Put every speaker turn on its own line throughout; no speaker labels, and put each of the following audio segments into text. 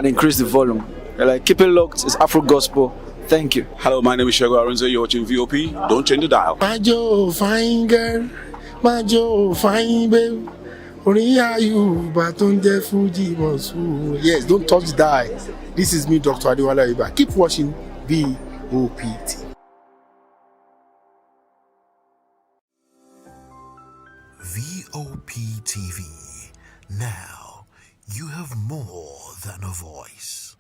and increase the volume. Like, keep it locked. It's Afro Gospel. Thank you.
Hello, my name is Shego Arunze. You're watching VOP. Don't change the dial.
My Joe, fine girl. My Joe, fine babe. Yes, don't touch the dial. This is me, Dr. Adewale Iba. Keep watching VOPT.
VOP TV. Now, you have more than a voice.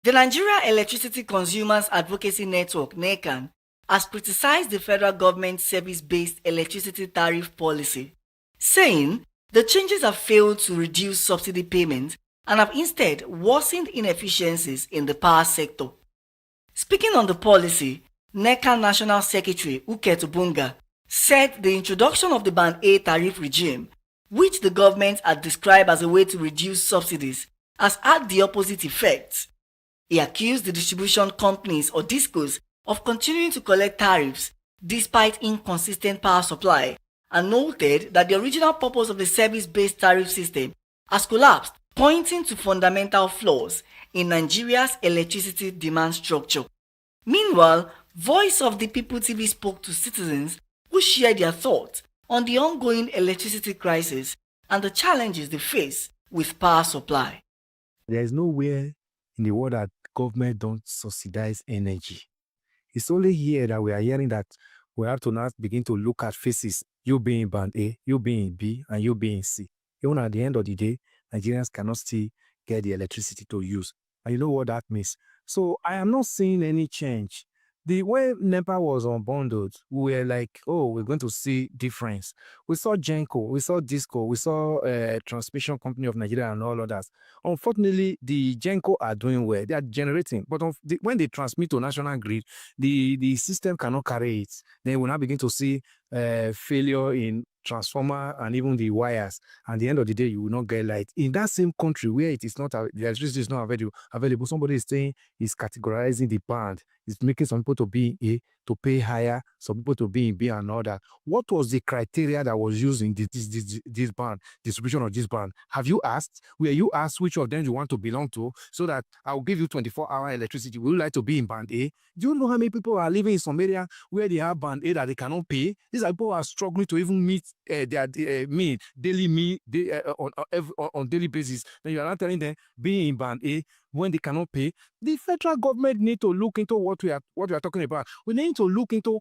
The Nigeria Electricity Consumers Advocacy Network, NECAN, has criticized the federal government's service-based electricity tariff policy, saying the changes have failed to reduce subsidy payments and have instead worsened inefficiencies in the power sector. Speaking on the policy, NECAN National Secretary Uke Tubunga said the introduction of the Band A tariff regime, which the government had described as a way to reduce subsidies, has had the opposite effect. He accused the distribution companies or DISCOs of continuing to collect tariffs despite inconsistent power supply, and noted that the original purpose of the service-based tariff system has collapsed, pointing to fundamental flaws in Nigeria's electricity demand structure. Meanwhile, Voice of the People TV spoke to citizens who shared their thoughts on the ongoing electricity crisis and the challenges they face with power supply.
There is nowhere in the world that government don't subsidize energy. It's only here that we are hearing that we have to now begin to look at faces, you being Band A, you being B, and you being C. Even at the end of the day, Nigerians cannot still get the electricity to use. And you know what that means? So I am not seeing any change. The way NEPA was unbundled, we were like, oh, we're going to see difference. We saw Genco, we saw Disco, we saw Transmission Company of Nigeria and all others. Unfortunately, the Genco are doing well. They are generating. But when they transmit to national grid, the system cannot carry it. Then we'll now begin to see failure in transformer and even the wires. And at the end of the day, you will not get light. In that same country where it is not, the electricity is not available, somebody is saying, is categorizing the band. It's making some people to be in A, to pay higher, some people to be in B and all that. What was the criteria that was used in this band, distribution of this band? Have you asked? Were you asked which of them you want to belong to so that I'll give you 24-hour electricity? Would you like to be in Band A? Do you know how many people are living in some area where they have Band A that they cannot pay? These are people who are struggling to even meet their daily on daily basis. Then you are not telling them being in Band A when they cannot pay. The federal government need to look into what we are talking about. We need to look into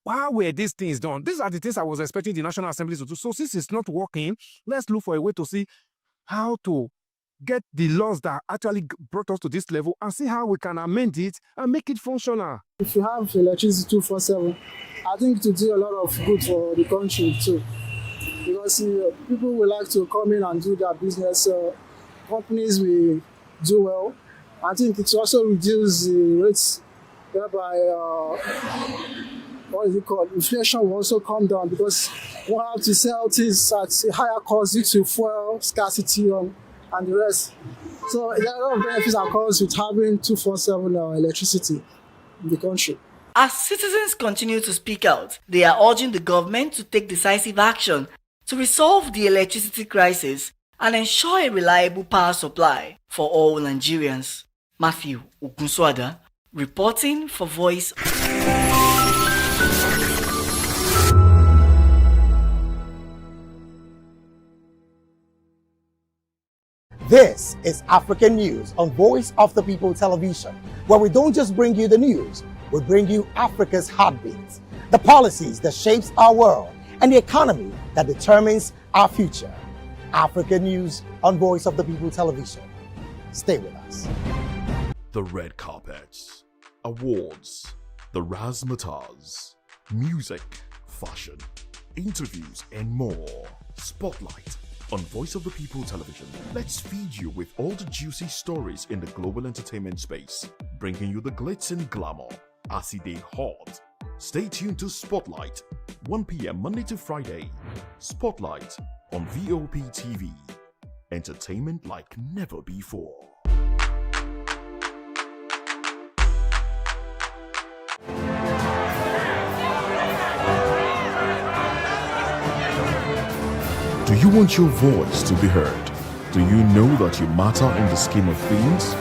how were these things done. These are the things I was expecting the National Assembly to do. So since it's not working, let's look for a way to see how to get the laws that actually brought us to this level and see how we can amend it and make it functional.
If you have electricity 247, I think it will do a lot of good for the country too. Because people will like to come in and do their business. Companies will do well. I think it also reduce the rates whereby what is it called? Inflation will also come down because we won't have to sell things at a higher cost due to fuel scarcity and the rest. So there are a lot of benefits that comes with having 247 electricity in the country.
As citizens continue to speak out, they are urging the government to take decisive action to resolve the electricity crisis and ensure a reliable power supply for all Nigerians. Matthew Okunswada, reporting for Voice.
This is African News on Voice of the People Television, where we don't just bring you the news, we bring you Africa's heartbeats, the policies that shapes our world, and the economy that determines our future. African News on Voice of the People Television. Stay with us.
The red carpets, awards, the razzmatazz, music, fashion, interviews, and more. Spotlight on Voice of the People Television. Let's feed you with all the juicy stories in the global entertainment space, bringing you the glitz and glamour as it is hot. Stay tuned to Spotlight, 1 p.m. Monday to Friday. Spotlight on VOP TV. Entertainment like never before. Do you want your voice to be heard? Do you know that you matter in the scheme of things?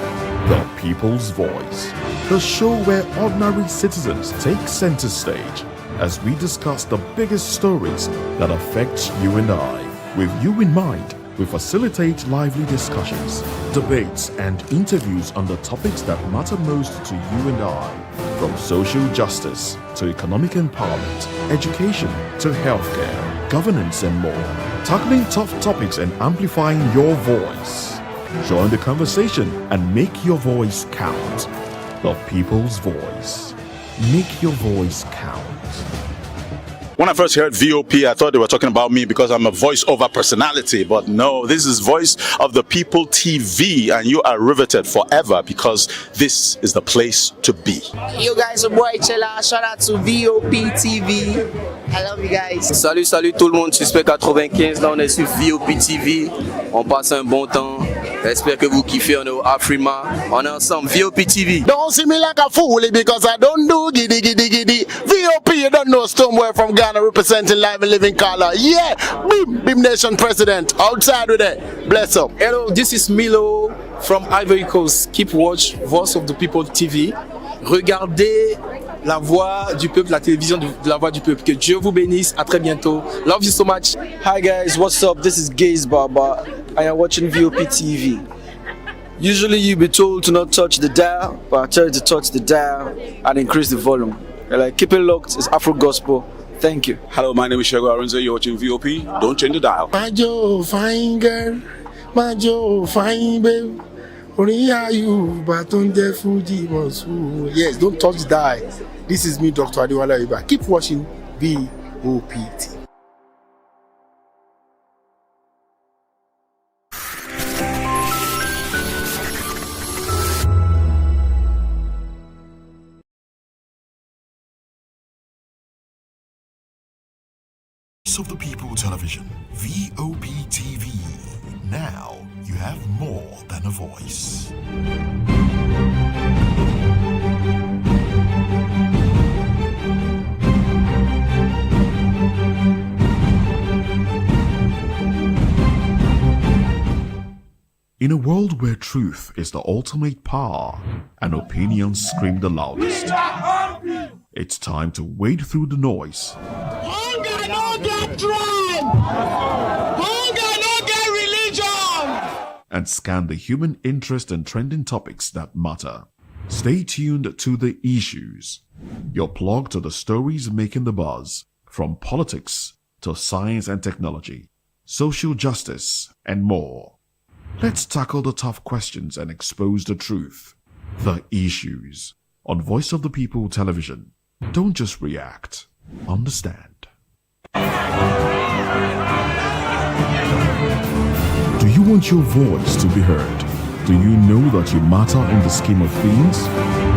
The People's Voice, the show where ordinary citizens take center stage as we discuss the biggest stories that affect you and I. With you in mind, we facilitate lively discussions, debates, and interviews on the topics that matter most to you and I, from social justice to economic empowerment, education to healthcare, governance, and more, tackling tough topics and amplifying your voice. Join the conversation and make your voice count. The People's Voice. Make your voice count.
When I first heard VOP, I thought they were talking about me because I'm a voiceover personality. But no, this is Voice of the People TV, and you are riveted forever because this is the place to be.
Yo guys, your boy Chella. Shout out to VOP TV. I love you guys.
Salut tout le monde, Suspect 95. Là, on est sur VOP TV. On passe un bon temps. J'espère que vous kiffez. On est au Afrima. On est ensemble. VOP TV.
Don't see me like a fool because I don't do giddy giddy giddy. VOP, you don't know Stoneware from Ghana representing live and living color. Yeah, Beam Nation President. Outside with it. Bless up.
Hello, this is Milo from Ivory Coast. Keep watch Voice of the People TV. Regardez la voix du peuple, la télévision de la voix du peuple. Que Dieu vous bénisse. À très bientôt. Love you so much.
Hi guys, what's up? This is Gaze Baba, and you're watching VOP TV. Usually you'll be told to not touch the dial, but I tell you to touch the dial and increase the volume. Keep it locked, it's Afro Gospel. Thank you.
Hello, my name is Shego Arunze. You're watching VOP. Don't change the dial.
My Joe, fine girl. My Joe, fine babe. Only are you, but on the Fuji was. Yes, don't touch the dial. This is me, Dr. Adiwala Iba. Keep watching VOPT.
Voice of the People Television, VOP TV. Now you have more than a voice. In a world where truth is the ultimate power and opinions scream the loudest, it's time to wade through the noise and scan the human interest and trending topics that matter. Stay tuned to The Issues, your plug to the stories making the buzz, from politics to science and technology, social justice, and more. Let's tackle the tough questions and expose the truth. The Issues on Voice of the People Television. Don't just react, understand. Do you want your voice to be heard? Do you know that you matter in the scheme of things?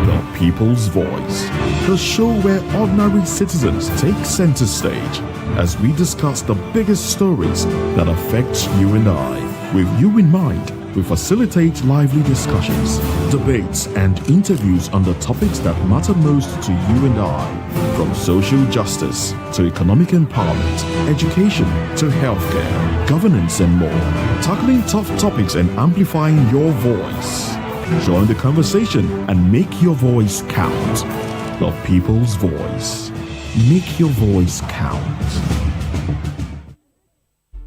The People's Voice, the show where ordinary citizens take center stage as we discuss the biggest stories that affect you and I. With you in mind, we facilitate lively discussions, debates, and interviews on the topics that matter most to you and I, from social justice to economic empowerment, education to healthcare, governance, and more, tackling tough topics and amplifying your voice. Join the conversation and make your voice count. The People's Voice. Make your voice count.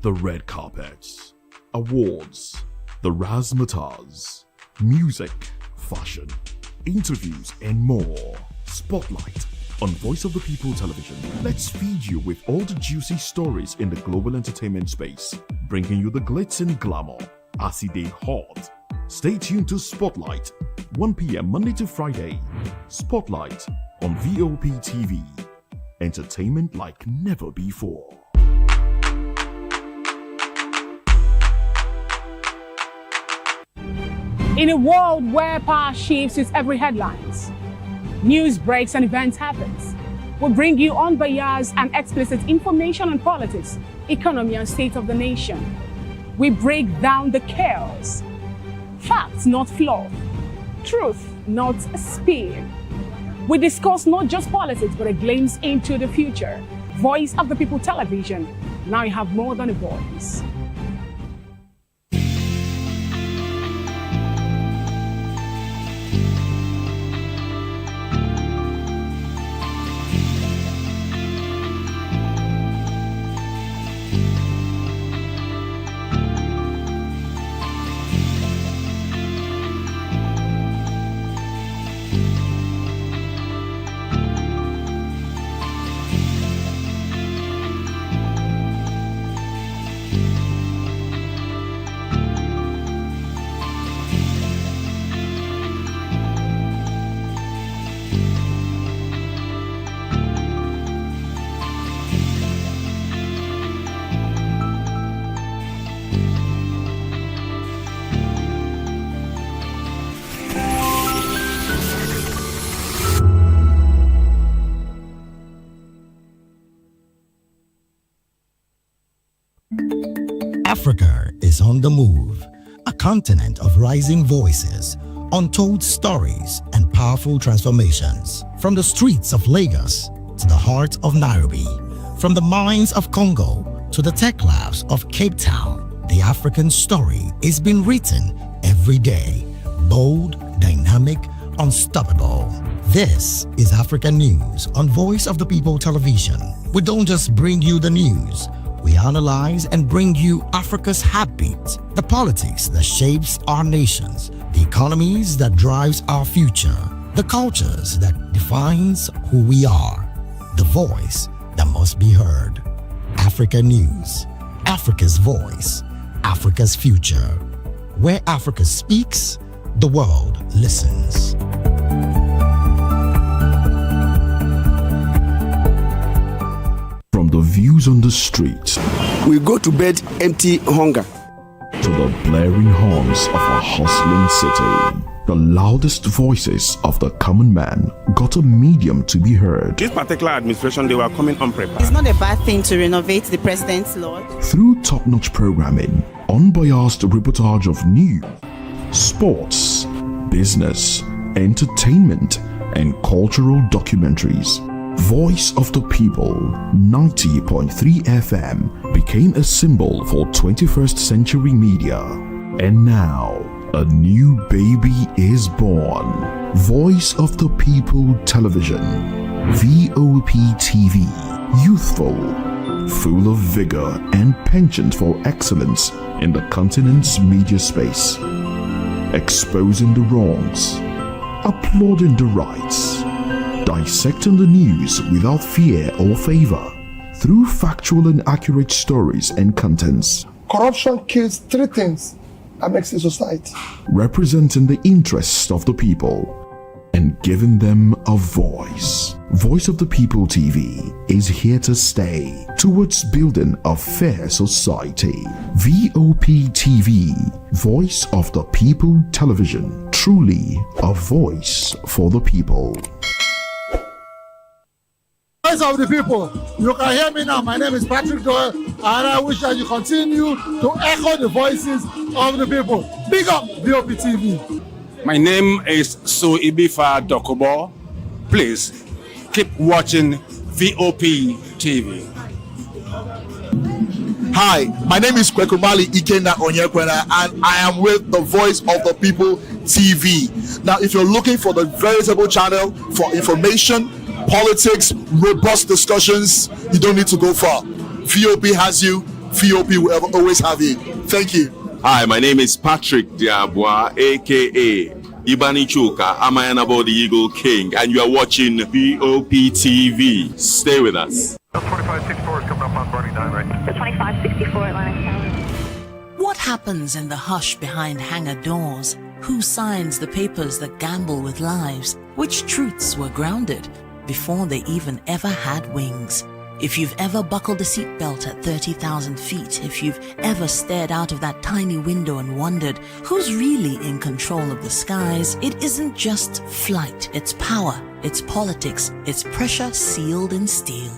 The red carpets, awards, the razzmatazz, music, fashion, interviews, and more. Spotlight on Voice of the People Television. Let's feed you with all the juicy stories in the global entertainment space, bringing you the glitz and glamour as they hot. Stay tuned to Spotlight, 1 p.m. Monday to Friday. Spotlight on VOP TV. Entertainment like never before.
In a world where power shifts its every headlines, news breaks and events happens, we bring you unbiased and explicit information on politics, economy, and state of the nation. We break down the chaos. Facts, not fluff. Truth, not spin. We discuss not just politics, but a glimpse into the future. Voice of the People Television. Now you have more than a voice.
Africa is on the move, a continent of rising voices, untold stories, and powerful transformations. From the streets of Lagos to the heart of Nairobi, from the mines of Congo to the tech labs of Cape Town, the African story is being written every day. Bold, dynamic, unstoppable. This is African News on Voice of the People Television. We don't just bring you the news. We analyze and bring you Africa's heartbeat, the politics that shapes our nations, the economies that drives our future, the cultures that defines who we are, the voice that must be heard. Africa News, Africa's voice, Africa's future. Where Africa speaks, the world listens.
From the views on the street
We go to bed empty hunger.
to the blaring horns of a hustling city, the loudest voices of the common man got a medium to be heard.
This particular administration, they were coming unprepared.
It's not a bad thing to renovate the president's lawn.
Through top-notch programming, unbiased reportage of news, sports, business, entertainment, and cultural documentaries, Voice of the People 90.3 FM became a symbol for 21st century media. And now, a new baby is born. Voice of the People Television, VOP TV, youthful, full of vigor and penchant for excellence in the continent's media space, exposing the wrongs, applauding the rights, dissecting the news without fear or favor, through factual and accurate stories and contents.
Corruption kills three things that makes a society.
Representing the interests of the people and giving them a voice. Voice of the People TV is here to stay towards building a fair society. VOP TV, Voice of the People Television, truly a voice for the people.
Voice of the people, you can hear me now. My name is Patrick Doyle, and I wish that you continue to echo the voices of the people. Big up VOP TV.
My name is Suibifa Dokubo. Please keep watching VOP TV.
Hi, my name is Kwekumali Ikenda Onyekwena, and I am with the Voice of the People TV. Now, if you're looking for the veritable channel for information, politics, robust discussions, you don't need to go far. VOP has you. VOP will always have you. Thank you.
Hi, my name is Patrick Diabwa, aka Ibani Chuka. I'm the Eagle King, and you are watching VOP TV. Stay with us.
2564 is coming up on Burning 9, right? The 2564 Atlantic Tower.
What happens in the hush behind hangar doors? Who signs the papers that gamble with lives? Which truths were grounded before they even ever had wings? If you've ever buckled a seatbelt at 30,000 feet, if you've ever stared out of that tiny window and wondered who's really in control of the skies, it isn't just flight, it's power, it's politics, it's pressure sealed in steel.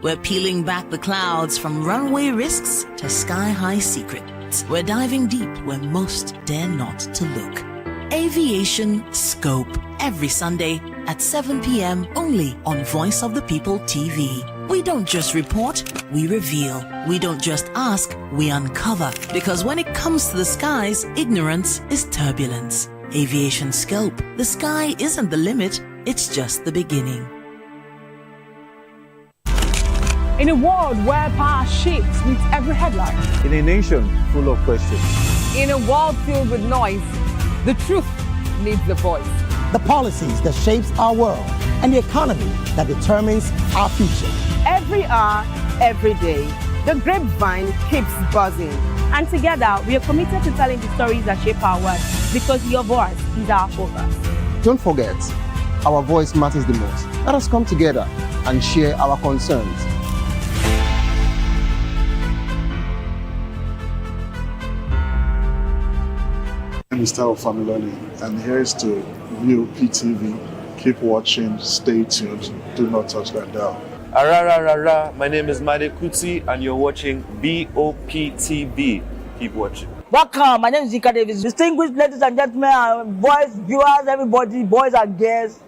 We're peeling back the clouds from runway risks to sky-high secrets. We're diving deep where most dare not to look. Aviation Scope, every Sunday at 7 p.m. only on Voice of the People TV. We don't just report, we reveal. We don't just ask, we uncover. Because when it comes to the skies, ignorance is turbulence. Aviation Scope, the sky isn't the limit, it's just the beginning.
In a world where power shifts with every headline.
In a nation full of questions.
In a world filled with noise, the truth needs a voice.
The policies that shapes our world and the economy that determines our future.
Every hour, every day, the grapevine keeps buzzing.
And together, we are committed to telling the stories that shape our world, because your voice is our focus.
Don't forget, our voice matters the most. Let us come together and share our concerns.
Mr. Familoni, and here's to VOP TV. Keep watching, stay tuned, do not touch that dial.
My name is Made Kuti and you're watching VOP TV. Keep watching.
Welcome, my name is Zika Davis. Distinguished ladies and gentlemen, boys, viewers, everybody, boys and girls.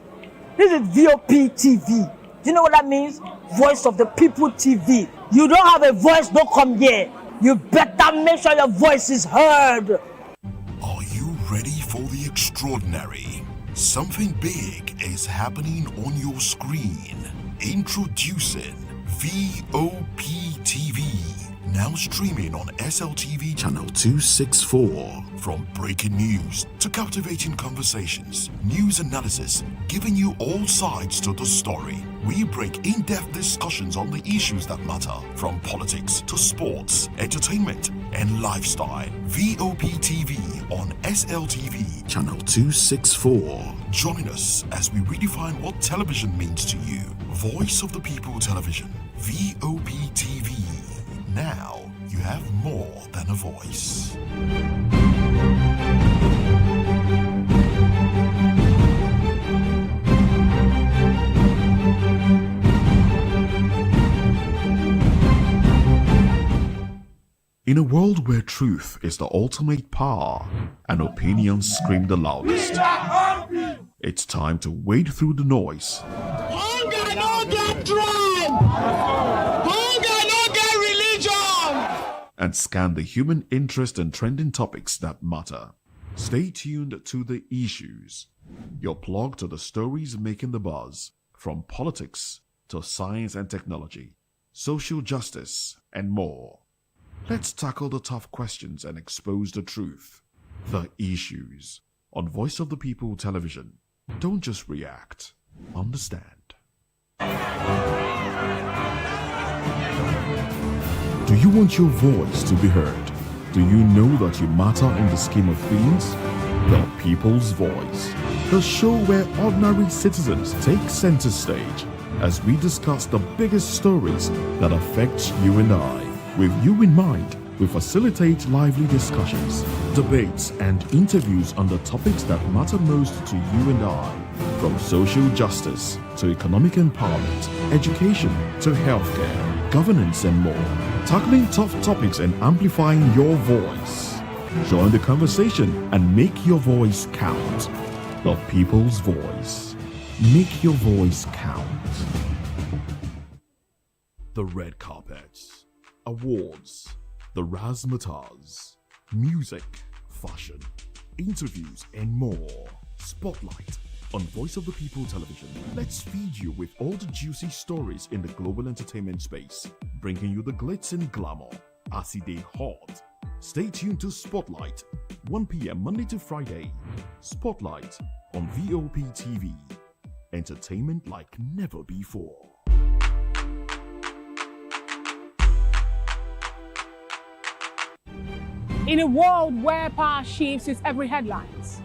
This is VOP TV. Do you know what that means? Voice of the People TV. You don't have a voice, don't come here. You better make sure your voice is heard.
Are you ready for the extraordinary? Something big is happening on your screen. Introducing VOP TV. Now streaming on SLTV channel 264. From breaking news to captivating conversations, news analysis, giving you all sides to the story. We break in-depth discussions on the issues that matter, from politics to sports, entertainment, and lifestyle. VOP TV on SLTV channel 264. Join us as we redefine what television means to you. Voice of the People Television, VOP TV. Now you have more than a voice. In a world where truth is the ultimate power and opinions scream the loudest, it's time to wade through the noise.
Hunger no get tribe! Hunger no get religion!
And scan the human interest and trending topics that matter. Stay tuned to The Issues, your plug to the stories making the buzz, from politics to science and technology, social justice, and more. Let's tackle the tough questions and expose the truth. The Issues on Voice of the People Television. Don't just react, understand. Do you want your voice to be heard? Do you know that you matter in the scheme of things? The People's Voice, the show where ordinary citizens take center stage as we discuss the biggest stories that affect you and I. With you in mind, we facilitate lively discussions, debates, and interviews on the topics that matter most to you and I, from social justice to economic empowerment, education to healthcare, governance, and more, tackling tough topics and amplifying your voice. Join the conversation and make your voice count. The People's Voice. Make your voice count. The red carpets, awards, the razzmatazz, music, fashion, interviews, and more. Spotlight on Voice of the People Television. Let's feed you with all the juicy stories in the global entertainment space, bringing you the glitz and glamour as it is hot. Stay tuned to Spotlight, 1 p.m. Monday to Friday. Spotlight on VOP TV. Entertainment like never before.
In a world where power shifts its every headlines,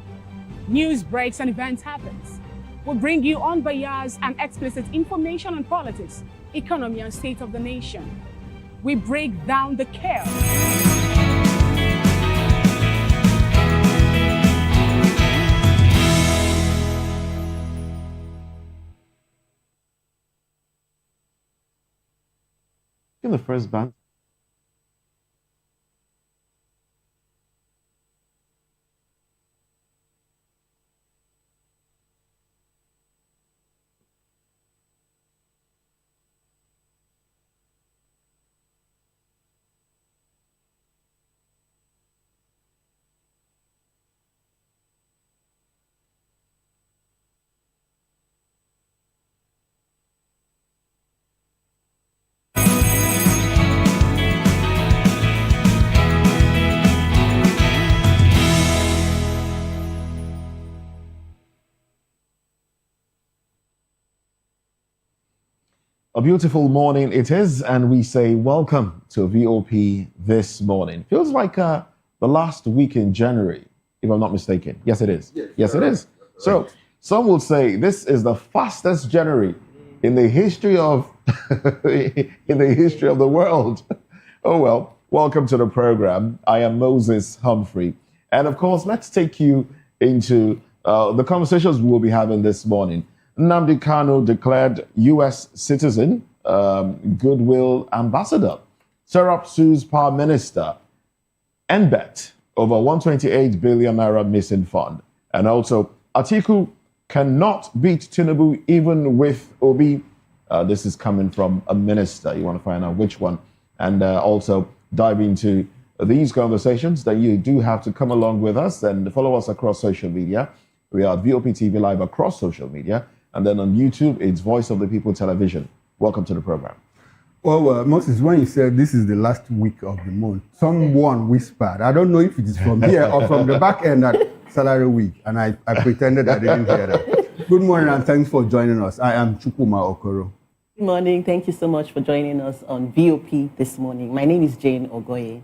news breaks and events happens, we bring you unbiased and explicit information on politics, economy, and state of the nation. We break down the chaos.
In the first band.
A beautiful morning it is, and we say welcome to VOP this morning. Feels like the last week in January, if I'm not mistaken. Yes, it is. Yes, it is. So some will say this is the fastest January in the history of the world. Oh well, welcome to the program. I am Moses Humphrey, and of course, let's take you into the conversations we'll be having this morning. Nnamdi Kano declared U.S. citizen Goodwill Ambassador. Serap sues Power Minister. NBET, over 128 billion naira missing fund. And also, Atiku cannot beat Tinubu even with Obi. This is coming from a minister. You want to find out which one. And also dive into these conversations. That you do have to come along with us and follow us across social media. We are VOP TV live across social media. And then on YouTube, it's Voice of the People Television. Welcome to the program.
Well, Moses, when you said this is the last week of the month, someone whispered, I don't know if it is from here or from the back end at Salary Week, and I pretended I didn't hear that. Good morning and thanks for joining us. I am Chukwuma Okoro.
Good morning. Thank you so much for joining us on VOP this morning. My name is Jane Ogoye.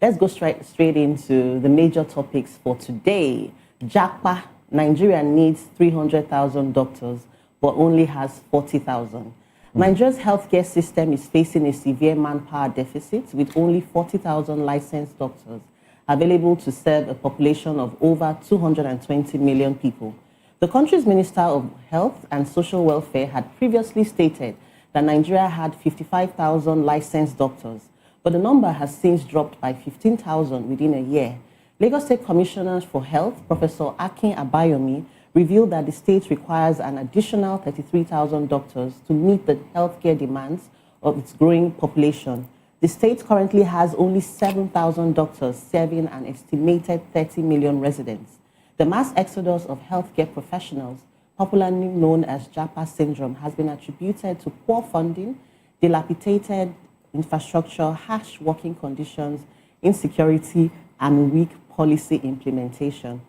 Let's go straight into the major topics for today. Japa, Nigeria needs 300,000 doctors, but only has 40,000. Nigeria's healthcare system is facing a severe manpower deficit with only 40,000 licensed doctors available to serve a population of over 220 million people. The country's Minister of Health and Social Welfare had previously stated that Nigeria had 55,000 licensed doctors, but the number has since dropped by 15,000 within a year. Lagos State Commissioner for Health, Professor Akin Abayomi, revealed that the state requires an additional 33,000 doctors to meet the healthcare demands of its growing population. The state currently has only 7,000 doctors serving an estimated 30 million residents. The mass exodus of healthcare professionals, popularly known as Japa syndrome, has been attributed to poor funding, dilapidated infrastructure, harsh working conditions, insecurity, and weak policy implementation.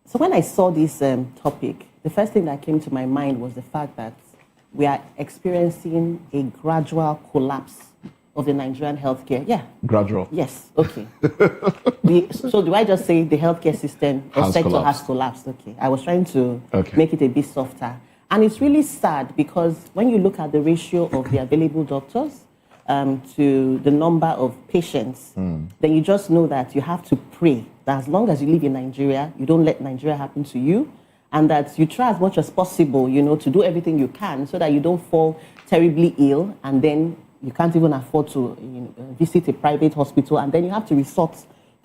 So when I saw this topic, the first thing that came to my mind was the fact that we are experiencing a gradual collapse of the Nigerian healthcare. Yeah.
Gradual.
Yes. Okay. So do I just say the healthcare system or sector has collapsed? Okay. I was trying to make it a bit softer. And it's really sad because when you look at the ratio of the available doctors to the number of patients, then you just know that you have to pray that as long as you live in Nigeria, you don't let Nigeria happen to you, and that you try as much as possible, to do everything you can so that you don't fall terribly ill, and then you can't even afford to visit a private hospital, and then you have to resort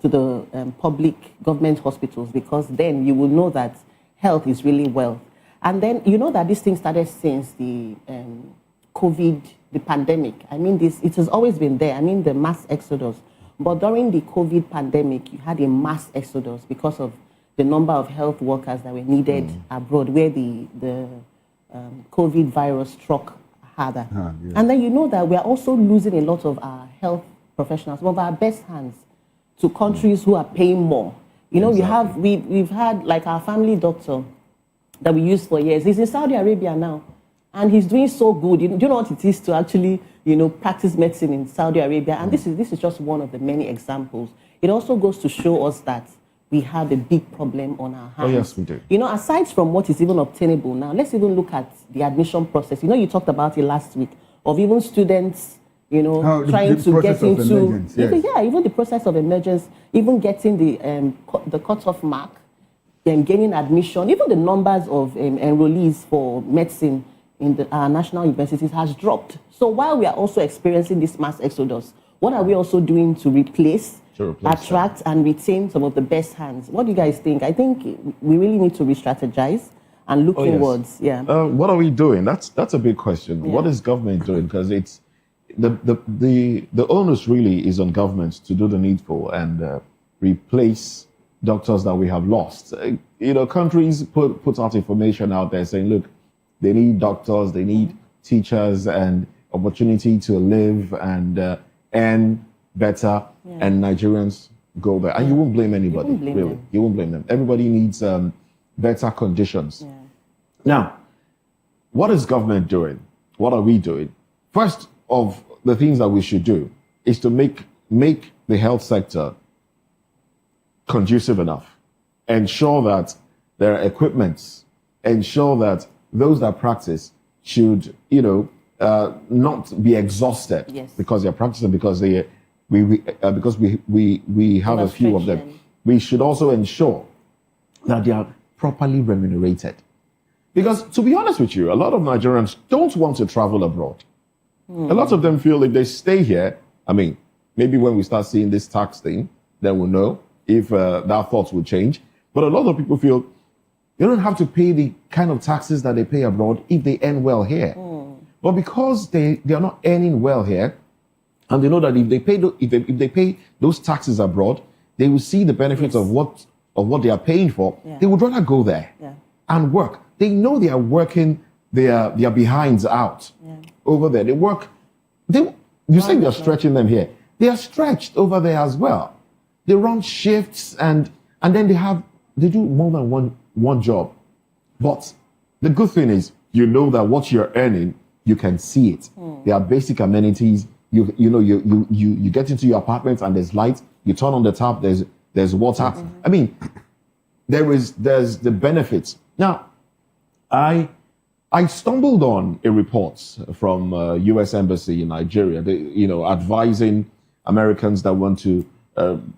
to the public government hospitals, because then you will know that health is really wealth. And then you know that this thing started since the COVID, the pandemic. I mean, it has always been there. I mean, the mass exodus. But during the COVID pandemic, you had a mass exodus because of the number of health workers that were needed abroad, where the COVID virus struck harder. And then you know that we are also losing a lot of our health professionals, some of our best hands, to countries who are paying more. We've had like our family doctor that we used for years. He's in Saudi Arabia now, and he's doing so good. Do you know what it is to actually, practice medicine in Saudi Arabia? And this is just one of the many examples. It also goes to show us that we have a big problem on our hands.
Oh, yes, we do.
Aside from what is even obtainable now, let's even look at the admission process. You talked about it last week, of even students, trying to get into, even the process of emergence, even getting the cutoff mark, gaining admission, even the numbers of enrollees for medicine in our national universities has dropped. So while we are also experiencing this mass exodus, what are we also doing to replace attract and retain some of the best hands? What do you guys think? I think we really need to re-strategize and look inwards. Yeah.
What are we doing? That's a big question. Yeah. What is government doing? Because it's the onus really is on government to do the needful and replace doctors that we have lost. Countries put out information out there saying, look, they need doctors, they need teachers and opportunity to live and earn better, and Nigerians go there. And you won't blame anybody, really. You won't blame them. Everybody needs better conditions. Yeah. Now, what is government doing? What are we doing? First of the things that we should do is to make the health sector conducive enough. Ensure that there are equipments. Ensure that those that practice should, not be exhausted because they're practicing, because we have a few of them. We should also ensure that they are properly remunerated. Because to be honest with you, a lot of Nigerians don't want to travel abroad. A lot of them feel if they stay here, I mean, maybe when we start seeing this tax thing, then we'll know if that thoughts will change. But a lot of people feel they don't have to pay the kind of taxes that they pay abroad if they earn well here. But because they are not earning well here, and they know that if they pay those taxes abroad, they will see the benefits of what they are paying for. They would rather go there and work. They know they are working their behinds out over there. They work. You say they're stretching them here. They are stretched over there as well. They run shifts and then they do more than one job. But the good thing is, you know that what you're earning, you can see it. There are basic amenities. You get into your apartment and there's light. You turn on the tap, there's water. I mean, there's the benefits. Now, I stumbled on a report from U.S. Embassy in Nigeria, advising Americans that want to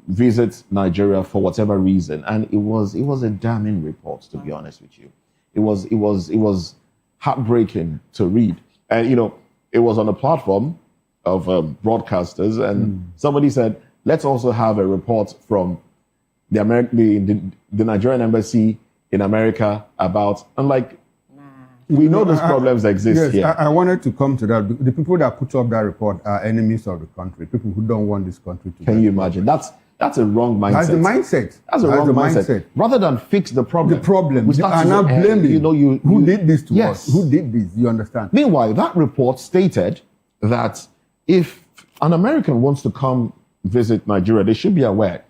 visit Nigeria for whatever reason, and it was a damning report, to be honest with you. It was heartbreaking to read, and it was on a platform of broadcasters, and somebody said, let's also have a report from the Nigerian embassy in America about, and like, we know those problems exist here.
I wanted to come to that. The people that put up that report are enemies of the country, people who don't want this country to.
Can you imagine? That's a wrong mindset.
That's the mindset.
That's a wrong mindset. Rather than fix the problem.
We start and now blaming. Who did this to
yes.
us? Who did this? You understand?
Meanwhile, that report stated that if an American wants to come visit Nigeria, they should be aware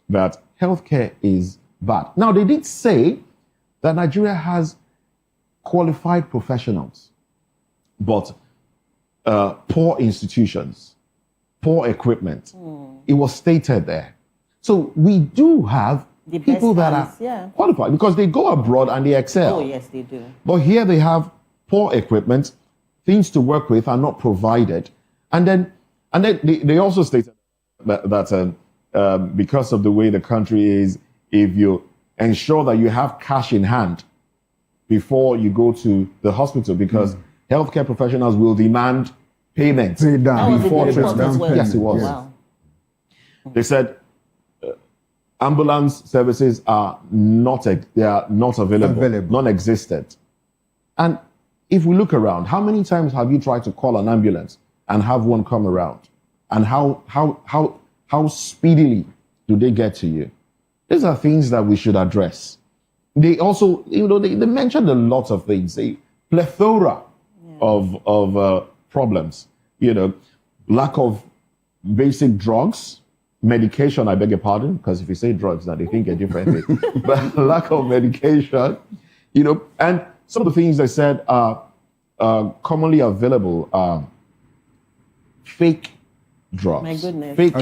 that healthcare is bad. Now, they did say that Nigeria has qualified professionals, but poor institutions, poor equipment. It was stated there. So we do have people that are qualified because they go abroad and they excel.
Oh, yes, they do.
But here they have poor equipment, things to work with are not provided. And then they also stated that because of the way the country is, if you ensure that you have cash in hand before you go to the hospital, because healthcare professionals will demand payment before trips. Yes, it was. Wow. They said ambulance services are not available, non-existent. And if we look around, how many times have you tried to call an ambulance and have one come around? And how speedily do they get to you? These are things that we should address. They also, they mentioned a lot of things, a plethora of problems. Lack of basic drugs, medication, I beg your pardon, because if you say drugs now, they think a different thing. But lack of medication, and some of the things they said are commonly available are fake drugs.
My goodness.
Fake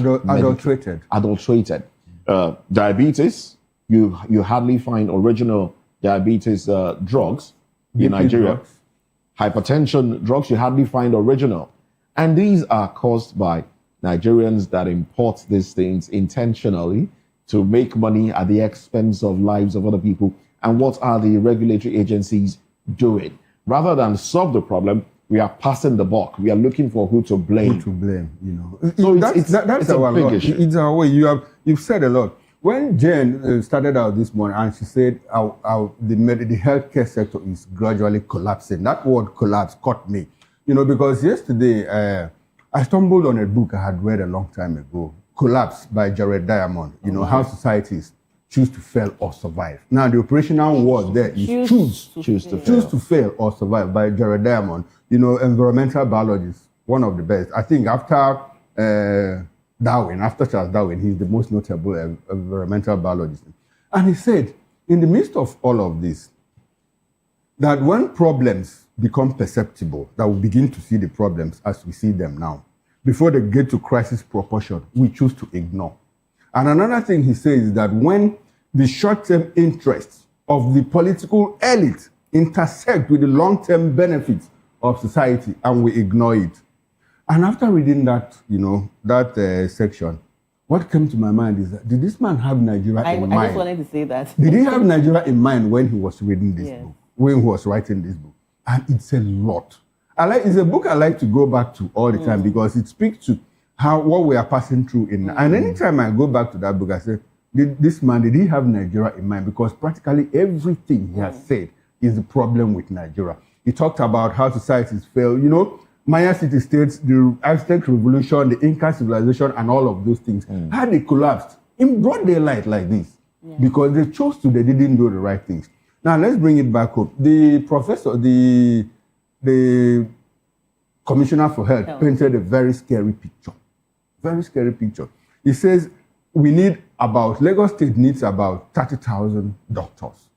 adulterated. Diabetes,
you hardly find original diabetes drugs in Nigeria.
Drugs.
Hypertension drugs, you hardly find original. And these are caused by Nigerians that import these things intentionally to make money at the expense of lives of other people. And what are the regulatory agencies doing? Rather than solve the problem, we are passing the buck. We are looking for who to blame. So it's a big issue.
It's our way. You've said a lot. When Jen started out this morning and she said the healthcare sector is gradually collapsing, that word collapse caught me. Because yesterday I stumbled on a book I had read a long time ago, Collapse by Jared Diamond, how societies choose to fail or survive. Now, the operational word there is choose to fail or survive by Jared Diamond, environmental biologist, one of the best. I think after Charles Darwin, he's the most notable environmental biologist. And he said, in the midst of all of this, that when problems become perceptible, that we begin to see the problems as we see them now, before they get to crisis proportion, we choose to ignore. And another thing he says is that when the short-term interests of the political elite intersect with the long-term benefits of society, and we ignore it. And after reading that, section, what came to my mind is that, did this man have Nigeria in mind?
I just wanted to say that.
Did he have Nigeria in mind when he was reading this book, when he was writing this book? And it's a lot. It's a book I like to go back to all the time because it speaks to what we are passing through and anytime I go back to that book, I say, this man, did he have Nigeria in mind? Because practically everything he has said is the problem with Nigeria. He talked about how societies fail, Maya city-states, the Aztec revolution, the Inca civilization, and all of those things. How they collapsed in broad daylight like this because they didn't do the right things. Now let's bring it back up. The professor, the commissioner for health painted a very scary picture. Very scary picture. He says Lagos State needs about 30,000 doctors.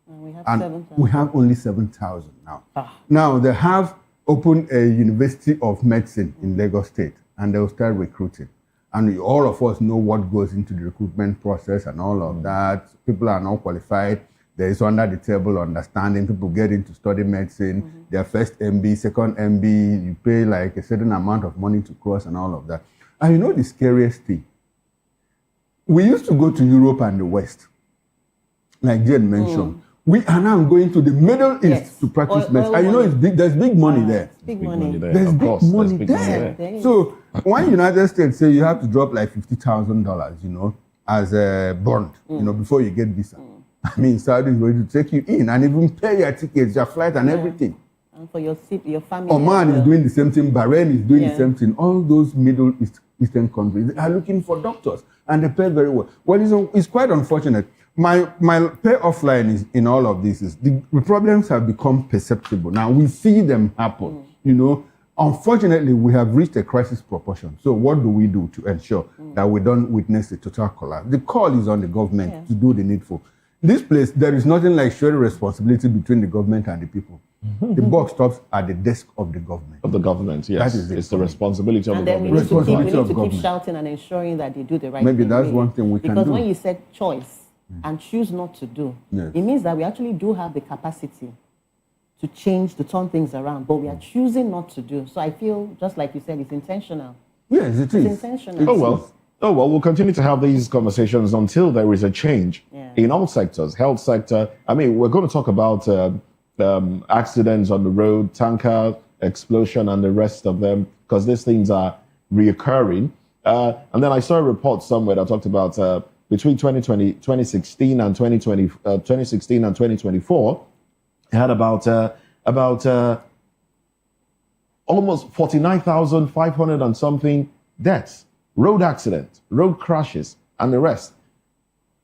We have only 7,000 now. Now they have opened a University of Medicine in Lagos State and they'll start recruiting. And all of us know what goes into the recruitment process and all of that. People are not qualified. There is under the table understanding. People get into study medicine, their first MB, second MB, you pay like a certain amount of money to cross and all of that. And the scariest thing? We used to go to Europe and the West, like Jane mentioned. We are now going to the Middle East to practice medicine. And there's big money there.
Big money there.
There's big money there. So when United States say you have to drop like $50,000, as a bond, before you get visa. Saudi is going to take you in and even pay your tickets, your flight and everything.
And for your family.
Oman is doing the same thing. Bahrain is doing the same thing. All those Middle Eastern countries are looking for doctors and they pay very well. Well, it's quite unfortunate. My payoff line is in all of this is the problems have become perceptible. Now we see them happen. Unfortunately, we have reached a crisis proportion. So what do we do to ensure that we don't witness a total collapse? The call is on the government to do the needful. This place, there is nothing like shared responsibility between the government and the people. The buck stops at the desk of the government.
Of the government, yes. That is it's the responsibility of the government.
And then we need to keep shouting and ensuring that they do the right thing.
Maybe that's one thing we can do.
Because when you said choice and choose not to do, it means that we actually do have the capacity to turn things around, but we are choosing not to do. So I feel, just like you said, it's intentional.
Yes, it is.
It's intentional.
Oh, well, we'll continue to have these conversations until there is a change in all sectors, health sector. We're going to talk about accidents on the road, tanker explosion and the rest of them, because these things are reoccurring. And then I saw a report somewhere that talked about between 2016 and 2024, it had about almost 49,500 and something deaths. Road accidents, road crashes, and the rest.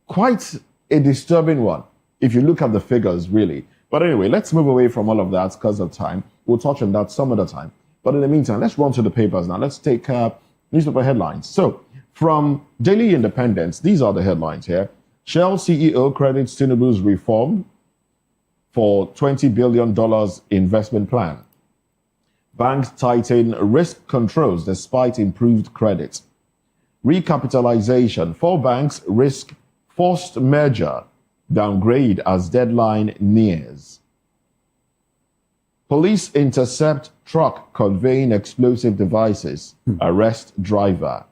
Quite a disturbing one, if you look at the figures, really. But anyway, let's move away from all of that because of time. We'll touch on that some other time. But in the meantime, let's run to the papers now. Let's take newspaper headlines. So, from Daily Independence, these are the headlines here. Shell CEO credits Tinubu's reform for $20 billion investment plan. Banks tighten risk controls despite improved credit. Recapitalization. 4 banks risk forced merger downgrade as deadline nears. Police intercept truck conveying explosive devices. Arrest driver.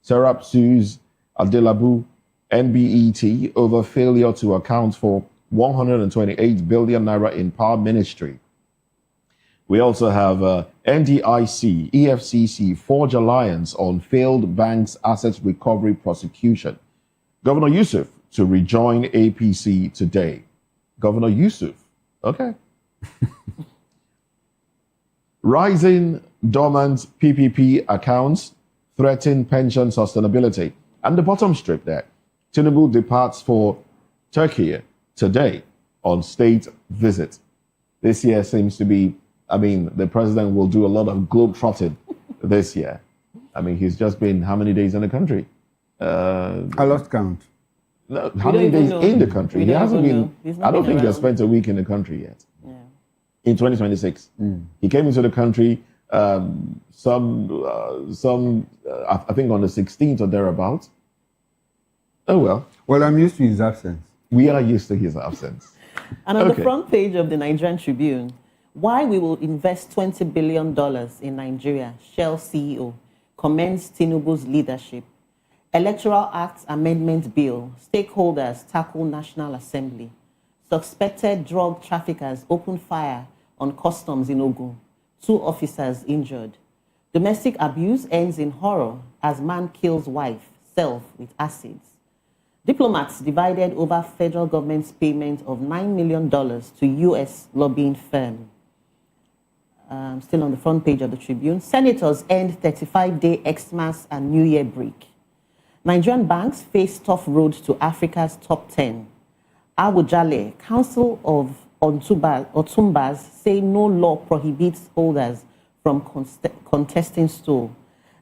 Serap sues Adelabu NBET over failure to account for 128 billion naira in power ministry. We also have NDIC, EFCC forge alliance on failed banks assets recovery prosecution. Governor Yusuf to rejoin APC today. Governor Yusuf, okay. Rising dormant PPP accounts threaten pension sustainability. And the bottom strip there, Tinubu departs for Turkey today on state visit. This year seems to be, the president will do a lot of globe-trotting this year. He's just been how many days in the country?
I lost count.
No, how many days in the country? He hasn't been, I don't think he has spent a week in the country yet. Yeah. In 2026. He came into the country, I think on the 16th or thereabouts. Oh, well.
Well, I'm used to his absence.
We are used to his absence.
And on the front page of the Nigerian Tribune, why we will invest $20 billion in Nigeria, Shell CEO commends Tinubu's leadership. Electoral Act Amendment Bill, stakeholders tackle National Assembly. Suspected drug traffickers open fire on customs in Ogun. 2 officers injured. Domestic abuse ends in horror as man kills wife, self with acids. Diplomats divided over federal government's payment of $9 million to U.S. lobbying firm. Still on the front page of the Tribune. Senators end 35-day Xmas and New Year break. Nigerian banks face tough road to Africa's top 10. Awujale, Council of Otumbas, say no law prohibits holders from contesting stool.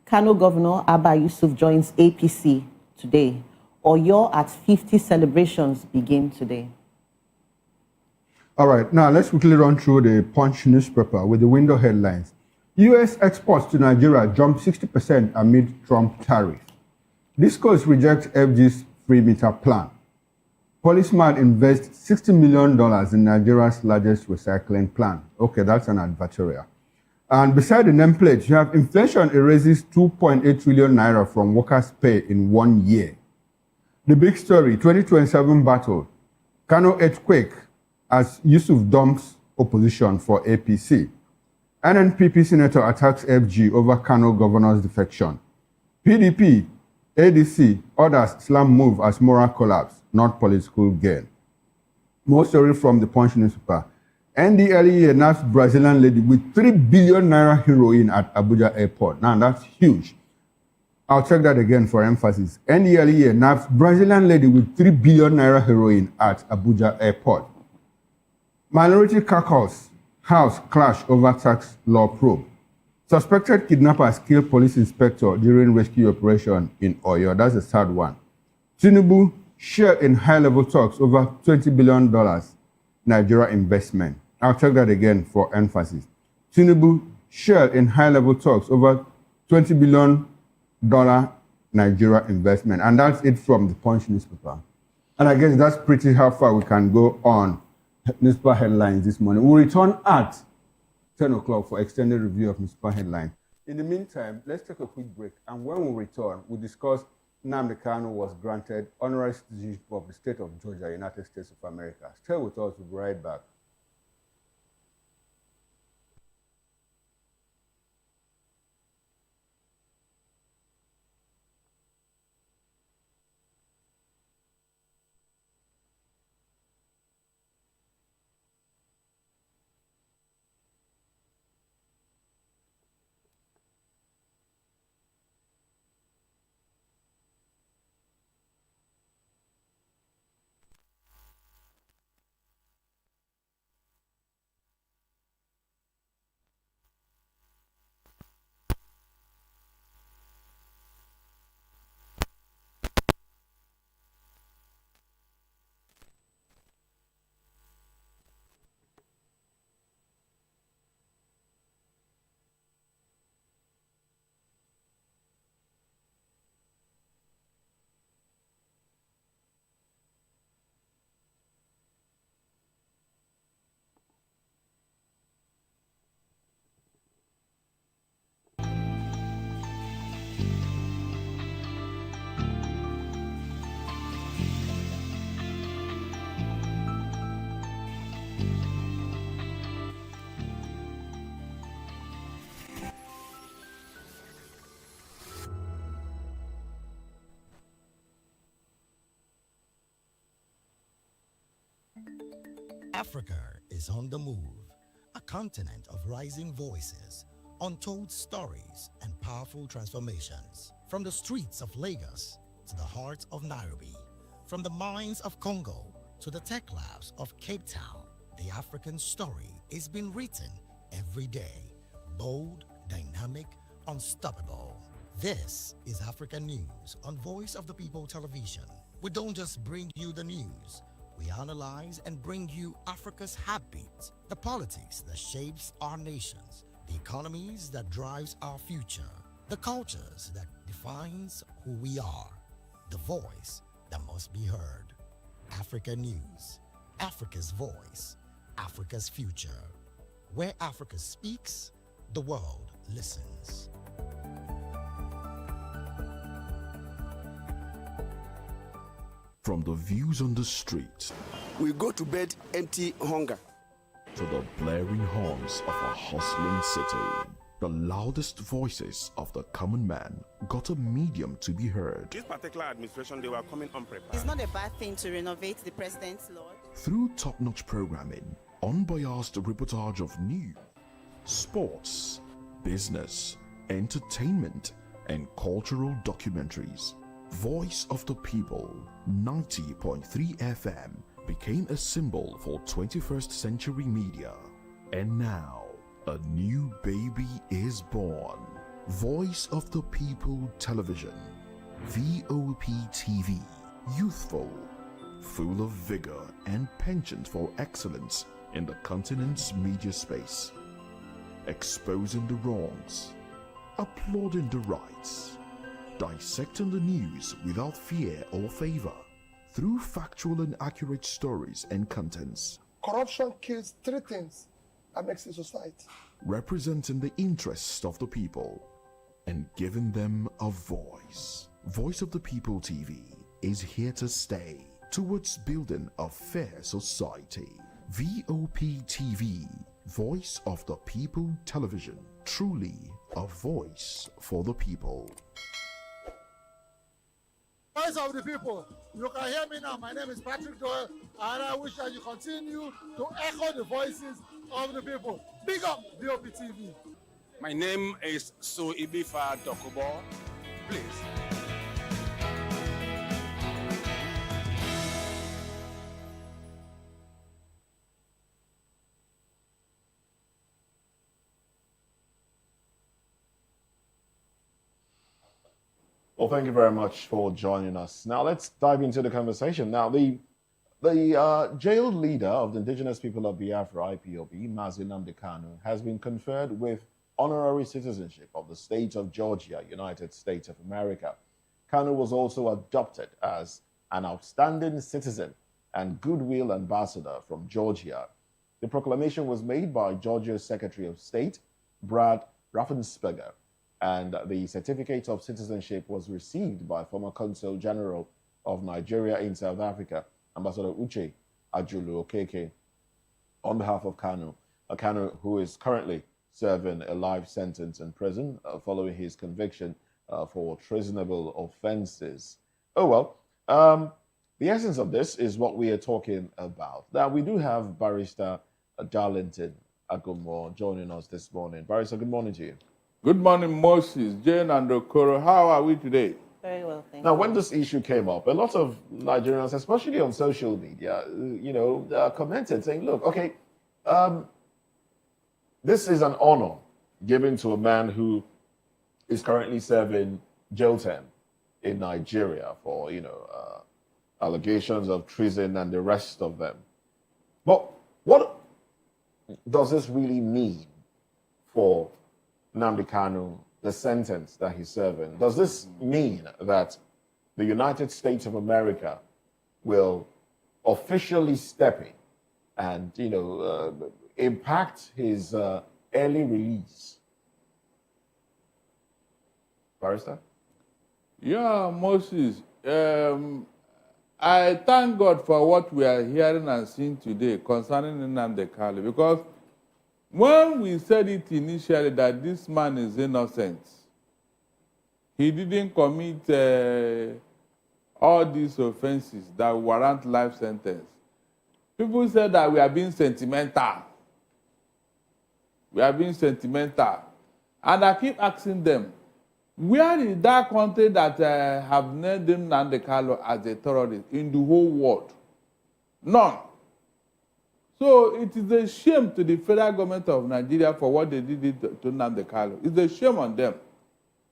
Kano Governor Abba Yusuf joins APC today. Oyo at 50 celebrations begin today.
All right, now let's quickly run through the Punch newspaper with the window headlines. U.S. exports to Nigeria jump 60% amid Trump tariff. Discos reject FG's free meter plan. Policeman invests $60 million in Nigeria's largest recycling plant. Okay, that's an advertorial. And beside the nameplate, you have inflation erases 2.8 trillion naira from workers' pay in 1 year. The big story, 2027 battle. Kano earthquake as Yusuf dumps opposition for APC. NNPP senator attacks FG over Kano governor's defection. PDP, ADC, others slam move as moral collapse, not political gain. More story from the Punch newspaper. NDLEA nabbed Brazilian lady with 3 billion naira heroin at Abuja airport. Now that's huge. I'll check that again for emphasis. NDLEA nabbed Brazilian lady with 3 billion naira heroin at Abuja airport. Minority caucus house clash over tax law probe. Suspected kidnappers kill police inspector during rescue operation in Oyo. That's the third one. Tinubu share in high-level talks over $20 billion Nigeria investment. I'll check that again for emphasis. Tinubu share in high-level talks over $20 billion Nigeria investment. And that's it from the Punch newspaper. And I guess that's pretty how far we can go on newspaper headlines this morning. We'll return at 10 o'clock for extended review of newspaper headlines. In the meantime, let's take a quick break. And when we return, we'll discuss Nnamdi Kanu was granted honorary citizenship of the state of Georgia, United States of America. Stay with us, we'll be right back.
Africa is on the move, a continent of rising voices, untold stories, and powerful transformations. From the streets of Lagos to the heart of Nairobi, from the mines of Congo to the tech labs of Cape Town, the African story is being written every day. Bold, dynamic, unstoppable. This is African News on Voice of the People Television. We don't just bring you the news. We analyze and bring you Africa's heartbeat, the politics that shapes our nations, the economies that drives our future, the cultures that defines who we are, the voice that must be heard. Africa News, Africa's voice, Africa's future. Where Africa speaks, the world listens.
From the views on the street.
We go to bed empty hunger.
to the blaring horns of a hustling city. The loudest voices of the common man got a medium to be heard.
This particular administration, they were coming unprepared.
It's not a bad thing to renovate the president's lawn.
Through top-notch programming, unbiased reportage of news, sports, business, entertainment, and cultural documentaries, Voice of the People 90.3 FM became a symbol for 21st century media. And now, a new baby is born. Voice of the People Television, VOP TV, youthful, full of vigor and penchant for excellence in the continent's media space, exposing the wrongs, applauding the rights, dissecting the news without fear or favor, through factual and accurate stories and contents.
Corruption kills three things that makes a society.
Representing the interests of the people and giving them a voice. Voice of the People TV is here to stay towards building a fair society. VOP TV, Voice of the People Television, truly a voice for the people.
Voice of the People, you can hear me now. My name is Patrick Doyle, and I wish that you continue to echo the voices of the people. Big up VOP TV.
My name is Su Ibifa Dokubo. Please.
Well, thank you very much for joining us. Now, let's dive into the conversation. Now, the jailed leader of the indigenous people of Biafra, IPOB, Mazi Nnamdi Kano, has been conferred with honorary citizenship of the state of Georgia, United States of America. Kano was also adopted as an outstanding citizen and goodwill ambassador from Georgia. The proclamation was made by Georgia's Secretary of State, Brad Raffensperger, and the certificate of citizenship was received by former Consul General of Nigeria in South Africa, Ambassador Uche Ajulu Okeke, on behalf of Kano. Kano, who is currently serving a life sentence in prison following his conviction for treasonable offenses. Oh, well, the essence of this is what we are talking about. Now, we do have Barrister Darlington Agumo joining us this morning. Barrister, good morning to you.
Good morning, Moses, Jane, and Okoro. How are we today?
Very well, thank
Now,
you.
when this issue came up, a lot of Nigerians, especially on social media, commented saying, look, okay, this is an honor given to a man who is currently serving jail term in Nigeria for, allegations of treason and the rest of them. But what does this really mean for Nnamdi Kanu, the sentence that he's serving? Does this mean that the United States of America will officially step in and, impact his early release? Barrister?
Yeah, Moses. I thank God for what we are hearing and seeing today concerning Nnamdi Kanu, because when we said it initially that this man is innocent, he didn't commit all these offenses that warrant life sentence. People said that we are being sentimental. We are being sentimental. And I keep asking them, where is that country that have named Nnamdi Kanu as a terrorist in the whole world? None. So it is a shame to the federal government of Nigeria for what they did to Nnamdi Kanu. It's a shame on them.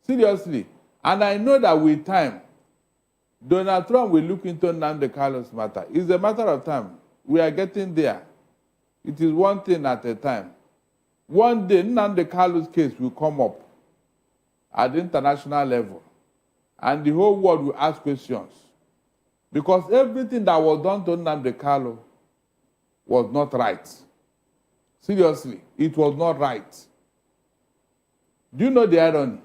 Seriously. And I know that with time, Donald Trump will look into Nnamdi Kanu's matter. It's a matter of time. We are getting there. It is one thing at a time. One day, Nnamdi Kanu's case will come up at the international level, and the whole world will ask questions. Because everything that was done to Nnamdi Kanu was not right. Seriously, it was not right. Do you know the irony?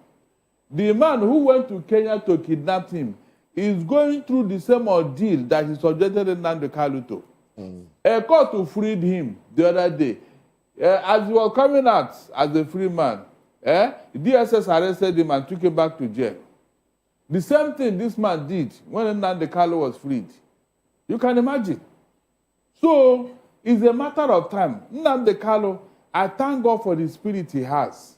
The man who went to Kenya to kidnap him is going through the same ordeal that he subjected Nnamdi Kanu to. A court freed him the other day. As he was coming out as a free man, DSS arrested him and took him back to jail. The same thing this man did when Nnamdi Kanu was freed. You can imagine. So it's a matter of time. Nnamdi Kanu, I thank God for the spirit he has.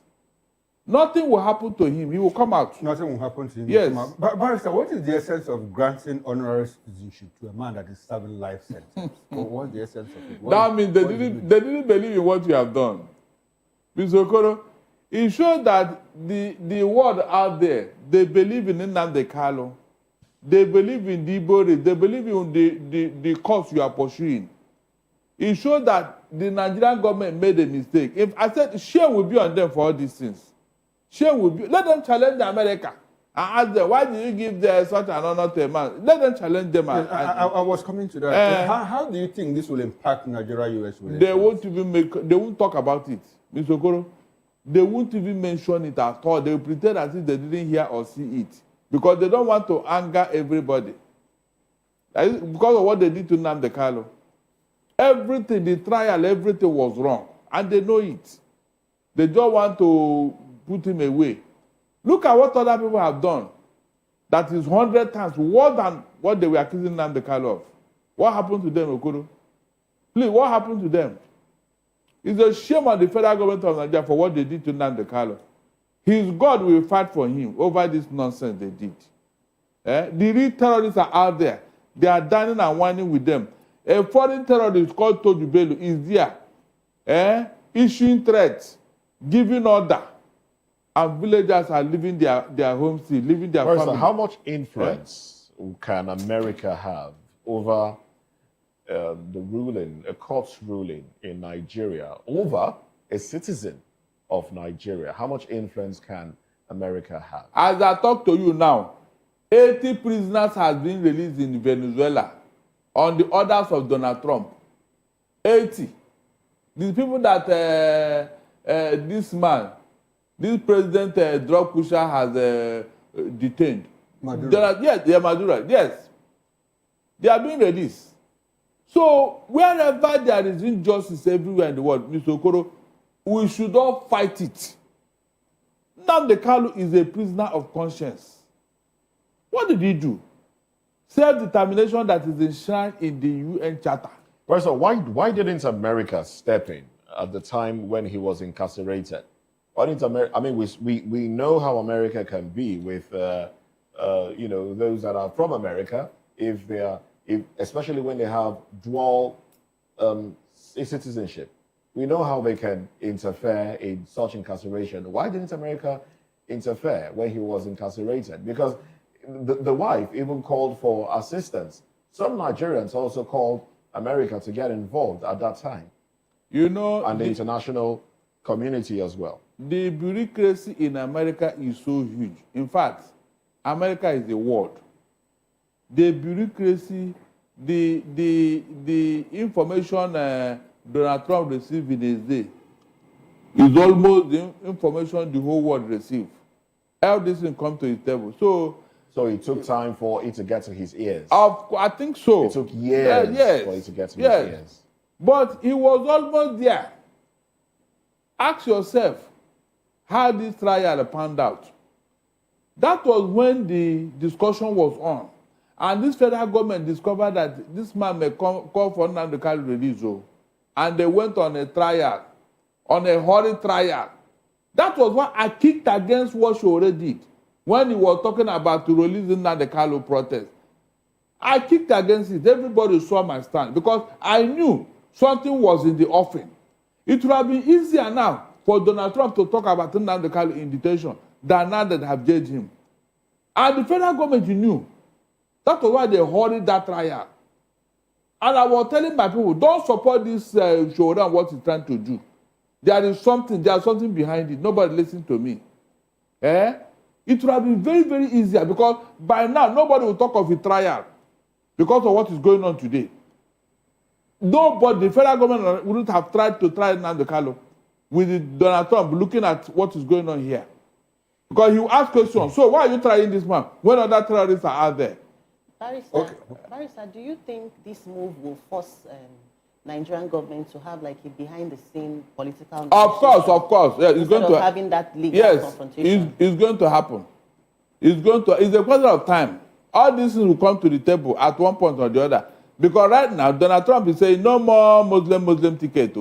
Nothing will happen to him. He will come out.
Nothing will happen to him.
Yes.
But Barrister, what is the essence of granting honorary citizenship to a man that is serving life sentence? What's the essence of it?
That means they didn't believe in what you have done. Mr. Okoro, it shows that the world out there, they believe in Nnamdi Kanu. They believe in the body. They believe in the cause you are pursuing. It shows that the Nigerian government made a mistake. If I said shame will be on them for all these things. Shame will be. Let them challenge America and ask them, why did you give them such an honor to a man? Let them challenge them.
Yes, I was coming to that. How do you think this will impact Nigeria-US relations?
They won't talk about it, Mr. Okoro. They won't even mention it at all. They will pretend as if they didn't hear or see it because they don't want to anger everybody. Because of what they did to Nnamdi Kanu. Everything, the trial, everything was wrong. And they know it. They just want to put him away. Look at what other people have done. That is 100 times worse than what they were accusing Nnamdi Kanu of. What happened to them, Okoro? Please, what happened to them? It's a shame on the federal government of Nigeria for what they did to Nnamdi Kanu. His God will fight for him over this nonsense they did. The real terrorists are out there. They are dining and whining with them. A foreign terrorist called Toju Bello is there, issuing threats, giving order, and villagers are leaving their homes, leaving their families.
How much influence can America have over a court's ruling in Nigeria over a citizen of Nigeria? How much influence can America have?
As I talk to you now, 80 prisoners have been released in Venezuela on the orders of Donald Trump. 80. The people that this president drug pusher has detained.
Maduro.
Maduro. Yes. They are being released. So wherever there is injustice everywhere in the world, Mr. Okoro, we should all fight it. Nnamdi Kanu is a prisoner of conscience. What did he do? Self-determination that is enshrined in the UN Charter.
Professor, why didn't America step in at the time when he was incarcerated? Why didn't America? I mean, we know how America can be with those that are from America, especially when they have dual citizenship. We know how they can interfere in such incarceration. Why didn't America interfere when he was incarcerated? Because the wife even called for assistance. Some Nigerians also called America to get involved at that time.
You know,
and the international community as well.
The bureaucracy in America is so huge. In fact, America is the world. The bureaucracy, the information Donald Trump received in his day is almost the information the whole world received. All this thing come to his table.
So it took time for it to get to his ears.
I think so.
It took years for it to get to his ears.
But he was almost there. Ask yourself how this trial panned out. That was when the discussion was on. And this federal government discovered that this man may call for Nnamdi Kanu release. And they went on a trial, on a hurried trial. That was why I kicked against what she already did. When he was talking about to release Nnamdi Kanu protest, I kicked against it. Everybody saw my stand because I knew something was in the offing. It would have been easier now for Donald Trump to talk about Nnamdi Kanu in detention than now that have judged him. And the federal government knew. That was why they hurried that trial. And I was telling my people, don't support this show and what he's trying to do. There's something behind it. Nobody listened to me. It would have been very, very easier because by now nobody will talk of a trial because of what is going on today. Nobody, the federal government wouldn't have tried to try Nnamdi Kanu with Donald Trump looking at what is going on here. Because he will ask questions. So why are you trying this man when other terrorists are out there?
Barrister, do you think this move will force Nigerian government to have like a behind-the-scene political?
Of course. Yeah, it's going to
having that legal confrontation.
It's going to happen. It's a question of time. All these things will come to the table at one point or the other. Because right now, Donald Trump is saying no more Muslim ticket.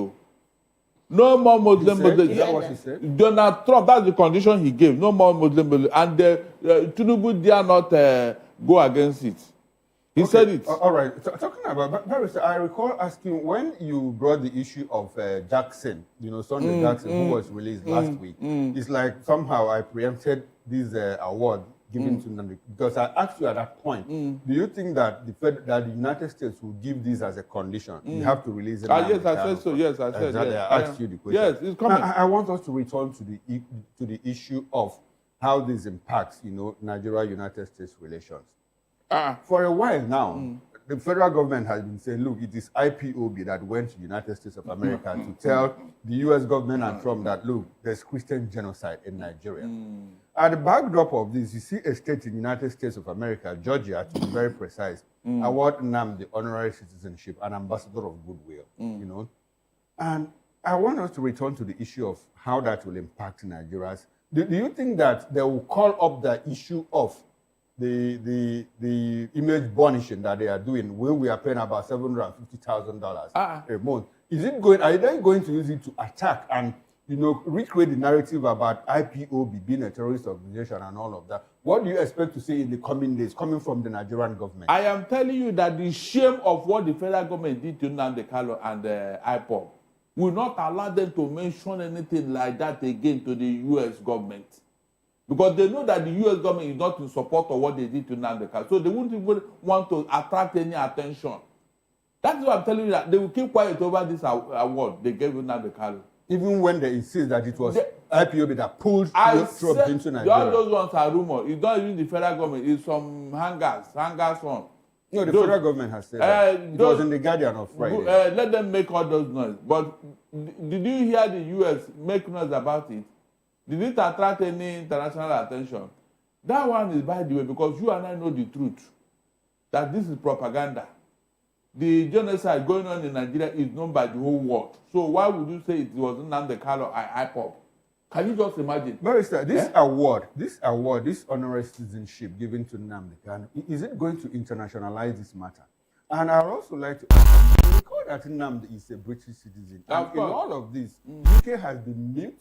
No more Muslim.
Is that what he said?
Donald Trump, that's the condition he gave. No more Muslim. And Tinubu dare not go against it. He said it.
All right. Talking about Barrister, I recall asking when you brought the issue of Jackson, Sunday Jackson, who was released last week. It's like somehow I preempted this award given to Nnamdi, because I asked you at that point, do you think that the United States will give this as a condition? You have to release it.
Yes, I said so. Yes, I said.
Exactly.
Yes.
I asked you the question.
Yes, it's coming.
Now, I want us to return to the issue of how this impacts, Nigeria-United States relations. For a while now, the federal government has been saying, look, it is IPOB that went to the United States of America to tell the U.S. government and Trump that, look, there's Christian genocide in Nigeria. At the backdrop of this, you see a state in the United States of America, Georgia, to be very precise, award Nnamdi the honorary citizenship and ambassador of goodwill, And I want us to return to the issue of how that will impact Nigerians. Do you think that they will call up the issue of the image burnishing that they are doing, where we are paying about $750,000 a month? Are they going to use it to attack and recreate the narrative about IPOB being a terrorist organization and all of that? What do you expect to see in the coming days coming from the Nigerian government?
I am telling you that the shame of what the federal government did to Nnamdi Kanu and IPOB will not allow them to mention anything like that again to the U.S. government. Because they know that the U.S. government is not in support of what they did to Nnamdi Kanu. So they won't even want to attract any attention. That's why I'm telling you that they will keep quiet over this award they gave Nnamdi Kanu.
Even when they insist that it was IPOB that pulled Trump into Nigeria.
All those ones are rumors. It's not even the federal government. It's some hangers on.
No, the federal government has said that. It was in the Guardian of Friday.
Let them make all those noise. But did you hear the U.S. make noise about it? Did it attract any international attention? That one is by the way, because you and I know the truth, that this is propaganda. The genocide going on in Nigeria is known by the whole world. So why would you say it was Nnamdi Kanu and IPOB? Can you just imagine?
Barrister, this award, this honorary citizenship given to Nnamdi Kanu, is it going to internationalize this matter? And I'd also like to recall that Nnamdi is a British citizen. And in all of this, UK has been mute,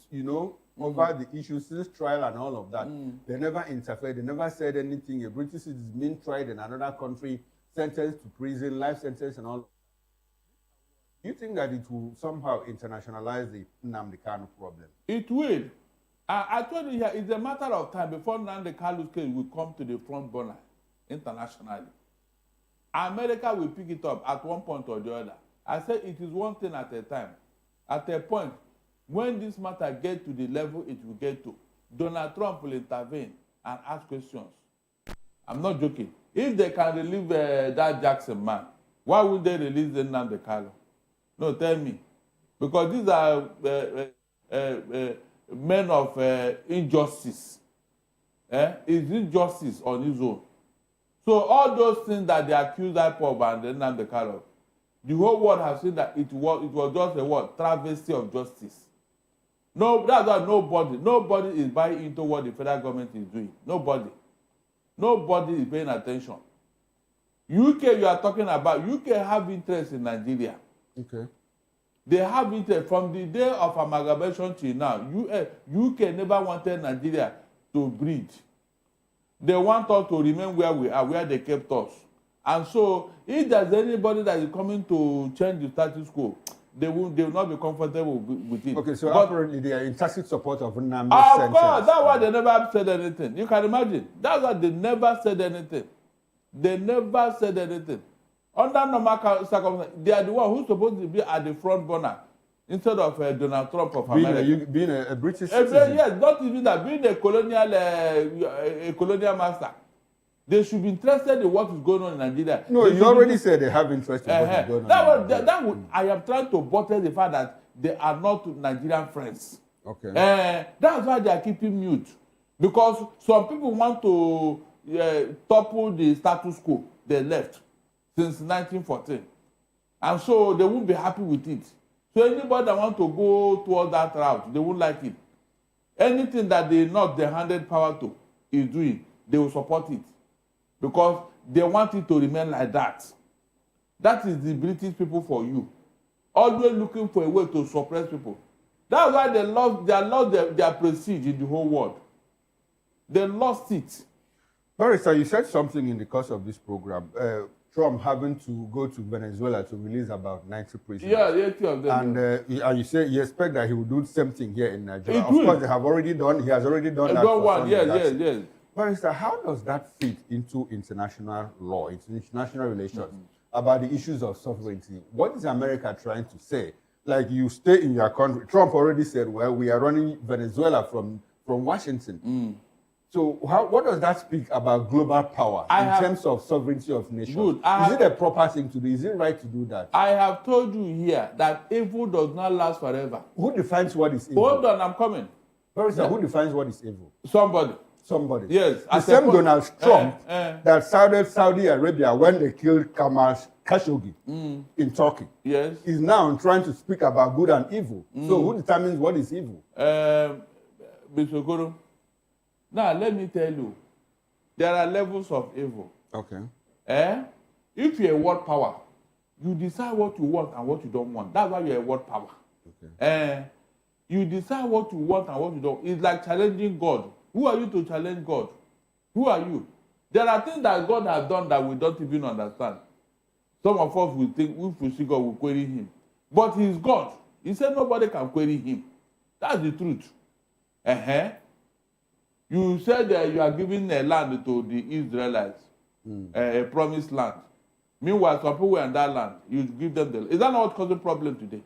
over the issues since trial and all of that. They never interfered. They never said anything. A British citizen is being tried in another country, sentenced to prison, life sentence and all. Do you think that it will somehow internationalize the Nnamdi Kanu problem?
It will. I told you here, it's a matter of time before Nnamdi Kanu's case will come to the front burner internationally. America will pick it up at one point or the other. I said it is one thing at a time. At a point, when this matter gets to the level it will get to, Donald Trump will intervene and ask questions. I'm not joking. If they can relieve that Jackson man, why would they release the Nnamdi Kanu? No, tell me. Because these are men of injustice. It's injustice on his own. So all those things that they accuse IPOB and Nnamdi Kanu, the whole world has seen that it was just a travesty of justice. No, that's why nobody is buying into what the federal government is doing. Nobody is paying attention. UK, you are talking about, UK have interest in Nigeria.
Okay.
They have interest from the day of amalgamation till now. UK never wanted Nigeria to breed. They want us to remain where we are, where they kept us. And so, if there's anybody that is coming to change the status quo, they will not be comfortable with it.
Okay, so apparently they are in tacit support of Nnamdi's
sentence.
Of
course, that's why they never said anything. You can imagine. That's why they never said anything. They never said anything. Under normal circumstances, they are the one who's supposed to be at the front burner instead of Donald Trump of America.
Being a British citizen.
Yes, not even that. Being a colonial master. They should be interested in what is going on in Nigeria.
No, you already said they have interest in what is going on.
I am trying to buttress the fact that they are not Nigerian friends.
Okay.
That's why they are keeping mute. Because some people want to topple the status quo they left since 1914. And so they won't be happy with it. So anybody that want to go towards that route, they won't like it. Anything that they not the handed power to is doing, they will support it. Because they want it to remain like that. That is the British people for you. Always looking for a way to suppress people. That's why they lost their prestige in the whole world. They lost it.
Barrister, you said something in the course of this program. Trump having to go to Venezuela to release about 90 prisoners.
Yeah, 80 of them.
And you say you expect that he will do the same thing here in Nigeria. Of course, he has already done that.
Yes.
Barrister, how does that fit into international law, into international relations, about the issues of sovereignty? What is America trying to say? Like, you stay in your country. Trump already said, well, we are running Venezuela from Washington. So what does that speak about global power in terms of sovereignty of nations? Is it a proper thing to do? Is it right to do that?
I have told you here that evil does not last forever.
Who defines what is evil?
Hold on, I'm coming.
Who defines what is evil?
Somebody. Yes.
The same Donald Trump that Saudi Arabia, when they killed Khashoggi in Turkey, is now trying to speak about good and evil. So who determines what is evil?
Mr. Koro, now let me tell you, there are levels of evil.
Okay.
If you're a world power, you decide what you want and what you don't want. That's why you're a world power. Okay. You decide what you want and what you don't. It's like challenging God. Who are you to challenge God? Who are you? There are things that God has done that we don't even understand. Some of us will think, if we see God, we'll query him. But he's God. He said nobody can query him. That's the truth. You said that you are giving a land to the Israelites, a promised land. Meanwhile, some people were in that land. You give them the land. Is that not what causing problem today?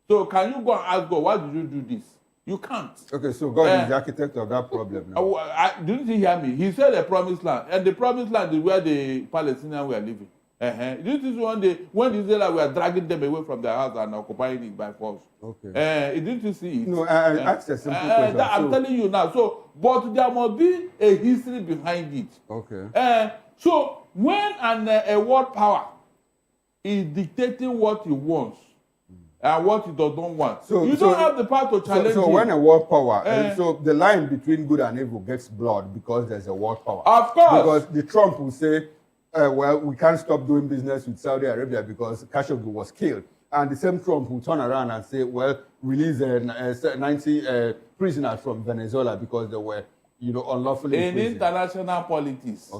So can you go and ask God, why did you do this? You can't.
Okay, so God is the architect of that problem now.
Didn't you hear me? He said a promised land. And the promised land is where the Palestinians were living. This is one day when the Israelites were dragging them away from their house and occupying it by force.
Okay.
Didn't you see it?
No, I asked a simple question.
I'm telling you now. So, but there must be a history behind it.
Okay.
So when a world power is dictating what he wants and what he does not want, you don't have the power to challenge
So
him.
when a world power, so the line between good and evil gets blurred because there's a world power.
Of course.
Because the Trump will say, well, we can't stop doing business with Saudi Arabia because Khashoggi was killed. And the same Trump will turn around and say, well, release 90 prisoners from Venezuela because they were, unlawfully
in international politics.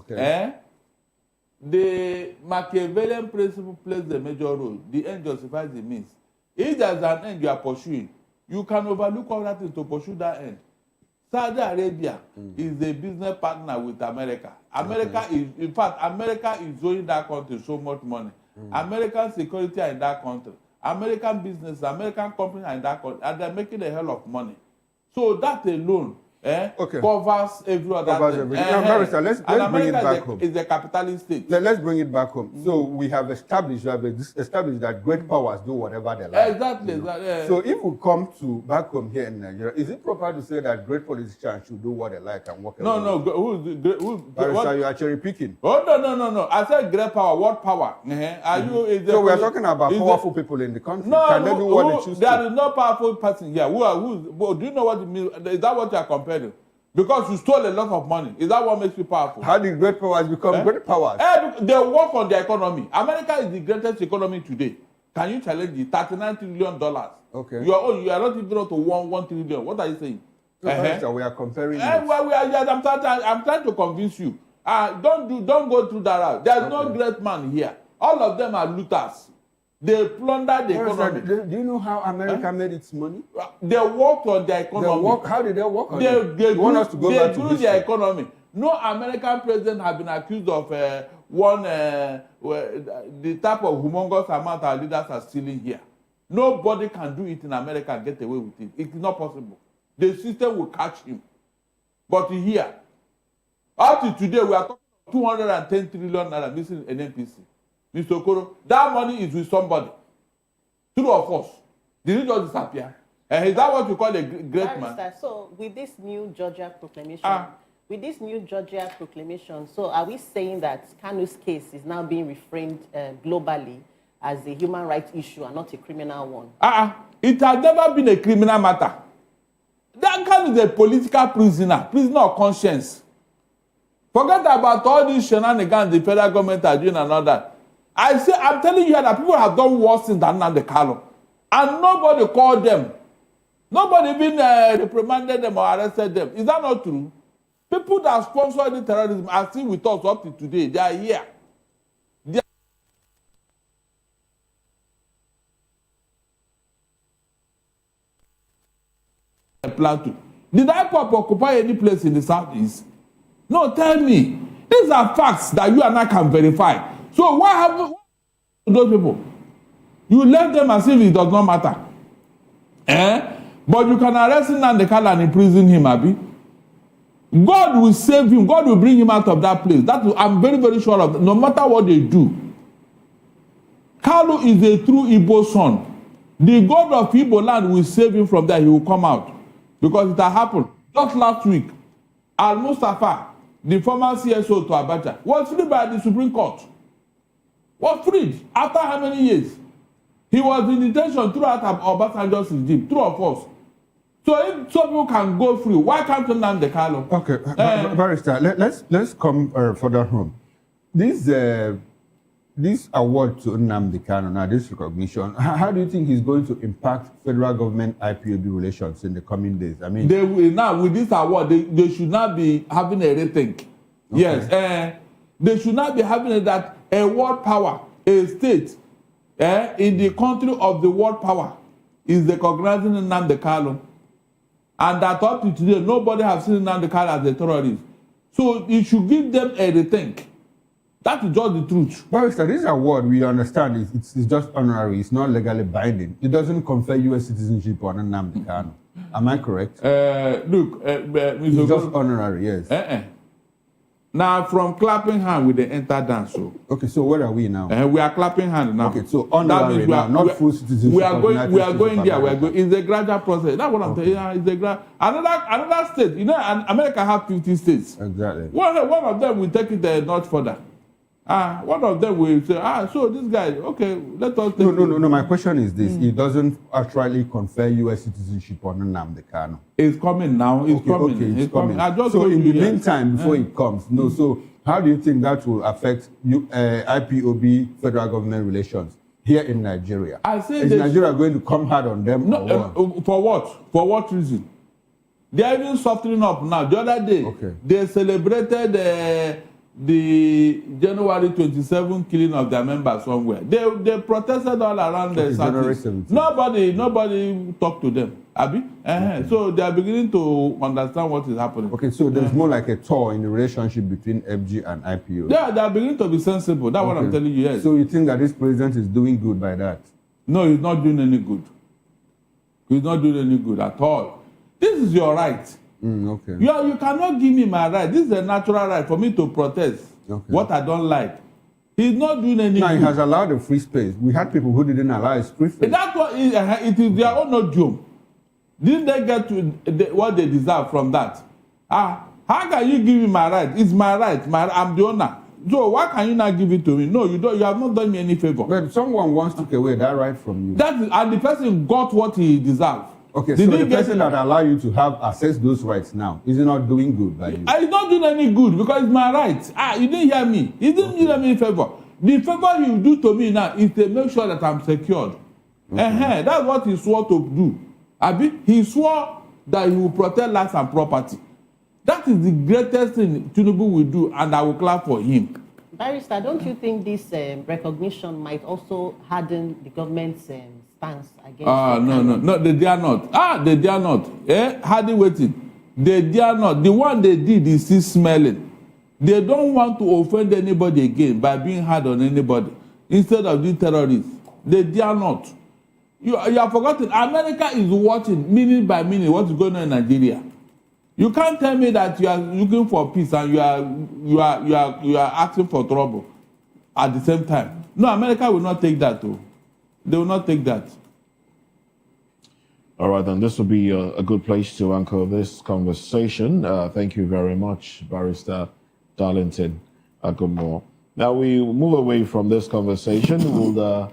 The Machiavellian principle plays the major role. The end justifies the means. If there's an end you are pursuing, you can overlook all that to pursue that end. Saudi Arabia is a business partner with America. America is owing that country so much money. American security are in that country. American business, American companies are in that country, and they're making a hell of money. So that alone covers every other thing.
Barrister, let's bring it back home.
It's a capitalist state.
Let's bring it back home. So we have established that great powers do whatever they like.
Exactly.
So if we come to back home here in Nigeria, is it proper to say that great politicians should do what they like and work alone?
No.
Barrister, you are cherry picking.
Oh, no. I said great power. What power?
So we are talking about powerful people in the country. Can they do what they choose to?
There is no powerful person here. Do you know what it means? Is that what you are comparing? Because you stole a lot of money. Is that what makes you powerful?
How did great powers become great powers?
They work on the economy. America is the greatest economy today. Can you challenge it? $39 trillion.
Okay.
You are not even up to 1 trillion. What are you saying?
So we are comparing.
I'm trying to convince you. Don't go through that route. There's no great man here. All of them are looters. They plundered the economy.
Do you know how America made its money?
They worked on their economy.
How did they work on it? They
grew their economy. No American president has been accused of the type of humongous amount our leaders are stealing here. Nobody can do it in America and get away with it. It's not possible. The system will catch him. But here, up to today, we are talking about 210 trillion naira missing in NPC. Mr. Okoro, that money is with somebody. Two of us. Did it just disappear? Is that what you call a great man?
So with this new Georgia proclamation, so are we saying that Kano's case is now being reframed globally as a human rights issue and not a criminal one.
It has never been a criminal matter. That Kano is a political prisoner of conscience. Forget about all these shenanigans the federal government are doing and all that. I'm telling you that people have done worse things than Nnamdi Kanu. And nobody called them. Nobody even reprimanded them or arrested them. Is that not true? People that sponsor the terrorism are still with us up to today. They are here. Plateau. Did IPOP occupy any place in the southeast? No, tell me. These are facts that you and I can verify. So what happened to those people? You left them as if it does not matter. But you can arrest Nnamdi Kanu and imprison him, Abi. God will save him. God will bring him out of that place. I'm very, very sure of that. No matter what they do. Kanu is a true Igbo son. The God of Igbo land will save him from there. He will come out. Because it has happened. Just last week, Al-Mustafa, the former CSO to Abacha, was freed by the Supreme Court. Was freed after how many years? He was in detention throughout Obasanjo's regime, true of us. So if some people can go free, why can't Nnamdi Kanu?
Okay, Barrister, let's come further home. This award to Nnamdi Kanu, now this recognition, how do you think is going to impact federal government IPOB relations in the coming days? I mean,
they will now with this award, they should not be having a rethink. Okay. Yes, they should not be having that a world power, a state, in the country of the world power is recognizing Nnamdi Kanu, and that up to today nobody has seen Nnamdi Kanu as a terrorist. So it should give them a rethink. That is just the truth.
Barrister, this award, we understand, it's just honorary. It's not legally binding. It doesn't confer U.S. citizenship on Nnamdi Kanu. Am I correct?
Look,
it's just honorary, yes.
Now, from clapping hand, we the enter dance. So.
Okay, so where are we now?
We are clapping hand now.
Okay, so honorary now, not full citizenship.
We are going there. It's a gradual process. That's what I'm saying. Yeah, it's a another state. You know, America have 50 states.
Exactly.
One of them will take it a notch further. One of them will say, so this guy, okay, let us take
No. My question is this. It doesn't actually confer U.S. citizenship on Nnamdi Kanu.
It's coming now. It's coming.
So in the meantime, before it comes, so how do you think that will affect IPOB federal government relations here in Nigeria? Is Nigeria going to come hard on them?
No, for what? For what reason? They are even softening up now. The other day, they celebrated the January 27 killing of their members somewhere. They protested all around the
January
17th. Nobody talked to them. Abi? So they are beginning to understand what is happening.
Okay, so there's more like a tour in the relationship between FG and IPO.
Yeah, they are beginning to be sensible. That's what I'm telling you, yes.
So you think that this president is doing good by that?
No, he's not doing any good. He's not doing any good at all. This is your right.
Okay.
You cannot give me my right. This is a natural right for me to protest what I don't like. He's not doing anything.
No, he has allowed a free space. We had people who didn't allow his free space.
That's what it is their own odium. Didn't they get to what they deserve from that? How can you give me my right? It's my right. I'm the owner. So why can you not give it to me? No, you don't. You have not done me any favor.
But someone once took away that right from you.
And the person got what he deserved.
Okay, so the person that allow you to have access those rights now is not doing good by you.
He's not doing any good because it's my right. You didn't hear me. He didn't do me any favor. The favor he will do to me now is to make sure that I'm secured. That's what he swore to do. He swore that he will protect life and property. That is the greatest thing Tinubu will do, and I will clap for him.
Barrister, don't you think this recognition might also harden the government's stance against?
No, they dare not. They dare not. Hardy waiting. They dare not. The one they did is still smelling. They don't want to offend anybody again by being hard on anybody. Instead of the terrorists, they dare not. You have forgotten. America is watching minute by minute what is going on in Nigeria. You can't tell me that you are looking for peace and you are asking for trouble at the same time. No, America will not take that too. They will not take that.
All right, then this will be a good place to anchor this conversation. Thank you very much, Barrister Darlington Agumore. Now we move away from this conversation. We'll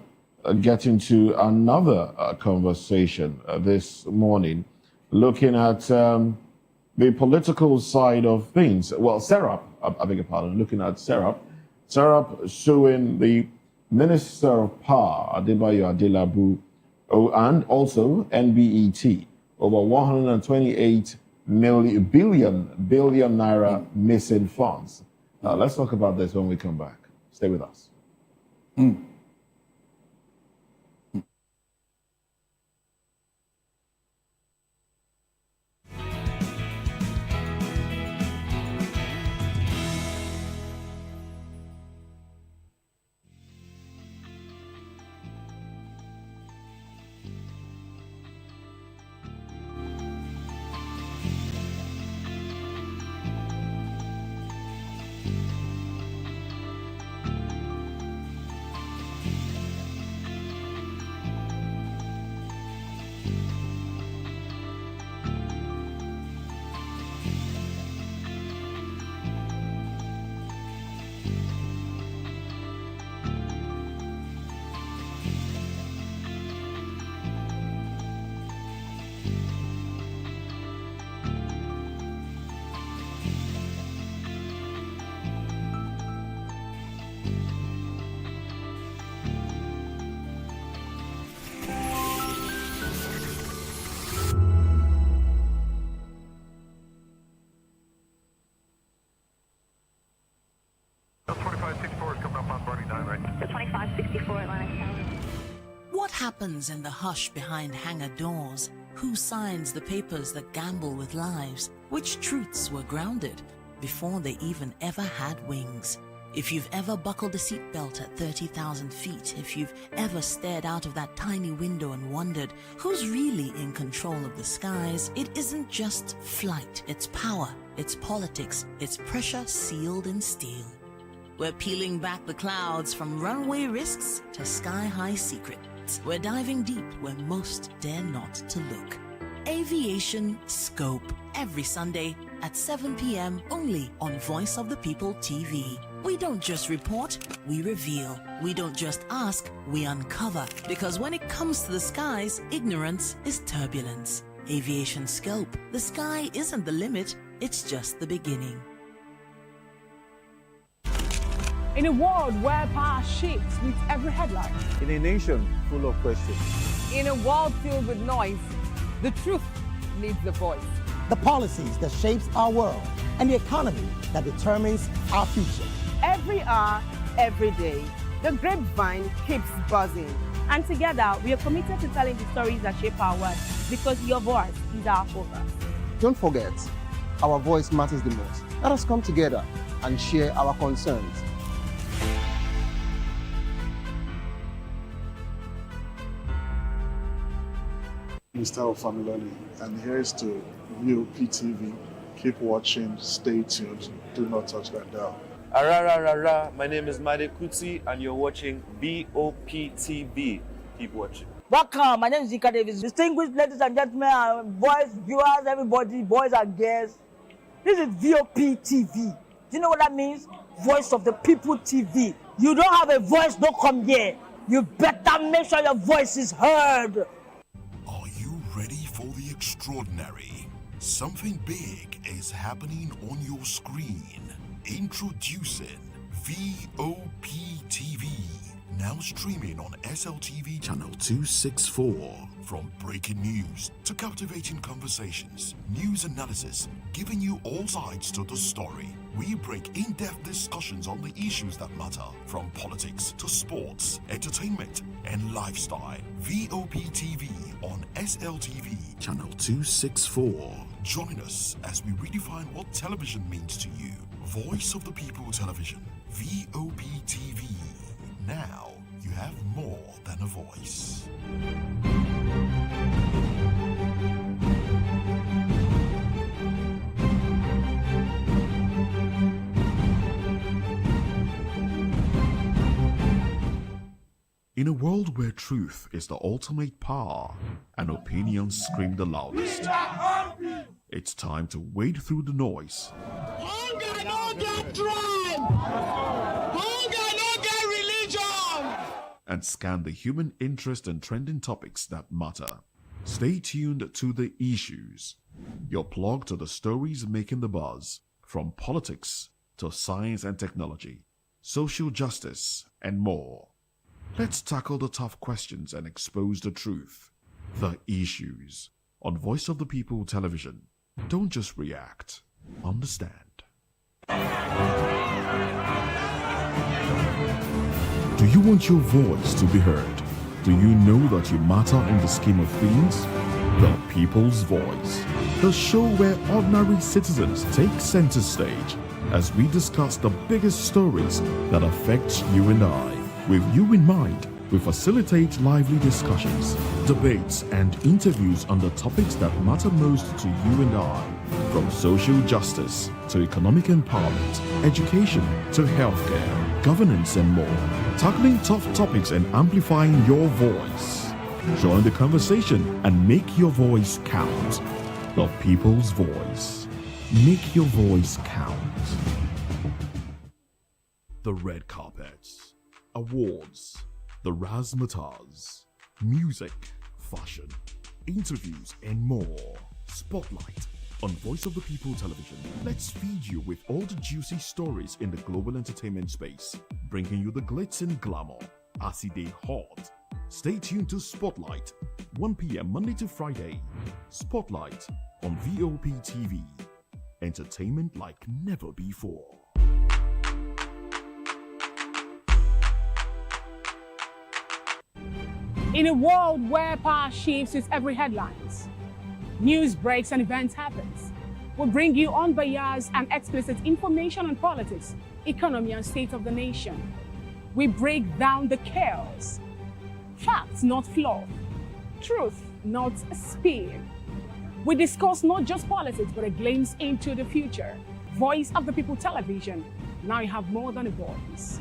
get into another conversation this morning, looking at the political side of things. Well, Serap, I beg your pardon, looking at Serap suing the Minister of Power, Adebayo Adelabu, and also NBET over 128 billion naira missing funds. Let's talk about this when we come back. Stay with us.
What happens in the hush behind hangar doors? Who signs the papers that gamble with lives? Which truths were grounded before they even ever had wings? If you've ever buckled a seatbelt at 30,000 feet, if you've ever stared out of that tiny window and wondered who's really in control of the skies, it isn't just flight, it's power, it's politics, it's pressure sealed in steel. We're peeling back the clouds from runway risks to sky-high secrets. We're diving deep where most dare not to look. Aviation Scope, every Sunday at 7 p.m. only on Voice of the People TV. We don't just report, we reveal. We don't just ask, we uncover. Because when it comes to the skies, ignorance is turbulence. Aviation Scope, the sky isn't the limit, it's just the beginning.
In a world where power shifts with every headline.
In a nation full of questions.
In a world filled with noise, the truth needs a voice.
The policies that shapes our world and the economy that determines our future.
Every hour, every day, the grapevine keeps buzzing.
And together, we are committed to telling the stories that shape our world because your voice is our focus.
Don't forget, our voice matters the most. Let us come together and share our concerns.
Mr. Familoni, and here's to VOP TV. Keep watching, stay tuned, do not touch that dial.
Arara, my name is Made Kuti, and you're watching BOP TV. Keep watching.
Welcome, my name is Zika Davis. Distinguished ladies and gentlemen, boys, viewers, everybody, boys and girls. This is VOP TV. Do you know what that means? Voice of the People TV. You don't have a voice, don't come here. You better make sure your voice is heard.
Ready for the extraordinary? Something big is happening on your screen. Introducing VOP TV. Now streaming on SLTV channel 264. From breaking news to captivating conversations, news analysis, giving you all sides to the story. We break in-depth discussions on the issues that matter, from politics to sports, entertainment, and lifestyle. VOP TV on SLTV channel 264. Join us as we redefine what television means to you. Voice of the People Television, VOP TV. Now you have more than a voice.
In a world where truth is the ultimate power and opinions scream the loudest, it's time to wade through the noise.
Hunger no get tribe. Hunger no get religion.
and scan the human interest and trending topics that matter. Stay tuned to The Issues, your plug to the stories making the buzz, from politics to science and technology, social justice, and more. Let's tackle the tough questions and expose the truth. The Issues on Voice of the People Television. Don't just react, understand. Do you want your voice to be heard? Do you know that you matter in the scheme of things? The People's Voice, the show where ordinary citizens take center stage as we discuss the biggest stories that affect you and I. With you in mind, we facilitate lively discussions, debates, and interviews on the topics that matter most to you and I, from social justice to economic empowerment, education to healthcare, governance, and more, tackling tough topics and amplifying your voice. Join the conversation and make your voice count. The People's Voice. Make your voice count. The red carpets, awards, the razzmatazz, music, fashion, interviews, and more. Spotlight on Voice of the People Television. Let's feed you with all the juicy stories in the global entertainment space, bringing you the glitz and glamour as they hot. Stay tuned to Spotlight, 1 p.m. Monday to Friday. Spotlight on VOP TV. Entertainment like never before.
In a world where power shifts its every headlines, news breaks and events happens, we bring you unbiased and explicit information on politics, economy, and state of the nation. We break down the chaos. Facts, not fluff. Truth, not spin. We discuss not just politics, but a glimpse into the future. Voice of the People Television. Now you have more than a voice.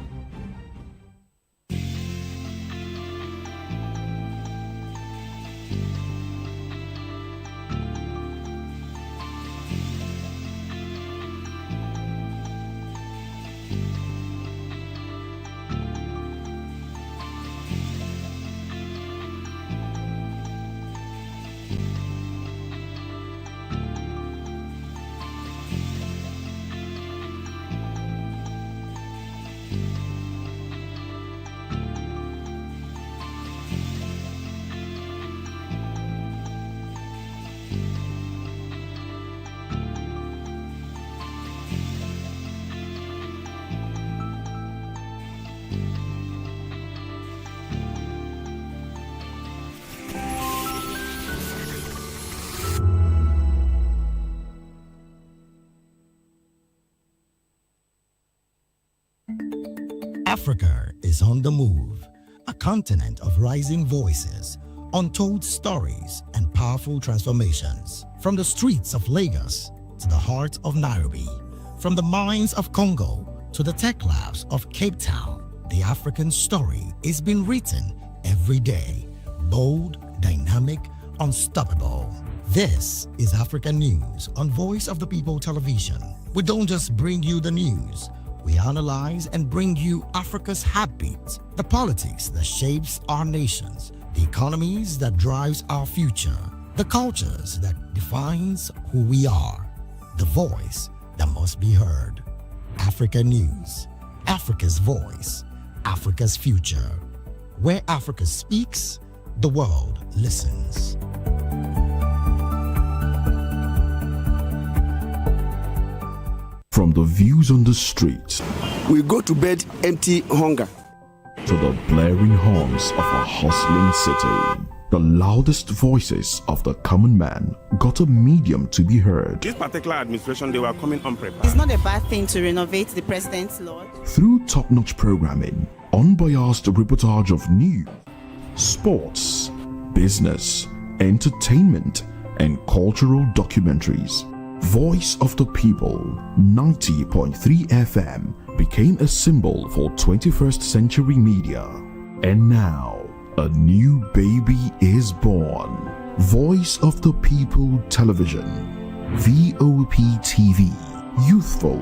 Africa is on the move, a continent of rising voices, untold stories, and powerful transformations. From the streets of Lagos to the heart of Nairobi, from the mines of Congo to the tech labs of Cape Town, the African story is being written every day. Bold, dynamic, unstoppable. This is African News on Voice of the People Television. We don't just bring you the news. We analyze and bring you Africa's heartbeat, the politics that shapes our nations, the economies that drives our future, the cultures that defines who we are, the voice that must be heard. Africa News, Africa's voice, Africa's future. Where Africa speaks, the world listens.
From the views on the street,
we go to bed empty hunger,
to the blaring horns of a hustling city, the loudest voices of the common man got a medium to be heard.
This particular administration, they were coming unprepared.
It's not a bad thing to renovate the president's lodge.
Through top-notch programming, unbiased reportage of news, sports, business, entertainment, and cultural documentaries, Voice of the People 90.3 FM became a symbol for 21st century media. And now, a new baby is born. Voice of the People Television, VOP TV, youthful,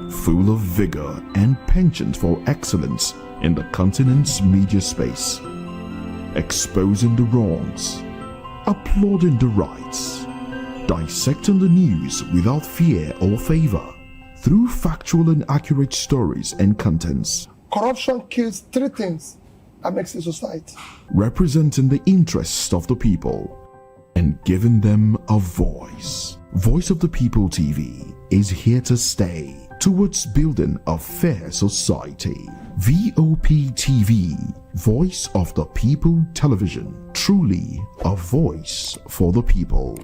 full of vigor and penchant for excellence in the continent's media space, exposing the wrongs, applauding the rights, dissecting the news without fear or favor, through factual and accurate stories and contents.
Corruption kills three things that makes a society.
Representing the interests of the people and giving them a voice. Voice of the People TV is here to stay towards building a fair society. VOP TV, Voice of the People Television, truly a voice for the people.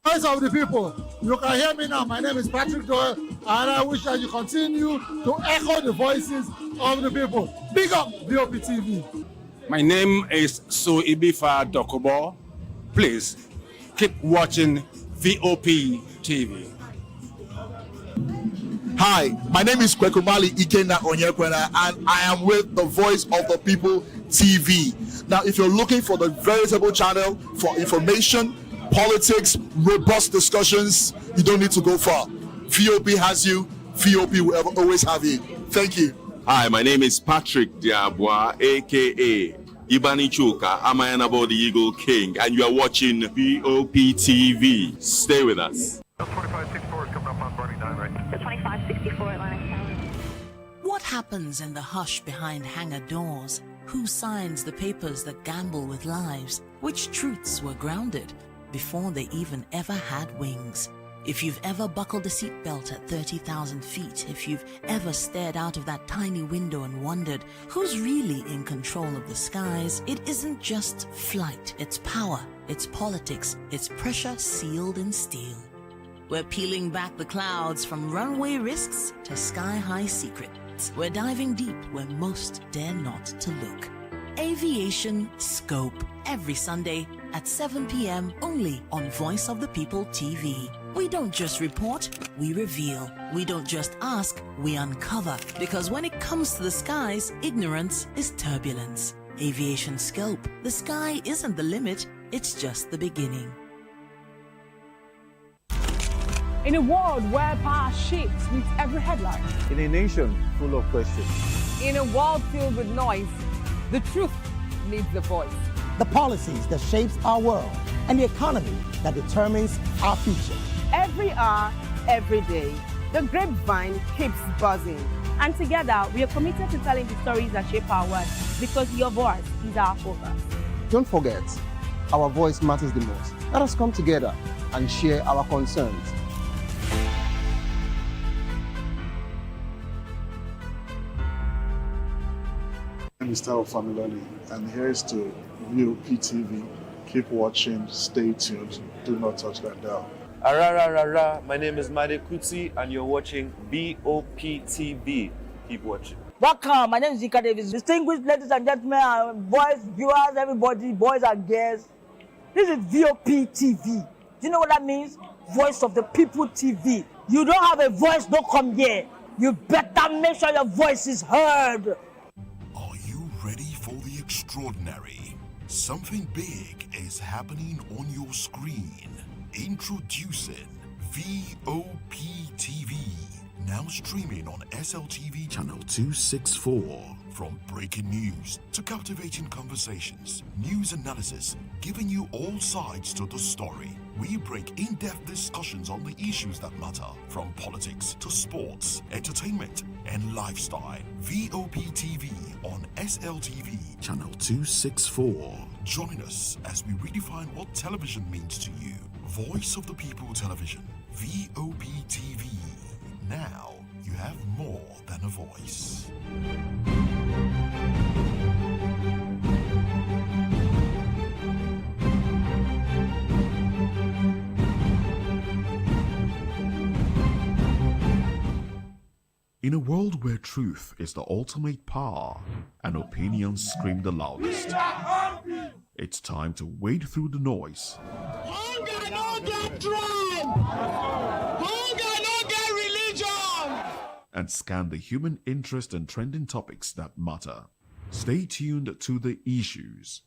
Voice of the people, you can hear me now. My name is Patrick Doyle, and I wish that you continue to echo the voices of the people. Big up VOP TV.
My name is So Ibifa Dokobo. Please keep watching VOP TV.
Hi, my name is Kwekumali Ikenda Onyekwena, and I am with the Voice of the People TV. Now, if you're looking for the veritable channel for information, politics, robust discussions, you don't need to go far. VOP has you. VOP will always have you. Thank you.
Hi, my name is Patrick Diabwa, aka Ibani Chuka, Amayanabo the Eagle King, and you are watching VOP TV. Stay with us.
2564 is coming up on burning 9, right? 2564 Atlantic Tower.
What happens in the hush behind hangar doors? Who signs the papers that gamble with lives? Which truths were grounded before they even ever had wings? If you've ever buckled a seatbelt at 30,000 feet, if you've ever stared out of that tiny window and wondered who's really in control of the skies, it isn't just flight, it's power, it's politics, it's pressure sealed in steel. We're peeling back the clouds from runway risks to sky-high secrets. We're diving deep where most dare not to look. Aviation Scope, every Sunday at 7 p.m. only on Voice of the People TV. We don't just report, we reveal. We don't just ask, we uncover. Because when it comes to the skies, ignorance is turbulence. Aviation Scope, the sky isn't the limit, it's just the beginning.
In a world where power shifts with every headline.
In a nation full of questions.
In a world filled with noise, the truth needs a voice.
The policies that shapes our world and the economy that determines our future.
Every hour, every day, the grapevine keeps buzzing.
And together, we are committed to telling the stories that shape our world because your voice is our focus.
Don't forget, our voice matters the most. Let us come together and share our concerns.
Mr. Familoni, and here's to VOP TV. Keep watching, stay tuned, do not touch that dial.
Arara, my name is Made Kuti, and you're watching BOP TV. Keep watching.
Welcome, my name is Zika Davis. Distinguished ladies and gentlemen, boys, viewers, everybody, boys and girls. This is VOP TV. Do you know what that means? Voice of the People TV. You don't have a voice, don't come here. You better make sure your voice is heard.
Are you ready for the extraordinary? Something big is happening on your screen. Introducing VOP TV. Now streaming on SLTV channel 264. From breaking news to captivating conversations, news analysis, giving you all sides to the story. We break in-depth discussions on the issues that matter, from politics to sports, entertainment, and lifestyle. VOP TV on SLTV channel 264. Join us as we redefine what television means to you. Voice of the People Television, VOP TV. Now you have more than a voice.
In a world where truth is the ultimate power and opinions scream the loudest, it's time to wade through the noise.
Hunger no get tribe. Hunger no get religion.
And scan the human interest and trending topics that matter. Stay tuned to The Issues,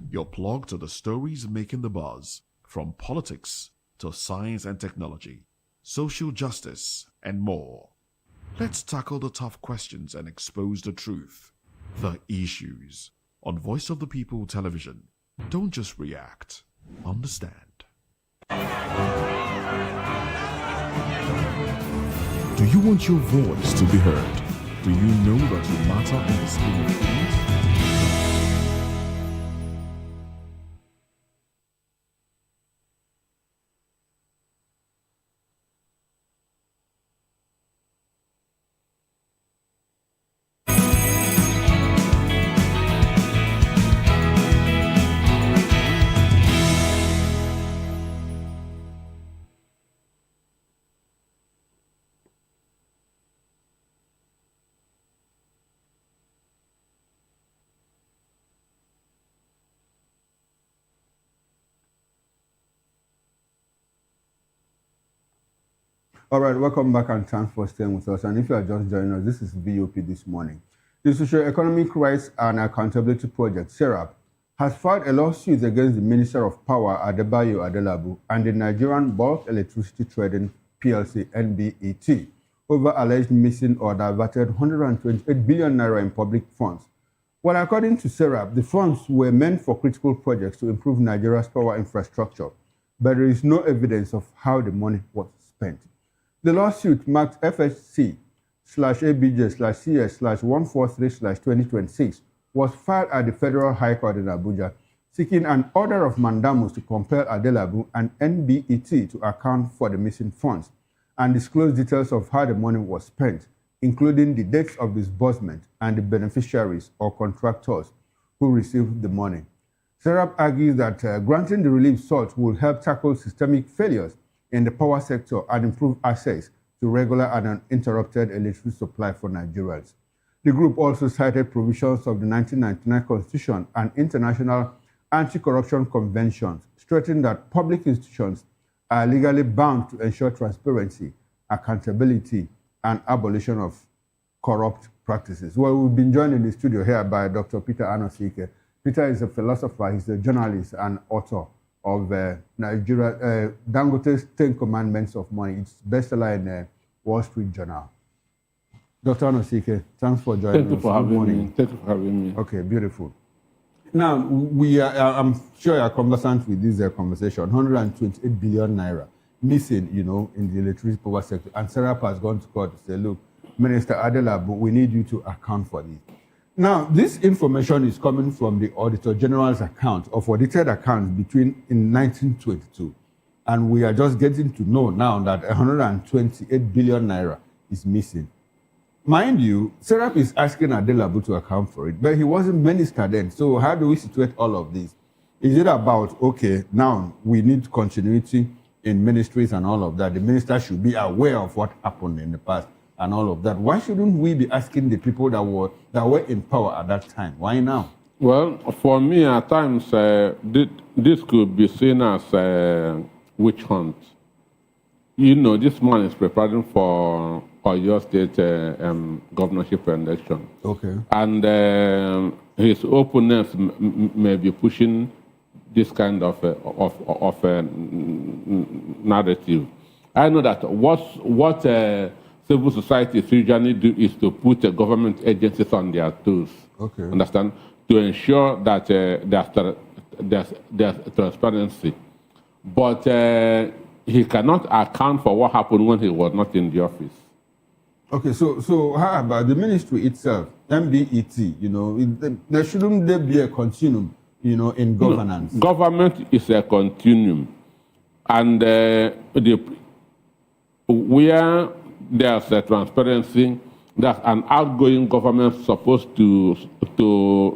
your plug to the stories making the buzz, from politics to science and technology, social justice, and more. Let's tackle the tough questions and expose the truth, the issues. On Voice of the People Television, don't just react, understand. Do you want your voice to be heard? Do you know that you matter in the scheme of things?
All right, welcome back and thanks for staying with us. And if you are just joining us, this is VOP This Morning. The Socio-Economic Rights and Accountability Project, SERAP, has filed a lawsuit against the Minister of Power, Adebayo Adelabu, and the Nigerian Bulk Electricity Trading PLC, NBET, over alleged missing or diverted 128 billion naira in public funds. Well, according to SERAP, the funds were meant for critical projects to improve Nigeria's power infrastructure, but there is no evidence of how the money was spent. The lawsuit marked FSC/ABJ/CS/143/2026 was filed at the Federal High Court in Abuja, seeking an order of mandamus to compel Adelabu and NBET to account for the missing funds and disclose details of how the money was spent, including the dates of disbursement and the beneficiaries or contractors who received the money. SERAP argues that granting the relief sought will help tackle systemic failures in the power sector and improve access to regular and uninterrupted electricity supply for Nigerians. The group also cited provisions of the 1999 Constitution and international anti-corruption conventions, stressing that public institutions are legally bound to ensure transparency, accountability, and abolition of corrupt practices. Well, we've been joined in the studio here by Dr. Peter Anosike. Peter is a philosopher, he's a journalist and author of Nigeria, Dangote's 10 Commandments of Money. It's bestseller in Wall Street Journal. Dr. Anosike, thanks for joining us.
Thank you for having me. Thank you for having me.
Okay, beautiful. Now, I'm sure you're conversant with this conversation. 128 billion naira missing, in the electricity power sector. And SERAP has gone to court to say, look, Minister Adelabu, we need you to account for this. Now, this information is coming from the Auditor General's account of audited accounts in 1922. And we are just getting to know now that 128 billion naira is missing. Mind you, SERAP is asking Adelabu to account for it, but he wasn't minister then. So how do we situate all of this? Is it about, okay, now we need continuity in ministries and all of that? The minister should be aware of what happened in the past and all of that. Why shouldn't we be asking the people that were in power at that time? Why now?
Well, for me, at times, this could be seen as a witch hunt. This man is preparing for Oyo State governorship election.
Okay.
And his opponents may be pushing this kind of narrative. I know that what civil societies usually do is to put government agencies on their toes.
Okay.
Understand? To ensure that there's transparency. But he cannot account for what happened when he was not in the office.
Okay, so how about the ministry itself, MDET, there shouldn't there be a continuum, in governance?
No, government is a continuum. And where there's a transparency, that an outgoing government is supposed to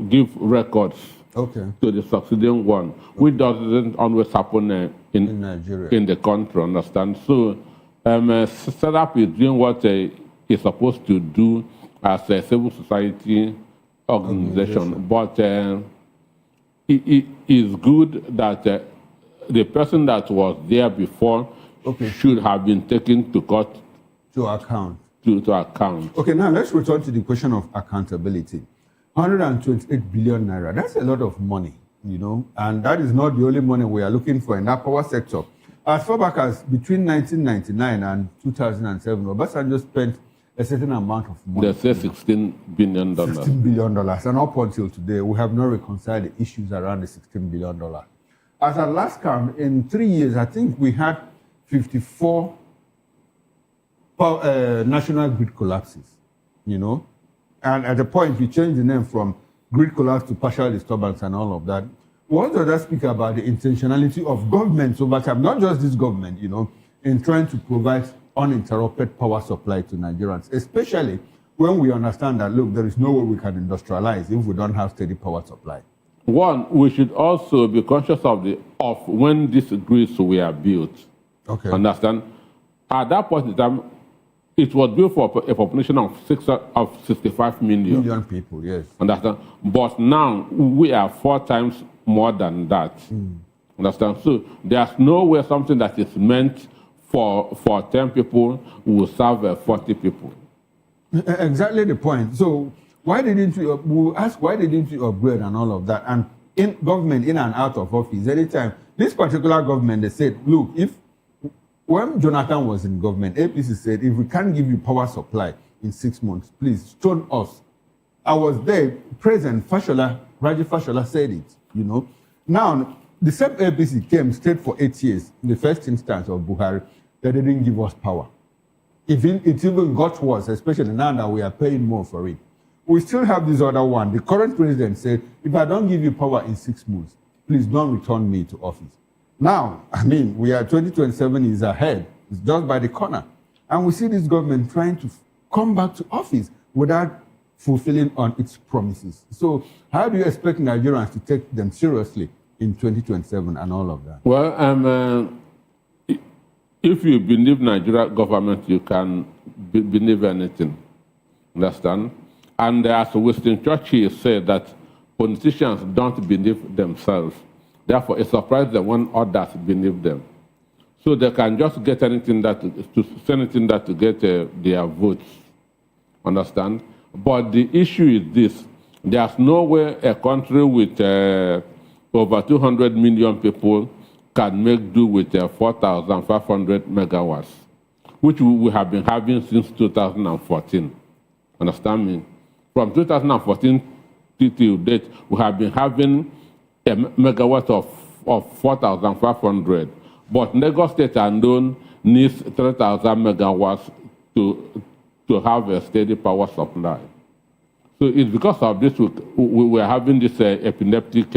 give records to the succeeding one, which doesn't always happen in
Nigeria,
in the country, understand? So SERAP is doing what is supposed to do as a civil society organization. But it is good that the person that was there before should have been taken to court
to account.
To account.
Okay, now let's return to the question of accountability. 128 billion naira, that's a lot of money, and that is not the only money we are looking for in that power sector. As far back as between 1999 and 2007, Obasanjo spent a certain amount of money.
They say $16 billion.
$16 billion. And up until today, we have not reconciled the issues around the $16 billion. As at last count, in 3 years, I think we had 54 national grid collapses, you know. And at the point, we changed the name from grid collapse to partial disturbance and all of that. We also just speak about the intentionality of governments over time, not just this government, you know, in trying to provide uninterrupted power supply to Nigerians, especially when we understand that, look, there is no way we can industrialize if we don't have steady power supply.
One, we should also be conscious of when these grids were built.
Okay.
Understand? At that point in time, it was built for a population of 65 million.
Million people, yes.
Understand? But now we are 4 times more than that. Understand? So there's no way something that is meant for 10 people will serve 40 people.
Exactly the point. So why didn't you, we'll ask, why didn't you upgrade and all of that? And in government, in and out of office, anytime, this particular government, they said, look, when Jonathan was in government, APC said, if we can't give you power supply in 6 months, please stone us. I was there, President Raji Fashola said it, you know. Now, the same APC came, stayed for 8 years, in the first instance of Buhari, they didn't give us power. It even got worse, especially now that we are paying more for it. We still have this other one. The current president said, if I don't give you power in 6 months, please don't return me to office. Now, I mean, 2027 is ahead. It's just by the corner. And we see this government trying to come back to office without fulfilling on its promises. So how do you expect Nigerians to take them seriously in 2027 and all of that?
Well, if you believe Nigeria government, you can believe anything. Understand? And as Winston Churchill said, that politicians don't believe themselves. Therefore, it's surprising when others believe them. So they can just get anything to get their votes. Understand? But the issue is this. There's no way a country with over 200 million people can make do with 4,500 megawatts, which we have been having since 2014. Understand me? From 2014 till date, we have been having a megawatt of 4,500. But Lagos State alone needs 3,000 megawatts to have a steady power supply. So it's because of this we are having this epileptic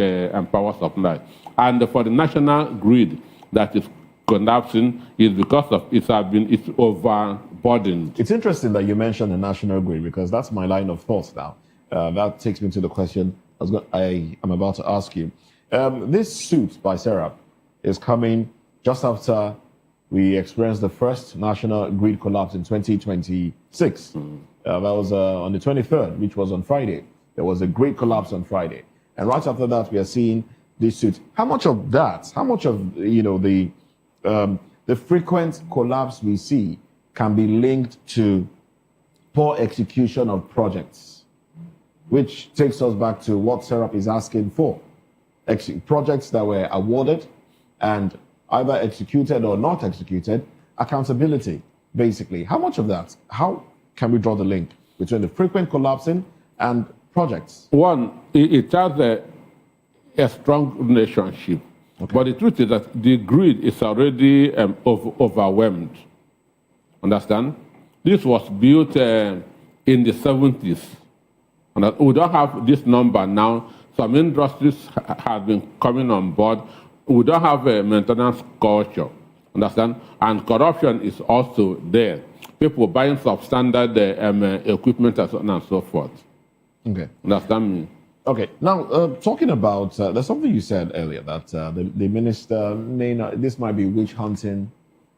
power supply. And for the national grid that is collapsing is because of it's overburdened.
It's interesting that you mentioned the national grid because that's my line of thought now. That takes me to the question I am about to ask you. This suit by Serap is coming just after we experienced the first national grid collapse in 2026. That was on the 23rd, which was on Friday. There was a great collapse on Friday. And right after that, we are seeing this suit. How much of the frequent collapse we see can be linked to poor execution of projects, which takes us back to what Serap is asking for. Projects that were awarded and either executed or not executed, accountability, basically. How much of that, how can we draw the link between the frequent collapsing and projects?
One, it has a strong relationship. Okay. But the truth is that the grid is already overwhelmed. Understand? This was built in the 70s. And we don't have this number now. Some industries have been coming on board. We don't have a maintenance culture. Understand? And corruption is also there. People buying substandard equipment and so on and so forth.
Okay.
Understand me?
Okay. Now, talking about, there's something you said earlier that the minister may not, this might be witch hunting.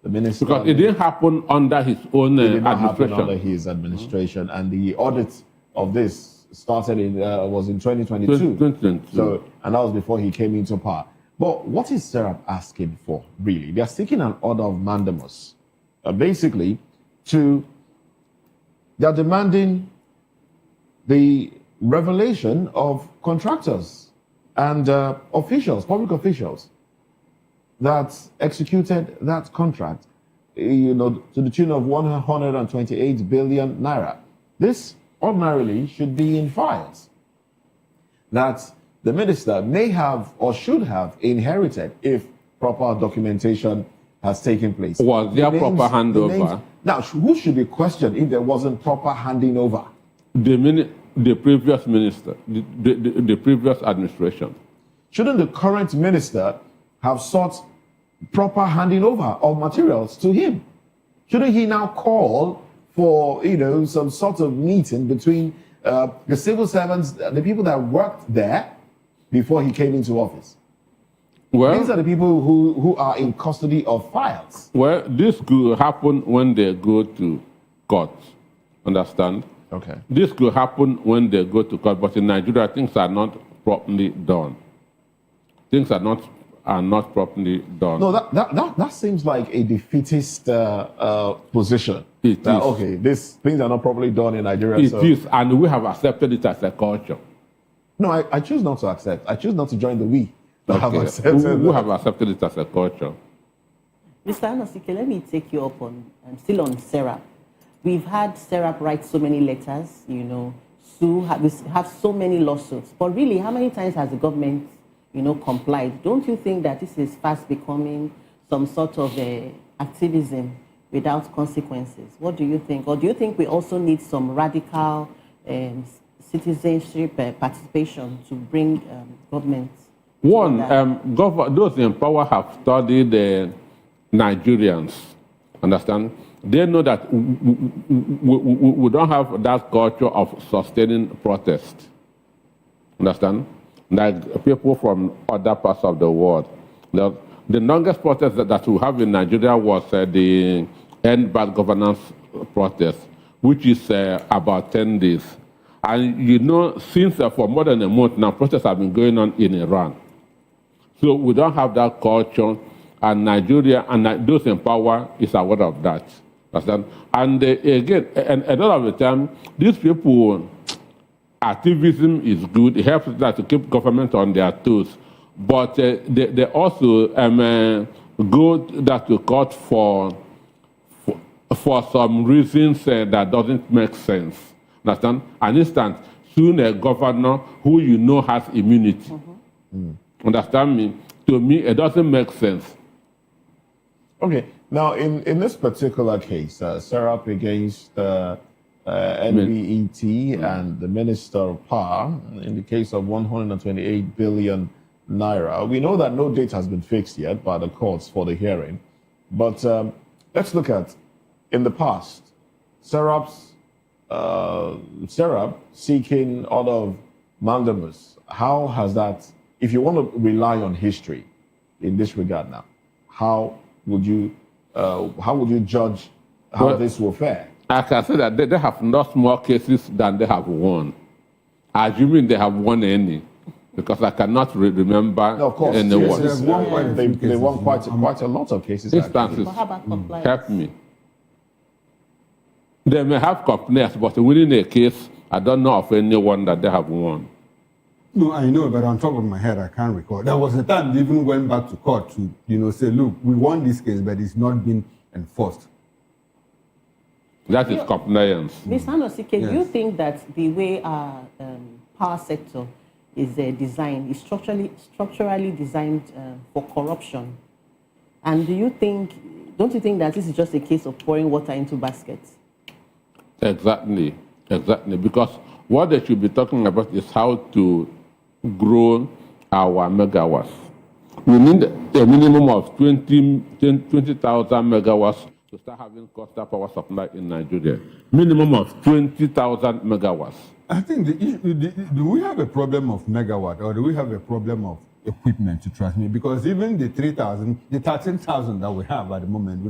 The minister.
Because it didn't happen under his own
administration. It did not happen
administration.
under his administration. And the audit of this started was in 2022.
2022.
So, and that was before he came into power. But what is Serap asking for, really? They're seeking an order of mandamus. Basically, they're demanding the revelation of contractors and officials, public officials, that executed that contract. to the tune of 128 billion naira. This ordinarily should be in files that the minister may have or should have inherited if proper documentation has taken place.
Was there proper handover?
Now, who should be questioned if there wasn't proper handing over?
The previous minister, the previous administration.
Shouldn't the current minister have sought proper handing over of materials to him? Shouldn't he now call for, some sort of meeting between the civil servants, the people that worked there before he came into office?
Well,
these are the people who are in custody of files.
Well, this could happen when they go to court. Understand?
Okay.
This could happen when they go to court, but in Nigeria, things are not properly done. Things are not properly done.
No, that seems like a defeatist position.
It is.
Okay, these things are not properly done in Nigeria.
It is, and we have accepted it as a culture.
No, I choose not to accept. I choose not to join the we.
Okay. We have accepted it as a culture.
Mr. Anosike, let me take you up on, still on SERAP. We've had SERAP write so many letters, we have so many lawsuits. But really, how many times has the government, complied? Don't you think that this is fast becoming some sort of activism without consequences? What do you think? Or do you think we also need some radical citizenship participation to bring government?
One, those in power have studied Nigerians, understand? They know that we don't have that culture of sustaining protest, understand? Like people from other parts of the world. The longest protest that we have in Nigeria was the End Bad Governance protest, which is about 10 days. And since for more than a month now, protests have been going on in Iran. So we don't have that culture, and Nigeria and those in power is aware of that. Understand? And again, and a lot of the time, these people, activism is good. It helps that to keep government on their toes. But they also go that to court for some reasons that doesn't make sense. Understand? An instance, soon a governor who has immunity. Understand me? To me, it doesn't make sense.
Okay. Now, in this particular case, SERAP against NBET and the Minister of Power, in the case of 128 billion naira, we know that no date has been fixed yet by the courts for the hearing. But let's look at, in the past, SERAP seeking all of mandamus. How has that, if you want to rely on history in this regard now, how would you judge how this will fare?
I can say that they have lost more cases than they have won. Assuming they have won any, because I cannot remember
no, of course.
anyone.
Yes, they won quite a lot of cases.
Instances, help me. They may have complaints, but winning a case, I don't know of anyone that they have won.
No, I know, but on top of my head, I can't recall. There was a time they even went back to court to, say, look, we won this case, but it's not been enforced.
That is compliance.
Ms. Anosike, do you think that the way our power sector is designed, is structurally designed for corruption? And don't you think that this is just a case of pouring water into baskets?
Exactly. Because what they should be talking about is how to grow our megawatts. We need a minimum of 20,000 megawatts to start having coastal power supply in Nigeria. Minimum of 20,000 megawatts.
I think the issue, do we have a problem of megawatt, or do we have a problem of equipment to transmit? Because even the 3,000, the 13,000 that we have at the moment,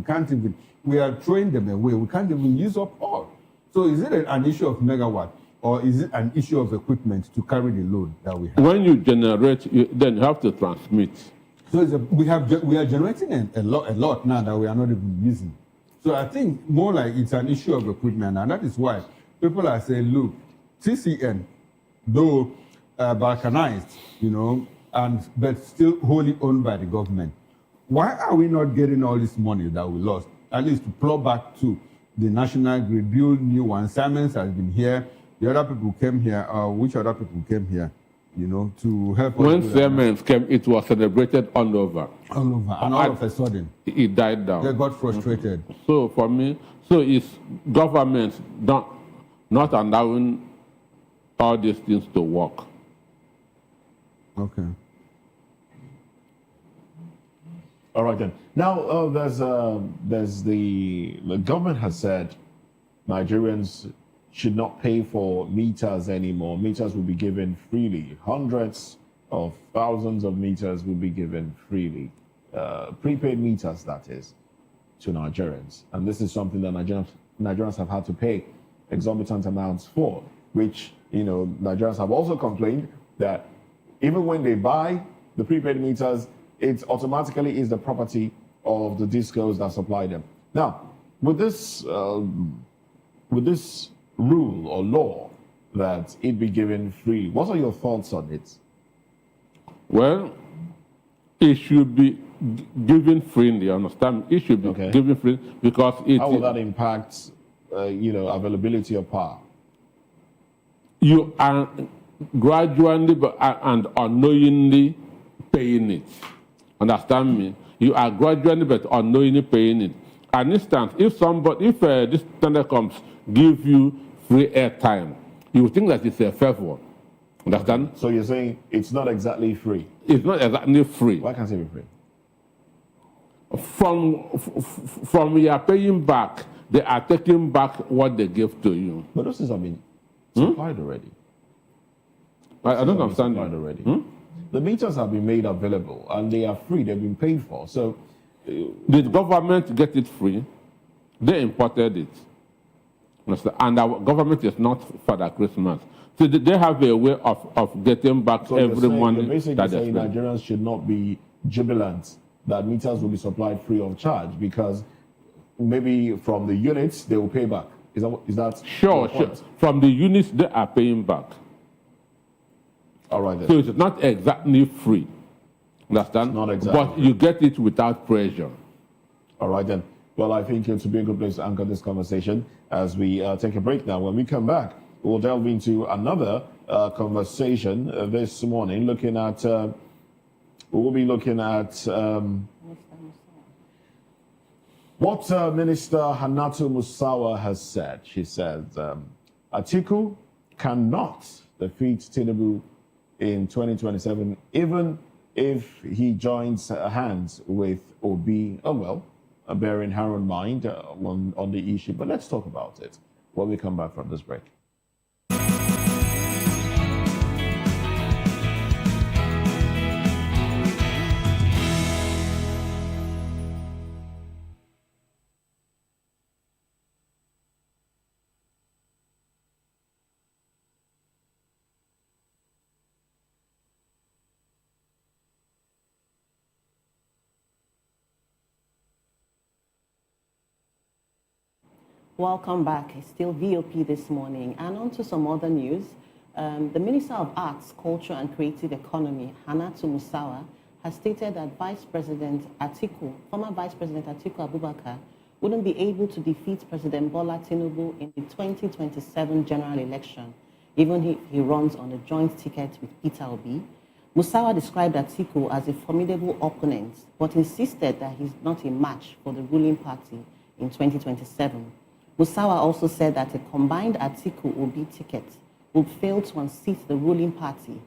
we are throwing them away. We can't even use up all. So is it an issue of megawatt, or is it an issue of equipment to carry the load that we have?
When you generate, then you have to transmit.
So we are generating a lot now that we are not even using. So I think more like it's an issue of equipment, and that is why people are saying, look, TCN, though balkanized, but still wholly owned by the government, why are we not getting all this money that we lost? at least to plow back to the national grid, build new ones. Siemens has been here. The other people came here. Which other people came here, to help us?
When Siemens came, it was celebrated all over.
All over. And all of a sudden,
it died down.
They got frustrated.
So for me, it's government not allowing all these things to work.
Okay.
All right then. Now there's the government has said Nigerians should not pay for meters anymore. Meters will be given freely. Hundreds of thousands of meters will be given freely. Prepaid meters, that is, to Nigerians. And this is something that Nigerians have had to pay exorbitant amounts for, which, Nigerians have also complained that even when they buy the prepaid meters, it automatically is the property of the discos that supply them. Now, with this rule or law that it be given free, what are your thoughts on it?
Well, it should be given freely, understand? It should be given free because it...
How will that impact, availability of power?
You are gradually and unknowingly paying it. Understand me? You are gradually but unknowingly paying it. An instance, if this telecoms give you free airtime, you think that it's a favor. Understand?
So you're saying it's not exactly free?
It's not exactly free.
Why can't it be free?
From you are paying back, they are taking back what they give to you.
But those things have been supplied already.
I don't understand.
Already. The meters have been made available and they are free. They've been paid for. So,
did government get it free? They imported it. And our government is not Father Christmas. So they have a way of getting back every money.
You're basically saying Nigerians should not be jubilant that meters will be supplied free of charge because maybe from the units they will pay back. Is that
sure? From the units they are paying back.
All right then.
So it's not exactly free. Understand?
Not exactly.
But you get it without pressure.
All right then. Well, I think it would be a good place to anchor this conversation as we take a break now. When we come back, we'll delve into another conversation this morning, looking at, we'll be looking at what Minister Hannatu Musawa has said. She said, Atiku cannot defeat Tinubu in 2027, even if he joins hands with Obi. Oh, well, bearing her in mind on the issue. But let's talk about it when we come back from this break.
Welcome back. It's still VOP this morning. And on to some other news. The Minister of Arts, Culture and Creative Economy, Hannatu Musawa, has stated that former Vice President Atiku Abubakar wouldn't be able to defeat President Bola Tinubu in the 2027 general election, even if he runs on a joint ticket with Peter Obi. Musawa described Atiku as a formidable opponent, but insisted that he's not a match for the ruling party in 2027. Musawa also said that a combined Atiku-Obi ticket would fail to unseat the ruling party,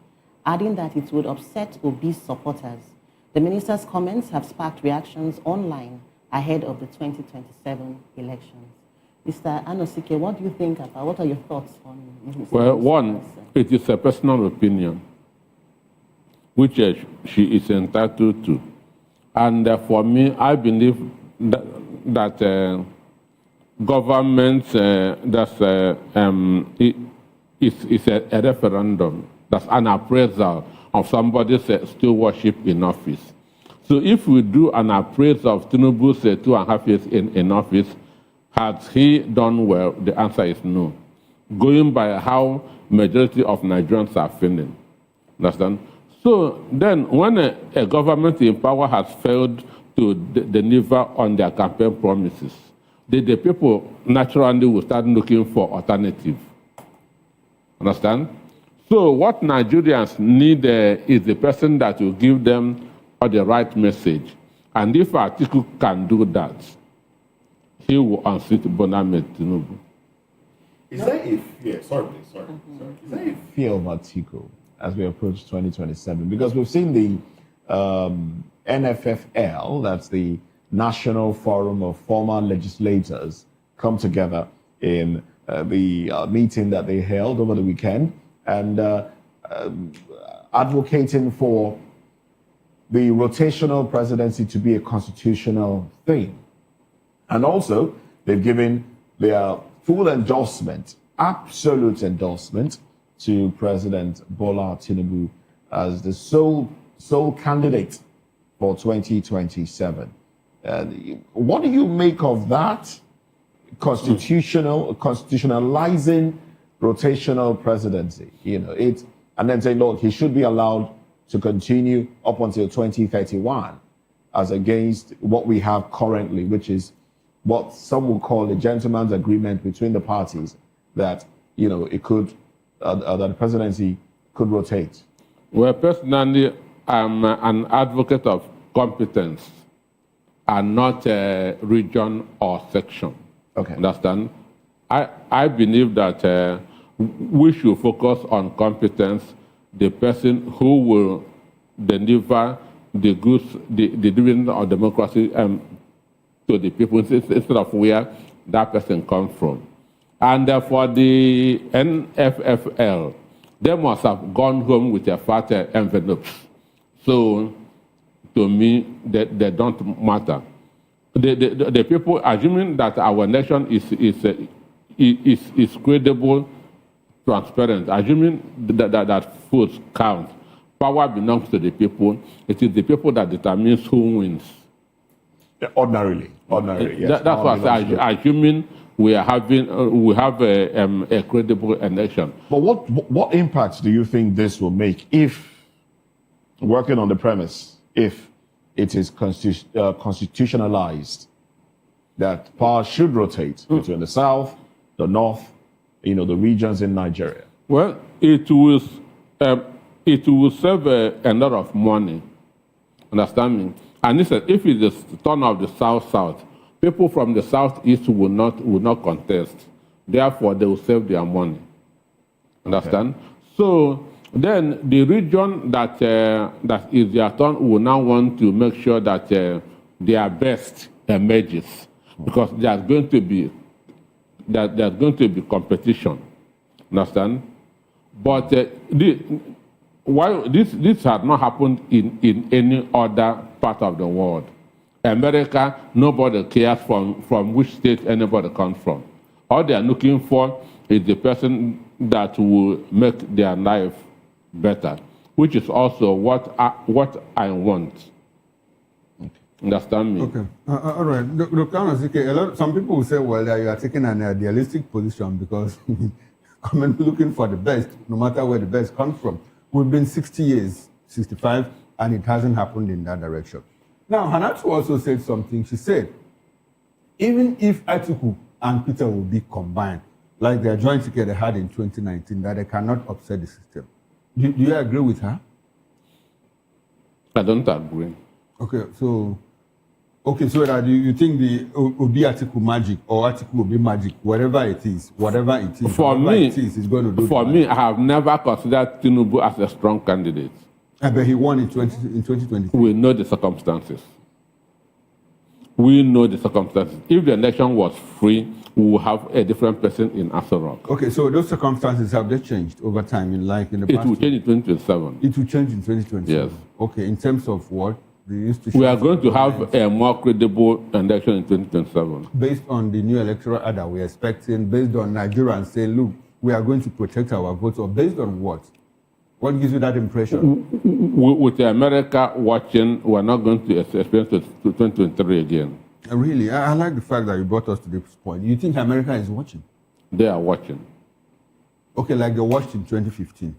adding that it would upset Obi's supporters. The minister's comments have sparked reactions online ahead of the 2027 elections. Mr. Anosike, what do you think about, what are your thoughts on Mr.
Well,
Musawa's,
one, it is a personal opinion, which she is entitled to. And for me, I believe that government, it's a referendum. That's an appraisal of somebody's stewardship in office. So if we do an appraisal of Tinubu's 2.5 years in office, has he done well? The answer is no. Going by how majority of Nigerians are feeling. Understand? So then when a government in power has failed to deliver on their campaign promises, the people naturally will start looking for alternatives. Understand? So what Nigerians need is the person that will give them the right message. And if Atiku can do that, he will unseat Bola Tinubu.
Is there a fear? Sorry. Is there a fear of Atiku as we approach 2027? Because we've seen the NFFL, that's the National Forum of Former Legislators, come together in the meeting that they held over the weekend and advocating for the rotational presidency to be a constitutional thing. And also, they've given their full endorsement, absolute endorsement, to President Bola Tinubu as the sole candidate for 2027. What do you make of that constitutionalizing rotational presidency? And then say, look, he should be allowed to continue up until 2031, as against what we have currently, which is what some will call a gentleman's agreement between the parties that it could that the presidency could rotate.
Well, personally, I'm an advocate of competence and not a region or section.
Okay.
Understand? I believe that we should focus on competence, the person who will deliver the goods, the dividend of democracy to the people instead of where that person comes from. And for the NFFL, they must have gone home with their fat envelopes. So, to me, they don't matter. The people assuming that our nation is credible, transparent, assuming that votes count, power belongs to the people. It is the people that determines who wins.
Ordinarily, yes.
That's what I say. Assuming we have a credible election.
But what impact do you think this will make if, working on the premise, if it is constitutionalized that power should rotate between the South, the North, the regions in Nigeria?
Well, it will save a lot of money. Understand me? And listen, if it is the turn of the South, people from the Southeast will not contest. Therefore, they will save their money. Understand? Okay. So then the region that is their turn will now want to make sure that their best emerges, because there's going to be competition. Understand? But this had not happened in any other part of the world. America, nobody cares from which state anybody comes from. All they are looking for is the person that will make their life better, which is also what I want. Okay. Understand me?
Okay. All right. Dr. Kano, some people will say, well, you are taking an idealistic position because looking for the best, no matter where the best comes from. We've been 60 years, 65, and it hasn't happened in that direction. Now, Hanatu also said something. She said, even if Atiku and Peter will be combined, like their joint ticket they had in 2019, that they cannot upset the system. Do you agree with her?
I don't agree.
Okay, so that you think the Obi Atiku magic or Atiku Obi magic, whatever it is,
for me,
is going to do.
For me, I have never considered Tinubu as a strong candidate.
But he won in 2020.
We know the circumstances. If the election was free, we would have a different person in Aso Rock.
Okay, so those circumstances, have they changed over time in the past?
It will change in 2027.
It will change in 2027?
Yes.
Okay, in terms of what?
We are going to have a more credible election in 2027.
Based on the new electoral order we're expecting, based on Nigerians saying, look, we are going to protect our votes, or based on what? What gives you that impression?
With America watching, we're not going to experience 2023 again.
Really? I like the fact that you brought us to this point. You think America is watching?
They are watching.
Okay, like they watched in 2015.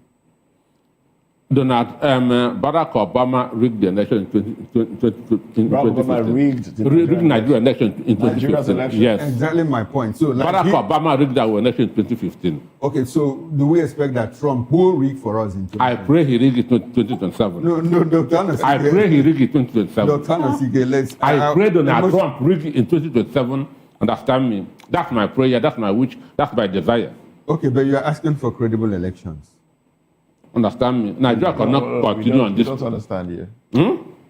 Barack Obama rigged the election in 2015.
Barack Obama rigged
Nigeria election in 2015.
Election.
Yes.
Exactly my point. So, like
Barack Obama rigged our election in 2015.
Okay, so do we expect that Trump will rig for us in 2027?
I pray he rigged it in 2027.
No, Dr. Anosike.
I pray he rigged it in 2027.
Dr. Anosike, let's...
I pray Donald Trump rigged it in 2027. Understand me? That's my prayer, that's my wish, that's my desire.
Okay, but you're asking for credible elections.
Understand me? Nigeria cannot continue on this.
We don't understand you.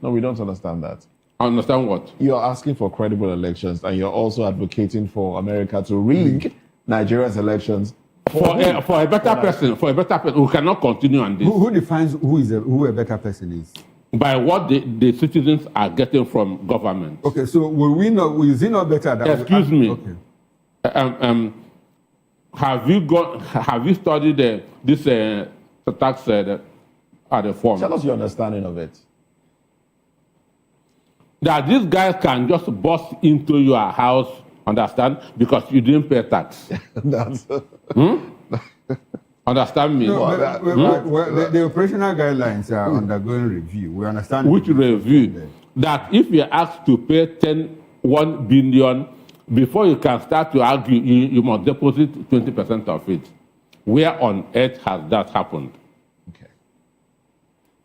No, we don't understand that.
Understand what?
You're asking for credible elections, and you're also advocating for America to rig Nigeria's elections
for a better person. For a better person, we cannot continue on this.
Who defines who a better person is?
By what the citizens are getting from government.
Okay, so is it not better that?
Excuse me.
Okay.
Have you studied this tax reform?
Tell us your understanding of it.
That these guys can just bust into your house, understand, because you didn't pay tax. Understand me?
No, the operational guidelines are undergoing review. We understand.
Which review? That if you're asked to pay 1 billion, before you can start to argue, you must deposit 20% of it. Where on earth has that happened?
Okay.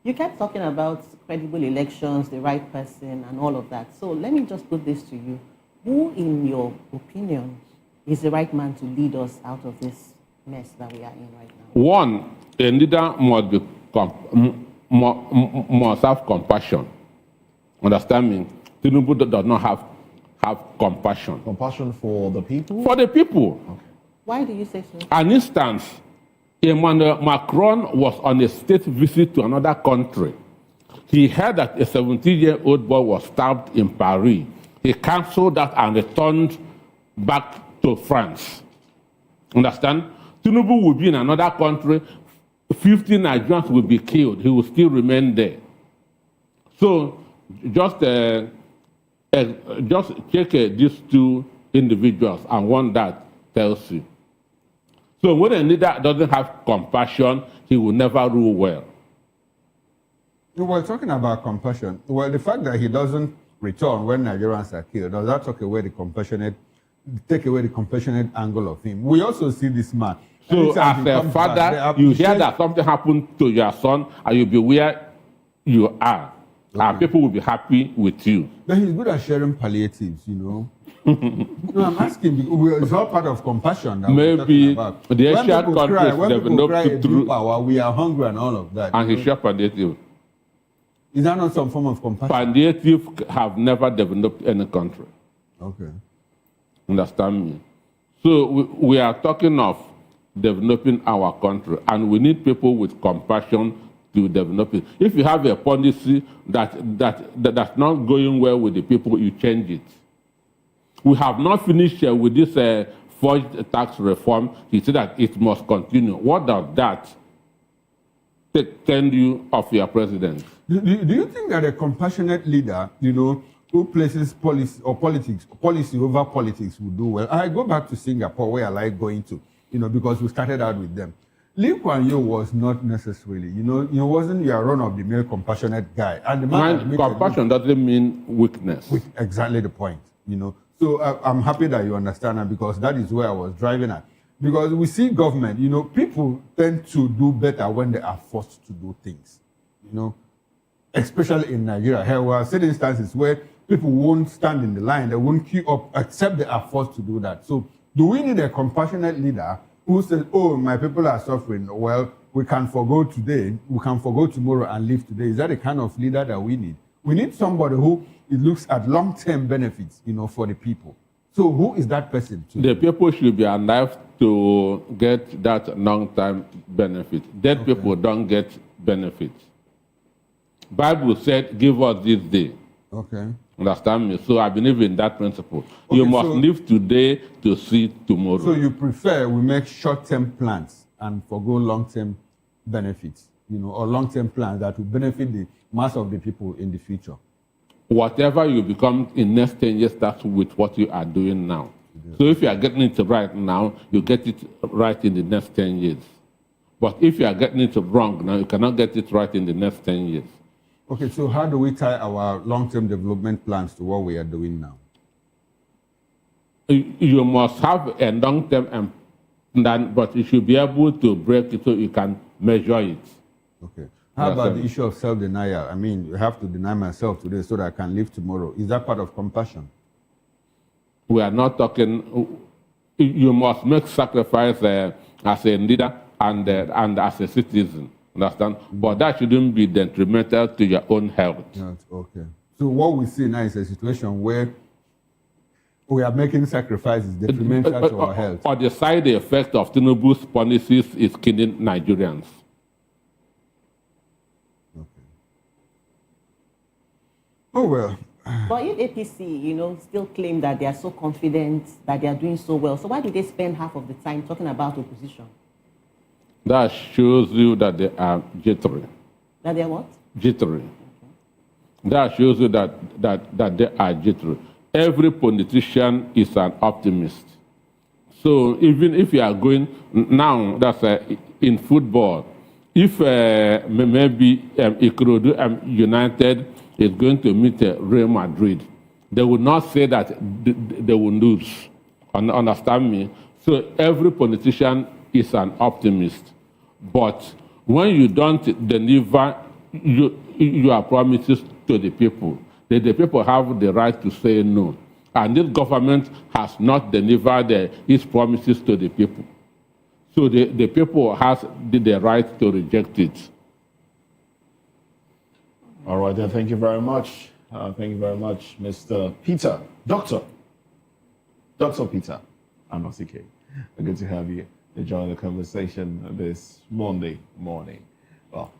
You kept talking about credible elections, the right person, and all of that. So let me just put this to you. Who, in your opinion, is the right man to lead us out of this mess that we are in right now?
One, a leader must have compassion. Understand me? Tinubu does not have compassion.
Compassion for the people?
For the people.
Okay.
Why do you say so?
An instance, Emmanuel Macron was on a state visit to another country. He heard that a 17-year-old boy was stabbed in Paris. He cancelled that and returned back to France. Understand? Tinubu will be in another country, 50 Nigerians will be killed. He will still remain there. So just check these two individuals and one that tells you. So when a leader doesn't have compassion, he will never rule well.
You were talking about compassion. Well, the fact that he doesn't return when Nigerians are killed, does that take away the compassionate angle of him? We also see this man.
So as a father, you hear that something happened to your son and you'll be where you are. Okay. And people will be happy with you.
But he's good at sharing palliatives, you know. No, I'm asking, it's all part of compassion that
maybe
we're talking about.
the Asian countries
developed through power, we are hungry and all of that.
And he shared palliative.
Is that not some form of compassion?
Palliative have never developed any country.
Okay.
Understand me? So we are talking of developing our country, and we need people with compassion to develop it. If you have a policy that's not going well with the people, you change it. We have not finished with this forged tax reform. He said that it must continue. What does that tell you of your president?
Do you think that a compassionate leader, you know, who places policy over politics will do well? I go back to Singapore, where I like going to, you know, because we started out with them. Lee Kuan Yew was not necessarily, you know, he wasn't your run-of-the-mill compassionate guy. And the man
compassion doesn't mean weakness.
Exactly the point, you know. So I'm happy that you understand that, because that is where I was driving at. Because we see government, you know, people tend to do better when they are forced to do things, you know, especially in Nigeria. Here we are seeing instances where people won't stand in the line, they won't queue up, except they are forced to do that. So do we need a compassionate leader who says, oh, my people are suffering, well, we can forgo today, we can forgo tomorrow and live today? Is that the kind of leader that we need? We need somebody who looks at long-term benefits, you know, for the people. So who is that person?
The people should be alive to get that long-term benefit. Dead people don't get benefits. Bible said, give us this day.
Okay.
Understand me? So I believe in that principle. Okay, you must live today to see tomorrow.
So you prefer we make short-term plans and forgo long-term benefits, you know, or long-term plans that will benefit the mass of the people in the future?
Whatever you become in next 10 years starts with what you are doing now. So if you are getting it right now, you get it right in the next 10 years. But if you are getting it wrong now, you cannot get it right in the next 10 years.
Okay, so how do we tie our long-term development plans to what we are doing now?
You must have a long-term plan, but you should be able to break it so you can measure it.
Okay. How about the issue of self-denial? I mean, you have to deny myself today so that I can live tomorrow. Is that part of compassion?
We are not talking. You must make sacrifice as a leader and as a citizen. Understand? But that shouldn't be detrimental to your own health.
Yes, okay. So what we see now is a situation where we are making sacrifices detrimental to our health.
Or the side effect of Tinubu's policies is killing Nigerians.
Oh, well.
But if APC, still claim that they are so confident that they are doing so well, so why did they spend half of the time talking about opposition?
That shows you that they are jittery.
That they are what?
Jittery. Okay. That shows you that they are jittery. Every politician is an optimist. So even if you are going now, that's in football, if maybe Ikorodu United is going to meet Real Madrid, they will not say that they will lose. Understand me? So every politician is an optimist. But when you don't deliver your promises to the people, the people have the right to say no. And this government has not delivered its promises to the people. So the people has the right to reject it.
All right, then. Thank you very much. Thank you very much, Mr. Peter. Dr. Peter Anosike. Good to have you join the conversation this Monday morning. Well,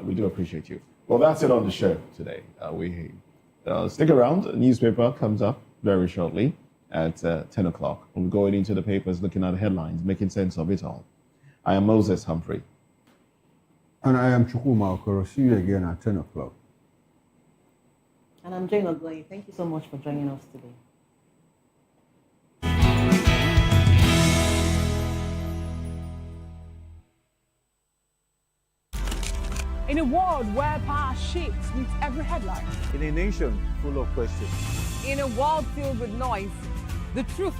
we do appreciate you. Well, that's it on the show today. We stick around. A newspaper comes up very shortly at 10 o'clock. We'll be going into the papers, looking at the headlines, making sense of it all. I am Moses Humphrey.
And I am Chukuma Okoro. See you again at 10 o'clock.
And I'm Jane Ogloy. Thank you so much for joining us today.
In a world where power shifts with every headline.
In a nation full of questions.
In a world filled with noise, the truth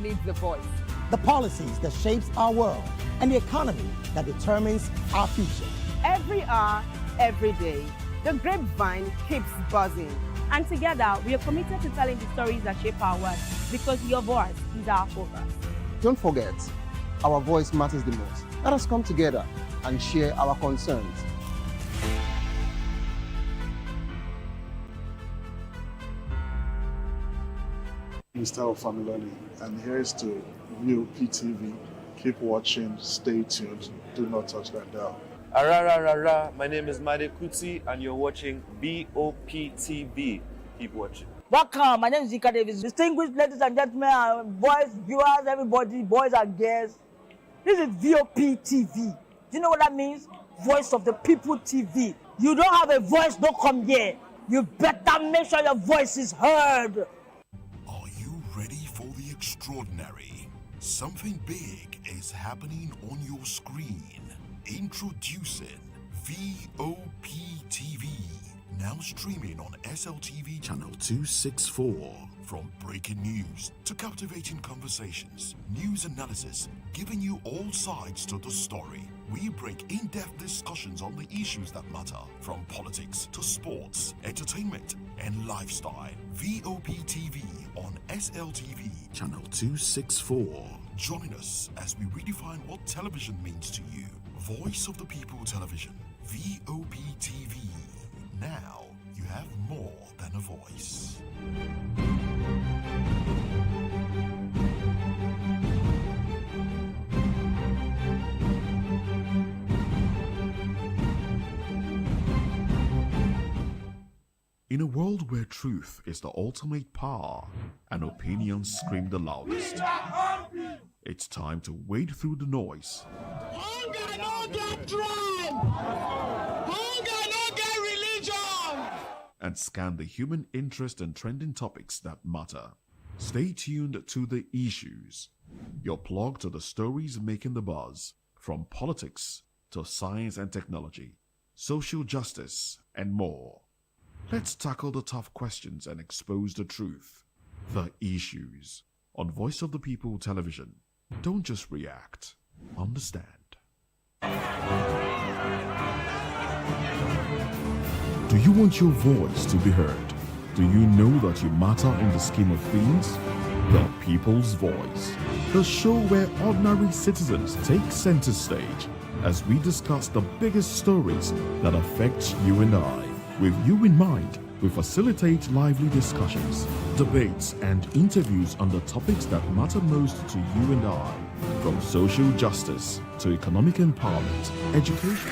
needs a voice.
The policies that shapes our world and the economy that determines our future.
Every hour, every day, the grapevine keeps buzzing.
And together, we are committed to telling the stories that shape our world because your voice is our focus.
Don't forget, our voice matters the most. Let us come together and share our concerns.
Mr. Ofamiloli, and here's to VOPTV. Keep watching, stay tuned, do not touch that dial.
Arara, my name is Made Kuti, and you're watching BOPTV. Keep watching.
Welcome, my name is Zika Davis. Distinguished ladies and gentlemen, boys, viewers, everybody, boys and girls. This is VOP TV. Do you know what that means? Voice of the People TV. You don't have a voice, don't come here. You better make sure your voice is heard.
Are you ready for the extraordinary? Something big is happening on your screen. Introducing VOP TV. Now streaming on SLTV channel 264. From breaking news to captivating conversations, news analysis, giving you all sides to the story. We break in-depth discussions on the issues that matter, from politics to sports, entertainment, and lifestyle. VOP TV on SLTV channel 264. Join us as we redefine what television means to you. Voice of the People Television, VOP TV. Now you have more than a voice. In a world where truth is the ultimate power and opinions scream the loudest, it's time to wade through the noise.
Hunger no get tribe. Hunger no get religion.
And scan the human interest and trending topics that matter. Stay tuned to The Issues, your plug to the stories making the buzz, from politics
to science and technology, social justice, and more. Let's tackle the tough questions and expose the truth, the issues. On Voice of the People Television, don't just react, understand. Do you want your voice to be heard? Do you know that you matter in the scheme of things? The People's Voice, the show where ordinary citizens take center stage as we discuss the biggest stories that affect you and I. With you in mind, we facilitate lively discussions, debates, and interviews on the topics that matter most to you and I, from social justice to economic empowerment, education.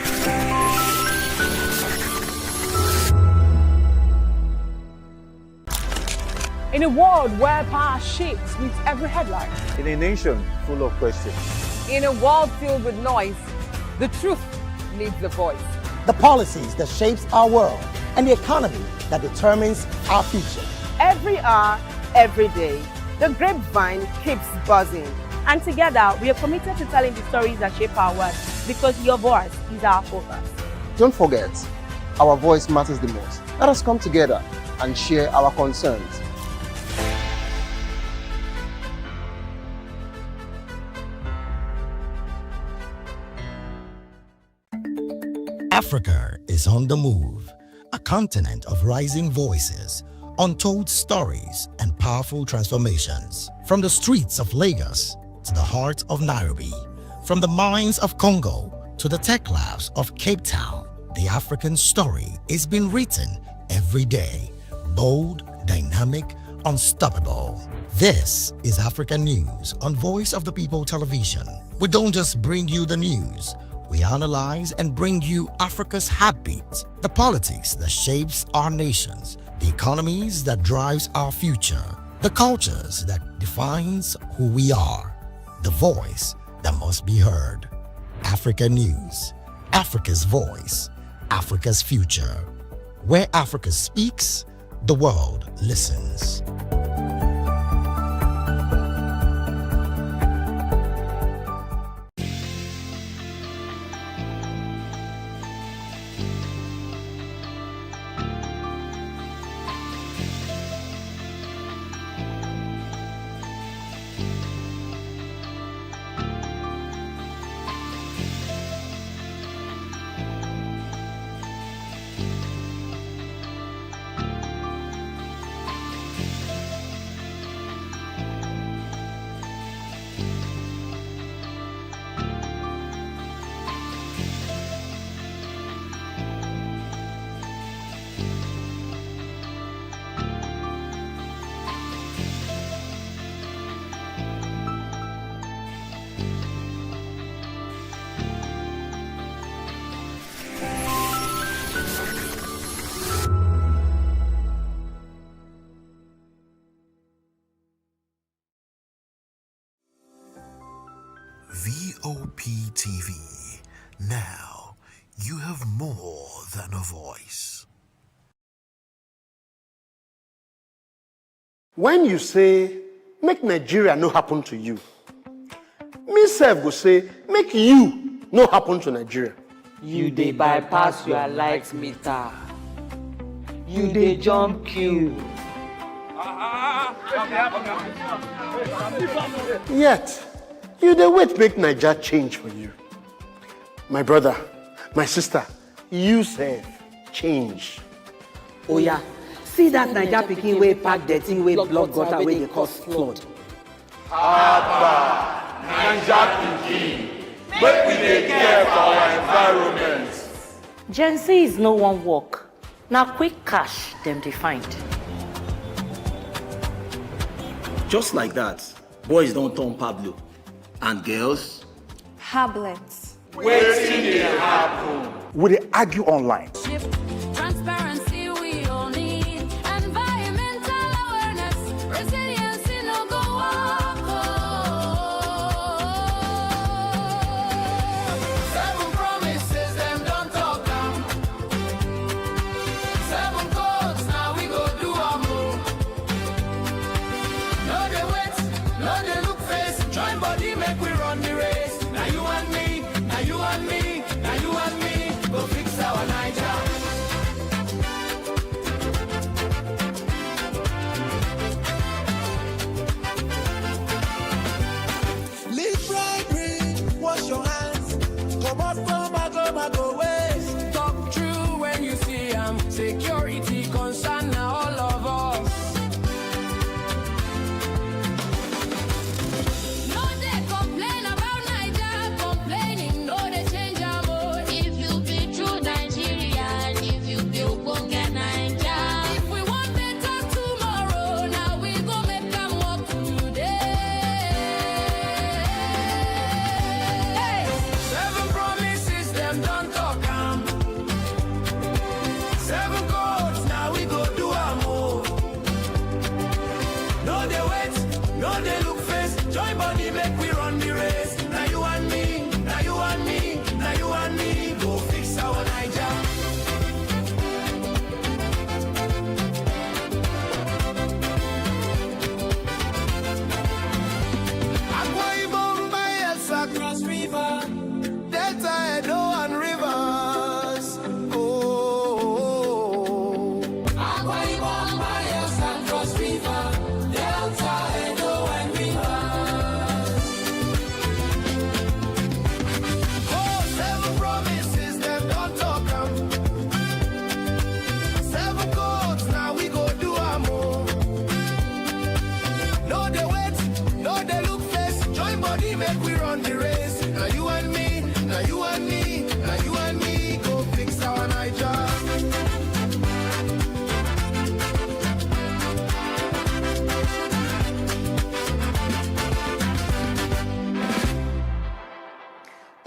In a world where power shifts with every headline.
In a nation full of questions.
In a world filled with noise, the truth needs a voice.
The policies that shapes our world and the economy that determines our future.
Every hour, every day, the grapevine keeps buzzing.
And together, we are committed to telling the stories that shape our world because your voice is our focus.
Don't forget, our voice matters the most. Let us come together and share our concerns.
Africa is on the move, a continent of rising voices, untold stories, and powerful transformations. From the streets of Lagos to the heart of Nairobi, from the mines of Congo to the tech labs of Cape Town, the African story is being written every day. Bold, dynamic, unstoppable. This is African News on Voice of the People Television. We don't just bring you the news. We analyze and bring you Africa's heartbeat, the politics that shapes our nations, the economies that drives our future, the cultures that defines who we are, the voice that must be heard. Africa News, Africa's voice, Africa's future. Where Africa speaks, the world listens.
VOP TV. Now, you have more than a voice.
When you say, make Nigeria no happen to you, me sef go say, make you no happen to Nigeria.
You dey bypass your light meter. You dey jump queue.
Yet, you dey wait make Naija change for you. My brother, my sister, you sef change.
Oh yeah, see that Naija pikin wey pack dirty wey block gutter wey dey cause flood.
Abba, Naija pikin, make we dey care for our environment.
Gen Z is no one work. Now quick cash them dey find.
Just like that, boys don't turn Pablo. And girls?
Hablets.
Wetin dey happen?
We dey argue online.
Transparency we all need. Environmental awareness. Resiliency no go walk. Seven promises them don't talk am. Seven codes now we go do am. No dey wait, no dey look face. Join body make we run the race. Now you and me, now you and me, now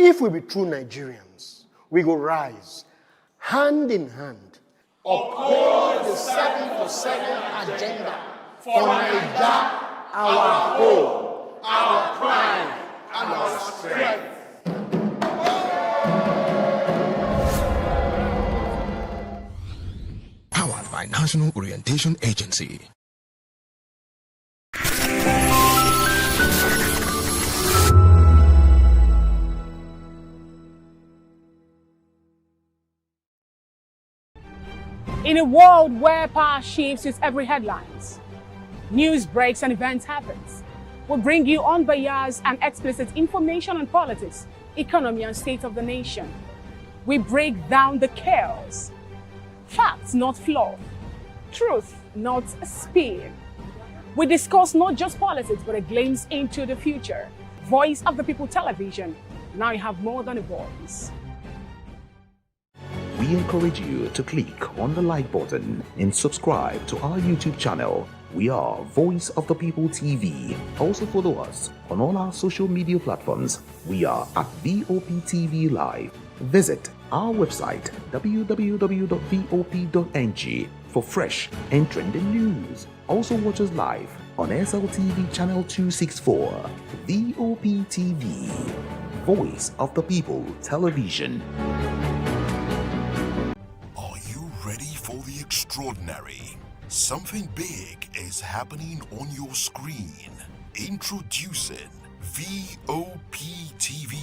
If we be true Nigerians, we go rise hand in hand.
Uphold the 7 for 7 agenda for Naija, our hope, our pride, and our strength.
Powered by National Orientation Agency.
In a world where power shifts its every headlines, news breaks and events happens, we bring you unbiased and explicit information on politics, economy, and state of the nation. We break down the chaos. Facts, not fluff. Truth, not spin. We discuss not just politics, but a glimpse into the future. Voice of the People Television. Now you have more than a voice.
We encourage you to click on the like button and subscribe to our YouTube channel. We are Voice of the People TV. Also follow us on all our social media platforms. We are at VOPTV Live. Visit our website www.vop.ng for fresh and trending news. Also watch us live on SLTV channel 264. VOPTV, Voice of the People Television.
Ready for the extraordinary? Something big is happening on your screen. Introducing VOPTV.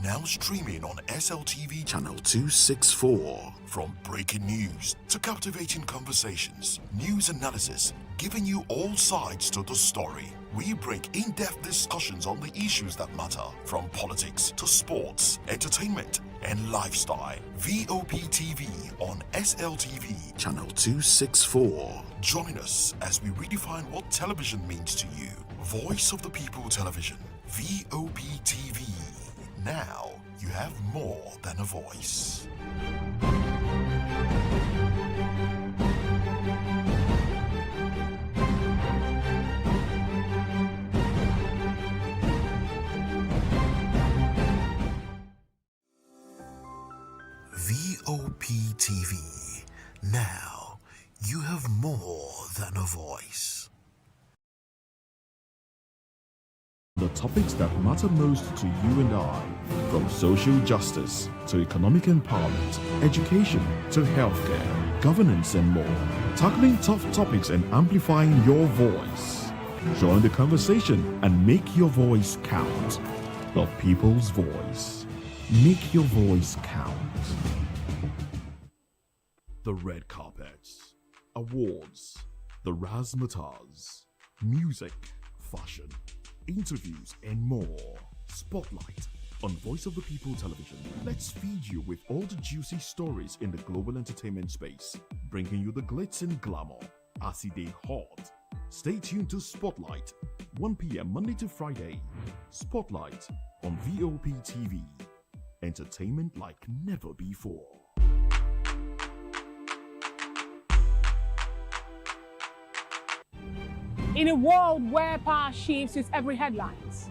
Now streaming on SLTV channel 264. From breaking news to captivating conversations, news analysis, giving you all sides to the story. We break in-depth discussions on the issues that matter, from politics to sports, entertainment, and lifestyle. VOPTV on SLTV channel 264. Join us as we redefine what television means to you. Voice of the People Television, VOPTV. Now you have more than a voice. VOPTV. Now you have more than a voice.
The topics that matter most to you and I, from social justice to economic empowerment, education to healthcare, governance, and more, tackling tough topics and amplifying your voice. Join the conversation and make your voice count. The People's Voice. Make your voice count. The red carpets, awards, the razzmatazz, music, fashion, interviews, and more. Spotlight on Voice of the People Television. Let's feed you with all the juicy stories in the global entertainment space, bringing you the glitz and glamour as it is hot. Stay tuned to Spotlight, 1 p.m. Monday to Friday. Spotlight on VOP TV. Entertainment like never before.
In a world where power shifts its every headlines,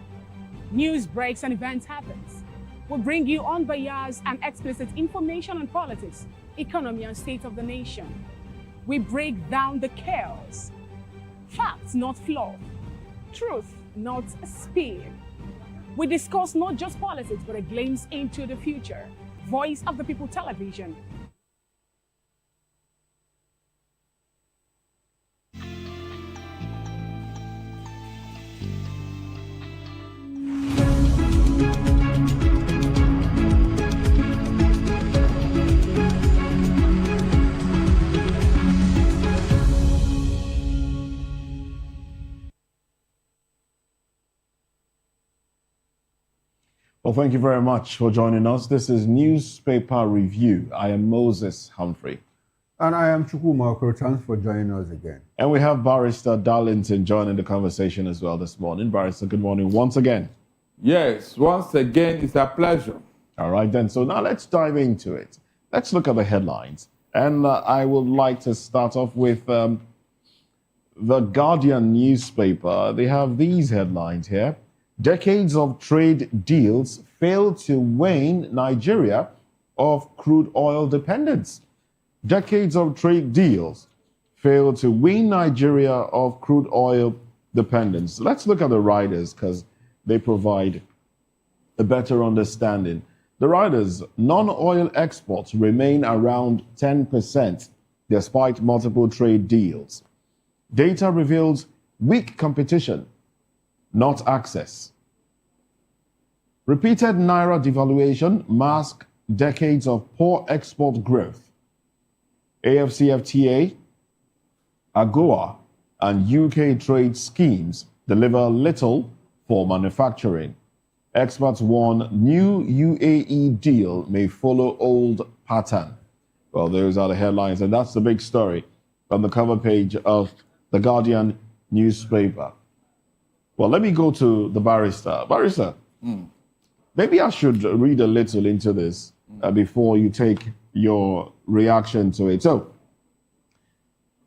news breaks and events happens, we bring you unbiased and explicit information on politics, economy, and state of the nation. We break down the chaos. Facts, not fluff. Truth, not spin. We discuss not just politics, but a glimpse into the future. Voice of the People Television.
Well, thank you very much for joining us. This is Newspaper Review. I am Moses Humphrey.
And I am Chukwuma Okoro. Thanks for joining us again.
And we have Barrister Darlington joining the conversation as well this morning. Barrister, good morning once again.
Yes, once again, it's a pleasure.
All right, then. So now let's dive into it. Let's look at the headlines. And I would like to start off with the Guardian newspaper. They have these headlines here. Decades of trade deals failed to wean Nigeria of crude oil dependence. Decades of trade deals failed to wean Nigeria of crude oil dependence. Let's look at the riders because they provide a better understanding. The riders, non-oil exports remain around 10% despite multiple trade deals. Data reveals weak competition, not access. Repeated naira devaluation mask decades of poor export growth. AFCFTA, AGOA, and UK trade schemes deliver little for manufacturing. Experts warn new UAE deal may follow old pattern. Well, those are the headlines, and that's the big story on the cover page of the Guardian newspaper. Well, let me go to the barrister. Barrister, maybe I should read a little into this before you take your reaction to it. So,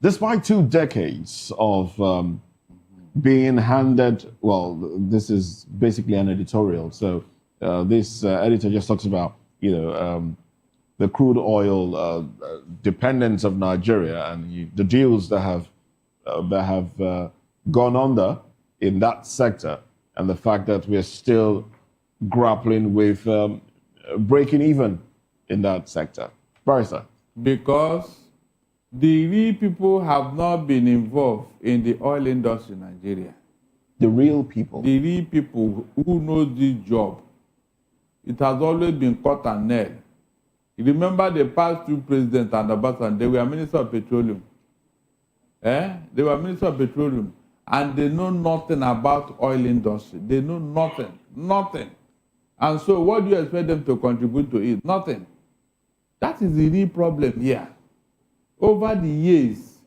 despite 2 decades of being handed, well, this is basically an editorial. So this editor just talks about, the crude oil dependence of Nigeria and the deals that have gone under in that sector, and the fact that we're still grappling with breaking even in that sector. Barrister.
Because the real people have not been involved in the oil industry in Nigeria.
The real people?
The real people who know this job. It has always been cut and nailed. You remember the past 2 presidents and Obasanjo, they were Minister of Petroleum. They were Minister of Petroleum. And they know nothing about oil industry. They know nothing. Nothing. And so what do you expect them to contribute to it? Nothing. That is the real problem here. Over the years,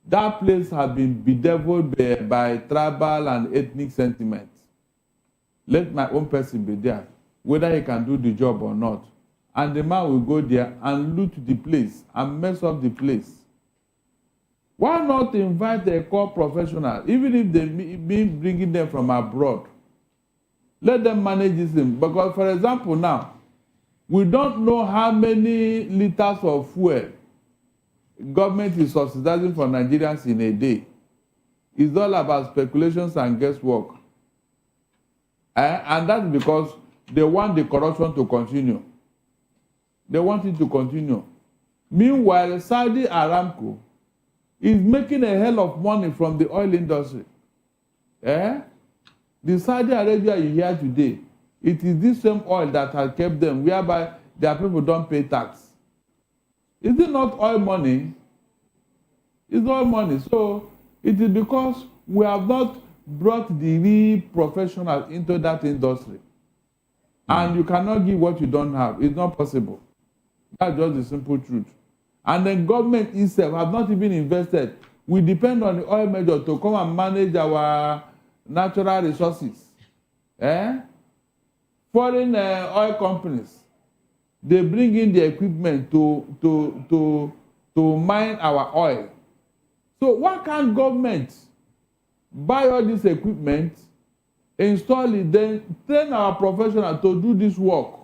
that place has been bedeviled by tribal and ethnic sentiments. Let my own person be there, whether he can do the job or not. And the man will go there and loot the place and mess up the place. Why not invite a core professional, even if they mean bringing them from abroad? Let them manage this thing. Because, for example, now, we don't know how many liters of fuel government is subsidizing for Nigerians in a day. It's all about speculations and guesswork. And that's because they want the corruption to continue. They want it to continue. Meanwhile, Saudi Aramco is making a hell of money from the oil industry. The Saudi Arabia you hear today, it is this same oil that has kept them, whereby their people don't pay tax. Is it not oil money? It's oil money. So it is because we have not brought the real professionals into that industry. And you cannot give what you don't have. It's not possible. That's just the simple truth. And then government itself have not even invested. We depend on the oil major to come and manage our natural resources. Foreign oil companies, they bring in the equipment to mine our oil. So why can't government buy all this equipment, install it, then train our professionals to do this work?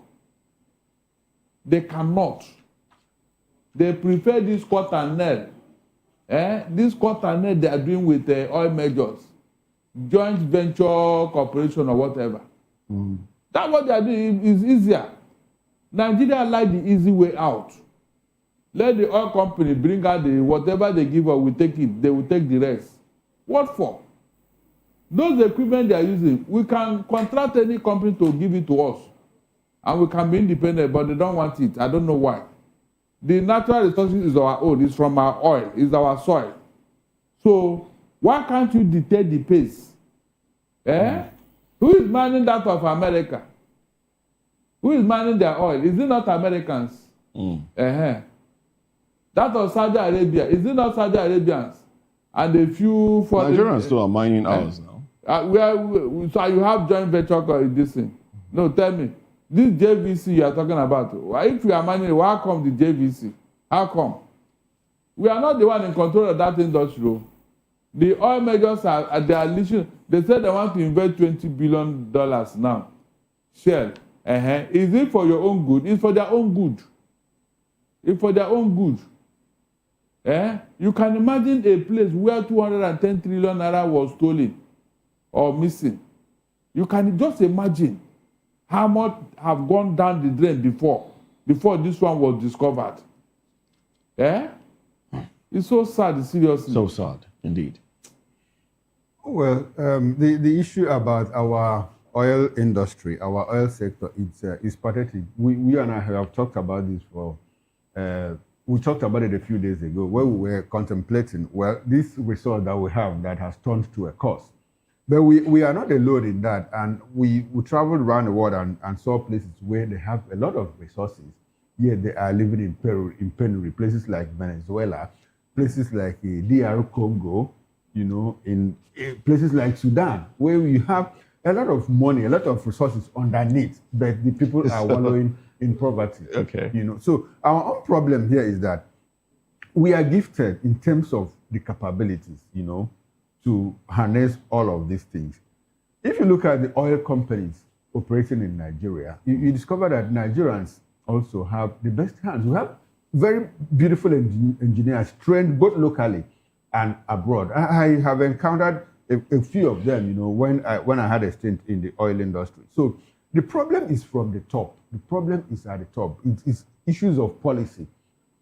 They cannot. They prefer this cut and nail. This cut and nail they are doing with the oil majors, joint venture corporation or whatever. That's what they are doing. Is easier. Nigeria like the easy way out. Let the oil company bring out the whatever they give us, we take it. They will take the rest. What for? Those equipment they are using, we can contract any company to give it to us. And we can be independent, but they don't want it. I don't know why. The natural resources is our own. It's from our oil. It's our soil. So why can't you dictate the pace? Who is mining that of America? Who is mining their oil? Is it not Americans? That of Saudi Arabia. Is it not Saudi Arabians? And a few foreign...
Nigerians still are mining ours now.
So you have joint venture in this thing. No, tell me. This JVC you are talking about, if you are mining, why come the JVC? How come? We are not the one in control of that industry. The oil majors they are listening. They said they want to invest $20 billion now. Shell. Is it for your own good? It's for their own good. It's for their own good. You can imagine a place where 210 trillion naira was stolen or missing. You can just imagine how much have gone down the drain before this one was discovered. It's so sad, seriously.
So sad, indeed.
Well, the issue about our oil industry, our oil sector, is pathetic. We and I have talked about this for. We talked about it a few days ago, where we were contemplating, well, this resource that we have that has turned to a cost. But we are not alone in that, and we traveled around the world and saw places where they have a lot of resources, yet they are living in penury, places like Venezuela, places like DR Congo, in places like Sudan, where you have a lot of money, a lot of resources underneath, but the people are wallowing in poverty.
Okay.
So our own problem here is that we are gifted in terms of the capabilities, to harness all of these things. If you look at the oil companies operating in Nigeria, you discover that Nigerians also have the best hands. We have very beautiful engineers trained both locally and abroad. I have encountered a few of them, when I had a stint in the oil industry. So the problem is from the top. The problem is at the top. It's issues of policy.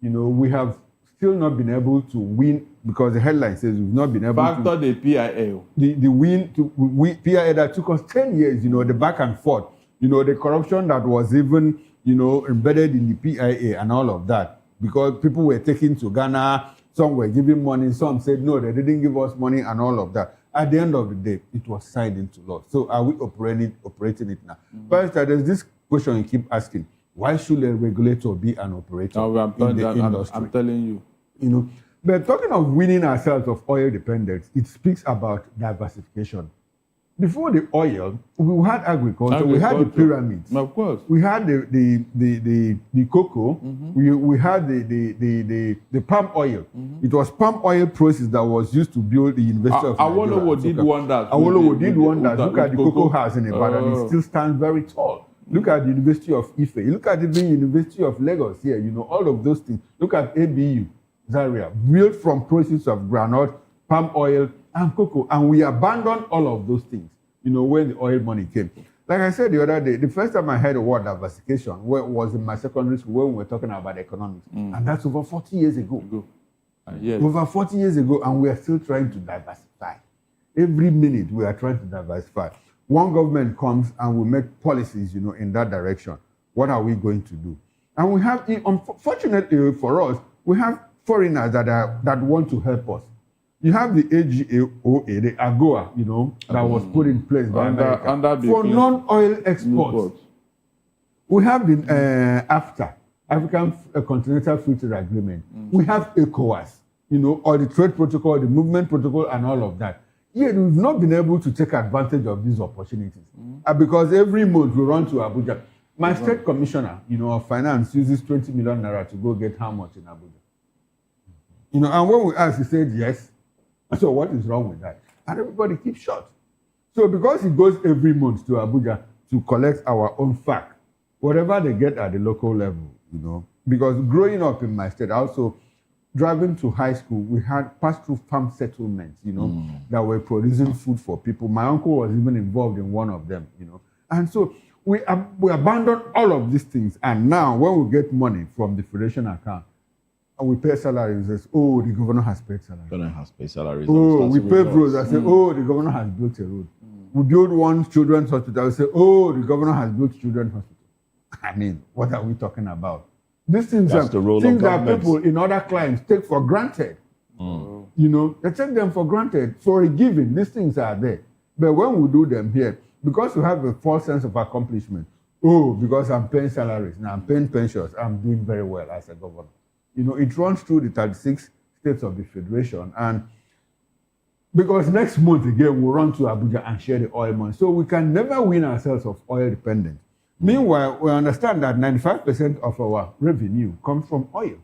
We have still not been able to win, because the headline says we've not been able
Factor the PIA.
The win to PIA that took us 10 years, the back and forth, the corruption that was even, embedded in the PIA and all of that, because people were taken to Ghana, some were giving money, some said no, they didn't give us money and all of that. At the end of the day, it was signed into law. So are we operating it now? First, there's this question you keep asking: why should a regulator be an operator in the industry?
I'm telling you.
But talking of winning ourselves of oil dependence, it speaks about diversification. Before the oil, we had agriculture, we had the pyramids.
Of course.
We had the cocoa, we had the palm oil. It was palm oil process that was used to build the University of Nigeria.
Awolowo did wonders.
Awolowo did wonders. Look at the cocoa house in Ibadan. It still stands very tall. Look at the University of Ife. Look at the University of Lagos here. All of those things. Look at ABU, Zaria, built from process of groundnut, palm oil, and cocoa. And we abandoned all of those things, when the oil money came. Like I said the other day, the first time I heard the word diversification was in my secondary school when we were talking about economics. And that's over 40 years ago.
Yes.
Over 40 years ago, and we are still trying to diversify. Every minute we are trying to diversify. One government comes and we make policies, in that direction. What are we going to do? And we have, unfortunately for us, we have foreigners that want to help us. You have the AGOA, the AGOA, that was put in place by America for non-oil exports. We have the AFTA, African Continental Free Trade Agreement. We have ECOWAS, or the trade protocol, the movement protocol, and all of that. Yet we've not been able to take advantage of these opportunities. Because every month we run to Abuja. My state commissioner, of finance uses 20 million naira to go get how much in Abuja? And when we asked, he said yes. So what is wrong with that? And everybody keeps short. So because he goes every month to Abuja to collect our own FAC, whatever they get at the local level, because growing up in my state, also driving to high school, we had passed through farm settlements, that were producing food for people. My uncle was even involved in one of them, And so we abandoned all of these things. And now when we get money from the Federation account, and we pay salaries, says, oh, the governor has paid salaries.
The governor has paid salaries.
Oh, we pay roads. I say, oh, the governor has built a road. We build one children's hospital. I say, oh, the governor has built children's hospital. I mean, what are we talking about? These things are things that people in other climes take for granted. They take them for granted. For a given, these things are there. But when we do them here, because we have a false sense of accomplishment, because I'm paying salaries, now I'm paying pensions, I'm doing very well as a governor. It runs through the 36 states of the Federation. And because next month again, we'll run to Abuja and share the oil money. So we can never win ourselves of oil dependence. Meanwhile, we understand that 95% of our revenue comes from oil.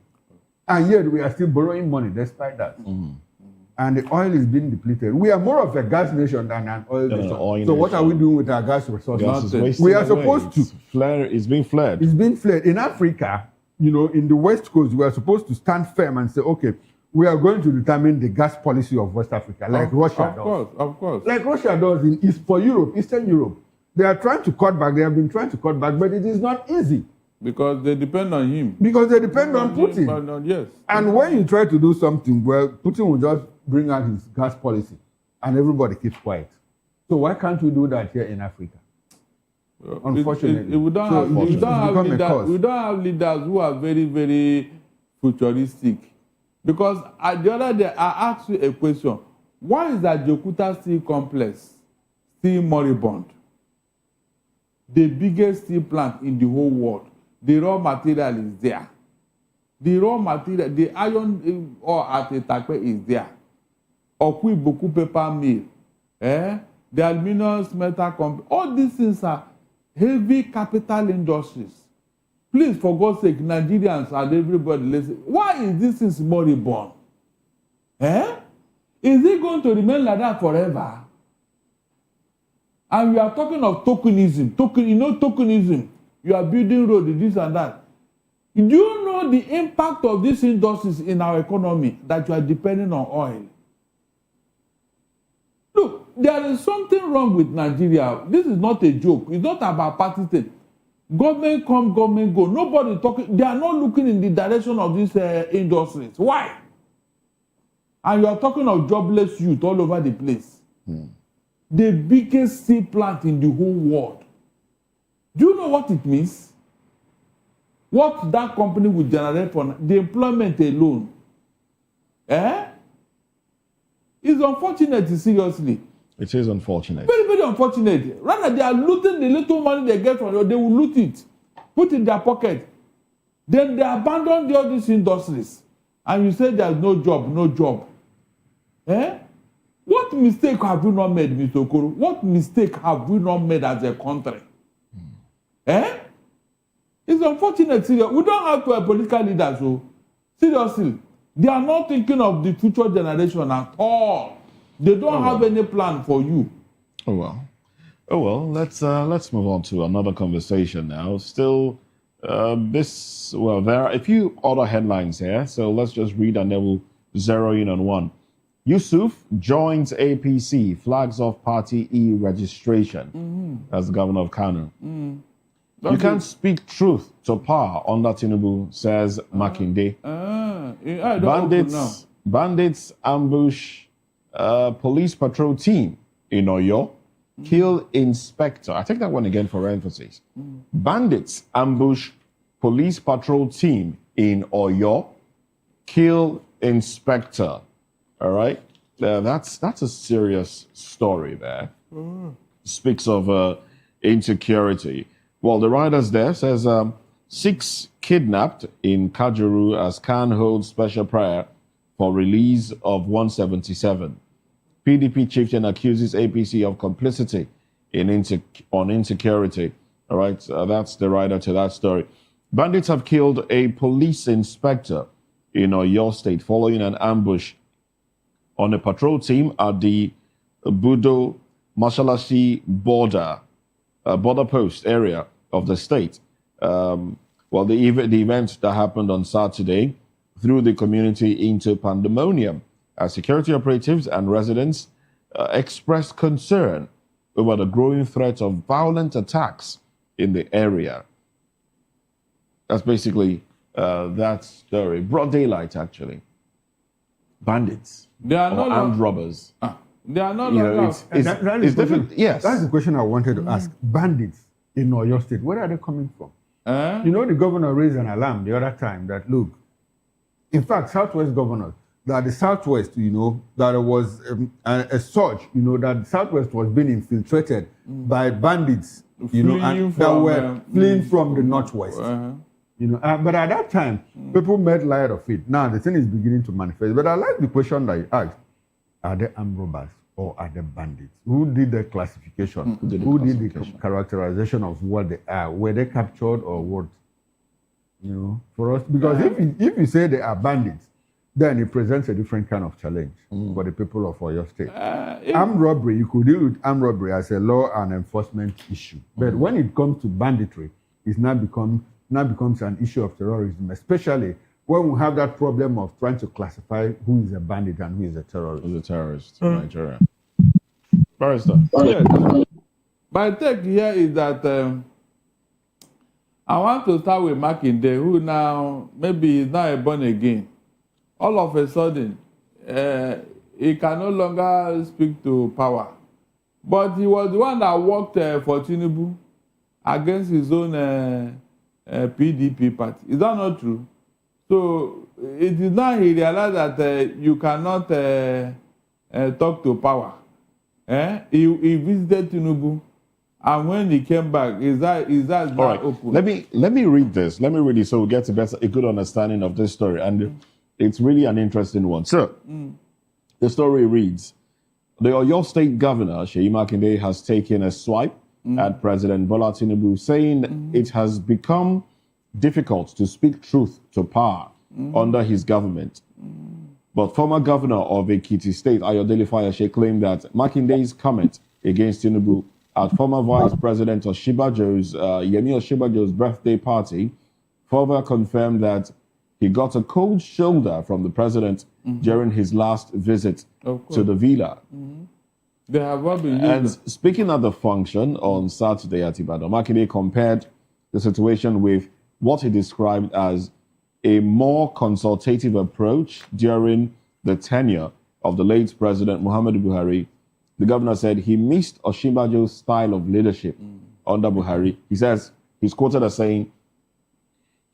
And yet we are still borrowing money despite that. And and the oil is being depleted. We are more of a gas nation than an oil nation. So what are we doing with our gas resources? We are supposed to
flare. It's being flared.
It's being flared. In Africa, in the West Coast, we are supposed to stand firm and say, okay, we are going to determine the gas policy of West Africa, like Russia does.
Of course.
Like Russia does in Eastern Europe. They are trying to cut back. They have been trying to cut back, but it is not easy.
Because they depend on him.
Because they depend on Putin.
Yes.
And when you try to do something, well, Putin will just bring out his gas policy, and everybody keeps quiet. So why can't we do that here in Africa? Unfortunately.
We don't have leaders who are very, very futuristic. Because the other day, I asked you a question. Why is that Jokuta Steel Complex still moribund? The biggest steel plant in the whole world. The raw material is there. The raw material, the iron ore at Etakpe is there. Okui Boku paper mill, the aluminum smelter company. All these things are heavy capital industries. Please, for God's sake, Nigerians and everybody listen. Why is this thing moribund? Is it going to remain like that forever? And we are talking of tokenism. Tokenism. You are building roads, this and that. Do you know the impact of these industries in our economy that you are depending on oil? Look, there is something wrong with Nigeria. This is not a joke. It's not about party state. Government come, government go. Nobody talking. They are not looking in the direction of these industries. Why? And you are talking of jobless youth all over the place. The biggest steel plant in the whole world. Do you know what it means? What that company will generate for the employment alone. It's unfortunate, seriously.
It is unfortunate.
Very, very unfortunate. Rather, they are looting the little money they get from you. They will loot it, put it in their pocket. Then they abandon all these industries. And you say there's no job. What mistake have we not made, Mr. Okoro? What mistake have we not made as a country? It's unfortunate, serious. We don't have political leaders, so seriously, they are not thinking of the future generation at all. They don't have any plan for you.
Oh well. Let's move on to another conversation now. Still, there are a few other headlines here, so let's just read and then we'll zero in on one. Yusuf joins APC, flags off party e-registration. That's the governor of Kano. You can't speak truth to power under Tinubu, says Makinde. Bandits ambush police patrol team in Oyo, kill inspector. I take that one again for emphasis. Bandits ambush police patrol team in Oyo, kill inspector. All right, that's a serious story there. Speaks of insecurity. Well, the writers there says 6 kidnapped in Kajuru as Khan holds special prayer for release of 177. PDP chieftain accuses APC of complicity on insecurity. All right, that's the writer to that story. Bandits have killed a police inspector in Oyo State following an ambush on a patrol team at the Budo Mashalashi border post area of the state. The event that happened on Saturday threw the community into pandemonium as security operatives and residents expressed concern over the growing threat of violent attacks in the area. That's basically that story. Broad daylight, actually. Bandits.
They are not
armed
robbers.
They are not.
It's different.
Yes.
That's the question I wanted to ask. Bandits in Oyo State, where are they coming from? The governor raised an alarm the other time that, look, in fact, Southwest governors, that the Southwest, that there was a surge, that the Southwest was being infiltrated by bandits, and that were fleeing from the Northwest. But at that time, people made light of it. Now, the thing is beginning to manifest. But I like the question that you asked. Are they armed robbers or are they bandits? Who did the classification? Who did the characterization of what they are? Were they captured or what? For us, because if you say they are bandits, then it presents a different kind of challenge for the people of Oyo State. Armed robbery, you could deal with armed robbery as a law and enforcement issue. But when it comes to banditry, it now becomes an issue of terrorism, especially when we have that problem of trying to classify who is a bandit and who is a terrorist.
Who's a terrorist in Nigeria? Barrister.
Yes. My take here is that I want to start with Makinde, who now maybe is now born again. All of a sudden, he can no longer speak to power. But he was the one that worked for Tinubu against his own PDP party. Is that not true? So it is now he realized that you cannot talk to power. He visited Tinubu, and when he came back, is that not
All right.
open?
Let me read this. Let me read it so we get a good understanding of this story. And it's really an interesting one. So, the story reads, the Oyo State Governor, Seyi Makinde, has taken a swipe at President Bola Tinubu, saying it has become difficult to speak truth to power under his government. But former governor of Ekiti State, Ayodele Fayose, claimed that Makinde's comment against Tinubu at former Vice President Yemi Oshibajo's birthday party further confirmed that he got a cold shoulder from the president during his last visit to the villa.
They have not been
And speaking at the function on Saturday at Ibadan, Makinde compared the situation with what he described as a more consultative approach during the tenure of the late President Muhammadu Buhari. The governor said he missed Oshibajo's style of leadership under Buhari. He says, he's quoted as saying,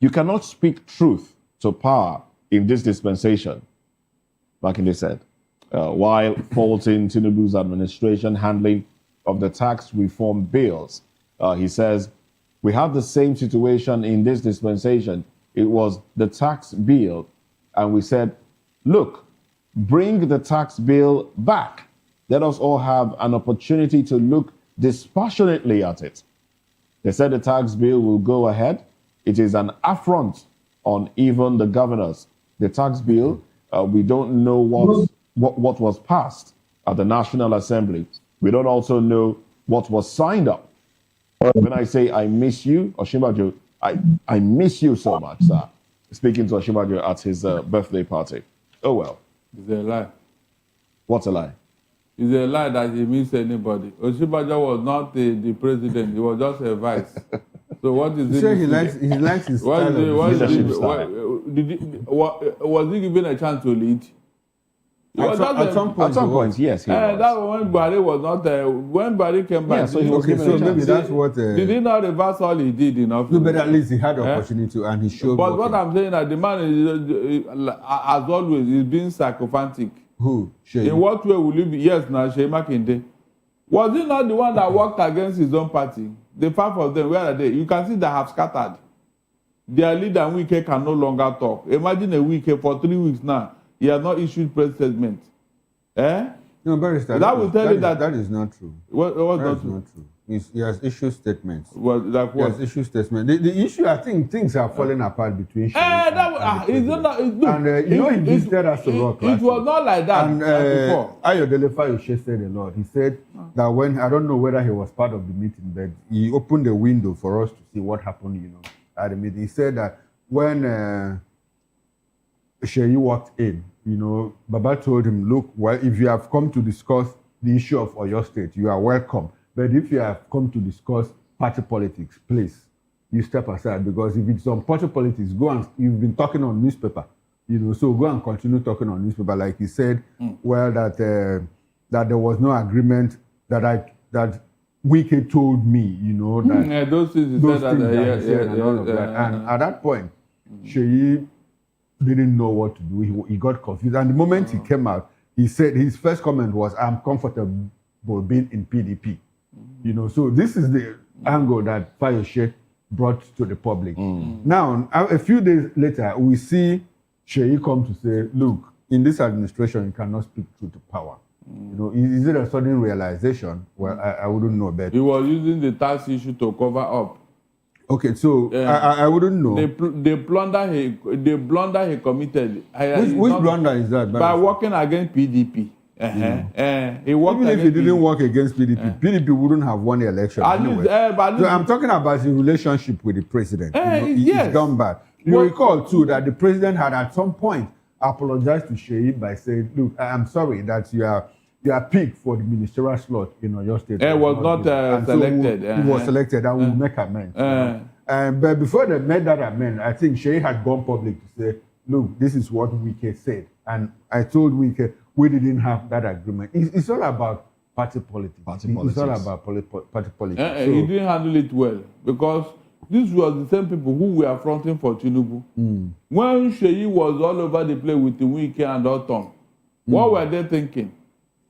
"You cannot speak truth to power in this dispensation," Makinde said, while faulting Tinubu's administration handling of the tax reform bills. He says, "We have the same situation in this dispensation. It was the tax bill, and we said, look, bring the tax bill back. Let us all have an opportunity to look dispassionately at it. They said the tax bill will go ahead. It is an affront on even the governors. The tax bill, we don't know what was passed at the National Assembly. We don't also know what was signed up. When I say I miss you, Oshibajo, I miss you so much, sir." Speaking to Oshibajo at his birthday party. Oh well.
It's a lie.
What's a lie?
It's a lie that he missed anybody. Oshibajo was not the president. He was just a vice. So what is it?
So he likes his style of
leadership style.
Was he given a chance to lead?
At some point,
yes, he was.
That when Buhari was not there. When Buhari came back,
Yeah, so he was
Okay,
given
so
a
maybe
chance.
that's what.
did he not reverse all he did in office?
No, but at least he had the opportunity to, and he showed.
But what
working.
I'm saying that the man is, as always, is being sycophantic.
Who? Seyi?
In what way will he be? Yes, now Seyi Makinde. Was he not the one that worked against his own party? The five of them, where are they? You can see they have scattered. Their leader Wike can no longer talk. Imagine a Wike for 3 weeks now. He has not issued press statement.
No, Barrister,
that will tell you that
that is not true.
What
That
not
is
true?
not true. He has issued statements.
Like
He
what?
has issued statements. The issue, I think, things are falling apart between. Seyi and he visited us to Rock.
It was not like that
And
before.
Ayodele Fayose said a lot. He said that when, I don't know whether he was part of the meeting, but he opened the window for us to see what happened, at the meeting. He said that when Seyi walked in, Baba told him, look, well, if you have come to discuss the issue of Oyo State, you are welcome. But if you have come to discuss party politics, please, you step aside, because if it's on party politics, go and, you've been talking on newspaper, so go and continue talking on newspaper. Like he said, well, that there was no agreement that Wike told me, that
Those things he said that,
he said and all of that. And at that point, Seyi didn't know what to do. He got confused. And the moment he came out, he said his first comment was, "I'm comfortable being in PDP." So this is the angle that Fayose brought to the public. Now, a few days later, we see Seyi come to say, look, in this administration, you cannot speak truth to power. Is it a sudden realization? Well, I wouldn't know better.
He was using the tax issue to cover up.
Okay, so I wouldn't know.
The blunder he committed.
Which blunder is that?
By working against PDP. He worked
Even if he didn't work against PDP, PDP wouldn't have won the election anyway. So I'm talking about his relationship with the president. It's gone bad. You recall too that the president had at some point apologized to Sheyi by saying, "Look, I'm sorry that you are picked for the ministerial slot in your state."
He was not selected.
So he was selected and will make amends. But before they made that amend, I think Sheyi had gone public to say, "Look, this is what Wike said," and I told Wike we didn't have that agreement. It's all about party politics. It's all about party politics.
He didn't handle it well because this was the same people who were fronting for Tinubu. When Sheyi was all over the place with the Wike and Otom, what were they thinking?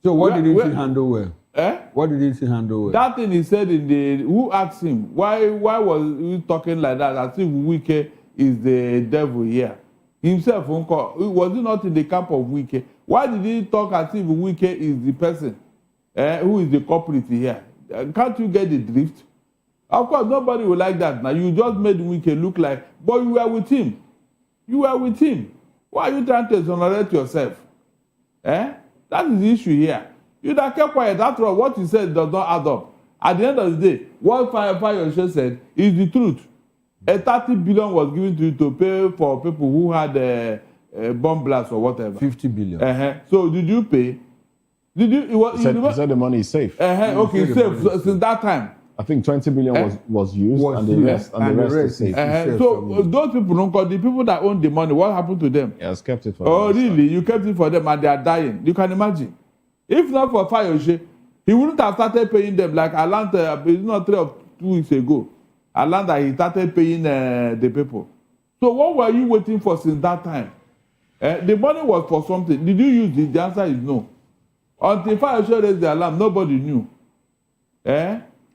So what did he handle well? What did he handle well?
That thing he said who asked him, why was he talking like that as if Wike is the devil here? Himself, was he not in the camp of Wike? Why did he talk as if Wike is the person who is the culprit here? Can't you get the drift? Of course, nobody will like that. Now, you just made Wike look like, but you were with him. You were with him. Why are you trying to exonerate yourself? That is the issue here. You that kept quiet. After all, what you said does not add up. At the end of the day, what Fayose said is the truth. 30 billion was given to you to pay for people who had a bomb blast or whatever.
50 billion.
So did you pay? Did you?
He said the money is safe.
Okay, safe. Since that time.
I think 20 billion was used, and the rest is safe.
So those people don't call the people that own the money. What happened to them?
Yeah, kept it for them.
Oh, really? You kept it for them, and they are dying. You can imagine. If not for Fayose, he wouldn't have started paying them like Atlanta. It's not 3 or 2 weeks ago. Atlanta, he started paying the people. So what were you waiting for since that time? The money was for something. Did you use it? The answer is no. Until Fayose raised the alarm, nobody knew.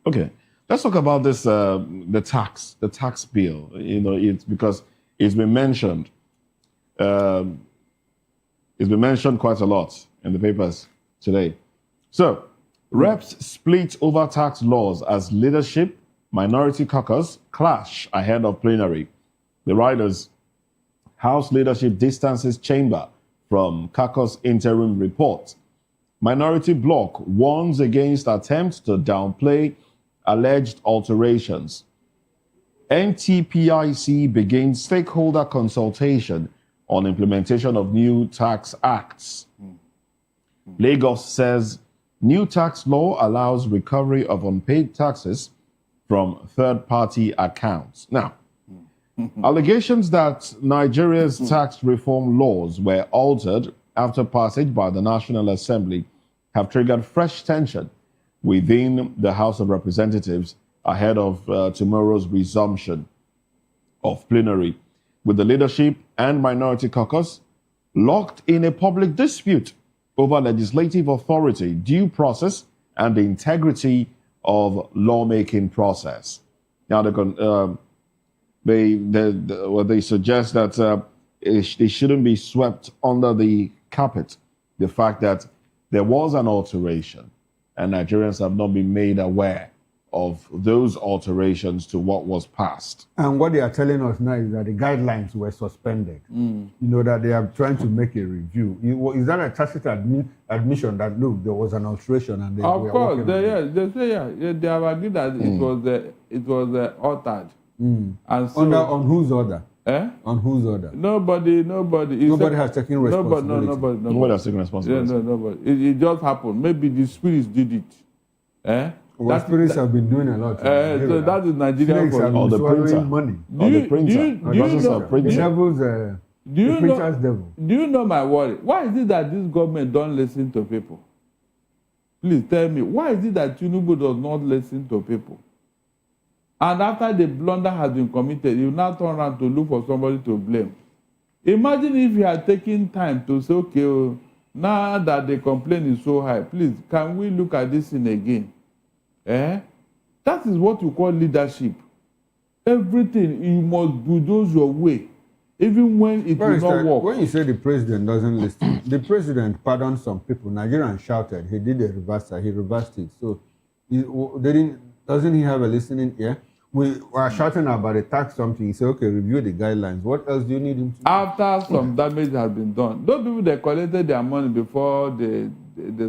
Okay, let's talk about this the tax bill. It's because it's been mentioned. It's been mentioned quite a lot in the papers today. So, reps split over tax laws as leadership, minority caucus clash ahead of plenary. The riders, House leadership distances chamber from caucus interim report. Minority bloc warns against attempts to downplay alleged alterations. NTPIC begins stakeholder consultation on implementation of new tax acts. Lagos says new tax law allows recovery of unpaid taxes from third-party accounts. Now, allegations that Nigeria's tax reform laws were altered after passage by the National Assembly have triggered fresh tension within the House of Representatives ahead of tomorrow's resumption of plenary, with the leadership and minority caucus locked in a public dispute over legislative authority, due process, and the integrity of lawmaking process. Now, they suggest that they shouldn't be swept under the carpet. The fact that there was an alteration and Nigerians have not been made aware of those alterations to what was passed.
And what they are telling us now is that the guidelines were suspended. That they are trying to make a review. Is that a tacit admission that, look, there was an alteration and they were working on it?
They say, they have agreed that it was altered. And so,
on whose order? On whose order?
Nobody
has taken responsibility.
Nobody has taken responsibility.
Yeah, nobody. It just happened. Maybe the spirits did it.
Well, spirits have been doing a lot.
So that is Nigeria for you.
Or the printer.
Money.
The
printer's devil.
Do you know my worry? Why is it that this government don't listen to people? Please tell me. Why is it that Tinubu does not listen to people? And after the blunder has been committed, you now turn around to look for somebody to blame. Imagine if you had taken time to say, okay, now that the complaint is so high, please, can we look at this thing again? That is what you call leadership. Everything, you must bulldoze your way, even when it will not work.
When you say the president doesn't listen, the president pardoned some people. Nigerians shouted, he did a reversal, he reversed it. So doesn't he have a listening ear? we are shouting about a tax something. You say, okay, review the guidelines. What else do you need him to do?
After some damage has been done, those people that collected their money before they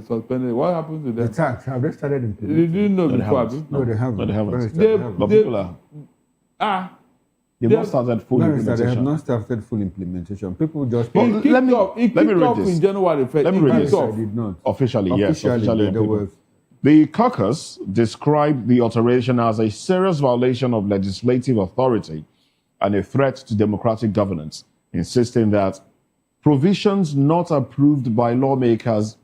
suspended, what happens to them?
The tax, have they started implementing?
Did you know before?
No, they haven't.
No, they haven't.
But
people are. They've not started full implementation.
They have not started full implementation. People just...
Let me read this. In January 1st.
Let me read this.
I did not.
Officially, yes.
Officially there was...
The caucus described the alteration as a serious violation of legislative authority and a threat to democratic governance, insisting that provisions not approved by lawmakers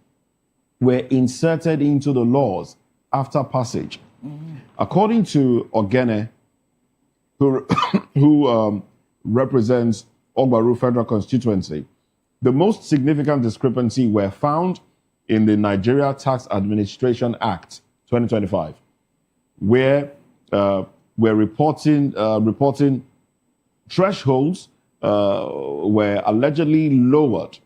were inserted into the laws after passage. According to Ogene, who represents Ogbaru Federal Constituency, the most significant discrepancy were found in the Nigeria Tax Administration Act 2025, where we're reporting thresholds were allegedly lowered.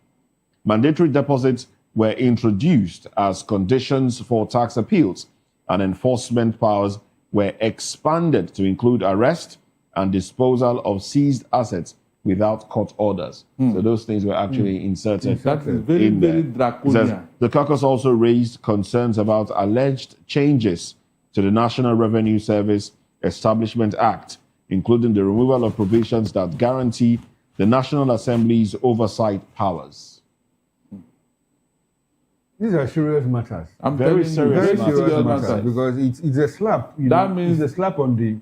Mandatory deposits were introduced as conditions for tax appeals, and enforcement powers were expanded to include arrest and disposal of seized assets without court orders. So those things were actually inserted.
That is very, very draconian.
The caucus also raised concerns about alleged changes to the National Revenue Service Establishment Act, including the removal of provisions that guarantee the National Assembly's oversight powers.
These are serious matters.
Very serious
matters because it's a slap.
That means
it's a slap on the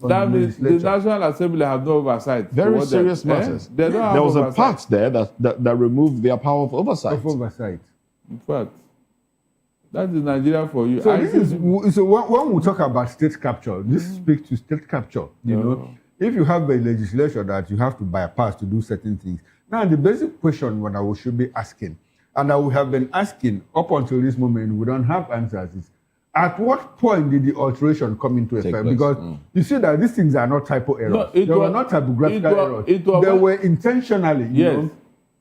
that means the National Assembly have no oversight.
Very serious matters.
They don't have
there was
oversight.
a part there that removed their power of oversight.
In
fact, that is Nigeria for you.
So when we talk about state capture, this speaks to state capture. You know, if you have a legislation that you have to bypass to do certain things. Now, the basic question what I should be asking, and I would have been asking up until this moment, we don't have answers, is at what point did the alteration come into effect? Because you see that these things are not typo errors. They were not typographical errors. They were intentionally, you know,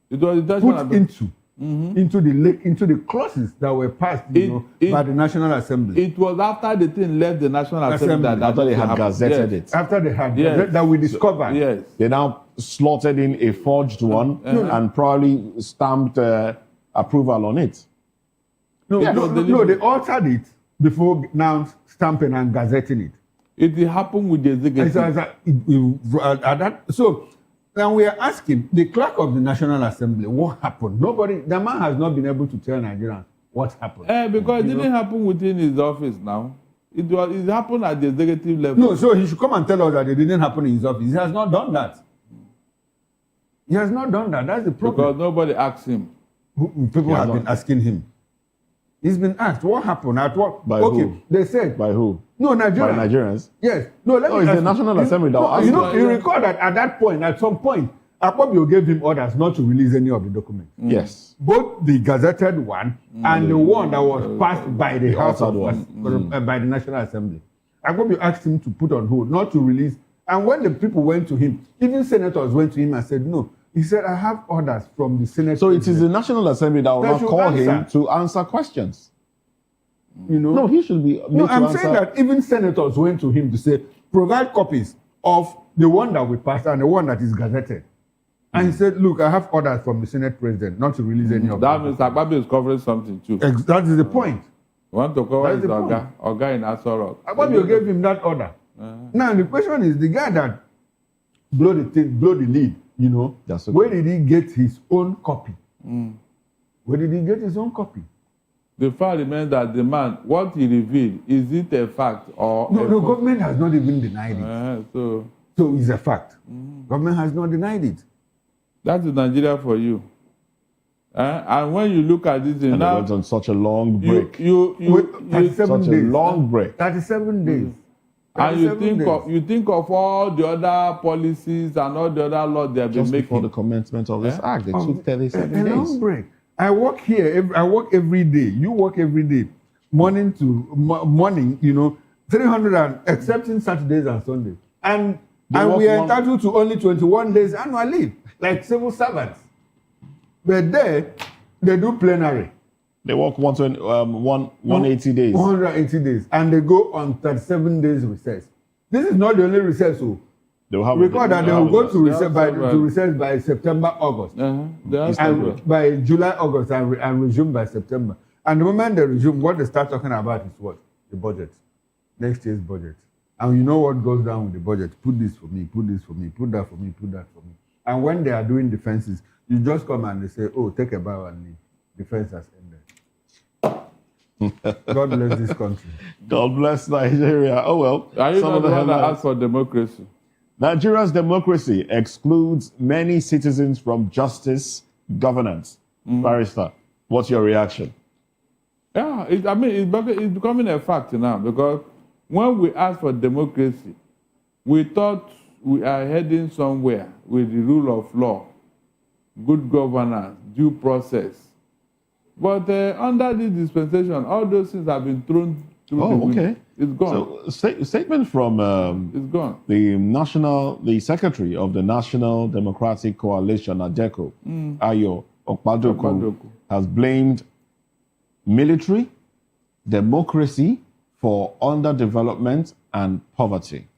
it was intentionally
put into the clauses that were passed by the National Assembly.
It was after the thing left the National Assembly that
after they had gazetted it.
After they had that we discovered.
Yes.
They now slotted in a forged one and probably stamped approval on it.
No, they altered it before now stamping and gazetting it.
It happened with the executive.
So now we are asking the clerk of the National Assembly, what happened? The man has not been able to tell Nigerians what happened.
Because it didn't happen within his office now. It happened at the executive level.
No, so he should come and tell us that it didn't happen in his office. He has not done that. He has not done that. That's the problem.
Because nobody asked him.
People have been asking him. He's been asked, what happened? At what?
By who?
They said.
By who?
No, Nigerians.
By Nigerians?
Yes. No,
it's the National Assembly that was asking.
You recall that at that point, at some point, Akpabio gave him orders not to release any of the documents.
Yes.
Both the gazetted one and the one that was passed by the House of by the National Assembly. Akpabio asked him to put on hold, not to release. And when the people went to him, even senators went to him and said, no. He said, I have orders from the Senate.
So it is the National Assembly that will not call him to answer questions.
You know?
No, he should be.
No, I'm saying that even senators went to him to say, provide copies of the one that we passed and the one that is gazetted. And he said, look, I have orders from the Senate President not to release any of them.
That means Akpabio is covering something too.
That is the point.
You want to cover his Oga in Asoro.
Akpabio gave him that order. Now, the question is, the guy that blow the lead, you know, where did he get his own copy? Where did he get his own copy?
The fact remains that the man, what he revealed, is it a fact or
no, government has not even denied it. So it's a fact. Government has not denied it.
That is Nigeria for you. And when you look at this,
and now, it went on such a long break.
37
days. A long break.
37 days.
And you think of all the other policies and all the other laws they have been making.
Just before the commencement of this act, it took 37 days.
A long break. I work here. I work every day. You work every day, morning to morning. You know, 300 excepting Saturdays and Sundays, and we are entitled to only 21 days annual leave, like civil servants. But there, they do plenary.
They work 180 days.
180 days, and they go on 37 days recess. This is not the only recess. So record that they will go to recess by September, August. And by July, August, and resume by September. And the moment they resume, what they start talking about is what? The budget. Next year's budget. And you know what goes down with the budget? Put this for me, put this for me, put that for me, put that for me. And when they are doing defenses, you just come and they say, oh, take a bow and leave. Defense has ended. God bless this country.
God bless Nigeria. Oh, well.
Are you not the one that asked for democracy?
Nigeria's democracy excludes many citizens from justice, governance. Barrister, what's your reaction?
Yeah, it's becoming a fact now, because when we ask for democracy, we thought we are heading somewhere with the rule of law, good governance, due process. But under this dispensation, all those things have been thrown through the window. It's gone.
So, statement from
it's gone.
The secretary of the National Democratic Coalition, ADECO, Ayo Okpadoku, has blamed military, democracy for underdevelopment and poverty.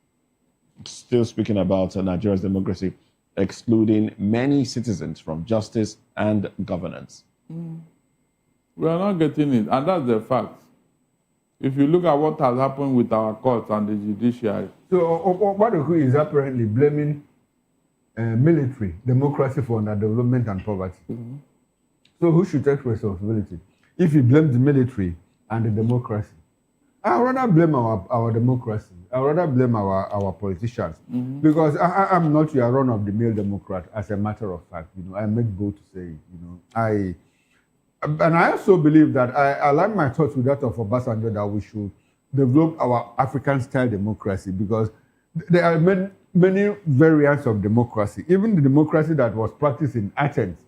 Still speaking about Nigeria's democracy, excluding many citizens from justice and governance.
We are not getting it, and that's the fact. If you look at what has happened with our courts and the judiciary.
So Okpadoku is apparently blaming military, democracy for underdevelopment and poverty. So who should take responsibility? If he blames the military and the democracy, I would rather blame our democracy. I would rather blame our politicians. Because I'm not your run-of-the-mill Democrat, as a matter of fact. You know, I make bold to say, you know, and I also believe that I like my thoughts with that of Obasanjo, that we should develop our African-style democracy, because there are many variants of democracy. Even the democracy that was practiced in Athens,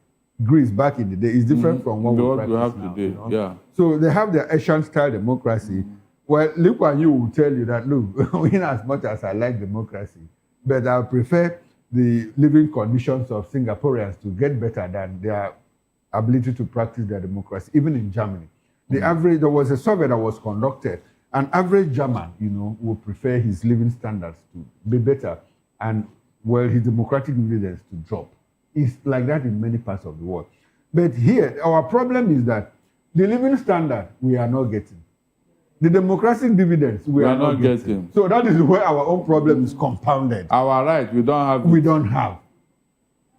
Greece, back in the day, is different from what we practice now.
Today. You know? Yeah.
So they have their Asian-style democracy. Well, Lee Kuan Yew will tell you that, look, in as much as I like democracy, but I prefer the living conditions of Singaporeans to get better than their ability to practice their democracy, even in Germany. There was a survey that was conducted. An average German, you know, would prefer his living standards to be better and, well, his democratic dividends to drop. It's like that in many parts of the world. But here, our problem is that the living standard we are not getting. The democratic dividends we are not getting. So that is where our own problem is compounded.
Our right, we don't have.
We don't have.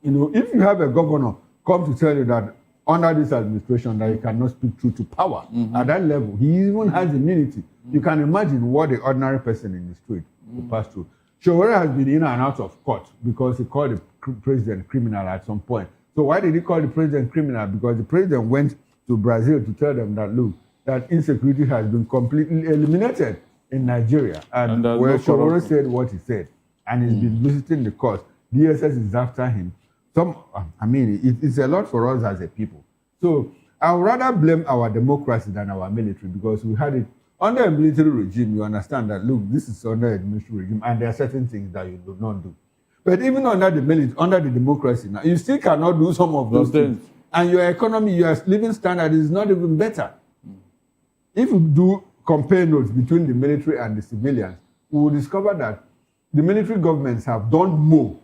You know, if you have a governor come to tell you that under this administration that he cannot speak truth to power, at that level, he even has immunity. You can imagine what the ordinary person in the street will pass through. Showore has been in and out of court because he called the president criminal at some point. So why did he call the president criminal? Because the president went to Brazil to tell them that, look, that insecurity has been completely eliminated in Nigeria. And where Showore said what he said, and he's been visiting the court. DSS is after him. It's a lot for us as a people. So I would rather blame our democracy than our military, because we had it under a military regime. You understand that, look, this is under a military regime, and there are certain things that you do not do. But even under the military, under the democracy now, you still cannot do some of those things. And your economy, your living standard is not even better. If you do compare notes between the military and the civilians, we will discover that the military governments have done more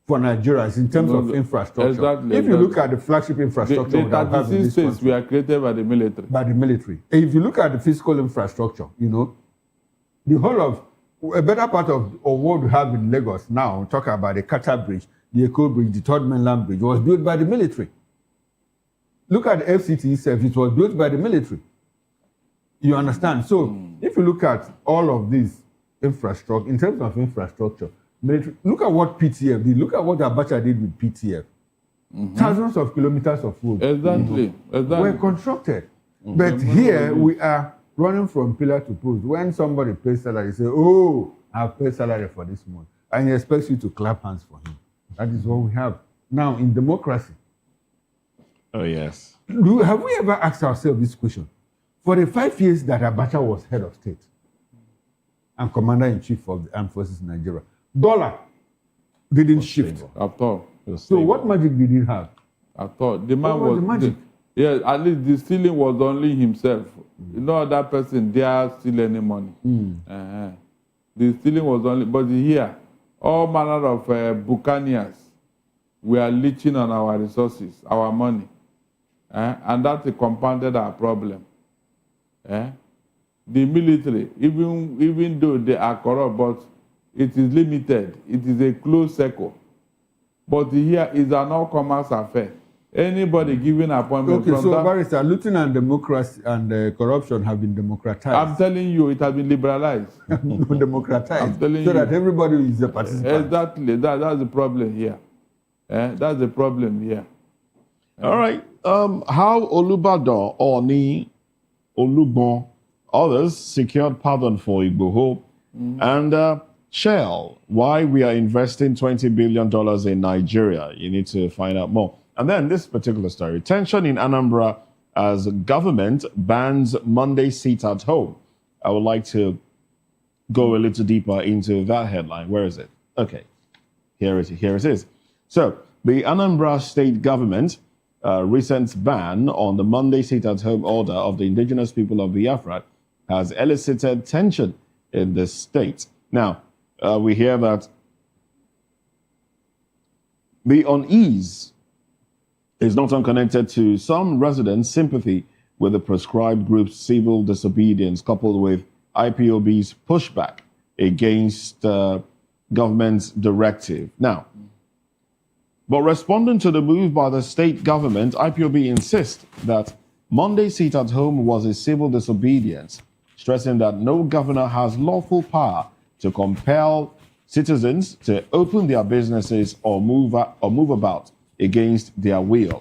for Nigerians in terms of infrastructure. If you look at the flagship infrastructure,
the 36 states were created by the military.
By the military. If you look at the physical infrastructure, you know, the whole of a better part of what we have in Lagos now, talk about the Qatar Bridge, the Eko Bridge, the Third Mainland Bridge, was built by the military. Look at the FCT itself, it was built by the military. You understand? So if you look at all of these infrastructure, in terms of infrastructure, military, look at what PTF did. Look at what Abacha did with PTF. Thousands of kilometers of road were constructed. But here we are running from pillar to post. When somebody pays salary, say, oh, I've paid salary for this month. And he expects you to clap hands for him. That is what we have. Now, in democracy.
Oh, yes.
Have we ever asked ourselves this question? For the 5 years that Abacha was head of state and commander-in-chief of the armed forces in Nigeria, dollar didn't shift.
At all.
So what magic did he have?
At all. The man was
the magic?
Yeah, at least the stealing was only himself. No other person dare steal any money. The stealing was only, but here, all manner of buccaneers were leeching on our resources, our money. And that compounded our problem. The military, even though they are corrupt, but it is limited. It is a closed circle. But here is an all-commerce affair. Anybody giving appointment
Okay,
from
so
that,
Barrister, looting and democracy and corruption have been democratized.
I'm telling you, it has been liberalized.
No, democratized.
I'm telling
so
you.
that everybody is a participant.
Exactly. That's the problem here. That's the problem here.
All right. How Olubadan, Oni, Olugbon, others secured pardon for Igboho, and Shell, why we are investing $20 billion in Nigeria. You need to find out more. And then this particular story, tension in Anambra as government bans Monday seat at home. I would like to go a little deeper into that headline. Where is it? Okay, here it is. So the Anambra state government recent ban on the Monday seat at home order of the indigenous people of Biafra has elicited tension in the state. Now, we hear that the unease is not unconnected to some residents' sympathy with the proscribed group's civil disobedience, coupled with IPOB's pushback against government's directive. Now, but responding to the move by the state government, IPOB insists that Monday seat at home was a civil disobedience, stressing that no governor has lawful power to compel citizens to open their businesses or move about against their will.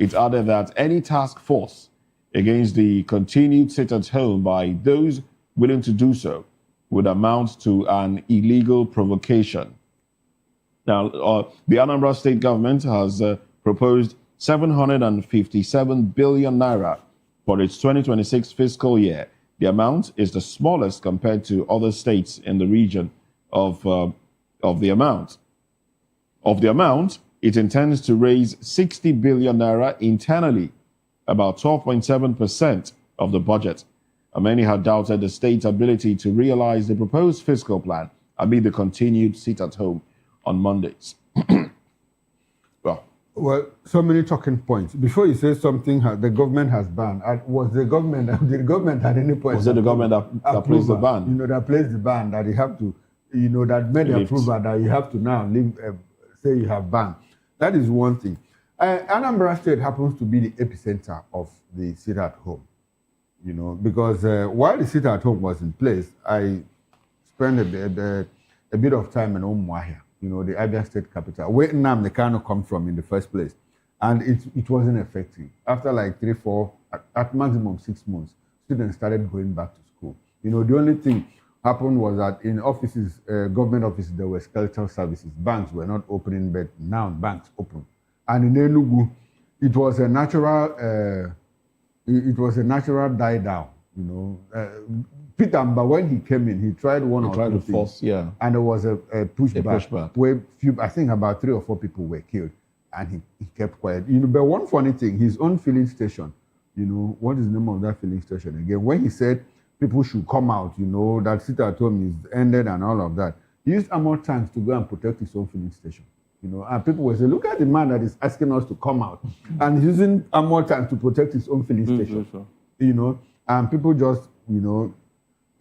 It added that any task force against the continued sit at home by those willing to do so would amount to an illegal provocation. Now, the Anambra state government has proposed 757 billion naira for its 2026 fiscal year. The amount is the smallest compared to other states in the region. Of the amount, it intends to raise 60 billion naira internally, about 12.7% of the budget. Many had doubted the state's ability to realize the proposed fiscal plan amid the continued sit at home on Mondays.
Well, so many talking points. Before you say something the government has banned, did the government at any point?
Was it the government that placed the ban?
That placed the ban, that you have to, that made the approval that you have to now leave, say you have banned. That is one thing. Anambra State happens to be the epicenter of the sit at home, because while the sit at home was in place, I spent a bit of time in Umuahia, the Abia State capital, where the Kano come from in the first place. And it wasn't effective. After like 3, 4, at maximum 6 months, students started going back to school. The only thing happened was that in offices, government offices, there were skeletal services. Banks were not opening, but now banks open. And in Enugu, it was a natural die down. Peter Mba, when he came in, he tried one or two things, and there was a pushback. Where I think about 3 or 4 people were killed, and he kept quiet. But one funny thing, his own filling station. What is the name of that filling station again? When he said people should come out, that sit at home is ended and all of that. He used armor tanks to go and protect his own filling station. And people were saying, look at the man that is asking us to come out and using armor tanks to protect his own filling station. And people just,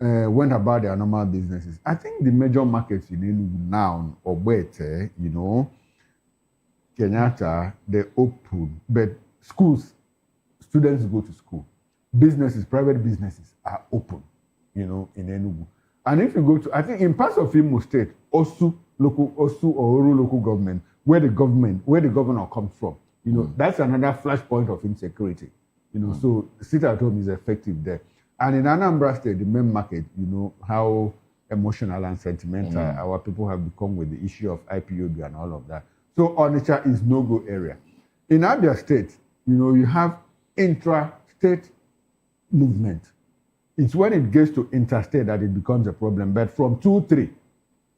went about their normal businesses. I think the major markets in Enugu now, Ogbete, Kenyatta, they open, but schools, students go to school. Businesses, private businesses are open, in Enugu. And if you go to, I think in parts of Imo State, Osu or Oru local government, where the governor comes from, that's another flashpoint of insecurity. So sit at home is effective there. And in Anambra State, the main market, how emotional and sentimental our people have become with the issue of IPOB and all of that. So Onitsha is no-go area. In Abia State, you have intra-state movement. It's when it gets to interstate that it becomes a problem. But from 2, 3,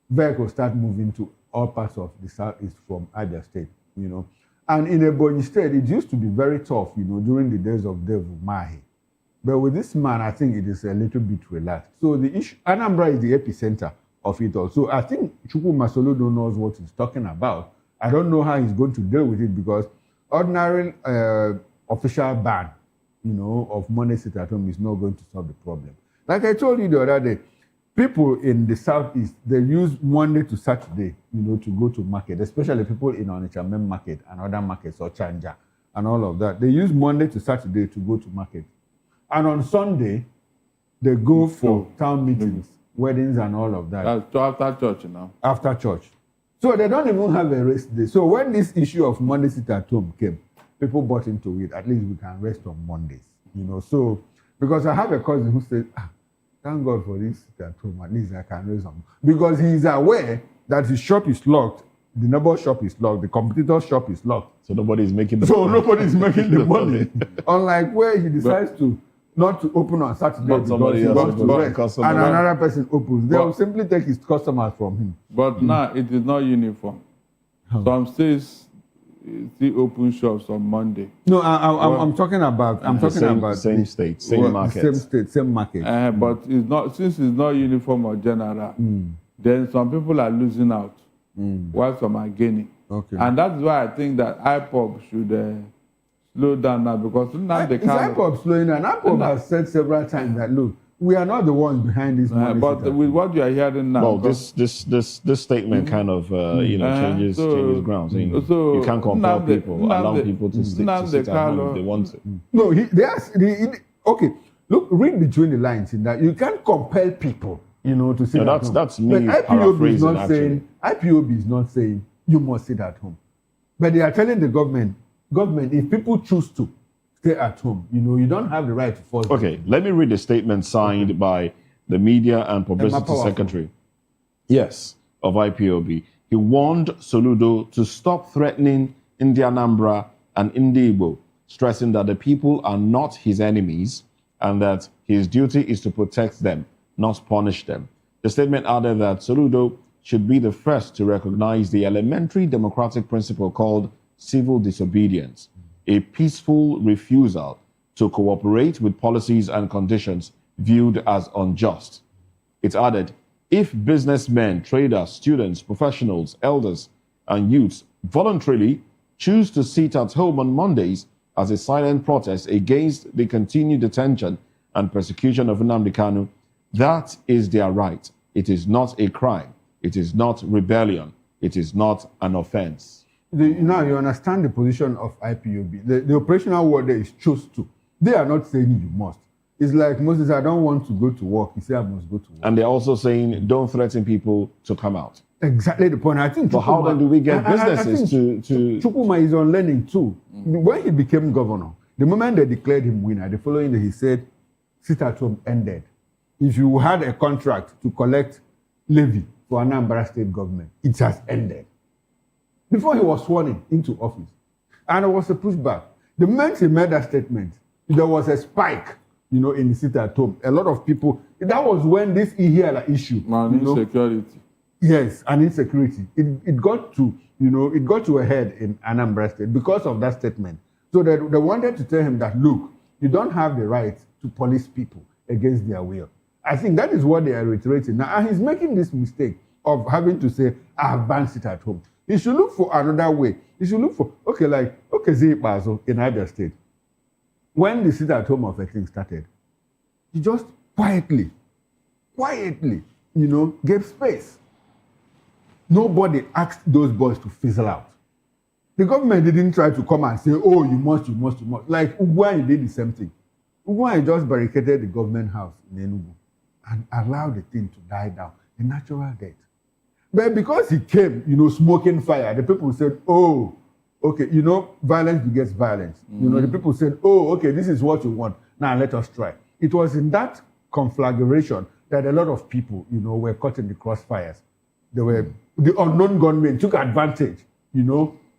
vehicles start moving to all parts of the southeast from Abia State, And in Ebonyi State, it used to be very tough, during the days of Devu Mahi. But with this man, I think it is a little bit relaxed. So the issue, Anambra is the epicenter of it all. So I think Chukwu Masoludo knows what he's talking about. I don't know how he's going to deal with it because ordinary official ban, of money sit at home is not going to solve the problem. Like I told you the other day, people in the southeast, they use Monday to Saturday, to go to market, especially people in Onitsha main market and other markets or Chanja and all of that. They use Monday to Saturday to go to market. And on Sunday, they go for town meetings, weddings and all of that.
That's after church now.
After church. So they don't even have a rest day. So when this issue of Monday sit at home came, people bought into it. At least we can rest on Mondays, So, because I have a cousin who said, thank God for this sit at home. At least I can rest on. Because he is aware that his shop is locked, the neighbor shop is locked, the competitor's shop is locked.
So nobody's making the
nobody's making the money. Unlike where he decides not to open on Saturday because he wants to rest, and another person opens. They will simply take his customers from him.
But now it is not uniform. Some states still open shops on Monday.
No, I'm talking about.
Same state, same market.
Same state, same market.
But it's not, since it's not uniform or general. Then some people are losing out, while some are gaining.
Okay.
And that's why I think that IPOB should slow down now, because now they can't.
Is IPOB slowing down? IPOB has said several times that look, we are not the ones behind this money.
But with what you are hearing now,
well, this statement kind of changes grounds. So you can't compel people, allow people to sit at home if they want to.
No, okay. Look, read between the lines in that you can't compel people, to sit at home.
That's me
but IPOB is not saying you must sit at home, but they are telling the government, if people choose to stay at home, you don't have the right to force them.
Okay, let me read the statement signed by the Media and Publicity Secretary, of IPOB. He warned Soludo to stop threatening India Anambra and Indigbo, stressing that the people are not his enemies and that his duty is to protect them, not punish them. The statement added that Soludo should be the first to recognize the elementary democratic principle called civil disobedience, a peaceful refusal to cooperate with policies and conditions viewed as unjust. It added, if businessmen, traders, students, professionals, elders, and youths voluntarily choose to sit at home on Mondays as a silent protest against the continued detention and persecution of Nnamdi Kanu, that is their right. It is not a crime. It is not rebellion. It is not an offense.
Now you understand the position of IPOB. The operational word there is choose to. They are not saying you must. It's like Moses, I don't want to go to work. He said I must go to work.
And they're also saying don't threaten people to come out.
Exactly the point. I think.
But how then do we get businesses to?
Chukuma is on learning too. When he became governor, the moment they declared him winner, the following day he said, "Sit at home ended. If you had a contract to collect levy for Anambra state government, it has ended." Before he was sworn into office, and there was a pushback. The moment he made that statement, there was a spike, in the sit at home. A lot of people. That was when this Ihiala issue,
insecurity.
Yes, and insecurity. It got to, it got to a head in Anambra State because of that statement. So they wanted to tell him that, look, you don't have the right to police people against their will. I think that is what they are reiterating now. And he's making this mistake of having to say, I have banned sit at home. He should look for another way. He should look for, Zipazo in Abia State. When the sit at home of a thing started, he just quietly, gave space. Nobody asked those boys to fizzle out. The government didn't try to come and say, oh, you must. Like Ugwuanyi did the same thing. Ugwuanyi just barricaded the government house in Enugu and allowed the thing to die down, a natural death. But because he came, smoking fire, the people said, oh, okay, violence begets violence. The people said, oh, okay, this is what you want. Now let us try. It was in that conflagration that a lot of people, were caught in the crossfires. The unknown gunmen took advantage,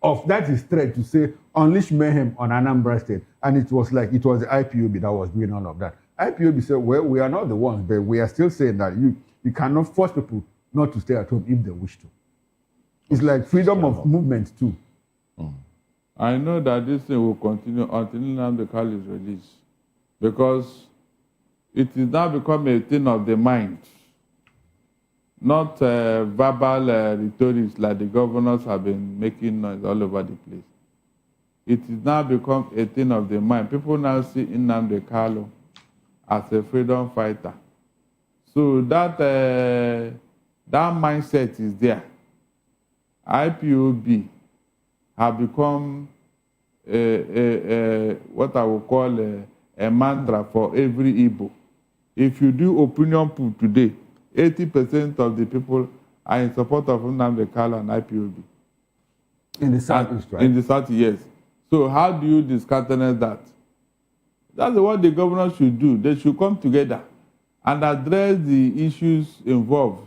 of that is threat to say, unleash mayhem on Anambra State. And it was the IPOB that was doing all of that. IPOB said, well, we are not the ones, but we are still saying that you cannot force people not to stay at home if they wish to. It's like freedom of movement too.
I know that this thing will continue until Nnamdi Kanu is released, because it is now become a thing of the mind not verbal rhetorics like the governors have been making noise all over the place. It has now become a thing of the mind. People now see Nnamdi Kanu as a freedom fighter. So that mindset is there. IPOB have become what I would call a mantra for every Igbo. If you do opinion poll today, 80% of the people are in support of Nnamdi Kanu and IPOB.
In the Southeast, right?
In the South, yes. So how do you discountenance that? That's what the governors should do. They should come together and address the issues involved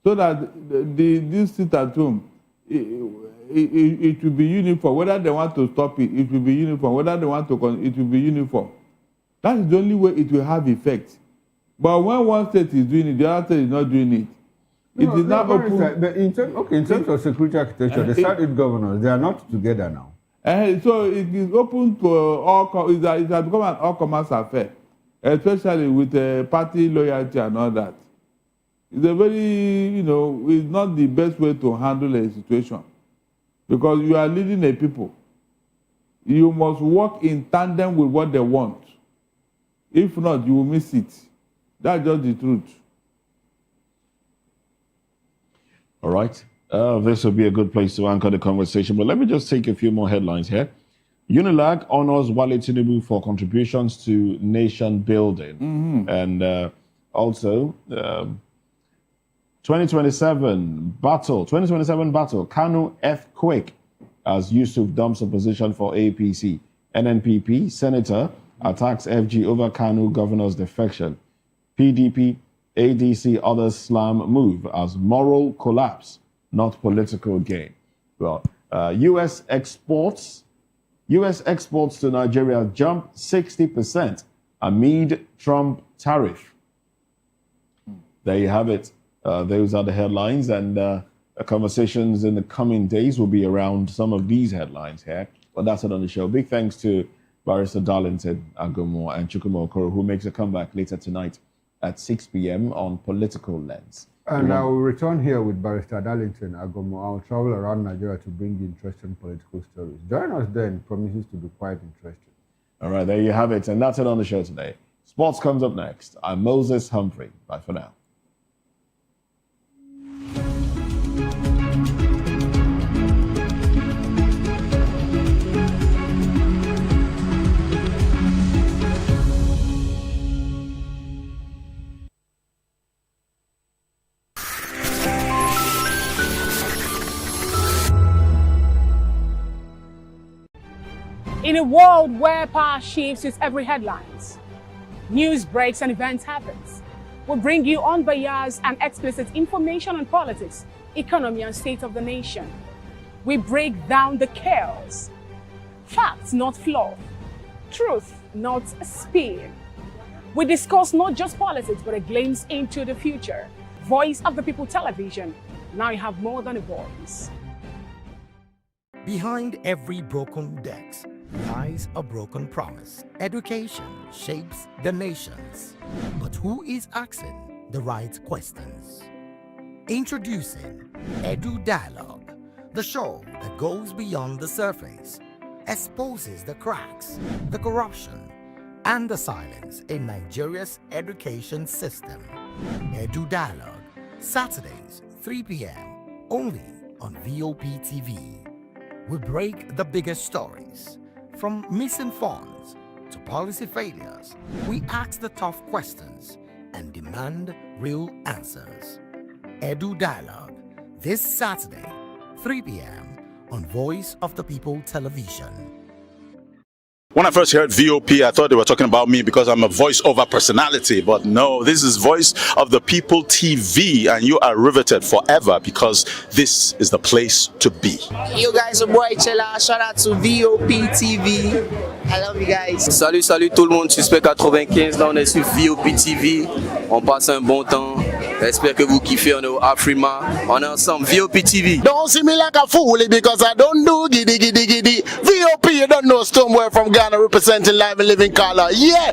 so that this sit at home, it will be uniform. Whether they want to stop it, it will be uniform. Whether they want to, it will be uniform. That is the only way it will have effect. But when one state is doing it, the other state is not doing it. It is not open.
But in terms of security architecture, the Southeast governors, they are not together now.
So it is open to all. It has become an all-commerce affair, especially with party loyalty and all that. It's a very, it's not the best way to handle a situation, because you are leading a people. You must work in tandem with what they want. If not, you will miss it. That's just the truth.
All right. This will be a good place to anchor the conversation. But let me just take a few more headlines here. Unilag honors Wale Tinubu for contributions to nation building.
Mm-hmm.
And also, 2027 battle, Kano earthquake, as Yusuf dumps opposition for APC. NNPP senator attacks FG over Kano governor's defection. PDP, ADC, others slam move as moral collapse, not political gain. Well, U.S. exports to Nigeria jumped 60% amid Trump tariff. There you have it. Those are the headlines, and conversations in the coming days will be around some of these headlines here. But that's it on the show. Big thanks to Barrister Darlington Agomo and Chukwuma Okoro, who makes a comeback later tonight at 6 p.m. on Political Lens.
And I will return here with Barrister Darlington Agomo. I'll travel around Nigeria to bring you interesting political stories. Join us then. Promises to be quite interesting.
All right, there you have it. And that's it on the show today. Sports comes up next. I'm Moses Humphrey. Bye for now.
In a world where power shifts its every headlines, news breaks and events happens, we bring you unbiased and explicit information on politics, economy and state of the nation. We break down the chaos. Facts, not fluff. Truth, not spin. We discuss not just politics, but a glimpse into the future. Voice of the People Television. Now you have more than a voice.
Behind every broken desk lies a broken promise. Education shapes the nations. But who is asking the right questions? Introducing Edu Dialogue, the show that goes beyond the surface, exposes the cracks, the corruption, and the silence in Nigeria's education system. Edu Dialogue, Saturdays, 3 p.m., only on VOP TV. We break the biggest stories, from missing funds to policy failures. We ask the tough questions and demand real answers. Edu Dialogue, this Saturday, 3 p.m. on Voice of the People Television.
When I first heard VOP, I thought they were talking about me because I'm a voice-over personality. But no, this is Voice of the People TV, and you are riveted forever because this is the place to be.
Yo guys, your boy Chela. Shout out to VOP TV. I love you guys.
Salut tout le monde, Suspect 95. Là, on est sur VOP TV. On passe un bon temps. J'espère que vous kiffez. On est au Afrima. On est ensemble. VOP TV.
Don't see me like a fool because I don't do giddy giddy giddy. VOP, you don't know Stoneware from Ghana representing live and living color. Yeah,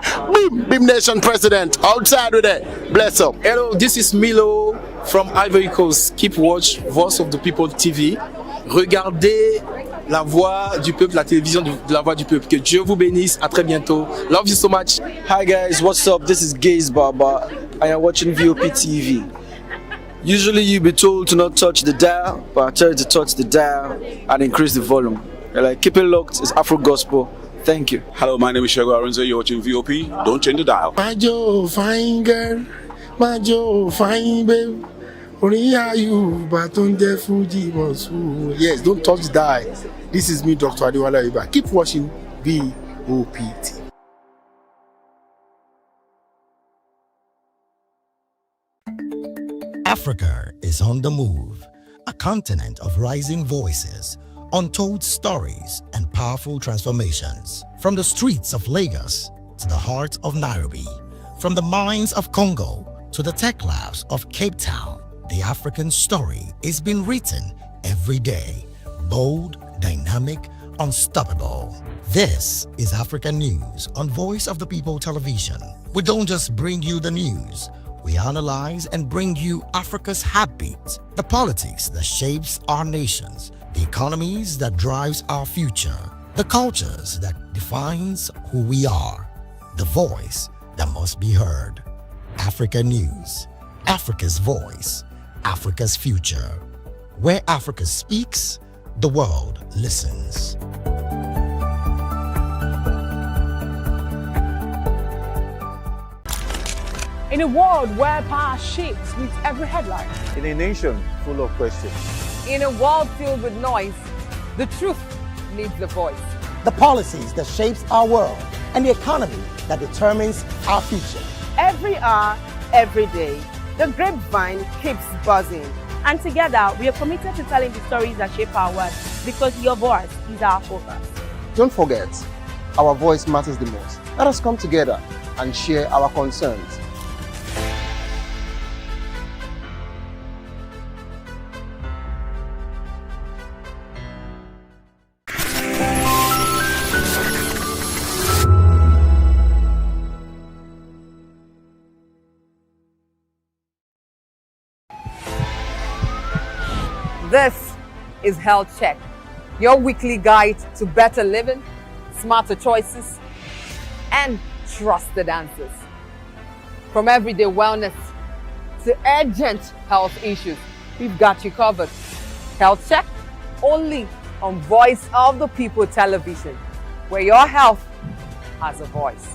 Beam Nation President. Outside with it. Bless up.
Hello, this is Milo
from Ivory Coast. Keep watch Voice of the People TV. Regardez la voix du peuple, la télévision de la voix du peuple. Que Dieu vous bénisse. À très bientôt. Love you so much.
Hi guys, what's up? This is Gaze Baba and you're watching VOP TV. Usually you'll be told to not touch the dial, but I tell you to touch the dial and increase the volume. You're like, keep it locked. It's Afro Gospel. Thank you.
Hello, my name is Shego Arunze. You're watching VOP. Don't change the dial.
My Joe, fine girl. My Joe, fine babe. Only are you, but on the Fuji was. Yes, don't touch the dial. This is me, Dr. Adiwala Iba. Keep watching VOP.
Africa is on the move, a continent of rising voices, untold stories, and powerful transformations. From the streets of Lagos to the heart of Nairobi, from the mines of Congo to the tech labs of Cape Town, the African story is being written every day. Bold, dynamic, unstoppable. This is African News on Voice of the People Television. We don't just bring you the news. We analyze and bring you Africa's heartbeat, the politics that shapes our nations, the economies that drives our future, the cultures that defines who we are, the voice that must be heard. Africa News, Africa's voice, Africa's future. Where Africa speaks, the world listens.
In a world where power shifts with every headline.
In a nation full of questions.
In a world filled with noise, the truth needs a voice.
The policies that shapes our world and the economy that determines our future.
Every hour, every day, the grapevine keeps buzzing.
And together, we are committed to telling the stories that shape our world because your voice is our focus.
Don't forget, our voice matters the most. Let us come together and share our concerns.
This is Health Check, your weekly guide to better living, smarter choices, and trusted answers. From everyday wellness to urgent health issues, we've got you covered. Health Check, only on Voice of the People Television, where your health has a voice.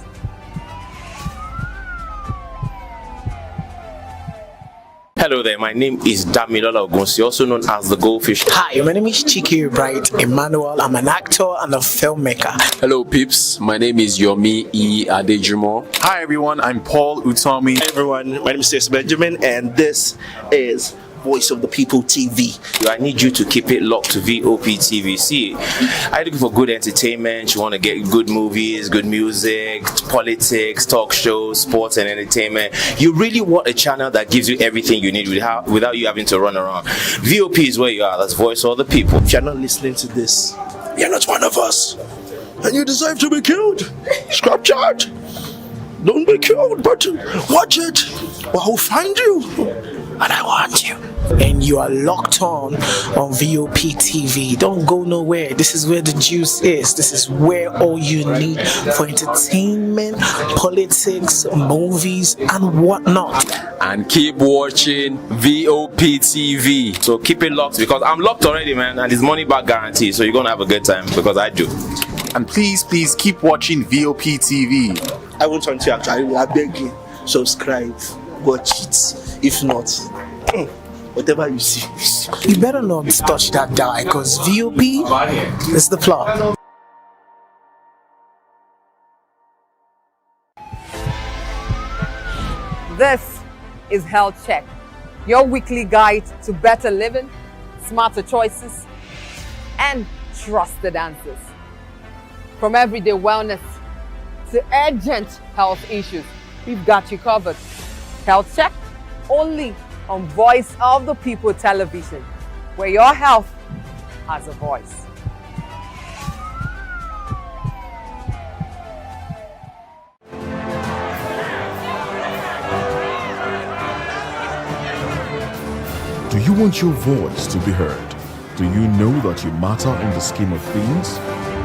Hello there, my name is Damilola Ogunsi, also known as the Goldfish.
Hi, my name is Chiki Bright Emmanuel. I'm an actor and a filmmaker.
Hello peeps, my name is Yomi E. Adejumo.
Hi everyone, I'm Paul Utomi.
Hi everyone, my name is Stacey Benjamin and this is Voice of the People TV.
I need you to keep it locked to VOP TV. See, are you looking for good entertainment? You want to get good movies, good music, politics, talk shows, sports and entertainment. You really want a channel that gives you everything you need without you having to run around. VOP is where you are. That's Voice of the People.
If you're not listening to this, you're not one of us. And you deserve to be killed. Scrap charge. Don't be killed, but watch it. Or I'll find you. And I want you.
And you are locked on VOP TV. Don't go nowhere. This is where the juice is. This is where all you need for entertainment, politics, movies, and whatnot.
And keep watching VOP TV.
So keep it locked because I'm locked already, man, and it's money back guarantee. So you're gonna have a good time because I do.
And please keep watching VOP TV.
I won't want to actually, I beg you, subscribe, watch it. If not, whatever you see.
You better not touch that dial because VOP is the plot.
This is Health Check, your weekly guide to better living, smarter choices, and trusted answers. From everyday wellness to urgent health issues, we've got you covered. Health Check, only on Voice of the People Television, where your health has a voice.
Do you want your voice to be heard? Do you know that you matter in the scheme of things?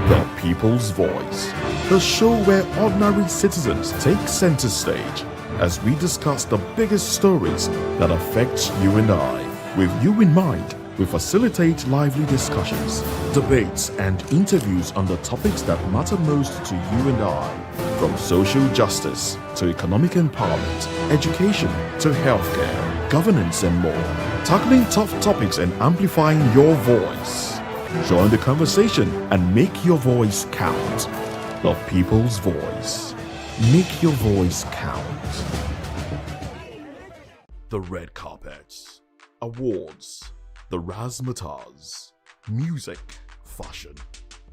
The People's Voice, the show where ordinary citizens take center stage as we discuss the biggest stories that affect you and I. With you in mind, we facilitate lively discussions, debates, and interviews on the topics that matter most to you and I. From social justice to economic empowerment, education to healthcare, governance, and more. Tackling tough topics and amplifying your voice. Join the conversation and make your voice count. The People's Voice. Make your voice count. The red carpets, awards, the razzmatazz, music, fashion,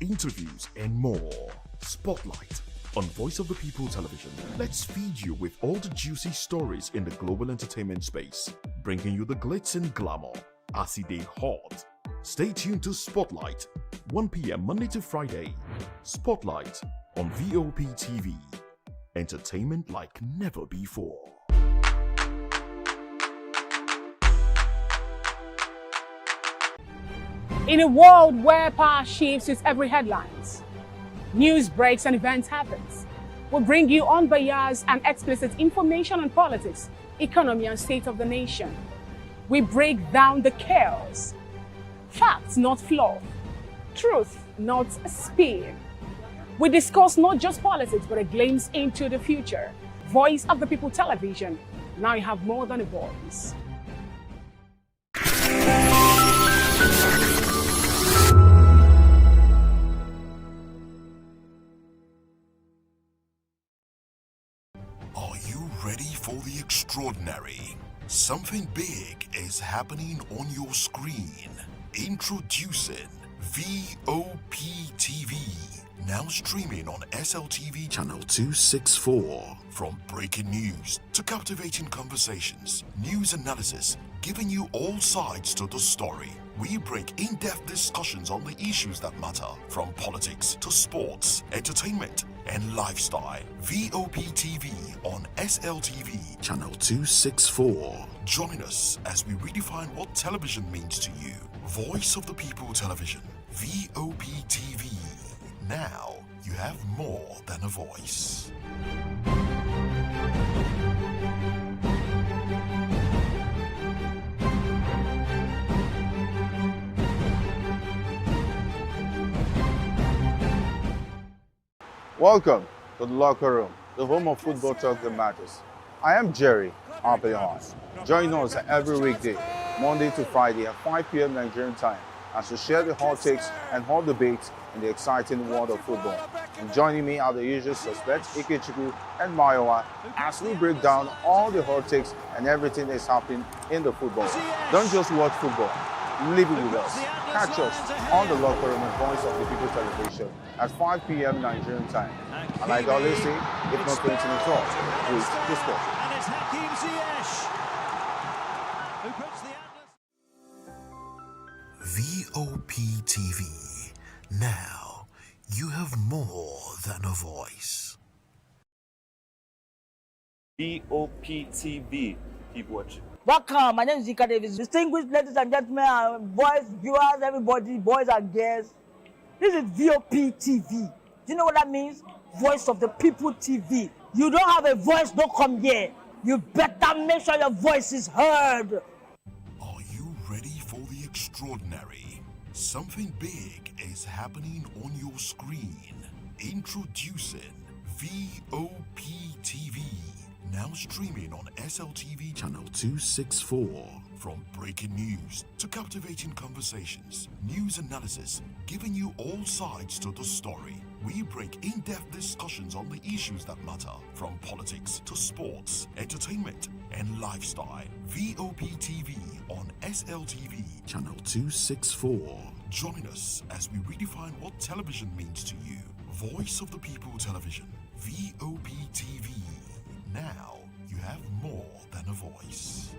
interviews, and more. Spotlight on Voice of the People Television. Let's feed you with all the juicy stories in the global entertainment space, bringing you the glitz and glamour as it is hot. Stay tuned to Spotlight, 1 p.m. Monday to Friday. Spotlight on VOP TV. Entertainment like never before.
In a world where power shifts its every headlines, news breaks and events happens, we bring you unbiased and explicit information on politics, economy, and state of the nation. We break down the chaos. Facts, not fluff. Truth, not spin. We discuss not just politics, but a glimpse into the future. Voice of the People Television. Now you have more than a voice.
Are you ready for the extraordinary? Something big is happening on your screen. Introducing VOP TV. Now streaming on SLTV channel 264. From breaking news to captivating conversations, news analysis, giving you all sides to the story. We break in-depth discussions on the issues that matter, from politics to sports, entertainment, and lifestyle. VOP TV on SLTV channel 264. Join us as we redefine what television means to you. Voice of the People Television, VOP TV. Now you have more than a voice.
Welcome to the locker room, the home of football talk that matters. I am Jerry Arpillon. Join us every weekday, Monday to Friday at 5 p.m. Nigerian time, as we share the hot takes and hot debates in the exciting world of football. And joining me are the usual suspects, Ikechukwu and Mayowa, as we break down all the hot takes and everything that's happening in the football. Don't just watch football, live it with us. Catch us on the locker room and Voice of the People Television at 5 p.m. Nigerian time. And like I always say, if not 20 minutes off, please the sport.
And it's Hakim Ziyech who puts the
VOP TV. Now you have more than a voice.
VOP TV. Keep watching.
Welcome, my name is Zika Davis. Distinguished ladies and gentlemen, boys, viewers, everybody, boys and girls. This is VOP TV. Do you know what that means? Voice of the People TV. You don't have a voice, don't come here. You better make sure your voice is heard.
Are you ready for the extraordinary? Something big is happening on your screen. Introducing VOP TV. Now streaming on SLTV channel 264. From breaking news to captivating conversations, news analysis, giving you all sides to the story. We break in-depth discussions on the issues that matter, from politics to sports, entertainment, and lifestyle. VOP TV on SLTV channel 264. Join us as we redefine what television means to you. Voice of the People Television, VOP TV. Now you have more than a voice.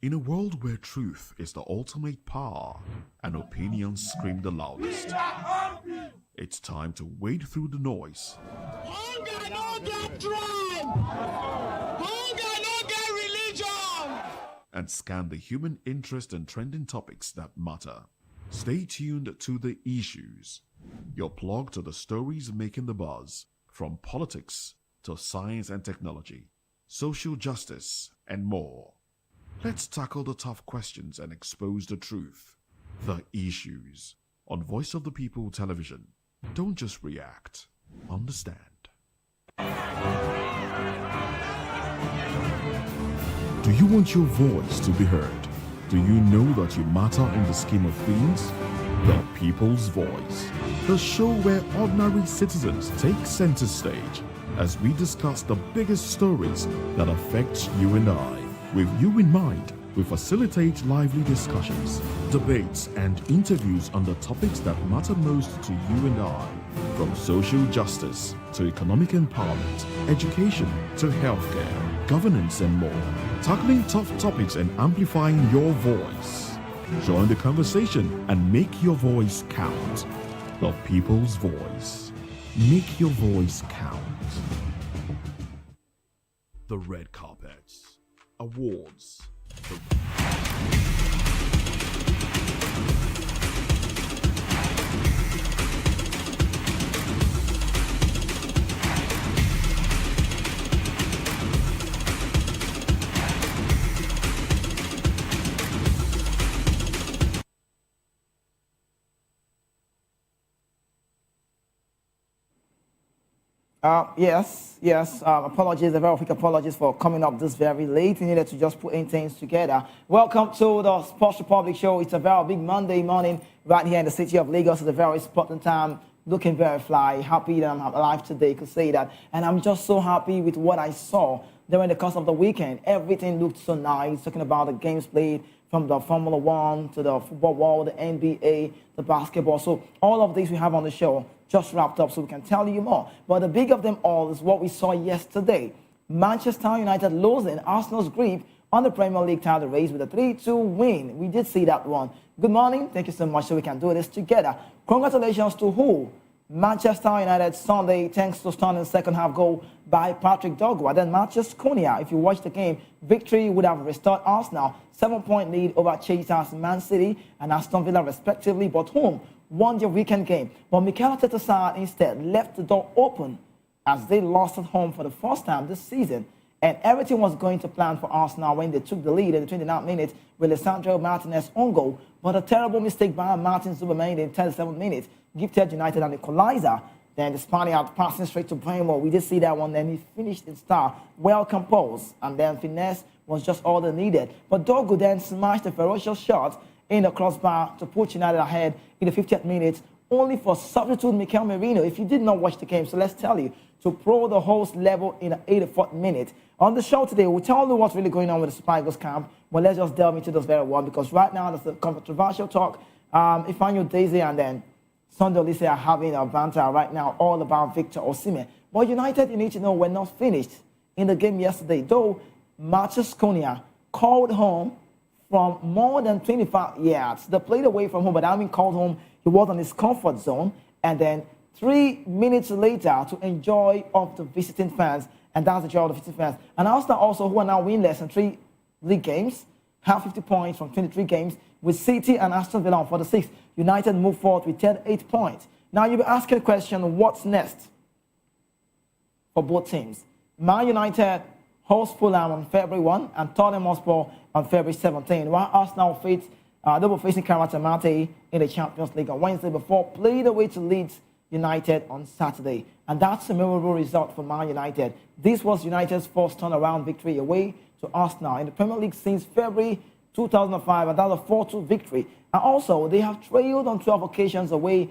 In In a world where truth is the ultimate power and opinions scream the loudest, it's time to wade through the noise.
Hunger no get tribe. Hunger no get religion.
And scan the human interest and trending topics that matter. Stay tuned to The Issues, your plug to the stories making the buzz, from politics to science and technology, social justice, and more. Let's tackle the tough questions and expose the truth. The Issues on Voice of the People Television. Don't just react, understand. Do you want your voice to be heard? Do you know that you matter in the scheme of things? The People's Voice, the show where ordinary citizens take center stage as we discuss the biggest stories that affect you and I. With you in mind, we facilitate lively discussions, debates, and interviews on the topics that matter most to you and I, from social justice to economic empowerment, education to healthcare, governance, and more, tackling tough topics and amplifying your voice. Join the conversation and make your voice count. The People's Voice. Make your voice count. The red carpets, awards.
Yes. Apologies, a very quick apologies for coming up this very late. We needed to just put in things together. Welcome to the Sports Republic show. It's a very big Monday morning right here in the city of Lagos. It's a very important time. Looking very fly. Happy that I'm alive today, could say that. And I'm just so happy with what I saw during the course of the weekend. Everything looked so nice. Talking about the games played, from the Formula One to the football world, the NBA, the basketball. So all of these we have on the show just wrapped up so we can tell you more. But the big of them all is what we saw yesterday. Manchester United losing Arsenal's grip on the Premier League title race with a 3-2 win. We did see that one. Good morning. Thank you so much so we can do this together. Congratulations to who? Manchester United Sunday, thanks to stunning second half goal by Patrick Dogu. Then Matheus Cunha, if you watch the game, victory would have restored Arsenal 7-point lead over Chasers Man City and Aston Villa respectively, but whom won their weekend game. But Mikel Arteta instead left the door open as they lost at home for the first time this season. And everything was going to plan for Arsenal when they took the lead in the 29th minute with Lisandro Martinez on goal. But a terrible mistake by Martin Zubimendi in 37 minutes gifted United an equalizer. Then the Spaniard passing straight to Bremo. We did see that one. Then he finished in style, well composed. And then finesse was just all they needed. But Dogu then smashed a ferocious shot in the crossbar to put United ahead in the 50th minute, only for substitute Mikel Merino. If you did not watch the game, so let's tell you, to pro the host level in the 84th minute. On the show today, we'll tell you what's really going on with the Super Eagles camp, but let's just delve into this very one, because right now there's a controversial talk. Ifeanyi Daisy and then Sunday Olise are having a banter right now all about Victor Osimhen. But United, you need to know, we're not finished in the game yesterday, though Matheus Cunha called home from more than 25 yards. They played away from home, but I mean called home. He was on his comfort zone. And then 3 minutes later to enjoy of the visiting fans. And that's the joy of the visiting fans. And Arsenal also, who are now winless in 3 league games, have 50 points from 23 games, with City and Aston Villa on 46. United move forward with 38 points. Now you'll be asking the question, what's next for both teams? Man United host Fulham on February 1 and Tottenham Hotspur on February 17, while Arsenal they were facing Karatamate in the Champions League on Wednesday before playing away to Leeds United on Saturday. And that's a memorable result for Man United. This was United's first turnaround victory away to Arsenal in the Premier League since February 2005, and that's a 4-2 victory. And also, they have trailed on 12 occasions away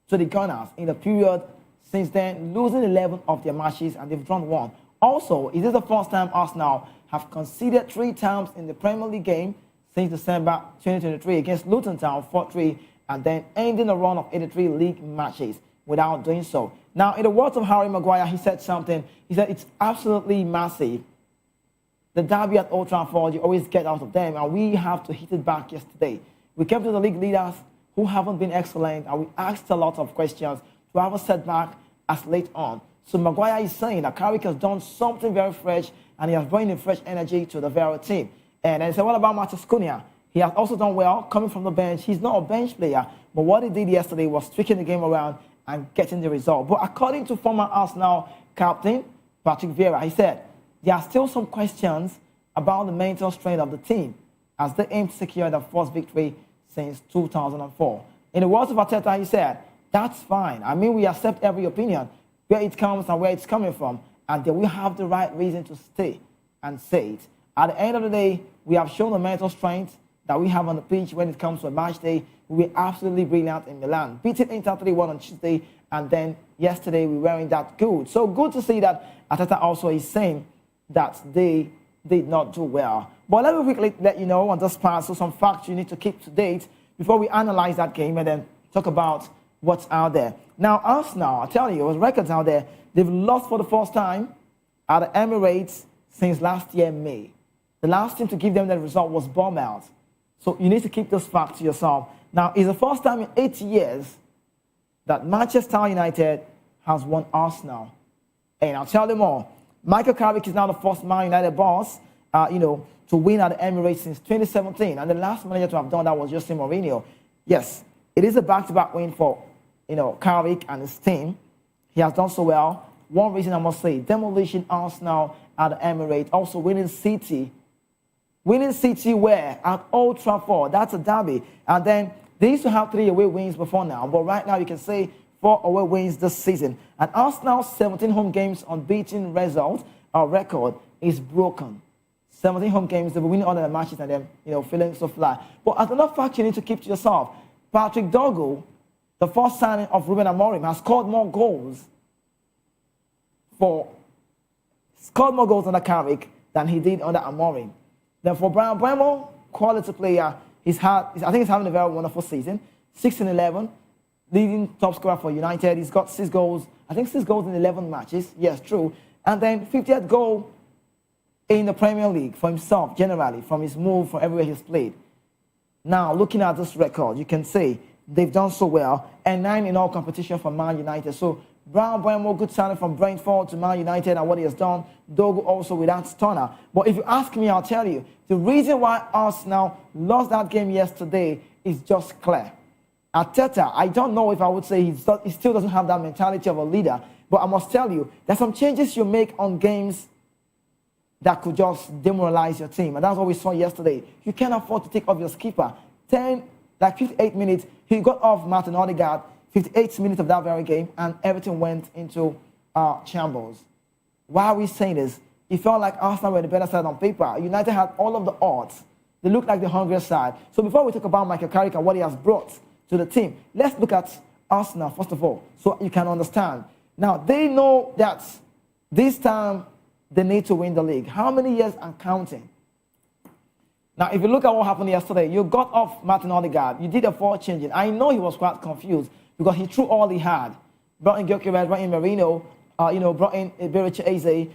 to the Gunners in the period since then, losing 11 of their matches, and they've drawn 1. Also, it is the first time Arsenal have conceded 3 times in the Premier League game since December 2023 against Luton Town 4-3, and then ending a run of 83 league matches without doing so. Now, in the words of Harry Maguire, he said something. He said it's absolutely massive
The derby at Old Trafford, you always get out of them, and we have to hit it back yesterday. We came to the league leaders who haven't been excellent, and we asked a lot of questions to have a setback as late on. So Maguire is saying that Carrick has done something very fresh, and he has brought in fresh energy to the very team. And I said, what about Matheus Cunha? He has also done well coming from the bench. He's not a bench player, but what he did yesterday was tweaking the game around and getting the result. But according to former Arsenal captain Patrick Vieira, he said there are still some questions about the mental strength of the team as they aim to secure their first victory since 2004. In the words of Arteta, he said, that's fine. I mean, we accept every opinion, where it comes and where it's coming from, and then we have the right reason to stay and say it. At the end of the day, we have shown the mental strength that we have on the pitch when it comes to a match day. We were absolutely brilliant in Milan, beating Inter 3-1 on Tuesday, and then yesterday we weren't that good. So good to see that Arteta also is saying that they did not do well. But let me quickly let you know on this part, so some facts you need to keep to date before we analyze that game and then talk about what's out there. Now, Arsenal, I tell you, there was records out there. They've lost for the first time at the Emirates since last year, May. The last team to give them that result was Bournemouth. So you need to keep this fact to yourself. Now, it's the first time in 8 years that Manchester United has won Arsenal. And I'll tell you more. Michael Carrick is now the first Man United boss, to win at the Emirates since 2017. And the last manager to have done that was Jose Mourinho. Yes, it is a back-to-back win for, Carrick and his team. He has done so well. One reason I must say, demolishing Arsenal at the Emirates, also winning City. Winning City where? At Old Trafford. That's a derby. And then they used to have 3 away wins before now. But right now you can say 4 away wins this season. And Arsenal's 17 home games unbeaten record is broken. 17 home games, they've been winning all their matches and then, feeling so fly. But as another fact you need to keep to yourself, Patrick Dogu, the first signing of Ruben Amorim, has scored more goals under Carrick than he did under Amorim. Then for Brian Bremo, quality player, I think he's having a very wonderful season. 6-11, leading top scorer for United. He's got 6 goals. I think 6 goals in 11 matches. Yes, true. And then 50th goal in the Premier League for himself, generally, from his move, from everywhere he's played. Now, looking at this record, you can say they've done so well, and 9 in all competition for Man United. So, Brian Bremo, good signing from Brentford to Man United and what he has done. Dogu also without stunner. But if you ask me, I'll tell you, the reason why Arsenal lost that game yesterday is just clear. Arteta, I don't know if I would say he still doesn't have that mentality of a leader, but I must tell you, there's some changes you make on games that could just demoralize your team. And that's what we saw yesterday. You can't afford to take off your skipper. 58 minutes, he got off Martin Odegaard, 58 minutes of that very game, and everything went into shambles. Why are we saying this? It felt like Arsenal were the better side on paper. United had all of the odds. They looked like the hungrier side. So before we talk about Michael Carrick and what he has brought to the team, let's look at Arsenal, first of all, so you can understand. Now, they know that this time they need to win the league. How many years and counting? Now, if you look at what happened yesterday, you got off Martin Odegaard. You did a 4 changing. I know he was quite confused because he threw all he had. Brought in Gyökeres, brought in Marino, brought in Ibericha Eze.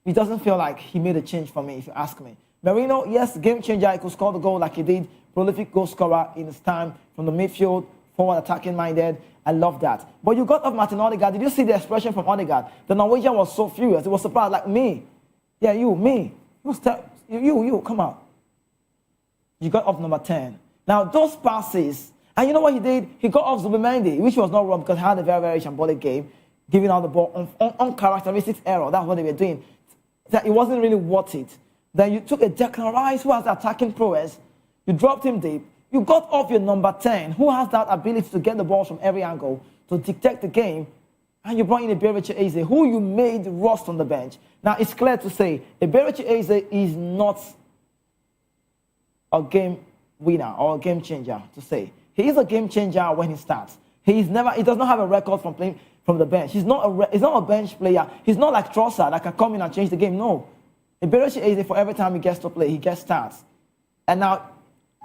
It doesn't feel like he made a change for me, if you ask me. Marino, yes, game changer. He could score the goal like he did. Prolific goal scorer in his time from the midfield, forward attacking minded. I love that. But you got off Martin Odegaard. Did you see the expression from Odegaard? The Norwegian was so furious. He was surprised, like me. Yeah, me. You, come on. You got off number 10. Now, those passes, and you know what he did? He got off Zubimendi, which was not wrong because he had a very, very shambolic game, giving out the ball on uncharacteristic error. That's what they were doing. It wasn't really worth it. Then you took a Declan Rice who has attacking prowess. You dropped him deep. You got off your number 10, who has that ability to get the balls from every angle, to dictate the game, and you brought in Ibericha Eze, who you made rust on the bench. Now, it's clear to say, Ibericha Eze is not a game winner or a game changer, to say. He is a game changer when he starts. He does not have a record from playing from the bench. He's not a bench player. He's not like Trossard that can come in and change the game. No. Ibericha Eze, for every time he gets to play, he gets starts.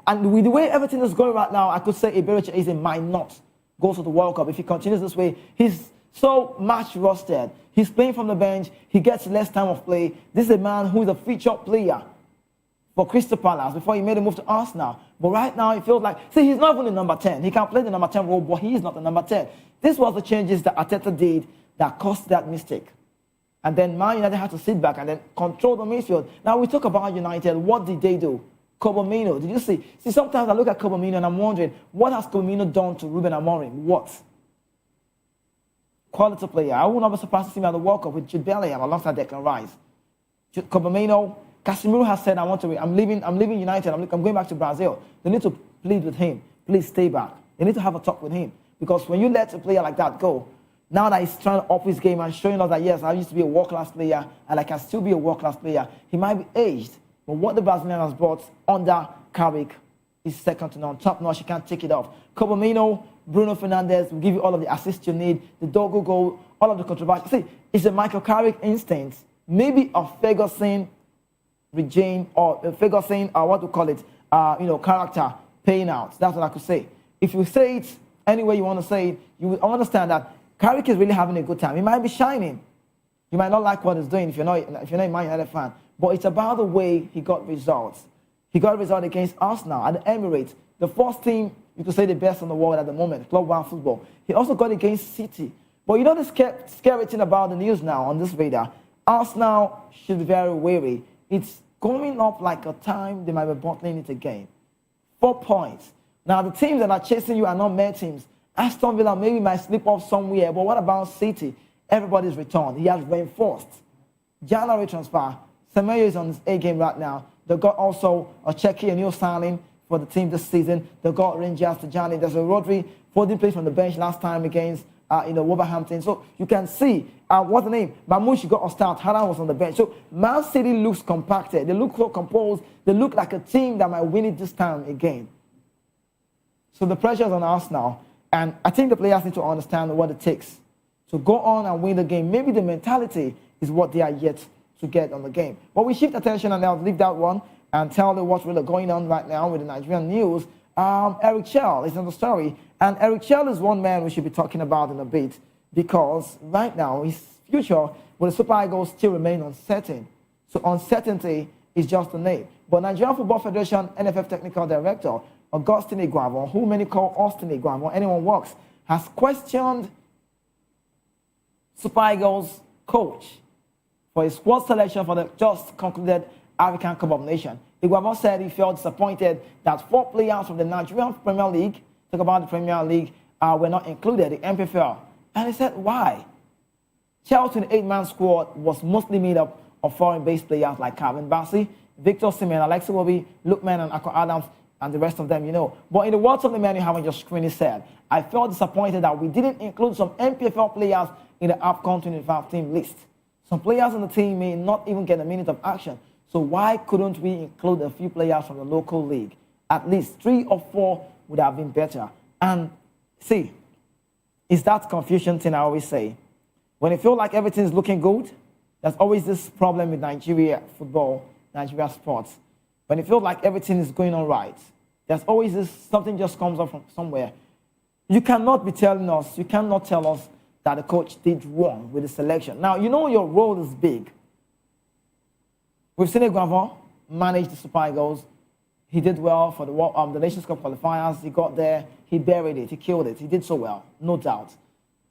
And with the way everything is going right now, I could say Ibericha Eze might not go to the World Cup. If he continues this way, his so much rusted. He's playing from the bench. He gets less time of play. This is a man who is a featured player for Crystal Palace before he made a move to Arsenal. But right now, it feels like, see, he's not even the number 10. He can play the number 10 role, but he is not the number 10. This was the changes that Arteta did that caused that mistake. And then Man United had to sit back and then control the midfield. Now, we talk about United. What did they do? Kobamino, did you see? See, sometimes I look at Kobamino and I'm wondering, what has Kobamino done to Ruben Amorim? What? Quality player. I would not be surprised to see him at the World Cup with Jude Bellingham alongside Declan Rice. Kobamino, Casemiro has said, I'm leaving United, I'm going back to Brazil. They need to plead with him. Please stay back. They need to have a talk with him. Because when you let a player like that go, now that he's trying to up his game and showing us that, yes, I used to be a world-class player and I can still be a world-class player, he might be aged. But what the Brazilian has brought under Carrick is second to none. Top notch, you can't take it off. Kobamino, Bruno Fernandes will give you all of the assists you need, the Dogo goal, all of the controversy. See, it's a Michael Carrick instinct, maybe a Ferguson regime or a Ferguson, or what to call it, character paying out. That's what I could say. If you say it any way you want to say it, you will understand that Carrick is really having a good time. He might be shining. You might not like what he's doing if you're not a Man United fan. But it's about the way he got results. He got a result against Arsenal at the Emirates, the first team, you could say the best in the world at the moment, Club 1 football. He also got against City. But you know the scary thing about the news now on this radar? Arsenal should be very wary. It's coming up like a time they might be bottling it again. 4 points. Now, the teams that are chasing you are not mere teams. Aston Villa maybe might slip off somewhere, but what about City? Everybody's returned. He has reinforced. January transfer. Semedo is on his A game right now. They got also a Czechia, a new signing for the team this season. They got Rangers to Johnny. There's a Rodri, 14 plays from the bench last time against Wolverhampton. So you can see, what's the name? Mamouche got a start. Haaland was on the bench. So Man City looks compacted. They look so composed. They look like a team that might win it this time again. So the pressure is on Arsenal. And I think the players need to understand what it takes to go on and win the game. Maybe the mentality is what they are yet to get on the game. But we shift attention and I'll leave that one and tell you what's really going on right now with the Nigerian news. Eric Chell is in the story. And Eric Chell is one man we should be talking about in a bit because right now his future with the Super Eagles still remain uncertain. So uncertainty is just a name. But Nigerian Football Federation NFF Technical Director Augustine Iguavon, who many call Austin Iguavon, anyone works, has questioned Super Eagles coach for his squad selection for the just concluded African Cup of Nations. Iguavon said he felt disappointed that 4 players from the Nigerian Premier League, talk about the Premier League, were not included, the MPFL. And he said, why? Chelsea's 8-man squad was mostly made up of foreign-based players like Calvin Bassey, Victor Osimhen, Alexi Iwobi, Lookman, and Akon Adams, and the rest of them, you know. But in the words of the man you have on your screen, he said, I felt disappointed that we didn't include some MPFL players in the AFCON 25 team list. Some players on the team may not even get a minute of action. So why couldn't we include a few players from the local league? At least 3 or 4 would have been better. And see, it's that confusion thing I always say. When it feels like everything's looking good, there's always this problem with Nigeria football, Nigeria sports. When it feels like everything is going all right, there's always this, something just comes up from somewhere. You cannot be telling us, you cannot tell us that the coach did wrong with the selection. Now, you know your role is big. We've seen Iguavon manage the Super Eagles. He did well for the Nations Cup qualifiers. He got there, he buried it, he killed it. He did so well, no doubt.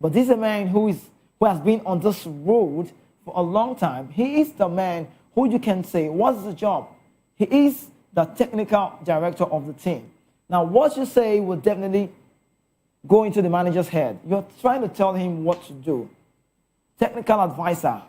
But this is a man who has been on this road for a long time. He is the man who you can say, what's the job? He is the technical director of the team. Now, what you say will definitely go into the manager's head. You're trying to tell him what to do. Technical advisor.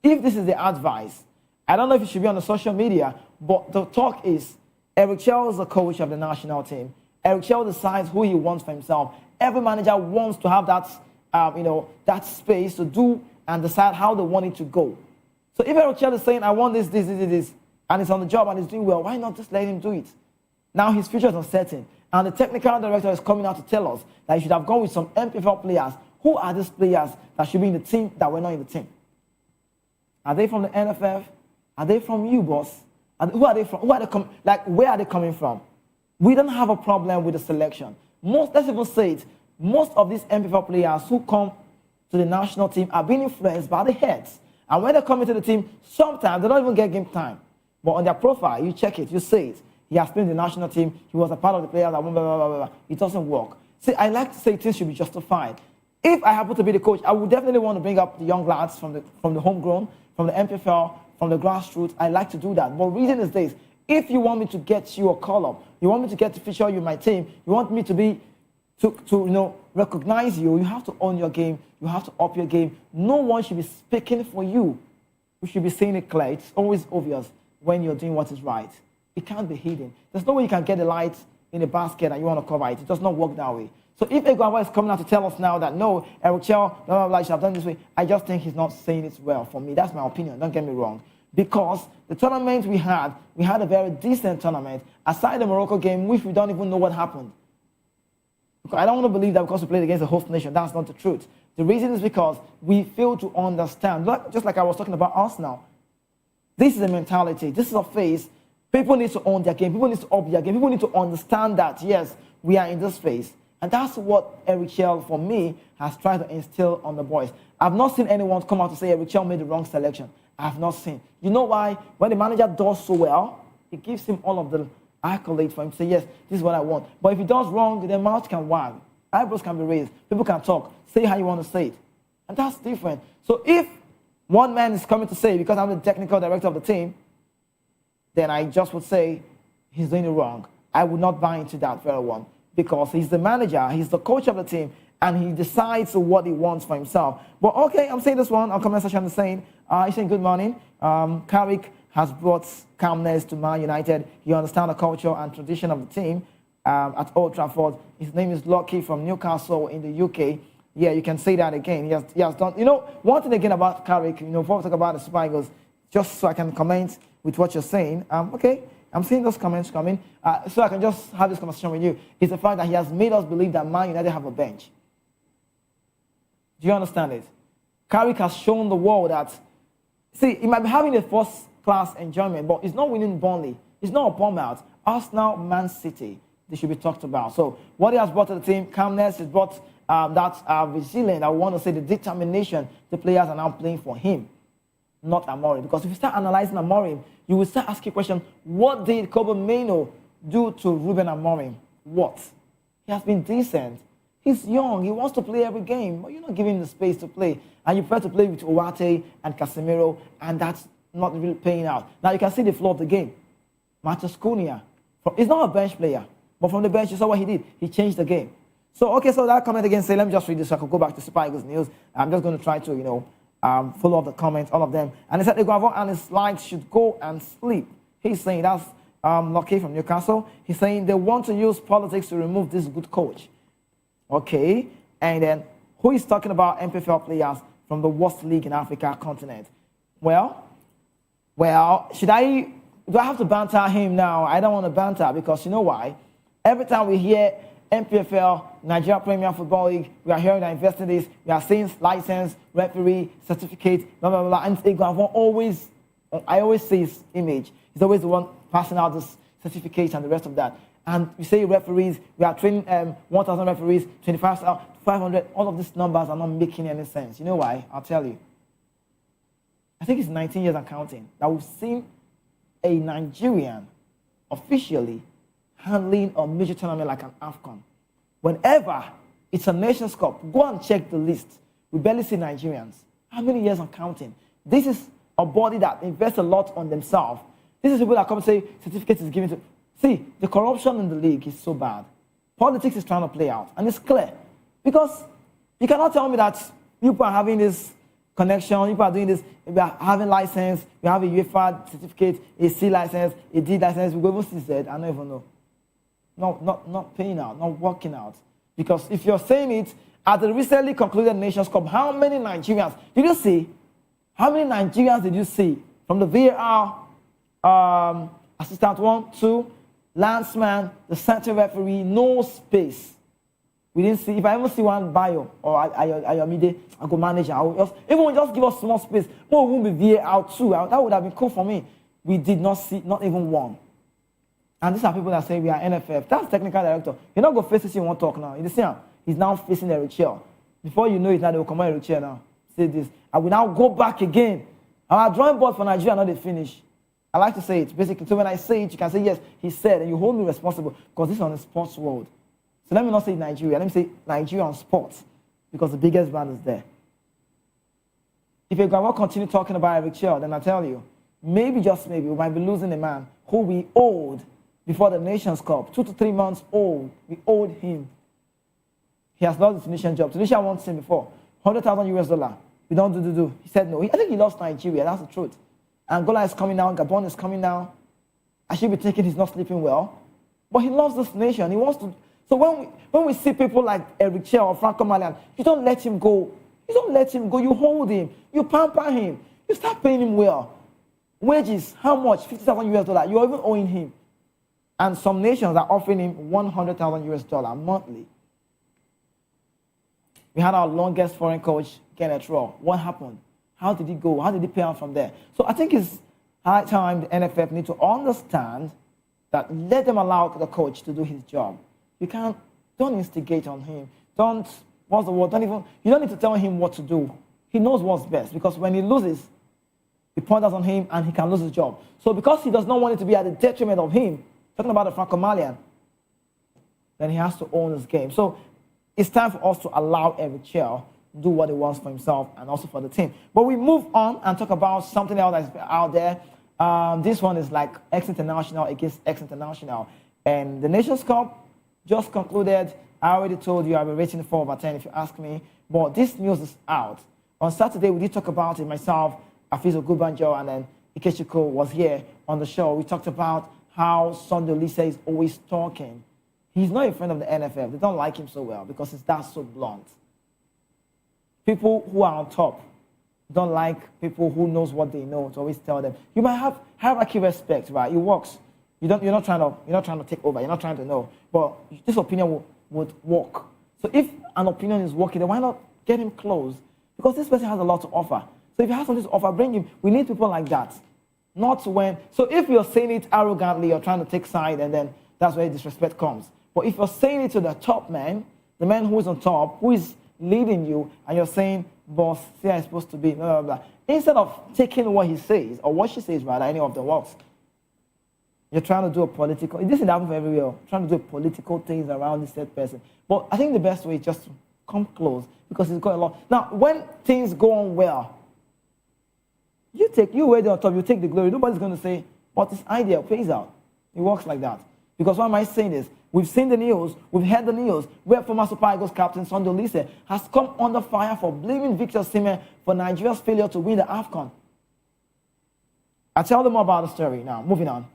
If this is the advice, I don't know if it should be on the social media, but the talk is Eric Chell is the coach of the national team. Eric Chell decides who he wants for himself. Every manager wants to have that, that space to do and decide how they want it to go. So if Eric Chell is saying, I want this, and he's on the job and he's doing well, why not just let him do it? Now his future is uncertain. And the technical director is coming out to tell us that he should have gone with some MPFL players. Who are these players that should be in the team that were not in the team? Are they from the NFF? Are they from you, boss? Who are they from? Where are they coming from? We don't have a problem with the selection. Let's even say it, most of these MPFL players who come to the national team are being influenced by the heads. And when they come into the team, sometimes they don't even get game time. But on their profile, you check it, you see it. He has played in the national team. He was a part of the players that blah, blah, blah, blah, blah. It doesn't work. See, I like to say things should be justified. If I happen to be the coach, I would definitely want to bring up the young lads from the homegrown, from the MPFL, from the grassroots. I like to do that. But reason is this. If you want me to get you a call-up, you want me to get to feature you in my team, you want me to be, to recognize you, you have to own your game, you have to up your game. No one should be speaking for you. You should be saying it clear. It's always obvious when you're doing what is right. It can't be hidden. There's no way you can get the light in a basket and you want to cover it. It does not work that way. So if Eguava is coming out to tell us now that no, Eric Chell, blah, blah, blah, should have done this way, I just think he's not saying it well for me. That's my opinion. Don't get me wrong. Because the tournament we had a very decent tournament, aside the Morocco game, which we don't even know what happened. Because I don't want to believe that because we played against the host nation, that's not the truth. The reason is because we fail to understand, just like I was talking about us now. This is a mentality. This is a phase. People need to own their game. People need to up their game. People need to understand that, yes, we are in this phase. And that's what Eric Chell, for me, has tried to instill on the boys. I've not seen anyone come out to say Eric Chell made the wrong selection. I have not seen. You know why? When the manager does so well, it gives him all of the accolades for him to say, yes, this is what I want. But if he does wrong, the mouth can wag. Eyebrows can be raised. People can talk. Say how you want to say it. And that's different. So if one man is coming to say, because I'm the technical director of the team, then I just would say he's doing it wrong. I would not buy into that very one. Because he's the manager, he's the coach of the team, and he decides what he wants for himself. But okay, I'm saying this one, on comment section, I'm saying, he's saying good morning. Carrick has brought calmness to Man United. He understands the culture and tradition of the team at Old Trafford. His name is Lucky from Newcastle in the UK. Yeah, you can say that again. He has done, one thing again about Carrick, before we talk about the Super Eagles, just so I can comment with what you're saying. Okay. I'm seeing those comments coming, so I can just have this conversation with you. It's the fact that he has made us believe that Man United have a bench. Do you understand it? Carrick has shown the world that, see, he might be having a first-class enjoyment, but he's not winning Burnley. He's not a Bournemouth. Arsenal, Man City, they should be talked about. So what he has brought to the team, calmness, he's brought that resilience, I want to say the determination the players are now playing for him, not Amorim. Because if you start analyzing Amorim, you will start asking questions, what did Kobe Mainoo do to Ruben Amorim? What? He has been decent. He's young. He wants to play every game, but you're not giving him the space to play. And you prefer to play with Owate and Casemiro, and that's not really paying out. Now you can see the flow of the game. Matheus Cunha, he's not a bench player, but from the bench, you saw what he did. He changed the game. So, okay, so that comment again, let me just read this so I can go back to Super Eagles news. I'm just going to try to, follow up the comments, all of them. And he said, Eguava and his likes should go and sleep. He's saying, that's Lucky from Newcastle. He's saying they want to use politics to remove this good coach. Okay, and then who is talking about MPFL players from the worst league in Africa continent? Well, do I have to banter him now? I don't want to banter because you know why? Every time we hear MPFL, Nigeria Premier Football League, we are hearing that invest in this, we are seeing license, referee, certificate, blah, blah, blah, and I always see his image. He's always the one passing out this certificate and the rest of that. And we say referees, we are training 1,000 referees, 500, all of these numbers are not making any sense. You know why? I'll tell you. I think it's 19 years and counting that we've seen a Nigerian officially handling a major tournament like an AFCON. Whenever it's a Nations Cup, go and check the list. We barely see Nigerians. How many years and counting? This is a body that invests a lot on themselves. This is people that come and say certificate is given to. See, the corruption in the league is so bad. Politics is trying to play out, and it's clear. Because you cannot tell me that people are having this connection, people are doing this, we are having license, we have a UEFA certificate, a C license, a D license, we go even CZ, I don't even know. No, not paying out, not working out. Because if you're saying it, at the recently concluded Nations Cup, how many Nigerians did you see? How many Nigerians did you see from the VAR assistant 1, 2, landsman, the center referee, no space. We didn't see, if I ever see one bio or Ayomide, I go manager, everyone just give us small space. More won't be VAR too. That would have been cool for me. We did not see, not even one. And these are people that say we are NFF. That's technical director. You're not going to face this in one talk now. You see him? He's now facing Eric Chell. Before you know it, now they will come out and chair now. Say this. I will now go back again. Our drawing board for Nigeria, now they finish. I like to say it, basically. So when I say it, you can say, yes, he said, and you hold me responsible, because this is on the sports world. So let me not say Nigeria. Let me say Nigeria on sports, because the biggest brand is there. If you can continue talking about Eric Chell, then I tell you, maybe, just maybe, we might be losing a man who we owed before the Nations Cup. 2 to 3 months old, we owed him. He has lost his Tunisian job. Tunisia wants him before. $100,000. We don't do. He said no. I think he lost Nigeria. That's the truth. Angola is coming now. Gabon is coming now. I should be thinking he's not sleeping well. But he loves this nation. He wants to. So when we see people like Eric Chell or Franco Malian, you don't let him go. You don't let him go. You hold him. You pamper him. You start paying him well. Wages, how much? $50,000. You're even owing him. And some nations are offering him $100,000 monthly. We had our longest foreign coach, Kenneth Raw. What happened? How did he go? How did he pay out from there? So I think it's high time the NFF need to understand that let them allow the coach to do his job. Don't instigate on him. You don't need to tell him what to do. He knows what's best, because when he loses, he points out on him and he can lose his job. So because he does not want it to be at the detriment of him, talking about the Franco Malian, then he has to own his game. So it's time for us to allow Eric Chell do what he wants for himself and also for the team. But we move on and talk about something else that's out there. This one is like ex-international against ex-international. And the Nations Cup just concluded. I already told you I'll be rating 4/10 if you ask me. But this news is out. On Saturday, we did talk about it. Myself, Afizo Gubanjo, and then Ikechukwu was here on the show. We talked about how Sunday Lisa is always talking. He's not a friend of the NFF. They don't like him so well because his dad's so blunt. People who are on top don't like people who knows what they know to always tell them. You might have hierarchy respect, right? It works. You're not trying to take over. You're not trying to know. But this opinion would work. So if an opinion is working, then why not get him close? Because this person has a lot to offer. So if he has something to offer, bring him. We need people like that. Not when. So if you're saying it arrogantly, you're trying to take side, and then that's where disrespect comes. But if you're saying it to the top man, the man who is on top, who is leading you, and you're saying, boss, see how it's supposed to be, blah, blah, blah. Instead of taking what he says, or what she says, rather, any of the words, you're trying to do a political, this is happening everywhere, trying to do political things around this third person. But I think the best way is just to come close, because it's got a lot. Now, when things go on well, you were there on top, you take the glory. Nobody's going to say, but this idea pays out. It works like that. Because why am I saying this? We've seen the news, we've heard the news, where former Super Eagles captain Sunday Olise has come under fire for blaming Victor Osimhen for Nigeria's failure to win the AFCON. I'll tell them more about the story now. Moving on.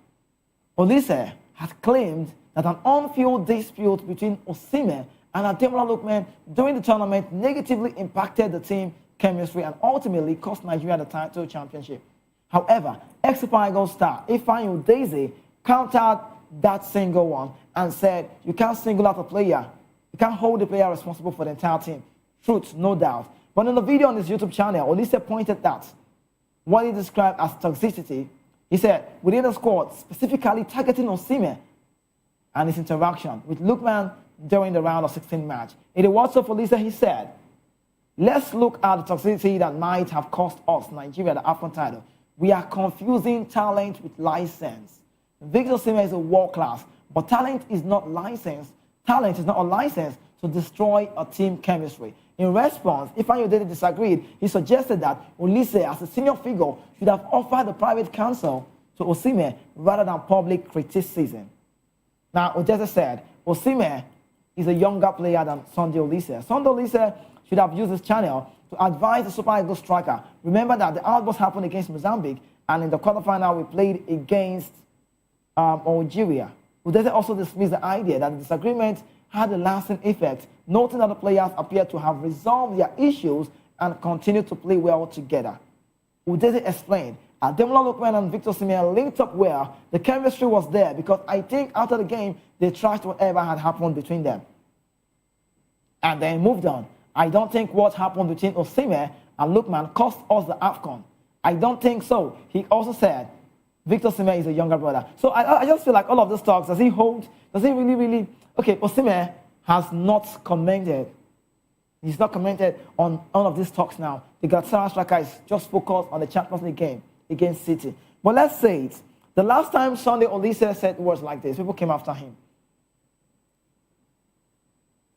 Olise has claimed that an on-field dispute between Osimhen and Ademola Lookman during the tournament negatively impacted the team chemistry and ultimately cost Nigeria the title championship. However, ex-Super Eagles star Ifeanyi Udeze countered that single one and said, you can't single out a player. You can't hold the player responsible for the entire team. Truth, no doubt. But in the video on his YouTube channel, Olise pointed that what he described as toxicity, he said, within the squad, specifically targeting Osimhen and his interaction with Lookman during the round of 16 match. In the words of Olise, he said, let's look at the toxicity that might have cost us, Nigeria, the AFCON title. We are confusing talent with license. Victor Osimhen is a world class, but talent is not licensed. Talent is not a license to destroy a team chemistry. In response, Ifeanyi Udeze disagreed. He suggested that Olise, as a senior figure, should have offered the private counsel to Osimhen rather than public criticism. Now, Udeze said, Osimhen is a younger player than Sunday Olise. Sunday Olise should have used his channel to advise the Super Eagles striker. Remember that the outburst happened against Mozambique, and in the quarterfinal, we played against Algeria. Udeze also dismissed the idea that the disagreement had a lasting effect, noting that the players appeared to have resolved their issues and continued to play well together. Udeze explained, Ademola Lookman and Victor Osimhen linked up well. The chemistry was there because I think after the game, they trashed whatever had happened between them. And then moved on. I don't think what happened between Osimhen and Lookman cost us the AFCON. I don't think so. He also said, Victor Osimhen is a younger brother. So I just feel like all of these talks, does he really... Okay, Osimhen has not commended He's not commented on all of these talks now. The Galatasaray striker is just focused on the Champions League game against City. But let's say it. The last time Sunday Olise said words like this, people came after him.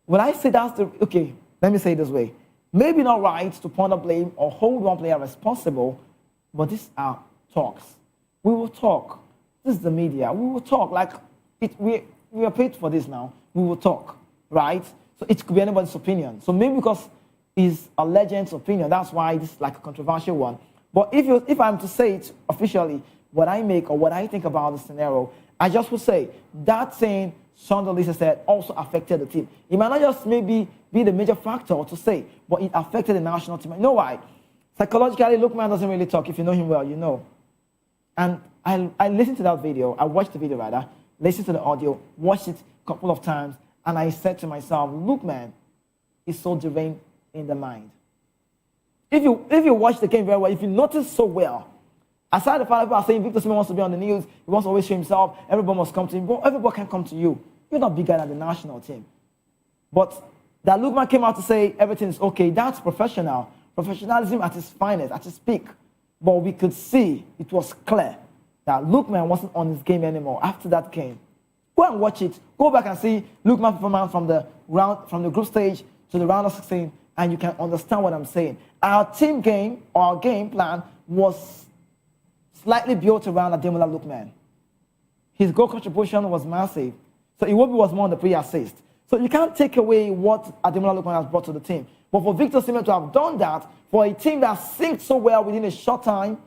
When I say that's the... Okay, let me say it this way. Maybe not right to point a blame or hold one player responsible, but these are talks. We will talk. This is the media. We will talk. Like, we are paid for this now. We will talk, right? So it could be anybody's opinion. So maybe because it's a legend's opinion, that's why this is like a controversial one. But if I'm to say it officially, what I make or what I think about the scenario, I just would say that saying Sunday Olise said also affected the team. It might not just maybe be the major factor to say, but it affected the national team. You know why? Psychologically, Lookman doesn't really talk. If you know him well, you know. And I listened to that video. I watched the video rather, listened to the audio, watched it a couple of times, and I said to myself, Lookman is so deranged in the mind. If you watch the game very well, if you notice so well, aside the fact that people are saying Victor Osimhen wants to be on the news, he wants to always show himself, everybody must come to him, but everybody can come to you. You're not bigger than the national team. But that Lookman came out to say everything is okay, that's professional. Professionalism at its finest, at its peak. But we could see, it was clear, that Lookman wasn't on his game anymore after that game. Go and watch it. Go back and see Lookman's performance from the group stage to the round of 16, and you can understand what I'm saying. Our team game, or our game plan, was slightly built around Ademola Lookman. His goal contribution was massive. So Iwobi was more on the pre-assist. So you can't take away what Ademola Lookman has brought to the team. But for Victor Osimhen to have done that, for a team that synced so well within a short time,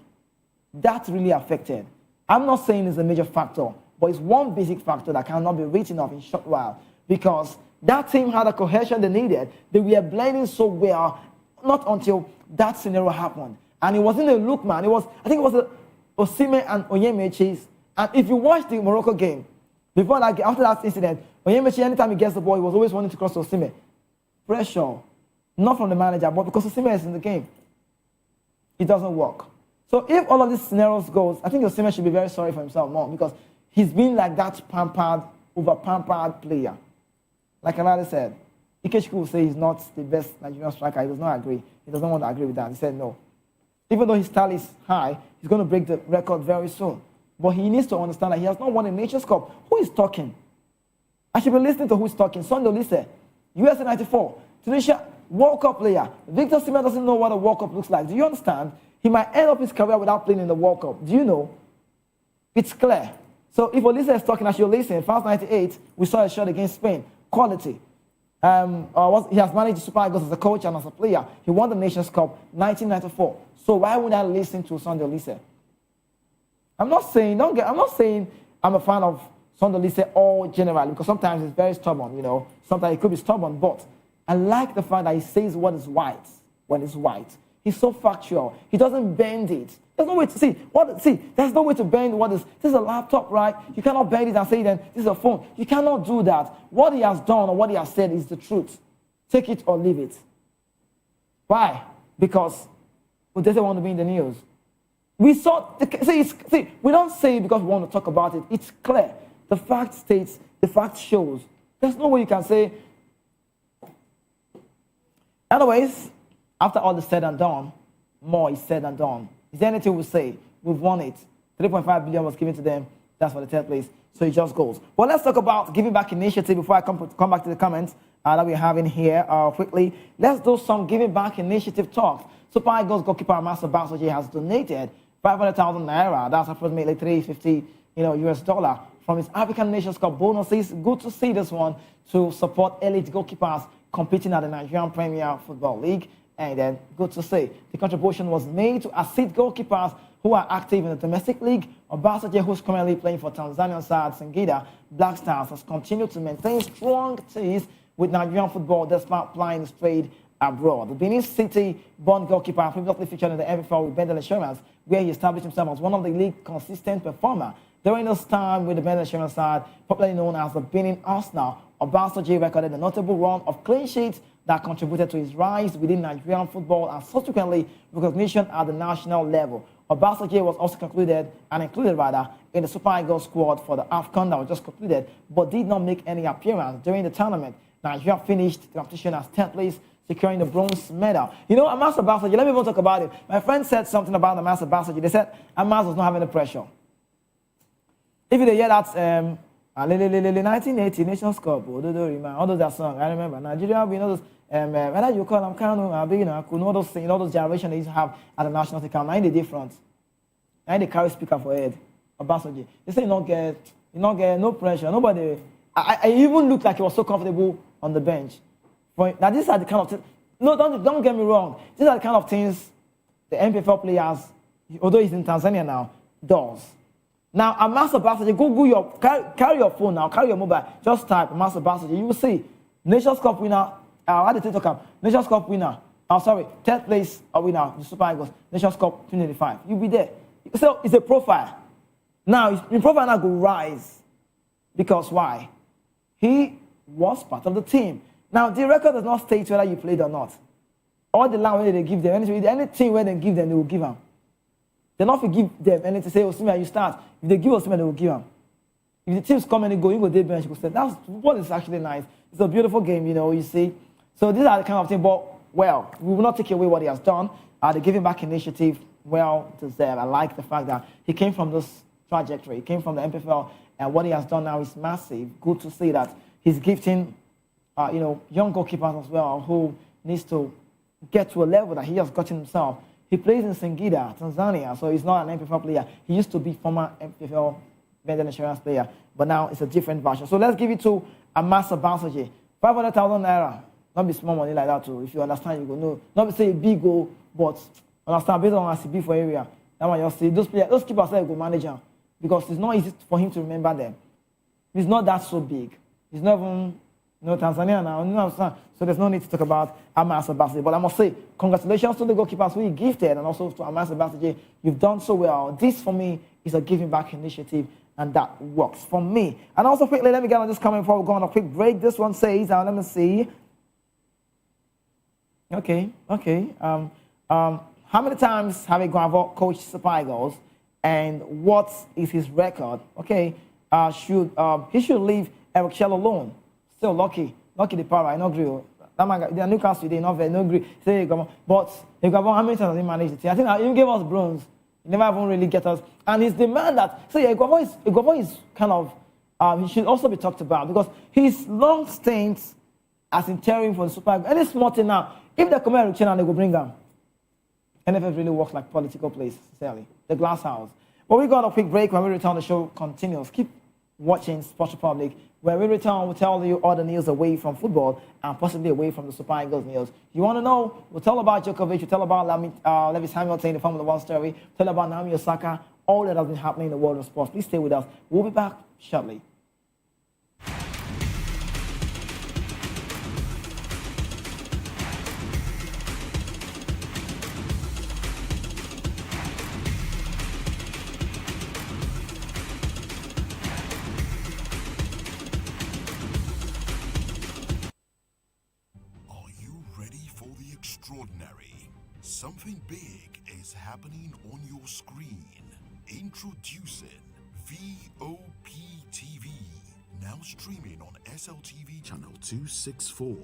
that really affected. I'm not saying it's a major factor, but it's one basic factor that cannot be written off in a short while. Because that team had a cohesion they needed. They were blending so well, not until that scenario happened. And it wasn't a Lookman. I think it was a Osimhen and Onyemaechi's. And if you watch the Morocco game, before that, after that incident, Onyemaechi, anytime he gets the ball, he was always wanting to cross to Osimhen. Pressure. Not from the manager, but because Osimhen is in the game. It doesn't work. So if all of these scenarios goes, I think Osimhen should be very sorry for himself more because he's been like that over-pampered player. Like Alade said, Ikechukwu will say he's not the best Nigerian striker. He does not agree. He doesn't want to agree with that. He said no. Even though his style is high, he's going to break the record very soon. But he needs to understand that he has not won a Nations Cup. Who is talking? I should be listening to who's talking. Sunday Olise, USA 94, Tunisia, World Cup player. Victor Osimhen doesn't know what a World Cup looks like. Do you understand? He might end up his career without playing in the World Cup. Do you know? It's clear. So if Olise is talking, as you're listening, France 98, we saw a shot against Spain. Quality. He has managed the Super Eagles as a coach and as a player. He won the Nations Cup 1994. So why would I listen to Sunday Olise? I'm not saying I'm a fan of Sunday Olise all generally because sometimes he's very stubborn, you know. Sometimes he could be stubborn, but I like the fact that he says what is right when it's right. He's so factual. He doesn't bend it. There's no way to see. There's no way to bend what is. This is a laptop, right? You cannot bend it and say then this is a phone. You cannot do that. What he has done or what he has said is the truth. Take it or leave it. Why? Because we doesn't want to be in the news. We saw. We don't say it because we want to talk about it. It's clear. The fact states. The fact shows. There's no way you can say. Anyways, after all is said and done, more is said and done. Is there anything we say? We've won it. 3.5 billion was given to them. That's for the third place. So it just goes. Well, let's talk about giving back initiative before I come back to the comments that we're having here quickly. Let's do some giving back initiative talks. Super Eagles goalkeeper Master Basoje has donated 500,000 naira. That's approximately $350 US dollar from his African Nations Cup bonuses. Good to see this one to support elite goalkeepers competing at the Nigerian Premier Football League. And then, good to see, the contribution was made to assist goalkeepers who are active in the domestic league. Obasanjo, who's currently playing for Tanzanian side Singida Black Stars, has continued to maintain strong ties with Nigerian football despite plying his trade abroad. The Benin City-born goalkeeper previously featured in the MFL with Bendel Insurance, where he established himself as one of the league's consistent performer. During this time with the Bendel Insurance side, popularly known as the Benin Arsenal, Obasanjo recorded a notable run of clean sheets that contributed to his rise within Nigerian football and subsequently recognition at the national level. Obasanjo was also included in the Super Eagles squad for the AFCON that was just concluded, but did not make any appearance during the tournament. Nigeria finished the competition as 10th place, securing the bronze medal. You know, Amas Obasanjo, let me even talk about it. My friend said something about Amas Obasanjo. They said Amas was not having the pressure. If you hear that 1980 Nations Cup, all those that song, I remember. Nigeria, we know those, whether you call them Kano, all those things, all those generations they used to have at the national team. Now they different. Now they carry speaker for head. Obasanjo. They say you not get no pressure. Nobody. I even looked like he was so comfortable on the bench. Now these are the kind of things. No, don't get me wrong. These are the kind of things the MPFL players, although he's in Tanzania now, does. Now, a Master Obasanjo, carry your phone now, carry your mobile, just type Master Obasanjo. You will see Nations Cup winner, how did they come? Nations Cup winner, third place winner, the Super Eagles, Nations Cup 2025. You'll be there. So it's a profile. Now, the profile now will rise. Because why? He was part of the team. Now, the record does not state whether you played or not. All the land where they give them, anything where they give them, they will give them. They not give them anything, say, Osimhen, you start. If they give Osimhen, they will give them. If the teams come and go, you go day bench, you go say, that's what is actually nice. It's a beautiful game, you see. So these are the kind of things, but, well, we will not take away what he has done. The giving back initiative, well deserved. I like the fact that he came from this trajectory. He came from the MPFL, and what he has done now is massive. Good to see that he's gifting, young goalkeepers as well, who needs to get to a level that he has gotten himself. He plays in Singida, Tanzania, so he's not an MPFL player. He used to be former MPFL vendor insurance player, but now it's a different version. So let's give it to Amas Obasanjo. 500,000 naira. Not be small money like that too. If you understand, you go know. Not be say a big goal, but understand based on ACB for area. That one you'll see. Those keepers say go manager because it's not easy for him to remember them. He's not that so big. He's not even Tanzania now. So there's no need to talk about Amas Obasanjo. But I must say, congratulations to the goalkeepers who you gifted and also to Amas Obasanjo. You've done so well. This, for me, is a giving back initiative, and that works for me. And also, quickly, let me get on this comment before we go on a quick break. This one says, let me see. Okay. How many times have Iguavo coached Super Eagles, and what is his record? Okay, he should leave Eric Shell alone. Still lucky the power. I don't agree. That man, the Newcastle, they not agree. Say but Iguavo, how many times has he managed the team? I think he gave us bronze. He never even really get us. And his demand that Iguavo is kind of he should also be talked about because his long stints as interim for the Super Eagles. Any small thing now, if they come here to China, they go bring them. NFF really works like political place, sincerely. The glass house. But we got a quick break. When we return, the show continues. Keep watching Sports Republic. When we return, we'll tell you all the news away from football and possibly away from the Super Eagles news. You want to know? We'll tell about Djokovic. We'll tell about Lewis Hamilton, the Formula One story. We'll tell about Naomi Osaka. All that has been happening in the world of sports. Please stay with us. We'll be back shortly.
Extraordinary. Something big is happening on your screen. Introducing VOP TV. Now streaming on SLTV channel 264.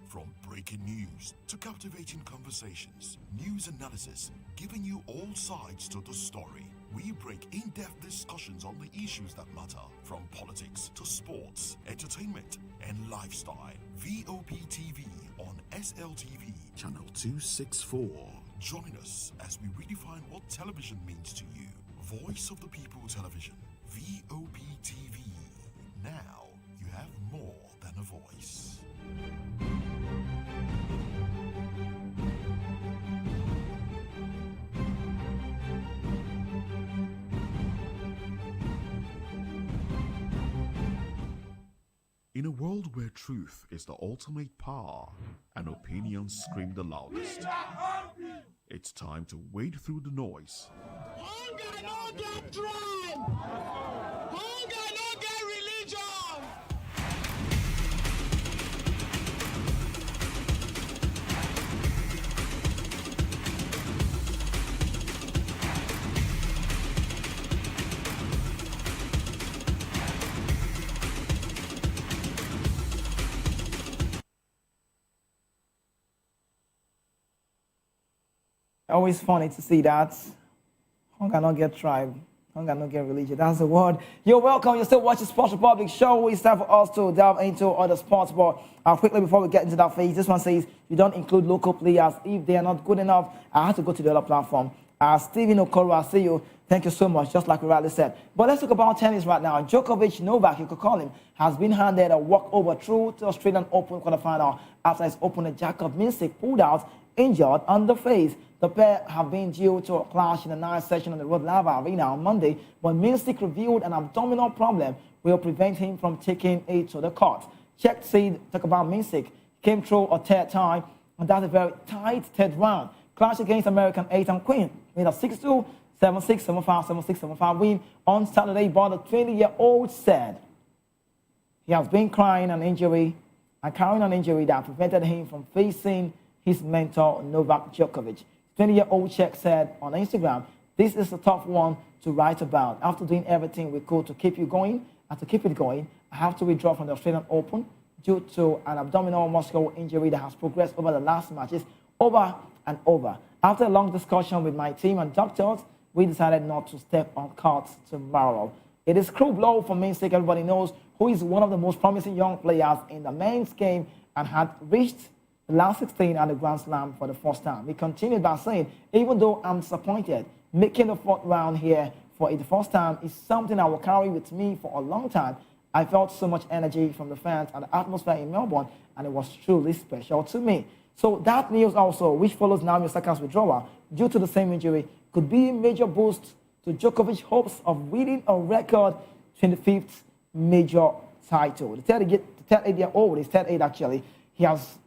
From breaking news to captivating conversations, news analysis, giving you all sides to the story. We break in-depth discussions on the issues that matter, from politics to sports, entertainment, and lifestyle. VOP TV on SLTV channel 264. Join us as we redefine what television means to you. Voice of the People Television, VOP TV. Now you have more than a voice. In a world where truth is the ultimate power and opinions scream the loudest, it's time to wade through the noise.
Hunger no get drum! Hunger no get religion!
Always funny to see that. Hunger not get tribe. Hunger not get religion. That's the word. You're welcome. You're still watching Sports Republic show. It's time for us to delve into other sports. But quickly, before we get into that phase, this one says you don't include local players if they are not good enough. I have to go to the other platform. Stephen Okoro, I see you. Thank you so much, just like we rightly said. But let's talk about tennis right now. Djokovic, Novak, you could call him, has been handed a walkover through to Australian Open quarterfinal after his opponent Jakob Minsick pulled out injured on the face. The pair have been due to a clash in the ninth session on the Rod Laver Arena on Monday, but Minsick revealed an abdominal problem will prevent him from taking it to the court. Czech said, talk about Minsick, came through a third time, and that's a very tight third round. Clash against American 8 and Queen with a 6-2, 7-6, 7-5, 7-6, 7-5 win on Saturday, but the 20-year-old said he has been carrying an injury that prevented him from facing his mentor, Novak Djokovic. 20-year-old Czech said on Instagram, this is a tough one to write about. After doing everything we could to keep you going and to keep it going, I have to withdraw from the Australian Open due to an abdominal muscle injury that has progressed over the last matches over and over. After a long discussion with my team and doctors, we decided not to step on court tomorrow. It is cruel blow for Minsick. Everybody knows who is one of the most promising young players in the men's game and had reached the last 16 at the Grand Slam for the first time. He continued by saying, even though I'm disappointed, making the fourth round here for the first time is something I will carry with me for a long time. I felt so much energy from the fans and the atmosphere in Melbourne, and it was truly special to me. So that news also, which follows Naomi Osaka's withdrawal due to the same injury, could be a major boost to Djokovic's hopes of winning a record 25th major title. The 38-year-old, he's 38 actually, he has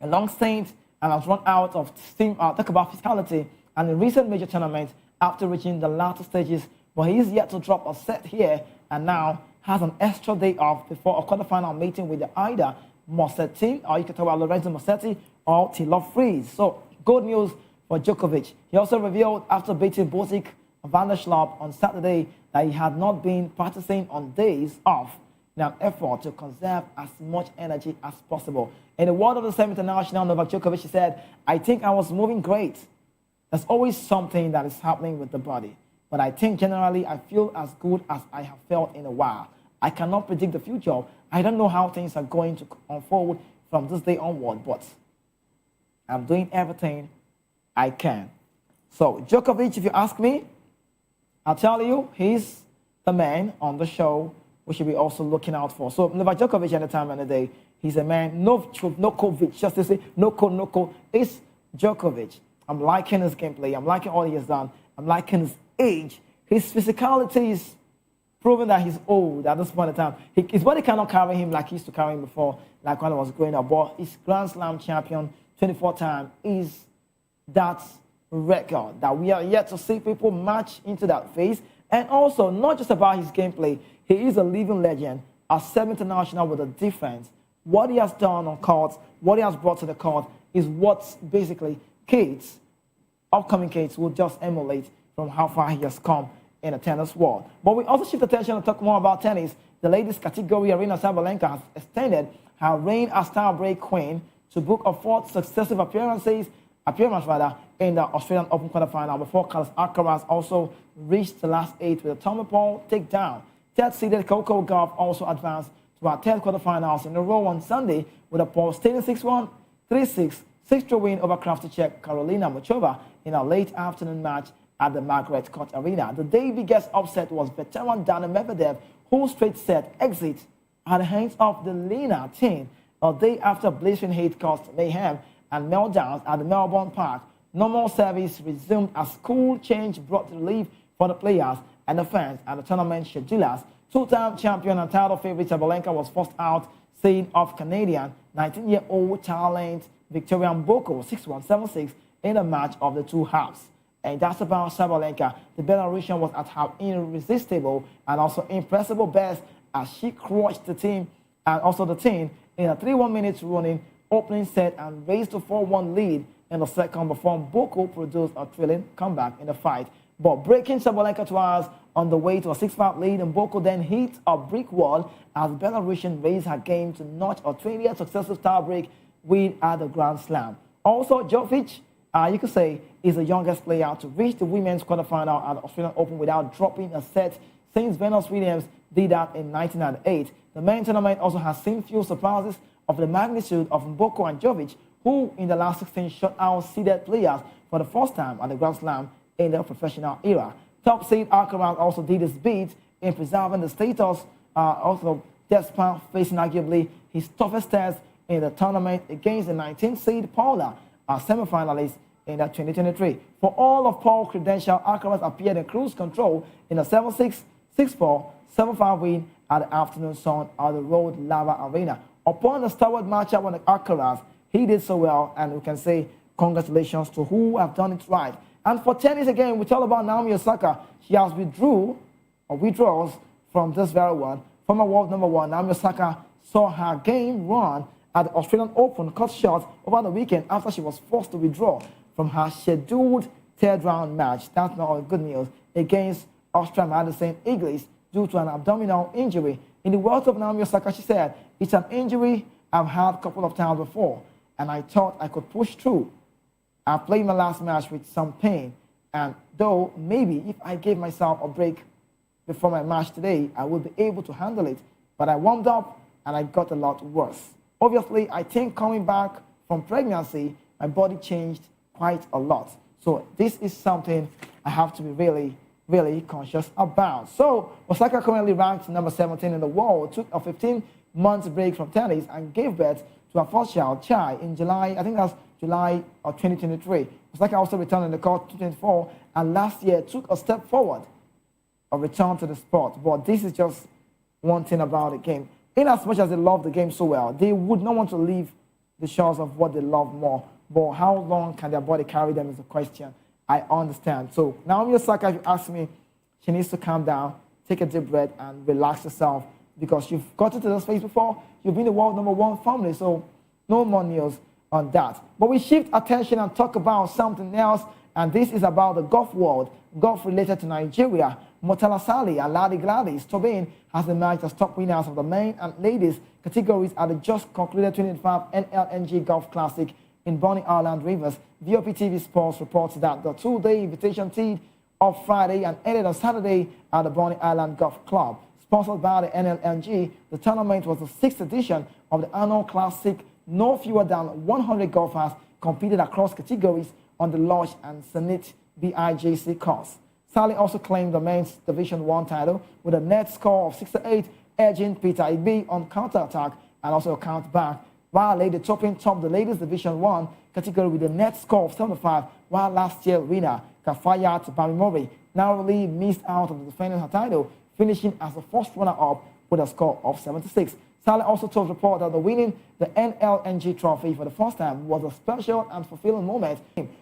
a long stint and has run out of steam. Talk about physicality and in recent major tournaments after reaching the latter stages, but he is yet to drop a set here and now has an extra day off before a quarterfinal meeting with either Musetti, or you can talk about Lorenzo Musetti or Taylor Fritz. So good news for Djokovic. He also revealed after beating Botic Van der Sloot on Saturday that he had not been practicing on days off in an effort to conserve as much energy as possible. In the world of the semi-international, Novak Djokovic said, I think I was moving great. There's always something that is happening with the body. But I think generally I feel as good as I have felt in a while. I cannot predict the future. I don't know how things are going to unfold from this day onward, but I'm doing everything I can. So Djokovic, if you ask me, I'll tell you, he's the man on the show we should be also looking out for. So Novak Djokovic at the time of the day, he's a man, no Covid, just to say, no code, it's Djokovic. I'm liking his gameplay. I'm liking all he has done. I'm liking his age. His physicality is proving that he's old at this point in time. His body cannot carry him like he used to carry him before, like when I was growing up. But he's Grand Slam champion, 24 time, is that record that we are yet to see people match into that phase. And also, not just about his gameplay, he is a living legend, a semi-international with a difference. What he has done on court, what he has brought to the court, is what basically kids, upcoming kids, will just emulate from how far he has come in the tennis world. But we also shift attention and talk more about tennis. The ladies category, Aryna Sabalenka has extended her reign as tiebreak queen to book a fourth successive appearance in the Australian Open quarterfinal before Carlos Alcaraz also reached the last 8 with a Tommy Paul takedown. Third-seeded Coco Gauff also advanced to our third quarterfinals in a row on Sunday with a Paul Stadium 6-1, 3-6, 6-2 win over crafty Czech Karolina Muchova in a late afternoon match at the Margaret Court Arena. The day biggest upset was veteran Daniil Medvedev, whose straight set exit at the hands of the Lena team a day after blazing heat caused mayhem and meltdowns at the Melbourne Park. Normal service resumed as cool change brought relief for the players and the fans and the tournament schedulers. Two-time champion and title favorite Sabalenka was forced out, saying of Canadian 19-year-old talent Victoria Mboko 6-1, 7-6 in a match of the two halves. And that's about Sabalenka. The Belarusian was at her irresistible and also impressive best as she crushed the team and also the team in a 3-1 minutes running opening set and raised to 4-1 lead in the second before Mboko produced a thrilling comeback in the fight. But breaking Sabalenka twice on the way to a 6-5 lead, Mboko then hit a brick wall as Belarusian raised her game to notch a 20th successive tiebreak win at the Grand Slam. Also, Djokovic you could say, is the youngest player to reach the women's quarterfinal at the Australian Open without dropping a set since Venus Williams did that in 1998. The men's tournament also has seen few surprises of the magnitude of Mboko and Jovic, who in the last 16 shut out seeded players for the first time at the Grand Slam in their professional era. Top seed Alcaraz also did his bit in preserving the status, also despite facing arguably his toughest test in the tournament against the 19th seed Paula, a semi-finalist in that 2023. For all of Paul's credentials, Alcaraz appeared in cruise control in a 7-6, 6-4, 7-5 win at the afternoon sun at the Road Lava Arena. Upon the stalwart matchup with Alcaraz, he did so well, and we can say congratulations to who have done it right. And for tennis again, we talk about Naomi Osaka. She has withdraws from this very one. Former world number one, Naomi Osaka saw her game run at the Australian Open cut short over the weekend after she was forced to withdraw from her scheduled third round match. That's not all good news against Australian Madison Inglis due to an abdominal injury. In the words of Naomi Osaka, she said, "It's an injury I've had a couple of times before, and I thought I could push through. I played my last match with some pain, and though maybe if I gave myself a break before my match today, I would be able to handle it. But I warmed up and I got a lot worse. Obviously, I think coming back from pregnancy, my body changed quite a lot. So this is something I have to be really, really conscious about." So Osaka, currently ranked number 17 in the world, took a 15-month break from tennis and gave birth to her first child, Chai, in July. I think that's July of 2023. Osaka also returned in the court 2024, and last year took a step forward, a return to the sport. But this is just one thing about the game. In as much as they love the game so well, they would not want to leave the shores of what they love more. But how long can their body carry them is the question. I understand. So Naomi Osaka, if you ask me, she needs to calm down, take a deep breath, and relax yourself, because you've gotten to this phase before. You've been the world number one family, so no more news on that. But we shift attention and talk about something else, and this is about the golf world, golf related to Nigeria. Murtala Sali and Ladi Gladys Tobin has emerged as top winners of the men and ladies categories at the just concluded 2025 NLNG Golf Classic in Bonny Island Rivers. VOP TV Sports reports that the two-day invitation teed off Friday and ended on Saturday at the Bonny Island Golf Club. Sponsored by the NLNG, the tournament was the 6th edition of the annual classic. No fewer than 100 golfers competed across categories on the Lodge and Zenith BIJC course. Sally also claimed the men's Division 1 title with a net score of 68, edging Peter Igbe on counter-attack and also a count-back, while Lady Topin topped the ladies' Division 1 category with a net score of 75, while last year's winner, Kafayat Bamimori, narrowly missed out on defending her title, finishing as the first runner-up with a score of 76. Sally also told reporters that winning the NLNG trophy for the first time was a special and fulfilling moment.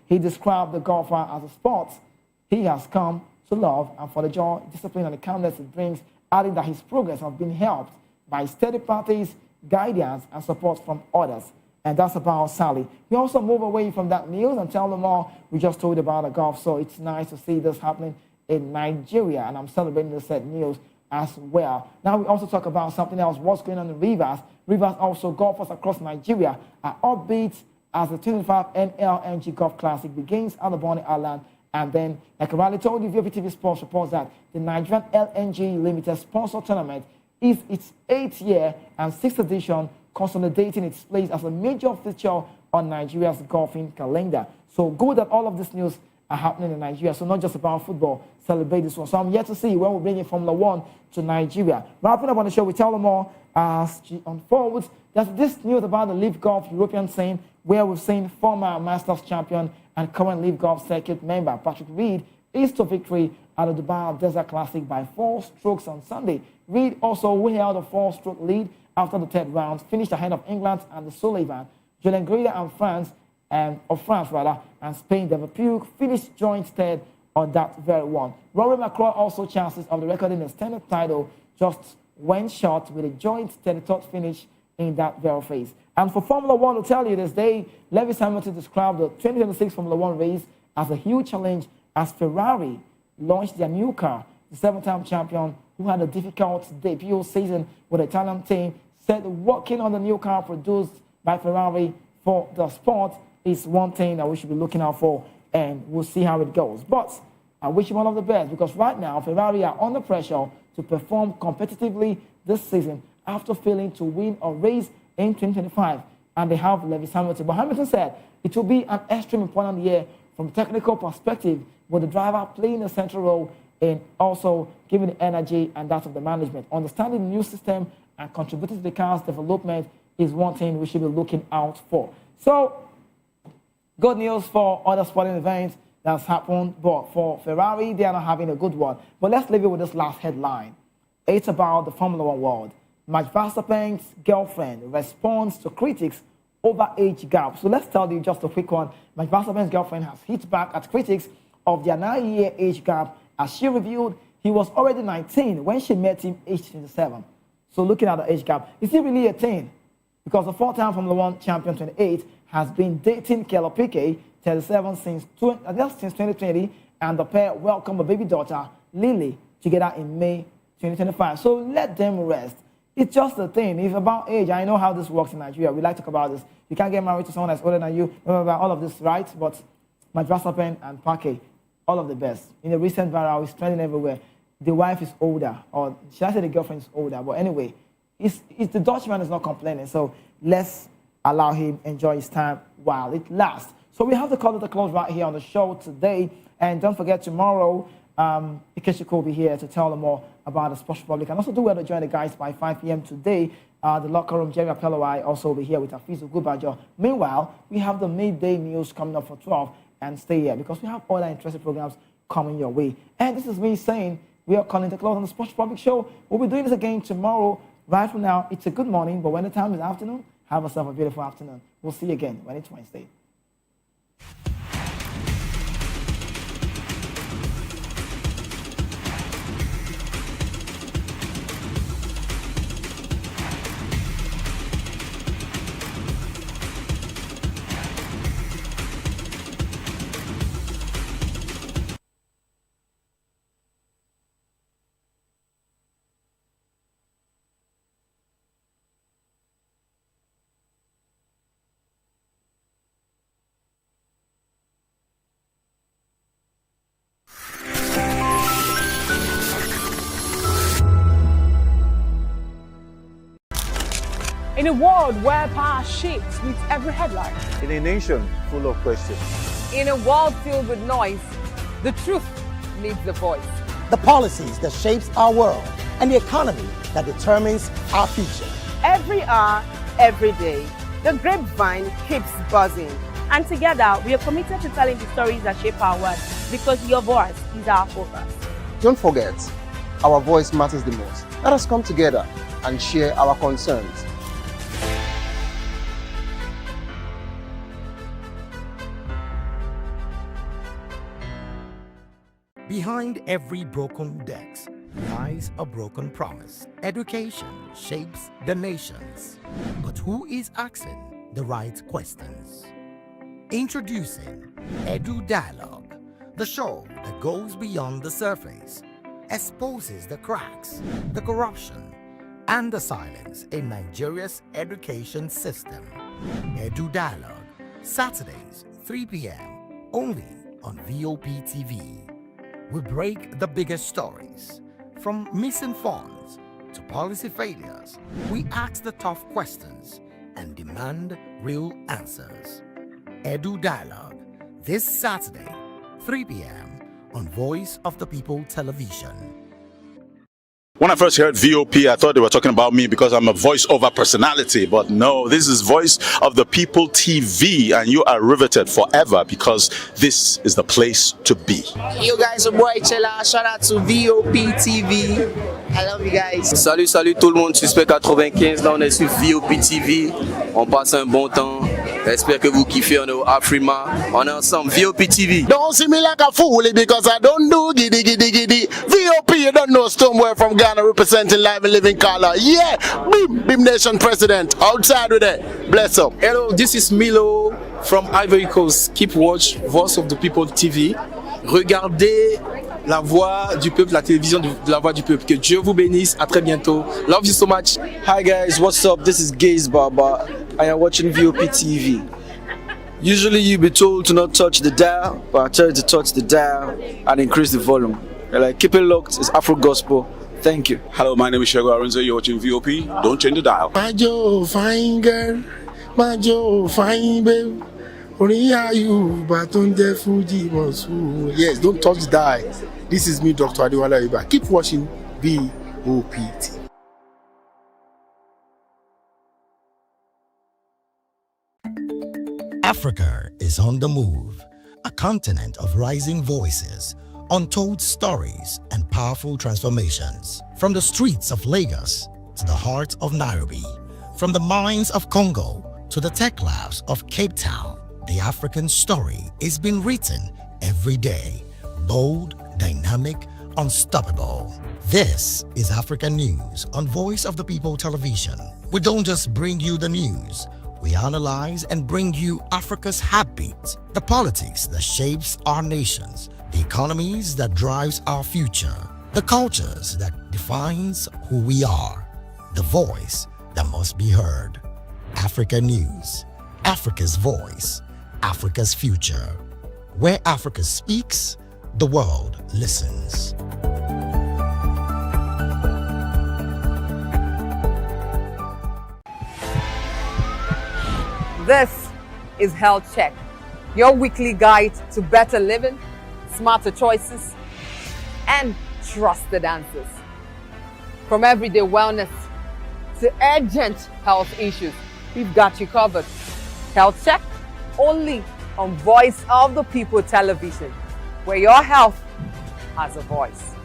He described the golfer as a sport he has come to love, and for the joy, discipline, and the calmness it brings, adding that his progress has been helped by steady practice, guidance, and support from others. And that's about Sally. We also move away from that news and tell them all we just told about the golf. So it's nice to see this happening in Nigeria, and I'm celebrating this said news as well. Now we also talk about something else, what's going on in Rivers. Rivers also golfers across Nigeria are upbeat as the 25 NLNG Golf Classic begins at the Bonny Island. And then, like I already told you, VOPTV Sports reports that the Nigerian LNG Limited sponsor tournament is its 8th year and 6th edition, consolidating its place as a major feature on Nigeria's golfing calendar. So good that all of this news are happening in Nigeria. So not just about football, celebrate this one. So I'm yet to see when we're bringing Formula One to Nigeria. Wrapping up on the show, we tell them all as she unfolds. There's this news about the Live Golf European scene, where we've seen former Masters champion and current Live Golf Circuit member Patrick Reed is to victory at the Dubai Desert Classic by 4 strokes on Sunday. Reed also, who held a 4-stroke lead after the third round, finished ahead of England and the Sullivan. Julian Greda and France, and Spain, David Puig finished joint third on that very one. Rory McIlroy also chances of the recording his 10th title just went short with a joint 33rd finish in that very phase. And for Formula One, to tell you this day, Lewis Hamilton described the 2026 Formula One race as a huge challenge as Ferrari launched their new car. The 7-time champion, who had a difficult debut season with the Italian team, said working on the new car produced by Ferrari for the sport is one thing that we should be looking out for, and we'll see how it goes. But I wish him all of the best, because right now Ferrari are under pressure to perform competitively this season after failing to win a race in 2025, and they have Lewis Hamilton. But Hamilton said it will be an extremely important year from a technical perspective, with the driver playing a central role in also giving the energy and that of the management. Understanding the new system and contributing to the car's development is one thing we should be looking out for. So, good news for other sporting events that's happened, but for Ferrari, they are not having a good one. But let's leave it with this last headline. It's about the Formula One world. Max Verstappen's girlfriend responds to critics over age gap. So let's tell you just a quick one. Max Verstappen's girlfriend has hit back at critics of their 9-year age gap, as she revealed he was already 19 when she met him aged 27. So looking at the age gap, is it really a thing? Because the 4-time Formula One champion, 28, has been dating Kelly Piquet, 37, since 2020, and the pair welcomed a baby daughter, Lily, together in May 2025. So let them rest. It's just a thing. It's about age. I know how this works in Nigeria. We like to talk about this. You can't get married to someone that's older than you. Remember all of this, right? But Max Verstappen and Piquet, all of the best. In the recent viral, it's trending everywhere. The wife is older, or should I say the girlfriend is older? But anyway, the Dutchman is not complaining. So let's allow him enjoy his time while it lasts. So we have to call it a close right here on the show today. And don't forget, tomorrow, Ikechukwu will be here to tell them more about the Sports Republic. And also do well to join the guys by 5 p.m. today. The locker room, Jerry Apelowai, also will be here with Afizu Gubajo. Meanwhile, we have the midday news coming up for 12. And stay here, because we have other interesting programs coming your way. And this is me saying we are calling to close on the Sports Republic show. We'll be doing this again tomorrow. Right from now, it's a good morning, but when the time is afternoon, have yourself a beautiful afternoon. We'll see you again when it's Wednesday.
In a world where power shifts with every headline.
In a nation full of questions.
In a world filled with noise, the truth needs a voice.
The policies that shapes our world and the economy that determines our future.
Every hour, every day, the grapevine keeps buzzing. And together, we are committed to telling the stories that shape our world, because your voice is our focus.
Don't forget, our voice matters the most. Let us come together and share our concerns.
Behind every broken desk lies a broken promise. Education shapes the nations. But who is asking the right questions? Introducing Edu Dialogue, the show that goes beyond the surface, exposes the cracks, the corruption, and the silence in Nigeria's education system. Edu Dialogue, Saturdays, 3 p.m., only on VOP TV. We break the biggest stories, from missing funds to policy failures. We ask the tough questions and demand real answers. Edu Dialogue, this Saturday, 3 p.m. on Voice of the People Television.
When I first heard VOP, I thought they were talking about me because I'm a voice-over personality. But no, this is Voice of the People TV, and you are riveted forever because this is the place to be.
Yo guys, your boy Chela, shout out to VOP TV. I love you guys.
Salut, salut tout le monde, Suspect 95, là on est sur VOP TV. On passe un bon temps. J'espère que vous kiffez, on est au Afrima. On est ensemble, VOP TV.
Don't see me like a fool because I don't do giddy giddy giddy. VOP, you don't know Stoneware from Ghana representing live and living color. Yeah, Beam Nation President. Outside with it. Bless up.
Hello, this is Milo from Ivory Coast. Keep watch Voice of the People TV. Regardez la voix du peuple, la télévision de la voix du peuple. Que Dieu vous bénisse. À très bientôt. Love you so much.
Hi guys, what's up? This is Gaze Baba. I am watching VOP TV. Usually you be told to not touch the dial, but I tell you to touch the dial and increase the volume. You're like, keep it locked, it's Afro Gospel. Thank you.
Hello, my name is Shego Arunze. You're watching VOP. Don't change the dial.
Majo, fine girl. Majo, fine babe. Yes, don't touch the dial. This is me, Dr. Adewale Iba. Keep watching VOPT.
Africa is on the move, a continent of rising voices, untold stories, and powerful transformations. From the streets of Lagos to the heart of Nairobi, from the mines of Congo to the tech labs of Cape Town, the African story is being written every day. Bold, dynamic, unstoppable. This is African News on Voice of the People Television. We don't just bring you the news. We analyze and bring you Africa's heartbeat, the politics that shapes our nations, the economies that drives our future, the cultures that defines who we are, the voice that must be heard. Africa News, Africa's voice, Africa's future. Where Africa speaks, the world listens.
This is Health Check, your weekly guide to better living, smarter choices, and trusted answers. From everyday wellness to urgent health issues, we've got you covered. Health Check, only on Voice of the People Television, where your health has a voice.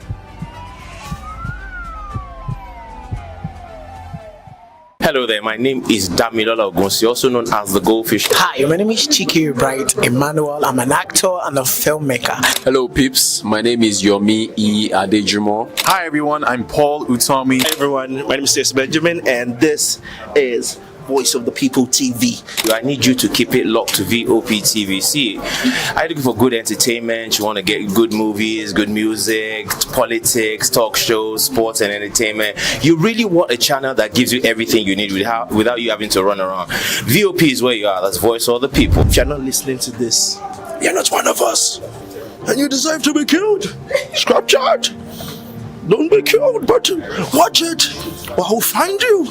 Hello there, my name is Damilola Ogunsi, also known as the Goldfish.
Hi, my name is Chiki Bright Emmanuel. I'm an actor and a filmmaker.
Hello, peeps. My name is Yomi E. Adejumo.
Hi, everyone. I'm Paul Utomi.
Hi, everyone. My name is Stacey Benjamin, and this is Voice of the People TV.
I need you to keep it locked to VOP TV. See, are you looking for good entertainment? You want to get good movies, good music, politics, talk shows, sports and entertainment. You really want a channel that gives you everything you need without you having to run around. VOP is where you are. That's Voice of the People.
If you're not listening to this, you're not one of us, and you deserve to be killed. Scrap chat. Don't be killed, but watch it, or I'll find you,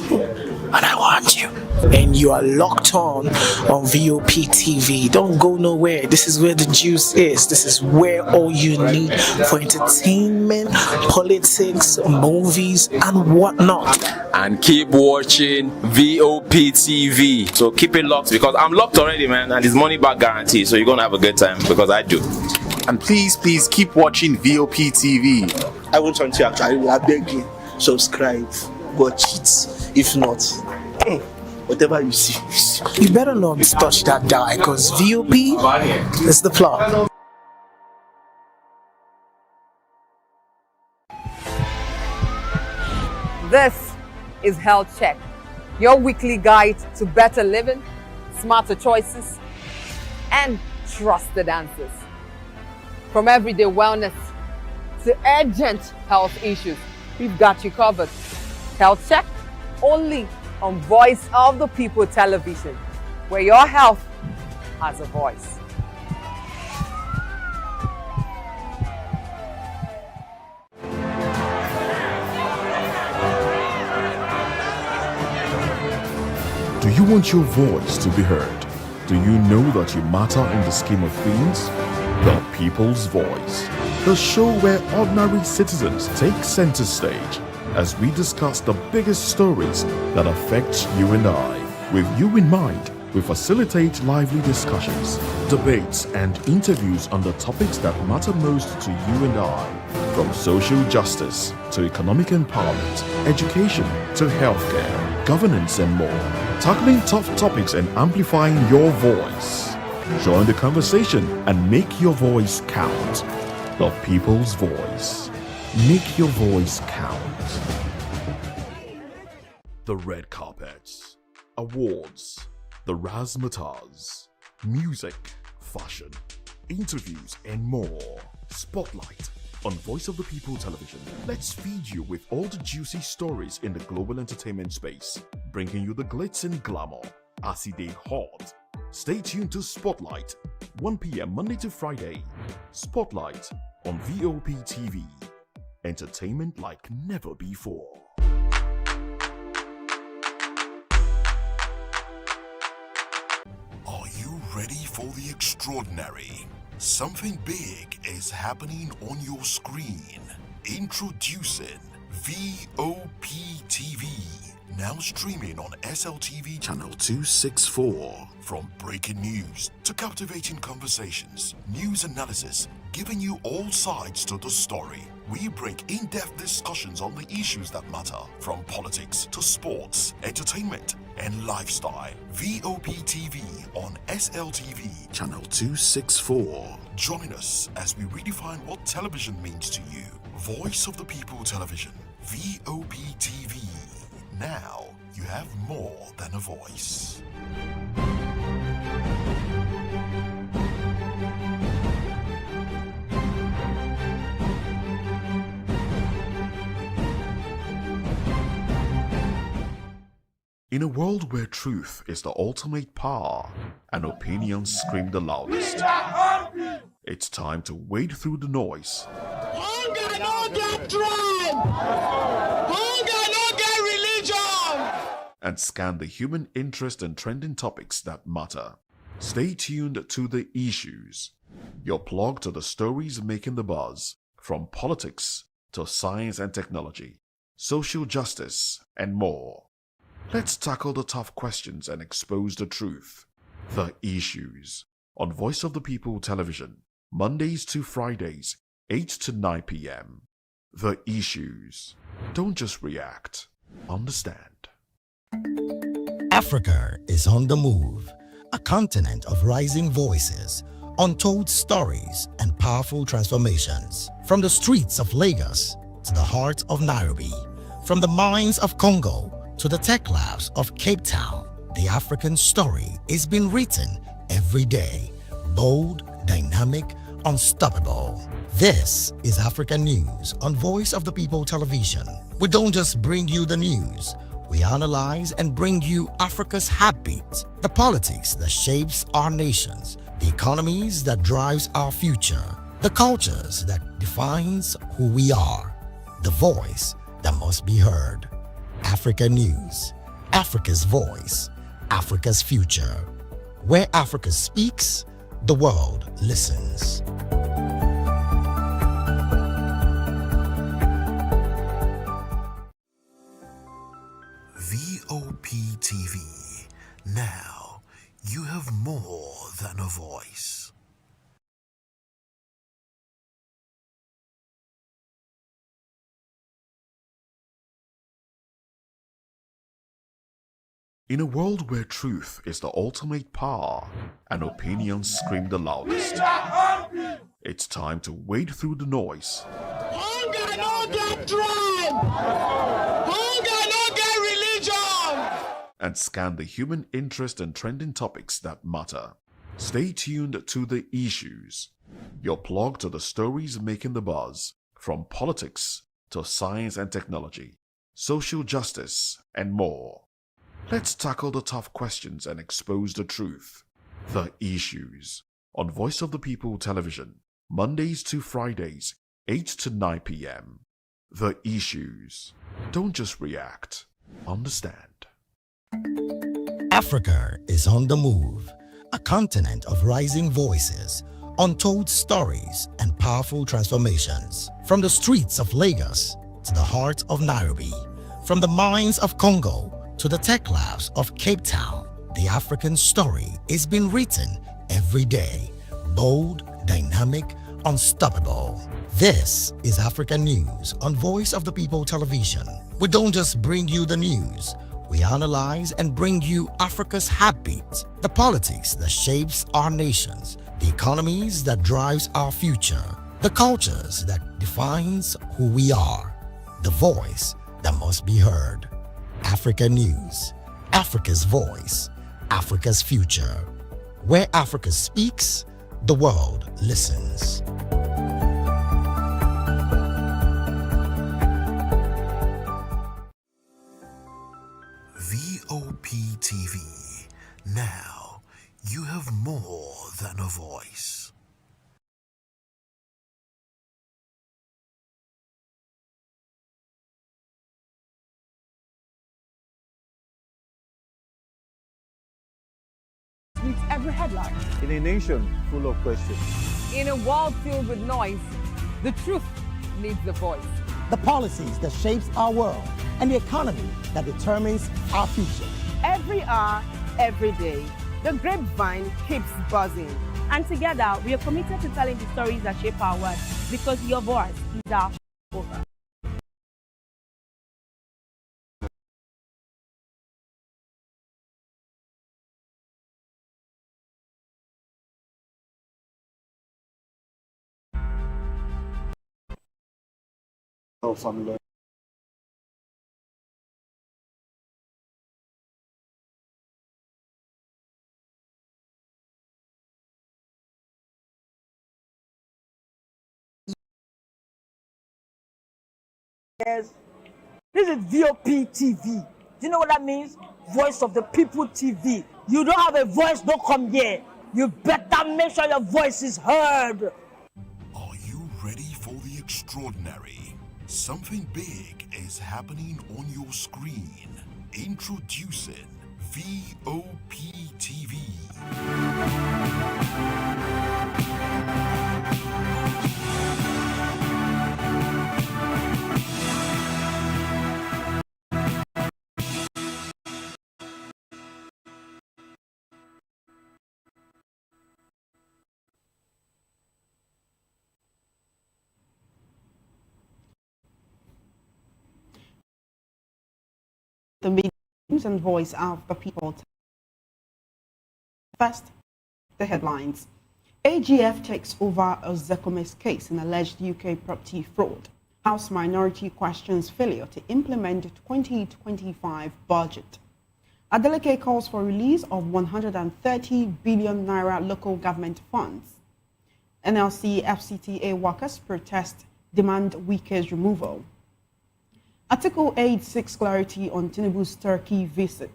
and I want you.
And you are locked on VOP TV. Don't go nowhere. This is where the juice is. This is where all you need for entertainment, politics, movies, and whatnot.
And keep watching VOP TV.
So keep it locked because I'm locked already, man, and it's money back guarantee. So you're gonna have a good time because I do.
And please keep watching VOP TV.
I want something to actually, I beg you, subscribe, watch it. If not, whatever you see.
You better not touch that die because VOP is the plot.
This is Health Check, your weekly guide to better living, smarter choices, and trusted answers. From everyday wellness to urgent health issues, we've got you covered. Health Check, only on Voice of the People Television, where your health has a voice.
Do you want your voice to be heard? Do you know that you matter in the scheme of things? The People's Voice, the show where ordinary citizens take center stage as we discuss the biggest stories that affect you and I. With you in mind, we facilitate lively discussions, debates, and interviews on the topics that matter most to you and I. From social justice to economic empowerment, education to healthcare, governance, and more. Tackling tough topics and amplifying your voice. Join the conversation and make your voice count. The People's Voice. Make your voice count. The red carpets, awards, the razzmatazz, music, fashion, interviews, and more. Spotlight on Voice of the People Television. Let's feed you with all the juicy stories in the global entertainment space, bringing you the glitz and glamour, as it hot, Stay tuned to Spotlight, 1 p.m. Monday to Friday. Spotlight on VOP TV. Entertainment like never before. Are you ready for the extraordinary? Something big is happening on your screen. Introducing VOP TV. Now streaming on SLTV channel 264. From breaking news to captivating conversations, news analysis, giving you all sides to the story. We bring in-depth discussions on the issues that matter, from politics to sports, entertainment, and lifestyle. VOP TV on SLTV channel 264. Join us as we redefine what television means to you. Voice of the People Television, VOP TV. Now you have more than a voice. In a world where truth is the ultimate power and opinions scream the loudest, it's time to wade through the noise.
Hunger no get tribe! Hunger no get religion!
And scan the human interest and trending topics that matter. Stay tuned to The Issues, your plug to the stories making the buzz, from politics to science and technology, social justice, and more. Let's tackle the tough questions and expose the truth. The Issues on Voice of the People Television, Mondays to Fridays, 8 to 9 p.m. The Issues. Don't just react, understand.
Africa is on the move, a continent of rising voices, untold stories, and powerful transformations. From the streets of Lagos to the heart of Nairobi, from the mines of Congo to the tech labs of Cape Town, the African story is being written every day. Bold, dynamic, unstoppable. This is Africa News on Voice of the People Television. We don't just bring you the news. We analyze and bring you Africa's heartbeat, the politics that shapes our nations, the economies that drives our future, the cultures that defines who we are, the voice that must be heard. Africa News, Africa's voice, Africa's future. Where Africa speaks, the world listens.
VOP TV. Now you have more than a voice. In a world where truth is the ultimate power and opinions scream the loudest, it's time to wade through the noise.
Hunger no get tribe! Hunger no get religion!
And scan the human interest and trending topics that matter. Stay tuned to The Issues, your plug to the stories making the buzz, from politics to science and technology, social justice, and more. Let's tackle the tough questions and expose the truth. The Issues on Voice of the People Television, Mondays to Fridays, 8 to 9 p.m. The Issues. Don't just react, understand.
Africa is on the move, a continent of rising voices, untold stories, and powerful transformations. From the streets of Lagos to the heart of Nairobi, from the mines of Congo to the tech labs of Cape Town, the African story is being written every day. Bold, dynamic, unstoppable. This is Africa News on Voice of the People Television. We don't just bring you the news. We analyze and bring you Africa's heartbeat, the politics that shapes our nations, the economies that drives our future, the cultures that defines who we are, the voice that must be heard. Africa News, Africa's voice, Africa's future. Where Africa speaks, the world listens.
VOP TV. Now you have than a voice.
Meets every headline.
In a nation full of questions.
In a world filled with noise, the truth needs the voice.
The policies that shapes our world and the economy that determines our future.
Every hour, every day, the grapevine keeps buzzing.
And together, we are committed to telling the stories that shape our world because your voice is our voice.
Family.
Yes. This is VOP TV. Do you know what that means? Voice of the People TV. You don't have a voice, don't come here. You better make sure your voice is heard.
Are you ready for the extraordinary? Something big is happening on your screen. Introducing VOP TV.
The meetings and voice of the people. First, the headlines. AGF takes over Ozekome's case in alleged UK property fraud. House minority questions failure to implement 2025 budget. Adeleke calls for release of 130 billion naira local government funds. NLC FCTA workers protest demand Wike's removal. Article 8 seeks clarity on Tinubu's Turkey visit.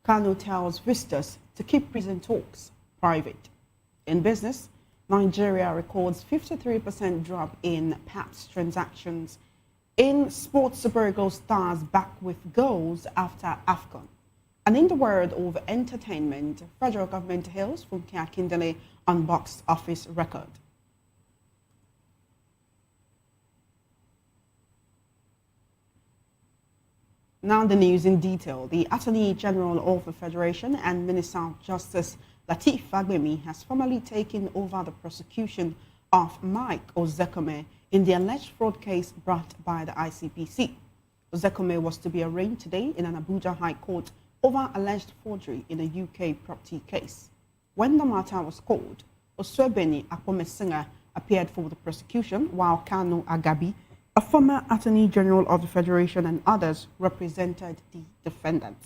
Kano tells visitors to keep prison talks private. In business, Nigeria records 53% drop in PAPS transactions. In sports, Super Eagles stars back with goals after AFCON. And in the world of entertainment, federal government hails Funke Akindele on box office record. Now the news in detail. The Attorney General of the Federation and Minister of Justice Lateef Fagbemi has formally taken over the prosecution of Mike Ozekome in the alleged fraud case brought by the ICPC. Ozekome was to be arraigned today in an Abuja High Court over alleged forgery in a UK property case. When the matter was called, Oswebeni Akpomesinger appeared for the prosecution, while Kano Agabi, a former Attorney General of the Federation, and others represented the defendant.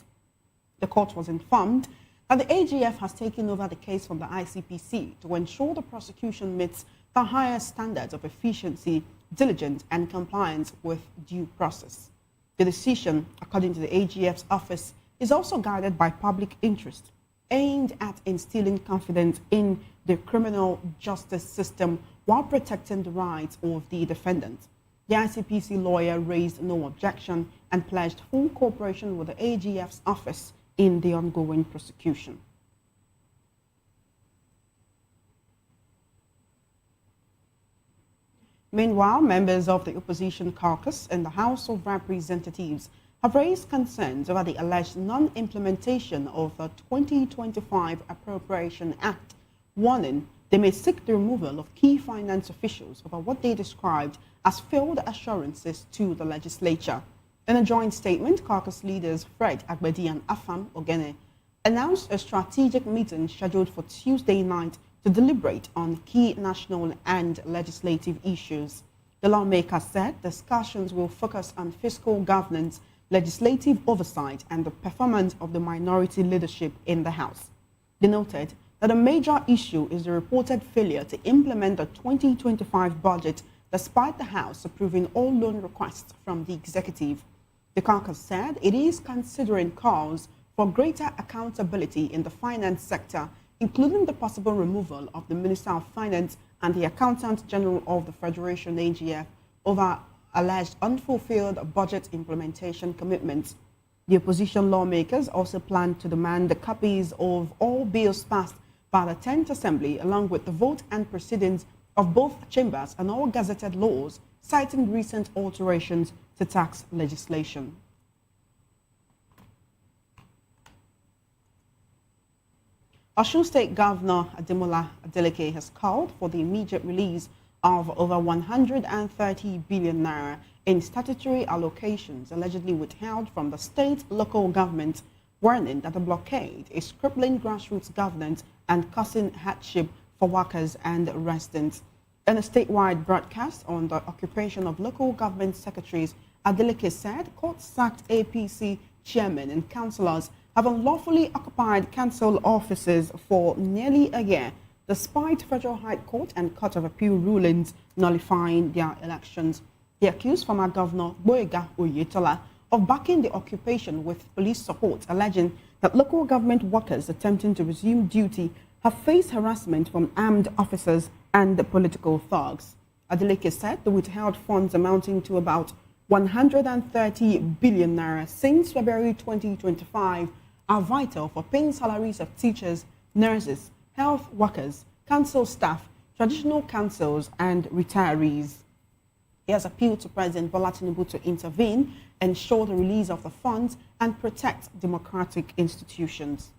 The court was informed that the AGF has taken over the case from the ICPC to ensure the prosecution meets the highest standards of efficiency, diligence, and compliance with due process. The decision, according to the AGF's office, is also guided by public interest, aimed at instilling confidence in the criminal justice system while protecting the rights of the defendant. The ICPC lawyer raised no objection and pledged full cooperation with the AGF's office in the ongoing prosecution. Meanwhile, members of the opposition caucus in the House of Representatives have raised concerns over the alleged non-implementation of the 2025 Appropriation Act, warning they may seek the removal of key finance officials over what they described as failed assurances to the legislature. In a joint statement, caucus leaders Fred Agbedi and Afam Ogene announced a strategic meeting scheduled for Tuesday night to deliberate on key national and legislative issues. The lawmakers said discussions will focus on fiscal governance, legislative oversight, and the performance of the minority leadership in the House. They noted that a major issue is the reported failure to implement the 2025 budget despite the House approving all loan requests from the executive. The caucus said it is considering calls for greater accountability in the finance sector including the possible removal of the Minister of Finance and the Accountant General of the Federation, AGF, over alleged unfulfilled budget implementation commitments. The opposition lawmakers also plan to demand the copies of all bills passed by the 10th Assembly, along with the vote and proceedings of both chambers and all gazetted laws, citing recent alterations to tax legislation. Osun State Governor Ademola Adeleke has called for the immediate release of over 130 billion naira in statutory allocations allegedly withheld from the state local government, warning that the blockade is crippling grassroots governance and causing hardship for workers and residents. In a statewide broadcast on the occupation of local government secretaries, Adeleke said court-sacked APC chairmen and councillors have unlawfully occupied council offices for nearly a year, despite Federal High Court and Court of Appeal rulings nullifying their elections. He accused former Governor Boyega Oyetola of backing the occupation with police support, alleging that local government workers attempting to resume duty have faced harassment from armed officers and the political thugs. Adeleke said the withheld funds amounting to about 130 billion naira since February 2025 are vital for paying salaries of teachers, nurses, health workers, council staff, traditional councils, and retirees. He has appealed to President Bola Tinubu to intervene, ensure the release of the funds, and protect democratic institutions.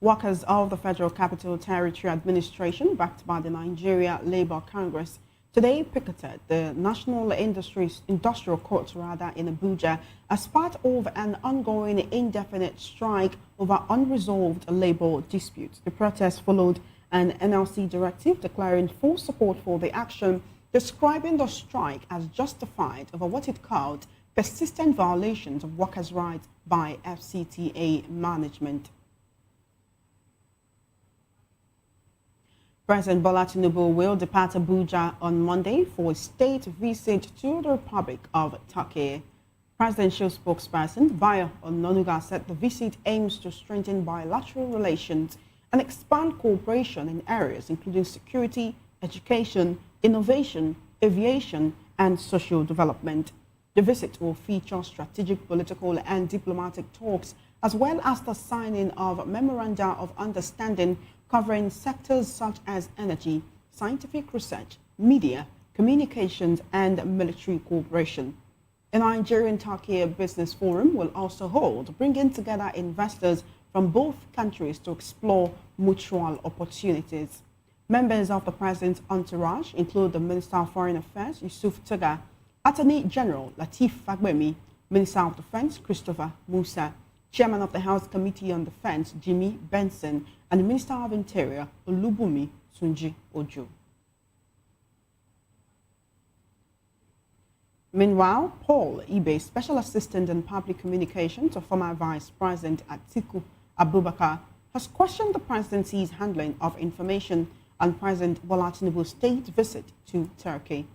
Workers of the Federal Capital Territory Administration, backed by the Nigeria Labour Congress, today picketed the National Industrial Court in Abuja as part of an ongoing indefinite strike over unresolved labour disputes. The protest followed an NLC directive declaring full support for the action, describing the strike as justified over what it called persistent violations of workers' rights by FCTA management. President Bola Tinubu will depart Abuja on Monday for a state visit to the Republic of Turkey. Presidential spokesperson Bayo Ononuga said the visit aims to strengthen bilateral relations and expand cooperation in areas including security, education, innovation, aviation, and social development. The visit will feature strategic political and diplomatic talks, as well as the signing of memoranda of understanding covering sectors such as energy, scientific research, media, communications, and military cooperation. The Nigerian-Turkey Business Forum will also hold, bringing together investors from both countries to explore mutual opportunities. Members of the president's entourage include the Minister of Foreign Affairs, Yusuf Tuga, Attorney General Lateef Fagbemi, Minister of Defense, Christopher Musa, Chairman of the House Committee on Defense, Jimmy Benson, and the Minister of Interior, Olubumi Tunji Ojo. Meanwhile, Paul Ibe, Special Assistant in Public Communication to former Vice President Atiku Abubakar, has questioned the presidency's handling of information on President Bola Tinubu's state visit to Turkey.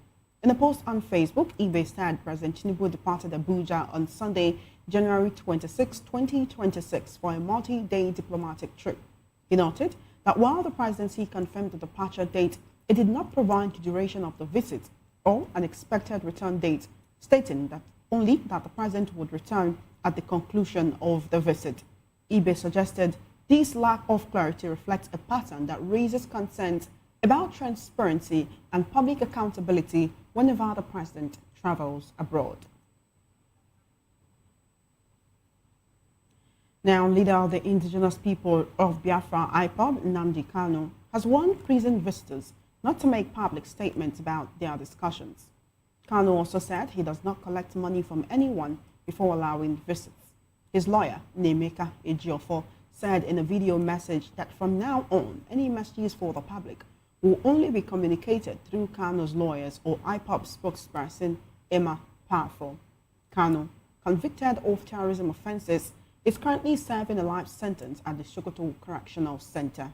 In a post on Facebook, Ibe said President Tinubu departed Abuja on Sunday, January 26, 2026, for a multi-day diplomatic trip. He noted that while the presidency confirmed the departure date, it did not provide the duration of the visit or an expected return date, stating that only that the president would return at the conclusion of the visit. Ibe suggested this lack of clarity reflects a pattern that raises concerns about transparency and public accountability whenever the president travels abroad. Now, leader of the indigenous people of Biafra, IPOB, Nnamdi Kano, has warned prison visitors not to make public statements about their discussions. Kano also said he does not collect money from anyone before allowing visits. His lawyer, Nemeka Ejiofo, said in a video message that from now on, any messages for the public will only be communicated through Kano's lawyers or IPOB spokesperson, Emma Powerful. Kano, convicted of terrorism offenses, is currently serving a life sentence at the Sokoto Correctional Center.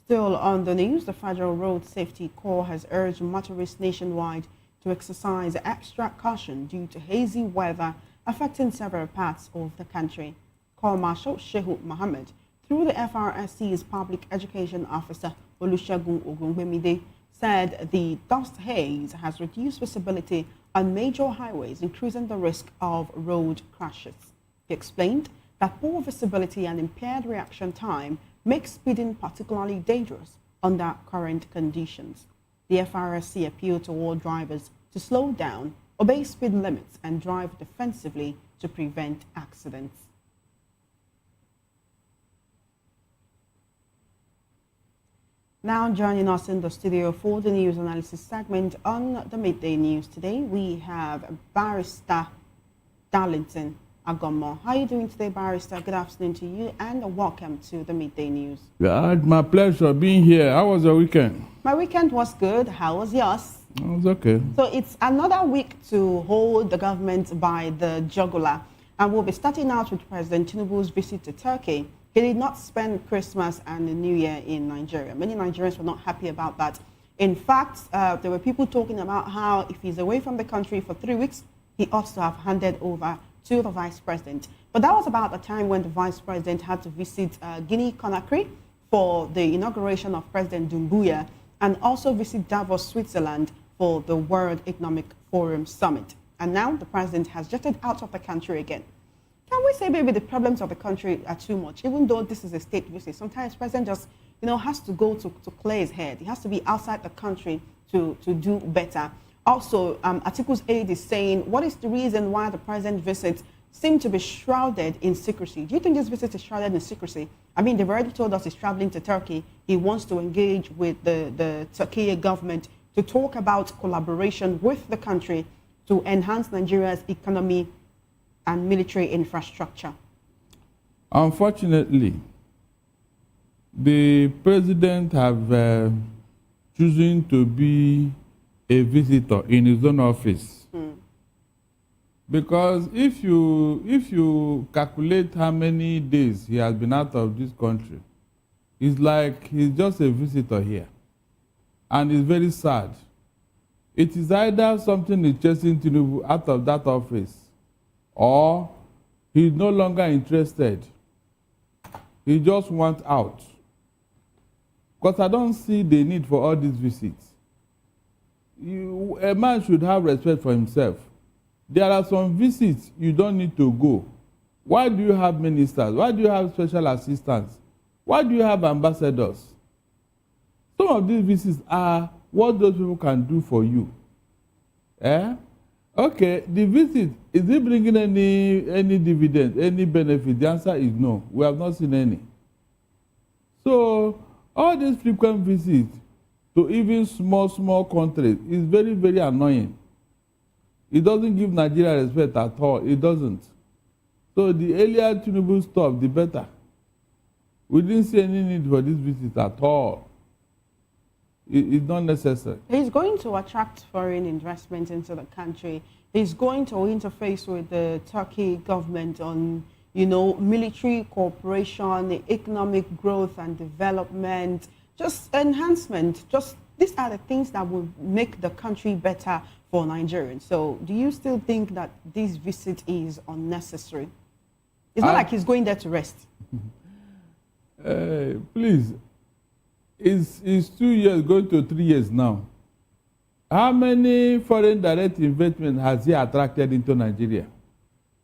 Still on the news, the Federal Road Safety Corps has urged motorists nationwide to exercise extra caution due to hazy weather affecting several parts of the country. Corps Marshal Shehu Mohammed, through the FRSC's Public Education Officer Olusegun Ogungbemide, said the dust haze has reduced visibility on major highways, increasing the risk of road crashes. He explained that poor visibility and impaired reaction time makes speeding particularly dangerous under current conditions. The FRSC appealed to all drivers to slow down, obey speed limits, and drive defensively to prevent accidents. Now joining us in the studio for the news analysis segment on the Midday News today, we have Barrister Darlington Agomo. How are you doing today, Barrister? Good afternoon to you and welcome to the Midday News.
Yeah, my pleasure being here. How was your weekend?
My weekend was good. How was yours?
It was okay.
So it's another week to hold the government by the jugular, and we'll be starting out with President Tinubu's visit to Turkey. He did not spend Christmas and the New Year in Nigeria. Many Nigerians were not happy about that. In fact, there were people talking about how if he's away from the country for 3 weeks, he ought to have handed over to the vice president. But that was about the time when the vice president had to visit Guinea-Conakry for the inauguration of President Doumbouya and also visit Davos, Switzerland for the World Economic Forum Summit. And now the president has jetted out of the country again. Can we say maybe the problems of the country are too much, even though this is a state visit? Sometimes the president just, has to go to clear his head. He has to be outside the country to do better. Also, Atiku's aide is saying, what is the reason why the president visits seem to be shrouded in secrecy? Do you think this visit is shrouded in secrecy? I mean, they've already told us he's traveling to Turkey. He wants to engage with the Turkey government to talk about collaboration with the country to enhance Nigeria's economy and military infrastructure.
Unfortunately, the president have chosen to be a visitor in his own office. Because if you calculate how many days he has been out of this country, it's like he's just a visitor here. And it's very sad. It is either something is chasing Tinubu out of that office, or he's no longer interested. He just wants out. Because I don't see the need for all these visits. A man should have respect for himself. There are some visits you don't need to go. Why do you have ministers? Why do you have special assistants? Why do you have ambassadors? Some of these visits are what those people can do for you. Okay, the visit, is it bringing any dividend, any benefit? The answer is no. We have not seen any. So, all these frequent visits to even small countries is very, very annoying. It doesn't give Nigeria respect at all. It doesn't. So, the earlier Tinubu stopped, the better. We didn't see any need for this visit at all. It's not necessary.
He's going to attract foreign investment into the country. He's going to interface with the Turkey government on, military cooperation, economic growth and development, just enhancement. These are the things that will make the country better for Nigerians. So do you still think that this visit is unnecessary? It's not like he's going there to rest.
Please. It's 2 years, going to 3 years now. How many foreign direct investment has he attracted into Nigeria?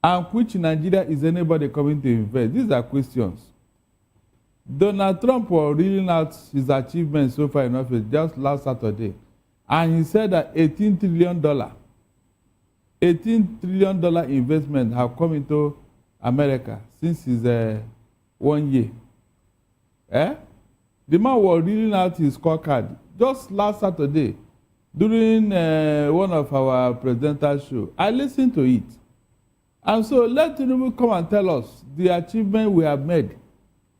And which Nigeria is anybody coming to invest? These are questions. Donald Trump was reeling out his achievements so far in office just last Saturday. And he said that $18 trillion investment have come into America since his 1 year. The man was reading out his scorecard just last Saturday during one of our presidential shows. I listened to it. And so let Tinubu come and tell us the achievement we have made.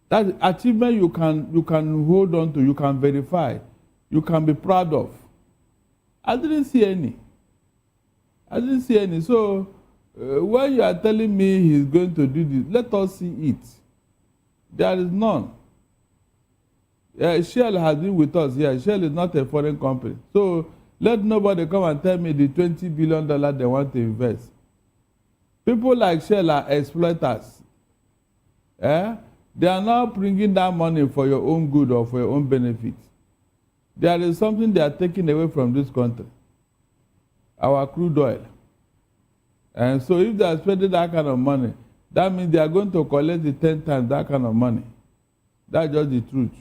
That achievement you can hold on to, you can verify, you can be proud of. I didn't see any. So when you are telling me he's going to do this, let us see it. There is none. Shell has been with us here. Shell is not a foreign company. So Let nobody come and tell me the $20 billion they want to invest. People like Shell are exploiters. They are not bringing that money for your own good or for your own benefit. There is something they are taking away from this country. Our crude oil. And so if they are spending that kind of money, that means they are going to collect it 10 times that kind of money. That's just the truth.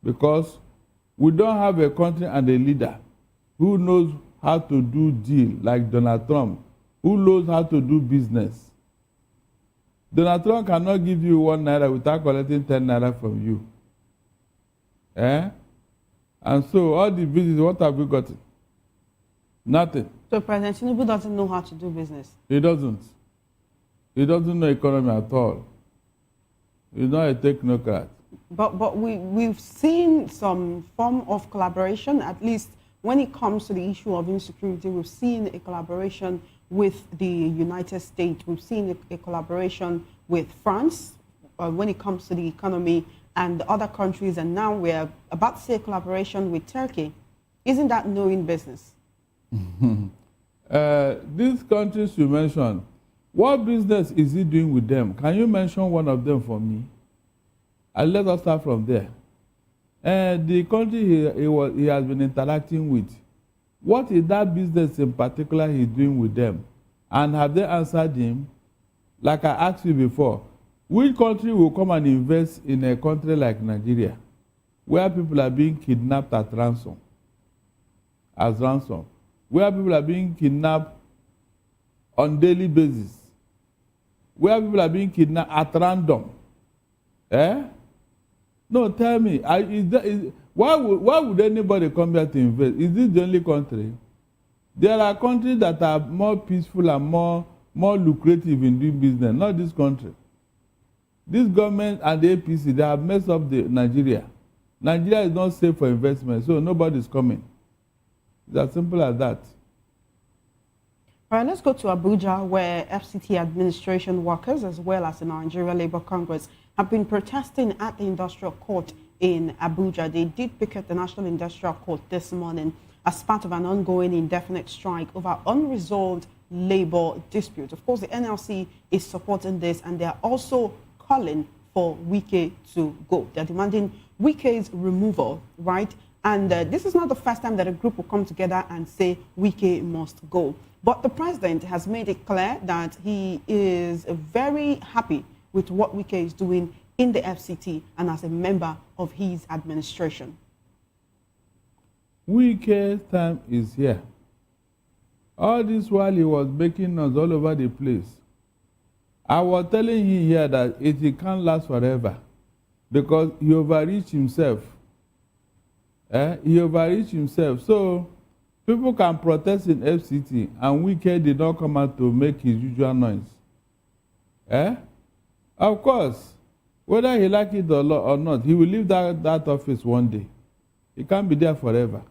Because we don't have a country and a leader who knows how to do deal like Donald Trump, who knows how to do business. Donald Trump cannot give you 1 naira without collecting 10 naira from you. And so all the business, what have we gotten? Nothing.
So President Tinubu doesn't know how to do business?
He doesn't. He doesn't know economy at all. He's not a technocrat.
But we've seen some form of collaboration, at least when it comes to the issue of insecurity. We've seen a collaboration with the United States. We've seen a collaboration with France when it comes to the economy and other countries. And now we're about to see a collaboration with Turkey. Isn't that knowing business?
These countries you mentioned, what business is he doing with them? Can you mention one of them for me? And let us start from there. The country he has been interacting with, what is that business in particular he's doing with them? And have they answered him? Like I asked you before, which country will come and invest in a country like Nigeria, where people are being kidnapped as ransom? Where people are being kidnapped on daily basis, where people are being kidnapped at random. No, tell me, why would anybody come here to invest? Is this the only country? There are countries that are more peaceful and more lucrative in doing business, not this country. This government and the APC, they have messed up Nigeria. Nigeria is not safe for investment, so nobody is coming. It's as simple as that.
All right, let's go to Abuja, where FCT administration workers, as well as the Nigeria Labour Congress, have been protesting at the Industrial Court in Abuja. They did picket the National Industrial Court this morning as part of an ongoing indefinite strike over unresolved labor dispute. Of course, the NLC is supporting this, and they are also calling for Wike to go. They're demanding Wike's removal, right? And this is not the first time that a group will come together and say Wike must go. But the president has made it clear that he is very happy with what Wike is doing in the FCT and as a member of his administration.
Wike's time is here. All this while he was making us all over the place. I was telling him here that it can't last forever because he overreached himself. He overreached himself. So people can protest in FCT, and Wike did not come out to make his usual noise. Of course, whether he like it or not, he will leave that office one day. He can't be there forever.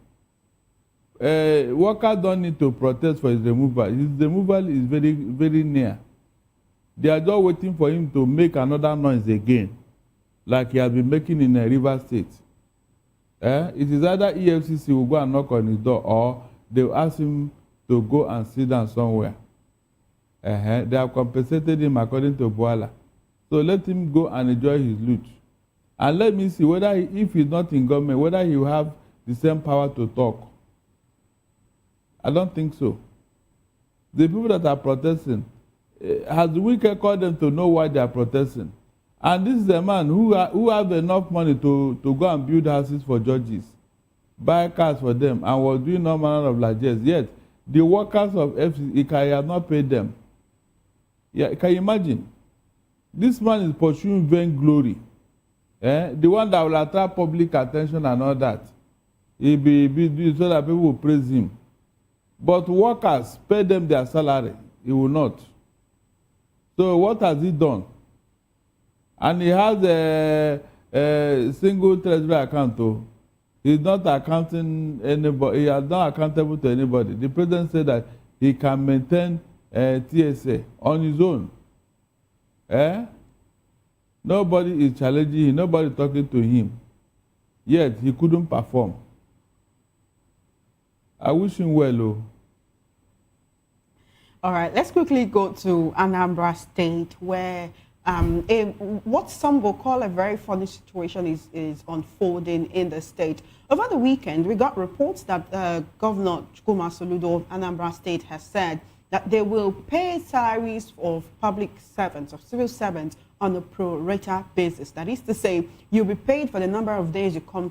Workers don't need to protest for his removal. His removal is very, very near. They are just waiting for him to make another noise again, like he has been making in River State. It is either EFCC will go and knock on his door, or they will ask him to go and sit down somewhere. They have compensated him according to Boala. So let him go and enjoy his loot. And let me see whether, if he's not in government, whether he will have the same power to talk. I don't think so. The people that are protesting, has Wike called them to know why they are protesting? And this is a man who have enough money to go and build houses for judges, buy cars for them, and was doing all manner of largesse. Yet, the workers of FCC, he has not paid them. Yeah, can you imagine? This man is pursuing vainglory. The one that will attract public attention and all that. He be so that people will praise him. But workers, pay them their salary. He will not. So what has he done? And he has a single treasury account too. He's not accounting anybody. He is not accountable to anybody. The president said that he can maintain TSA on his own. Nobody is challenging him. Nobody is talking to him. Nobody talking to him. Yet he couldn't perform. I wish him well, oh.
All right, let's quickly go to Anambra State, where what some will call a very funny situation is unfolding in the state. Over the weekend, we got reports that Governor Chukwuma Soludo of Anambra State has said that they will pay salaries of public servants, of civil servants, on a pro rata basis. That is to say, you'll be paid for the number of days you come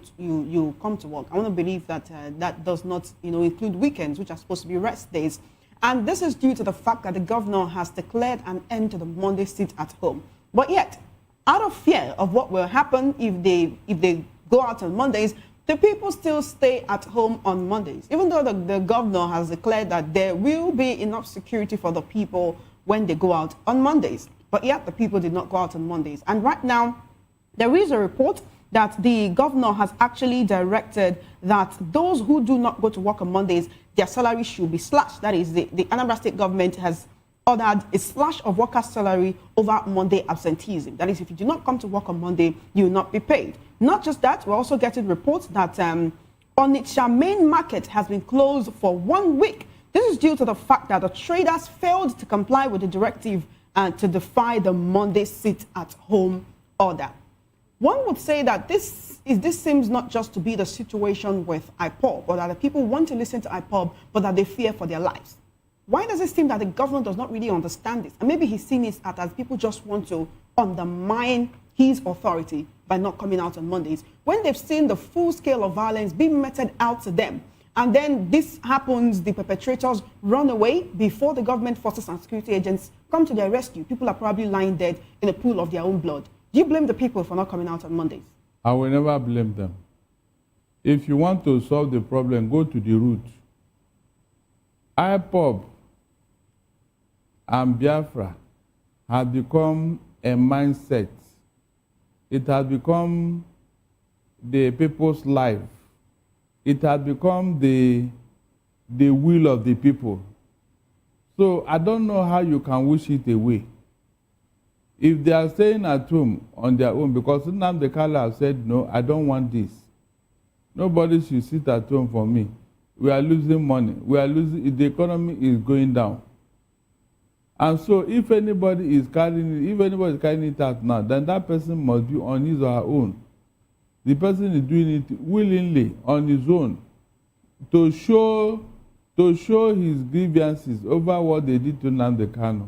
to work. I want to believe that that does not, include weekends, which are supposed to be rest days. And this is due to the fact that the governor has declared an end to the Monday sit at home. But yet, out of fear of what will happen if they go out on Mondays, the people still stay at home on Mondays, even though the governor has declared that there will be enough security for the people when they go out on Mondays. But yet, the people did not go out on Mondays. And right now, there is a report that the governor has actually directed that those who do not go to work on Mondays, their salary should be slashed. That is, the Anambra State government has ordered a slash of workers' salary over Monday absenteeism. That is, if you do not come to work on Monday, you will not be paid. Not just that, we're also getting reports that Onitsha main market has been closed for 1 week. This is due to the fact that the traders failed to comply with the directive and to defy the Monday sit at home order. One would say that this seems not just to be the situation with IPOB, or that the people want to listen to IPOB, but that they fear for their lives. Why does it seem that the government does not really understand this? And maybe he's seen it as people just want to undermine his authority by not coming out on Mondays, when they've seen the full scale of violence being meted out to them. And then this happens, the perpetrators run away before the government forces and security agents come to their rescue. People are probably lying dead in a pool of their own blood. Do you blame the people for not coming out on Mondays?
I will never blame them. If you want to solve the problem, go to the root. IPOB and Biafra have become a mindset. It has become the people's life. It has become the will of the people. So I don't know how you can wish it away. If they are staying at home on their own, because Nnamdi Kanu have said, no, I don't want this. Nobody should sit at home for me. We are losing money. The economy is going down. And so if anybody is carrying it out now, then that person must be on his or her own. The person is doing it willingly on his own to show his grievances over what they did to Nnamdi Kanu.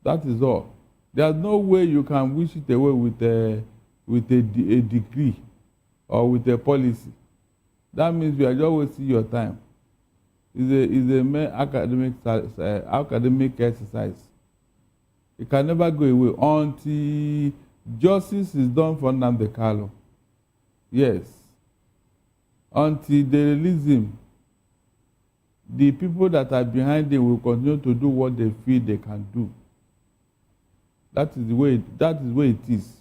That is all. There's no way you can wish it away with a decree or with a policy. That means you are just wasting your time. It's a mere academic exercise. It can never go away until justice is done for Nnamdi Kanu. Yes. Until they release him, the people that are behind him will continue to do what they feel they can do. That is the way it is.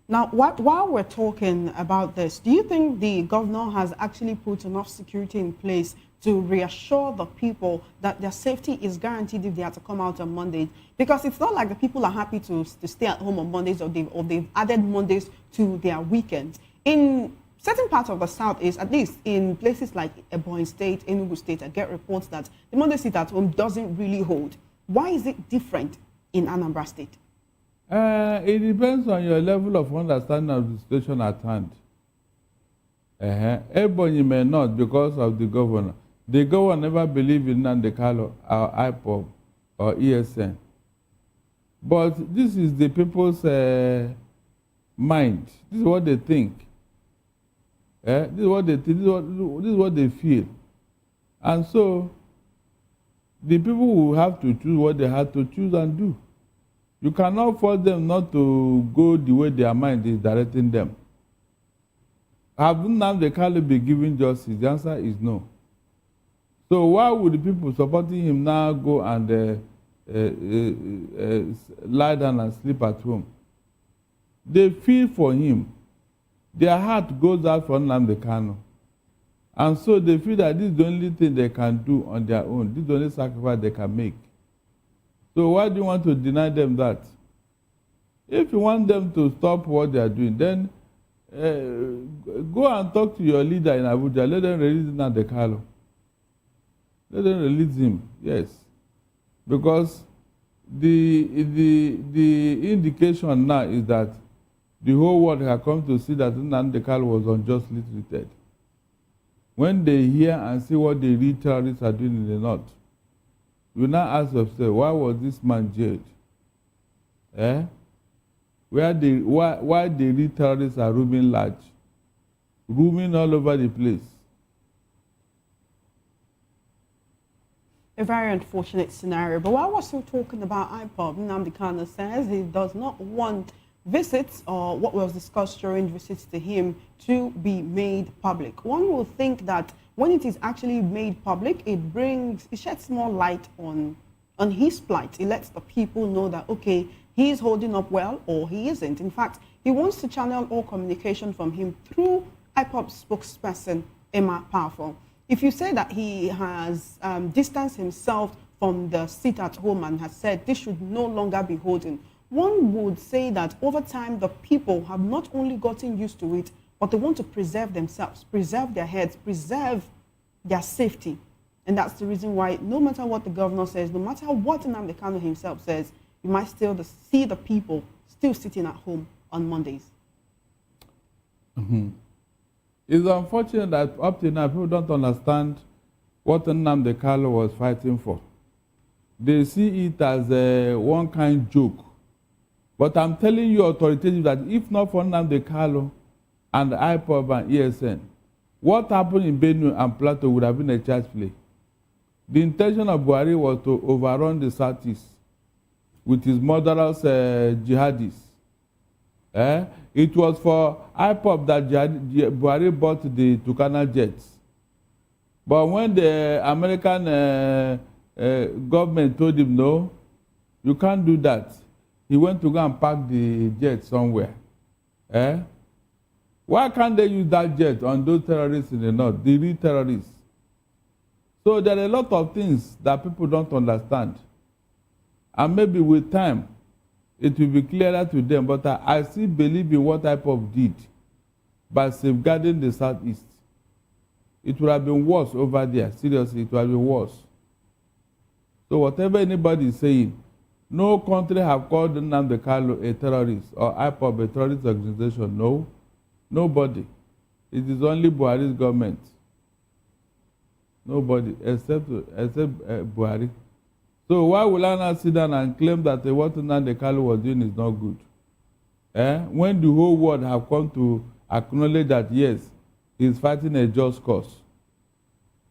Now, while we're talking about this, do you think the governor has actually put enough security in place to reassure the people that their safety is guaranteed if they have to come out on Mondays? Because it's not like the people are happy to stay at home on Mondays, or they've added Mondays to their weekends. In certain parts of the Southeast, at least in places like Ebonyi State, Enugu State, I get reports that the Monday sit at home doesn't really hold. Why is it different in Anambra State?
It depends on your level of understanding of the situation at hand. Ebonyi may not because of the governor. The governor never believed in Nnamdi Kanu or IPOB or ESN. But this is the people's mind. This is what they think. This is what they think. This is what they feel. And so, the people will have to choose what they have to choose and do. You cannot force them not to go the way their mind is directing them. Have Nnamdi Kanu be given justice? The answer is no. So why would the people supporting him now go and lie down and sleep at home? They feel for him. Their heart goes out for Nnamdi Kanu. And so they feel that this is the only thing they can do on their own. This is the only sacrifice they can make. So why do you want to deny them that? If you want them to stop what they are doing, then go and talk to your leader in Abuja. Let them release Nnamdi Kanu. Let them release him. Yes, because the indication now is that the whole world has come to see that Nnamdi Kanu was unjustly treated. When they hear and see what the real terrorists are doing in the north, you now ask yourself, why was this man jailed? Why the real terrorists are roaming large, roaming all over the place.
A very unfortunate scenario. But while we're still talking about IPOB, Nnamdi Kanu says he does not want visits or what was discussed during visits to him to be made public. One will think that when it is actually made public, it sheds more light on his plight. It lets the people know that, okay, he is holding up well or he isn't. In fact, he wants to channel all communication from him through IPOB spokesperson Emma Powerful. If you say that he has distanced himself from the seat at home and has said this should no longer be holding, one would say that over time the people have not only gotten used to it, but they want to preserve themselves, preserve their heads, preserve their safety. And that's the reason why no matter what the governor says, no matter what Nnamdi Kanu himself says, you might still see the people still sitting at home on Mondays.
Mm-hmm. It's unfortunate that up to now people don't understand what Nnamdi Kanu was fighting for. They see it as one kind joke. But I'm telling you authoritatively that if not for Nnamdi Kanu and IPOB and ESN, what happened in Benue and Plateau would have been a child's play. The intention of Buhari was to overrun the Southeast with his murderous jihadis. It was for IPOB that Buhari bought the Tucana jets. But when the American government told him, no, you can't do that, he went to go and park the jet somewhere. Why can't they use that jet on those terrorists in the north, the real terrorists? So there are a lot of things that people don't understand. And maybe with time, it will be clearer to them. But I still believe in what IPOB did by safeguarding the Southeast. It would have been worse over there. Seriously, it would have been worse. So whatever anybody is saying, no country have called Nnamdi Kanu a terrorist or IPOB a terrorist organization. No, nobody. It is only Buhari's government. Nobody except Buhari. So why will I not sit down and claim that what Nnamdi Kanu was doing is not good? When the whole world have come to acknowledge that yes, he's fighting a just cause.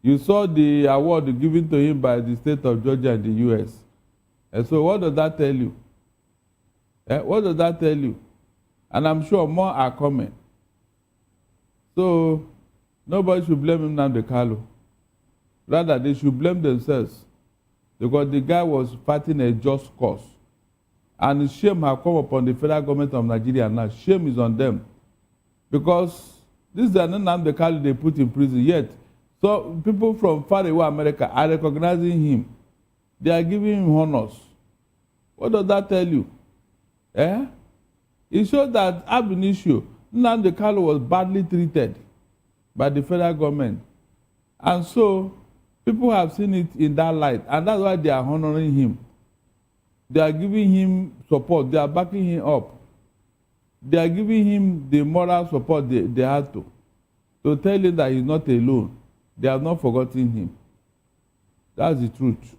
You saw the award given to him by the state of Georgia and the US. And so what does that tell you? What does that tell you? And I'm sure more are coming. So nobody should blame Nnamdi Kanu. Rather, they should blame themselves because the guy was fighting a just cause. And shame has come upon the federal government of Nigeria now. Shame is on them. Because this is an Nnamdi Kanu they put in prison yet. So people from far away America are recognizing him. They are giving him honors. What does that tell you? It shows that ab initio, Nnamdi Kanu was badly treated by the federal government. And so people have seen it in that light. And that's why they are honoring him. They are giving him support. They are backing him up. They are giving him the moral support they had to tell him that he's not alone. They have not forgotten him. That's the truth.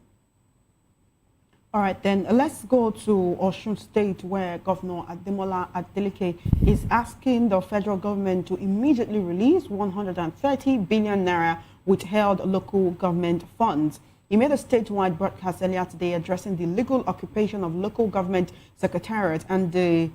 All right, then let's go to Osun State, where Governor Ademola Adeleke is asking the federal government to immediately release 130 billion naira withheld local government funds. He made a statewide broadcast earlier today addressing the legal occupation of local government secretariat and the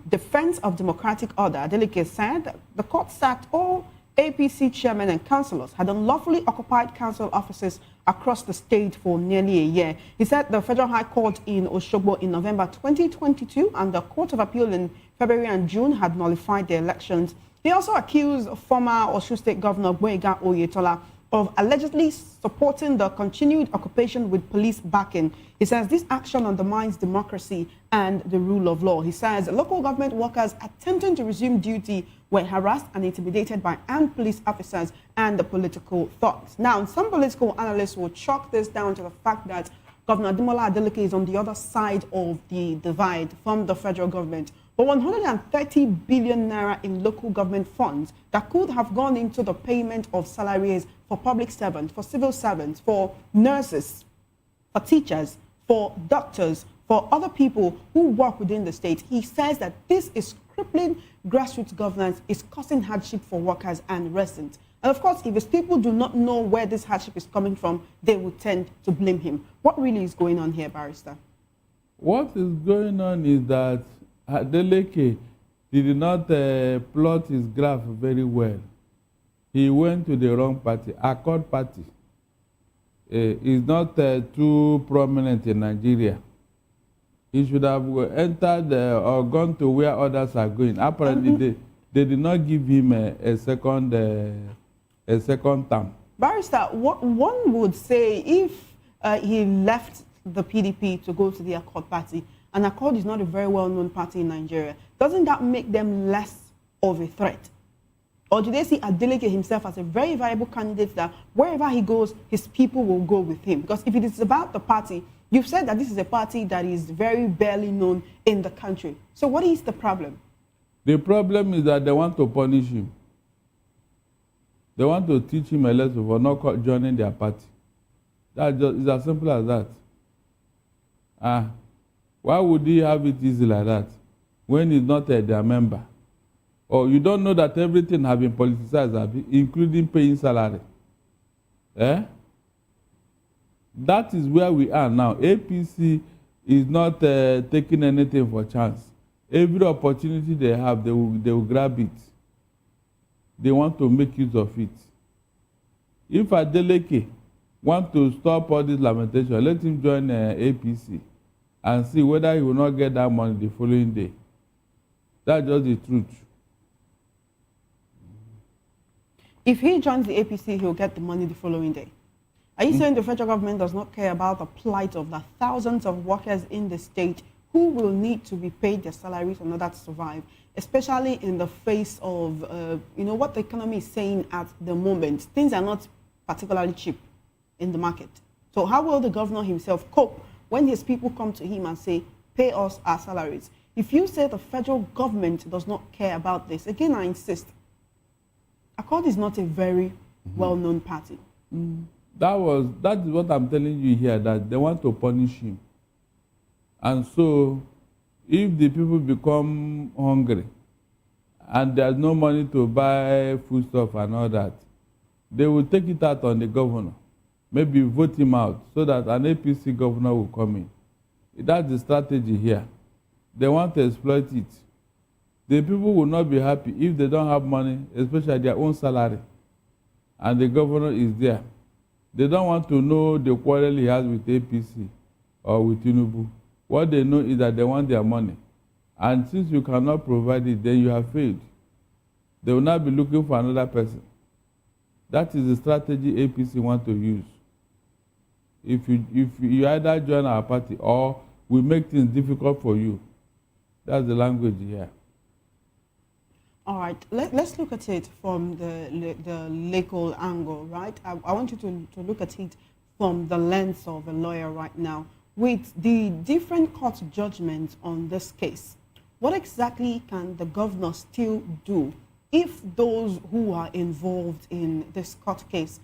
defense of democratic order. Adeleke said the court sacked all APC chairmen and councillors had unlawfully occupied council offices across the state for nearly a year. He said the Federal High Court in Osogbo in November 2022 and the Court of Appeal in February and June had nullified the elections. He also accused former Osun State Governor Gboyega Oyetola of allegedly supporting the continued occupation with police backing. He says this action undermines democracy and the rule of law. He says local government workers attempting to resume duty were harassed and intimidated by armed police officers and the political thugs. Now, some political analysts will chalk this down to the fact that Governor Ademola Adeleke is on the other side of the divide from the federal government. But 130 billion naira in local government funds that could have gone into the payment of salaries for public servants, for civil servants, for nurses, for teachers, for doctors, for other people who work within the state. He says that this is crippling grassroots governance, is causing hardship for workers and residents. And of course, if his people do not know where this hardship is coming from, they would tend to blame him. What really is going on here, Barrister?
What is going on is that Adeleke did not plot his graph very well. He went to the wrong party, Accord Party. Is not too prominent in Nigeria. He should have entered or gone to where others are going. Apparently, they did not give him a second term.
Barrister, what one would say if he left the PDP to go to the Accord Party, and Accord is not a very well-known party in Nigeria, doesn't that make them less of a threat? Or do they see Adeleke himself as a very viable candidate that wherever he goes, his people will go with him? Because if it is about the party, you've said that this is a party that is very barely known in the country. So what is the problem?
The problem is that they want to punish him. They want to teach him a lesson for not joining their party. It's as simple as that. Why would he have it easy like that when he's not their member? Or you don't know that everything has been politicized, including paying salary. That is where we are now. APC is not taking anything for chance. Every opportunity they have, they will grab it. They want to make use of it. If Adeleke want to stop all this lamentation, let him join APC and see whether he will not get that money the following day. That's just the truth.
If he joins the APC, he'll get the money the following day. Are you saying the federal government does not care about the plight of the thousands of workers in the state who will need to be paid their salaries in order to survive, especially in the face of, what the economy is saying at the moment? Things are not particularly cheap in the market. So how will the governor himself cope when his people come to him and say, pay us our salaries? If you say the federal government does not care about this, again, I insist, Accord is not a very well-known party.
That is what I'm telling you here, that they want to punish him. And so, if the people become hungry and there's no money to buy foodstuff and all that, they will take it out on the governor. Maybe vote him out so that an APC governor will come in. That's the strategy here. They want to exploit it. The people will not be happy if they don't have money, especially their own salary, and the governor is there. They don't want to know the quarrel he has with APC or with Tinubu. What they know is that they want their money. And since you cannot provide it, then you have failed. They will not be looking for another person. That is the strategy APC want to use. If you either join our party or we make things difficult for you. That's the language here.
All right, let's look at it from the legal angle, right? I want you to look at it from the lens of a lawyer right now. With the different court judgments on this case, what exactly can the governor still do if those who are involved in this court case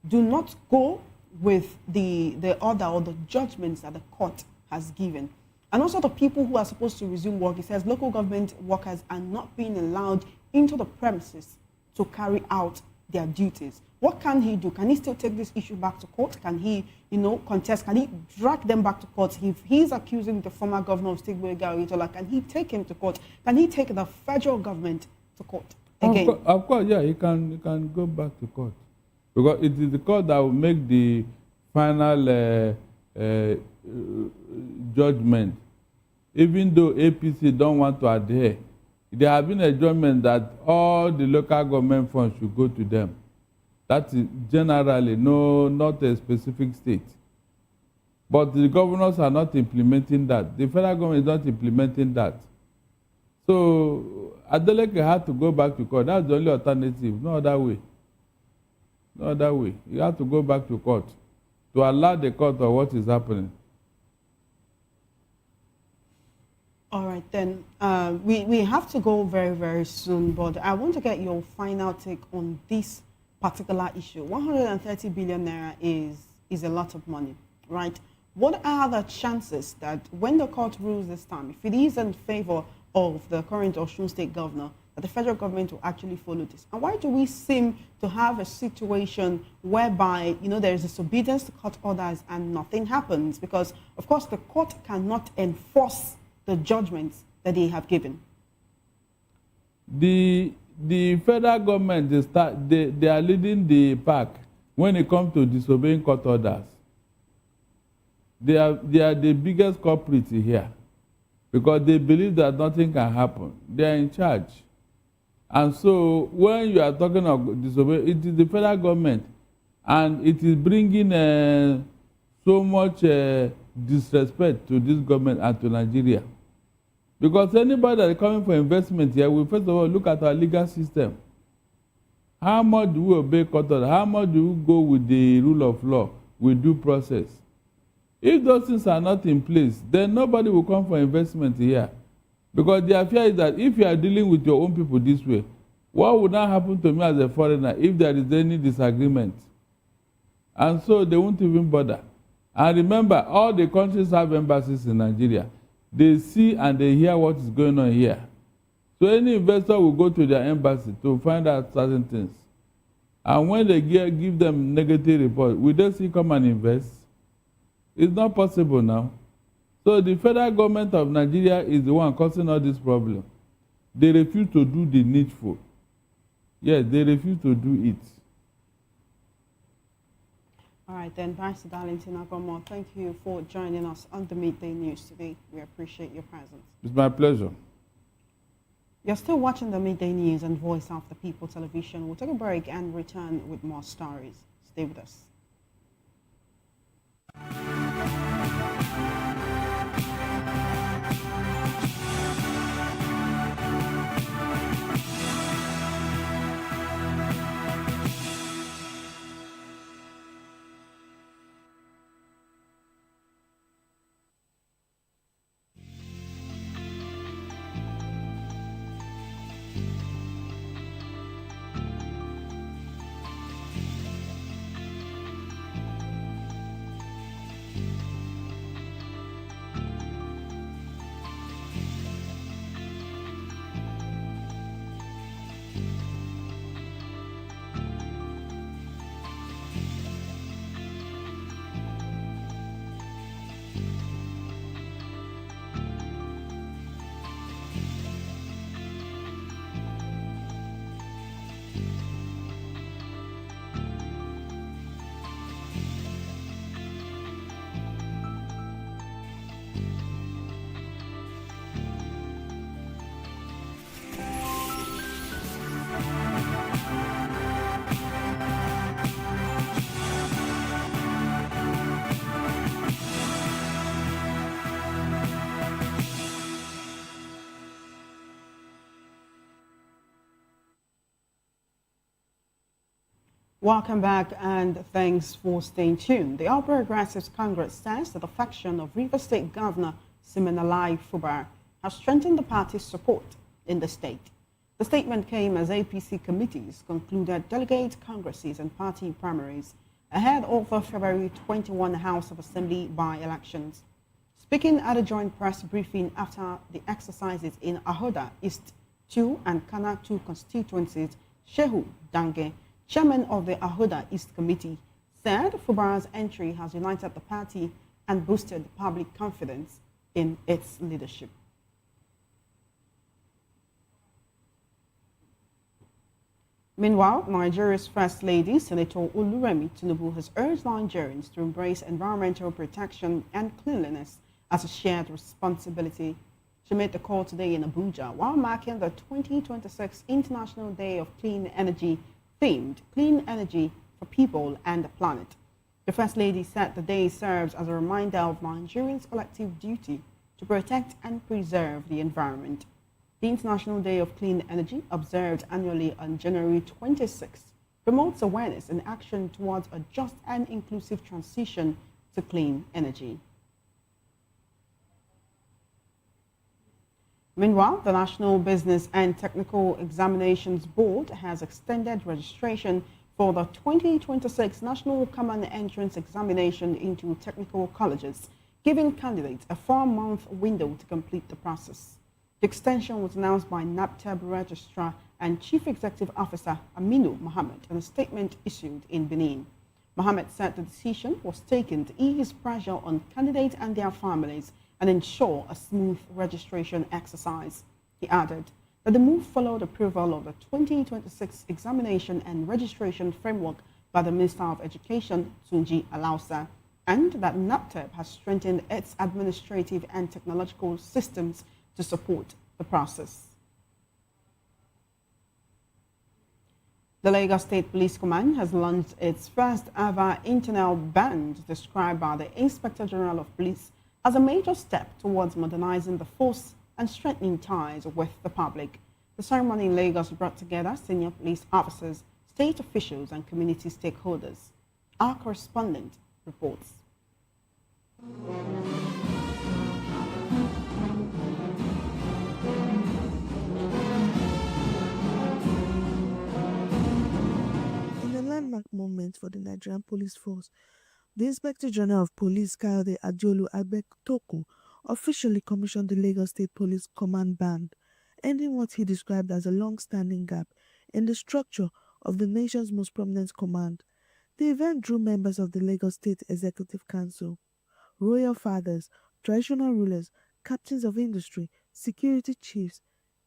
do not go with the order or the judgments that the court has given? And also the people who are supposed to resume work, it says local government workers are not being allowed into the premises to carry out their duties. What can he do? Can he still take this issue back to court? Can he, contest? Can he drag them back to court? If he's accusing the former governor of State Boyega, can he take him to court? Can he take the federal government to court again?
Of course, yeah, he can go back to court. Because it is the court that will make the final judgment. Even though APC don't want to adhere, there has been a judgment that all the local government funds should go to them. That is generally, no, not a specific state. But the governors are not implementing that. The federal government is not implementing that. So Adeleke had to go back to court. That's the only alternative. No other way. No other way. You have to go back to court to allow the court of what is happening.
All right, then. We have to go very, very soon, but I want to get your final take on this particular issue. 130 billion naira is a lot of money, right? What are the chances that when the court rules this time, if it is in favor of the current Osun State governor, that the federal government will actually follow this? And why do we seem to have a situation whereby, there is disobedience to court orders and nothing happens? Because, of course, the court cannot enforce the judgments that they have given.
The federal government, they are leading the pack when it comes to disobeying court orders. They are the biggest culprits here because they believe that nothing can happen. They are in charge. And so when you are talking of disobeying, it is the federal government, and it is bringing so much disrespect to this government and to Nigeria. Because anybody that is coming for investment here will first of all look at our legal system. How much do we obey court order? How much do we go with the rule of law, with due process? If those things are not in place, then nobody will come for investment here. Because their fear is that if you are dealing with your own people this way, what would not happen to me as a foreigner if there is any disagreement? And so they won't even bother. And remember, all the countries have embassies in Nigeria. They see and they hear what is going on here. So any investor will go to their embassy to find out certain things. And when they give them negative report, will they still come and invest? It's not possible now. So the federal government of Nigeria is the one causing all this problem. They refuse to do the needful. Yes, they refuse to do it.
All right, then, Barrister Darlington Agomo, thank you for joining us on the Midday News today. We appreciate your presence.
It's my pleasure.
You're still watching the Midday News and Voice of the People television. We'll take a break and return with more stories. Stay with us. Welcome back and thanks for staying tuned. The All Progressives Congress says that the faction of River State Governor Siminalayi Fubara has strengthened the party's support in the state. The statement came as APC committees concluded delegate congresses and party primaries ahead of the February 21 House of Assembly by-elections. Speaking at a joint press briefing after the exercises in Ahoda East 2 and Kana 2 constituencies, Shehu Dange, chairman of the Ahoda East Committee, said Fubara's entry has united the party and boosted public confidence in its leadership. Meanwhile, Nigeria's First Lady, Senator Oluremi Tinubu, has urged Nigerians to embrace environmental protection and cleanliness as a shared responsibility. She made the call today in Abuja while marking the 2026 International Day of Clean Energy themed Clean Energy for People and the Planet. The First Lady said the day serves as a reminder of Nigerians' collective duty to protect and preserve the environment. The International Day of Clean Energy, observed annually on January 26th, promotes awareness and action towards a just and inclusive transition to clean energy. Meanwhile, the National Business and Technical Examinations Board has extended registration for the 2026 National Common Entrance Examination into technical colleges, giving candidates a 4-month window to complete the process. The extension was announced by NAPTEB Registrar and Chief Executive Officer Aminu Mohammed in a statement issued in Benin. Mohammed said the decision was taken to ease pressure on candidates and their families and ensure a smooth registration exercise. He added that the move followed approval of the 2026 examination and registration framework by the Minister of Education, Tunji Alausa, and that NAPTEB has strengthened its administrative and technological systems to support the process. The Lagos State Police Command has launched its first ever internal band, described by the Inspector General of Police as a major step towards modernizing the force and strengthening ties with the public. The ceremony in Lagos brought together senior police officers, state officials, and community stakeholders. Our correspondent reports.
In a landmark moment for the Nigerian Police Force, the Inspector General of Police, Kayode Adiolu Agbetoku, officially commissioned the Lagos State Police Command Band, ending what he described as a long-standing gap in the structure of the nation's most prominent command. The event drew members of the Lagos State Executive Council, royal fathers, traditional rulers, captains of industry, security chiefs,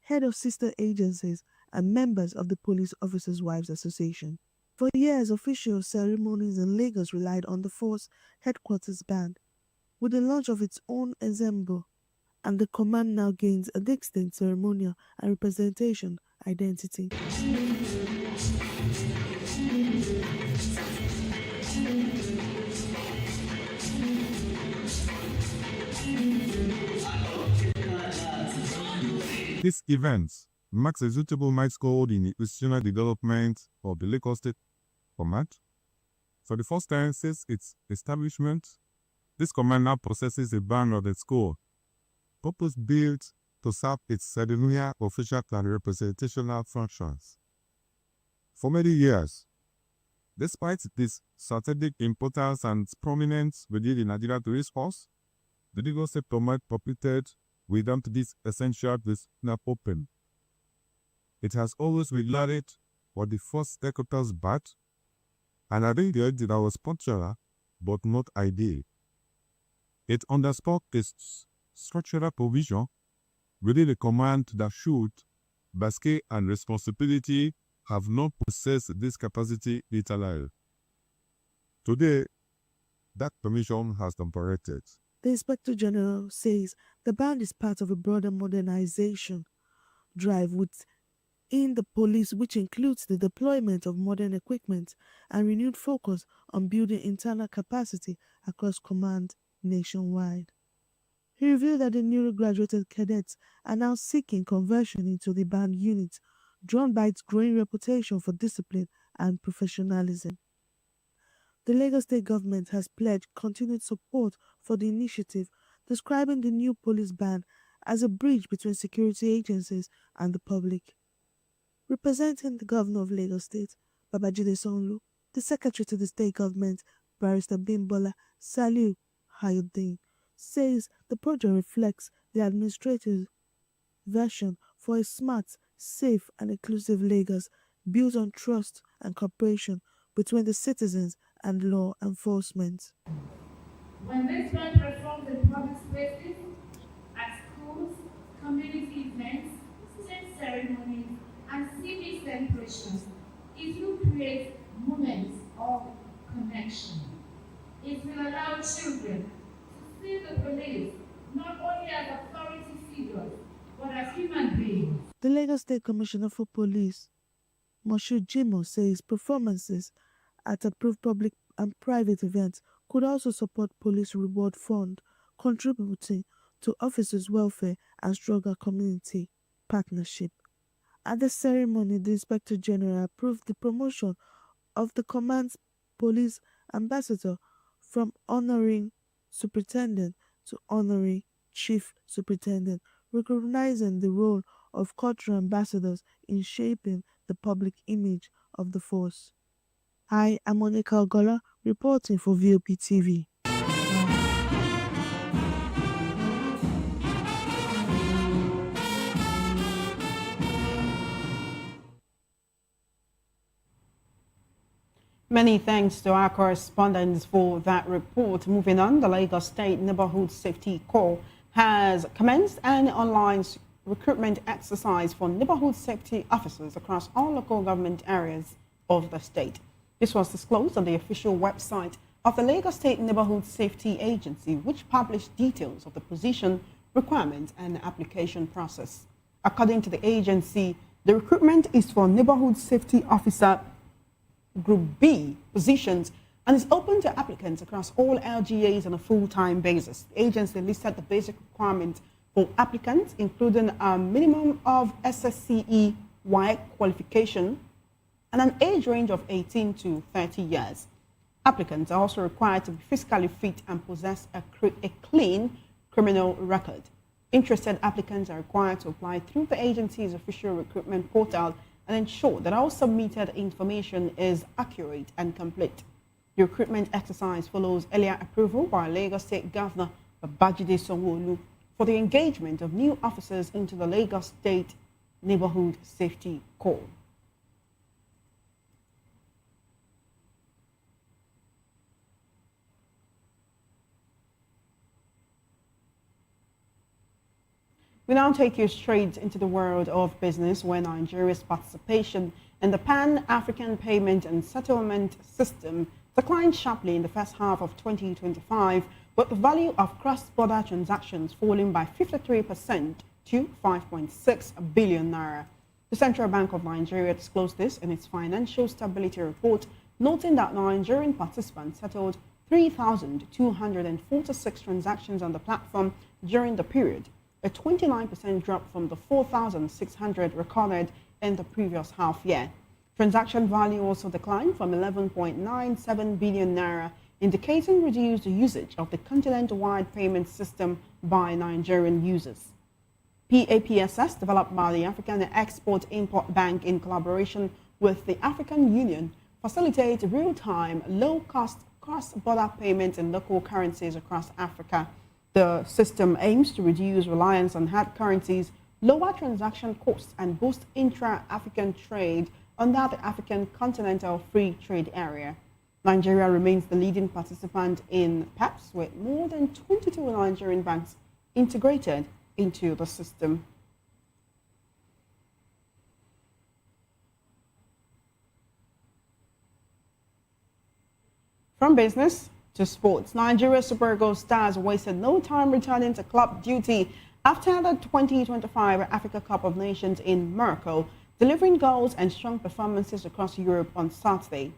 head of sister agencies, and members of the Police Officers' Wives Association. For years, official ceremonies in Lagos relied on the force headquarters band. With the launch of its own ensemble, and the command now gains a distinct ceremonial and representation identity.
This event marks a suitable milestone in the institutional development of the Lagos State Command. For the first time since its establishment, this command now possesses a band of its core, purpose-built to serve its ceremonial, official, and representational functions. For many years, despite this strategic importance and prominence within the Nigerian police force, the Lagos State Command operated without this essential disciplinary open. It has always relied on the first headquarters band, and I think the idea was punctual but not ideal. It underscored its structural provision within a command that should, by scale and responsibility, have not possessed this capacity later. Today, that permission has been corrected.
The Inspector General says the band is part of a broader modernization drive within the police, which includes the deployment of modern equipment and renewed focus on building internal capacity across command nationwide. He revealed that the newly graduated cadets are now seeking conversion into the band unit, drawn by its growing reputation for discipline and professionalism. The Lagos State government has pledged continued support for the initiative, describing the new police band as a bridge between security agencies and the public. Representing the governor of Lagos State, Babajide Sanwo-Olu, the secretary to the state government, Barrister Bimbola Saliu Hayuddin, says the project reflects the administrative vision for a smart, safe, and inclusive Lagos built on trust and cooperation between the citizens and law enforcement.
When this band performs in public spaces, at schools, community events, state ceremonies, and civic celebrations, it will create moments of connection. It will allow children to see the police not only as authority figures, but as human beings.
The Lagos State Commissioner for Police, Moshood Jimo says performances at approved public and private events could also support police reward fund, contributing to officers' welfare and stronger community partnership. At the ceremony, the Inspector General approved the promotion of the command's police ambassador from honoring superintendent to honorary chief superintendent, recognizing the role of cultural ambassadors in shaping the public image of the force. Hi, I'm Monica Ogola, reporting for VOP TV.
Many thanks to our correspondents for that report. Moving on, the Lagos State Neighborhood Safety Corps has commenced an online recruitment exercise for neighborhood safety officers across all local government areas of the state. This was disclosed on the official website of the Lagos State Neighborhood Safety Agency, which published details of the position, requirements, and application process. According to the agency, the recruitment is for neighborhood safety officer Group B positions and is open to applicants across all LGAs on a full-time basis. The agency listed the basic requirements for applicants, including a minimum of SSCE WAEC qualification and an age range of 18 to 30 years. Applicants are also required to be physically fit and possess a clean criminal record. Interested applicants are required to apply through the agency's official recruitment portal and ensure that all submitted information is accurate and complete. The recruitment exercise follows earlier approval by Lagos State Governor Babajide Sanwo-Olu for the engagement of new officers into the Lagos State Neighborhood Safety Corps. We now take you straight into the world of business, where Nigeria's participation in the Pan-African Payment and Settlement System declined sharply in the first half of 2025, with the value of cross-border transactions falling by 53% to 5.6 billion naira. The Central Bank of Nigeria disclosed this in its Financial Stability Report, noting that Nigerian participants settled 3,246 transactions on the platform during the period, a 29% drop from the 4,600 recorded in the previous half year. Transaction value also declined from 11.97 billion naira, indicating reduced usage of the continent-wide payment system by Nigerian users. PAPSS, developed by the African Export-Import Bank in collaboration with the African Union, facilitates real-time, low-cost cross-border payments in local currencies across Africa. The system aims to reduce reliance on hard currencies, lower transaction costs, and boost intra-African trade under the African Continental Free Trade Area. Nigeria remains the leading participant in PAPS, with more than 22 Nigerian banks integrated into the system. From business to sports, Nigeria Super Eagles stars wasted no time returning to club duty after the 2025 Africa Cup of Nations in Morocco, delivering goals and strong performances across Europe on Saturday.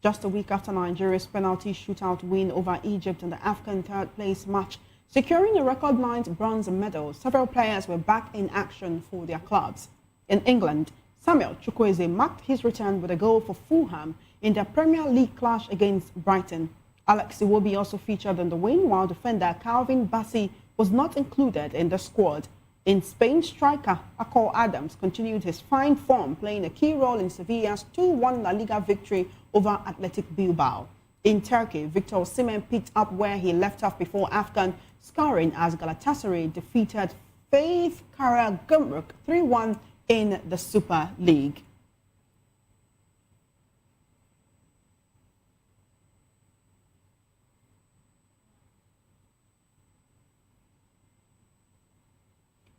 Just a week after Nigeria's penalty shootout win over Egypt in the African third-place match, securing a record-9 bronze medal, several players were back in action for their clubs. In England, Samuel Chukwueze marked his return with a goal for Fulham in their Premier League clash against Brighton. Alex Iwobi also featured in the win, while defender Calvin Bassey was not included in the squad. In Spain, striker Akol Adams continued his fine form, playing a key role in Sevilla's 2-1 La Liga victory over Athletic Bilbao. In Turkey, Victor Osimhen picked up where he left off before AFCON, scoring as Galatasaray defeated Faith Karagümrük 3-1 in the Super League.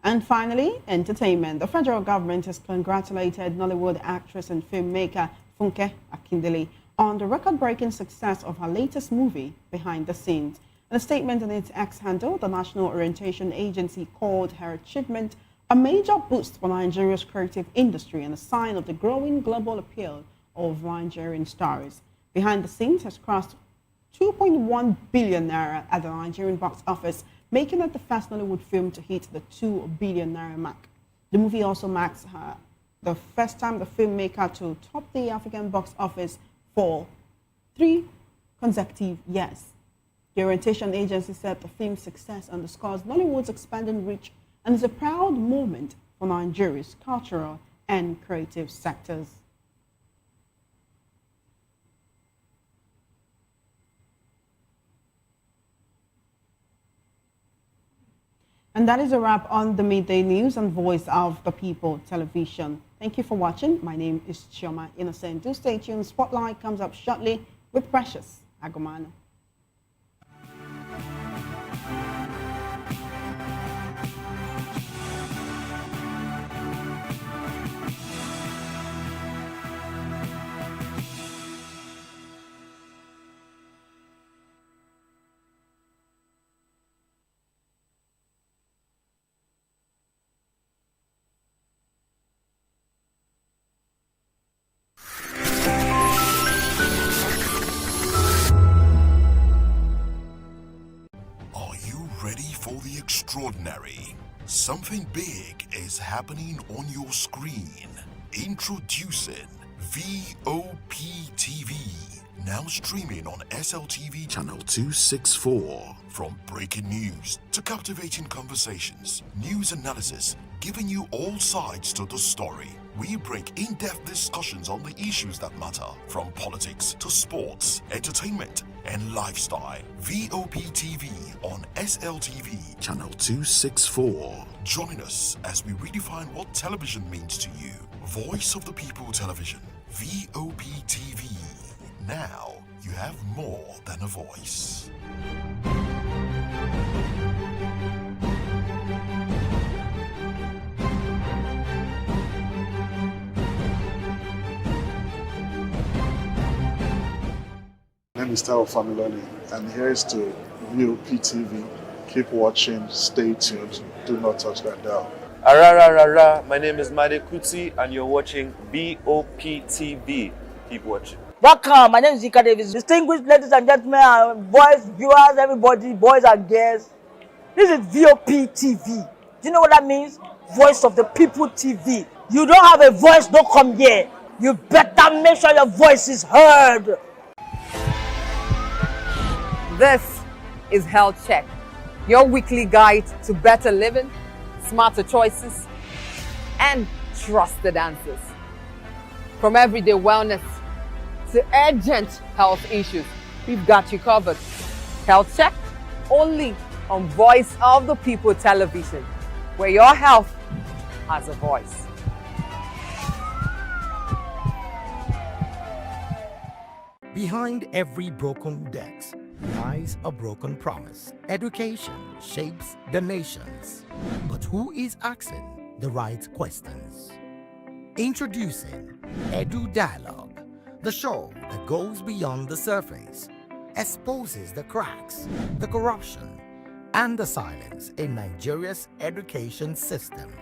And finally, entertainment. The federal government has congratulated Nollywood actress and filmmaker Funke Akindele on the record-breaking success of her latest movie, Behind the Scenes. In a statement on its X handle, the National Orientation Agency called her achievement A major boost for Nigeria's creative industry and a sign of the growing global appeal of Nigerian stars. Behind the scenes has crossed 2.1 billion naira at the Nigerian box office, making it the first Nollywood film to hit the 2 billion naira mark. The movie also marks the first time the filmmaker to top the African box office for 3 consecutive years. The orientation agency said the film's success underscores Nollywood's expanding reach and is a proud moment for Nigeria's cultural and creative sectors. And that is a wrap on the Midday News and Voice of the People television. Thank you for watching. My name is Chioma Innocent. Do stay tuned. Spotlight comes up shortly with Precious Agomano.
Ready for the extraordinary? Something big is happening on your screen. Introducing VOP TV. Now streaming on SLTV channel 264. From breaking news to captivating conversations, news analysis, giving you all sides to the story. We bring in-depth discussions on the issues that matter, from politics to sports, entertainment, and lifestyle. VOP TV on SLTV channel 264. Join us as we redefine what television means to you. Voice of the People Television, VOP TV. Now you have more than a voice.
My name is Tao Familoni, and here is to VOP TV. Keep watching, stay tuned, do not touch that dial.
Arararara, my name is Made Kuti, and you're watching VOP TV. Keep watching.
Welcome, my name is Zika Davis. Distinguished ladies and gentlemen, boys, viewers, everybody, boys and girls. This is VOP TV. Do you know what that means? Voice of the People TV. You don't have a voice, don't come here. You better make sure your voice is heard.
This is Health Check, your weekly guide to better living, smarter choices, and trusted answers. From everyday wellness to urgent health issues, we've got you covered. Health Check, only on Voice of the People television, where your health has a voice.
Behind every broken desk lies a broken promise. Education shapes the nations. But who is asking the right questions? Introducing Edu Dialogue, the show that goes beyond the surface, exposes the cracks, the corruption, and the silence in Nigeria's education system.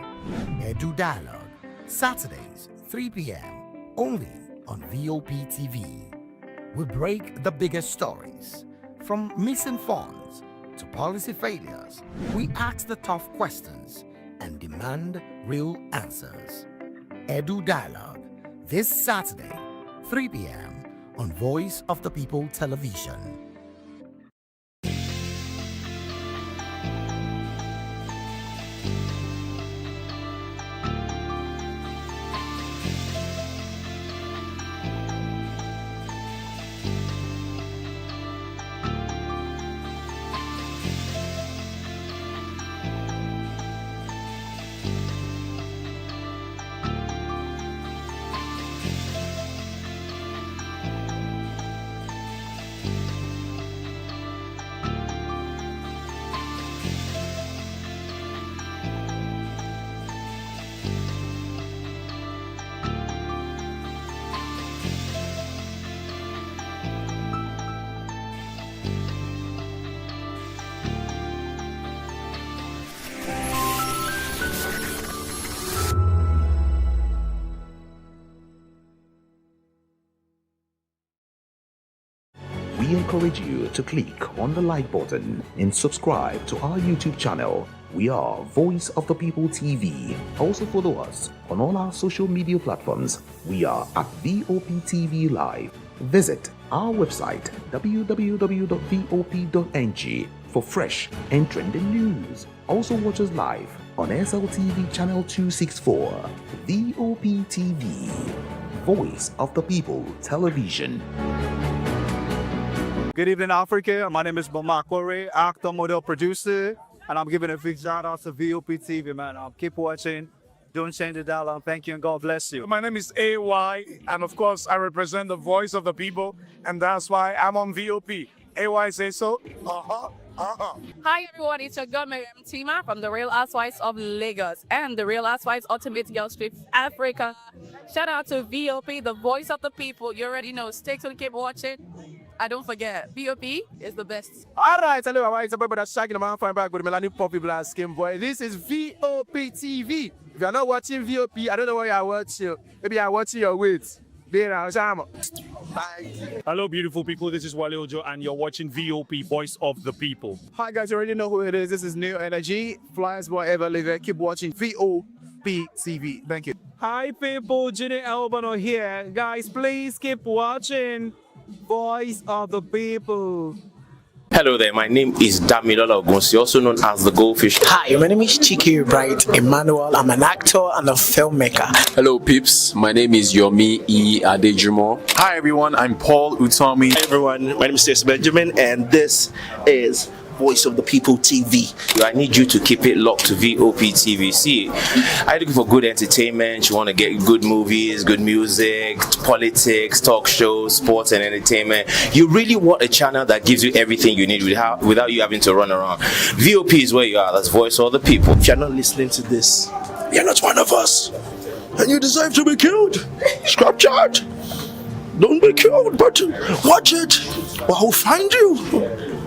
Edu Dialogue, Saturdays, 3 p.m., only on VOP TV. We break the biggest stories. From missing funds to policy failures, we ask the tough questions and demand real answers. Edu Dialogue, this Saturday, 3 p.m. on Voice of the People television.
we encourage you to click on the like button and subscribe to our YouTube channel. We are Voice of the People TV. Also follow us on all our social media platforms. We are at VOP TV Live. Visit our website www.vop.ng for fresh and trending news. Also watch us live on SLTV channel 264. VOP TV, Voice of the People Television.
Good evening, Africa. My name is Mama Kore, actor, model, producer, and I'm giving a big shout out to VOP TV, man. Keep watching. Don't change the dial. Thank you and God bless you.
My name is AY, and of course, I represent the voice of the people, and that's why I'm on VOP. AY say so.
Hi everyone, it's your girl Miriam Tima from the Real Housewives of Lagos and the Real Housewives Ultimate Girls Trip Africa. Shout out to VOP, the voice of the people. You already know. Stay tuned, keep watching. And don't forget, VOP is the best.
All right, hello, everyone. It's about that shagging the man fine back with Melanie Poppy Black Skin Boy. This is VOP TV. If you're not watching VOP, I don't know what you're watching. Maybe you're watching your weight.
Hello, beautiful people. This is Wale Ojo, and you're watching VOP, Voice of the People.
Hi, guys. You already know who it is. This is New Energy. Flyers boy ever live. Keep watching VOP TV. Thank you.
Hi, people. Jenny Albano here. Guys, please keep watching Voice of the People.
Hello there, my name is Damilola Ogunsi, also known as the Goldfish.
Hi, my name is Chiki Bright Emmanuel. I'm an actor and a filmmaker.
Hello, peeps. My name is Yomi E. Adejumo.
Hi, everyone. I'm Paul Utomi.
Hi, everyone. My name is Stacey Benjamin, and this is Voice of the People TV.
I need you to keep it locked to VOP TV. See, are you looking for good entertainment? You want to get good movies, good music, politics, talk shows, sports and entertainment. You really want a channel that gives you everything you need without you having to run around. VOP is where you are. That's Voice of the People.
If you're not listening to this, you're not one of us, and you deserve to be killed. Scrap chat. Don't be killed, but watch it, or I'll find you,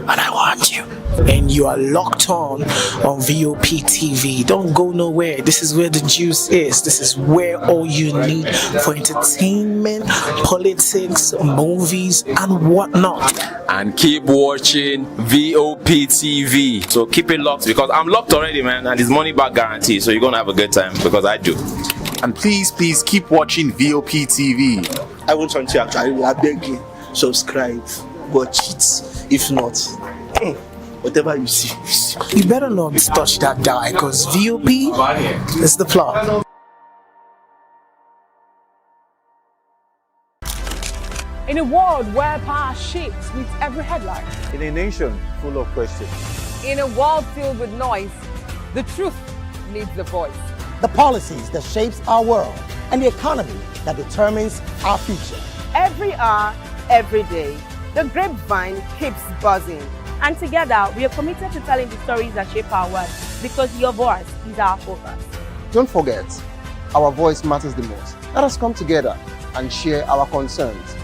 and I want you.
And you are locked on VOP TV. Don't go nowhere. This is where the juice is. This is where all you need for entertainment, politics, movies, and whatnot.
And keep watching VOP TV.
So keep it locked because I'm locked already, man, and it's money back guarantee. So you're gonna have a good time because I do.
And please keep watching VOP TV.
I want you to actually, I beg you, subscribe, watch it. If not, whatever you see.
You better not touch that die because VOP is the plot.
In a world where power shifts with every headline.
In a nation full of questions.
In a world filled with noise, the truth needs a voice.
The policies that shapes our world and the economy that determines our future.
Every hour, every day, the grapevine keeps buzzing. And together, we are committed to telling the stories that shape our world because your voice is our focus.
Don't forget, our voice matters the most. Let us come together and share our concerns.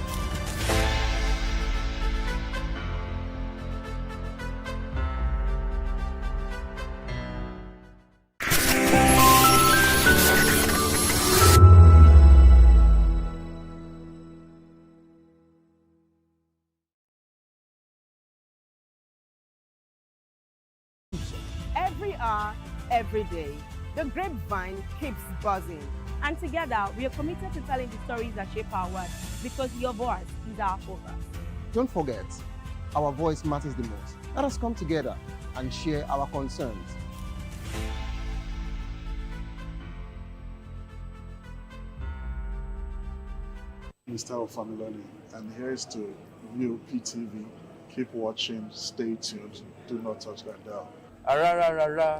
Every hour, every day, the grapevine keeps buzzing. And together, we are committed to telling the stories that shape our world because your voice is our focus.
Don't forget, our voice matters the most. Let us come together and share our concerns.
Mr. Familoni, and here's to VOP TV. Keep watching, stay tuned, do not touch that dial.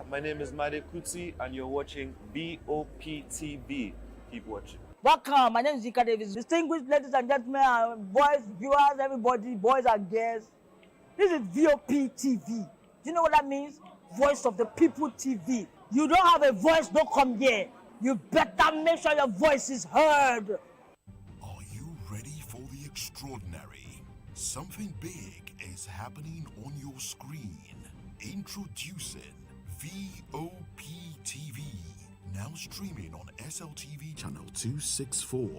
My name is Made Kuti, and you're watching BOP TV. Keep watching.
Welcome, my name is Zika Davis. Distinguished ladies and gentlemen, boys, viewers, everybody, boys and girls. This is VOP TV. Do you know what that means? Voice of the People TV. You don't have a voice, don't come here. You better make sure your voice is heard.
Are you ready for the extraordinary? Something big is happening on your screen. Introducing VOP TV. Now streaming on SLTV channel 264.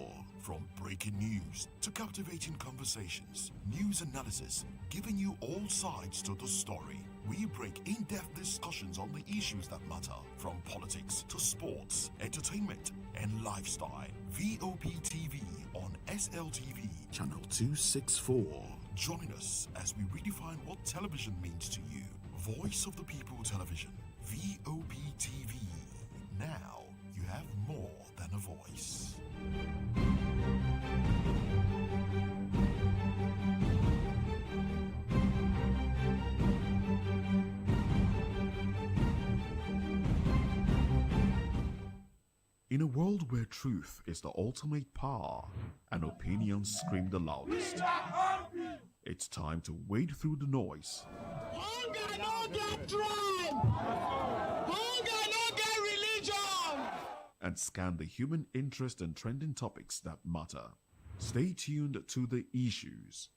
From breaking news to captivating conversations, news analysis, giving you all sides to the story. We break in-depth discussions on the issues that matter, from politics to sports, entertainment, and lifestyle. VOP TV on SLTV, channel 264. Join us as we redefine what television means to you. Voice of the People Television, VOP TV. Now you have more than a voice. In a world where truth is the ultimate power and opinions scream the loudest, it's time to wade through the noise.
Hunger no get tribe! Hunger no get religion!
And scan the human interest and trending topics that matter. Stay tuned to The Issues,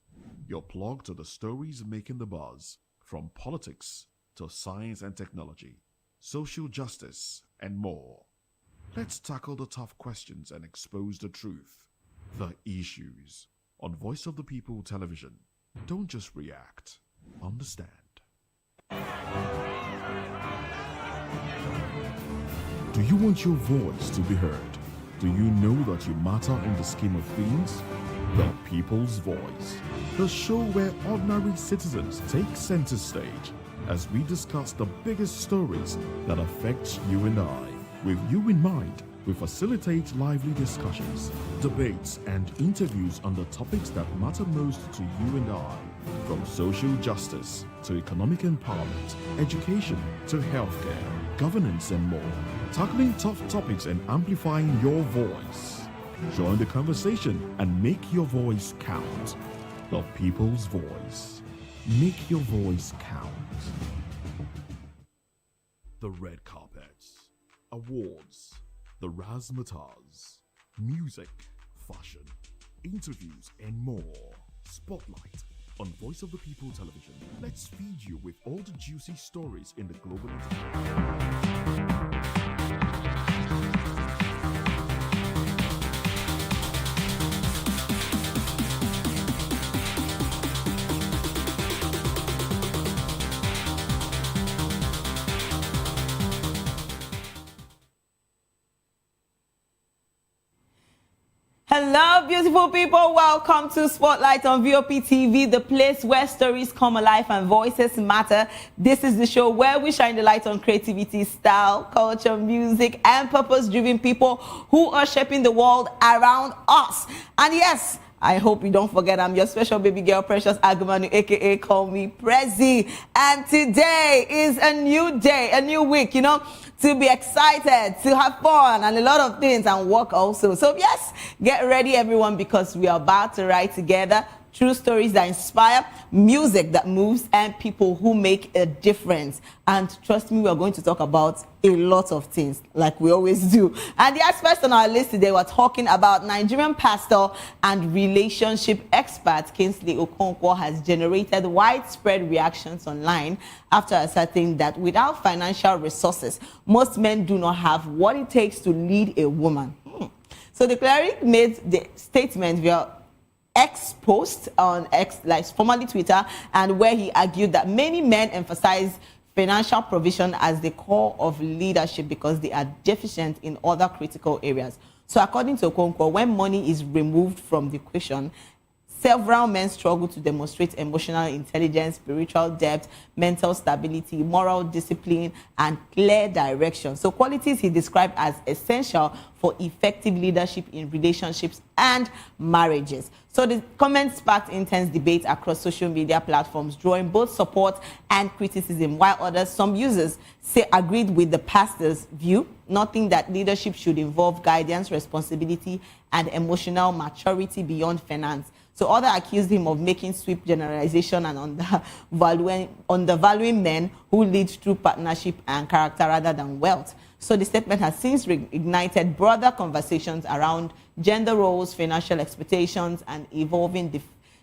your plug to the stories making the buzz, from politics to science and technology, social justice, and more. Let's tackle the tough questions and expose the truth. The Issues on Voice of the People Television. Don't just react, understand. Do you want your voice to be heard? Do you know that you matter in the scheme of things? The People's Voice, the show where ordinary citizens take center stage as we discuss the biggest stories that affect you and I. With you in mind, we facilitate lively discussions, debates, and interviews on the topics that matter most to you and I. From social justice to economic empowerment, education to healthcare, governance, and more. Tackling tough topics and amplifying your voice. Join the conversation and make your voice count. The People's Voice. Make your voice count. The red carpets, awards, the razzmatazz, music, fashion, interviews, and more. Spotlight on Voice of the People Television. Let's feed you with all the juicy stories in the global entertainment.
Hello, beautiful people. Welcome to Spotlight on VOP TV, the place where stories come alive and voices matter. This is the show where we shine the light on creativity, style, culture, music, and purpose-driven people who are shaping the world around us. And yes, I hope you don't forget I'm your special baby girl, Precious Agumanu, aka Call Me Prezi. And today is a new day, a new week, you know, to be excited, to have fun, and a lot of things, and work also. So yes, get ready everyone, because we are about to write together true stories that inspire, music that moves, and people who make a difference. And trust me, we are going to talk about a lot of things, like we always do. And the first on our list today, we're talking about Nigerian pastor and relationship expert Kingsley Okonkwo has generated widespread reactions online after asserting that without financial resources, most men do not have what it takes to lead a woman. So the cleric made the statement via X post on X, like formerly Twitter, and where he argued that many men emphasize financial provision as the core of leadership because they are deficient in other critical areas. So according to Okonkwo, when money is removed from the equation, several men struggle to demonstrate emotional intelligence, spiritual depth, mental stability, moral discipline, and clear direction. So qualities he described as essential for effective leadership in relationships and marriages. So the comments sparked intense debate across social media platforms, drawing both support and criticism, while others, some users, say agreed with the pastor's view, noting that leadership should involve guidance, responsibility, and emotional maturity beyond finance. So others accused him of making sweep generalization and undervaluing men who lead through partnership and character rather than wealth. So the statement has since ignited broader conversations around gender roles, financial expectations, and evolving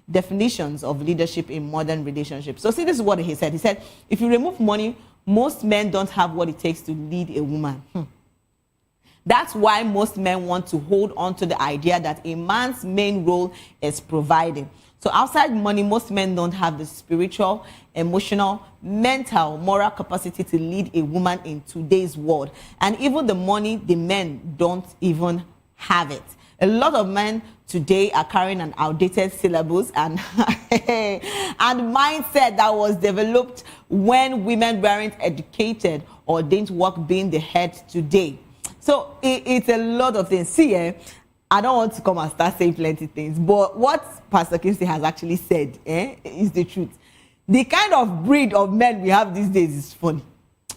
definitions of leadership in modern relationships. So see, this is what he said. He said, if you remove money, most men don't have what it takes to lead a woman. That's why most men want to hold on to the idea that a man's main role is providing. So outside money, most men don't have the spiritual, emotional, mental, moral capacity to lead a woman in today's world. And even the money, the men don't even have it. A lot of men today are carrying an outdated syllabus and, and mindset that was developed when women weren't educated or didn't work being the head today. So it's a lot of things. See, I don't want to come and start saying plenty things, but what Pastor Kinsey has actually said is the truth. The kind of breed of men we have these days is funny.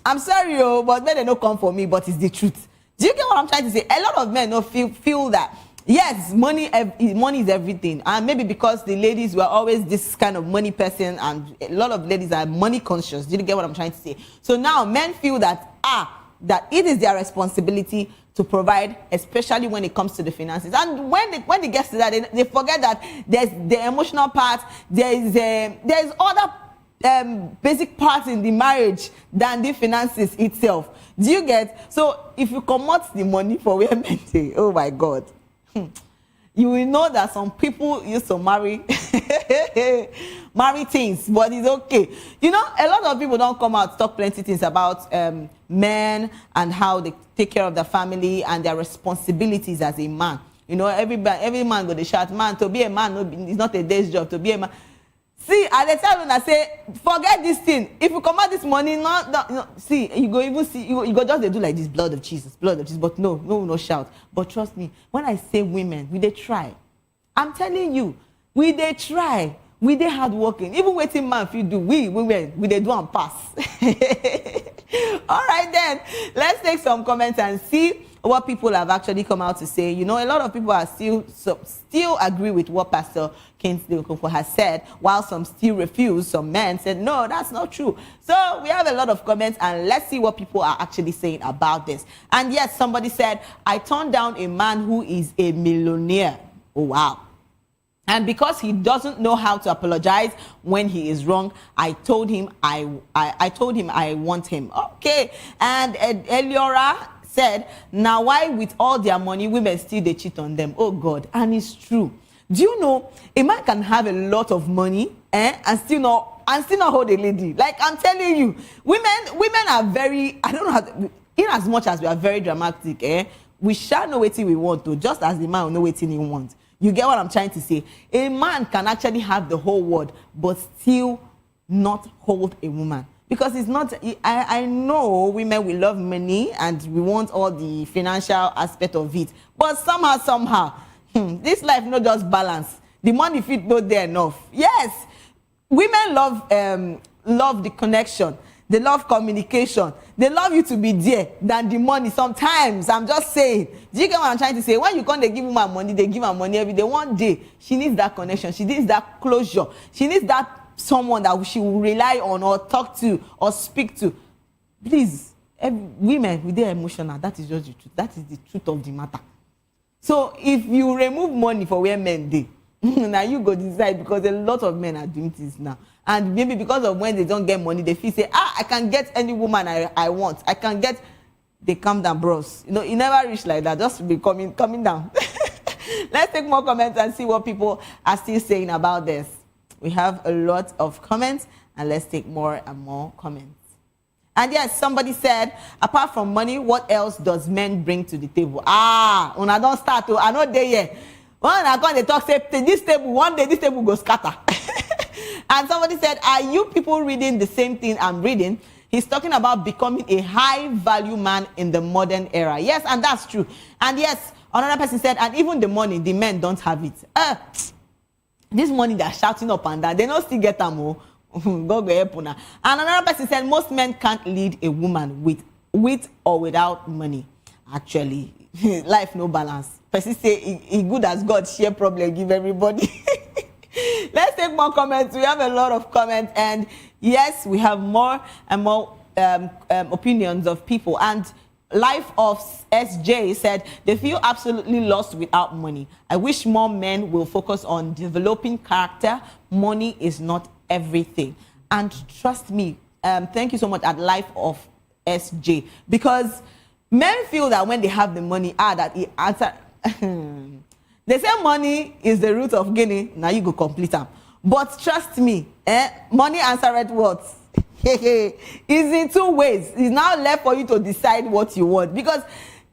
I'm sorry, but men, they don't come for me, but it's the truth. Do you get what I'm trying to say? A lot of men don't feel that, yes, money is everything. And maybe because the ladies were always this kind of money person, and a lot of ladies are money conscious. Do you get what I'm trying to say? So now men feel that, that it is their responsibility to provide, especially when it comes to the finances. And when it gets to that, they forget that there's the emotional part, there's other basic parts in the marriage than the finances itself. Do you get? So if you come out the money for women, oh my God, you will know that some people used to marry things, but it's okay. You know, a lot of people don't come out talk plenty things about men and how they take care of their family and their responsibilities as a man. You know, every man go to shout, man, to be a man, it's not a day's job to be a man. See, at the time when I say, forget this thing. If you come out this money, no, see, you go even see, you go just they do like this, blood of Jesus, but no shout. But trust me, when I say women, we they try. I'm telling you, we they try. We they hard working. Even waiting man, if you do, we women, we they do and pass. All right then, let's take some comments and see what people have actually come out to say. You know, a lot of people are still agree with what Pastor Kingsley Okonkwo has said, while some still refuse. Some men said, no, that's not true. So we have a lot of comments, and let's see what people are actually saying about this. And yes, somebody said, I turned down a man who is a millionaire. Oh, wow. And because he doesn't know how to apologize when he is wrong, I told him I want him. Okay. And Eliora said, now why with all their money, women still they cheat on them? Oh God. And it's true. Do you know a man can have a lot of money and still not hold a lady? Like I'm telling you, women are very, I don't know how to, in as much as we are very dramatic, we shall know what we want to, just as the man will know what he wants. You get what I'm trying to say? A man can actually have the whole world, but still not hold a woman. Because it's not, I know women, we love money and we want all the financial aspect of it. But somehow, this life not just balance. The money fit not there enough. Yes, women love the connection. They love communication. They love you to be there than the money. Sometimes, I'm just saying. Do you get what I'm trying to say? When you come, they give woman money, they give her money every day. One day, she needs that connection. She needs that closure. She needs that someone that she will rely on or talk to or speak to. Please, women, with their emotional, that is just the truth. That is the truth of the matter. So if you remove money for where men do, now you go decide, because a lot of men are doing this now. And maybe because of when they don't get money, they feel say, I can get any woman I want. I can get, they calm down, bros. You know, you never reach like that. Just be coming down. Let's take more comments and see what people are still saying about this. We have a lot of comments, and let's take more and more comments. And yes, somebody said, apart from money, what else does men bring to the table? When I don't start to, I know they yet. When I go and they talk, say, this table, one day this table goes scatter. And somebody said, are you people reading the same thing I'm reading? He's talking about becoming a high-value man in the modern era. Yes, and that's true. And yes, another person said, and even the money, the men don't have it. This money they're shouting up and down, they don't still get them. Go help. And another person said, most men can't lead a woman with or without money. Actually, life no balance. Person say, he good as God, share problem, give everybody. Let's take more comments. We have a lot of comments, and yes, we have more and more opinions of people. And Life of SJ said, they feel absolutely lost without money. I wish more men will focus on developing character. Money is not everything. And trust me, thank you so much at Life of SJ, because Men feel that when they have the money, that it answer. They say money is the root of Guinea. Now you go complete them. But trust me, money answered what? It's in two ways. It's now left for you to decide what you want. Because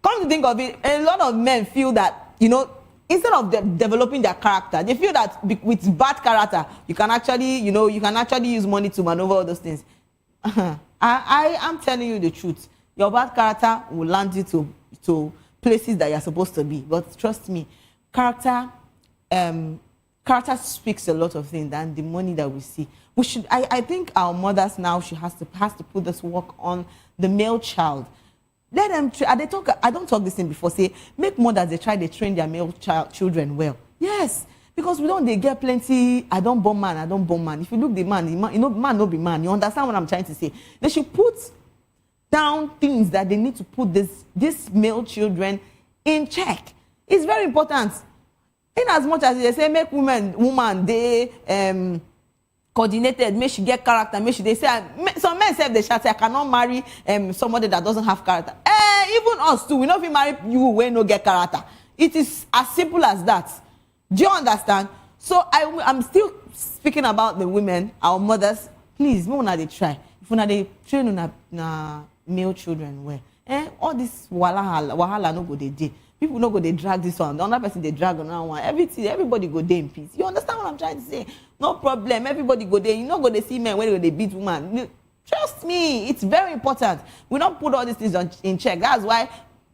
come to think of it, a lot of men feel that, you know, instead of developing their character, they feel that with bad character, you can actually, you know, you can actually use money to maneuver all those things. I'm telling you the truth. Your bad character will land you to places that you're supposed to be. But trust me, character speaks a lot of things than the money that we see. We should. I think our mothers now has to put this work on the male child. Let them. I don't talk this thing before. Say make mothers they train their male children well. Yes, because they get plenty. I don't born man. If you look the man, you know man no be man. You understand what I'm trying to say? They should put down things that they need to put this male children in check. It's very important. In as much as they say make woman they coordinated, make she get character, make she they say some men say they shall say I cannot marry somebody that doesn't have character. Even us too, we not even marry you when no get character. It is as simple as that. Do you understand? So I'm still speaking about the women, our mothers. Please, we wanna they try. If we they train on male children well, all this wahala no go they do. People no go they drag this one. The other person they drag on one. Everybody go there in peace. You understand what I'm trying to say? No problem. Everybody go there. You not go to see men when they beat woman. Trust me, it's very important. We don't put all these things in check. That's why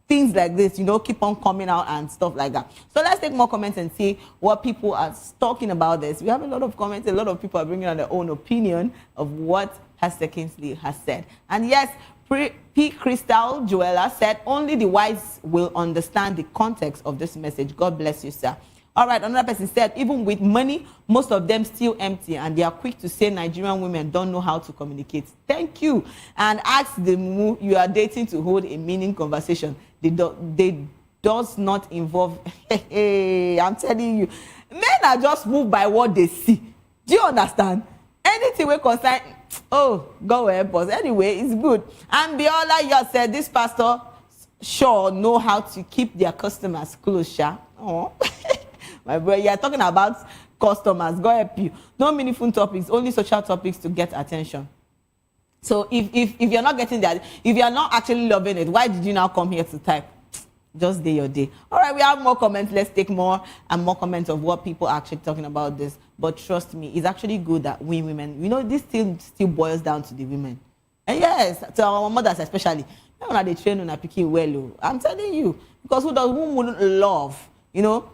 things like this, you know, keep on coming out and stuff like that. So let's take more comments and see what people are talking about this. We have a lot of comments. A lot of people are bringing on their own opinion of what Pastor Kingsley has said. And yes, P. Crystal Joella said, only the wise will understand the context of this message. God bless you, sir. All right, another person said, even with money, most of them still empty, and they are quick to say Nigerian women don't know how to communicate. Thank you. And ask the you are dating to hold a meaning conversation. They does not involve, I'm telling you, men are just moved by what they see. Do you understand? Anything we concern, oh, go ahead, boss. Anyway, it's good. And Biola, you said this pastor sure know how to keep their customers close, sha. Oh, my brother, you're talking about customers. Go help you. No meaningful topics, only social topics to get attention. So if you're not getting that, if you're not actually loving it, why did you now come here to type? Just day your day. All right, we have more comments. Let's take more and more comments of what people are actually talking about this. But trust me, it's actually good that we women, you know, this still boils down to the women. And yes, to our mothers especially. When they train on a picking well, I'm telling you, because who wouldn't love, your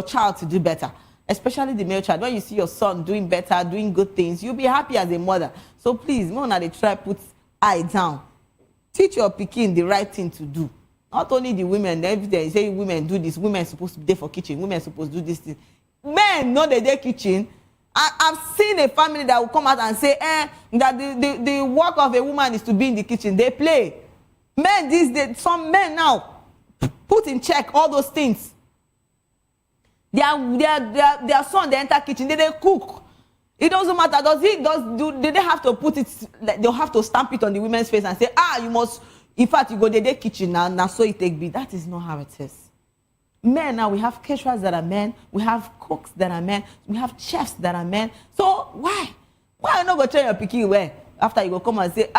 child to do better, especially the male child. When you see your son doing better, doing good things, you'll be happy as a mother. So please, when they try put eye down, teach your pikin the right thing to do. Not only the women, every day say women do this, women supposed to be there for kitchen, women supposed to do this thing. Men know that they're kitchen. I've seen a family that will come out and say, that the work of a woman is to be in the kitchen. They play. Men these days, some men now put in check all those things. Their son, they enter kitchen, they cook. It doesn't matter. Do they have to put it? They'll have to stamp it on the women's face and say, you must. In fact, you go to the kitchen now so it take be. That is not how it is. Men now, we have caterers that are men, we have cooks that are men, we have chefs that are men. So why you not go train your pikin well after you go come and say,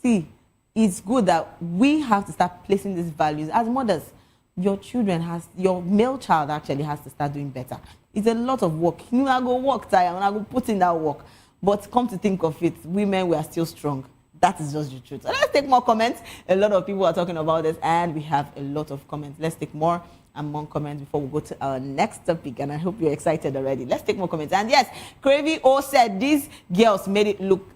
see, it's good that we have to start placing these values as mothers. Your male child actually has to start doing better. It's a lot of work. You know, I go work time and I go put in that work. But come to think of it, women, we are still strong. That is just the truth. So let's take more comments. A lot of people are talking about this, and we have a lot of comments. Let's take more and more comments before we go to our next topic. And I hope you're excited already. Let's take more comments. And yes, Cravy O said these girls made it look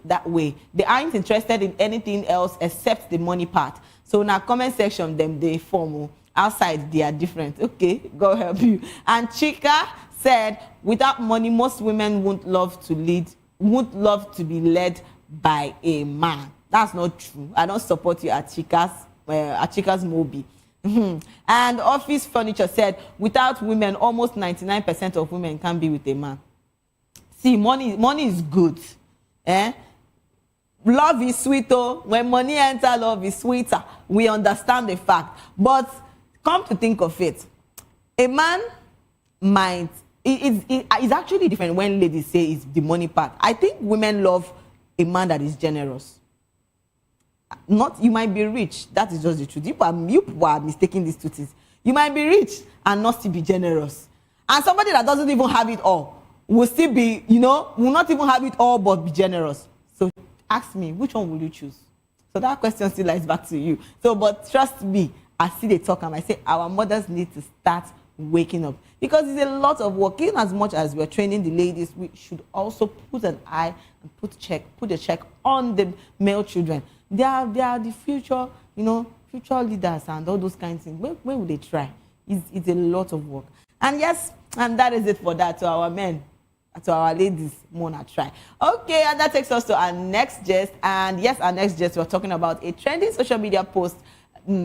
that way. They aren't interested in anything else except the money part. So in our comment section, they form. Outside, they are different. Okay, God help you. And Chika said, without money, most women won't love to be led by a man. That's not true. I don't support you at Chika's Mobi. And Office Furniture said, without women, almost 99% of women can be with a man. See, money is good. love is sweet, oh. When money enter, love is sweeter. We understand the fact. But come to think of it, a man might, it's actually different when ladies say it's the money part. I think women love a man that is generous. Not, you might be rich. That is just the truth. You people are mistaking these two things. You might be rich and not still be generous. And somebody that doesn't even have it all will still be, will not even have it all but be generous. So ask me, which one will you choose? So that question still lies back to you. So, but trust me, I see they talk and I say our mothers need to start waking up. Because it's a lot of work. In as much as we're training the ladies, we should also put an eye and put a check on the male children. They are the future, future leaders and all those kinds of things. When will they try? It's a lot of work. And yes, and that is it for that. To our men, to our ladies, Mona try. Okay, and that takes us to our next gist. And yes, our next gist, we're talking about a trending social media post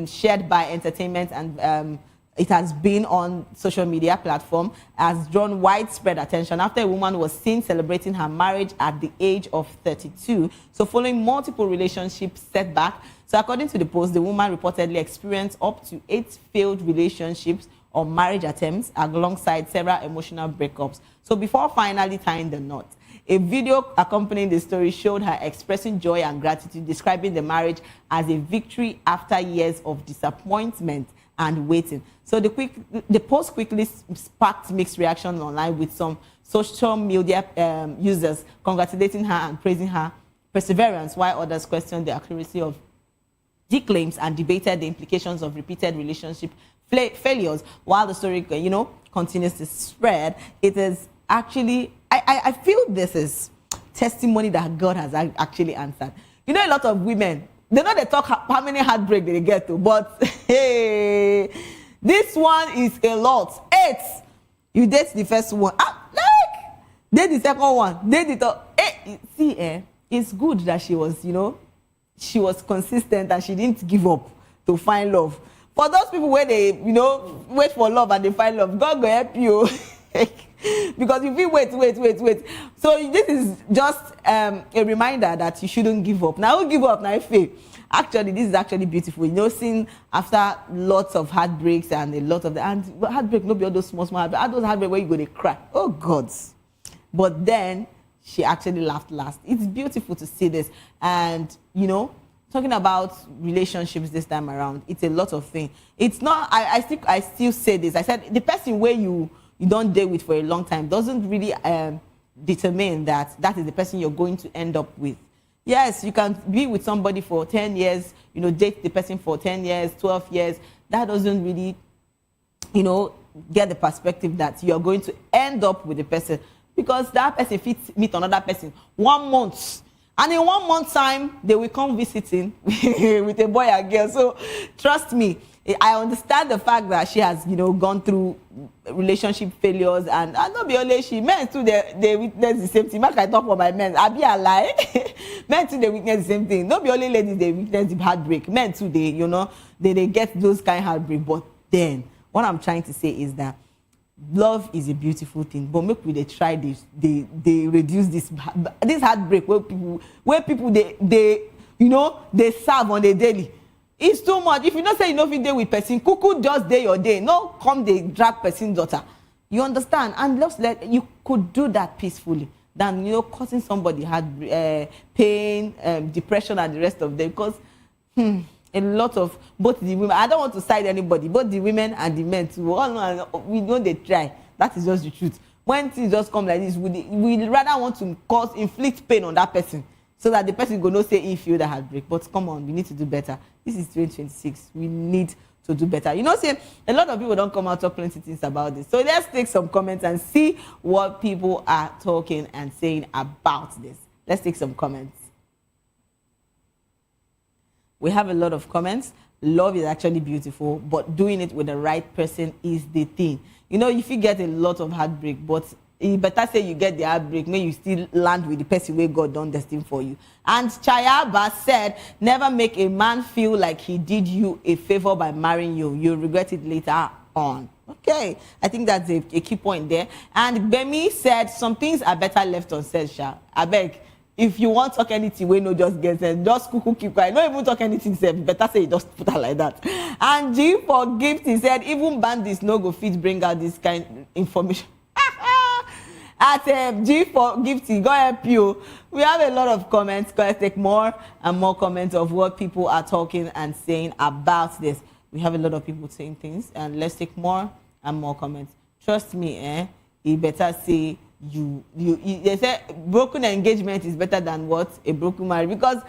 shared by Entertainment, and it has been on social media platform, has drawn widespread attention after a woman was seen celebrating her marriage at the age of 32. So following multiple relationship setback. So according to the post, the woman reportedly experienced up to 8 failed relationships or marriage attempts alongside several emotional breakups. So before finally tying the knot, a video accompanying the story showed her expressing joy and gratitude, describing the marriage as a victory after years of disappointment and waiting. So the post quickly sparked mixed reactions online, with some social media users congratulating her and praising her perseverance, while others questioned the accuracy of the claims and debated the implications of repeated relationship failures. While the story, continues to spread, it is actually, I feel this is testimony that God has actually answered. A lot of women, they know they talk how many heartbreak they get to, but hey, this one is a lot. 8. You date the first one. Date the second one. Date the third. Hey, see, it's good that she was, she was consistent and she didn't give up to find love. For those people where they, wait for love and they find love, God will help you. Because if you wait. So this is just a reminder that you shouldn't give up. Now, give up, now fail. Actually, this is actually beautiful. Seeing after lots of heartbreaks and a lot of heartbreak, not be all those small heartbreaks, all those heartbreaks where you go to cry. Oh, God. But then she actually laughed last. It's beautiful to see this. And, talking about relationships this time around, it's a lot of things. It's not, I still say this. I said the person where you don't date with for a long time doesn't really determine that is the person you're going to end up with. Yes, you can be with somebody for 10 years, date the person for 10 years, 12 years. That doesn't really, get the perspective that you're going to end up with the person, because that person fits meet another person 1 month. And in 1 month time, they will come visiting with a boy and girl. So trust me, I understand the fact that she has, gone through relationship failures, and not be only she, men too, they witness the same thing. Make I talk for my men, I be a lie. Men too, they witness the same thing. Not be only ladies, they witness the heartbreak. Men too, they get those kind of heartbreak. But then, what I'm trying to say is that love is a beautiful thing, but make we they try this, they reduce this heartbreak where people they serve on the daily. It's too much. If you don't say you know if you day with person, cuckoo just day your day. No, come they drag person daughter. You understand? And you could do that peacefully than causing somebody had pain, depression, and the rest of them. Because a lot of both the women, I don't want to side anybody, both the women and the men too. We know they try. That is just the truth. When things just come like this, we rather want to inflict pain on that person, so that the person go no say if you that heartbreak. But come on, we need to do better. This is 2026. We need to do better. Say a lot of people don't come out talk plenty things about this. So let's take some comments and see what people are talking and saying about this. Let's take some comments. We have a lot of comments. Love is actually beautiful, but doing it with the right person is the thing. If you get a lot of heartbreak, but you better say you get the heartbreak, may you still land with the person where God done destined for you. And Chayaba said, never make a man feel like he did you a favor by marrying you. You'll regret it later on. Okay, I think that's a key point there. And Bemi said, some things are better left unsaid, Sha. I beg. if you want talk anything, we no just get it. Just cuckoo keep quiet. Don't even talk anything. Say better say you just put her like that. And G for gift, he said even bandits no go fit bring out this kind of information. At G for gifty, go help you. We have a lot of comments. Let's take more and more comments of what people are talking and saying about this. We have a lot of people saying things, and let's take more and more comments. Trust me, you better say they say broken engagement is better than what a broken marriage, because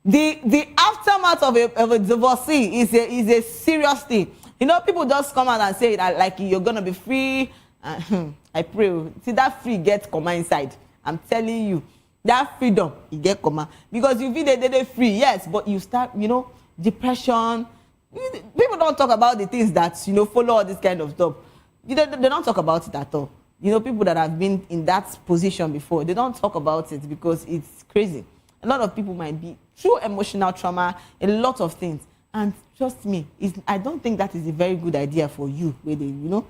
the aftermath of a divorcee is a serious thing. You know, people just come out and say that like you're gonna be free. I pray. See that free get comma inside. I'm telling you, that freedom you get comma, because you feel they're free, yes, but you start, you know, depression. People don't talk about the things that, you know, follow all this kind of stuff. They don't talk about it at all. You know, people that have been in that position before, they don't talk about it because it's crazy. A lot of people might be through emotional trauma, a lot of things. And trust me, I don't think that is a very good idea for you. Where they, you know,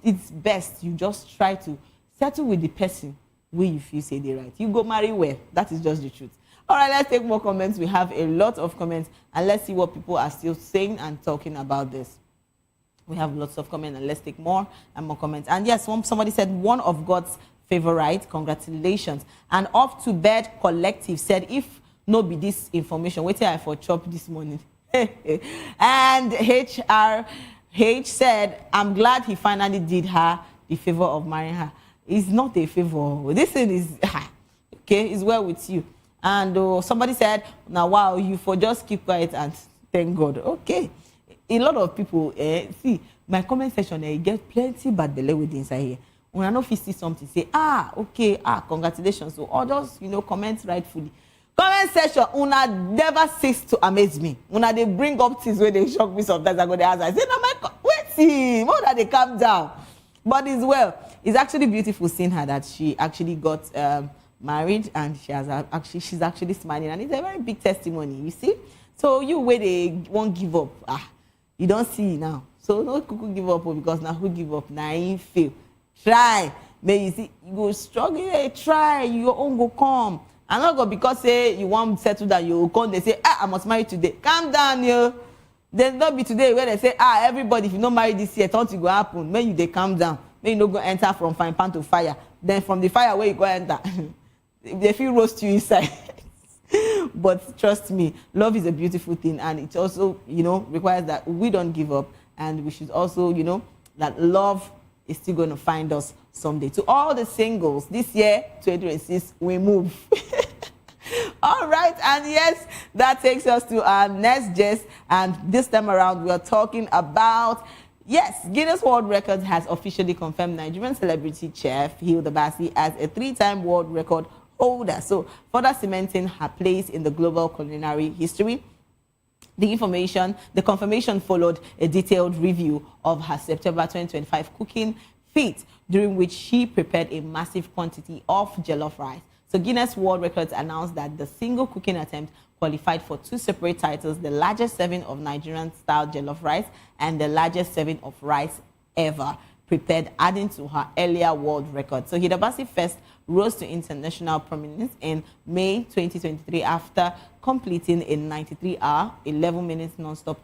it's best you just try to settle with the person where you feel say they're right. You go marry well. That is just the truth. All right, let's take more comments. We have a lot of comments, and let's see what people are still saying and talking about this. We have lots of comments, and let's take more and more comments. And yes, somebody said, one of God's favorite, congratulations. And Off to Bed Collective said, if no be this information, wait till I for chop this morning. And HRH said, I'm glad he finally did her the favor of marrying her. It's not a favor. This thing is, okay, it's well with you. And somebody said, now, wow, you for just keep quiet and thank God. Okay. A lot of people, see, my comment section, get plenty bad belly with inside here. When I know if you see something, say, okay, congratulations. So, or just, you know, comment rightfully. Comment section, una never cease to amaze me. Una they bring up things where they shock me sometimes. I go there, I say, no, my God, wait, more that they calm down. But it's well. It's actually beautiful seeing her that she actually got married, and she's actually smiling, and it's a very big testimony. You see, so you where they won't give up. You don't see now. So no cuckoo give up, because now who give up? Now you fail. Try. May you see you go struggle. Try. Your own go come. And not go because say you want to settle that you come. They say I must marry today. Calm down, yo. There's not be today where they say everybody if you don't marry this year, something will happen. May you they calm down. May you no go enter from frying pan to fire. Then from the fire where you go enter, they feel roast you inside. But trust me, love is a beautiful thing, and it also, you know, requires that we don't give up, and we should also, you know, that love is still going to find us someday. To all the singles, this year, 2026, we move. All right, and yes, that takes us to our next gist, and this time around, we are talking about, yes, Guinness World Records has officially confirmed Nigerian celebrity chef Hilda Basi as a 3-time world record holder, so further cementing her place in the global culinary history. The confirmation followed a detailed review of her September 2025 cooking feat, during which she prepared a massive quantity of jollof rice. So Guinness World Records announced that the single cooking attempt qualified for 2 separate titles: the largest serving of Nigerian-style jollof rice and the largest serving of rice ever prepared, adding to her earlier world record. So Hilda Basi first rose to international prominence in May 2023 after completing a 93-hour, 11-minute non-stop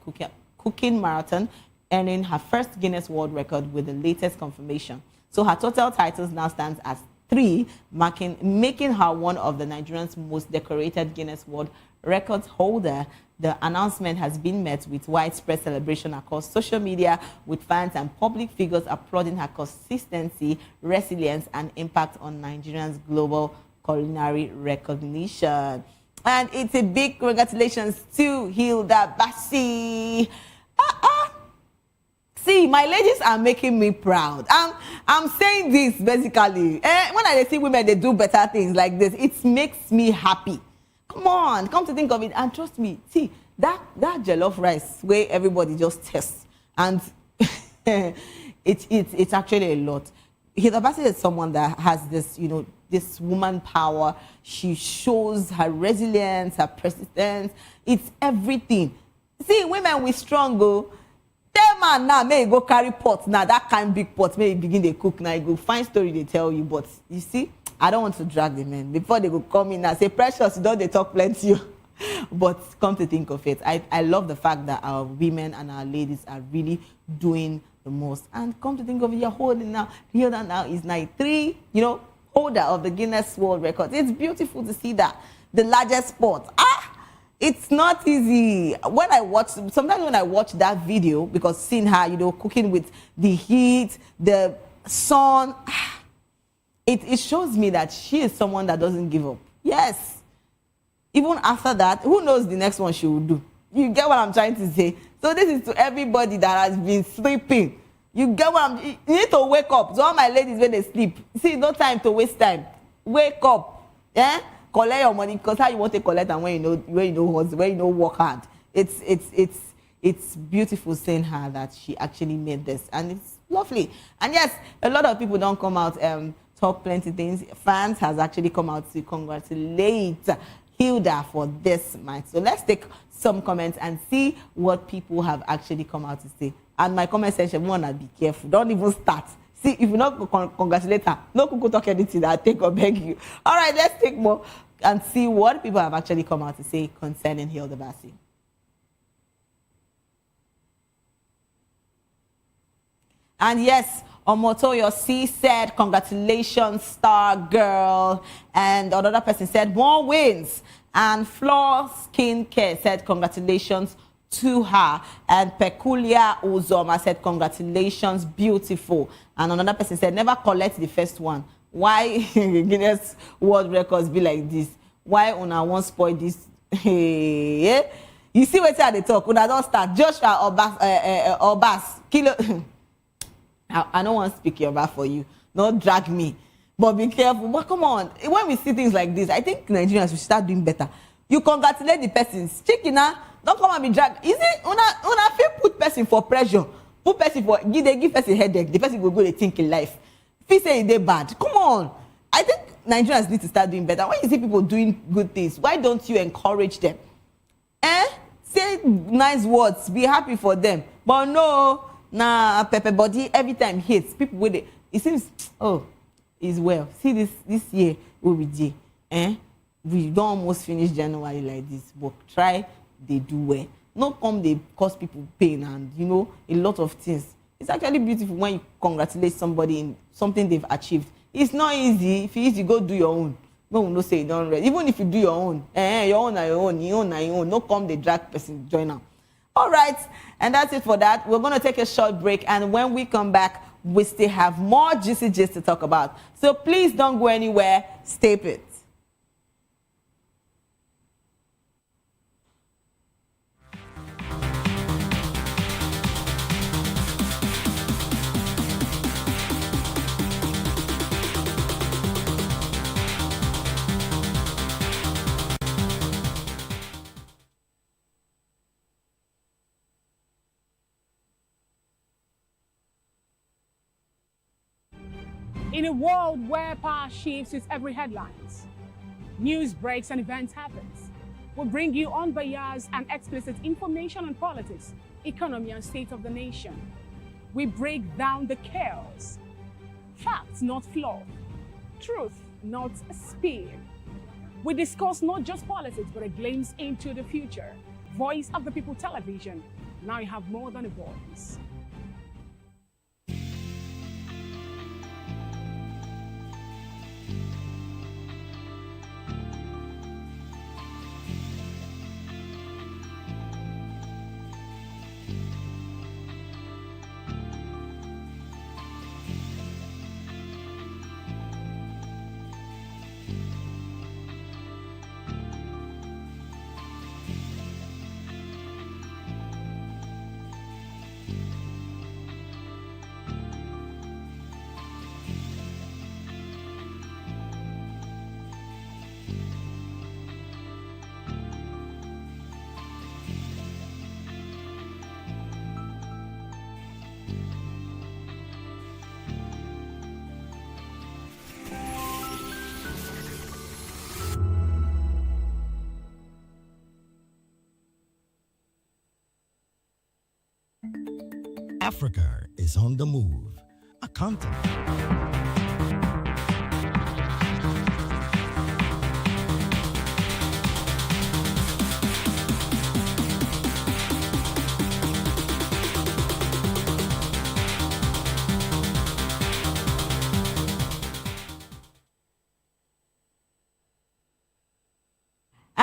cooking marathon, earning her first Guinness World Record with the latest confirmation. So her total titles now stands as 3, making her one of the Nigerians' most decorated Guinness World Records holder. The announcement has been met with widespread celebration across social media, with fans and public figures applauding her consistency, resilience, and impact on Nigerians' global culinary recognition. And it's a big congratulations to Hilda Basi. See, my ladies are making me proud. I'm saying this basically. When I see women, they do better things like this, it makes me happy. Come on, come to think of it, and trust me, see, that jollof rice where everybody just tests, and it's actually a lot. Hilda Basi is someone that has this, you know, this woman power. She shows her resilience, her persistence. It's everything. See, women we strong go. Tell man now, may you go carry pot now, that kind of big pot, may you begin to cook now, you go find story they tell you. But you see, I don't want to drag the men. Before they go come in and say, Precious, you don't they talk plenty. But come to think of it, I love the fact that our women and our ladies are really doing the most. And come to think of it, you're holding now, Hilda now is 93, holder of the Guinness World Records. It's beautiful to see that. The largest sport. It's not easy. Sometimes when I watch that video, because seeing her, cooking with the heat, the sun, it shows me that she is someone that doesn't give up. Yes. Even after that, who knows the next one she will do? You get what I'm trying to say? So this is to everybody that has been sleeping. You get what you need to wake up. So all my ladies, when they sleep, see, no time to waste time. Wake up. Collect your money, because how you want to collect and when you know work hard. It's beautiful seeing her that she actually made this, and it's lovely. And yes, a lot of people don't come out talk plenty things. Fans has actually come out to congratulate Hilda for this match. So let's take some comments and see what people have actually come out to say. And my comment section, wanna be careful. Don't even start. See, if you not congratulate her, no could talk anything that I take or beg you. All right, let's take more and see what people have actually come out to say concerning Hilda Bassi. And yes, Omotoyo C said, congratulations, star girl. And another person said, more wins. And Floor Skincare said, congratulations to her. And Peculiar Uzoma said, congratulations, beautiful. And another person said, never collect the first one. Why Guinness World Records be like this? Why una won't spoil this? You see what they talk? Una don't start. Joshua Obas, kilo. I don't want to speak Yoruba for you. Don't drag me. But be careful. But come on. When we see things like this, I think Nigerians should start doing better. You congratulate the persons. Chicken, don't come and be dragged. Is it? Una feel put person for pressure. Put person for, they give person headache. The person will go to think in life. If you say they bad, come on. I think Nigerians need to start doing better. When you see people doing good things, why don't you encourage them? Say nice words. Be happy for them. But no. Nah, Pepe body every time hits people with it. It seems is well. See this year we will do. We don't almost finish January like this, but try they do well. Not come they cause people pain and a lot of things. It's actually beautiful when you congratulate somebody in something they've achieved. It's not easy. If it's easy, go do your own. No say you don't read. Even if you do your own, your own are your own, your own are your own. No come the drag person join now. All right, and that's it for that. We're going to take a short break, and when we come back, we still have more juicy gist to talk about. So please don't go anywhere. Stay put.
In a world where power shifts with every headlines, news breaks and events happens, we bring you unbiased and explicit information on politics, economy and state of the nation. We break down the chaos. Facts, not fluff. Truth, not spin. We discuss not just politics, but a glimpse into the future. Voice of the People Television. Now you have more than a voice.
Africa is on the move, a continent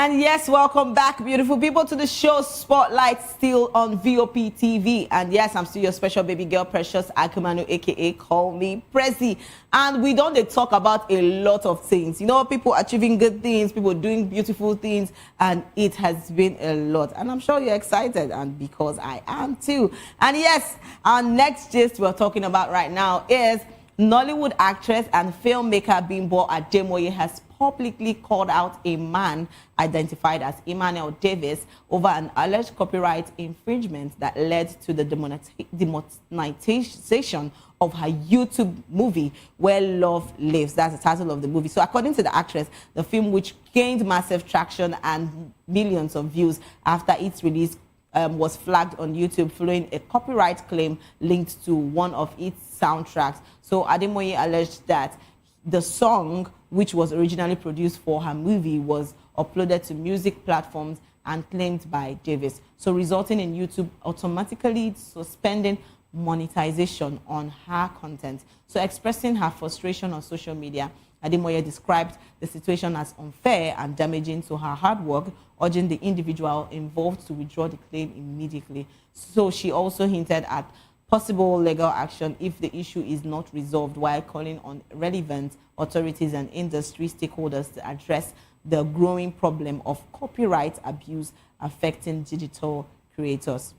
And yes, welcome back, beautiful people, to the show Spotlight, still on VOP TV. And yes, I'm still your special baby girl, Precious Akumanu, aka Call Me Prezi. And we don't talk about a lot of things. You know, people achieving good things, people doing beautiful things, and it has been a lot. And I'm sure you're excited, and because I am too. And yes, our next gist we're talking about right now is Nollywood actress and filmmaker Bimbo Ademoye has publicly called out a man identified as Emmanuel Davis over an alleged copyright infringement that led to the demonetization of her YouTube movie, Where Love Lives. That's the title of the movie. So according to the actress, the film, which gained massive traction and millions of views after its release, was flagged on YouTube following a copyright claim linked to one of its soundtracks. So Ademoye alleged that the song, which was originally produced for her movie, was uploaded to music platforms and claimed by Davis, so resulting in YouTube automatically suspending monetization on her content. So expressing her frustration on social media, Ademoye described the situation as unfair and damaging to her hard work, urging the individual involved to withdraw the claim immediately. So she also hinted at possible legal action if the issue is not resolved, while calling on relevant authorities and industry stakeholders to address the growing problem of copyright abuse affecting digital creators.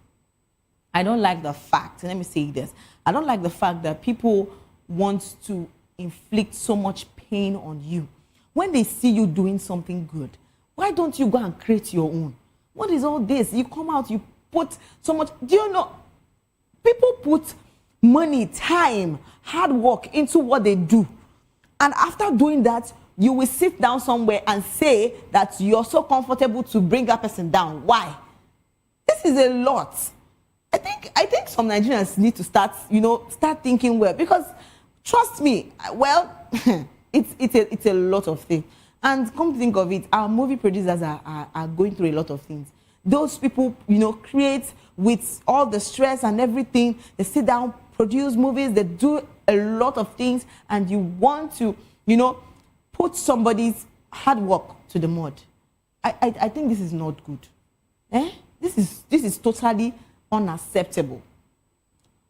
I don't like the fact, let me say this, I don't like the fact that people want to inflict so much pain on you. When they see you doing something good, why don't you go and create your own? What is all this? You come out, you put so much, do you know, people put money, time, hard work into what they do. And after doing that, you will sit down somewhere and say that you're so comfortable to bring that person down. Why? This is a lot. I think some Nigerians need to start thinking well, because trust me, well, it's a lot of things. And come to think of it, our movie producers are going through a lot of things. Those people, create with all the stress and everything. They sit down, produce movies, they do a lot of things, and you want to, put somebody's hard work to the mud. I think this is not good. This is totally unacceptable.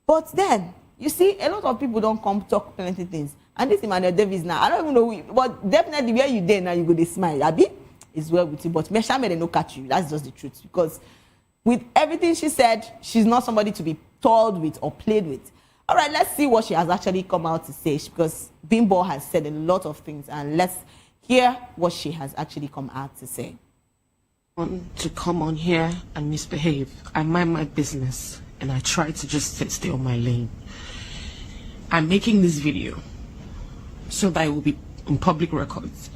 But then, you see, a lot of people don't come talk plenty things. And this Emmanuel Davis now, I don't even know, but definitely where you there now, you go to smile. Abi, it's well with you, but Mesha may not catch you. That's just the truth. Because with everything she said, she's not somebody to be told with or played with. All right, let's see what she has actually come out to say, because Bimbo has said a lot of things, and let's hear what she has actually come out to say.
To come on here and misbehave. I mind my business and I try to just stay on my lane. I'm making this video so that it will be on public records.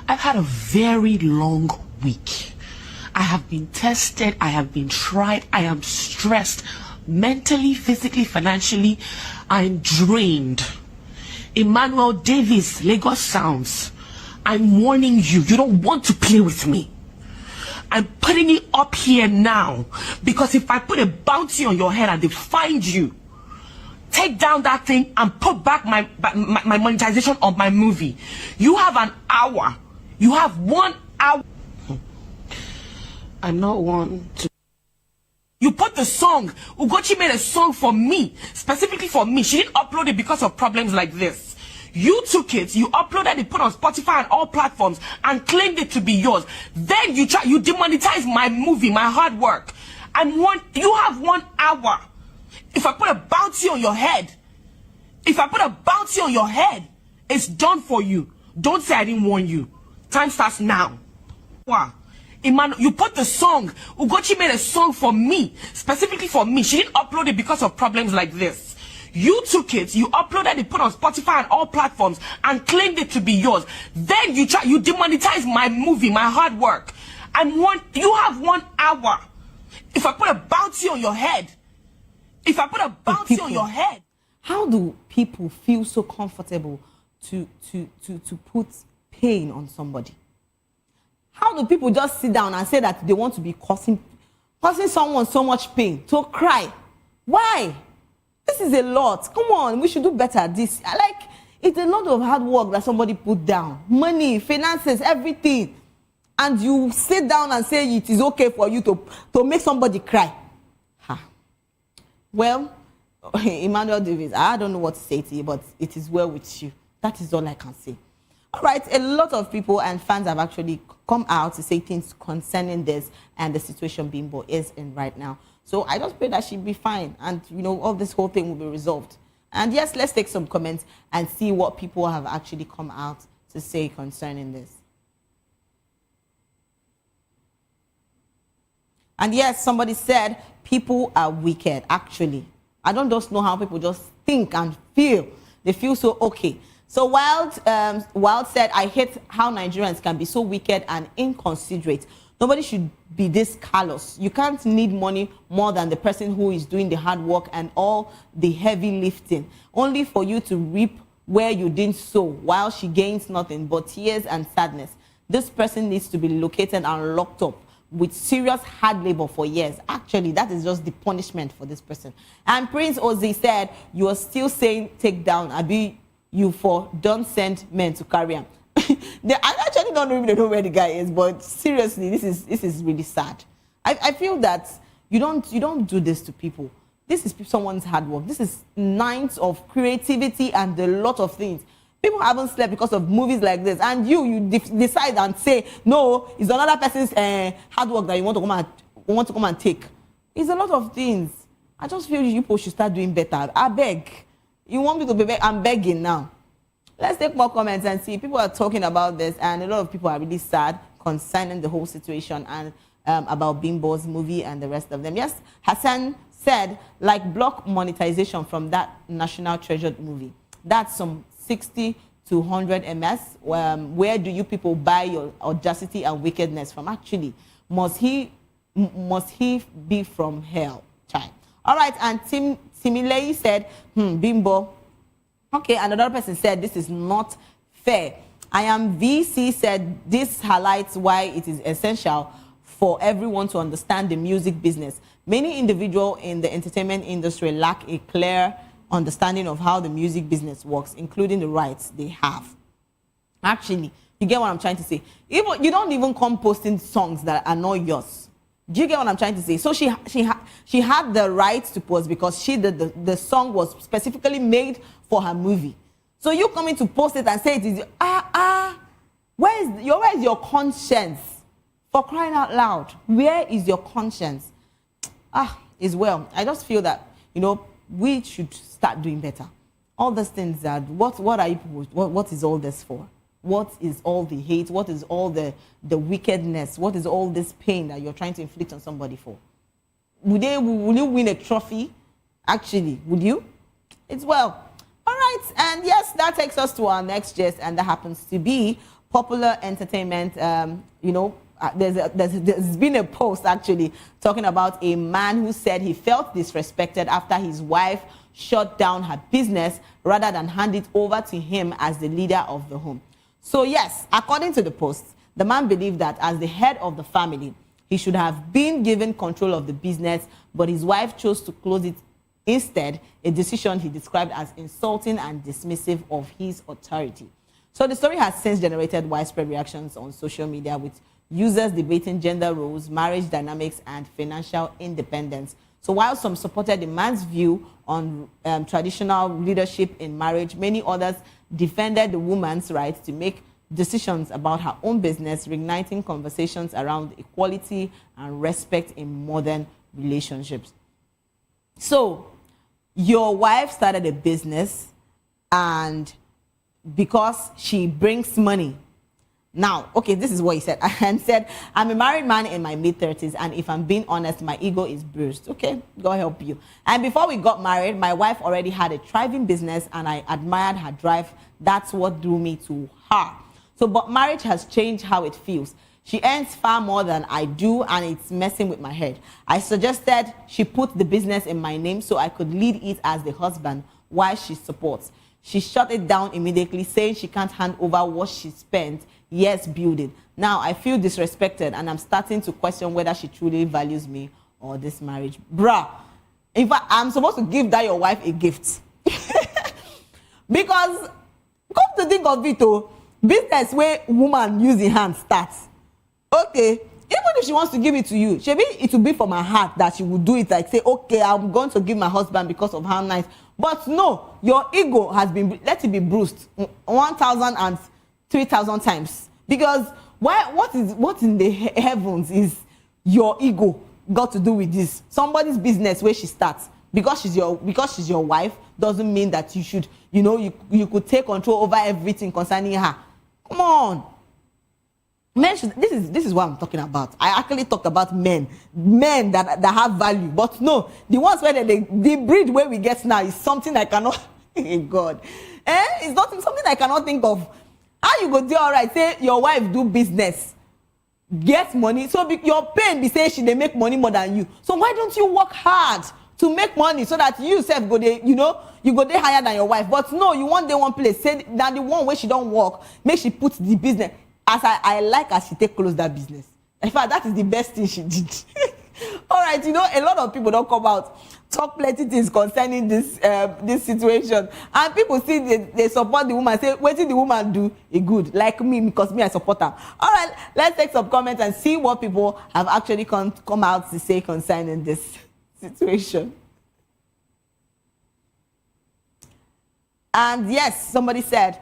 I've had a very long week. I have been tested, I have been tried, I am stressed mentally, physically, financially. I'm drained. Emmanuel Davis, Lagos Sounds, I'm warning you, you don't want to play with me. I'm putting it up here now, because if I put a bounty on your head and they find you, take down that thing and put back my monetization of my movie. You have an hour. You have 1 hour. I'm not one to... You put the song. Ugochi made a song for me, specifically for me. She didn't upload it because of problems like this. You took it, you uploaded it, put on Spotify and all platforms, and claimed it to be yours. Then you demonetize my movie, my hard work. You have 1 hour. If I put a bounty on your head, it's done for you. Don't say I didn't warn you. Time starts now. Wow. Emmanuel, you put the song. Ugochi made a song for me, specifically for me. She didn't upload it because of problems like this. You took it, you uploaded it, put on Spotify and all platforms, and claimed it to be yours. Then you demonetize my movie, my hard work. You have 1 hour. If I put a bounty on your head,
how do people feel so comfortable to put pain on somebody? How do people just sit down and say that they want to be causing someone so much pain, to cry? Why? This is a lot. Come on, we should do better at this. It's a lot of hard work that somebody put down. Money, finances, everything. and you sit down and say it is okay for you to make somebody cry. Well, Emmanuel Davis, I don't know what to say to you, but it is well with you. That is all I can say. All right, a lot of people and fans have actually come out to say things concerning this and the situation Bimbo is in right now. So I just pray that she'll be fine and, you know, all this whole thing will be resolved. And yes, let's take some comments and see what people have actually come out to say concerning this. And yes, somebody said people are wicked, actually. I don't just know how people just think and feel. They feel so okay. So Wild said, I hate how Nigerians can be so wicked and inconsiderate. Nobody should be this callous. You can't need money more than the person who is doing the hard work and all the heavy lifting, only for you to reap where you didn't sow, while she gains nothing but tears and sadness. This person needs to be located and locked up with serious hard labor for years. Actually, that is just the punishment for this person. And Prince Ozzy said, you are still saying take down, Abi, you for don't send men to carry him. I actually don't really know where the guy is, but seriously, this is really sad. I feel that you don't do this to people. This is someone's hard work. This is nights of creativity and a lot of things. People haven't slept because of movies like this, and you decide and say, no, it's another person's hard work that you want to come and take. It's a lot of things. I just feel you people should start doing better. I beg. You want me to be I'm begging now. Let's take more comments and see. People are talking about this, and a lot of people are really sad concerning the whole situation and about Bimbo's movie and the rest of them. Yes, Hassan said, like block monetization from that National Treasured movie. That's some 60 to 100 MS. Where do you people buy your audacity and wickedness from? Actually, must he be from hell? Child. All right, and Similei said, Bimbo. Okay, and another person said, this is not fair. I am VC said, this highlights why it is essential for everyone to understand the music business. Many individuals in the entertainment industry lack a clear understanding of how the music business works, including the rights they have. Actually, you get what I'm trying to say? Even, you don't even come posting songs that are not yours. Do you get what I'm trying to say? So she had the right to post because the song was specifically made for her movie. So you coming to post it and say it is where is your conscience? For crying out loud, where is your conscience? Is well. I just feel that, you know, we should start doing better. All these things that what is all this for? What is all the hate? What is all the wickedness? What is all this pain that you're trying to inflict on somebody for? Will you win a trophy? Actually, would you? It's well. All right, and yes, that takes us to our next gist, and that happens to be popular entertainment. You know, there's been a post actually talking about a man who said he felt disrespected after his wife shut down her business rather than hand it over to him as the leader of the home. So yes, according to the post, the man believed that as the head of the family, he should have been given control of the business, but his wife chose to close it instead, a decision he described as insulting and dismissive of his authority. So the story has since generated widespread reactions on social media, with users debating gender roles, marriage dynamics, and financial independence. So while some supported the man's view on traditional leadership in marriage, many others defended the woman's right to make decisions about her own business, reigniting conversations around equality and respect in modern relationships. So your wife started a business, and because she brings money. Now, okay, this is what he said. And said, I'm a married man in my mid-30s, and if I'm being honest, my ego is bruised. Okay, God help you. And before we got married, my wife already had a thriving business, and I admired her drive. That's what drew me to her. So, but marriage has changed how it feels. She earns far more than I do, and it's messing with my head. I suggested she put the business in my name so I could lead it as the husband while she supports. She shut it down immediately, saying she can't hand over what she spent years building. Now I feel disrespected, and I'm starting to question whether she truly values me or this marriage. Bruh, in fact, I'm supposed to give that your wife a gift. Because, come to think of it, business where woman using hand starts. Okay, even if she wants to give it to you, maybe it will be from her heart that she will do it, like say, okay, I'm going to give my husband because of how nice. But no, your ego has been, let it be bruised 1,000 and 3,000 times. Because what in the heavens is your ego got to do with this? Somebody's business where she starts. Because she's your wife doesn't mean that you should, you could take control over everything concerning her. Come on. Men should, this is what I'm talking about. I actually talked about men that have value. But no, the ones where the breed where we get now is something I cannot, God. It's not something I cannot think of. How you go do all right? Say your wife do business, get money. So your pain be say they make money more than you. So why don't you work hard to make money so that you self go there, you go there higher than your wife? But no, you want there one place. Say that the one where she don't work, make she put the business. As I like as she take close that business. In fact, that is the best thing she did. All right, a lot of people don't come out, talk plenty things concerning this situation. And people see they support the woman, say, what did the woman do? Good. Like me, because me, I support her. All right, let's take some comments and see what people have actually come out to say concerning this situation. And yes, somebody said,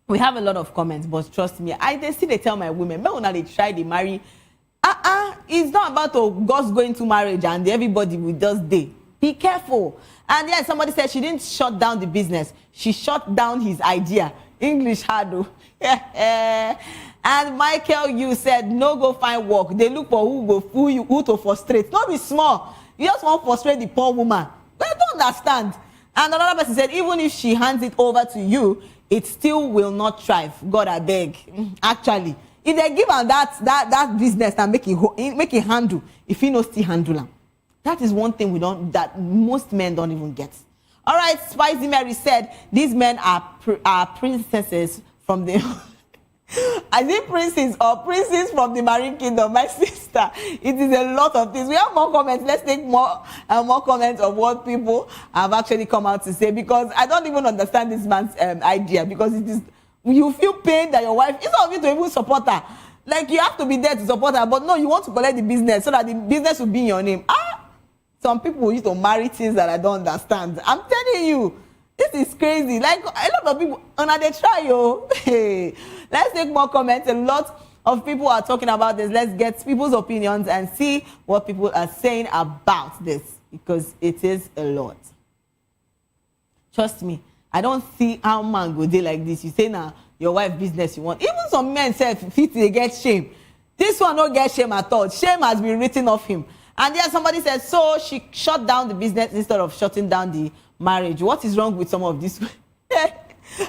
we have a lot of comments, but trust me, they tell my women, when they try to marry, it's not about God's going to marriage and everybody will just date. Be careful. And yes, somebody said she didn't shut down the business. She shut down his idea. English hard. And Michael, you said, no go find work. They look for who to frustrate. Not be small. You just want to frustrate the poor woman. But I don't understand. And another person said, even if she hands it over to you, it still will not thrive. God, I beg. Actually, if they give her that business and make it handle, if he knows still handle them, that is one thing that most men don't even get. All right, Spicy Mary said these men are princesses from the. I think princes or princes from the marine kingdom, my sister. It is a lot of things. We have more comments. Let's take more comments of what people have actually come out to say, because I don't even understand this man's idea, because it is, you feel pain that your wife, it's not you to even support her. Like, you have to be there to support her, but no, you want to collect the business so that the business will be in your name. Some people used to marry things that I don't understand. I'm telling you. This is crazy. Like, a lot of people, they try, yo. Hey. Let's take more comments. A lot of people are talking about this. Let's get people's opinions and see what people are saying about this, because it is a lot. Trust me, I don't see how man go there like this. You say now your wife business you want. Even some men say fit they get shame. This one don't get shame at all. Shame has been written off him. And then somebody said, so she shut down the business instead of shutting down the marriage. What is wrong with some of this?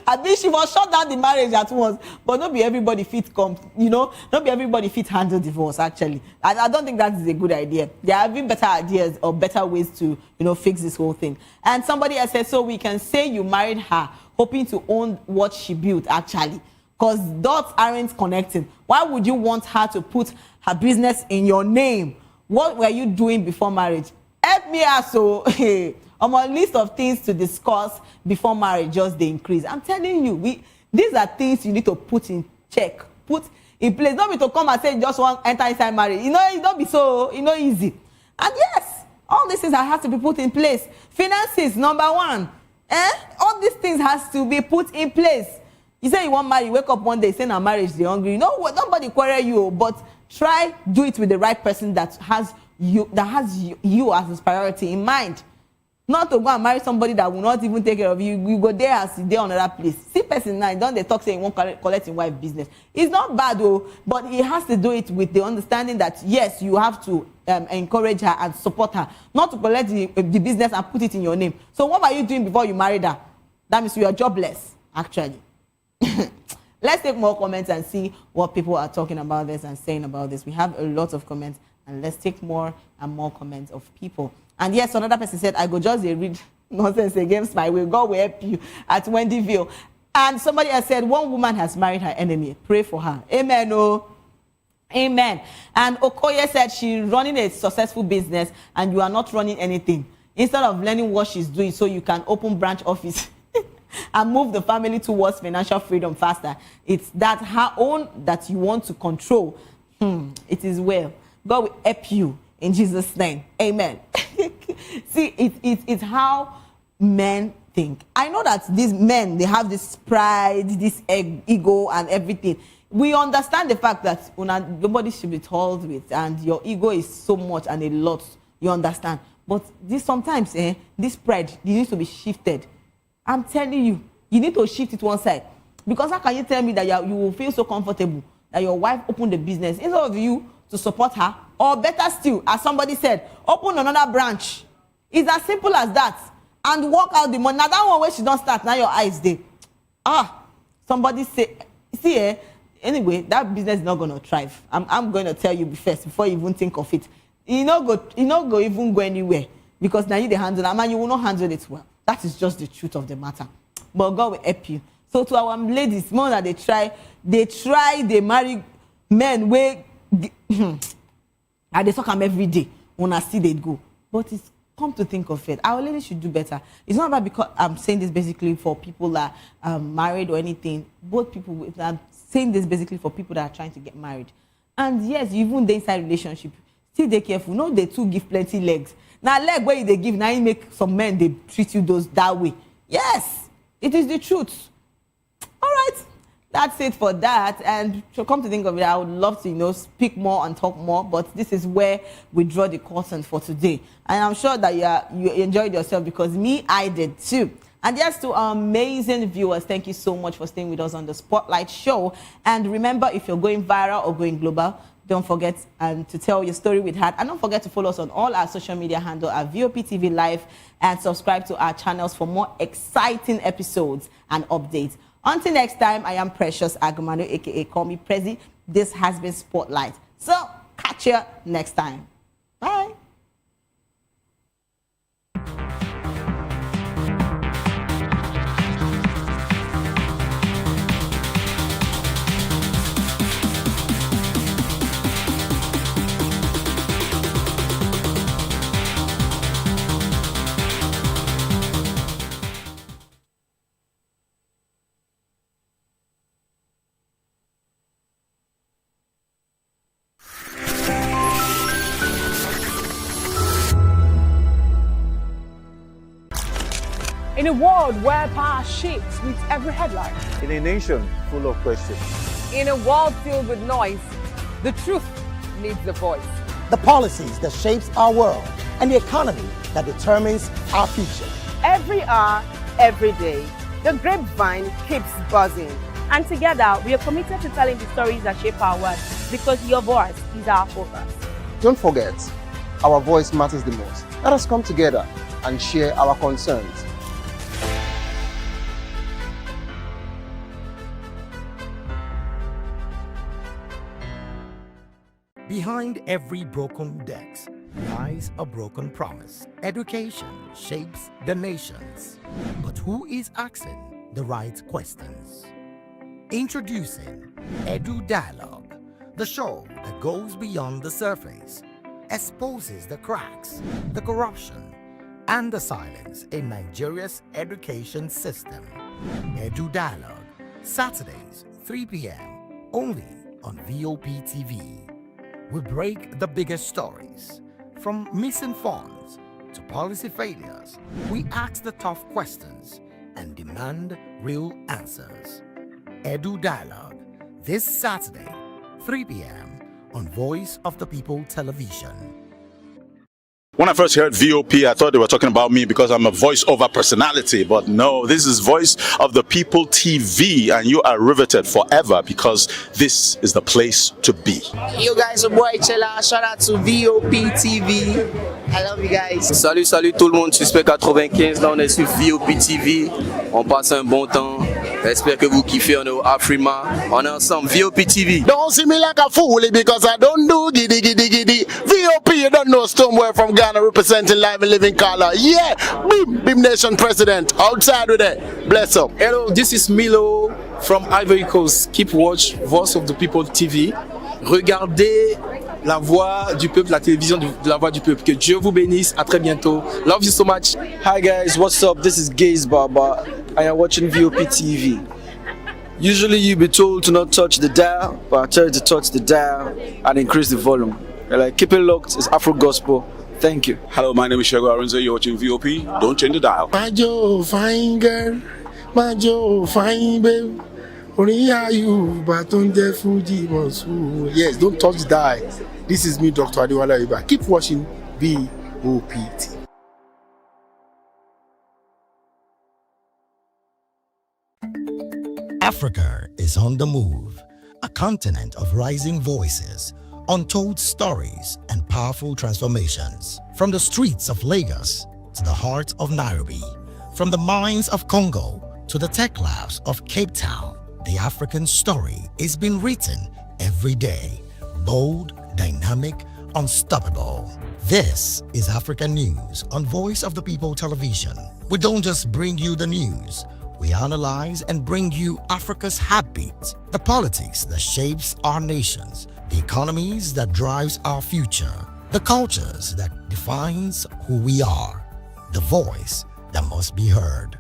I mean, she was shut down the marriage at once, but not be everybody fit come, not be everybody fit handle divorce, actually. I don't think that is a good idea. There have been better ideas or better ways to, fix this whole thing. And somebody has said, so we can say you married her hoping to own what she built, actually, because dots aren't connecting. Why would you want her to put her business in your name? What were you doing before marriage? Help me out, so on my list of things to discuss before marriage, just they increase. I'm telling you, these are things you need to put in check, put in place. Don't be to come and say you just want to enter inside marriage. It don't be so, easy. And yes, all these things have to be put in place. Finances, number one. All these things has to be put in place. You say you want marriage, you wake up one day, say na marriage, they're hungry. You know what? Nobody quarrel you, but try do it with the right person that has you as his priority in mind. Not to go and marry somebody that will not even take care of you. You go there as you there on another place. See person now, don't they talk saying won't collect his wife business. It's not bad though, but he has to do it with the understanding that yes, you have to encourage her and support her, not to collect the business and put it in your name. So what were you doing before you married her? That means you are jobless, actually. Let's take more comments and see what people are talking about this and saying about this. We have a lot of comments, and let's take more and more comments of people. And yes, another person said, I go just read nonsense against my will. God will help you at Wendyville. And somebody has said, one woman has married her enemy. Pray for her. Amen. Oh, amen. And Okoye said she's running a successful business and you are not running anything. Instead of learning what she's doing so you can open branch office and move the family towards financial freedom faster. It's that her own that you want to control. It is well. God will help you in Jesus' name. Amen. See, it's how men think. I know that these men, they have this pride, this ego and everything. We understand the fact that nobody should be told with, and your ego is so much and a lot. You understand? But sometimes, this pride needs to be shifted. I'm telling you, you need to shift it one side. Because how can you tell me that you will feel so comfortable that your wife opened the business instead of you to support her? Or better still, as somebody said, open another branch. It's as simple as that. And work out the money. Now that one where she don't start, now your eyes there. Somebody say, see, anyway, that business is not going to thrive. I'm going to tell you first before you even think of it. You not go even go anywhere. Because now you the handle, and you will not handle it well. That is just the truth of the matter. But God will help you. So to our ladies, more that they marry men where and they talk them every day. When I see they go. But it's come to think of it, our ladies should do better. It's not about because I'm saying this basically for people that are married or anything. Both people, I'm saying this basically for people that are trying to get married. And yes, even the inside relationship, still they careful. No, they too give plenty legs. Now leg where they give, now you make some men they treat you that way. Yes, it is the truth. All right, that's it for that. And to come to think of it, I would love to speak more and talk more, but this is where we draw the curtain for today. And I'm sure that you enjoyed yourself, because me, I did too. And yes, to our amazing viewers, thank you so much for staying with us on the Spotlight Show. And remember, if you're going viral or going global, don't forget to tell your story with heart. And don't forget to follow us on all our social media handle at VOP TV Live, and subscribe to our channels for more exciting episodes and updates. Until next time, I am Precious Agumano, aka Call Me Prezi. This has been Spotlight. So, catch you next time. Bye.
In a world where power shifts with every headline.
In a nation full of questions.
In a world filled with noise, the truth needs a voice.
The policies that shapes our world, and the economy that determines our future.
Every hour, every day, the grapevine keeps buzzing. And together, we are committed to telling the stories that shape our world, because your voice is our focus.
Don't forget, our voice matters the most. Let us come together and share our concerns.
Behind every broken desk lies a broken promise. Education shapes the nations. But who is asking the right questions? Introducing Edu Dialogue, the show that goes beyond the surface, exposes the cracks, the corruption, and the silence in Nigeria's education system. Edu Dialogue, Saturdays, 3 p.m., only on VOP TV. We break the biggest stories, from missing funds to policy failures. We ask the tough questions and demand real answers. Edu Dialogue, this Saturday, 3 p.m. on Voice of the People Television.
When I first heard VOP, I thought they were talking about me because I'm a voice-over personality. But no, this is Voice of the People TV, and you are riveted forever because this is the place to be.
Yo guys, your boy Chella. Shout out to VOP TV. I love you guys.
Salut, salut tout le monde. Suspect 95. Là, on est sur VOP TV. On passe un bon temps. J'espère que vous kiffez. On est au Afrima. On est ensemble. VOP TV.
Don't see me like a fool because I don't do giddy giddy giddy. VOP, you don't know somewhere from Ghana representing live and living color. Yeah, Beam Nation President. Outside with it. Bless up.
Hello, this is Milo from Ivory Coast. Keep watch Voice of the People TV. Regardez la voix du peuple, la télévision de la voix du peuple. Que Dieu vous bénisse. À très bientôt. Love you so much.
Hi guys, what's up? This is Gaze Baba. I am watching VOP TV. Usually you be told to not touch the dial, but I tell you to touch the dial and increase the volume. You're like, keep it locked, it's Afro Gospel. Thank you.
Hello, my name is Shego Aronze. You're watching VOP. Don't change the dial.
My Joe, fine girl. My Joe, fine babe. Only are you, but on the Fuji was. Yes, don't touch the dial. This is me, Dr. Adewale Iba. Keep watching VOPT.
Africa is on the move, a continent of rising voices, untold stories, and powerful transformations. From the streets of Lagos to the heart of Nairobi, from the mines of Congo to the tech labs of Cape Town, the African story is being written every day. Bold, dynamic, unstoppable. This is Africa News on Voice of the People Television. We don't just bring you the news. We analyze and bring you Africa's heartbeat, the politics that shapes our nations, the economies that drives our future, the cultures that defines who we are, the voice that must be heard.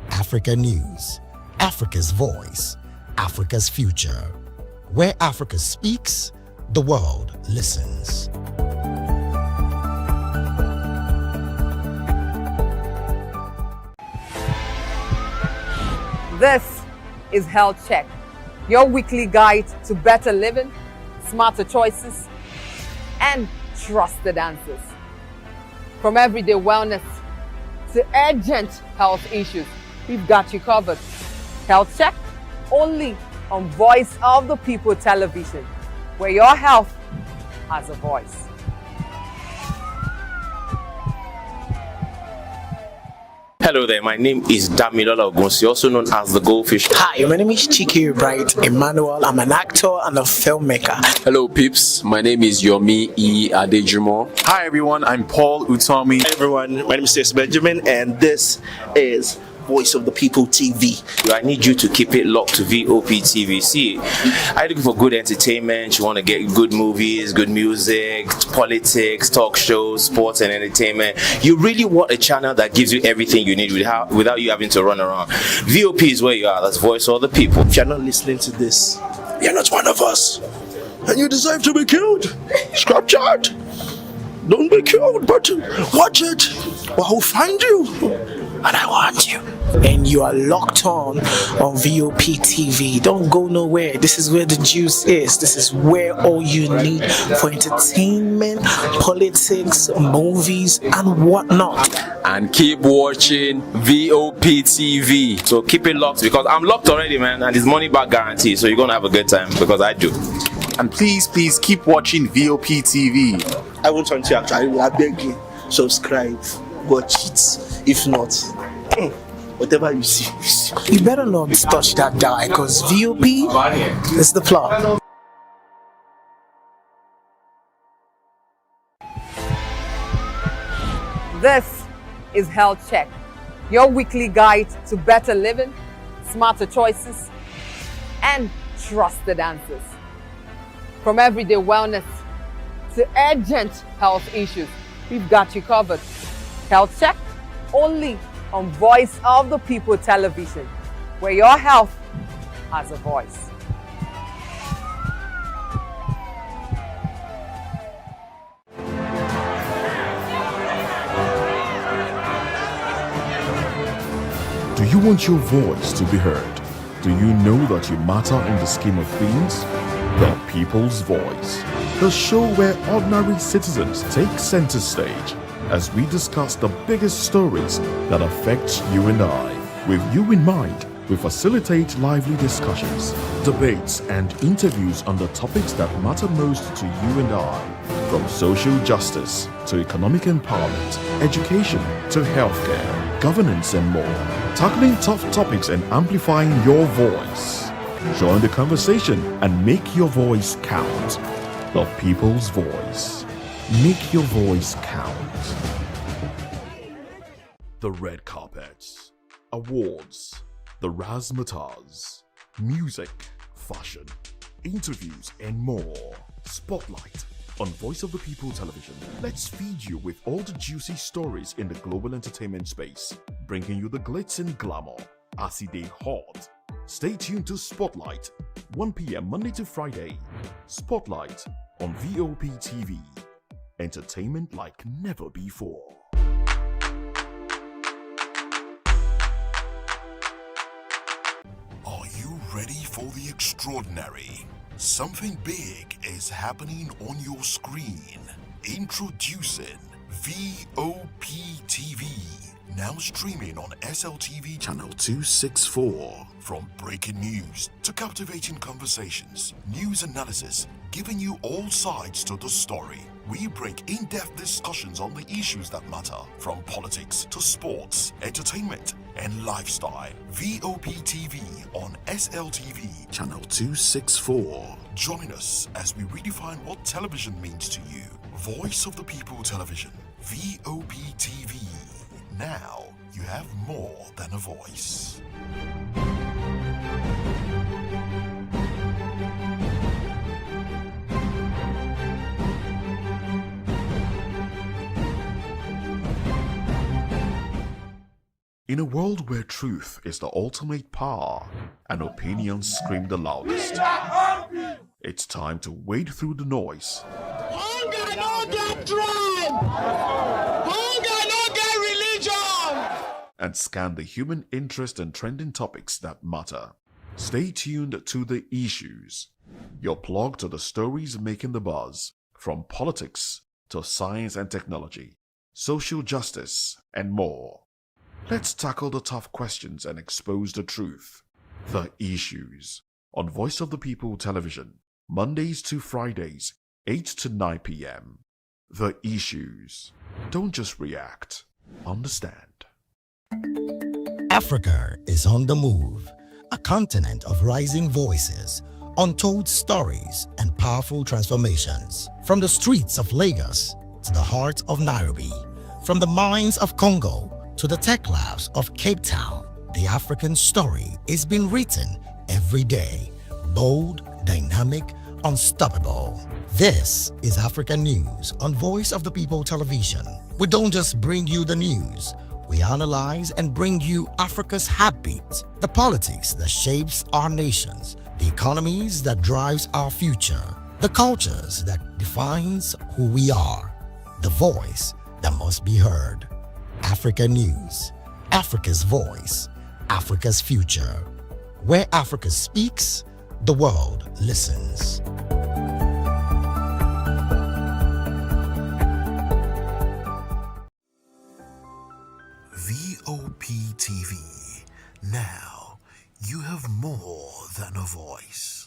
Africa News, Africa's voice, Africa's future. Where Africa speaks, the world listens.
This is Health Check, your weekly guide to better living, smarter choices, and trusted answers. From everyday wellness to urgent health issues, we've got you covered. Health Check, only on Voice of the People Television, where your health has a voice.
Hello there, my name is Damilola Ogunsi, also known as the Goldfish.
Hi, my name is Chiki Bright Emmanuel. I'm an actor and a filmmaker.
Hello peeps, my name is Yomi E. Adejumo.
Hi everyone, I'm Paul Utomi.
Hi everyone, my name is Stacey Benjamin and this is Voice of the People TV.
I need you to keep it locked to VOP TV. See, are you looking for good entertainment? You want to get good movies, good music, politics, talk shows, sports and entertainment. You really want a channel that gives you everything you need without you having to run around. VOP is where you are. That's Voice of the People.
If you're not listening to this,
you're not one of us. And you deserve to be killed. Scrap chat. Don't be killed, but watch it. Or I'll find you. And I want you.
And you are locked on VOP TV. Don't go nowhere. This is where the juice is. This is where all you need for entertainment, politics, movies, and whatnot.
And keep watching VOP TV.
So keep it locked because I'm locked already, man, and it's money back guarantee. So you're gonna have a good time because I do.
And please keep watching VOP TV.
I won't turn to you actually. I beg you, subscribe, watch it. If not, whatever you see, you see.
You better not touch that die because VOP is the plot.
This is Health Check, your weekly guide to better living, smarter choices, and trusted answers. From everyday wellness to urgent health issues, we've got you covered. Health Check, only on Voice of the People Television, where your health has a voice.
Do you want your voice to be heard? Do you know that you matter in the scheme of things? The People's Voice, the show where ordinary citizens take center stage as we discuss the biggest stories that affect you and I. With you in mind, we facilitate lively discussions, debates, and interviews on the topics that matter most to you and I. From social justice to economic empowerment, education to healthcare, governance, and more. Tackling tough topics and amplifying your voice. Join the conversation and make your voice count. The People's Voice. Make your voice count. The red carpets, awards, the razzmatazz, music, fashion, interviews, and more. Spotlight on Voice of the People Television. Let's feed you with all the juicy stories in the global entertainment space, bringing you the glitz and glamour as it dey hot. Stay tuned to Spotlight, 1 p.m. Monday to Friday. Spotlight on VOP TV. Entertainment like never before. Are you ready for the extraordinary? Something big is happening on your screen. Introducing VOP TV. Now streaming on SLTV channel 264. From breaking news to captivating conversations, news analysis, giving you all sides to the story. We bring in-depth discussions on the issues that matter, from politics to sports, entertainment, and lifestyle. VOP TV on SLTV channel 264. Join us as we redefine what television means to you. Voice of the People Television, VOP TV. Now you have more than a voice. In a world where truth is the ultimate power and opinions scream the loudest, it's time to wade through the noise.
Hunger no get tribe! Hunger no get religion!
And scan the human interest and trending topics that matter. Stay tuned to The Issues, your plug to the stories making the buzz, from politics to science and technology, social justice, and more. Let's tackle the tough questions and expose the truth. The Issues on Voice of the People Television, Mondays to Fridays, 8 to 9 p.m. The Issues. Don't just react, understand.
Africa is on the move, a continent of rising voices, untold stories, and powerful transformations. From the streets of Lagos to the heart of Nairobi, from the mines of Congo to the tech labs of Cape Town, the African story is being written every day. Bold, dynamic, unstoppable. This is African News on Voice of the People Television. We don't just bring you the news. We analyze and bring you Africa's heartbeat, the politics that shapes our nations, the economies that drives our future, the cultures that defines who we are, the voice that must be heard. Africa News, Africa's voice, Africa's future. Where Africa speaks, the world listens.
VOP TV. Now you have more than a voice.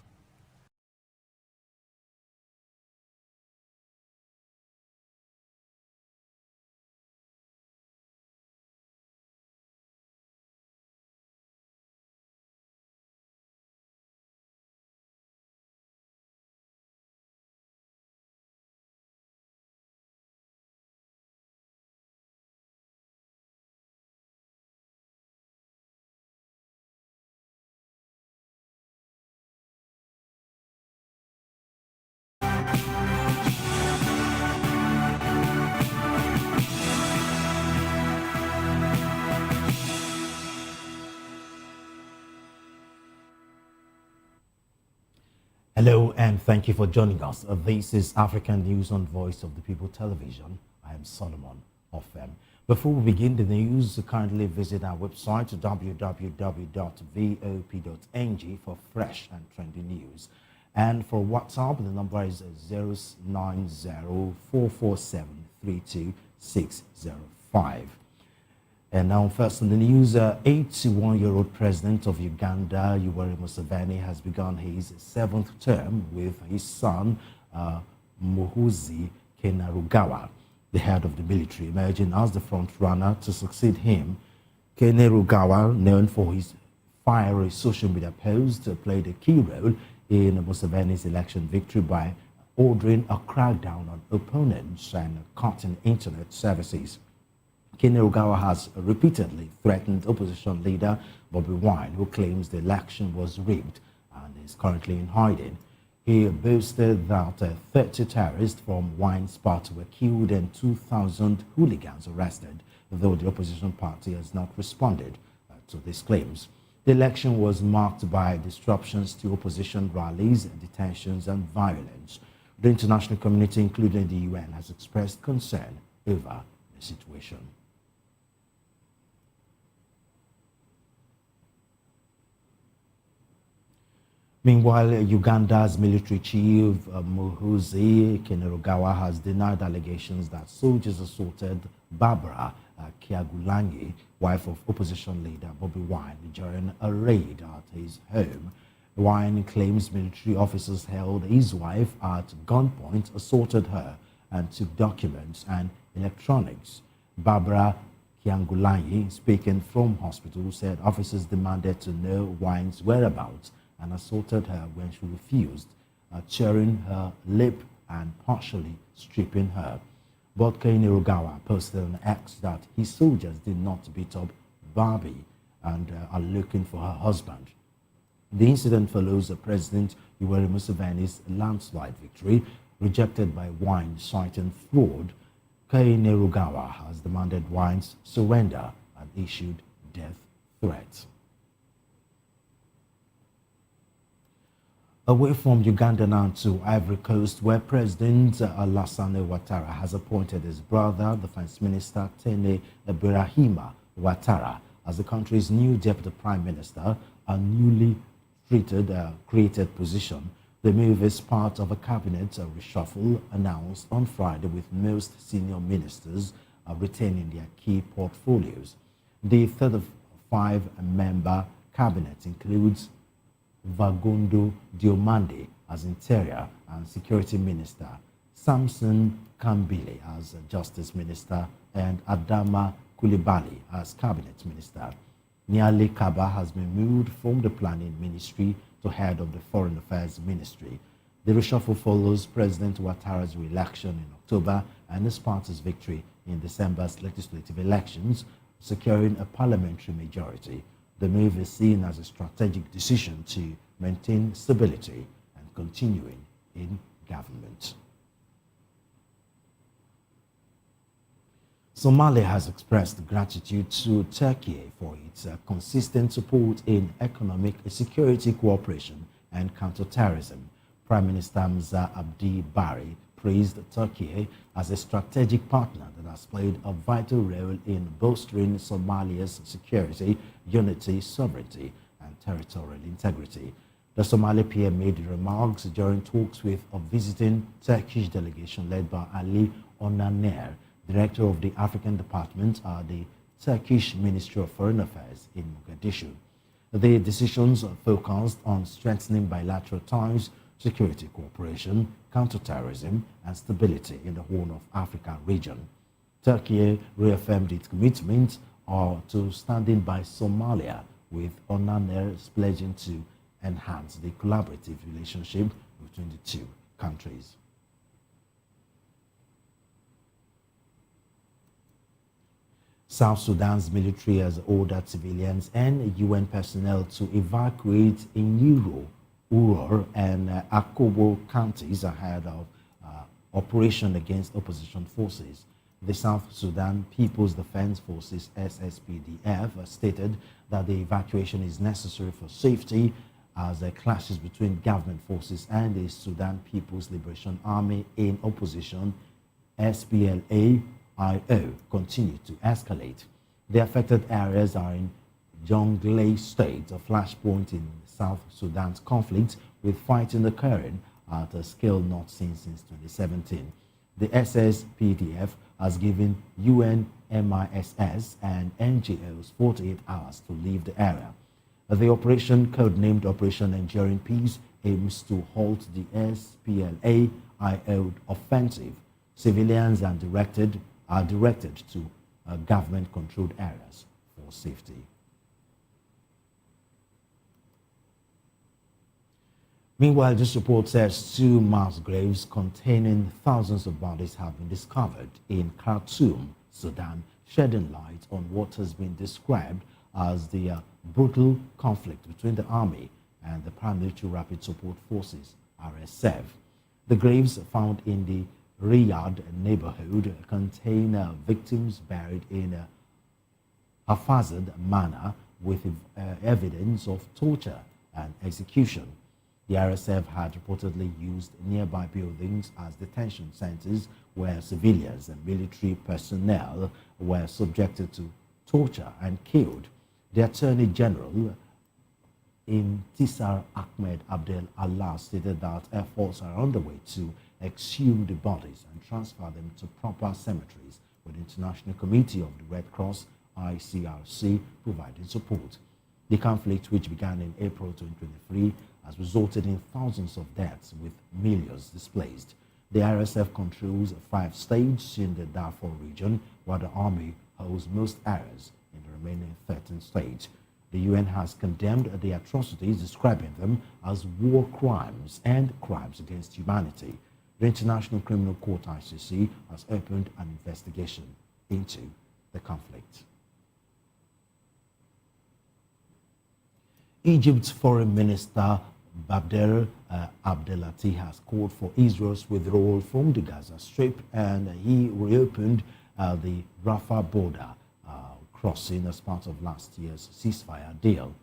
Hello and thank you for joining us. This is African News on Voice of the People Television. I am Solomon Ofem. Before we begin the news, kindly visit our website www.vop.ng for fresh and trendy news. And for WhatsApp, the number is 090-447-32605. And now first in the news, 81-year-old president of Uganda, Yoweri Museveni, has begun his 7th term with his son, Muhoozi Kainerugaba, the head of the military, emerging as the front runner to succeed him. Kainerugaba, known for his fiery social media posts, played a key role in Museveni's election victory by ordering a crackdown on opponents and cutting internet services. Kainerugaba has repeatedly threatened opposition leader Bobi Wine, who claims the election was rigged and is currently in hiding. He boasted that 30 terrorists from Wine's party were killed and 2,000 hooligans arrested, though the opposition party has not responded to these claims. The election was marked by disruptions to opposition rallies, detentions, and violence. The international community, including the UN, has expressed concern over the situation. Meanwhile, Uganda's military chief, Muhoozi Kainerugaba, has denied allegations that soldiers assaulted Barbara Kyagulanyi, wife of opposition leader Bobi Wine, during a raid at his home. Wine claims military officers held his wife at gunpoint, assaulted her, and took documents and electronics. Barbara Kyagulanyi, speaking from hospital, said officers demanded to know Wine's whereabouts and assaulted her when she refused, tearing her lip and partially stripping her. But Kainerugaba posted on X that his soldiers did not beat up Barbie and are looking for her husband. The incident follows President Yoweri Museveni's landslide victory, rejected by Wine, citing fraud. Kainerugaba has demanded Wine's surrender and issued death threats. Away from Uganda now to Ivory Coast, where President Alassane Ouattara has appointed his brother, Defense Minister Tene Birahima Ouattara, as the country's new Deputy Prime Minister, a newly created position. The move is part of a cabinet reshuffle announced on Friday, with most senior ministers retaining their key portfolios. The 35-member cabinet includes Vagondo Diomande as Interior and Security Minister, Samson Kambile as Justice Minister, and Adama Coulibaly as Cabinet Minister. Niale Kaba has been moved from the Planning Ministry to head of the Foreign Affairs Ministry. The reshuffle follows President Ouattara's re-election in October and his party's victory in December's legislative elections, securing a parliamentary majority. The move is seen as a strategic decision to maintain stability and continuing in government. Somalia has expressed gratitude to Turkey for its consistent support in economic security cooperation and counterterrorism. Prime Minister Hamza Abdi Barry praised Turkey as a strategic partner that has played a vital role in bolstering Somalia's security, unity, sovereignty, and territorial integrity. The Somali PM made remarks during talks with a visiting Turkish delegation led by Ali Onaner, Director of the African Department at the Turkish Ministry of Foreign Affairs in Mogadishu. The decisions focused on strengthening bilateral ties, security cooperation, counterterrorism, and stability in the Horn of Africa region. Turkey reaffirmed its commitment to standing by Somalia, with Onaner pledging to enhance the collaborative relationship between the two countries. South Sudan's military has ordered civilians and UN personnel to evacuate in Uror and Akobo counties ahead of operation against opposition forces. The South Sudan People's Defense Forces (SSPDF) stated that the evacuation is necessary for safety as clashes between government forces and the Sudan People's Liberation Army in opposition SPLA-IO continue to escalate. The affected areas are in Jonglei State, a flashpoint in South Sudan's conflict, with fighting occurring at a scale not seen since 2017. The SSPDF has given UN, MISS, and NGOs 48 hours to leave the area. The operation, codenamed Operation Enduring Peace, aims to halt the SPLA-IO offensive. Civilians are directed to government-controlled areas for safety. Meanwhile, this report says 2 mass graves containing thousands of bodies have been discovered in Khartoum, Sudan, shedding light on what has been described as the brutal conflict between the army and the Paramilitary Rapid Support Forces, RSF. The graves found in the Riyadh neighborhood contain victims buried in a haphazard manner, with evidence of torture and execution. The RSF had reportedly used nearby buildings as detention centers where civilians and military personnel were subjected to torture and killed. The Attorney General Intisar Ahmed Abdel Allah stated that efforts are underway to exhume the bodies and transfer them to proper cemeteries, with the International Committee of the Red Cross, ICRC, providing support. The conflict, which began in April 2023, has resulted in thousands of deaths with millions displaced. The RSF controls 5 states in the Darfur region, while the army holds most areas in the remaining 13 states. The UN has condemned the atrocities, describing them as war crimes and crimes against humanity. The International Criminal Court, ICC, has opened an investigation into the conflict. Egypt's Foreign Minister Badr Abdelatif has called for Israel's withdrawal from the Gaza Strip, and he reopened the Rafah border crossing as part of last year's ceasefire deal.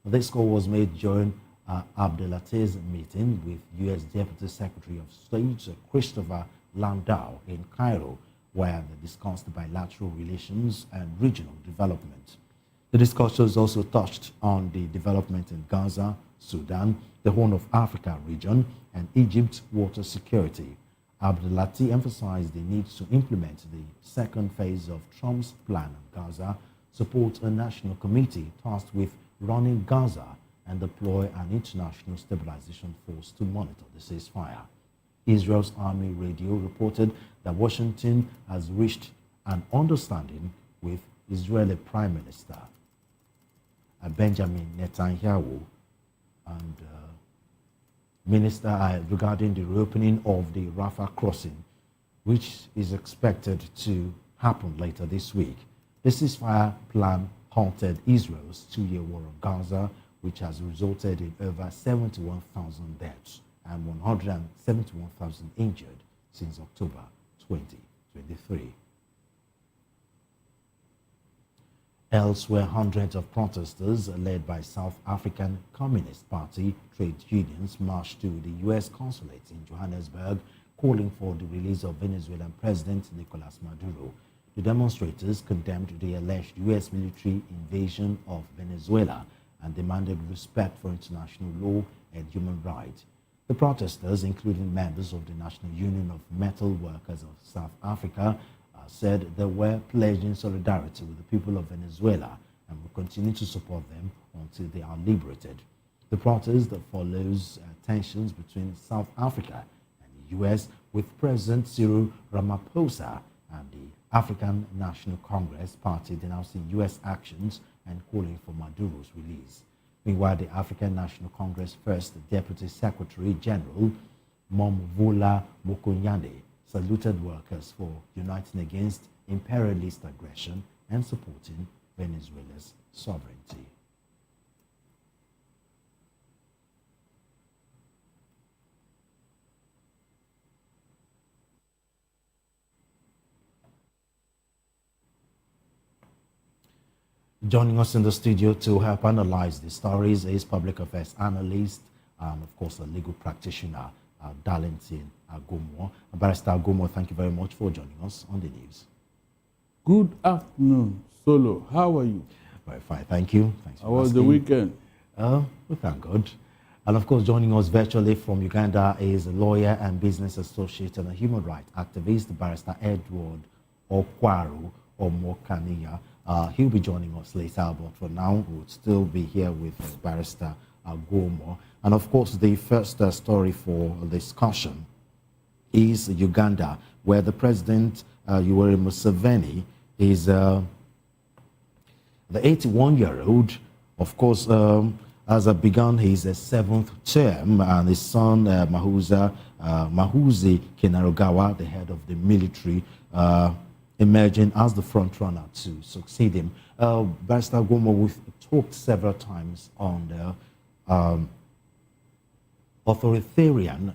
This call was made during Abdelatif's meeting with U.S. Deputy Secretary of State Christopher Landau in Cairo, where they discussed bilateral relations and regional development. The discussions also touched on the development in Gaza, Sudan, the Horn of Africa region, and Egypt's water security. Abdelatif emphasized the need to implement the second phase of Trump's plan on Gaza, support a national committee tasked with running Gaza, and deploy an international stabilization force to monitor the ceasefire. Israel's Army Radio reported that Washington has reached an understanding with Israeli Prime Minister Benjamin Netanyahu and Minister regarding the reopening of the Rafah crossing, which is expected to happen later this week. The ceasefire plan halted Israel's 2-year war on Gaza, which has resulted in over 71,000 deaths and 171,000 injured since October 2023. Elsewhere, hundreds of protesters led by South African Communist Party trade unions marched to the U.S. consulate in Johannesburg, calling for the release of Venezuelan President Nicolas Maduro. The demonstrators condemned the alleged U.S. military invasion of Venezuela and demanded respect for international law and human rights. The protesters, including members of the National Union of Metal Workers of South Africa, said they were pledging solidarity with the people of Venezuela and will continue to support them until they are liberated. The protest follows tensions between South Africa and the U.S., with President Cyril Ramaphosa and the African National Congress Party denouncing U.S. actions and calling for Maduro's release. Meanwhile, the African National Congress First Deputy Secretary General Momvula Mokonyane saluted workers for uniting against imperialist aggression and supporting Venezuela's sovereignty. Joining us in the studio to help analyze the stories is public affairs analyst and, of course, a legal practitioner, Darlington Agomo. Barrister Agomo, thank you very much for joining us on the news.
Good afternoon, Solo. How are you?
Very fine, thank you. Thanks for
How was
asking.
the weekend?
We thank God. And of course, joining us virtually from Uganda is a lawyer and business associate and a human rights activist, Barrister Edward Okwaru Omokaniya. He'll be joining us later, but for now, we'll still be here with Barrister Agomo. And of course, the first story for discussion is Uganda, where the President, Yoweri Museveni, is the 81-year-old, of course, has begun his 7th term, and his son, Mahuzi Kainerugaba, the head of the military, emerging as the front runner to succeed him. Barrister Agomo, we've talked several times on the authoritarian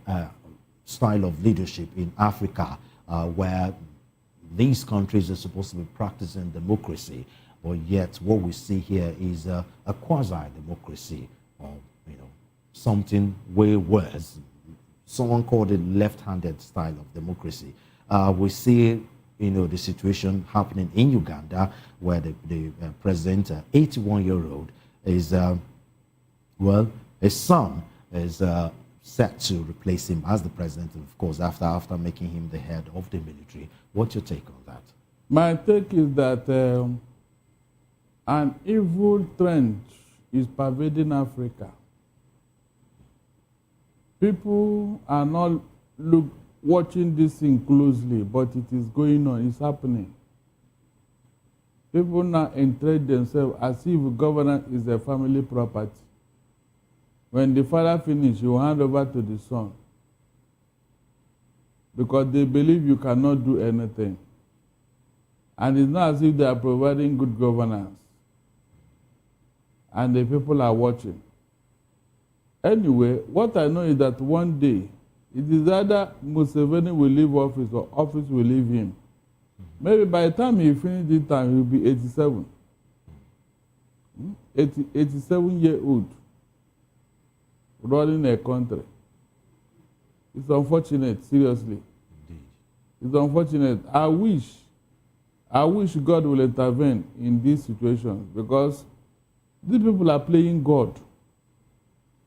style of leadership in Africa, where these countries are supposed to be practicing democracy. but yet what we see here is a quasi-democracy, or something way worse. Someone called it left-handed style of democracy. We see, the situation happening in Uganda, where the president, 81-year-old, is, his son is set to replace him as the president, of course, after making him the head of the military. What's your take on that?
My take is that an evil trend is pervading Africa. People are not watching this thing closely, but it is going on, it's happening. People now entrench themselves as if governance is a family property. When the father finishes, you hand over to the son, because they believe you cannot do anything. And it's not as if they are providing good governance, and the people are watching. Anyway, what I know is that one day, it is either Museveni will leave office or office will leave him. Maybe by the time he finishes this time, he'll be 87. 87-year-old running a country. It's unfortunate, seriously.
Indeed.
It's unfortunate. I wish God will intervene in these situations, because these people are playing God.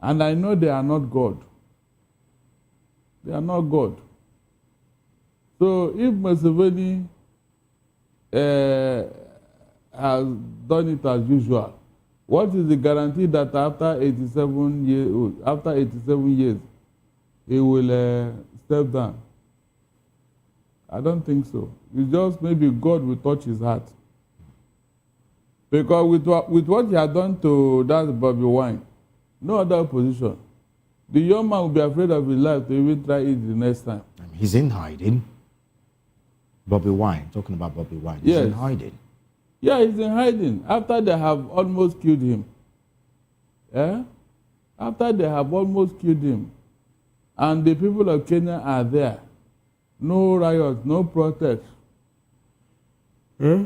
And I know they are not God. They are not God. So if Museveni has done it as usual, what is the guarantee that after 87 years, he will step down? I don't think so. It's just maybe God will touch his heart. Because with what he had done to that Bobby Wine, no other opposition, the young man will be afraid of his life to even try it the next time.
He's in hiding. Bobby Wine, talking about Bobby Wine, he's in hiding.
Yeah, he's in hiding after they have almost killed him. Yeah? After they have almost killed him. And the people of Kenya are there. No riots, no protests. Yeah?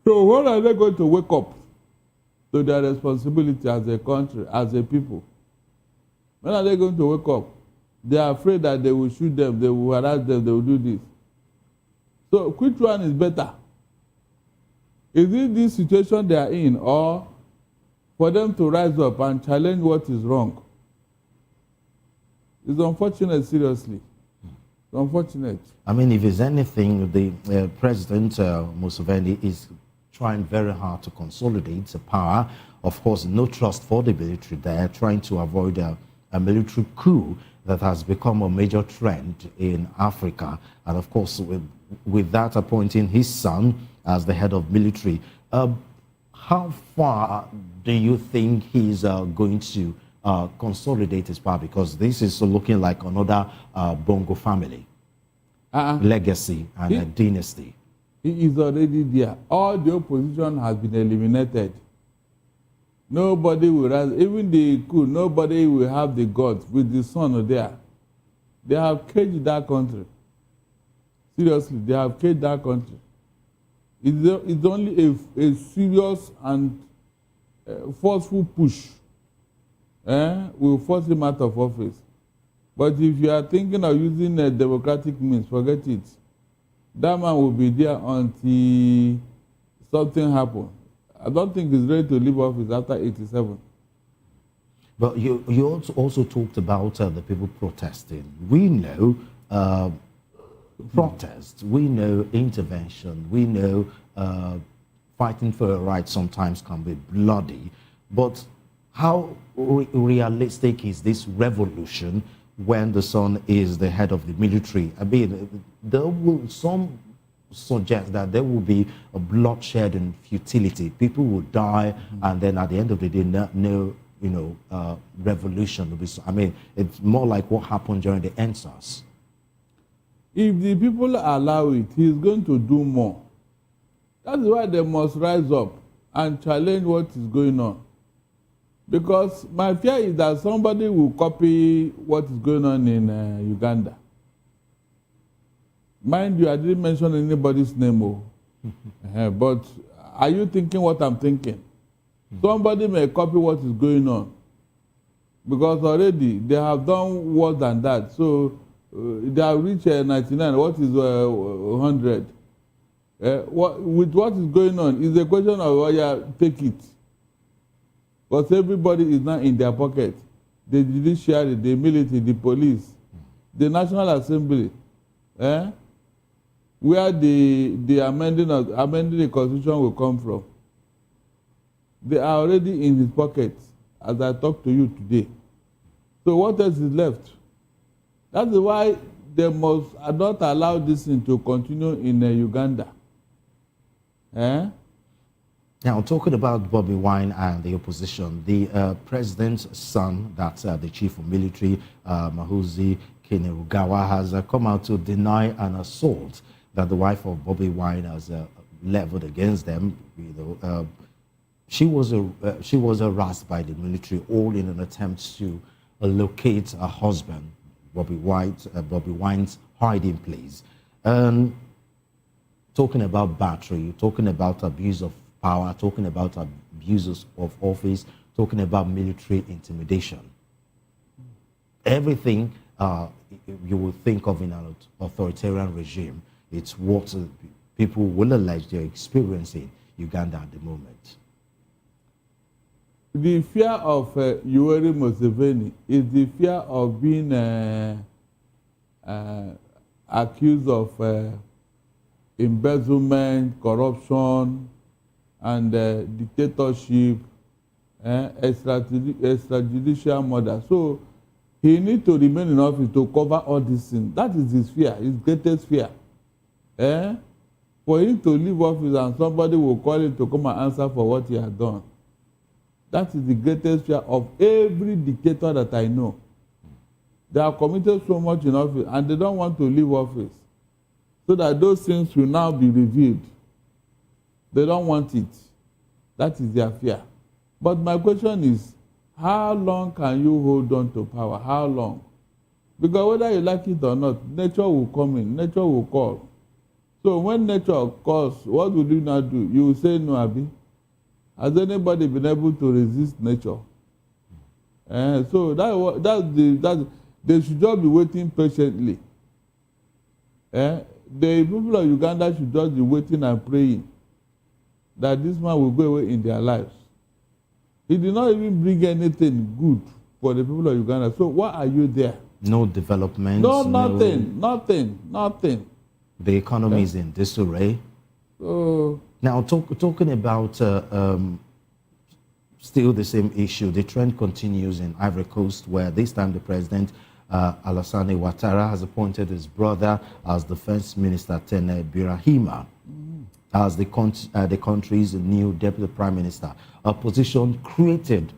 So when are they going to wake up to their responsibility as a country, as a people? When are they going to wake up? They are afraid that they will shoot them, they will harass them, they will do this. So which one is better? Is it this situation they are in, or for them to rise up and challenge what is wrong? It's unfortunate, seriously. It's unfortunate.
I mean, if there's anything, the President Museveni is trying very hard to consolidate the power. Of course, no trust for the military there, trying to avoid a military coup that has become a major trend in Africa. And of course, with that, appointing his son as the head of military. How far do you think he's going to consolidate his power? Because this is looking like another Bongo family legacy and a dynasty.
He is already there. All the opposition has been eliminated. Nobody will rise. Even the coup, nobody will have the guts with the son there. They have caged that country. Seriously, they have caged that country. It's only a serious and forceful push will force him out of office. But if you are thinking of using a democratic means, forget it. That man will be there until something happens. I don't think he's ready to leave office after 87.
But you also talked about the people protesting. We know protest, we know intervention, we know fighting for a right sometimes can be bloody. But how realistic is this revolution when the son is the head of the military? I mean, some suggest that there will be a bloodshed and futility. People will die, and then at the end of the day, no revolution will be. I mean, it's more like what happened during the NSAS.
If the people allow it, he's going to do more. That's why they must rise up and challenge what is going on. Because my fear is that somebody will copy what is going on in Uganda. Mind you, I didn't mention anybody's name, but Are you thinking what I'm thinking? Somebody may copy what is going on. Because already they have done worse than that. So they have reached 99. What is 100? With what is going on, is a question of take it. Because everybody is now in their pocket. The judiciary, the military, the police, the National Assembly, where the amending the Constitution will come from. They are already in his pocket as I talk to you today. So what else is left? That is why they must not allow this thing to continue in Uganda.
Now, talking about Bobby Wine and the opposition, the president's son, that's the chief of military, Mahuzi Kainerugaba, has come out to deny an assault that the wife of Bobby Wine has leveled against them. She was harassed by the military, all in an attempt to locate her husband, Bobby Wine's hiding place. Talking about battery, talking about abuse of power, talking about abuses of office, talking about military intimidation. Everything you would think of in an authoritarian regime, it's what people will allege they're experiencing in Uganda at the moment.
The fear of Yoweri Museveni is the fear of being accused of embezzlement, corruption, and dictatorship, extrajudicial murder. So he needs to remain in office to cover all these things. That is his fear, his greatest fear. For him to leave office and somebody will call him to come and answer for what he has done. That is the greatest fear of every dictator that I know. They are committed so much in office and they don't want to leave office so that those things will now be revealed. They don't want it. That is their fear. But my question is, how long can you hold on to power? How long? Because whether you like it or not, nature will come in, nature will call. So when nature calls, what will you now do? You will say no, Abi. Has anybody been able to resist nature? So they should just be waiting patiently. The people of Uganda should just be waiting and praying that this man will go away in their lives. He did not even bring anything good for the people of Uganda. So why are you there?
No development.
No, nothing.
The economy is in disarray. Now, talking about still the same issue, the trend continues in Ivory Coast, where this time the president, Alassane Ouattara, has appointed his brother as defense minister, Tene Birahima, as the country's new deputy prime minister, a position created,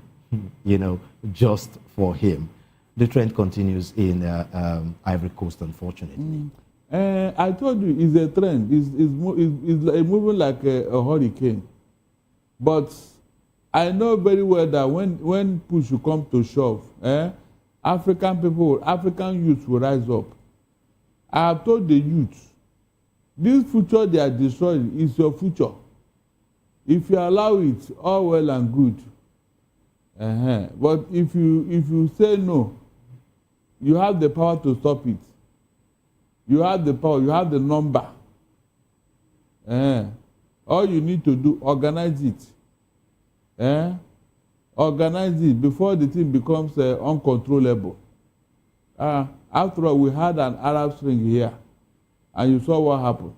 just for him. The trend continues in Ivory Coast, unfortunately.
I told you, it's a trend. It's moving like a hurricane. But I know very well that when push will come to shove, African youth will rise up. I have told the youth, this future they are destroying is your future. If you allow it, all well and good. But if you say no, you have the power to stop it. You have the power, you have the number. All you need to do, organize it. Organize it before the thing becomes uncontrollable. After all, we had an Arab Spring here, and you saw what happened.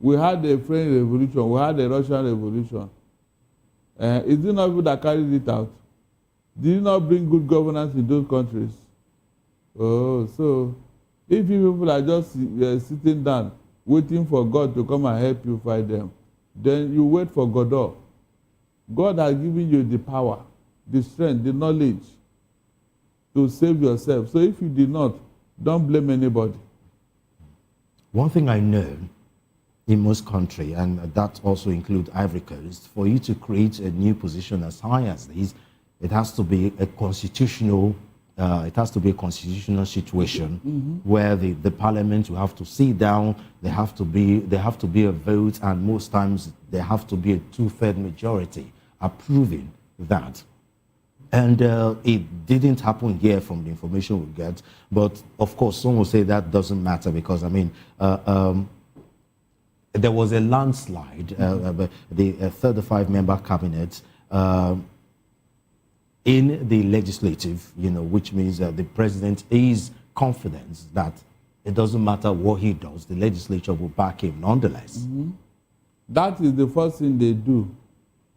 We had the French Revolution, we had the Russian Revolution. Is it not people that carried it out? Did it not bring good governance in those countries? So if you people are just sitting down, waiting for God to come and help you fight them, then you wait for Godot. God has given you the power, the strength, the knowledge to save yourself. So if you did not, don't blame anybody.
One thing I know in most countries, and that also includes Ivory Coast, for you to create a new position as high as this, it has to be a constitutional it has to be a constitutional situation where the parliament will have to sit down. There have to be a vote, and most times there have to be a 2/3 majority approving that. And it didn't happen here from the information we get. But of course, some will say that doesn't matter because, I mean, there was a landslide. The 35-member cabinet in the legislative, which means that the president is confident that it doesn't matter what he does, the legislature will back him nonetheless.
That is the first thing they do.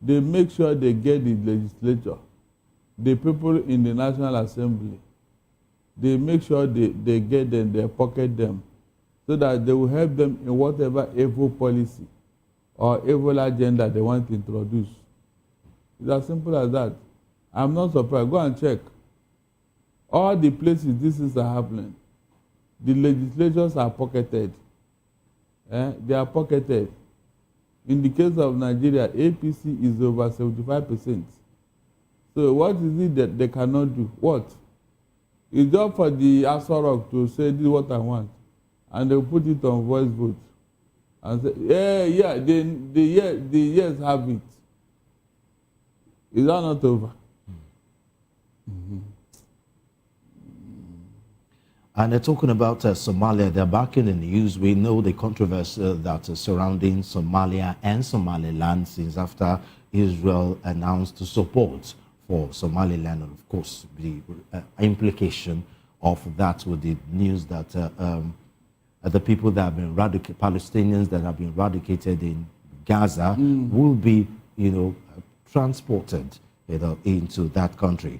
They make sure they get the legislature, the people in the National Assembly. They make sure they get them, they pocket them, so that they will help them in whatever evil policy or evil agenda they want to introduce. It's as simple as that. I'm not surprised. Go and check. All the places this is happening, the legislatures are pocketed. They are pocketed. In the case of Nigeria, APC is over 75%. So what is it that they cannot do? What? It's just for the Asorok to say, this is what I want. And they'll put it on voice vote. And say, the yes have it. Is that not over?
And they're talking about Somalia. They're back in the news. We know the controversy that is surrounding Somalia and Somaliland since after Israel announced support for Somaliland. And of course, the implication of that with the news that the people that have been Palestinians that have been eradicated in Gaza will be, transported, into that country.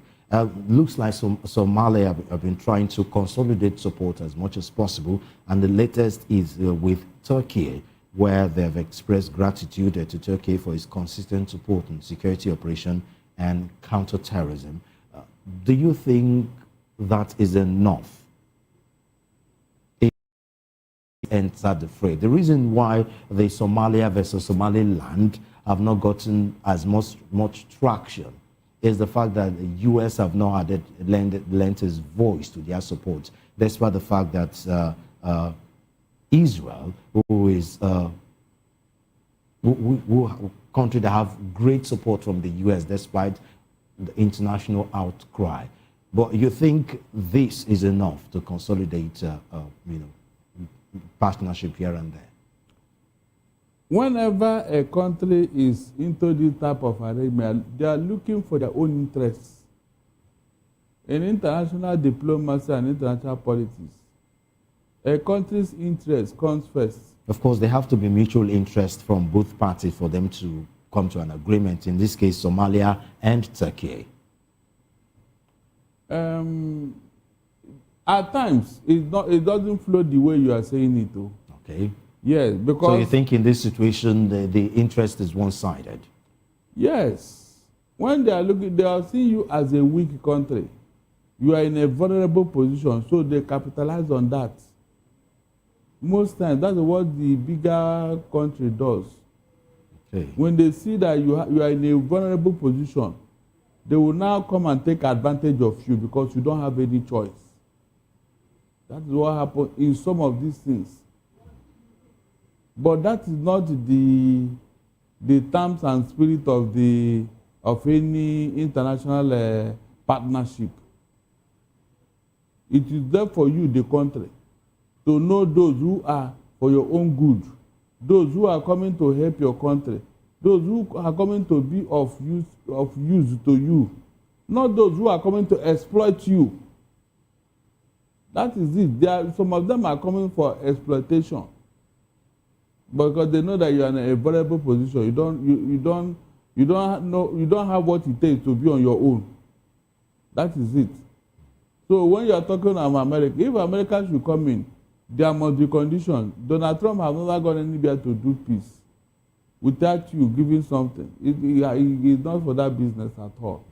Looks like Somalia have been trying to consolidate support as much as possible, and the latest is with Turkey, where they have expressed gratitude to Turkey for its consistent support in security operation and counterterrorism. Do you think that is enough to enter the fray? The reason why the Somalia versus Somaliland have not gotten as much traction is the fact that the U.S. have not lent its voice to their support, despite the fact that Israel, who is country that have great support from the U.S. despite the international outcry. But you think this is enough to consolidate, partnership here and there?
Whenever a country is into this type of arrangement, they are looking for their own interests. In international diplomacy and international politics, a country's interest comes first.
Of course, there have to be mutual interest from both parties for them to come to an agreement. In this case, Somalia and Turkey.
At times, it doesn't flow the way you are saying it. Though.
Okay.
Yes, because...
So you think in this situation, the interest is one-sided?
Yes. When they are looking, they are seeing you as a weak country. You are in a vulnerable position, so they capitalize on that. Most times, that's what the bigger country does.
Okay.
When they see that you are in a vulnerable position, they will now come and take advantage of you because you don't have any choice. That is what happens in some of these things. But that is not the terms and spirit of any international partnership. It is there for you, the country, to know those who are for your own good, those who are coming to help your country, those who are coming to be of use to you, not those who are coming to exploit you. That is it. Some of them are coming for exploitation. Because they know that you are in a vulnerable position. You don't have what it takes to be on your own. That is it. So when you are talking about America, if America should come in, there must be conditions. Donald Trump has never gone anywhere to do peace without you giving something. He is not for that business at all.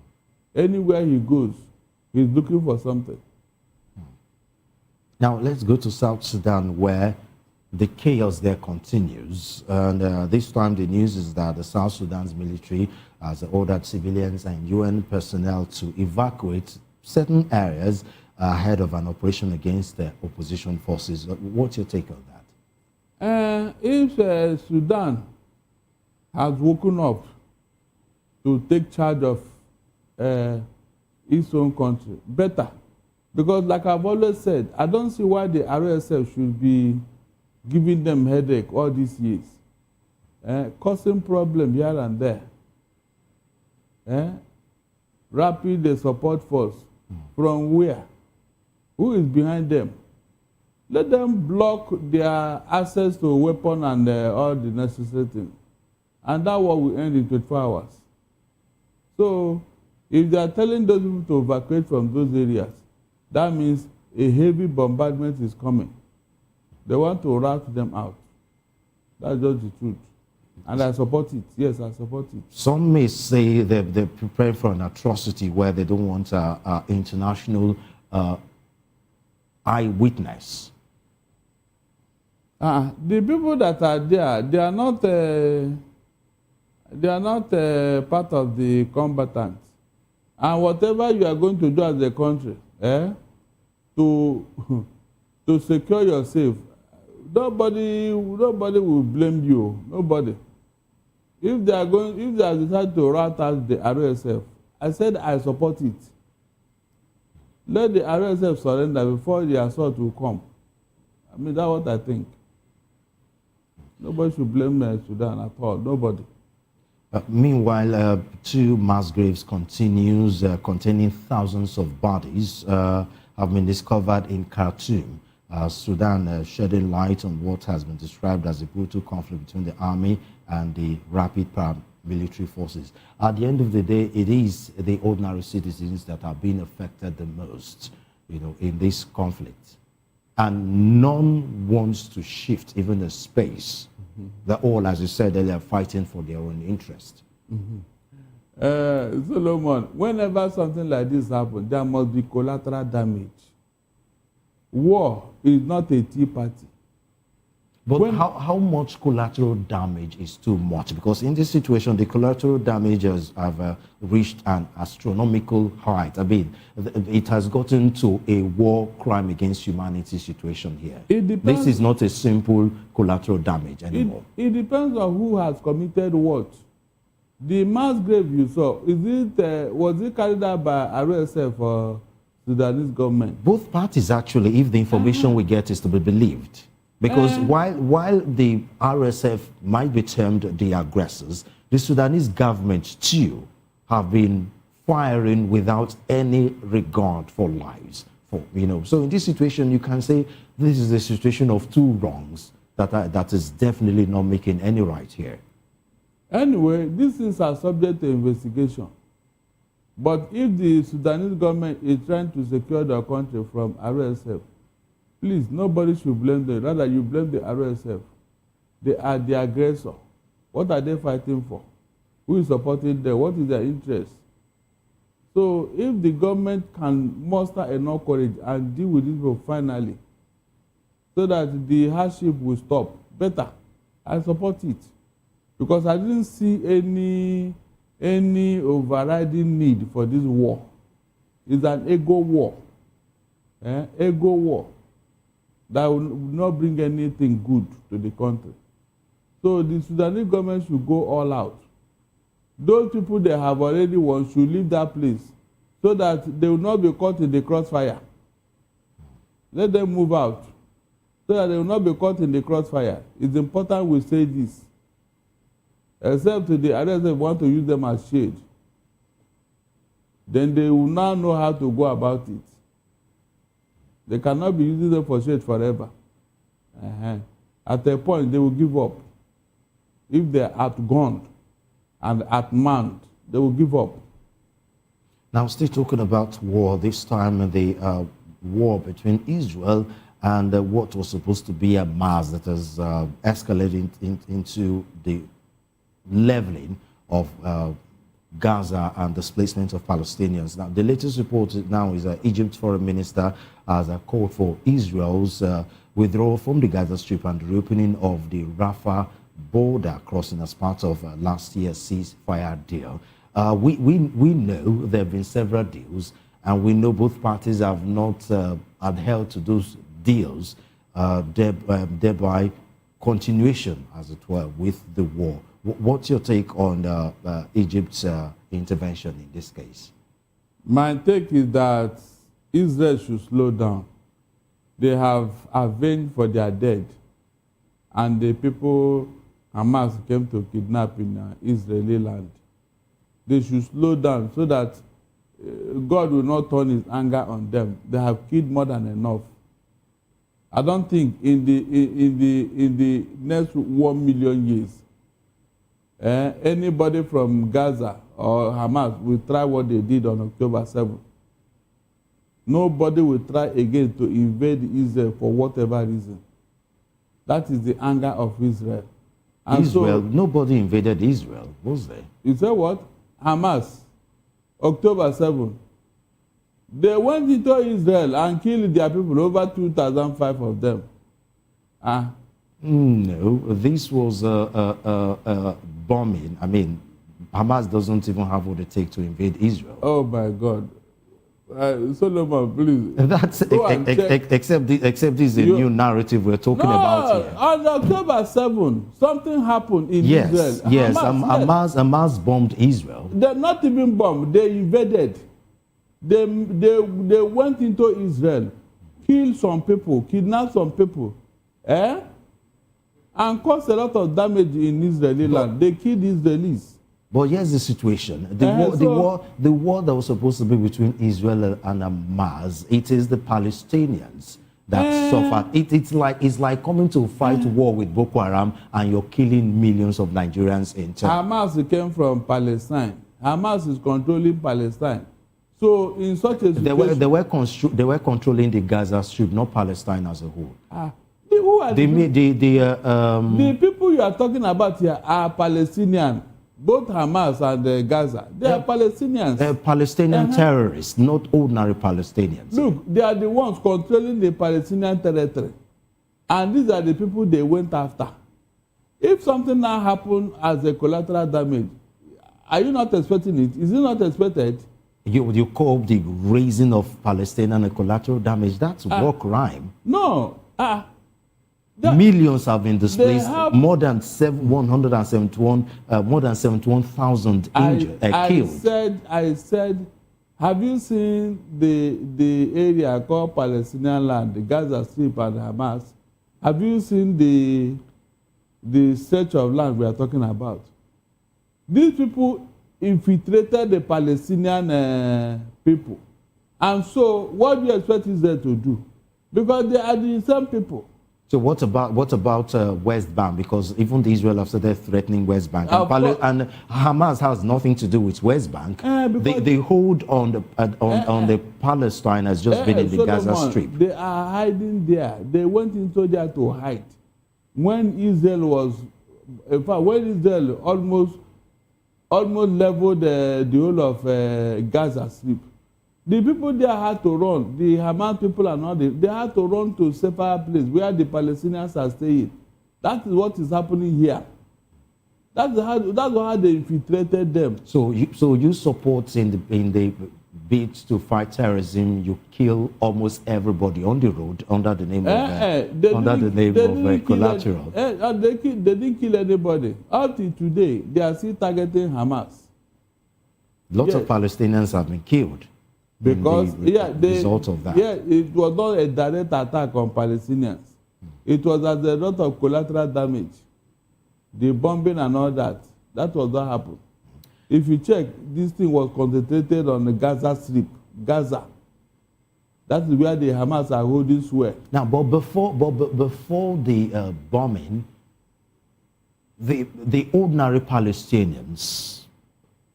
Anywhere he goes, he's looking for something.
Now let's go to South Sudan, where the chaos there continues. And this time the news is that the South Sudan's military has ordered civilians and UN personnel to evacuate certain areas ahead of an operation against the opposition forces. What's your take on that?
If Sudan has woken up to take charge of its own country, better. Because like I've always said, I don't see why the RSF should be giving them headache all these years, causing problem here and there. Rapid support force, from where? Who is behind them? Let them block their access to weapon and all the necessary things. And that war will end in 24 hours. So if they are telling those people to evacuate from those areas, that means a heavy bombardment is coming. They want to rout them out. That's just the truth. And I support it. Yes, I support it.
Some may say they're preparing for an atrocity where they don't want international eyewitness.
The people that are there, they are not part of the combatants. And whatever you are going to do as a country, to secure yourself, nobody will blame you. Nobody. If they have decided to rout out the RSF, I said I support it. Let the RSF surrender before the assault will come. I mean, that's what I think. Nobody should blame Sudan at all. Nobody.
Meanwhile, two mass graves containing thousands of bodies have been discovered in Khartoum, Sudan, shedding light on what has been described as a brutal conflict between the army and the rapid paramilitary forces. At the end of the day, it is the ordinary citizens that are being affected the most, in this conflict. And none wants to shift even a space. They're all, as you said earlier, fighting for their own interest.
Solomon, whenever something like this happens, there must be collateral damage. War is not a tea party.
But how much collateral damage is too much? Because in this situation, the collateral damages have reached an astronomical height. I mean, it has gotten to a war crime against humanity situation here. This is not a simple collateral damage anymore.
It depends on who has committed what. The mass grave you saw, was it carried out by RSF or Sudanese government?
Both parties, actually, if the information we get is to be believed. Because while the RSF might be termed the aggressors, the Sudanese government too have been firing without any regard for lives. So in this situation, you can say this is a situation of two wrongs that is definitely not making any right here.
Anyway, these things are subject to investigation. But if the Sudanese government is trying to secure their country from RSF, please, nobody should blame them. Rather, you blame the RSF. They are the aggressor. What are they fighting for? Who is supporting them? What is their interest? So if the government can muster enough courage and deal with this people finally, so that the hardship will stop, better. I support it. Because I didn't see any overriding need for this war. It's an ego war. Ego war. That will not bring anything good to the country. So the Sudanese government should go all out. Those people they have already won should leave that place so that they will not be caught in the crossfire. Let them move out so that they will not be caught in the crossfire. It's important we say this. Except the others want to use them as shade. Then they will now know how to go about it. They cannot be using them for shade forever. At a point, they will give up. If they are outgunned and outmanned, they will give up.
Now, still talking about war, this time the war between Israel and what was supposed to be a mass that has escalated into the leveling of Gaza and displacement of Palestinians. Now, the latest report now is that Egypt's foreign minister has called for Israel's withdrawal from the Gaza Strip and the reopening of the Rafah border crossing as part of last year's ceasefire deal. We know there have been several deals, and we know both parties have not adhered to those deals, thereby continuation, as it were, with the war. What's your take on Egypt's intervention in this case?
My take is that Israel should slow down. They have avenged for their dead, and the people Hamas came to kidnap in Israeli land. They should slow down so that God will not turn his anger on them. They have killed more than enough. I don't think in the next 1 million years, anybody from Gaza or Hamas will try what they did on October 7th. Nobody will try again to invade Israel for whatever reason. That is the anger of Israel. And
Israel,
so,
nobody invaded Israel, was there?
You say what? Hamas, October 7th. They went into Israel and killed their people, over 2,005 of them.
No, this was a bombing. I mean, Hamas doesn't even have what it takes to invade Israel.
Oh my God. Solomon, please.
That's except this is a new narrative we're talking about here.
On October 7th, something happened in Israel.
Yes, Hamas bombed Israel.
They not even bombed, they invaded. They went into Israel, killed some people, kidnapped some people, and caused a lot of damage in Israeli land. They killed Israelis.
But here's the situation. The war that was supposed to be between Israel and Hamas, it is the Palestinians that suffered. It's like coming to fight war with Boko Haram and you're killing millions of Nigerians in turn.
Hamas came from Palestine. Hamas is controlling Palestine. So in such a situation,
they were controlling the Gaza Strip, not Palestine as a whole.
Who are
the
people you are talking about here are Palestinian. Both Hamas and Gaza, they are Palestinians.
Palestinian terrorists, not ordinary Palestinians.
Look, they are the ones controlling the Palestinian territory. And these are the people they went after. If something now happened as a collateral damage, are you not expecting it? Is it not expected?
You call the raising of Palestinian a collateral damage? That's war crime.
No.
Millions have been displaced. More than 71,000 injured, killed.
I said, have you seen the area called Palestinian land, the Gaza Strip and Hamas? Have you seen the stretch of land we are talking about? These people infiltrated the Palestinian people. And so what do you expect Israel to do? Because they are the same people.
So what about West Bank? Because even Israel have started threatening West Bank, and Hamas has nothing to do with West Bank. They hold on the Palestine has just been in the Gaza Strip.
They are hiding there. They went into there to hide. When Israel was, in fact, when Israel almost leveled the whole of Gaza Strip, the people there had to run. The Hamas people and all they had to run to a safer place where the Palestinians are staying. That is what is happening here. That's how they infiltrated them.
So you support in the bid to fight terrorism. You kill almost everybody on the road under the name of collateral.
They didn't kill anybody. Up to today, they are still targeting Hamas.
Lots of Palestinians have been killed.
Because
result of that.
It was not a direct attack on Palestinians. It was as a result of collateral damage. The bombing and all that. That was what happened. If you check, this thing was concentrated on the Gaza Strip. Gaza. That is where the Hamas are holding sway.
Now, but before the bombing, the ordinary Palestinians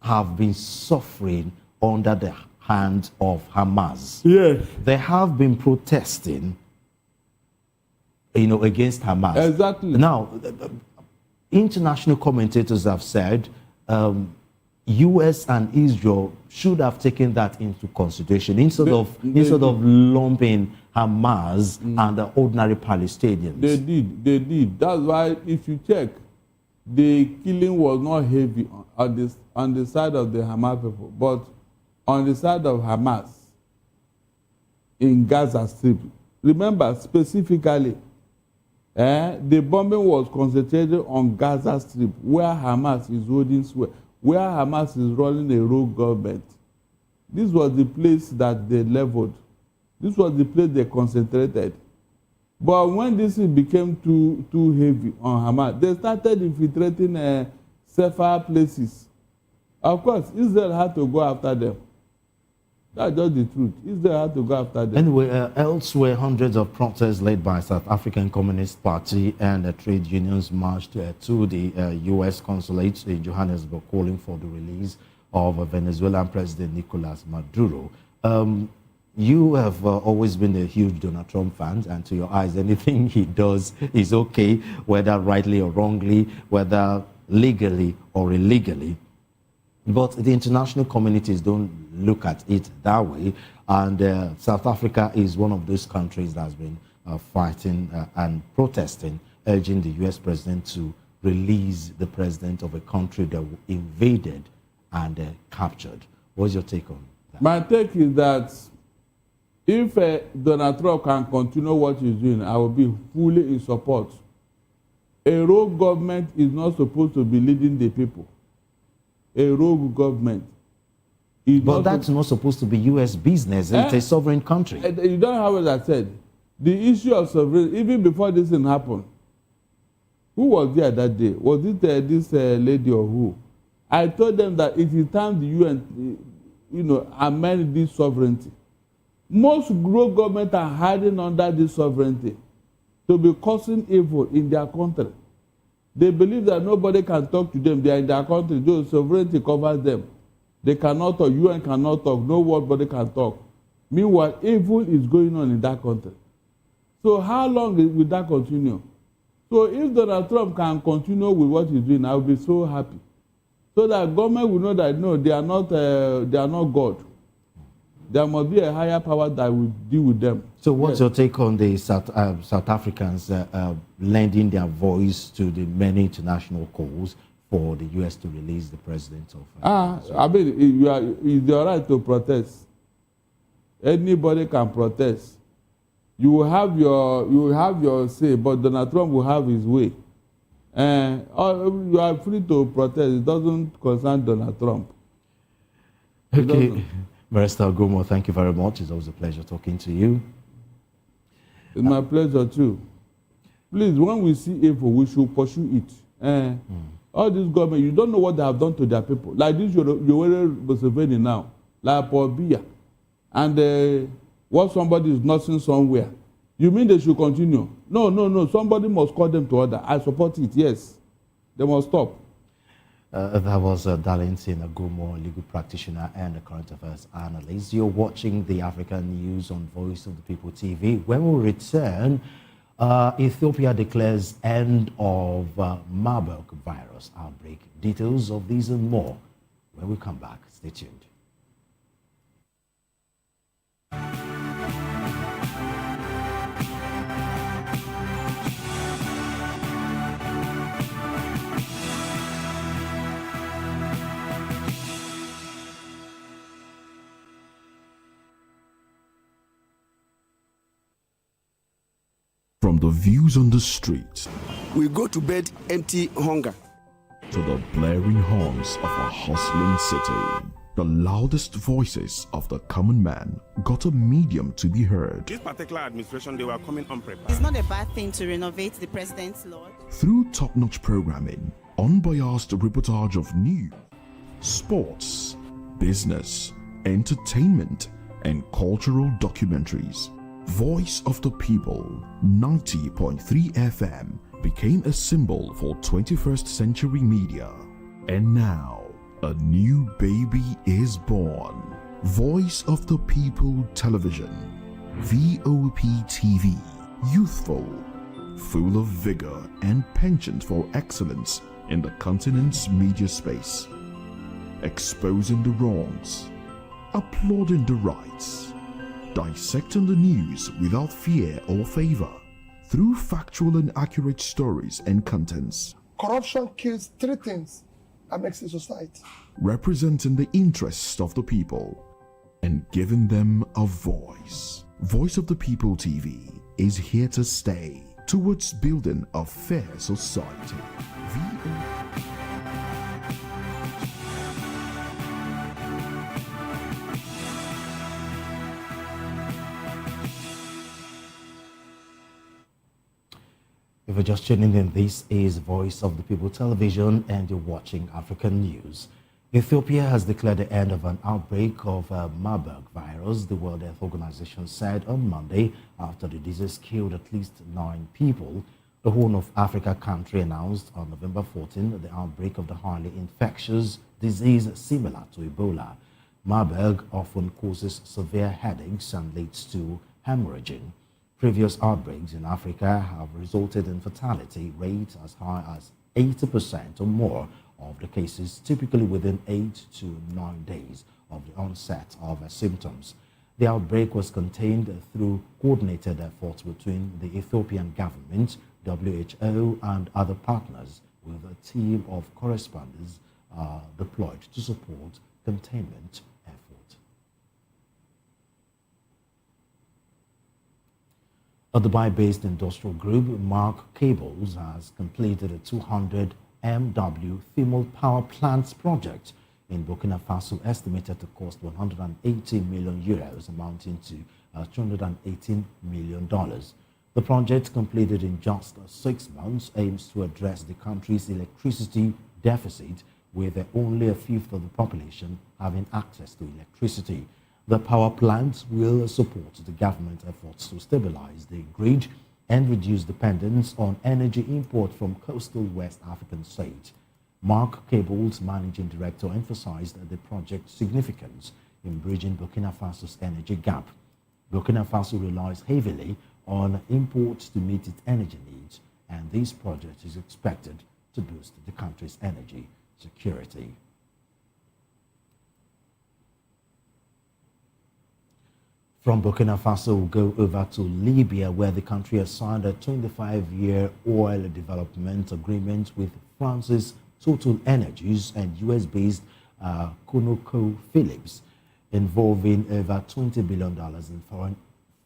have been suffering under the hand of Hamas.
Yes.
They have been protesting, against Hamas.
Exactly.
Now, international commentators have said U.S. and Israel should have taken that into consideration instead of lumping Hamas and the ordinary Palestinians.
They did. That's why, if you check, the killing was not heavy on the side of the Hamas people, but on the side of Hamas, in Gaza Strip. Remember, specifically, the bombing was concentrated on Gaza Strip, where Hamas is holding sway, where Hamas is running a rogue government. This was the place that they leveled. This was the place they concentrated. But when this became too heavy on Hamas, they started infiltrating safer places. Of course, Israel had to go after them. That's just the truth. Israel had to go after them.
Anyway, elsewhere, hundreds of protests led by South African Communist Party and trade unions marched to the U.S. consulate in Johannesburg, calling for the release of Venezuelan President Nicolas Maduro. You have always been a huge Donald Trump fan, and to your eyes, anything he does is okay, whether rightly or wrongly, whether legally or illegally. But the international communities don't look at it that way, and South Africa is one of those countries that has been fighting and protesting, urging the U.S. president to release the president of a country that invaded and captured. What's your take on that?
My take is that if Donald Trump can continue what he's doing, I will be fully in support. A rogue government is not supposed to be leading the people. A rogue government.
But that's not supposed to be U.S. business. It's a sovereign country.
You don't have what I said. The issue of sovereignty, even before this thing happened, who was there that day? Was it this lady or who? I told them that it is time the UN, amend this sovereignty. Most rogue governments are hiding under this sovereignty to be causing evil in their country. They believe that nobody can talk to them. They are in their country. The sovereignty covers them. They cannot talk. UN cannot talk. Nobody can talk. Meanwhile, evil is going on in that country. So how long will that continue? So if Donald Trump can continue with what he's doing, I will be so happy. So that government will know that no, they are not God. There must be a higher power that will deal with them.
So what's your take on the South Africans lending their voice to the many international calls for the U.S. to release the president of...
I mean, it's your right to protest. Anybody can protest. You will have your say, but Donald Trump will have his way. You are free to protest. It doesn't concern Donald Trump.
Okay. Barrister Ogomo, thank you very much. It's always a pleasure talking to you.
It's my pleasure too. Please, when we see evil, we should pursue it. All this government, you don't know what they have done to their people. Like this, you're Museveni now, like Paul Biya. And what somebody is nursing somewhere. You mean they should continue? No. Somebody must call them to order. I support it, yes. They must stop.
That was Darlington Ogomo, legal practitioner and a current affairs analyst. You're watching the African News on Voice of the People TV. When we return, Ethiopia declares end of Marburg virus outbreak. Details of these and more when we come back. Stay tuned.
From the views on the street,
We go to bed empty hunger.
to the blaring horns of a hustling city, the loudest voices of the common man got a medium to be heard.
This particular administration, they were coming unprepared.
It's not a bad thing to renovate the president's lawn.
Through top-notch programming, unbiased reportage of news, sports, business, entertainment, and cultural documentaries, Voice of the People 90.3 FM became a symbol for 21st century media. And now, a new baby is born. Voice of the People Television, VOP TV, youthful, full of vigor and penchant for excellence in the continent's media space, exposing the wrongs, applauding the rights, dissecting the news without fear or favor, through factual and accurate stories and contents,
Corruption kills three things that makes a society.
representing the interests of the people and giving them a voice. Voice of the People TV is here to stay towards building a fair society.
If you're just tuning in, this is Voice of the People Television and you're watching African News. Ethiopia has declared the end of an outbreak of Marburg virus, the World Health Organization said on Monday, after the disease killed at least 9 people. The Horn of Africa country announced on November 14 the outbreak of the highly infectious disease similar to Ebola. Marburg often causes severe headaches and leads to hemorrhaging. Previous outbreaks in Africa have resulted in fatality rates as high as 80% or more of the cases, typically within 8 to 9 days of the onset of symptoms. The outbreak was contained through coordinated efforts between the Ethiopian government, WHO, and other partners, with a team of correspondents deployed to support containment efforts. A Dubai-based industrial group, Mark Cables, has completed a 200 MW thermal power plants project in Burkina Faso, estimated to cost 180 million euros, amounting to $218 million. The project, completed in just 6 months, aims to address the country's electricity deficit, with only a fifth of the population having access to electricity. The power plant will support the government efforts to stabilize the grid and reduce dependence on energy import from coastal West African states. Mark Cable's managing director emphasized the project's significance in bridging Burkina Faso's energy gap. Burkina Faso relies heavily on imports to meet its energy needs, and this project is expected to boost the country's energy security. From Burkina Faso, we'll go over to Libya, where the country has signed a 25-year oil development agreement with France's Total Energies and US-based ConocoPhillips, involving over $20 billion in foreign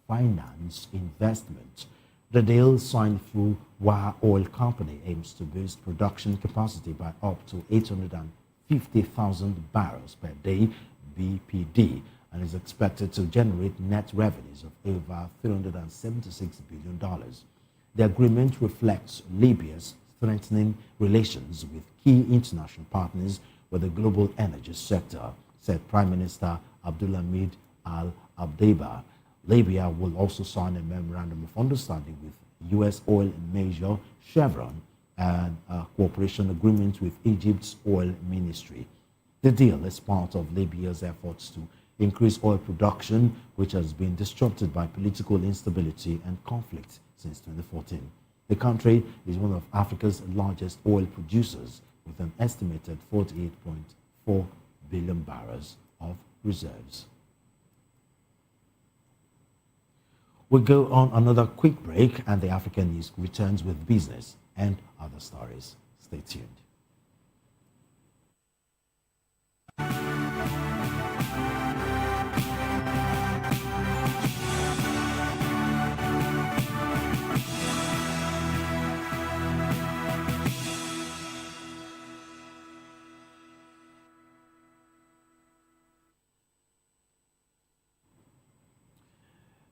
finance investment. The deal, signed through Waha Oil Company, aims to boost production capacity by up to 850,000 barrels per day (BPD), and is expected to generate net revenues of over $376 billion. The agreement reflects Libya's strengthening relations with key international partners with the global energy sector, said Prime Minister Abdulhamid Al-Abdeba. Libya will also sign a memorandum of understanding with U.S. oil major Chevron and a cooperation agreement with Egypt's oil ministry. The deal is part of Libya's efforts to increase oil production, which has been disrupted by political instability and conflict since 2014. The country is one of Africa's largest oil producers, with an estimated 48.4 billion barrels of reserves. We'll go on another quick break, and the African News returns with business and other stories. Stay tuned.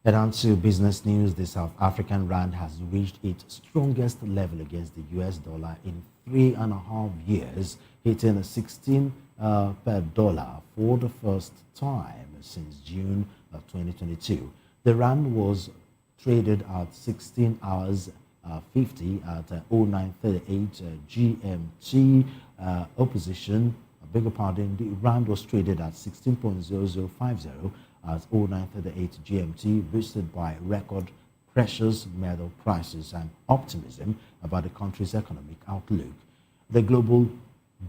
And on to business news. The South African rand has reached its strongest level against the US dollar in 3.5 years, hitting 16 per dollar for the first time since June of 2022. The rand was traded at 16 hours 50 at 0938 GMT. Opposition, bigger pardon, the rand was traded at 16.0050 at 0938 GMT, boosted by record precious metal prices and optimism about the country's economic outlook. The global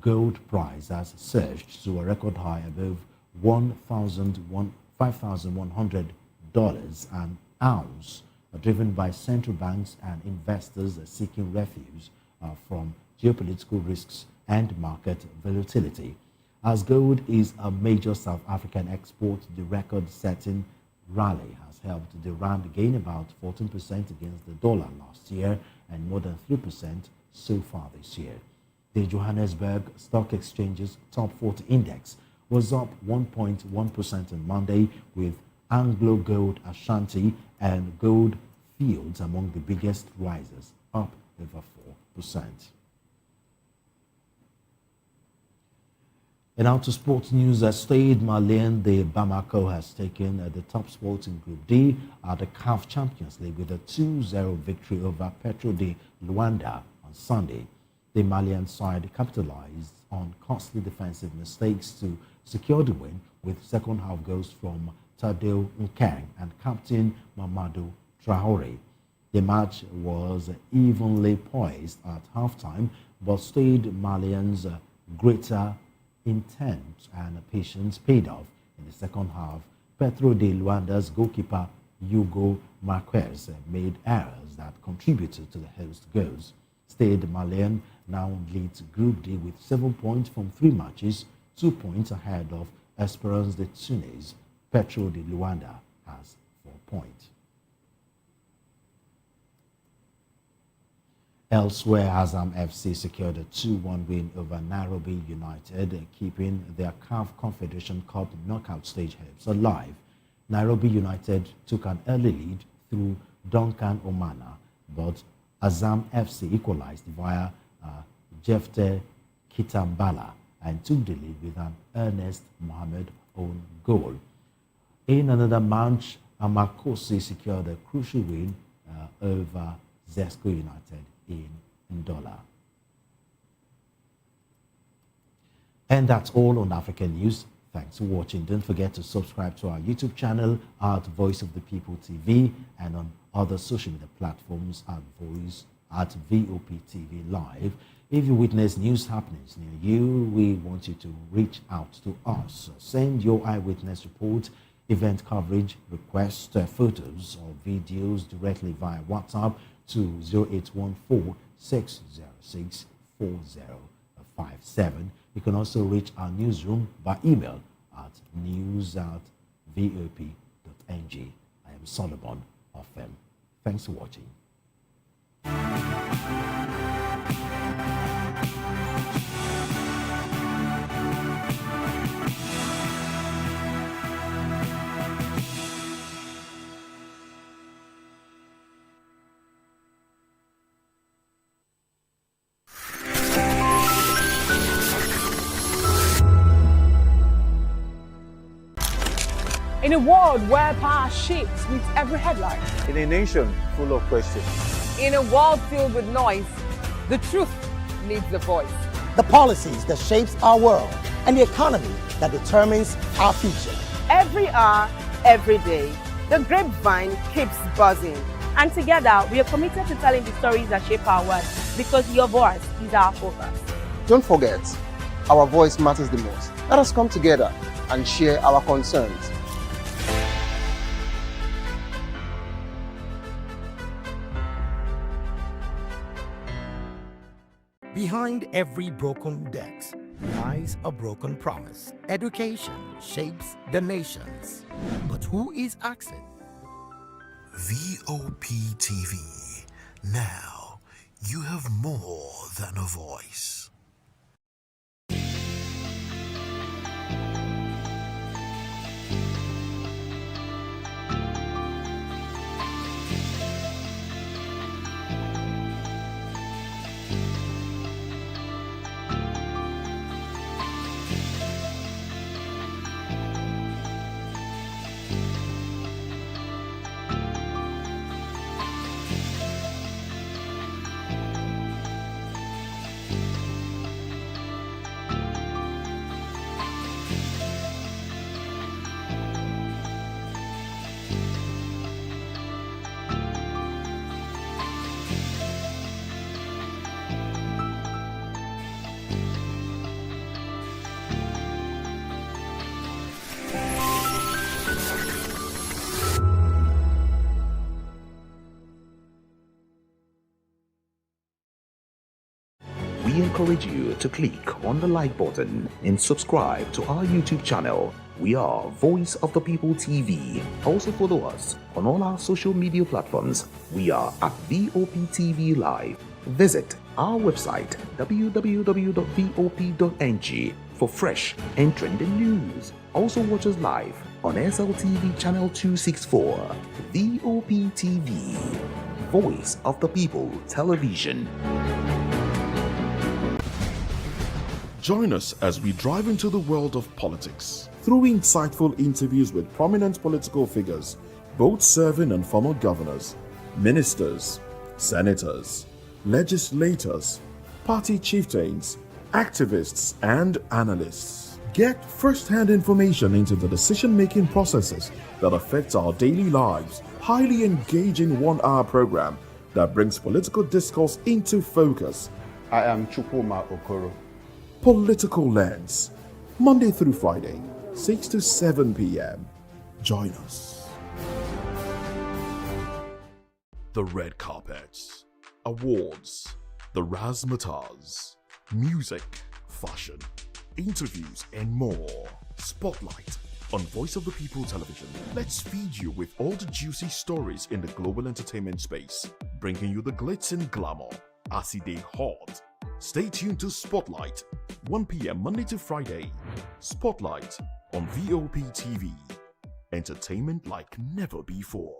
gold price has surged to a record high above $5,100 an ounce, driven by central banks and investors seeking refuge from geopolitical risks and market volatility. As gold is a major South African export, the record-setting rally has helped the rand gain about 14% against the dollar last year and more than 3% so far this year. The Johannesburg Stock Exchange's Top 40 Index was up 1.1% on Monday, with Anglo Gold Ashanti and Gold Fields among the biggest risers, up over 4%. And now to sports news. Stade Malien de Bamako has taken the top spot in Group D at the CAF Champions League with a 2-0 victory over Petro de Luanda on Sunday. The Malian side capitalized on costly defensive mistakes to secure the win, with second-half goals from Tadeu Nkeng and captain Mamadou Traore. The match was evenly poised at halftime, but Stade Malien's greater intent and patience paid off in the second half. Petro de Luanda's goalkeeper Hugo Marquez made errors that contributed to the host goals. Stade Malien now leads Group D with 7 points from 3 matches, 2 points ahead of Esperance de Tunis. Petro de Luanda has 4 points. Elsewhere, Azam FC secured a 2-1 win over Nairobi United, keeping their CAF Confederation Cup knockout stage hopes alive. Nairobi United took an early lead through Duncan Omana, but Azam FC equalized via Jefte Kitambala and took the lead with an Ernest Mohammed own goal. In another match, Amakosi secured a crucial win over Zesco United in Ndola. And that's all on African News. Thanks for watching. Don't forget to subscribe to our YouTube channel at Voice of the People TV and on other social media platforms at VOP TV Live. If you witness news happenings near you, we want you to reach out to us. Send your eyewitness report, event coverage, requests, photos or videos directly via WhatsApp to 0814-606-4057. You can also reach our newsroom by email at news@vop.ng. I am Solomon Ofem. Thanks for watching.
In a world where power shapes with every headline.
In a nation full of questions.
In a world filled with noise, the truth needs a voice.
The policies that shapes our world and the economy that determines our future.
Every hour, every day, the grapevine keeps buzzing.
And together, we are committed to telling the stories that shape our world, because your voice is our focus.
Don't forget, our voice matters the most. Let us come together and share our concerns.
Behind every broken desk lies a broken promise. Education shapes the nations. But who is asking?
VOP TV. Now, you have more than a voice.
We encourage you to click on the like button and subscribe to our YouTube channel
We are Voice of the People TV. Also follow us on all our social media platforms. We are at VOP TV Live. Visit our website www.vop.ng for fresh and trending news. Also watch us live on SLTV channel 264. VOP TV, Voice of the People Television.
Join us as we drive into the world of politics through insightful interviews with prominent political figures, both serving and former governors, ministers, senators, legislators, party chieftains, activists, and analysts. Get first-hand information into the decision-making processes that affect our daily lives. Highly engaging one-hour program that brings political discourse into focus.
I am Chukwuma Okoro.
Political Lens, Monday through Friday, 6 to 7 p.m. Join us. The red carpets, awards, the razzmatazz, music, fashion, interviews, and more. Spotlight on Voice of the People Television. Let's feed you with all the juicy stories in the global entertainment space, bringing you the glitz and glamour as they hot. Stay tuned to Spotlight, 1 p.m. Monday to Friday. Spotlight on VOP TV. Entertainment like never before.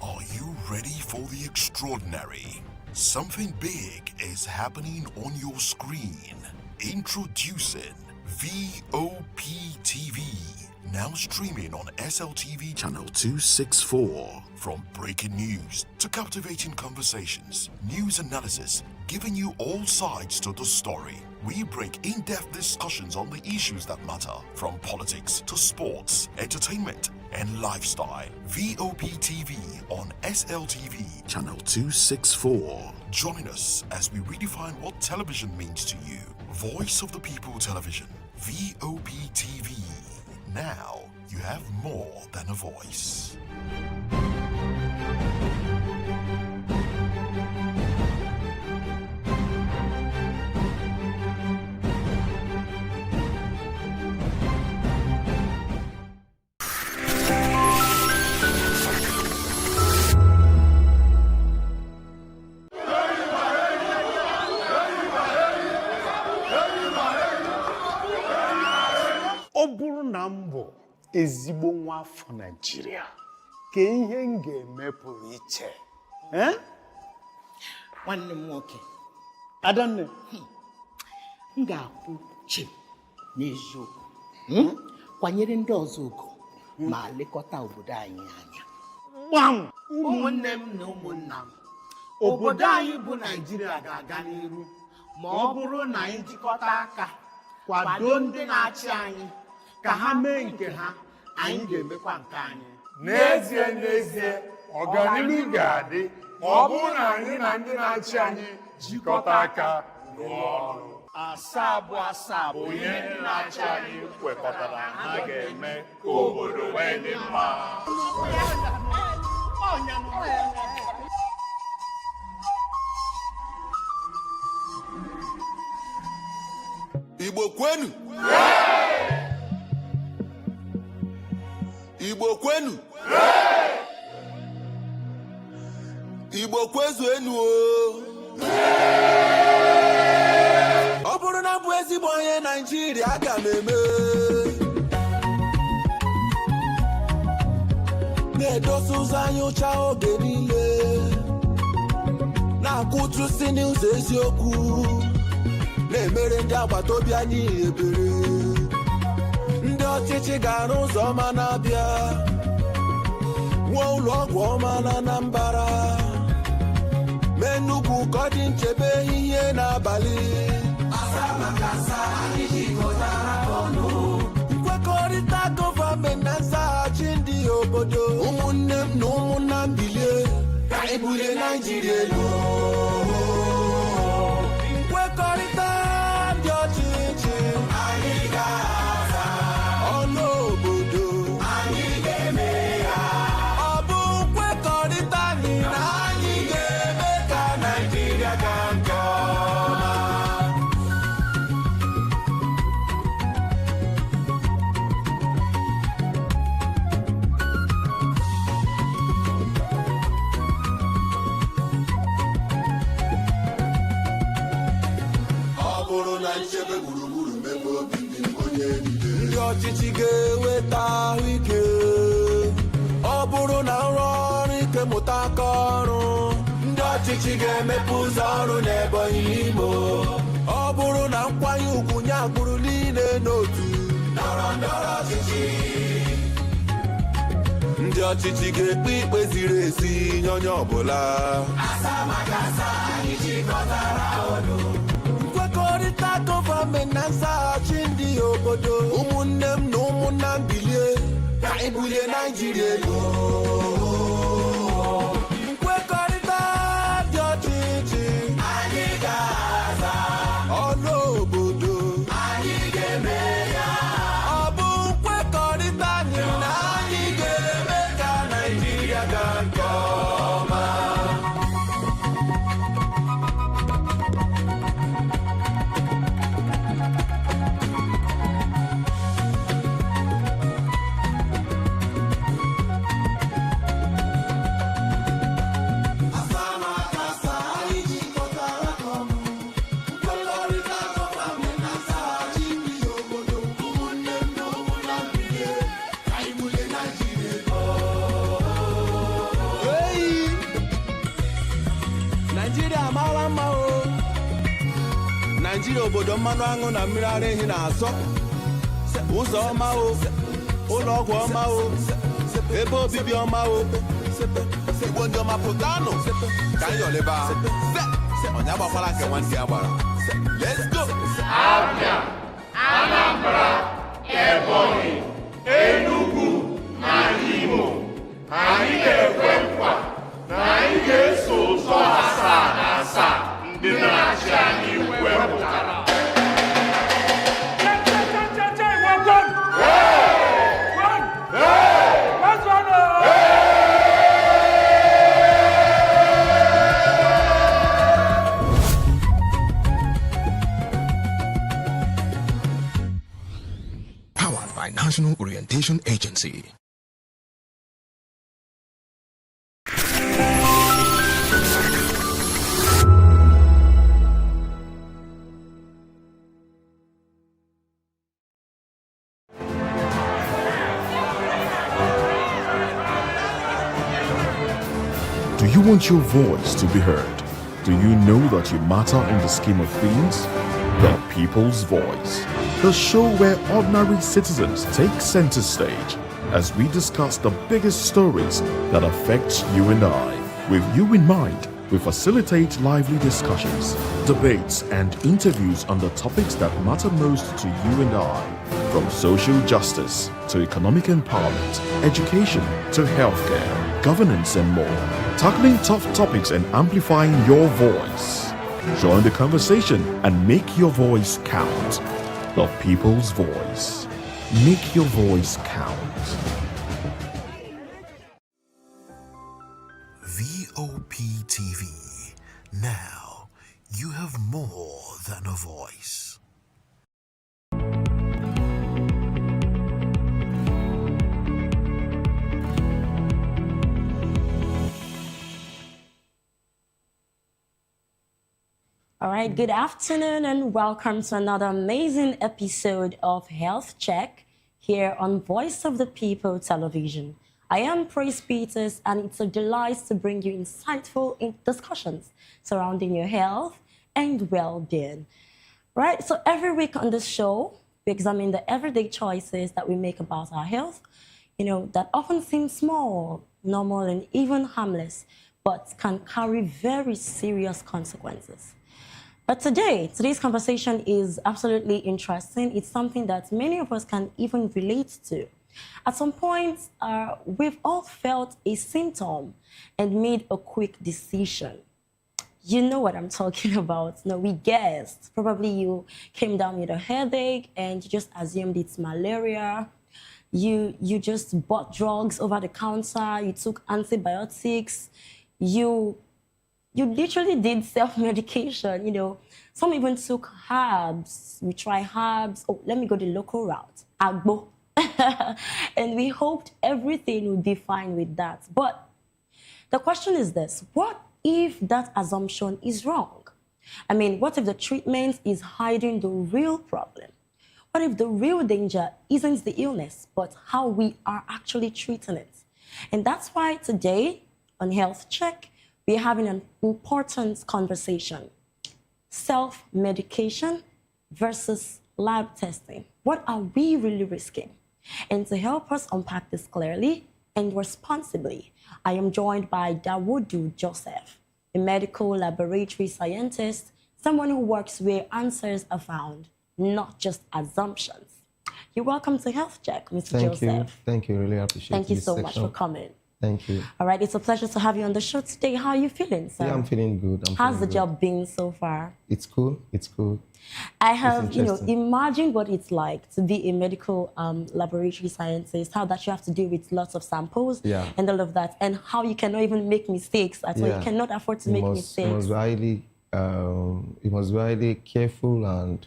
Are you ready for the extraordinary? Something big is happening on your screen. Introducing VOP TV. Now streaming on SLTV channel 264. From breaking news to captivating conversations, news analysis, giving you all sides to the story. We bring in-depth discussions on the issues that matter, from politics to sports, entertainment, and lifestyle. VOP TV on SLTV channel 264. Join us as we redefine what television means to you. Voice of the People Television, VOP TV. Now you have more than a voice.
Nambo ezigbo nwa afọ Nigeria ka ihe m ga-eme pụrụ iche
nwanne m nwoke
Adanne
m ga-akwụ chim n'eziokwu kwanyere ndị ọzọ ugwu ma lekọta obodo anyị anya
gbam
ụmụnne m na ụmụnna m obodo anyị bụ Nigeria ga-aga n'iru ma ọ bụrụ na anyị jikọta aka kwado ndị na-achị anyị ka ha mee nke ha, anyị ga-emekwa nke anyị.
N'ezie ọganihu ga-adị ma ọ bụrụ na anyị na ndị na-achị anyị jikọta aka rụọ ọrụ. Asaa bụ onye ndị na-achị anyị kwekọtara ha ga-eme ka obodo wee dị mma.
Igbo kwenu! Igbo kwenu! Igbo kwezuenu o! Ọ bụrụ na mbụ ezigbo onye Naịjirịa aga m eme na-edosa ụzọ anyị ụcha oge niile na-akwụtụsi n'ụzọ eziokwu na-emere ndị agbata obi anyị ebere ndị ọchịchị ga-arụ ụzọ ọma na-abịa nwee ụlọ ọgwụ ọma na Anambra mee nnukwu ka ọ dị nchebe ihe n'abalị nkwekọrịta gọọmenti na nzaghachi ndị obodo ụmụnne m na ụmụnna m bilie ka anyị bulie Naịjirịa elu nkwekọrịta ndị ọchịchị anyị ga-aza ọnụ obodo anyị ga-eme ya ọ bụ nkwekọrịta anyị na anyị ga-eme ka Naịjirịa gaa nke ọma ọchịchị ga-eweta ahụike ọ bụrụ na nrọ ọrụ ike mụta aka ọrụ ndị ọchịchị ga-emepe ụzọ ọrụ n'Ebonyi Imo ọ bụrụ na nkwanye ugwu nye agbụrụ niile n'otu ndọrọ ndọrọ ọchịchị ndị ọchịchị ga-ekpe ikpe ziri ezi nye onye ọbụla nkwekọrịta gọọmenti na nzaghachi ndị obodo ụmụnne m na ụmụnna m bilie ka anyị bulie Naijiria elu nkwekọrịta dị ọchịchị anyị ga-aza ọnụ obodo anyị ga-eme ya ọ bụ nkwekọrịta anyị na anyị ga-eme ka Naijiria gaa nke ọma Naijiria obodo mmanụ aṅụ na mmiri ara ehi na-asọ ụzọ ọma o ụlọ ọgwụ ọma o ebe obibi ọma o Igbo ndị ọma pụtanụ ka anyị yọleba onye agbakwala nke nwanne ya gbara let's go
Abia, Anambra, Ebonyi, Enugu na Imo anyị ga-ekwe nkwa na anyị ga-eso ụzọ asaa na asaa ndị na-achị anyị wepụtara.
Powered by National Orientation Agency.
Do you want your voice to be heard? Do you know that you matter in the scheme of things? The People's Voice, the show where ordinary citizens take center stage as we discuss the biggest stories that affect you and I. With you in mind, we facilitate lively discussions, debates, and interviews on the topics that matter most to you and I, from social justice to economic empowerment, education to healthcare, governance, and more, tackling tough topics and amplifying your voice. Join the conversation and make your voice count. The People's Voice. Make your voice count.
VOP TV. Now you have more than a voice.
All right, good afternoon and welcome to another amazing episode of Health Check here on Voice of the People Television. I am Praise Peters and it's a delight to bring you insightful discussions surrounding your health and well-being. Right, so every week on this show, we examine the everyday choices that we make about our health, that often seem small, normal, and even harmless, but can carry very serious consequences. But today's conversation is absolutely interesting. It's something that many of us can even relate to. At some point, we've all felt a symptom and made a quick decision. You know what I'm talking about. No, we guessed. Probably you came down with a headache and you just assumed it's malaria. You just bought drugs over the counter. You took antibiotics. You literally did self-medication, Some even took herbs. We try herbs. Oh, let me go the local route. Agbo. And we hoped everything would be fine with that. But the question is this. What if that assumption is wrong? I mean, what if the treatment is hiding the real problem? What if the real danger isn't the illness, but how we are actually treating it? And that's why today on Health Check, we're having an important conversation. Self-medication versus lab testing. What are we really risking? And to help us unpack this clearly and responsibly, I am joined by Dawodu Joseph, a medical laboratory scientist, someone who works where answers are found, not just assumptions. You're welcome to Health Check, Mr. Joseph.
Thank you. Really appreciate it.
Thank you so much for coming.
Thank you.
All right, it's a pleasure to have you on the show today. How are you feeling, sir?
Yeah, I'm feeling good.
How's the job been so far?
It's cool. It's cool.
I have, imagined what it's like to be a medical laboratory scientist, how that you have to deal with lots of samples and all of that, and how you cannot even make mistakes at all. You cannot afford to make mistakes.
You must be highly careful and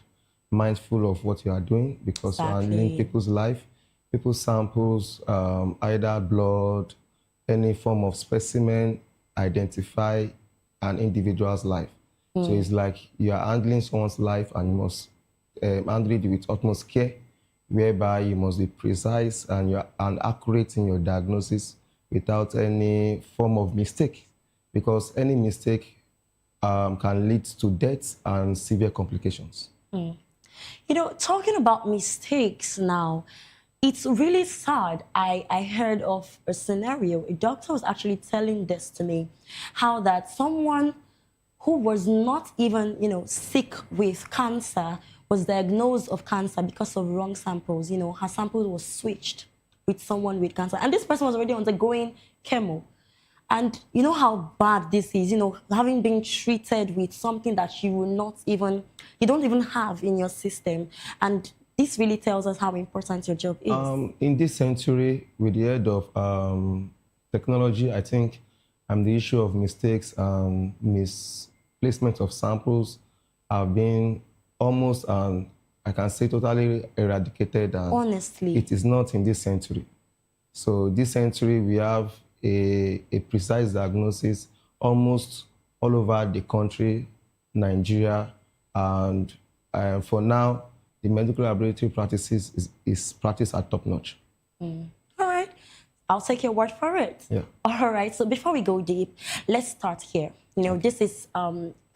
mindful of what you are doing because you are handling people's life, people's samples, either blood, any form of specimen, identify an individual's life. So it's like you are handling someone's life and you must handle it with utmost care, whereby you must be precise and accurate in your diagnosis without any form of mistake, because any mistake can lead to death and severe complications.
Talking about mistakes now, it's really sad. I heard of a scenario. A doctor was actually telling this to me, how that someone who was not even, sick with cancer was diagnosed of cancer because of wrong samples. Her sample was switched with someone with cancer. And this person was already undergoing chemo. And you know how bad this is, having been treated with something that you don't even have in your system. And this really tells us how important your job is.
In this century, with the aid of technology, I think the issue of mistakes and misplacement of samples have been almost, I can say, totally eradicated. And
honestly,
it is not in this century. So this century, we have a precise diagnosis almost all over the country, Nigeria, and for now, the medical laboratory practices is practiced at top notch.
All right. I'll take your word for it.
Yeah.
All right. So before we go deep, let's start here. This is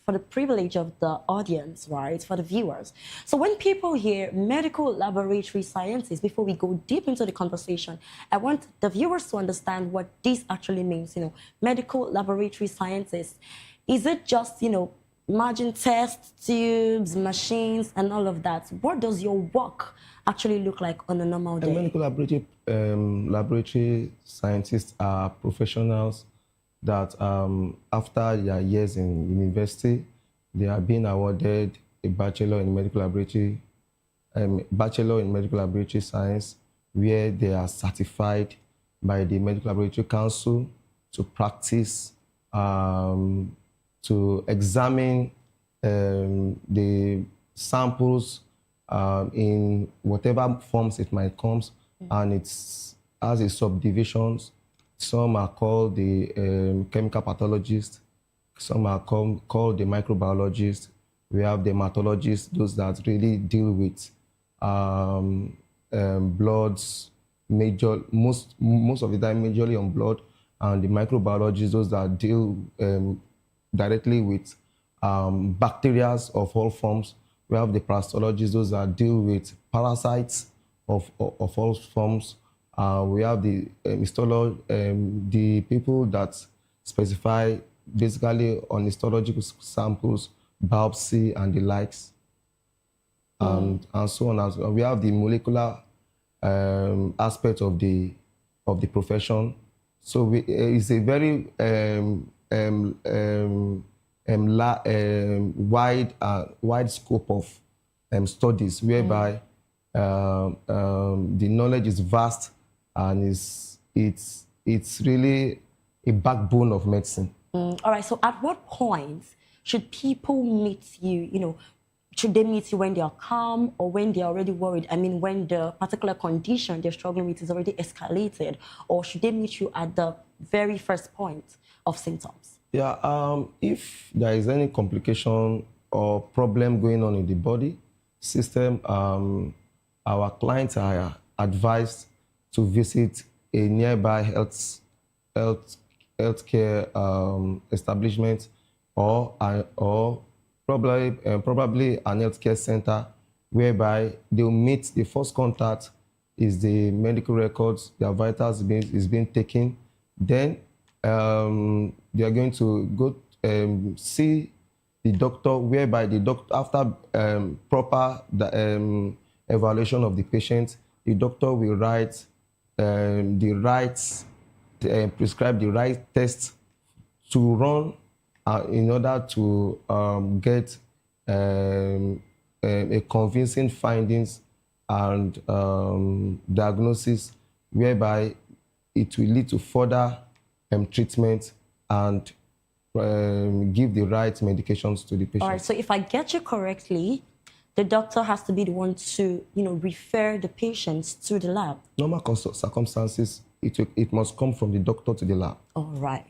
for the privilege of the audience, right? For the viewers. So when people hear medical laboratory sciences, before we go deep into the conversation, I want the viewers to understand what this actually means. Medical laboratory sciences. Is it just, margin tests, tubes, machines, and all of that? What does your work actually look like on a normal day?
Medical laboratory scientists are professionals that after their years in university, they are being awarded a bachelor in medical laboratory science, where they are certified by the Medical Laboratory Council to practice, to examine the samples in whatever forms it might come, and it's as a subdivisions. Some are called the chemical pathologists, some are called the microbiologists. We have the hematologists, those that really deal with bloods, most of the time majorly on blood, and the microbiologists, those that deal directly with bacteria of all forms. We have the parasitologists, those that deal with parasites of all forms. We have the the people that specify basically on histological samples, biopsy and the likes, and so on. As well. We have the molecular aspect of the profession. So it's a very wide scope of studies, whereby the knowledge is vast, and it's really a backbone of medicine.
All right. So, at what point should people meet you? Should they meet you when they are calm or when they are already worried? I mean, when the particular condition they're struggling with is already escalated, or should they meet you at the very first point of symptoms?
Yeah. If there is any complication or problem going on in the body system, our clients are advised to visit a nearby healthcare establishment or probably an healthcare center, whereby they'll meet. The first contact is the medical records, their vitals is being taken. Then they are going to go see the doctor, whereby the doctor, after proper evaluation of the patient, the doctor will write prescribe the right tests to run in order to get a convincing findings and diagnosis, whereby it will lead to further treatment and give the right medications to the patient.
All right, so if I get you correctly, the doctor has to be the one to, refer the patients to the lab.
Normal circumstances, it must come from the doctor to the lab.
All right.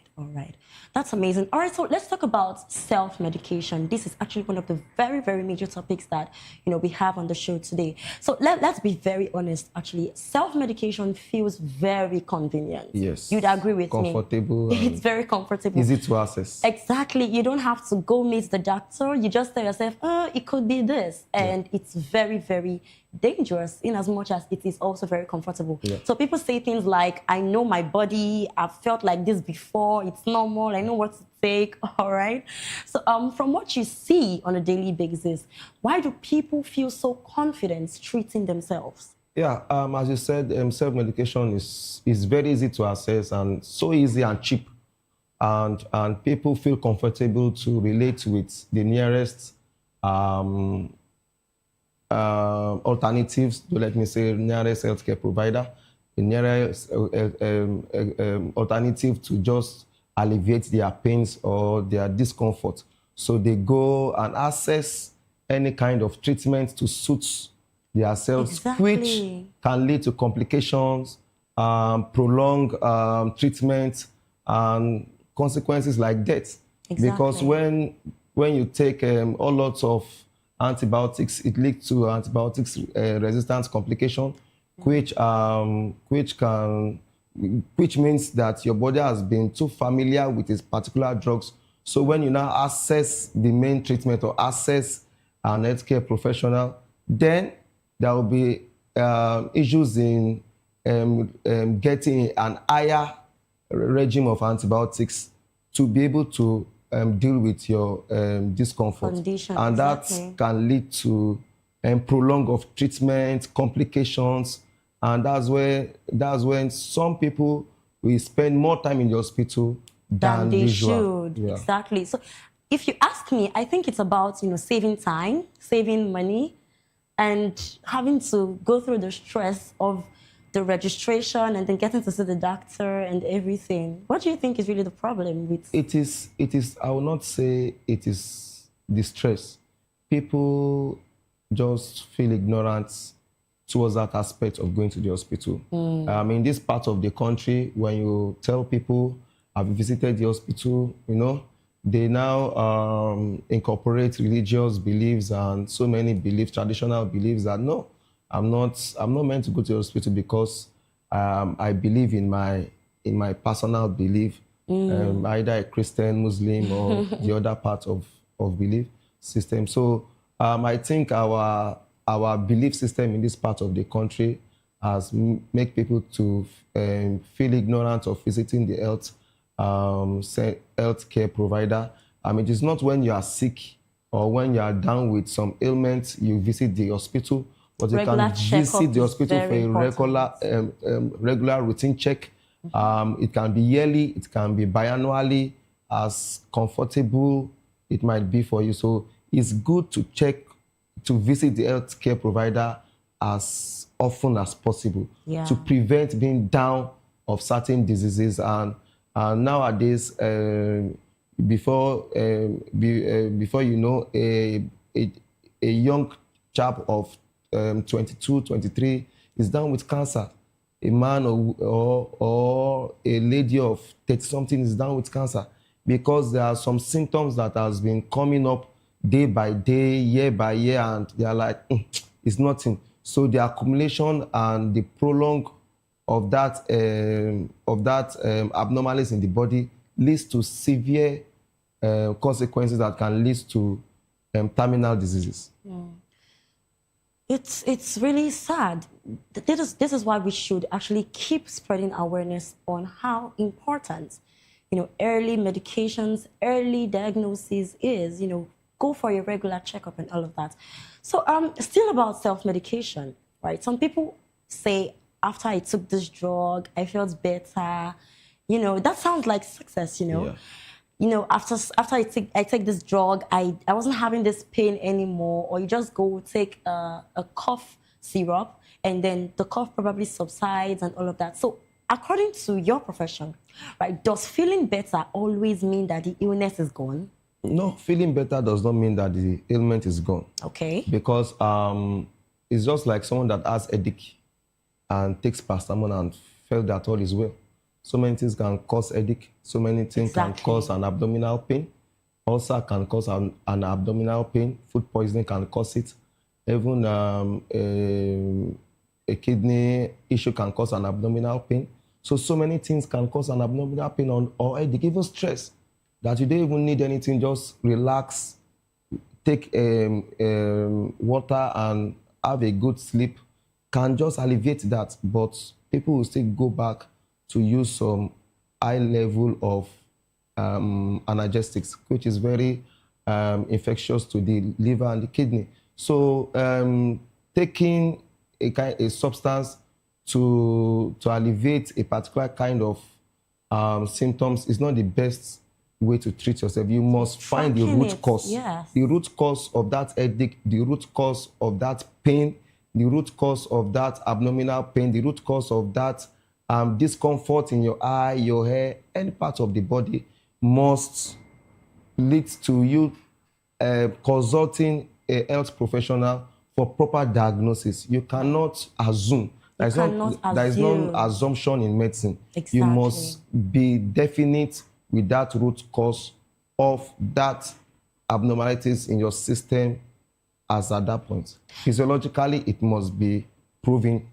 That's amazing. All right, so let's talk about self-medication. This is actually one of the very, very major topics that, we have on the show today. So let's be very honest, actually. Self-medication feels very convenient.
Yes.
You'd agree with me?
Comfortable.
It's very comfortable.
Easy to access.
Exactly. You don't have to go meet the doctor. You just tell yourself, it could be this. And it's very, very dangerous in as much as it is also very comfortable.
Yeah.
So people say things like, I know my body, I've felt like this before, it's normal, I know what to take, all right? So from what you see on a daily basis, why do people feel so confident treating themselves?
Yeah, as you said, self-medication is very easy to access and so easy and cheap. And people feel comfortable to relate with the nearest alternatives, to let me say, nearest healthcare provider, the nearest alternative to just alleviate their pains or their discomfort. So they go and access any kind of treatment to suit themselves, which can lead to complications, prolonged treatment, and consequences like death. Because when you take a lot of antibiotics, it leads to antibiotics resistance complication, which means that your body has been too familiar with its particular drugs. So when you now access the main treatment or access an healthcare professional, then there will be issues in getting an higher regime of antibiotics to be able to deal with your discomfort.
Condition,
and that can lead to prolong of treatment, complications, and that's when some people will spend more time in the hospital than
they
usual.
should. Yeah. Exactly. So if you ask me, I think it's about saving time, saving money, and having to go through the stress of the registration and then getting to see the doctor and everything. What do you think is really the problem with
it is I will not say it is the stress. People just feel ignorant towards that aspect of going to the hospital. In this part of the country, when you tell people, have you visited the hospital, they now incorporate religious beliefs and so many beliefs, traditional beliefs, that no, I'm not meant to go to the hospital because I believe in my personal belief, either a Christian, Muslim, or the other part of belief system. So I think our belief system in this part of the country has make people to feel ignorant of visiting the healthcare provider. It is not when you are sick or when you are down with some ailment you visit the hospital, but you can visit the hospital for a regular routine check. It can be yearly, it can be biannually, as comfortable it might be for you. So it's good to visit the healthcare provider as often as possible to prevent being down of certain diseases. And nowadays, before you know, a young chap of 22, 23 is down with cancer. A man or a lady of 30-something is down with cancer because there are some symptoms that has been coming up day by day, year by year, and they are like, it's nothing. So the accumulation and the prolong of that abnormalities in the body leads to severe consequences that can lead to terminal diseases.
It's really sad. This is why we should actually keep spreading awareness on how important, early medications, early diagnosis is. Go for your regular checkup and all of that. So still about self-medication, right? Some people say, after I took this drug, I felt better. That sounds like success,
Yeah.
After I take this drug, I wasn't having this pain anymore. Or you just go take a cough syrup and then the cough probably subsides and all of that. So according to your profession, right, does feeling better always mean that the illness is gone?
No, feeling better does not mean that the ailment is gone.
Okay.
Because it's just like someone that has headache and takes paracetamol and felt that all is well. So many things can cause headache. So many things can cause an abdominal pain. Ulcer can cause an abdominal pain. Food poisoning can cause it. Even a kidney issue can cause an abdominal pain. So many things can cause an abdominal pain or headache, even stress, that you don't even need anything. Just relax, take water and have a good sleep can just alleviate that. But people will still go back to use some high level of analgesics, which is very infectious to the liver and the kidney. So taking a substance to alleviate a particular kind of symptoms is not the best way to treat yourself. You must find the root cause.
Yes.
The root cause of that headache, the root cause of that pain, the root cause of that abdominal pain, the root cause of that discomfort in your eye, your hair, any part of the body must lead to you consulting a health professional for proper diagnosis. You cannot assume. There is no assumption in medicine.
Exactly.
You must be definite with that root cause of that abnormalities in your system as at that point. Physiologically, it must be proven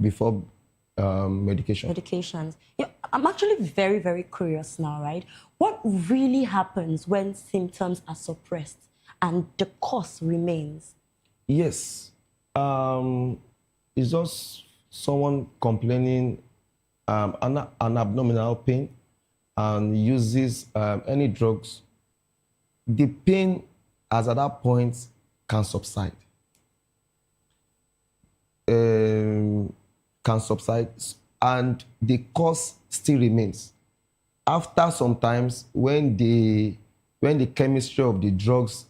before medication.
Medications. Yeah, I'm actually very, very curious now, right? What really happens when symptoms are suppressed and the cause remains?
Yes. It's just someone complaining an abdominal pain and uses any drugs. The pain, as at that point, can subside. And the cause still remains. After sometimes, when the chemistry of the drugs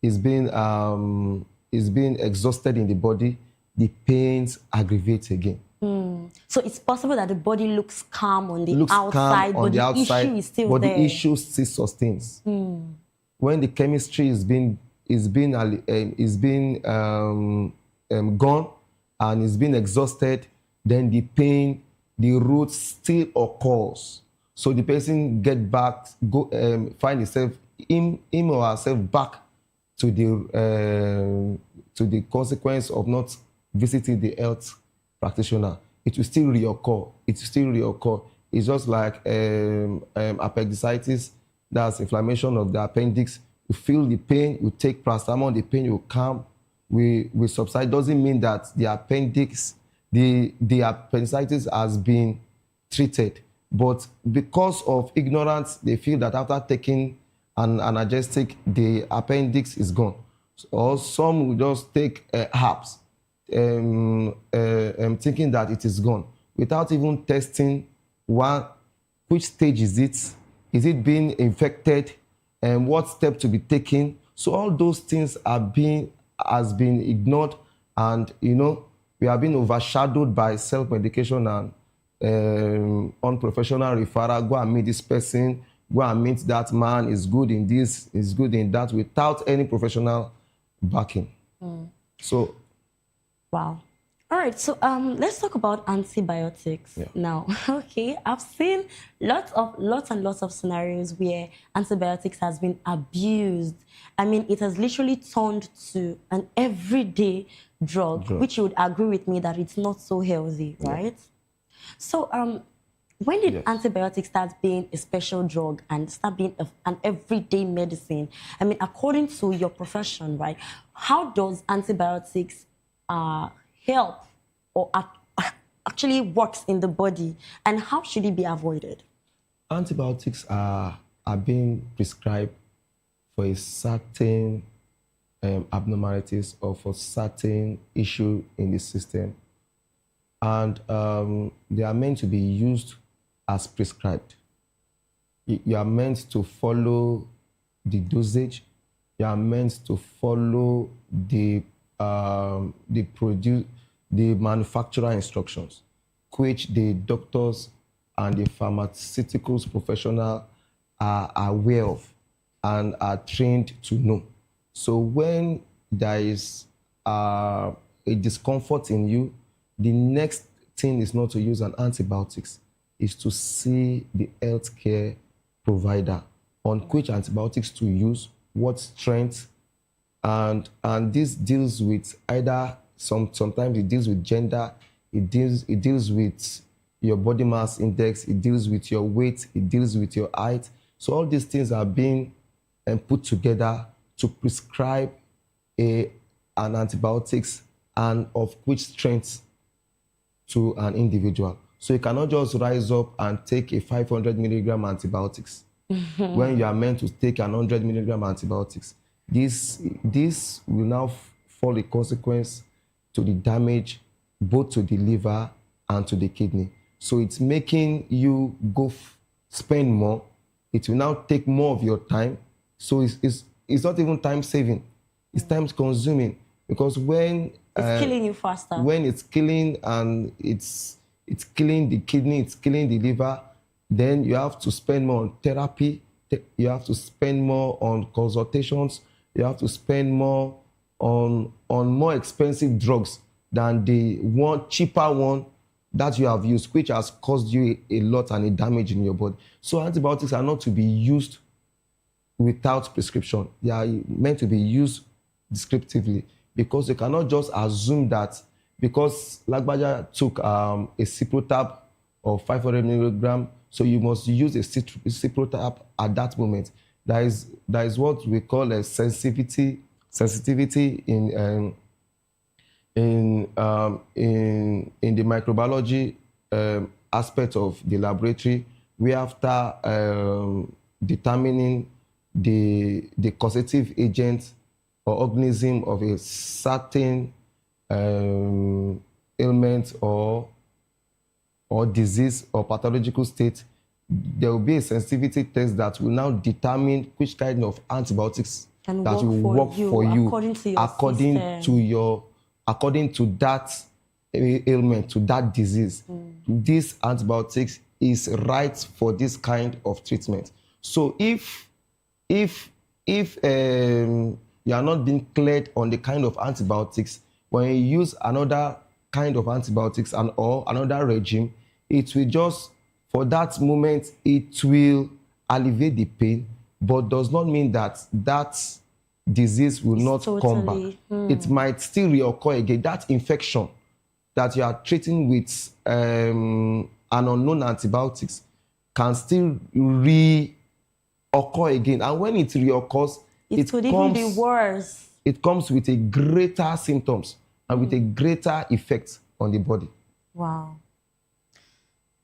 is being exhausted in the body, the pains aggravate again.
So it's possible that the body looks calm on the outside, but the issue is still there.
But the issue still sustains. When the chemistry is being gone and is being exhausted, then the pain, the root still occurs. So the person find him or herself back to the consequence of not visiting the health practitioner. It will still reoccur. It's just like appendicitis. That's inflammation of the appendix. You feel the pain, you take paracetamol, the pain will calm, will subside. Doesn't mean that the appendix, the appendicitis has been treated. But because of ignorance, they feel that after taking an analgesic, the appendix is gone. Or some will just take herbs, thinking that it is gone, without even testing which stage is it? Is it being infected? And what step to be taken? So all those things has been ignored, and we have been overshadowed by self-medication and unprofessional referral. Go and meet this person. Go and meet that man. Is good in this. Is good in that. Without any professional backing. So,
wow. All right, so let's talk about antibiotics now. Okay, I've seen lots and lots of scenarios where antibiotics has been abused. I mean, it has literally turned to an everyday drug, which you would agree with me that it's not so healthy, right? So when did antibiotics start being a special drug and start being an everyday medicine? I mean, according to your profession, right? How does antibiotics help or actually works in the body, and how should it be avoided?
Antibiotics are being prescribed for a certain abnormalities or for certain issue in the system, and they are meant to be used as prescribed. You are meant to follow the dosage. You are meant to follow the manufacturer instructions, which the doctors and the pharmaceuticals professional are aware of and are trained to know. So when there is a discomfort in you, the next thing is not to use an antibiotics, is to see the healthcare provider on which antibiotics to use, what strength, and this deals with either sometimes it deals with gender, it deals with your body mass index, it deals with your weight, it deals with your height. So all these things are being put together to prescribe an antibiotics and of which strength to an individual. So you cannot just rise up and take a 500 milligram antibiotics when you are meant to take an 100 milligram antibiotics. This will now fall a consequence to the damage both to the liver and to the kidney. So it's making you go spend more. It will now take more of your time. So it's not even time saving. It's time consuming, because when
it's killing you faster.
When it's killing and it's killing the kidney, it's killing the liver, then you have to spend more on therapy. You have to spend more on consultations. You have to spend more on more expensive drugs than the cheaper one that you have used, which has caused you a lot and a damage in your body. So antibiotics are not to be used without prescription. They are meant to be used descriptively, because you cannot just assume that because Lagbaja took a Ciprotab of 500 milligram, so you must use a Ciprotab at that moment. That is what we call a sensitivity in the microbiology aspect of the laboratory. We after determining the causative agent or organism of a certain ailment or disease or pathological state, there will be a sensitivity test that will now determine which kind of antibiotics that will work for you according to that ailment, to that disease. This antibiotics is right for this kind of treatment. So if you are not being cleared on the kind of antibiotics, when you use another kind of antibiotics or another regime, it will just, for that moment, it will alleviate the pain, but does not mean that that disease will not come back. It might still reoccur again. That infection that you are treating with an unknown antibiotics can still reoccur again. And when it reoccurs,
it could even be worse.
It comes with a greater symptoms and with a greater effect on the body.
Wow.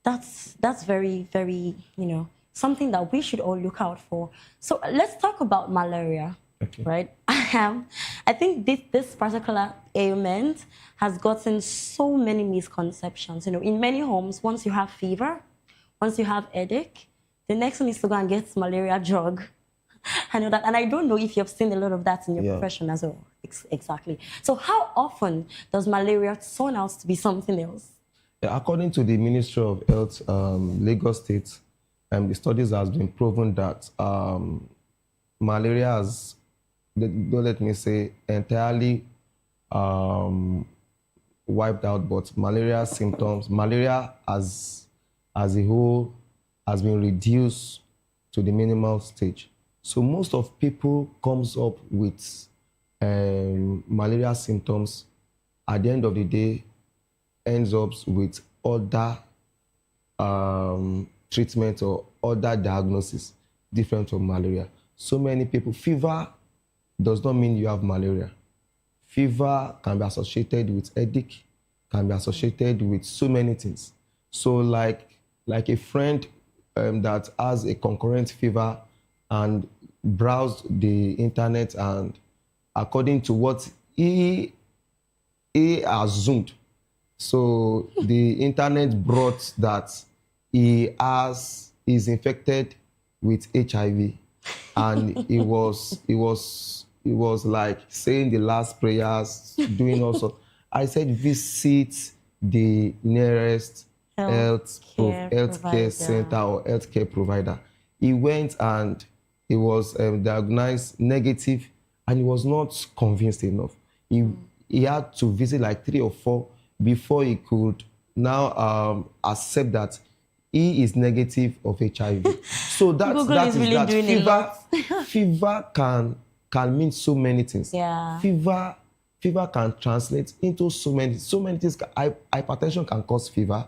That's very, very, something that we should all look out for. So let's talk about malaria, right? I think this particular ailment has gotten so many misconceptions. In many homes, once you have fever, once you have headache, the next one is to go and get malaria drug. I know that, and I don't know if you've seen a lot of that in your profession as well. Exactly. So how often does malaria turn out to be something else?
According to the Ministry of Health, Lagos State, the studies has been proven that malaria has, don't let me say entirely wiped out, but malaria symptoms, malaria as a whole has been reduced to the minimal stage. So most of people comes up with malaria symptoms. At the end of the day, ends up with other treatment or other diagnosis different from malaria. So many people, fever does not mean you have malaria. Fever can be associated with headache, can be associated with so many things. So like a friend that has a concurrent fever and browsed the internet, and according to what he assumed, so the internet brought that he is infected with HIV, and he was like saying the last prayers, doing also. I said, visit the nearest healthcare center or healthcare provider. He went and he was diagnosed negative, and he was not convinced enough. He had to visit like 3 or 4 before he could now accept that he is negative of HIV. So that is really that fever can mean so many things.
Yeah.
Fever can translate into so many things. Hypertension can cause fever.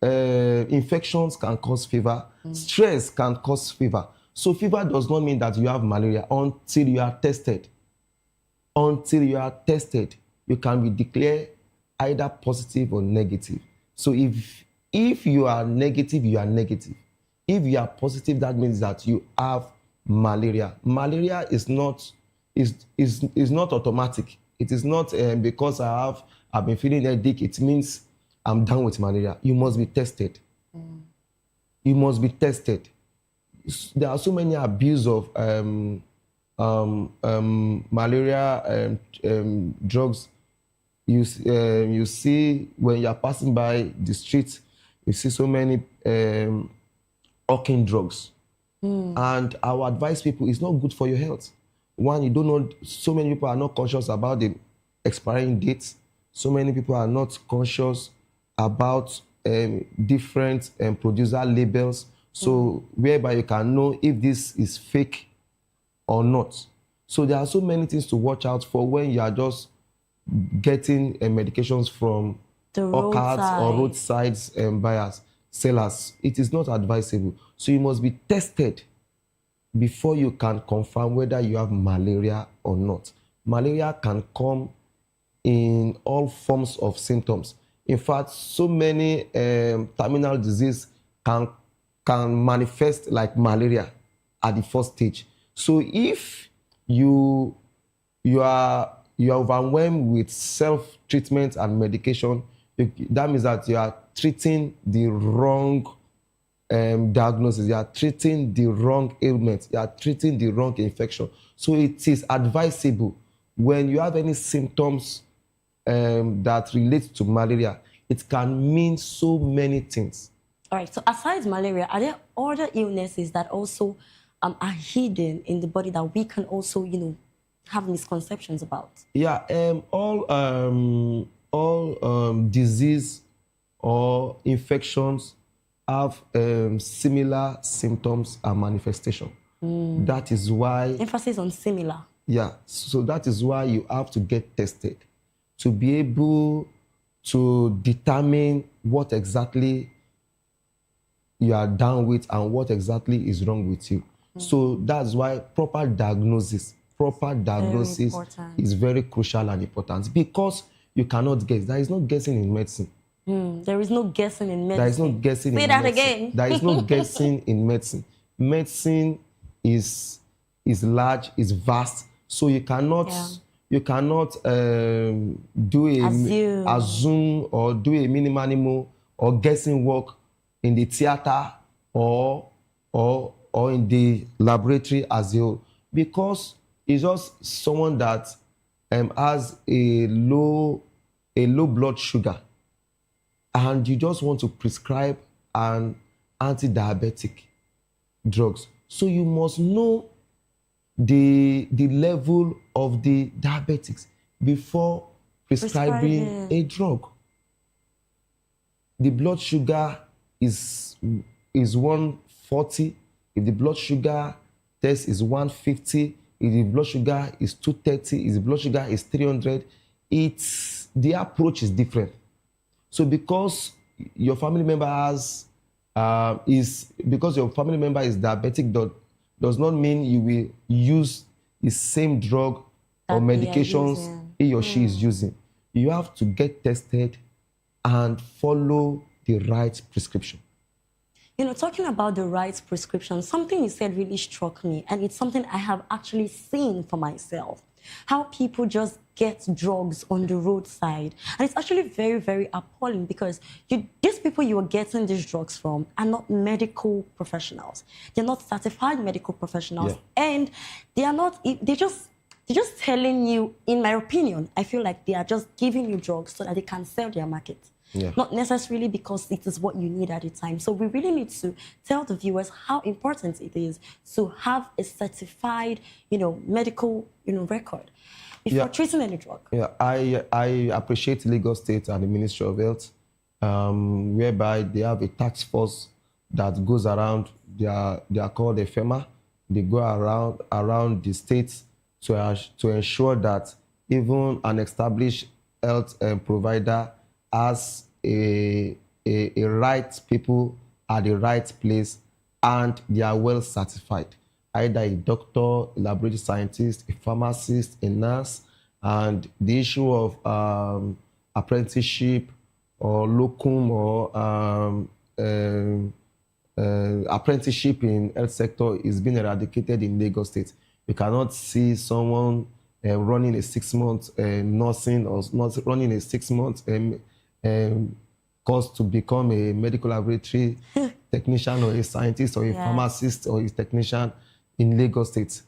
Infections can cause fever. Stress can cause fever. So fever does not mean that you have malaria until you are tested. Until you are tested, you can be declared either positive or negative. So if you are negative, you are negative. If you are positive, that means that you have malaria. Malaria is not automatic. It is not because I've been feeling headache, it means I'm done with malaria. You must be tested. You must be tested. There are so many abuse of malaria drugs. You see when you are passing by the street, you see so many hawking drugs. And I would advise people, it's not good for your health. One, you don't know, so many people are not conscious about the expiring dates. So many people are not conscious about different producer labels. So whereby you can know if this is fake or not. So there are so many things to watch out for when you are just getting medications from hawkers or roadsides buyers, sellers. It is not advisable. So you must be tested before you can confirm whether you have malaria or not. Malaria can come in all forms of symptoms. In fact, so many terminal disease can manifest like malaria at the first stage. So if you are overwhelmed with self-treatment and medication, that means that you are treating the wrong diagnosis, you are treating the wrong ailment, you are treating the wrong infection. So it is advisable when you have any symptoms that relate to malaria, it can mean so many things.
All right, so aside malaria, are there other illnesses that also are hidden in the body that we can also, have misconceptions about?
Yeah, all disease or infections have similar symptoms and manifestation. That is why...
Emphasis on similar.
Yeah, so that is why you have to get tested to be able to determine what exactly you are down with and what exactly is wrong with you. So that's why proper diagnosis is very crucial and important, because you cannot guess. There is no guessing in medicine.
There is no guessing in medicine.
There is no guessing
Say
in
that
medicine.
again.
There is no guessing in medicine. Medicine is large, is vast, so you cannot do a assume or do a minimal or guessing work in the theater or in the laboratory as a whole, because it's just someone that has a low blood sugar, and you just want to prescribe an anti-diabetic drugs. So you must know the level of the diabetics before prescribing a drug. The blood sugar is 140. If the blood sugar test is 150, if the blood sugar is 230, if the blood sugar is 300, the approach is different. So because your family member is diabetic, does not mean you will use the same drug or medications he or she is using. You have to get tested and follow the right prescription.
You know, talking about the right prescription, something you said really struck me, and it's something I have actually seen for myself. How people just get drugs on the roadside. And it's actually very, very appalling because these people you are getting these drugs from are not medical professionals. They're not certified medical professionals. And they are not, they're just telling you, in my opinion, I feel like they are just giving you drugs so that they can sell their market. Not necessarily because it is what you need at the time. So we really need to tell the viewers how important it is to have a certified, medical, record before treating any drug.
I appreciate Lagos State and the Ministry of Health, whereby they have a task force that goes around. They are called a FEMA. They go around the states to ensure that even an established health provider has a right people at the right place and they are well certified. Either a doctor, a laboratory scientist, a pharmacist, a nurse, and the issue of apprenticeship or locum or apprenticeship in health sector is being eradicated in Lagos State. You cannot see someone running a 6-month nursing or not running a 6-month course to become a medical laboratory technician or a scientist or a pharmacist or a technician in Lagos State.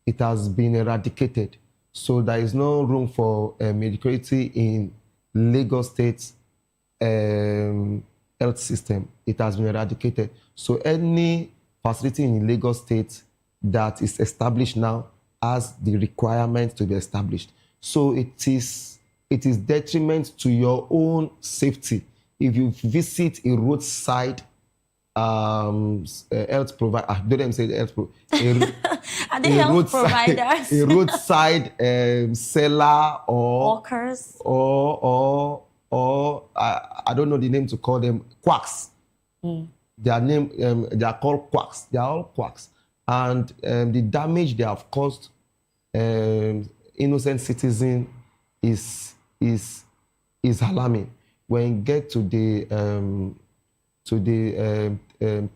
It has been eradicated. So there is no room for mediocrity in Lagos State health system. It has been eradicated. So any facility in Lagos State that is established now has the requirement to be established. So it is detriment to your own safety if you visit a roadside health provider. Don't let me say the health provider.
Are they health providers?
A roadside seller or
walkers
or I don't know the name to call them, quacks. Their name they are called quacks. They are all quacks, and the damage they have caused innocent citizen is alarming. When you get to the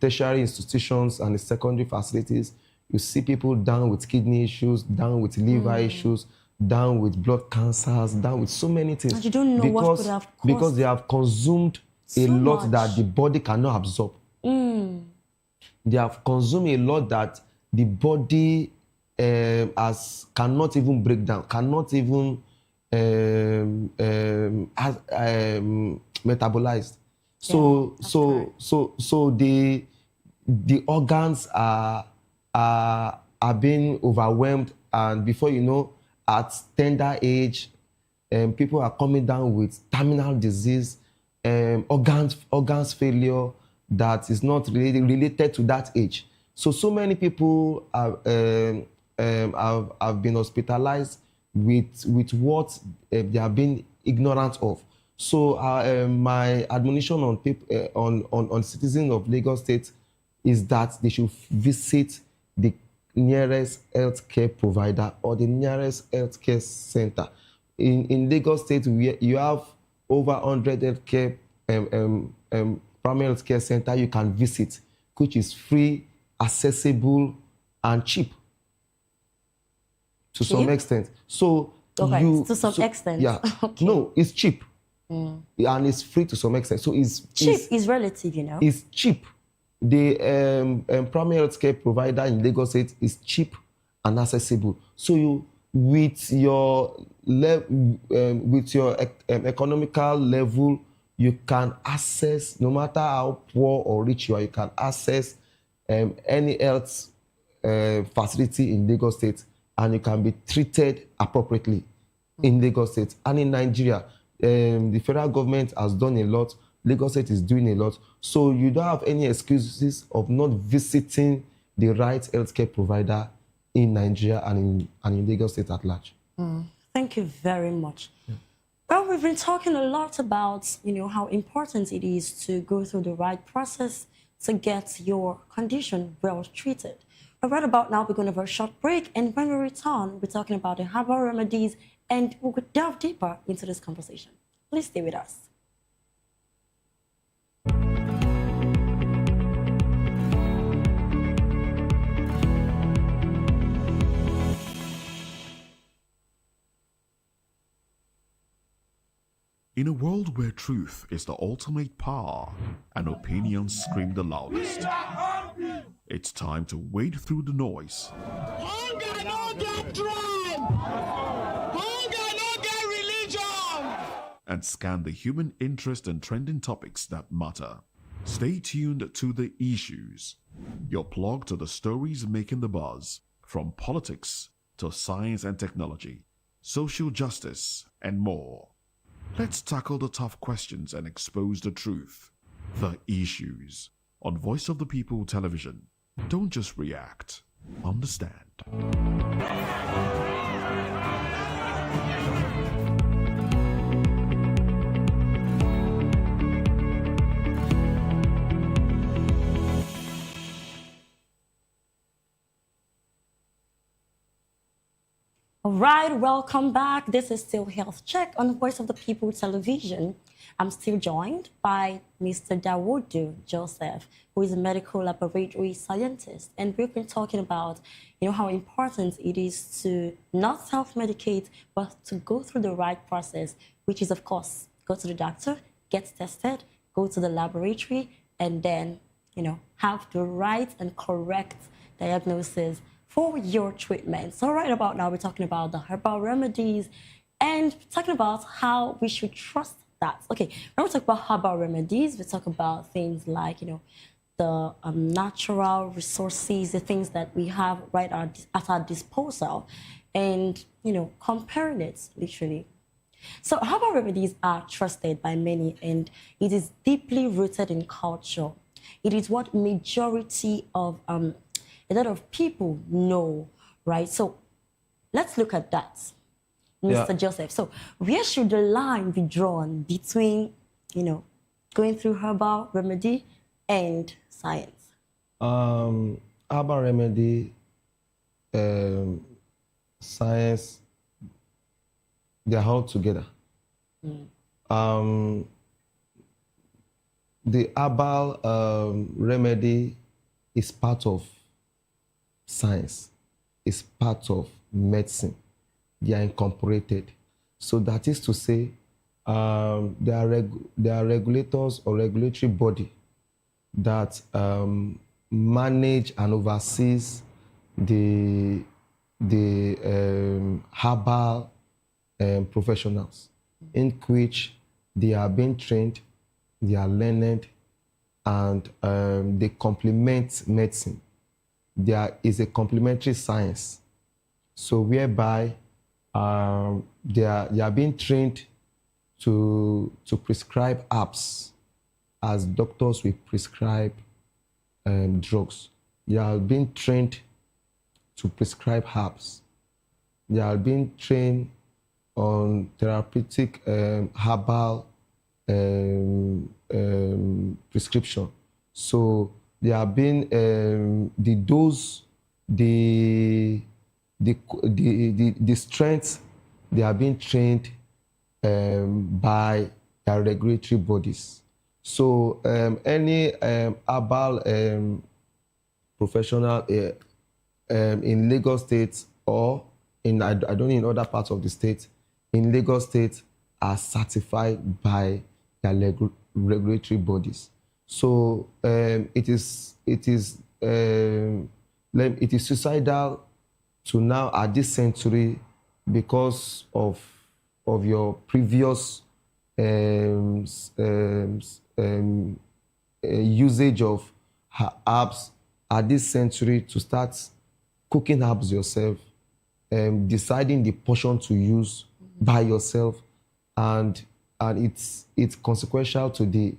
tertiary institutions and the secondary facilities, you see people down with kidney issues, down with liver issues, down with blood cancers, down with so many things.
And you don't know what could have caused.
Because they have consumed a lot that the body cannot absorb. They have consumed a lot that the body cannot even break down, cannot even metabolized. So the organs are being overwhelmed, and before you know, at tender age, people are coming down with terminal disease, organs failure that is not related to that age. So many people have been hospitalized with what they have been ignorant of. So my admonition on people, on citizens of Lagos State is that they should visit the nearest healthcare provider or the nearest healthcare center. In Lagos State, you have over 100 healthcare primary healthcare center you can visit, which is free, accessible, and cheap. To some extent. So
to some extent.
Yeah. Okay. No, it's cheap. And it's free to some extent. So it's
cheap is relative, you know.
It's cheap. The primary health care provider in Lagos State is cheap and accessible. So you, with your economical level, you can access, no matter how poor or rich you are, you can access any health facility in Lagos State, and you can be treated appropriately. in Lagos State and in Nigeria. The federal government has done a lot. Lagos State is doing a lot. So you don't have any excuses of not visiting the right healthcare provider in Nigeria and in Lagos State at large.
Thank you very much. Well, we've been talking a lot about, how important it is to go through the right process to get your condition well treated. But right about now, we're going to have a short break, and when we return, we're talking about the herbal remedies, and we'll delve deeper into this conversation. Please stay with us.
In a world where truth is the ultimate power and opinions scream the loudest, it's time to wade through the noise.
Hunger no get tribe. Hunger no get religion.
And scan the human interest and trending topics that matter. Stay tuned to The Issues, your plug to the stories making the buzz, from politics to science and technology, social justice, and more. Let's tackle the tough questions and expose the truth. The Issues on Voice of the People Television. Don't just react, understand.
All right, welcome back. This is still Health Check on Voice of the People Television. I'm still joined by Mr. Dawodu Joseph, who is a medical laboratory scientist. And we've been talking about, how important it is to not self-medicate, but to go through the right process, which is, of course, go to the doctor, get tested, go to the laboratory, and then, have the right and correct diagnosis for your treatment. So right about now, we're talking about the herbal remedies and talking about how we should trust that. Okay, when we talk about herbal remedies, we talk about things like, the natural resources, the things that we have right at our disposal, and, comparing it literally. So herbal remedies are trusted by many, and it is deeply rooted in culture. It is what majority of a lot of people know, right? So let's look at that, Mr. Joseph. So where should the line be drawn between, going through herbal remedy and science?
Herbal remedy, science, they're all together. The herbal remedy is part of science, is part of medicine. They are incorporated. So that is to say, there are regulators or regulatory body that manage and oversees the herbal professionals, in which they are being trained, they are learned, and they complement medicine. There is a complementary science, so whereby they are being trained to prescribe herbs as doctors will prescribe drugs. They are being trained to prescribe herbs. They are being trained on therapeutic herbal prescription. So they are being the dose, the strength. They are being trained by their regulatory bodies. So any herbal professional in Lagos State or I don't know, in other parts of the state, in Lagos State are certified by their regulatory bodies. So it is suicidal to now at this century, because of your previous usage of herbs at this century, to start cooking herbs yourself, deciding the portion to use by yourself, and it's consequential to the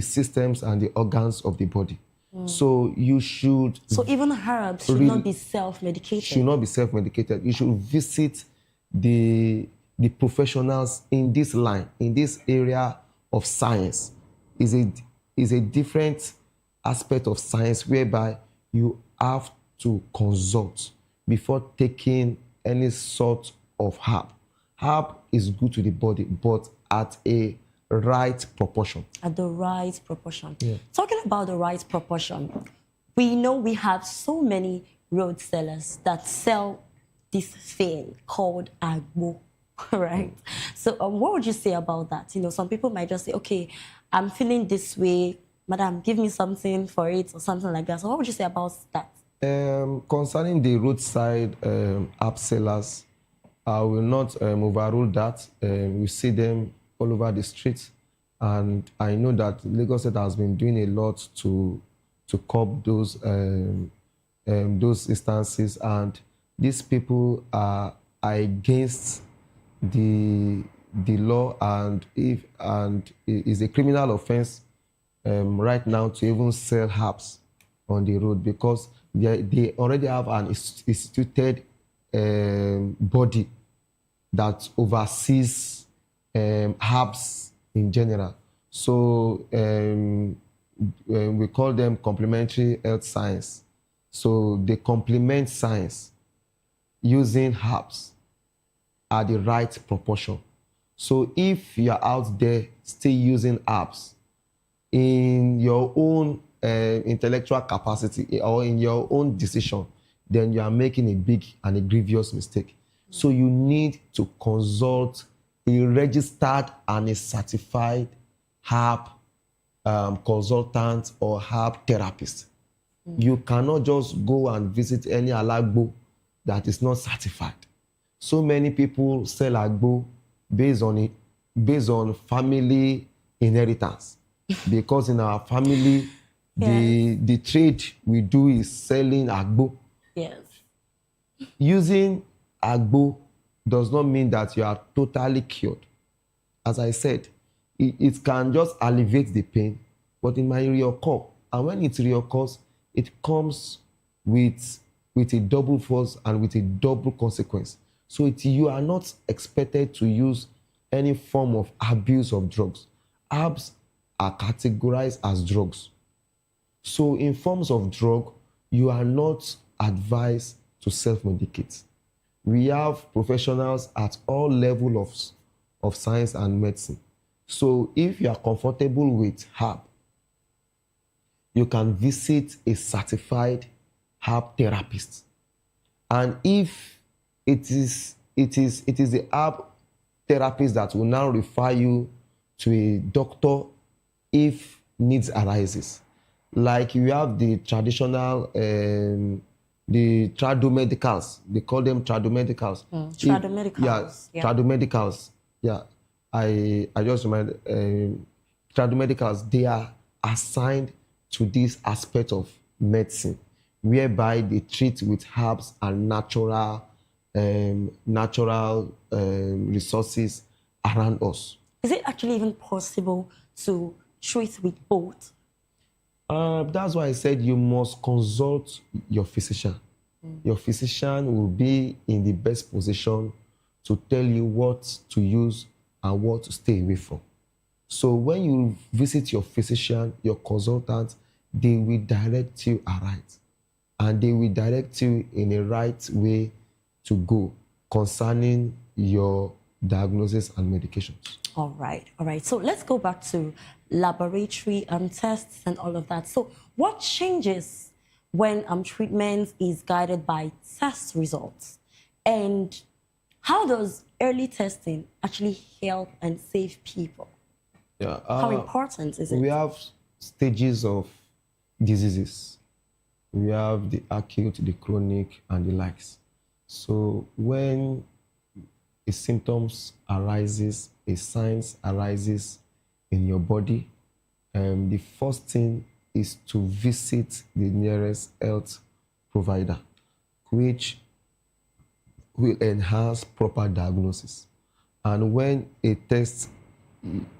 systems and the organs of the body. So you should.
So even herbs should not be self-medicated.
Should not be self-medicated. You should visit the professionals in this line, in this area of science. Is a different aspect of science whereby you have to consult before taking any sort of herb. Herb is good to the body, but at a right proportion.
At the right proportion.
Yeah.
Talking about the right proportion, we know we have so many road sellers that sell this thing called agbo, right? So what would you say about that? You know, some people might just say, okay, I'm feeling this way, madam, give me something for it or something like that. So what would you say about that?
Concerning the roadside herb sellers, I will not overrule that. We see them all over the streets, and I know that Lagos State has been doing a lot to curb those instances, and these people are against the law, and it is a criminal offense right now to even sell herbs on the road, because they already have an instituted body that oversees herbs in general. So we call them complementary health science. So they complement science using herbs at the right proportion. So if you're out there still using herbs in your own intellectual capacity or in your own decision, then you are making a big and a grievous mistake. So you need to consult a registered and a certified herb consultant or herb therapist. You cannot just go and visit any alagbo that is not certified. So many people sell agbo based on family inheritance, because in our family, the trade we do is selling agbo.
Yes.
Using agbo does not mean that you are totally cured. As I said, it can just alleviate the pain, but it might reoccur. And when it reoccurs, it comes with a double force and with a double consequence. So you are not expected to use any form of abuse of drugs. Herbs are categorized as drugs. So in forms of drug, you are not advised to self-medicate. We have professionals at all levels of science and medicine. So if you are comfortable with herb, you can visit a certified herb therapist. And if it is the herb therapist that will now refer you to a doctor if needs arises. Like you have the traditional, the tradomedicals. They call them tradomedicals.
Tradomedicals.
Yeah, tradomedicals. Yeah, I just remember tradomedicals. They are assigned to this aspect of medicine, whereby they treat with herbs and natural resources around us.
Is it actually even possible to treat with both?
That's why I said you must consult your physician. Your physician will be in the best position to tell you what to use and what to stay away from. So when you visit your physician, your consultant, they will direct you aright. And they will direct you in a right way to go concerning your diagnosis and medications.
All right. So let's go back to laboratory tests and all of that. So what changes when treatment is guided by test results? And how does early testing actually help and save people?
Yeah.
How important is it?
We have stages of diseases. We have the acute, the chronic, and the likes. So when a symptoms arises, a signs arises in your body, the first thing is to visit the nearest health provider, which will enhance proper diagnosis. And when a test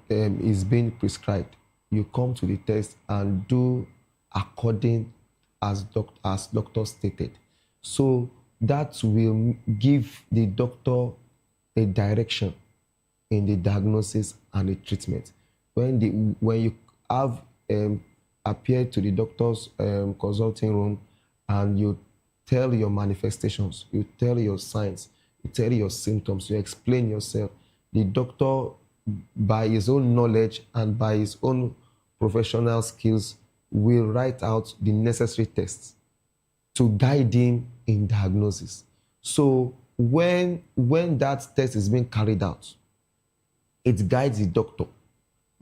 is being prescribed, you come to the test and do according as doctor stated. So that will give the doctor a direction in the diagnosis and the treatment. When you have appeared to the doctor's consulting room and you tell your manifestations, you tell your signs, you tell your symptoms, you explain yourself, the doctor, by his own knowledge and by his own professional skills, will write out the necessary tests to guide him in diagnosis. So when that test is being carried out, it guides the doctor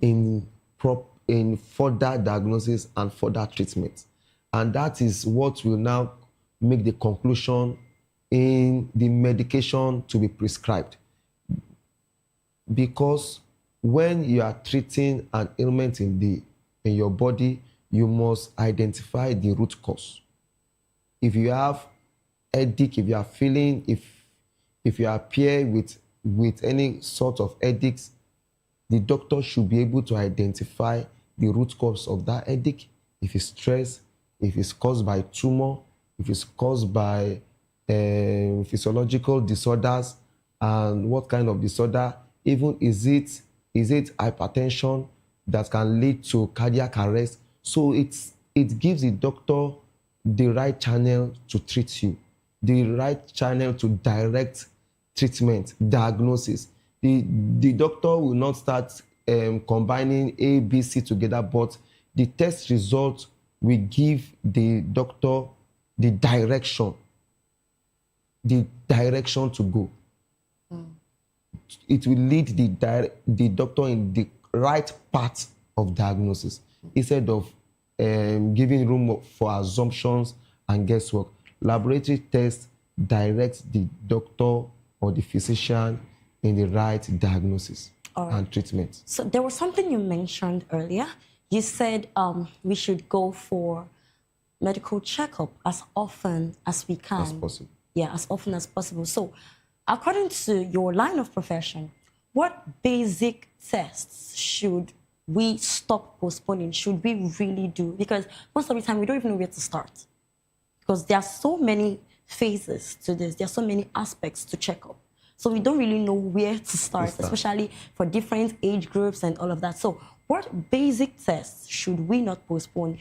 in further diagnosis and further treatment. And that is what will now make the conclusion in the medication to be prescribed. Because when you are treating an ailment in your body, you must identify the root cause. If you have headache, if you are feeling, if you appear with any sort of headaches, the doctor should be able to identify the root cause of that headache. If it's stress, if it's caused by tumor, if it's caused by physiological disorders, and what kind of disorder, even is it hypertension that can lead to cardiac arrest. So it gives the doctor the right channel to treat you, the right channel to direct treatment, diagnosis. The doctor will not start combining A, B, C together, but the test result will give the doctor the direction to go. It will lead the doctor in the right path of diagnosis instead of giving room for assumptions and guesswork. Laboratory tests direct the doctor or the physician in the right diagnosis and treatment.
So there was something you mentioned earlier. You said we should go for medical checkup as often as we can.
As possible.
Yeah, as often as possible. So according to your line of profession, what basic tests should we stop postponing? Should we really do? Because most of the time we don't even know where to start. Because there are so many phases to this. There are so many aspects to check up. So we don't really know where to start, especially for different age groups and all of that. So what basic tests should we not postpone?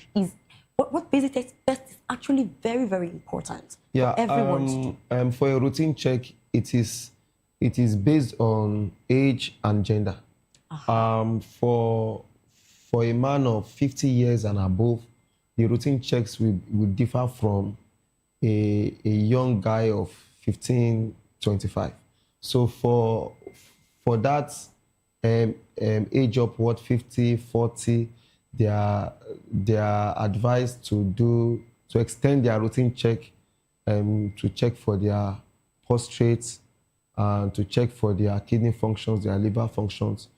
What basic test is actually very, very important for everyone to do?
For a routine check, it is based on age and gender. For a man of 50 years and above, the routine checks will differ from a young guy of 15, 25. So for that age upward, 50, 40, they are advised to extend their routine check, to check for their prostrates, and to check for their kidney functions, their liver functions,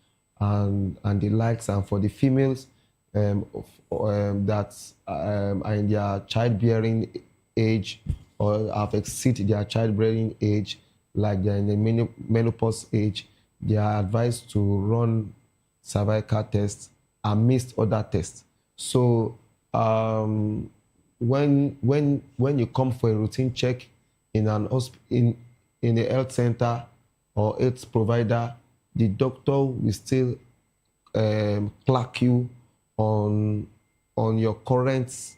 and the likes. And for the females that are in their childbearing age or have exceeded their childbearing age, like they're in the menopause age, they are advised to run cervical tests amidst other tests. So when you come for a routine check in a health center or health provider, the doctor will still clock you on your current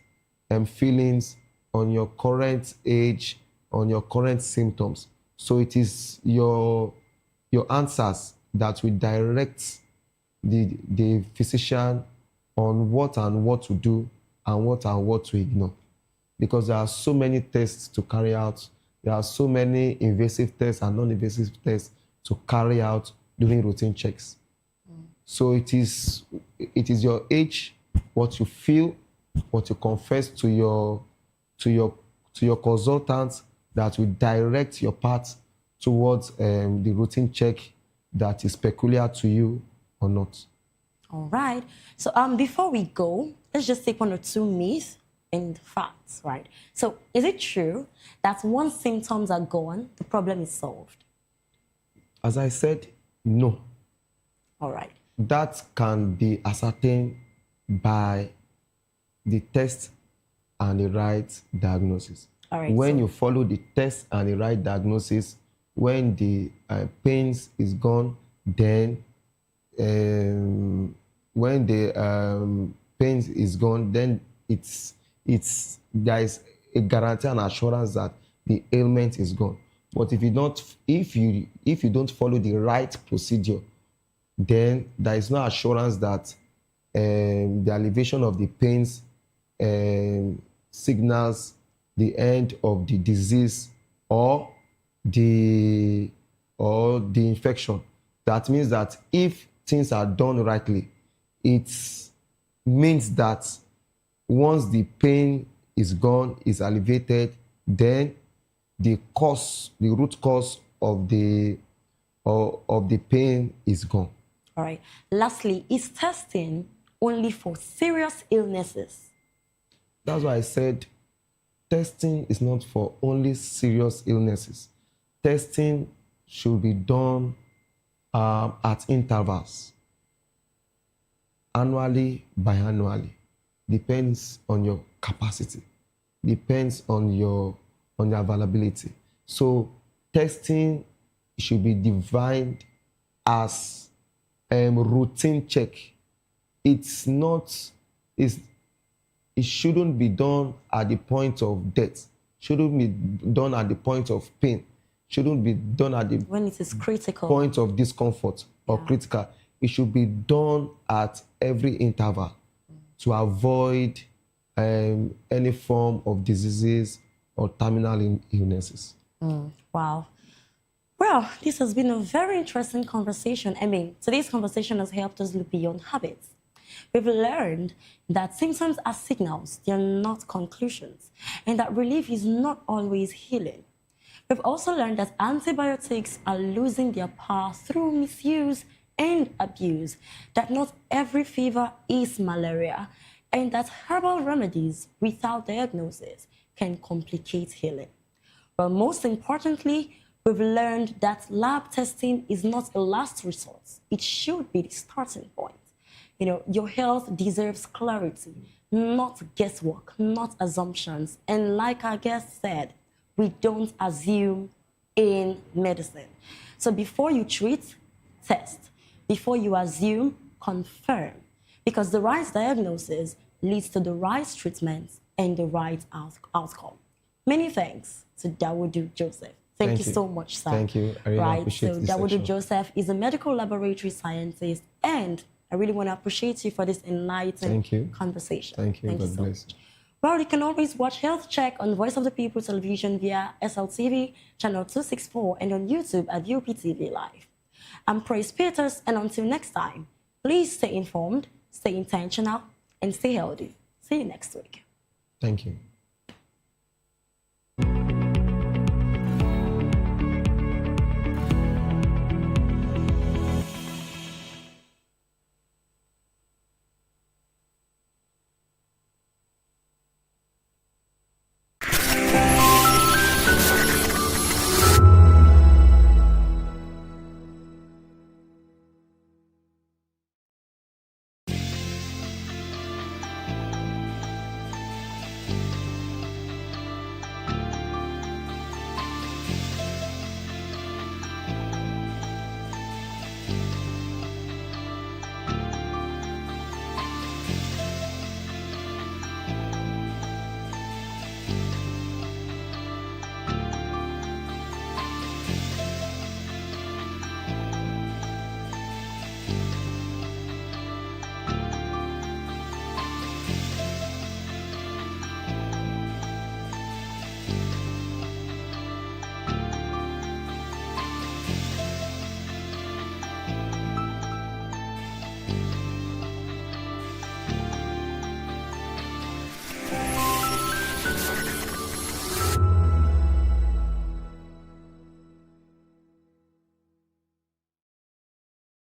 feelings, on your current age, on your current symptoms. So it is your answers that will direct the physician on what to do and what to ignore. Because there are so many tests to carry out. There are so many invasive tests and non-invasive tests to carry out during routine checks. So it is your age, what you feel, what you confess to your consultant, that will direct your path towards the routine check that is peculiar to you or not.
All right. So before we go, let's just take one or two myths in the facts, right? So is it true that once symptoms are gone, the problem is solved?
As I said, no.
All right.
That can be ascertained by the test and the right diagnosis.
All right,
When
so
you follow the test and the right diagnosis, when the pains is gone, then when the pains is gone, then there is a guarantee and assurance that the ailment is gone. But if you don't follow the right procedure, then there is no assurance that the elevation of the pains signals the end of the disease or the infection. That means that if things are done rightly, it means that once the pain is gone, is alleviated, then the root cause of the pain is gone.
all right. Lastly, is testing only for serious illnesses?
That's why I said testing is not for only serious illnesses. Testing should be done at intervals, annually, biannually. Depends on your capacity, depends on your availability. So testing should be defined as routine check. It shouldn't be done at the point of death, shouldn't be done at the point of pain, shouldn't be done at the
when it is critical
point of discomfort or critical. It should be done at every interval to avoid any form of diseases or terminal illnesses.
Wow. Well, this has been a very interesting conversation. I mean, today's conversation has helped us look beyond habits. We've learned that symptoms are signals, they are not conclusions, and that relief is not always healing. We've also learned that antibiotics are losing their power through misuse and abuse, that not every fever is malaria, and that herbal remedies without diagnosis can complicate healing. But most importantly, we've learned that lab testing is not a last resort. It should be the starting point. You know, your health deserves clarity, not guesswork, not assumptions. And like our guest said, we don't assume in medicine. So before you treat, test. Before you assume, confirm. Because the right diagnosis leads to the right treatment and the right outcome. Many thanks to Dawudu Joseph. Thank you so much, sir.
Thank you. I really appreciate this
Dawudu
session.
Joseph is a medical laboratory scientist, and I really want to appreciate you for this enlightening conversation.
Thank you.
Thank you
God
so
bless.
much. Well, you can always watch Health Check on Voice of the People television via SLTV, channel 264, and on YouTube at VOPTV Live. I'm Praise Peters, and until next time, please stay informed, stay intentional, and stay healthy. See you next week.
Thank you.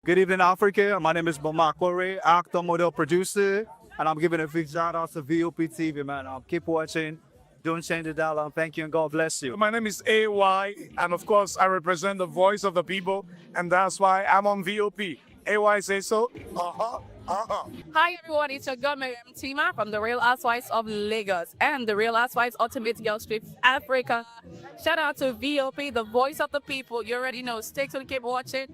Good evening, Africa. My name is Boma Kore, actor, model, producer. And I'm giving a big shout out to VOP TV, man. Keep watching. Don't change the dial. Thank you and God bless you.
My name is AY, and of course, I represent the voice of the people, and that's why I'm on VOP. AY say so.
Hi everyone, it's your girl Miriam Tima from the Real Housewives of Lagos and the Real Housewives Ultimate Girls Trip Africa. Shout out to VOP, the voice of the people. You already know. Stay tuned, keep watching.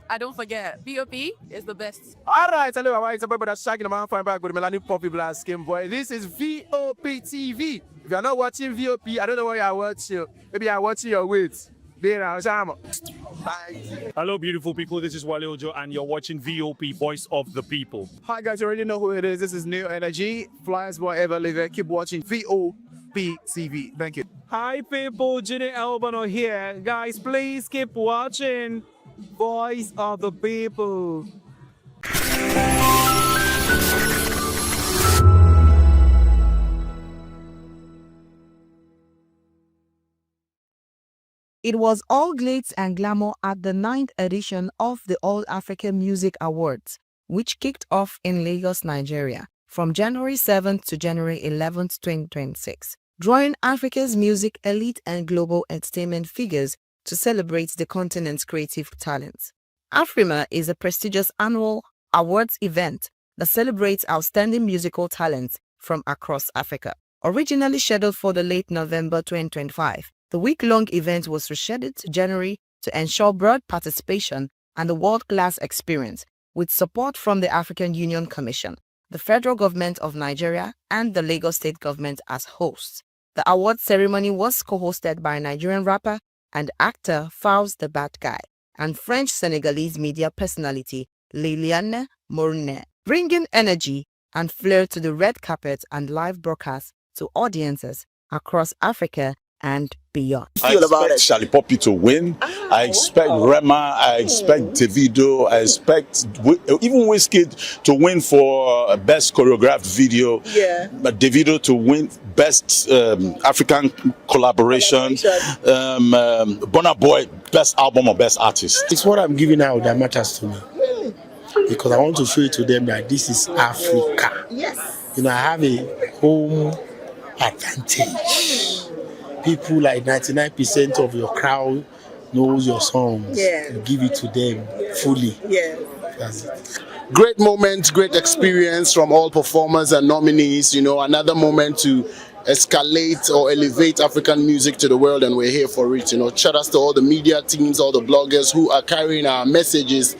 And don't forget, VOP is the best.
All right, hello, all right, it's a boy that's shagging the man fine back with Melanie Poppy Blast Skin Boy. This is VOP TV. If you're not watching VOP, I don't know what you're watching. Maybe you're watching your weight.
Hello, beautiful people. This is Wale Ojo, and you're watching VOP, Voice of the People.
Hi, guys. You already know who it is. This is New Energy. Flyers boy ever live. Keep watching VOP TV. Thank you.
Hi, people. Jenny Albano here. Guys, please keep watching Voice of the People.
It was all glitz and glamour at the 9th edition of the All African Music Awards, which kicked off in Lagos, Nigeria, from January 7th to January 11th, 2026, drawing Africa's music elite and global entertainment figures to celebrate the continent's creative talents. Afrima is a prestigious annual awards event that celebrates outstanding musical talents from across Africa. Originally scheduled for the late November 2025, the week-long event was rescheduled to January to ensure broad participation and a world-class experience, with support from the African Union Commission, the federal government of Nigeria, and the Lagos state government as hosts. The award ceremony was co-hosted by Nigerian rapper and actor Fawz the Bad Guy and French-Senegalese media personality Liliane Morne, bringing energy and flair to the red carpet and live broadcasts to audiences across Africa and beyond.
I expect Charlie Poppy to win. I expect Rema. I expect Davido. I expect even Wizkid to win for best choreographed video.
Yeah.
But Davido to win best African collaboration. Burna Boy best album or best artist.
It's what I'm giving out that matters to me. Because I want to show it to them that this is Africa. Yes. You know, I have a home advantage. People like 99% of your crowd knows your songs. Yeah. You give it to them fully. Yeah. That's it.
Great moment, great experience from all performers and nominees. You know, another moment to escalate or elevate African music to the world, and we're here for it. You know, shout out to all the media teams, all the bloggers who are carrying our messages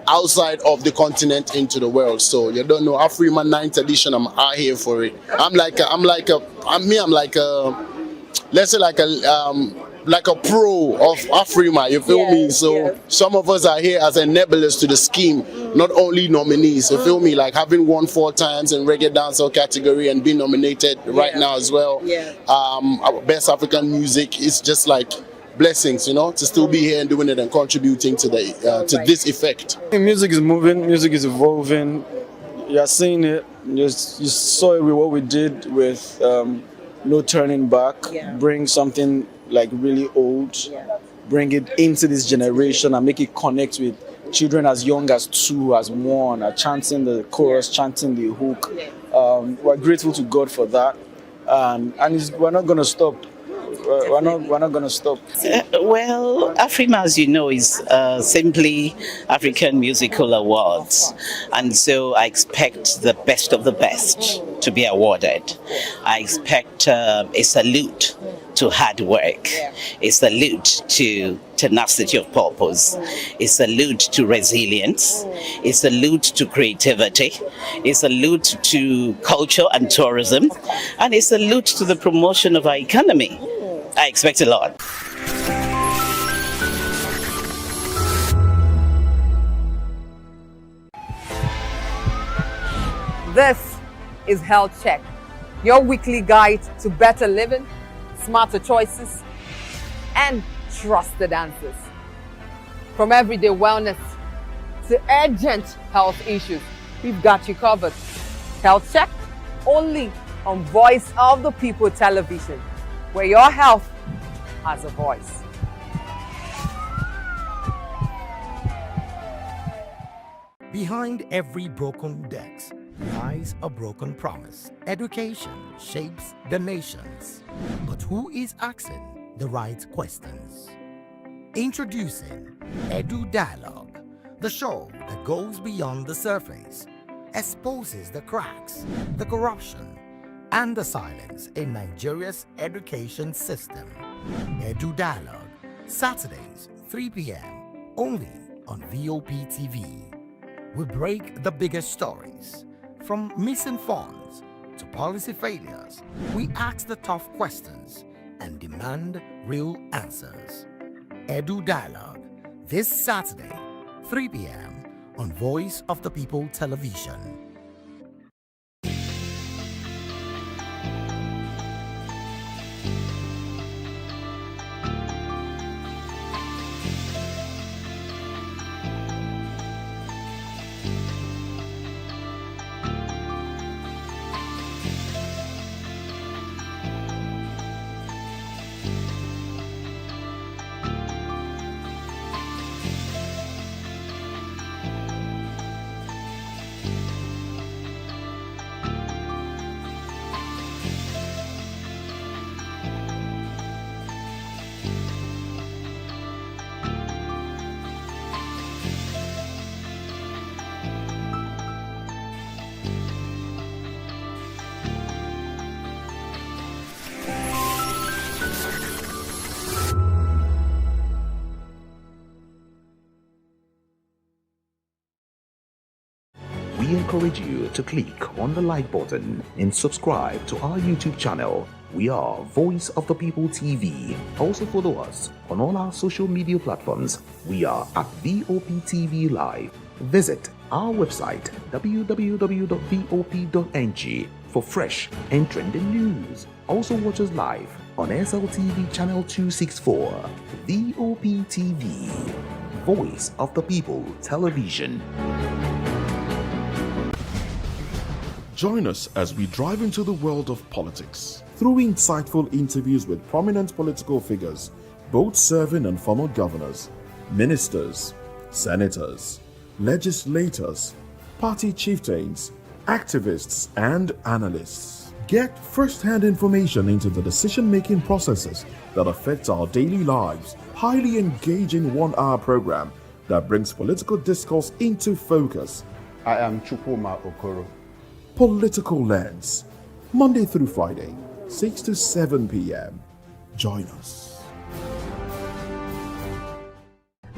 outside of the continent into the world. So you don't know, Afrima 9th edition, I'm out here for it. I'm like a let's say like a pro of Afrima, you feel me? So some of us are here as enablers to the scheme, not only nominees, you feel me? Like having won 4 times in reggae dancehall category and being nominated right now as well. Our best African music is just like blessings, you know, to still be here and doing it and contributing to the to this effect.
Music is moving, music is evolving. You're seeing it. You saw it with what we did with No Turning Back. Bring something like really old, bring it into this generation and make it connect with children as young as 2, as 1, are chanting the chorus, chanting the hook. We're grateful to God for that, and we're not going to stop. We're not going to stop.
Well, Afrima, as you know, is simply African Musical Awards. And so I expect the best of the best to be awarded. I expect a salute to hard work, a salute to tenacity of purpose, a salute to resilience, a salute to creativity, a salute to culture and tourism, and a salute to the promotion of our economy. I expect a lot.
This is Health Check, your weekly guide to better living, smarter choices, and trusted answers. From everyday wellness to urgent health issues, we've got you covered. Health Check, only on Voice of the People television, where your health has a voice.
Behind every broken desk, lies a broken promise. Education shapes the nations. But who is asking the right questions? Introducing Edu Dialogue, the show that goes beyond the surface, exposes the cracks, the corruption, and the silence in Nigeria's education system. Edu Dialogue, Saturdays, 3 p.m., only on VOP TV. We break the biggest stories, from missing funds to policy failures. We ask the tough questions and demand real answers. Edu Dialogue, this Saturday, 3 p.m. on Voice of the People Television.
We encourage you to click on the like button and subscribe to our YouTube channel. We are Voice of the People TV. Also follow us on all our social media platforms. We are at VOP TV Live. Visit our website www.vop.ng for fresh and trending news. Also watch us live on SLTV channel 264. VOP TV, Voice of the People Television.
Join us as we drive into the world of politics through insightful interviews with prominent political figures, both serving and former governors, ministers, senators, legislators, party chieftains, activists, and analysts. Get first-hand information into the decision-making processes that affect our daily lives. Highly engaging one-hour program that brings political discourse into focus.
I am Chukwuma Okoro.
Political Lens, Monday through Friday, 6 to 7 p.m. Join us.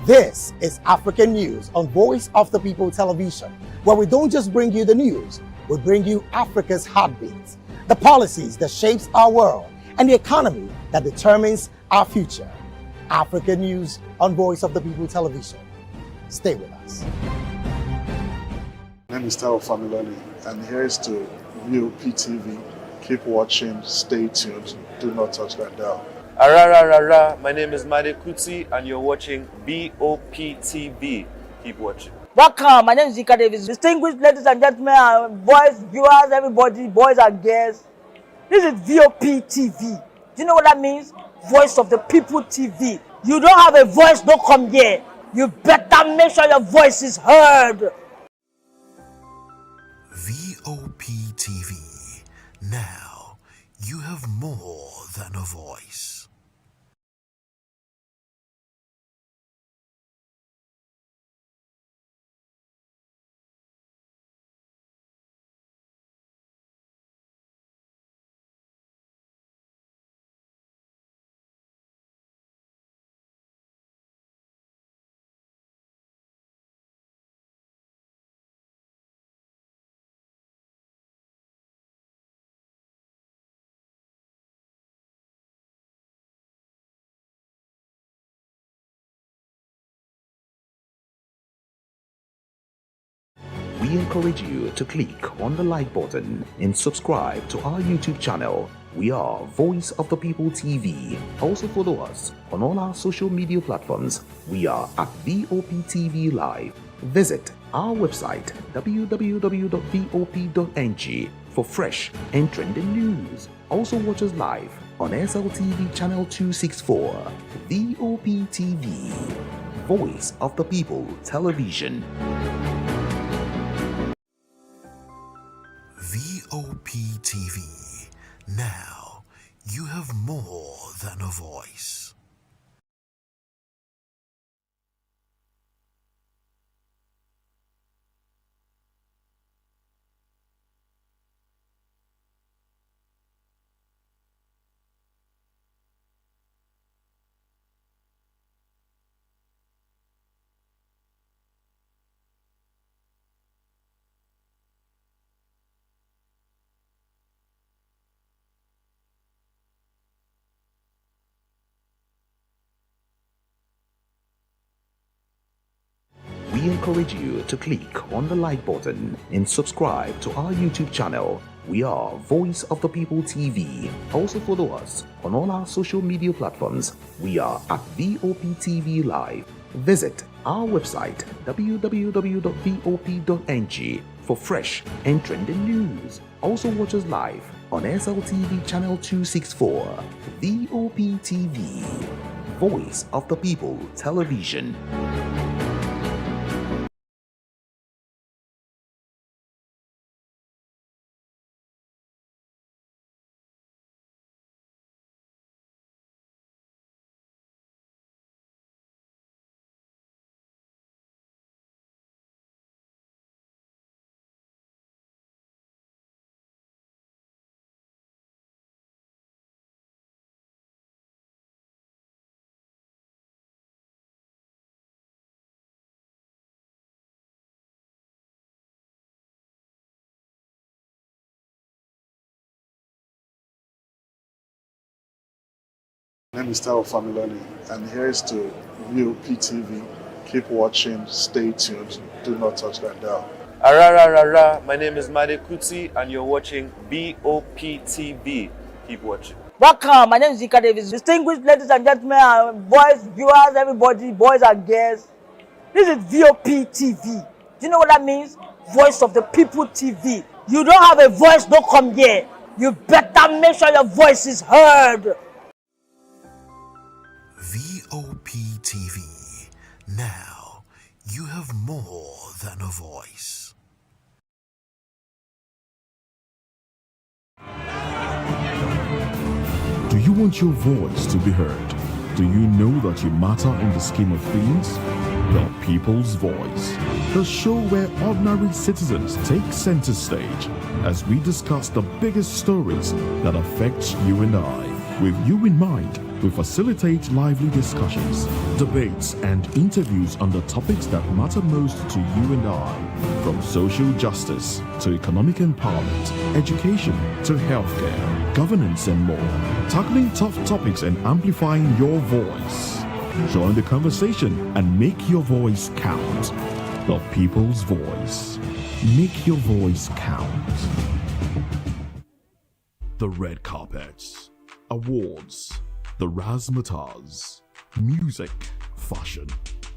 This is African News on Voice of the People Television, where we don't just bring you the news, we bring you Africa's heartbeats, the policies that shapes our world, and the economy that determines our future. African News on Voice of the People Television. Stay with us.
My name is Tao Familoni, and here's to VOP TV. Keep watching, stay tuned, do not touch that dial.
Arararara, my name is Made Kuti, and you're watching VOP TV. Keep watching.
Welcome, my name is Zika Davis. Distinguished ladies and gentlemen, boys, viewers, everybody, boys and girls. This is VOP TV. Do you know what that means? Voice of the People TV. You don't have a voice, don't come here. You better make sure your voice is heard.
VOP TV. Now, you have more than a voice.
We encourage you to click on the like button and subscribe to our YouTube channel. We are Voice of the People TV. Also follow us on all our social media platforms. We are at VOP TV Live. Visit our website www.vop.ng for fresh and trending news. Also watch us live on SLTV channel 264. VOP TV, Voice of the People Television.
VOP TV. Now, you have more than a voice.
We encourage you to click on the like button and subscribe to our YouTube channel. We are Voice of the People TV. Also follow us on all our social media platforms. We are at VOP TV Live. Visit our website www.vop.ng for fresh and trending news. Also watch us live on SLTV channel 264. VOP TV, Voice of the People Television.
My name is Tao Familoni, and here is to VOP TV. Keep watching, stay tuned, do not touch that dial.
Arararara, my name is Made Kuti and you're watching BOP TV. Keep watching.
Welcome, my name is Zika Davis. Distinguished ladies and gentlemen, boys, viewers, everybody, boys and girls. This is VOP TV. Do you know what that means? Voice of the People TV. You don't have a voice, don't come here. You better make sure your voice is heard.
VOP TV. Now, you have more than a voice.
Do you want your voice to be heard? Do you know that you matter in the scheme of things? The People's Voice, the show where ordinary citizens take center stage as we discuss the biggest stories that affect you and I. With you in mind, we facilitate lively discussions, debates, and interviews on the topics that matter most to you and I, from social justice to economic empowerment, education to healthcare, governance, and more, tackling tough topics and amplifying your voice. Join the conversation and make your voice count. The People's Voice. Make your voice count. The red carpets, awards, the razzmatazz, music, fashion,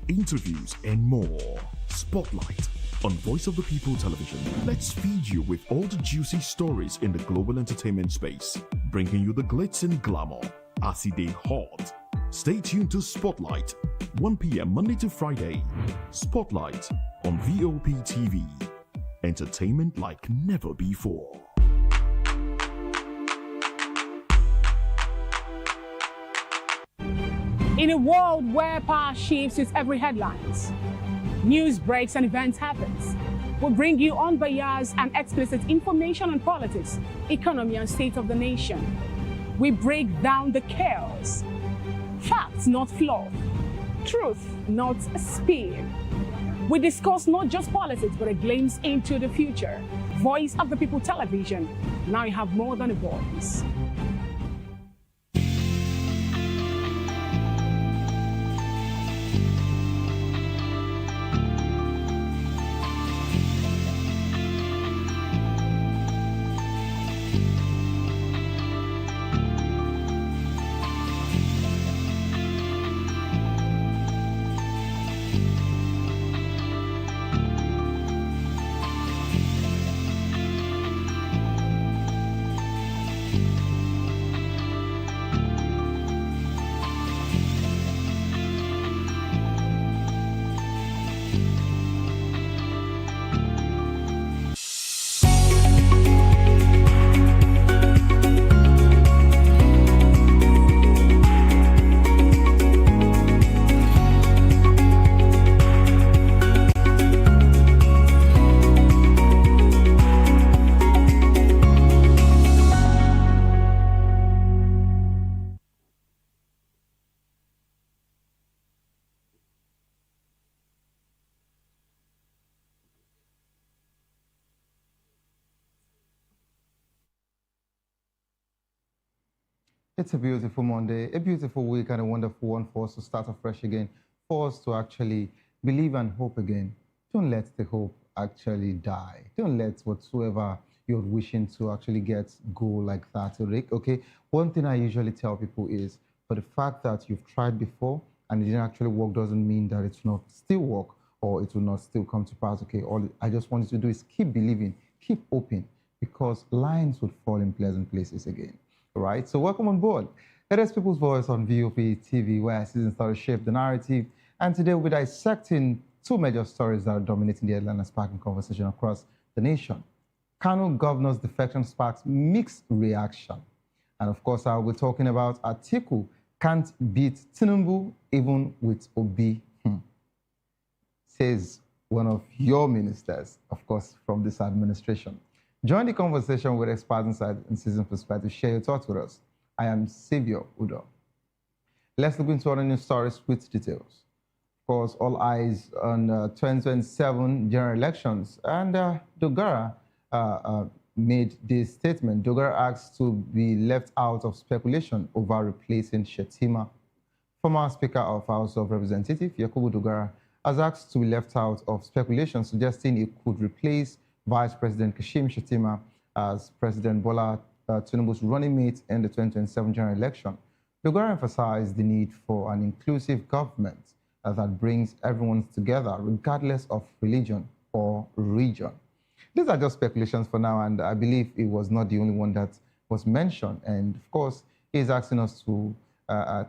interviews, and more. Spotlight on Voice of the People Television. Let's feed you with all the juicy stories in the global entertainment space, bringing you the glitz and glamour as it is hot. Stay tuned to Spotlight, 1 p.m. Monday to Friday. Spotlight on VOP TV. Entertainment like never before.
In a world where power shifts with every headlines, news breaks and events happens, we bring you unbiased and explicit information on politics, economy, and state of the nation. We break down the chaos. Facts, not fluff. Truth, not a spin. We discuss not just politics, but a glimpse into the future. Voice of the People Television. Now you have more than a voice.
It's a beautiful Monday, a beautiful week, and a wonderful one for us to start afresh again, for us to actually believe and hope again. Don't let the hope actually die. Don't let whatsoever you're wishing to actually get go like that, okay? One thing I usually tell people is, for the fact that you've tried before and it didn't actually work doesn't mean that it will not still work or it will not still come to pass, okay? All I just want you to do is keep believing, keep hoping, because lines would fall in pleasant places again. All right, so welcome on board. It is People's Voice on VOP TV, where season stories shape the narrative. And today we'll be dissecting two major stories that are dominating the headline and sparking conversation across the nation. Kano governor's defection sparks mixed reaction. And of course, I'll be talking about Atiku can't beat Tinubu even with Obi, says one of your ministers, of course, from this administration. Join the conversation with experts inside and season perspective to share your thoughts with us. I am Savior Udo. Let's look into other news stories with details. Of course, all eyes on 2027 general elections. And Dogara made this statement. Dogara asked to be left out of speculation over replacing Shetima. Former Speaker of House of Representatives, Yakubu Dogara, has asked to be left out of speculation, suggesting he could replace Vice President Kashim Shettima as President Bola Tinubu's running mate in the 2027 general election. Dogara emphasized the need for an inclusive government that brings everyone together, regardless of religion or region. These are just speculations for now, and I believe it was not the only one that was mentioned. And of course, he's asking us to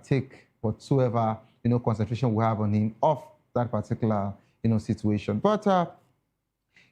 take whatsoever concentration we have on him off that particular situation. But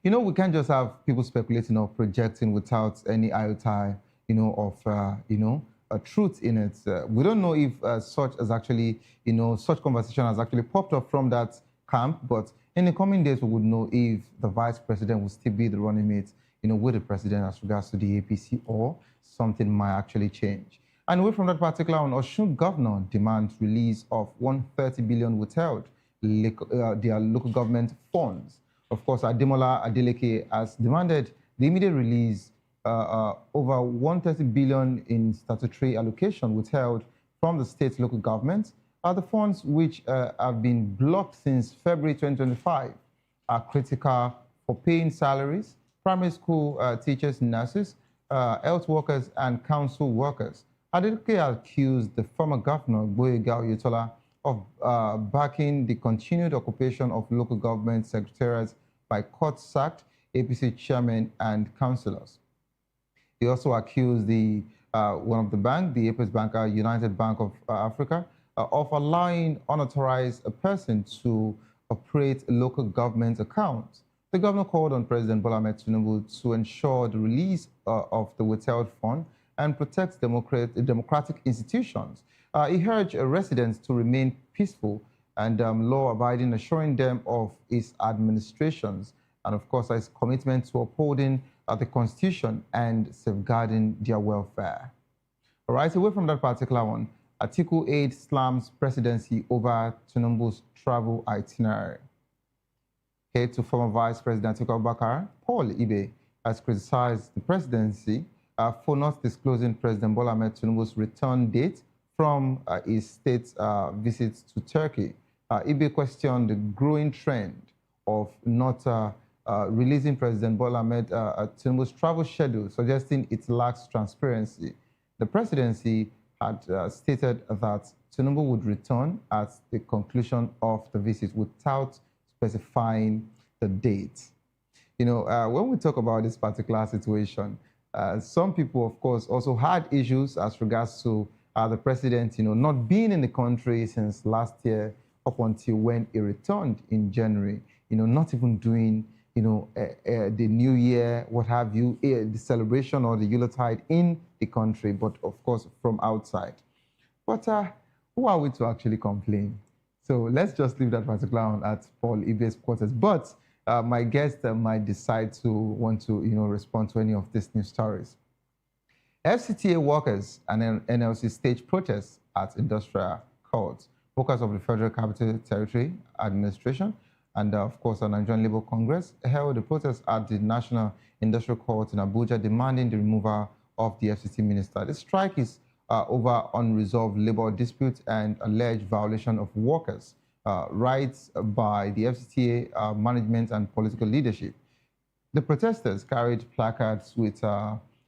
we can't just have people speculating or projecting without any iota, of, a truth in it. We don't know if such conversation has actually popped up from that camp, but in the coming days, we would know if the vice president will still be the running mate, with the president as regards to the APC, or something might actually change. And away from that particular one, Osun governor demands release of 130 billion withheld their local government funds. Of course, Ademola Adeleke has demanded the immediate release over 130 billion in statutory allocation withheld from the state local governments. The funds, which have been blocked since February 2025, are critical for paying salaries, primary school teachers, nurses, health workers, and council workers. Adeleke accused the former governor, Gboyega Oyetola, of backing the continued occupation of local government secretariats by court-sacked APC chairmen and councillors. He also accused one of the bank, the Apex banker, United Bank of Africa, of allowing unauthorized a person to operate a local government account. The governor called on President Bola Ahmed Tinubu to ensure the release of the withheld fund and protect democratic institutions. He urged residents to remain peaceful and law-abiding, assuring them of his administrations and, of course, his commitment to upholding the Constitution and safeguarding their welfare. All right, away from that particular one, Atiku aide slams presidency over Tinubu's travel itinerary. Head to former Vice President Atiku Abubakar, Paul Ibe, has criticized the presidency for not disclosing President Bola Ahmed Tinubu's return date from his state visits to Turkey. Ibe questioned the growing trend of not releasing President Bola Ahmed Tinubu's travel schedule, suggesting it lacks transparency. The presidency had stated that Tinubu would return at the conclusion of the visit without specifying the date. When we talk about this particular situation, some people, of course, also had issues as regards to the president, not being in the country since last year up until when he returned in January, not even doing, the New Year, what have you, the celebration or the Yuletide in the country, but of course from outside. But who are we to actually complain? So let's just leave that particular one at Paul Ibe's quarters. But my guest might decide to want to, respond to any of these news stories. FCTA workers and NLC stage protests at industrial courts. Workers of the Federal Capital Territory Administration and, of course, the Nigerian Labour Congress held a protest at the National Industrial Court in Abuja demanding the removal of the FCT minister. The strike is over unresolved labor disputes and alleged violation of workers' rights by the FCTA management and political leadership. The protesters carried placards with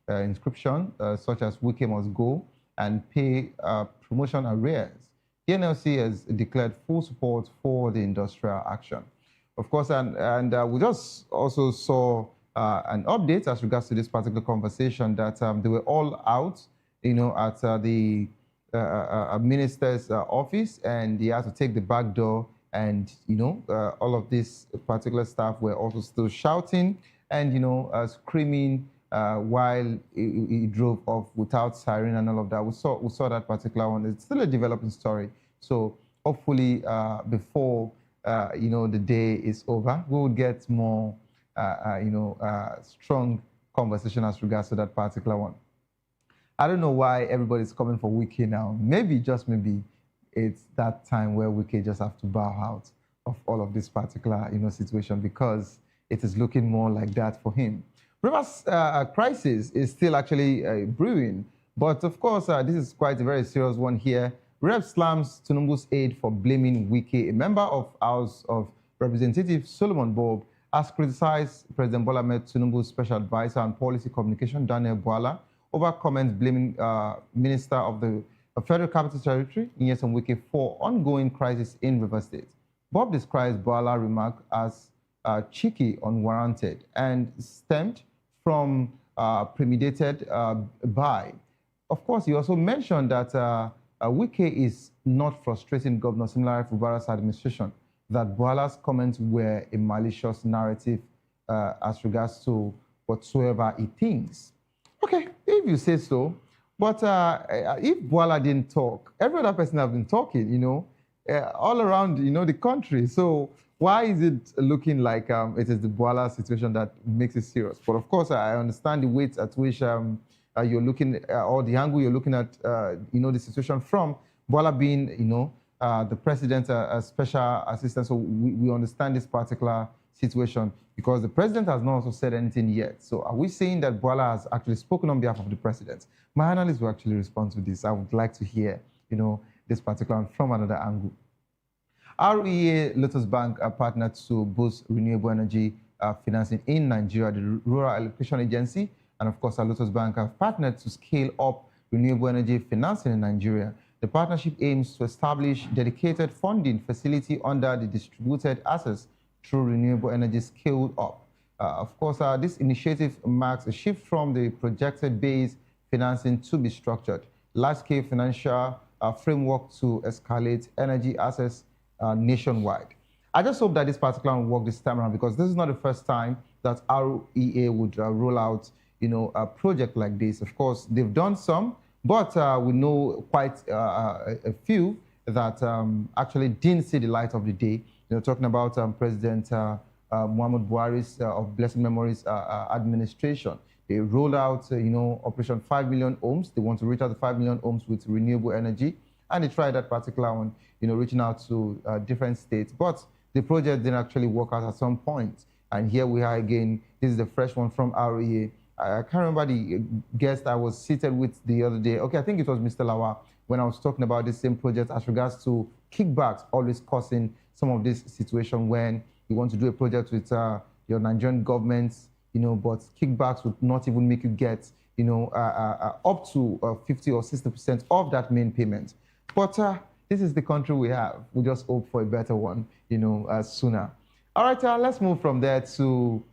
inscription such as "Wike must go" and "Pay promotion arrears." The NLC has declared full support for the industrial action. Of course, and we just also saw an update as regards to this particular conversation that they were all out, at the minister's office, and they had to take the back door, and all of this particular staff were also still shouting and screaming while he drove off without siren and all of that. We saw that particular one. It's still a developing story, so hopefully before the day is over, we will get more strong conversation as regards to that particular one. I don't know why everybody's coming for Wike now. Maybe, just maybe, it's that time where Wike just have to bow out of all of this particular situation, because it is looking more like that for him. Rivers crisis is still actually brewing, but of course this is quite a very serious one here. Rep slams Tinubu's aide for blaming Wike. A member of House of Representatives, Solomon Bob, has criticized President Bola Ahmed Tinubu's special advisor on policy communication, Daniel Bwala, over comments blaming Minister of the Federal Capital Territory, Nyesom Wike, for ongoing crisis in Rivers State. Bob describes Bwala's remark as cheeky, unwarranted, and stemmed from premeditated buy. Of course, he also mentioned that Wike is not frustrating Governor Siminalayi Fubara's administration, that Bwala's comments were a malicious narrative as regards to whatsoever he thinks. Okay, if you say so, but if Bwala didn't talk, every other person have been talking, all around, the country. So why is it looking like it is the Bwala situation that makes it serious? But of course, I understand the weight at which you're looking, or the angle you're looking at, the situation from. Bwala being, the president's special assistant. So we understand this particular situation because the president has not also said anything yet. So are we saying that Bwala has actually spoken on behalf of the president? My analyst will actually respond to this. I would like to hear, this particular one from another angle. REA Lotus Bank partnered to boost renewable energy financing in Nigeria. The Rural Electrification Agency and, of course, our Lotus Bank have partnered to scale up renewable energy financing in Nigeria. The partnership aims to establish dedicated funding facility under the distributed assets through renewable energy scaled up. Of course, this initiative marks a shift from the projected base financing to be structured large-scale financial framework to escalate energy assets nationwide. I just hope that this particular will work this time around, because this is not the first time that REA would roll out, a project like this. Of course, they've done some, but we know quite a few that actually didn't see the light of the day. Talking about President Muhammad Buhari's of blessed memories administration. They rolled out, Operation 5 million homes. They want to reach out to 5 million homes with renewable energy. And they tried that particular one, reaching out to different states. But the project didn't actually work out at some point. And here we are again. This is the fresh one from REA. I can't remember the guest I was seated with the other day. Okay, I think it was Mr. Lawa, when I was talking about this same project as regards to kickbacks always causing some of this situation when you want to do a project with your Nigerian government, but kickbacks would not even make you get, up to 50 or 60% of that main payment. But this is the country we have. We just hope for a better one, sooner. All right, let's move from there to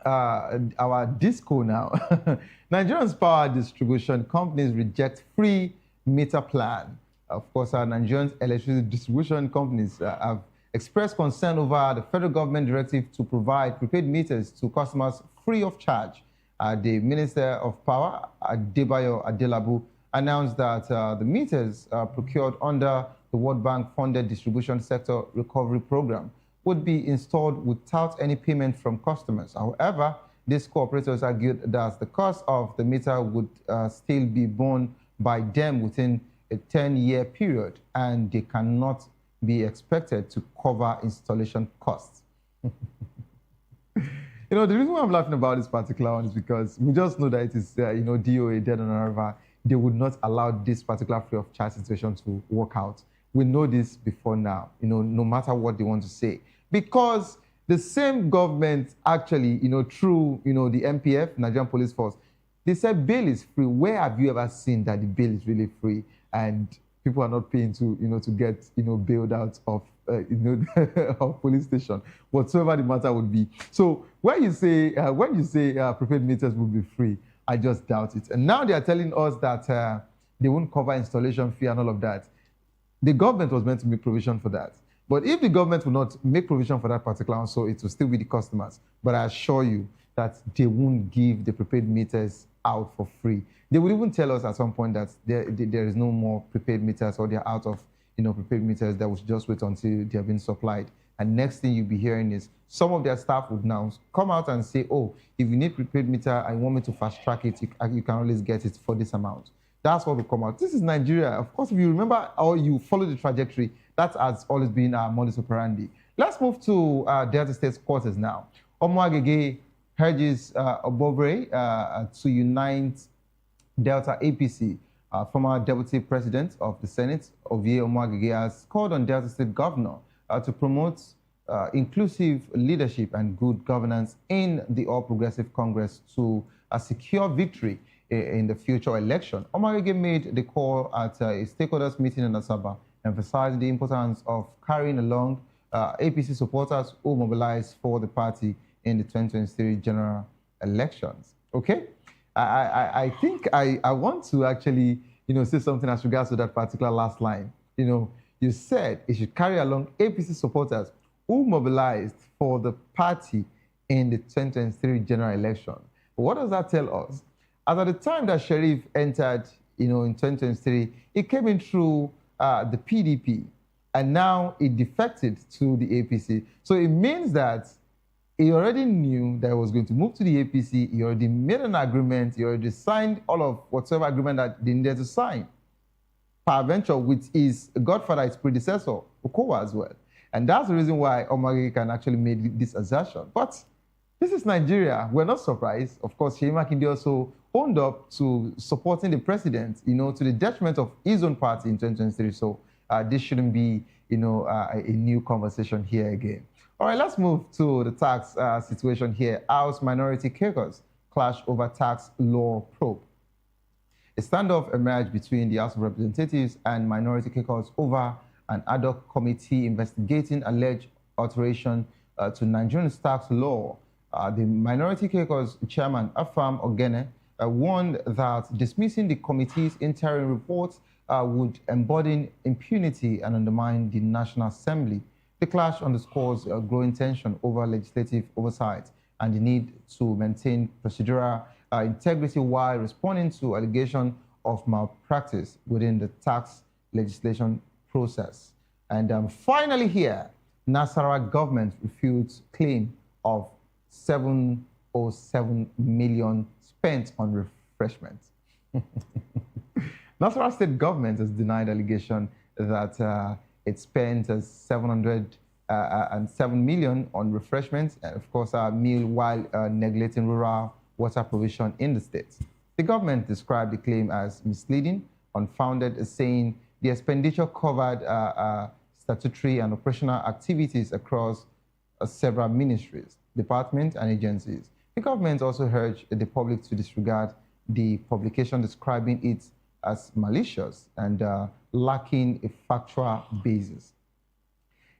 our disco now. Nigeria's power distribution companies reject free meter plan. Of course, our Nigerian electricity distribution companies have expressed concern over the federal government directive to provide prepaid meters to customers free of charge. The Minister of Power, Adebayo Adelabu, announced that the meters procured under the World Bank-funded Distribution Sector Recovery Program would be installed without any payment from customers. However, these cooperators argued that the cost of the meter would still be borne by them within a 10-year period, and they cannot be expected to cover installation costs. The reason why I'm laughing about this particular one is because we just know that it is, DOA, dead on arrival. they would not allow this particular free of charge situation to work out. We know this before now, no matter what they want to say. Because the same government actually, through, the MPF, Nigerian Police Force, they said bail is free. Where have you ever seen that the bail is really free and people are not paying to, to get, bailed out of, of police station, whatsoever the matter would be. So when you say prepaid meters will be free, I just doubt it. And now they are telling us that they won't cover installation fee and all of that. The government was meant to make provision for that. But if the government will not make provision for that particular one, so it will still be the customers. But I assure you that they won't give the prepaid meters out for free. They will even tell us at some point that there is no more prepaid meters or they're out of prepaid meters, that we should just wait until they have been supplied. And next thing you'll be hearing is some of their staff would now come out and say, oh, if you need prepaid meter and you want me to fast track it, you can always get it for this amount. That's what will come out. This is Nigeria. Of course, if you remember or you follow the trajectory, that has always been our modus operandi. Let's move to Delta State's quarters now. Omoagege urges Obovere to unite Delta APC. Former Deputy President of the Senate, Ovie Omoagege, has called on Delta State Governor to promote inclusive leadership and good governance in the All Progressive Congress to secure victory in the future election. Omoagege made the call at a stakeholders meeting in Asaba, emphasizing the importance of carrying along APC supporters who mobilized for the party in the 2023 general elections. Okay? I think I want to actually, say something as regards to that particular last line. You said it should carry along APC supporters who mobilized for the party in the 2023 general election. What does that tell us? As at the time that Sheriff entered, in 2023, it came in through the PDP, and now it defected to the APC. So it means that he already knew that he was going to move to the APC. He already made an agreement. He already signed all of whatsoever agreement that they needed to sign, peradventure with his godfather, his predecessor, Okowa as well. And that's the reason why Omoagege can actually make this assertion. But this is Nigeria. We're not surprised. Of course, Seyi Makinde also owned up to supporting the president, to the detriment of his own party in 2023. So this shouldn't be, a new conversation here again. All right, let's move to the tax situation here. House Minority Caucus clash over tax law probe. A standoff emerged between the House of Representatives and Minority Caucus over an ad hoc committee investigating alleged alteration to Nigerian tax law. The Minority Caucus chairman, Afam Ogene, warned that dismissing the committee's interim report would embody impunity and undermine the National Assembly. The clash underscores growing tension over legislative oversight and the need to maintain procedural integrity while responding to allegations of malpractice within the tax legislation process. And finally here, Nasarawa government refutes claim of 707 million spent on refreshments. Nasarawa state government has denied allegation that it spent 707 million on refreshments and, of course, a meal while neglecting rural water provision in the state. The government described the claim as misleading, unfounded, saying the expenditure covered statutory and operational activities across several ministries, departments, and agencies. The government also urged the public to disregard the publication describing it as malicious and lacking a factual basis.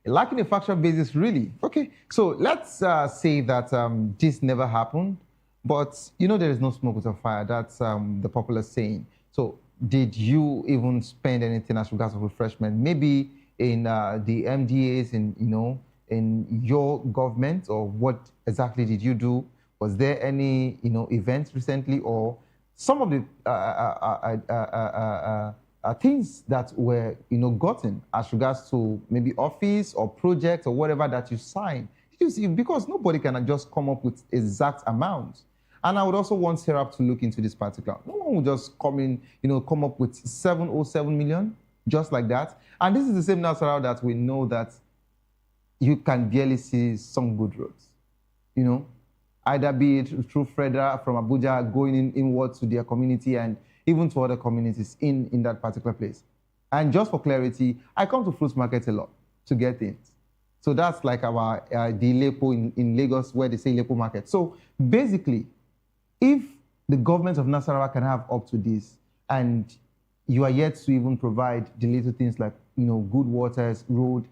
Lacking a factual basis, really? Okay, so let's say that this never happened, but there is no smoke without fire. That's the popular saying. So did you even spend anything as regards to refreshment? Maybe in the MDAs, in your government, or what exactly did you do? Was there any, events recently, or some of the things that were, gotten as regards to maybe office or project or whatever that you signed? You see, because nobody can just come up with exact amounts. And I would also want Serap to look into this particular. No one will just come up with 707 million, just like that. And this is the same Nasarawa that we know that you can barely see some good roads, either be it through Fredra from Abuja going inward to their community and, even to other communities in that particular place. And just for clarity, I come to fruits market a lot to get things. So that's like our the Lepo in Lagos, where they say Lepo market. So basically, if the government of Nasarawa can have up to this, and you are yet to even provide the little things like, good waters, road,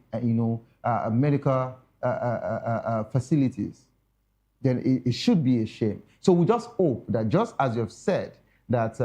medical facilities, then it should be a shame. So we just hope that, just as you have said, that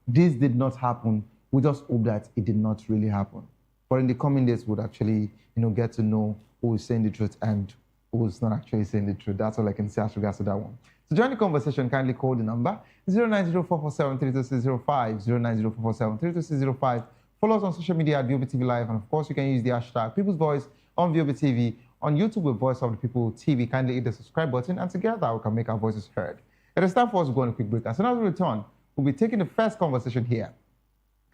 this did not happen, we just hope that it did not really happen. But in the coming days, we'll actually, get to know who is saying the truth and who is not actually saying the truth. That's all I can say as regards to that one. To join the conversation, kindly call the number 09044732605, 09044732605. Follow us on social media at VOB TV Live, and of course, you can use the hashtag People's Voice on VOB TV. On YouTube with Voice of the People TV, kindly hit the subscribe button, and together we can make our voices heard. It is time for us to go on a quick break. As soon as we return, we'll be taking the first conversation here.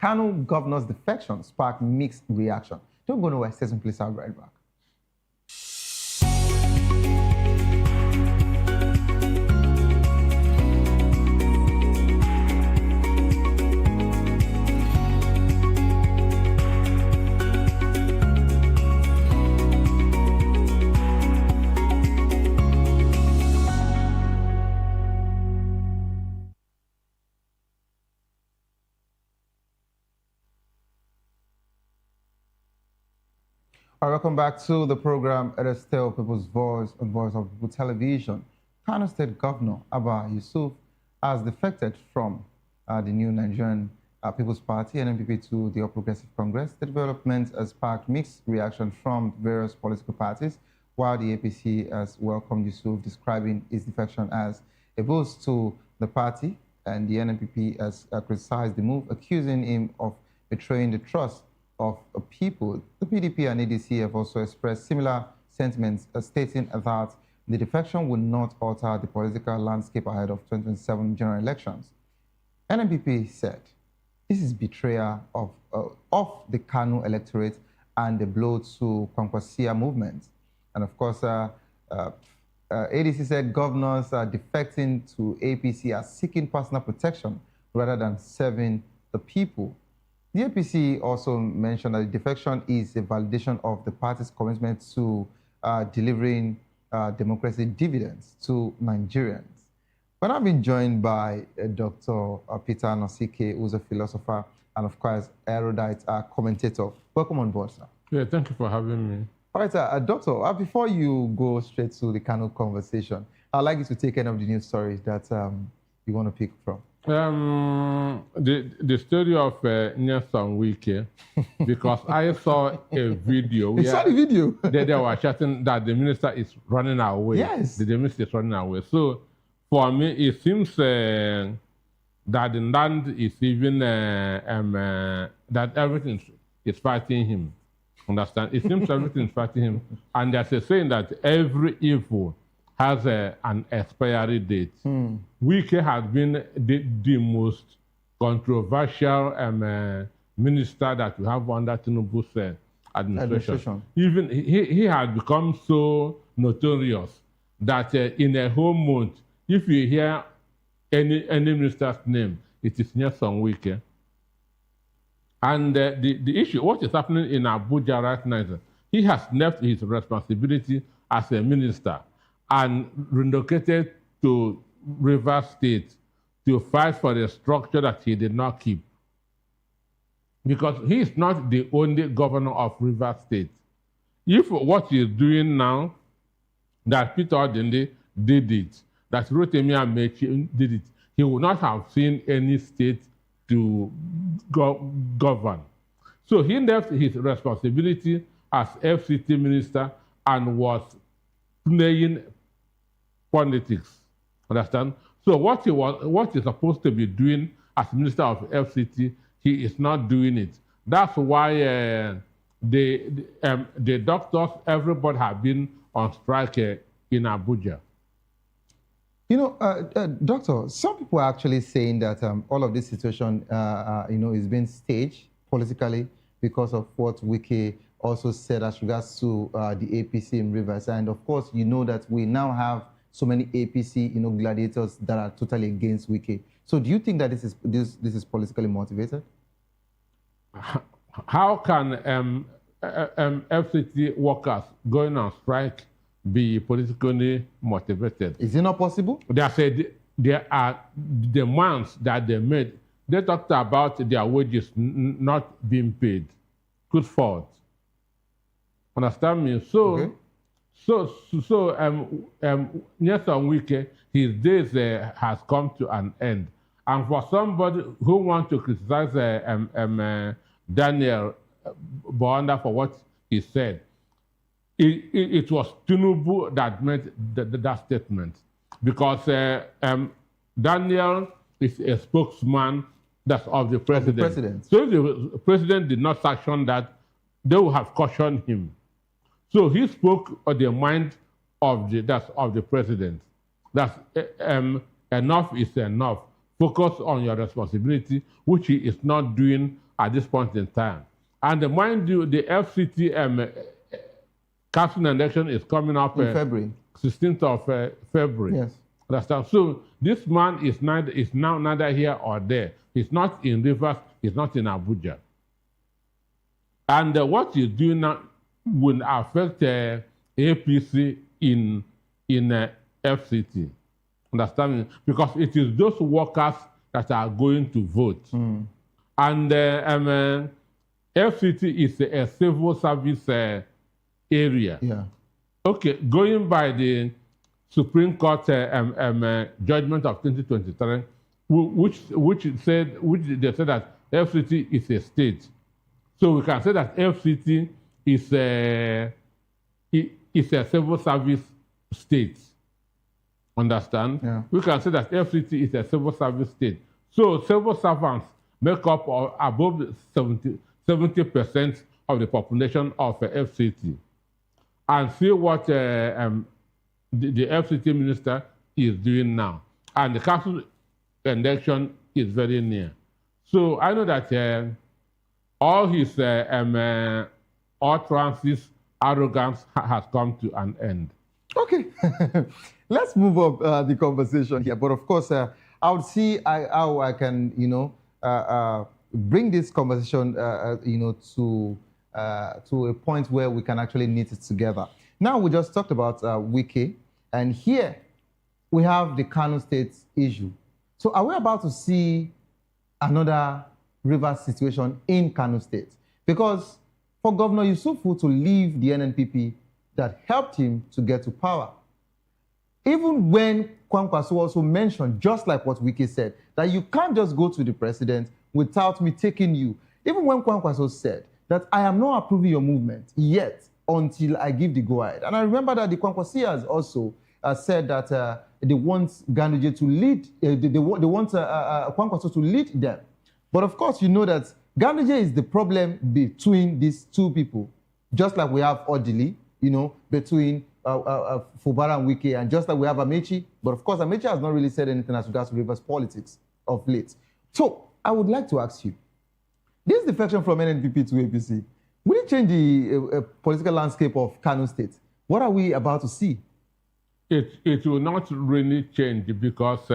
Kano governor's defection sparked mixed reaction. Don't go nowhere, stay in place, I'll be right back. All right, welcome back to the program. It is still People's Voice on Voice of People Television. Kano State Governor Abba Yusuf has defected from the new Nigerian People's Party, NNPP, to the All Progressive Congress. The development has sparked mixed reaction from various political parties, while the APC has welcomed Yusuf, describing his defection as a boost to the party, and the NNPP has criticized the move, accusing him of betraying the trust of people. The PDP and ADC have also expressed similar sentiments, stating that the defection will not alter the political landscape ahead of 2027 general elections. NNPP said this is betrayal of the Kano electorate and a blow to Kwankwasia movement. And of course, ADC said governors are defecting to APC are seeking personal protection rather than serving the people. The APC also mentioned that the defection is a validation of the party's commitment to delivering democracy dividends to Nigerians. But I've been joined by Dr. Peter Nosike, who's a philosopher and, of course, erudite commentator. Welcome on board, sir.
Yeah, thank you for having me.
All right, sir. Doctor, before you go straight to the Kano conversation, I'd like you to take any of the news stories that you want to pick from.
The story of Nelson Wike, because I saw a video.
You saw the video?
they were chatting that the minister is running away.
Yes.
The minister is running away. So for me, it seems that the land is even, that everything is fighting him. Understand? It seems everything is fighting him. And there's a saying that every evil has an expiry date. Wike has been the most controversial minister that we have under Tinubu's administration. Even he has become so notorious that in a whole month, if you hear any minister's name, it is Nelson Wike. And the issue, what is happening in Abuja right now, is he has left his responsibility as a minister and relocated to Rivers State to fight for the structure that he did not keep. Because he is not the only governor of Rivers State. If what he is doing now, that Peter Odinde did it, that Rotimi Amechi did it, he would not have seen any state to govern. So he left his responsibility as FCT minister and was playing politics. Understand? So what he's supposed to be doing as minister of FCT, he is not doing it. That's why the doctors, everybody have been on strike in Abuja.
You know, Doctor, some people are actually saying that all of this situation, is being staged politically because of what Wike also said as regards to the APC in Rivers. And of course, you know that we now have so many APC, gladiators that are totally against Wike. So do you think that this is politically motivated?
How can FCT workers going on strike be politically motivated?
Is it not possible?
They said there are demands that they made. They talked about their wages not being paid. Good fault. Understand me? So,
Okay.
Nyesom Wike, his days has come to an end. And for somebody who wants to criticize Daniel Bonda for what he said, it was Tinubu that made that statement. Because Daniel is a spokesman that's of the president. So if the president did not sanction that, they would have cautioned him. So he spoke on the mind of the president. That's enough is enough. Focus on your responsibility, which he is not doing at this point in time. And mind you, the FCT casting election is coming up
in February.
16th of February.
Yes.
Understand? So this man is now neither here or there. He's not in Rivers. He's not in Abuja. And what he's doing now will affect APC in FCT. Understand me? Because it is those workers that are going to vote. And FCT is a civil service area.
Yeah.
Okay, going by the Supreme Court judgment of 2023, which they said that FCT is a state. So we can say that FCT is a civil service state. Understand?
Yeah.
We can say that FCT is a civil service state. So civil servants make up above 70% of the population of FCT. And see what the FCT minister is doing now. And the council election is very near. So I know that all his utterances, arrogance has come to an end.
Okay. Let's move up the conversation here. But of course, I would see how I can, bring this conversation, to a point where we can actually knit it together. Now, we just talked about Wike, and here we have the Kano State issue. So are we about to see another river situation in Kano State? Because for Governor Yusufu to leave the NNPP that helped him to get to power, even when Kwankwaso also mentioned, just like what Wike said, that you can't just go to the president without me taking you. Even when Kwankwaso said that I am not approving your movement yet until I give the go-ahead. And I remember that the Kwankwasias also said that they want Ganduje to lead, they want Kwankwaso to lead them. But of course, you know that Ganduje is the problem between these two people, just like we have Odili, between Fubara and Wike, and just like we have Amechi. But of course, Amechi has not really said anything as regards to Rivers politics of late. So I would like to ask you, this defection from NNPP to APC, will it change the political landscape of Kano State? What are we about to see?
It will not really change because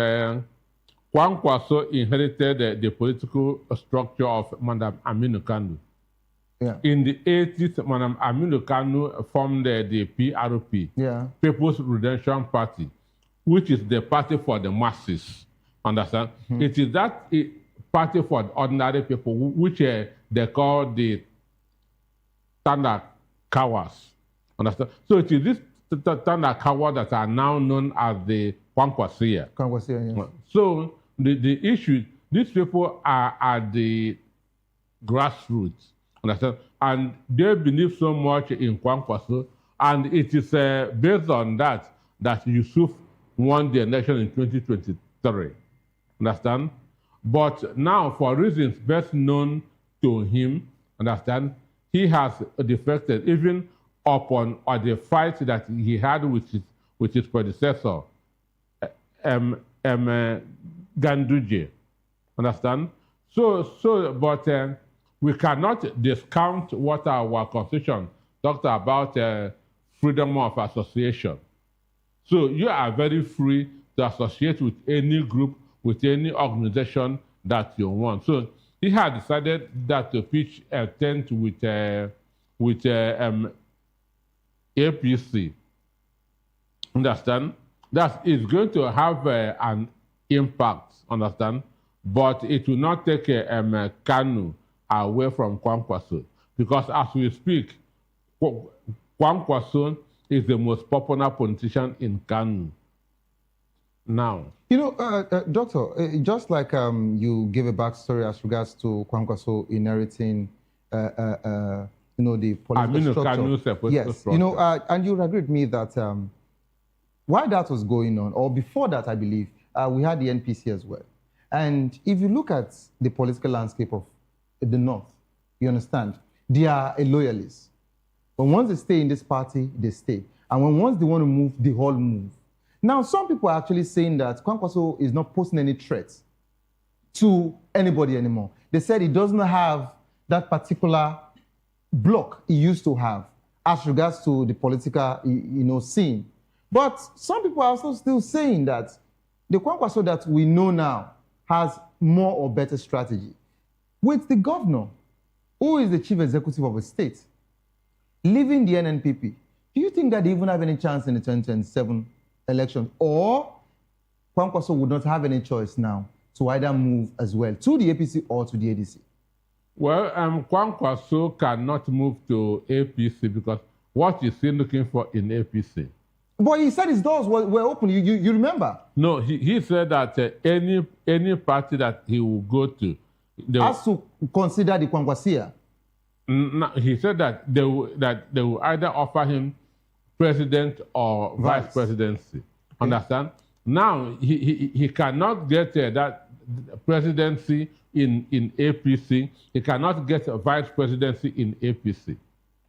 Kwankwaso inherited the political structure of Madam Aminu Kano.
Yeah.
In the 80s, Madam Aminu Kano formed the PRP, People's Redemption Party, which is the party for the masses. Understand? Mm-hmm. It is that party for the ordinary people, which they call the Tanda Kawas. Understand? So it is this Tanda Kawa that are now known as the Kwankwasia.
Kwankwasia, yes.
So the issue, these people are at the grassroots. Understand? And they believe so much in Kwankwaso, and it is based on that Yusuf won the election in 2023. Understand? But now, for reasons best known to him, understand, he has defected even upon the fight that he had with his predecessor, Ganduje. Understand? But we cannot discount what our constitution talked about freedom of association. So you are very free to associate with any group with any organization that you want. So he had decided that to pitch a tent with APC. Understand? That is going to have an impact, understand? But it will not take Kano away from Kwankwaso. Because as we speak, Kwankwaso is the most popular politician in Kano now.
You know, Doctor, just like you gave a backstory as regards to Kwankwaso inheriting, the political structure. Yes, structure. And you agree with me that while that was going on, or before that, I believe, we had the NPC as well. And if you look at the political landscape of the North, you understand, they are a loyalist. But once they stay in this party, they stay. And once they want to move, they all move. Now, some people are actually saying that Kwankwaso is not posing any threat to anybody anymore. They said he doesn't have that particular block he used to have as regards to the political, scene. But some people are also still saying that the Kwankwaso that we know now has more or better strategy. With the governor, who is the chief executive of a state, leaving the NNPP, do you think that they even have any chance in the 2027 election? Or Kwankwaso would not have any choice now to either move as well to the APC or to the ADC?
Well, Kwankwaso cannot move to APC because what is he looking for in APC?
But he said his doors were open. You remember?
No, he said that any party that he will go to
has to consider the Kwankwasia.
No, he said that they will either offer him president or vice presidency. Okay. Understand? Now he cannot get that presidency in APC. He cannot get a vice presidency in APC.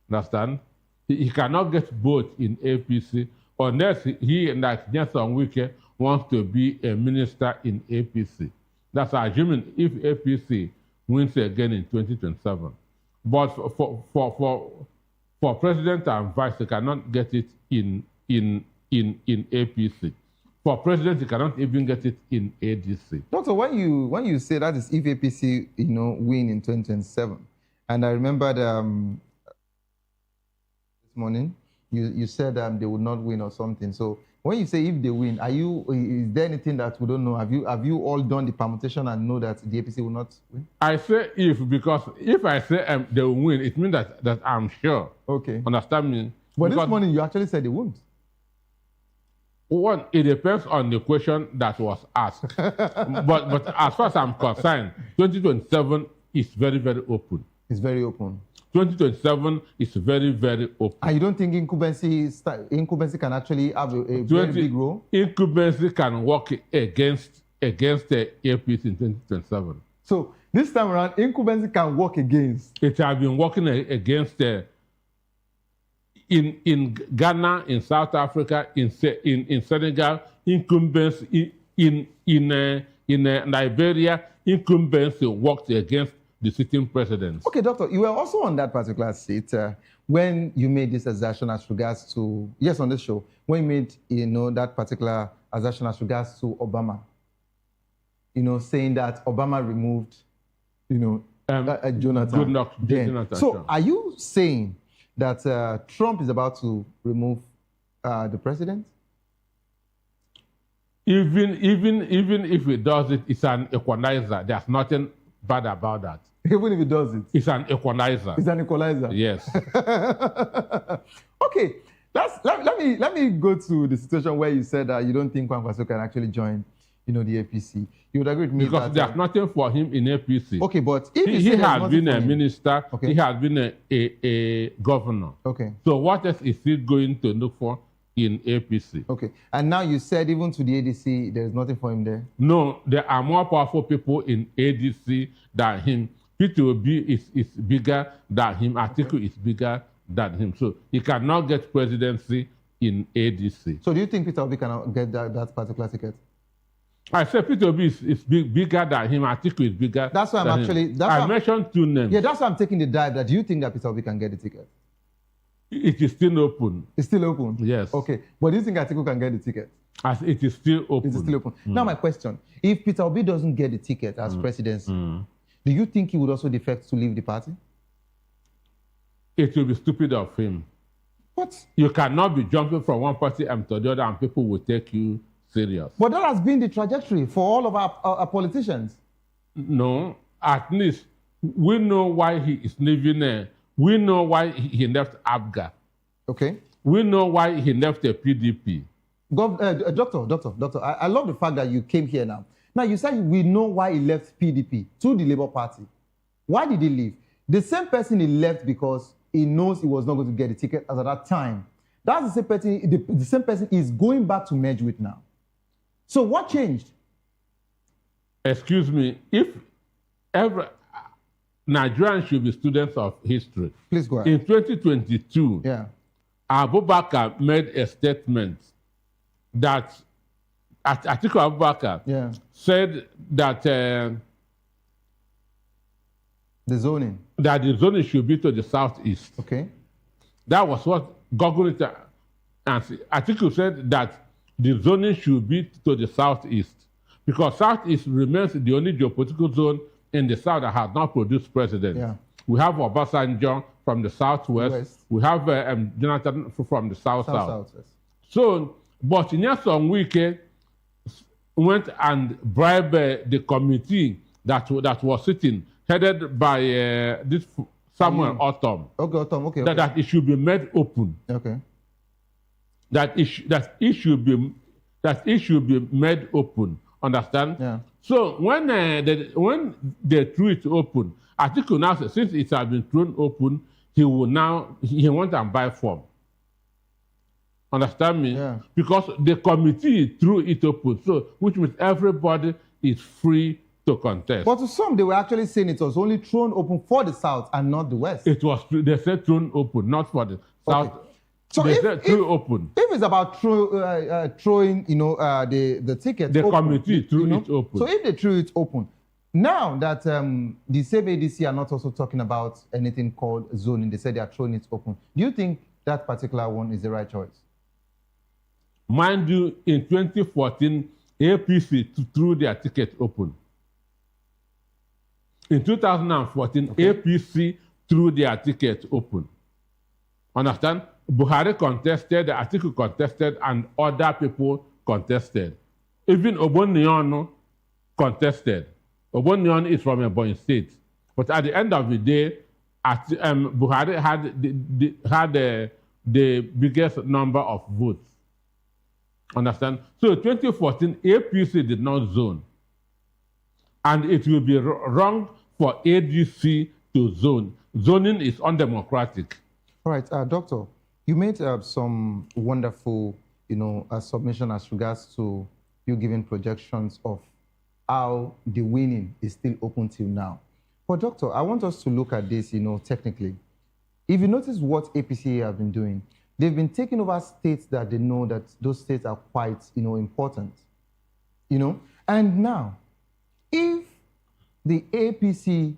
Understand? He cannot get both in APC unless he, like Nelson Wike, wants to be a minister in APC. That's assuming if APC wins again in 2027. But for president and vice, they cannot get it in APC. For president, you cannot even get it in ADC.
Doctor, when you say that is if APC, win in 2027, and I remembered this morning, you said they would not win or something. So when you say if they win, is there anything that we don't know? Have you all done the permutation and know that the APC will not win?
I say if, because if I say they will win, it means that I'm sure.
Okay.
Understand me?
But this morning you actually said they won't.
One, it depends on the question that was asked. but as far as I'm concerned, 2027 is very, very open.
It's very open.
2027 is very, very open.
And you don't think incumbency can actually have a very big role?
Incumbency can work against the APC in 2027.
So this time around, incumbency can work against?
It has been working against in Ghana, in South Africa, in Senegal, incumbency in Liberia, incumbency worked against the sitting president.
Okay, Doctor, you were also on that particular seat when you made this assertion as regards to, yes, on this show, when you made, that particular assertion as regards to Obama, saying that Obama removed, Jonathan.
Good luck, Jonathan.
So are you saying that Trump is about to remove the president?
Even if he does it, it's an equalizer. There's nothing bad about that.
Even if he does it?
It's an equalizer.
It's an equalizer?
Yes.
Okay, let me go to the situation where you said that you don't think Kwankwaso can actually join, the APC. You would agree with me
because there's nothing for him in APC.
Okay, but if
he has been a minister, okay. He has been a governor.
Okay.
So what else is he going to look for in APC?
Okay. And now you said even to the ADC, there is nothing for him there?
No, there are more powerful people in ADC than him. P2B is bigger than him. Atiku is bigger than him. So he cannot get presidency in ADC.
So do you think Peter Obi cannot get that particular ticket?
I said Peter Obi is bigger than him. Atiku is bigger.
That's why I'm actually.
I mentioned two names.
Yeah, that's why I'm taking the dive. That do you think that Peter Obi can get the ticket?
It is still open.
It's still open?
Yes.
Okay. But do you think Atiku can get the ticket?
As it is still open.
It is still open. Now my question, if Peter Obi doesn't get the ticket as presidency, do you think he would also defect to leave the party?
It will be stupid of him.
What?
You cannot be jumping from one party to the other and people will take you serious.
But that has been the trajectory for all of our politicians.
No, at least we know why he is leaving. We know why he left ABGA.
Okay.
We know why he left the PDP.
Doctor, I love the fact that you came here now. Now, you said we know why he left PDP to the Labour Party. Why did he leave? The same person he left because he knows he was not going to get the ticket as at that time. That's the same person, the same person he's going back to merge with now. So what changed?
Excuse me, if ever Nigerians should be students of history.
Please go ahead.
In 2022, Abubakar made a statement that Atiku Abubakar said that
the zoning
should be to the southeast.
Okay.
That was what Atiku said that the zoning should be to the southeast because southeast remains the only geopolitical zone in the south that has not produced president.
Yeah.
We have Obasanjo from the southwest. We have Jonathan from the south. So, but Nyesom Wike went and bribed the committee that was sitting, headed by this Samuel Autumn.
Okay, Autumn. Okay.
That it should be made open.
Okay.
That it should be made open. Understand?
Yeah.
So when they threw it open, Atiku now says, since it has been thrown open, he wants to buy form. Understand me?
Yeah.
Because the committee threw it open, so which means everybody is free to contest.
But to some, they were actually saying it was only thrown open for the south and not the west.
It was, they said thrown open, not for the south.
Okay. So
they said threw open.
If it's about throwing, the ticket,
the
open,
committee threw it open.
So if they threw it open, now that the same ADC are not also talking about anything called zoning, they said they are throwing it open. Do you think that particular one is the right choice?
Mind you, in 2014, APC threw their ticket open. In 2014, APC threw their ticket open. Understand? Buhari contested, Atiku contested, and other people contested. Even Obonyono contested. Obonyono is from Ebonyi State. But at the end of the day, Buhari had the biggest number of votes. Understand? So 2014, APC did not zone. And it will be wrong for ADC to zone. Zoning is undemocratic.
All right, Doctor, you made some wonderful, submission as regards to you giving projections of how the winning is still open till now. But Doctor, I want us to look at this, technically. If you notice what APCA have been doing, they've been taking over states that they know that those states are quite, important, And now, if the APC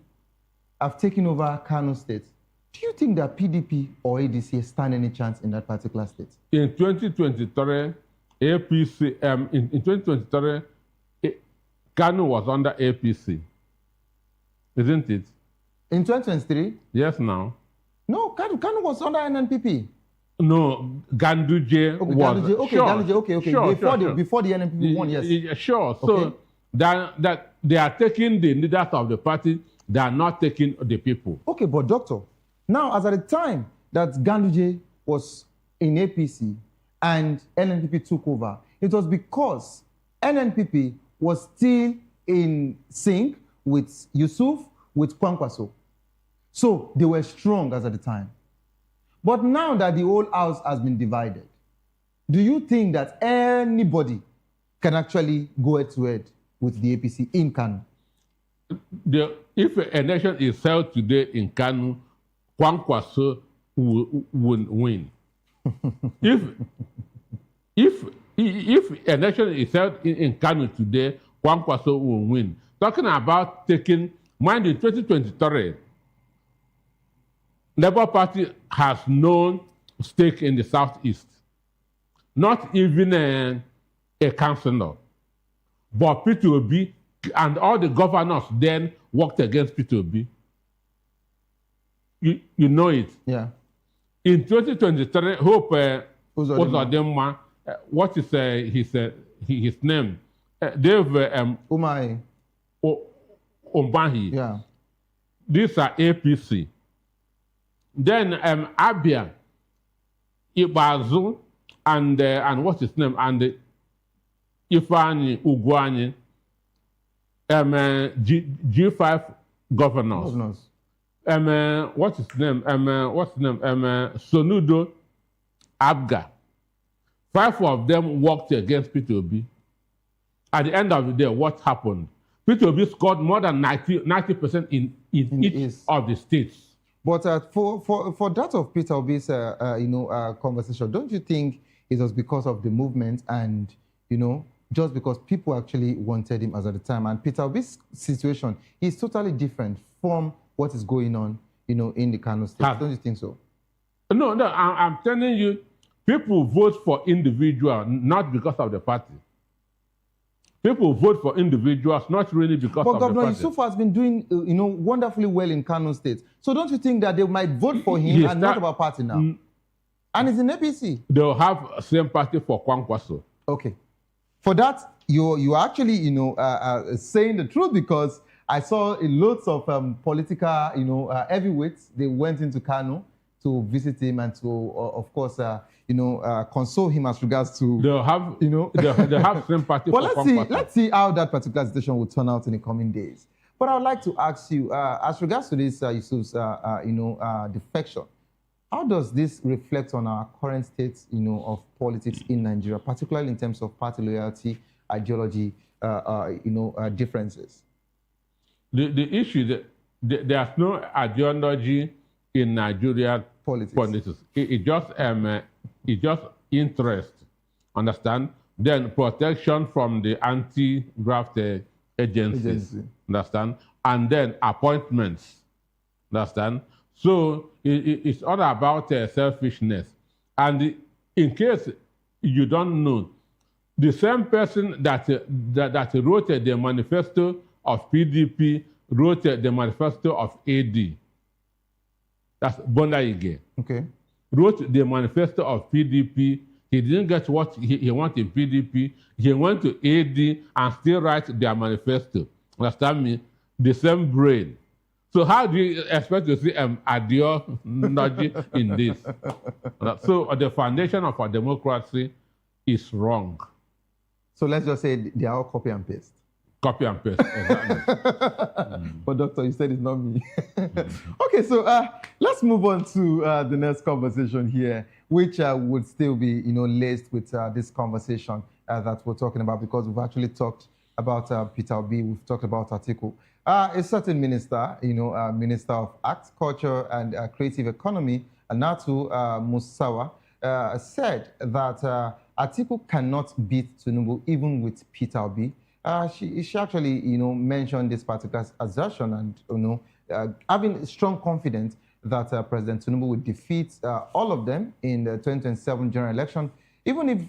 have taken over Kano State, do you think that PDP or ADC stand any chance in that particular state?
In 2023, APC, in 2023, Kano was under APC, isn't it?
In 2023?
Yes, now.
No, Kano was under NNPP.
No, Ganduje was.
Ganduje, okay,
sure,
Ganduje, okay.
Sure,
before the NNPP won, yes.
Sure.
Okay.
So that they are taking the leaders of the party, they are not taking the people.
Okay, but Doctor, now as at the time that Ganduje was in APC and NNPP took over, it was because NNPP was still in sync with Yusuf, with Kwankwaso. So they were strong as at the time. But now that the whole house has been divided, do you think that anybody can actually go head-to-head with the APC in Kano?
If an election is held today in Kano, Kwankwaso will win. if an election is held in Kano today, Kwankwaso will win. Talking about taking, mind in 2023, Labour Party has known stake in the southeast. Not even a councillor. But Peter Obi and all the governors then worked against Peter Obi. You know it.
Yeah.
In 2023, Hope Uzodinma, what is his name? Dave
Umahi.
Ombahi.
Yeah.
These are APC. Then Abia, Ibazu, and what's his name? And Ifani Ugwani, G5 governors. What's his name? Sonudo Abga. 5 of them worked against Peter Obi. At the end of the day, what happened? Peter Obi scored more than 90% in each of the states.
But for that of Peter Obi's conversation, don't you think it was because of the movement and just because people actually wanted him as at the time? And Peter Obi's situation is totally different from what is going on, in the Kano state. Don't you think so?
No, I'm telling you, people vote for individuals, not because of the party. People vote for individuals, not really because of the party. But
Governor Yusuf has been doing, wonderfully well in Kano State. So don't you think that they might vote for him and not about party now? And it's in APC.
They'll have same party for Kwankwaso.
Okay. For that, you actually, saying the truth, because I saw lots of political, heavyweights. They went into Kano to visit him and to, of course, console him as regards to.
They'll have, they have sympathy.
But let's see how that particular situation will turn out in the coming days. But I would like to ask you, as regards to this Yusuf's, defection, how does this reflect on our current state, of politics in Nigeria, particularly in terms of party loyalty, ideology, differences?
The issue that there's no ideology in Nigeria politics. It just interest, understand? Then protection from the anti-graft agencies, understand? And then appointments, understand? So it's all about selfishness. And in case you don't know, the same person that wrote the manifesto of PDP wrote the manifesto of AD. That's Bondaige.
Okay.
Wrote the manifesto of PDP. He didn't get what he wanted in PDP. He went to AD and still write their manifesto. Understand me? The same brain. So how do you expect to see ideology in this? So the foundation of our democracy is wrong.
So let's just say they are all copy and paste.
Copy and paste, exactly.
But doctor, you said it's not me. Okay, so let's move on to the next conversation here, which would still be, laced with this conversation that we're talking about, because we've actually talked about Peter Obi, we've talked about Atiku. A certain minister, Minister of Arts, Culture and Creative Economy, Natu Musawa, said that Atiku cannot beat Tinubu even with Peter Obi. She actually, mentioned this particular assertion and, having strong confidence that President Tinubu would defeat all of them in the 2027 general election, even if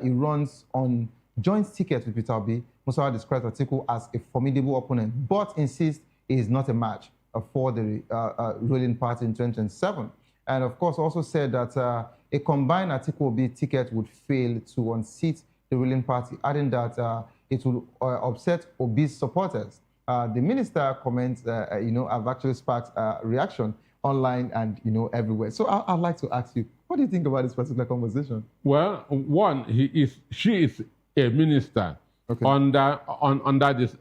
he runs on joint ticket with Peter Obi. Musawa describes Atiku as a formidable opponent, but insists he is not a match for the ruling party in 2027. And of course, also said that a combined Atiku-Obi ticket would fail to unseat the ruling party, adding that it will upset Obi's supporters. The minister comments, have actually sparked reaction online and, everywhere. So I'd like to ask you, what do you think about this particular conversation?
Well, one, she is a minister under this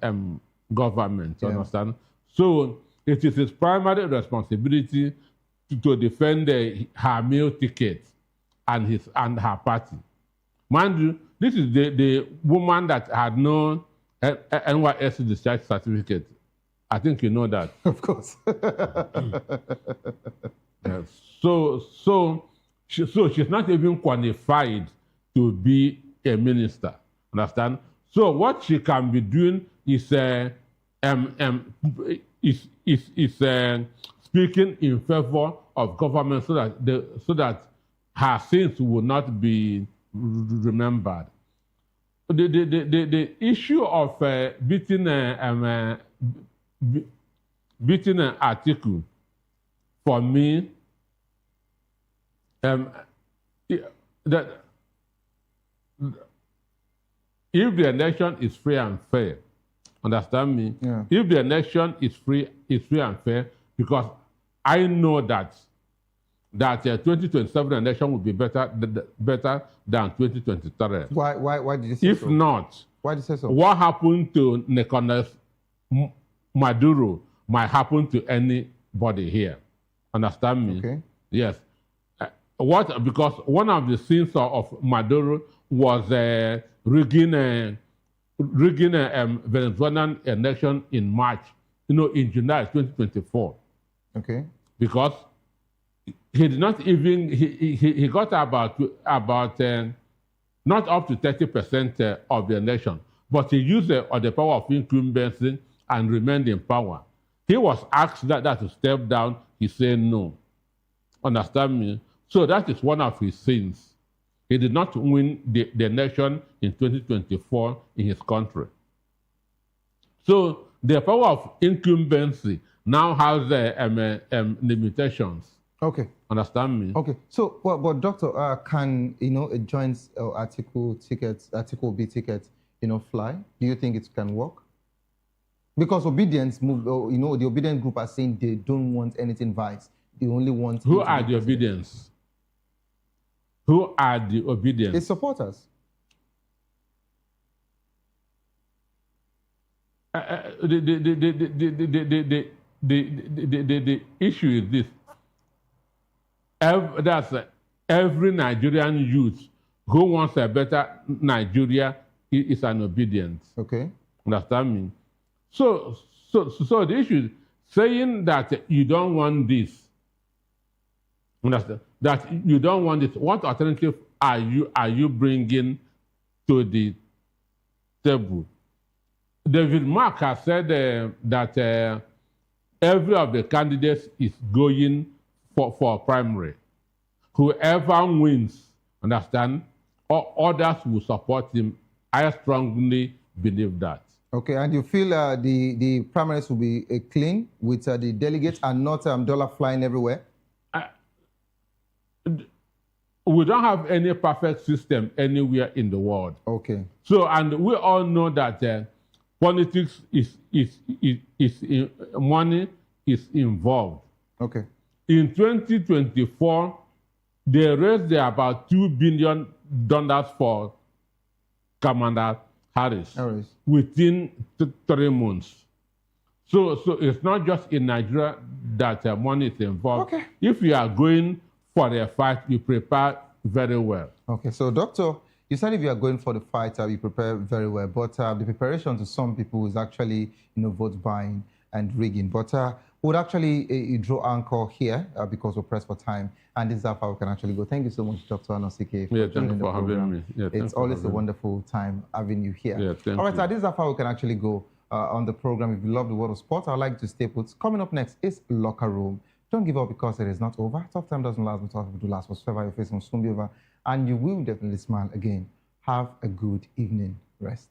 government, you understand? So it is his primary responsibility to defend her male ticket and her party. Mind you, this is the woman that had no NYSC discharge certificate. I think you know that.
Of course.
Yes. So she's not even qualified to be a minister. Understand? So what she can be doing is speaking in favor of government so that her sins will not be remembered. The issue of beating an article, for me, that if the election is free and fair, understand me?
Yeah.
If the election is free and fair, because I know that 2027 election will be better than 2023.
Why did you say
If
so?
not,
Why did you say so?
what happened to Nicolas Maduro might happen to anybody here. Understand me?
Okay.
Yes. Because one of the sins of Maduro was rigging Venezuelan election in March, in July 2024.
Okay.
Because he did not even, he got about not up to 30% of the election, but he used the power of incumbency and remained in power. He was asked that to step down. He said no. Understand me? So that is one of his sins. He did not win the election in 2024 in his country. So the power of incumbency now has limitations.
Okay.
Understand me?
Okay. So, but doctor, can a joint Article B ticket, fly? Do you think it can work? Because obedience move, the obedient group are saying they don't want anything vice. They only want.
Who are the obedience? Who are the obedience?
The supporters.
The issue is this. Every Nigerian youth who wants a better Nigeria is an obedience.
Okay.
Understand me? So the issue is saying that you don't want this. Understand? That you don't want it. What alternative are you bringing to the table? David Mark has said that every of the candidates is going for primary. Whoever wins, understand, others will support him. I strongly believe that.
Okay, and you feel the primaries will be clean with the delegates and not dollar flying everywhere?
We don't have any perfect system anywhere in the world.
Okay.
So, and we all know that politics money is involved.
Okay.
In 2024, they raised about $2 billion for Kamala Harris within 3 months. So it's not just in Nigeria that money is involved.
Okay.
If you are going for a fight, you prepare very well.
Okay, so doctor, you said if you are going for the fight, you prepare very well, but the preparation to some people is actually, vote buying and rigging. But we would actually draw anchor here because we're pressed for time, and this is how far we can actually go. Thank you so much, Dr. Anosike, for
thank you for having me. Yeah,
it's always a wonderful time having you here.
Yeah, thank
All right,
you.
so this is how far we can actually go on the program. If you love the world of sports, I'd like to stay put. Coming up next is Locker Room. Don't give up because it is not over. Tough time doesn't last, but tough people do last. Whatsoever you're facing will soon be over, and you will definitely smile again. Have a good evening. Rest.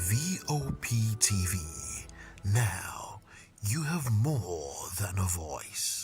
VOP TV. Now, you have more than a voice.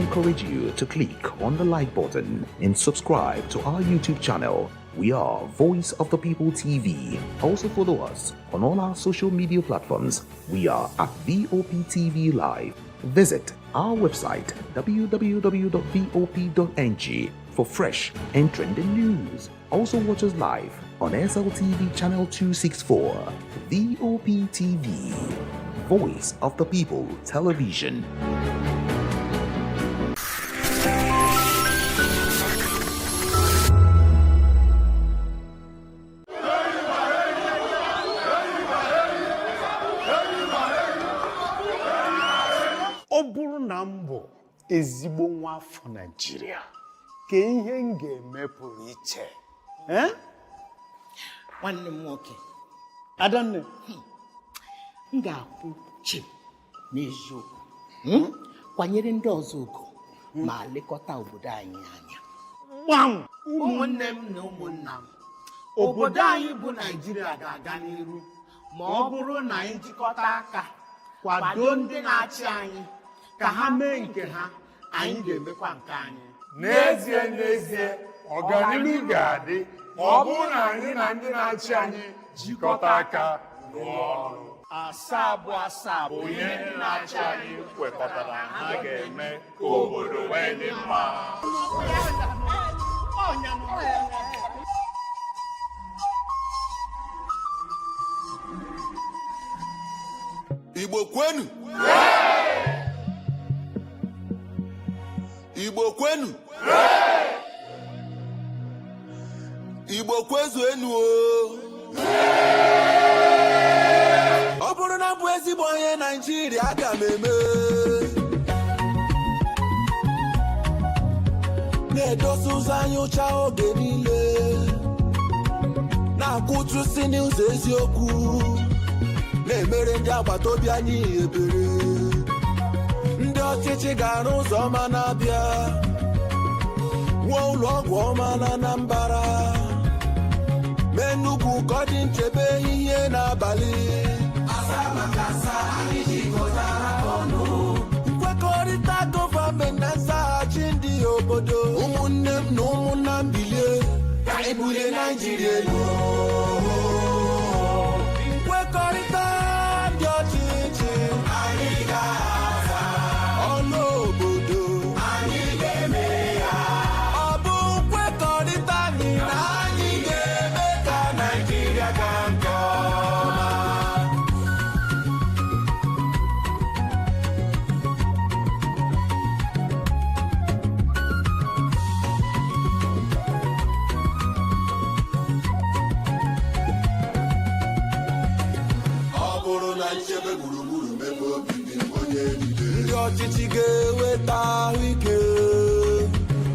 encourage you to click on the like button and subscribe to our YouTube channel. We are Voice of the People TV. Also follow us on all our social media platforms. We are at VOPTV Live. Visit our website www.vop.ng for fresh and trending news. Also watch us live on SLTV channel 264. VOP TV, Voice of the People Television.
Ọ bụrụ na m bụ ezigbo nwa afọ Naịjirịa, ka ihe m ga-eme pụrụ iche.
Nwanne m nwoke,
Adanne,
m ga-akwụ chim n'eziokwu, kwanyere ndị ọzọ ugwu ma lekọta obodo anyị anya.
Gbam!
Ụmụnne m na ụmụnna m, obodo anyị bụ Naịjirịa ga-aga n'iru ma ọ bụrụ na anyị jikọta aka kwado ndị na-achị anyị ka ha mee nke ha, anyị ga-emekwa nke anyị.
N'ezie, ọganihu ga-adị ma ọ bụrụ na anyị na ndị na-achị anyị jikọta aka rụọ ọrụ. Asaa bụ onye ndị na-achị anyị kwekọtara ha ga-eme ka obodo wee dị mma.
Igbo kwenu! Igbo kwenu! Igbo kwezuenu o! Ọ bụrụ na bụ ezigbo onye Naịjirịa aga m eme na-edosa ụzọ anyị ụcha oge niile na-akwụtụsi n'ụzọ eziokwu na-emere ndị agbata obi anyị ebere. Ndị ọchịchị ga-arụ ụzọ ọma na-abịa, wuo ụlọ ọgwụ ọma na Anambra, mee Enugu ka ọ dị nchebe ihe n'abalị. Nkwekọrịta gọọmenti na nzaghachi ndị obodo, ụmụnne m na ụmụnna m bilie ka anyị bulie Naịjirịa elu. Nkwekọrịta ndị ọchịchị anyị ga-aza, ọnụ obodo anyị ga-eme ya. Ọ bụ nkwekọrịta anyị na anyị ga-eme ka Naịjirịa gaa nke ọma. Ndị ọchịchị ga-eweta ahụike,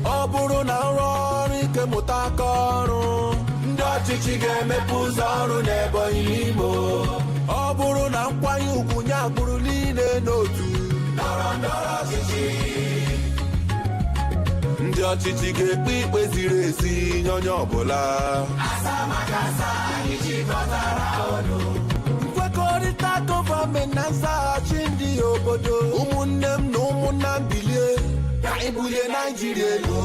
ọ bụrụ na nrọ ọrụ ike mụta aka ọrụ. Ndị ọchịchị ga-emepe ụzọ ọrụ n'Ebonyi n'Imo, ọ bụrụ na nkwanye ugwu nye agbụrụ niile n'otu ndọrọ ndọrọ ọchịchị. Ndị ọchịchị ga-ekpe ikpe ziri ezi nye onye ọbụla. Nkwekọrịta gọọmenti na nzaghachi ndị obodo, ụmụnne m na ụmụnna m bilie ka anyị bulie Naịjirịa elu.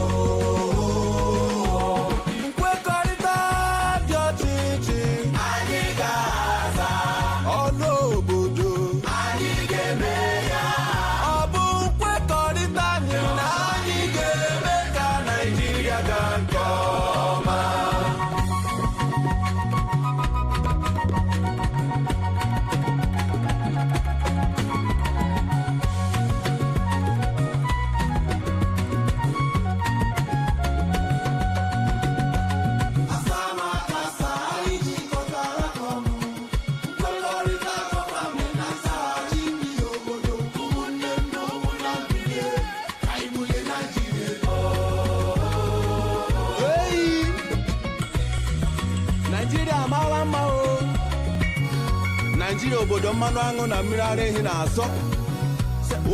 Nkwekọrịta dị ọchịchị anyị ga-aza, ọnụ obodo anyị ga-eme ya. Ọ bụ nkwekọrịta anyị na anyị ga-eme ka Naịjirịa gaa nke ọma. Naijiria obodo mmanụ aṅụ na mmiri ara ehi na-asọ,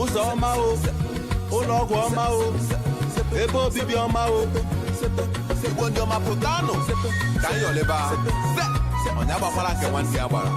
ụzọ ọma o, ụlọ ọgwụ ọma o, ebe obibi ọma o. Igbo ndị ọma pụtanụ ka anyị ọlịba, onye agbakwara nke nwanne ya gbara.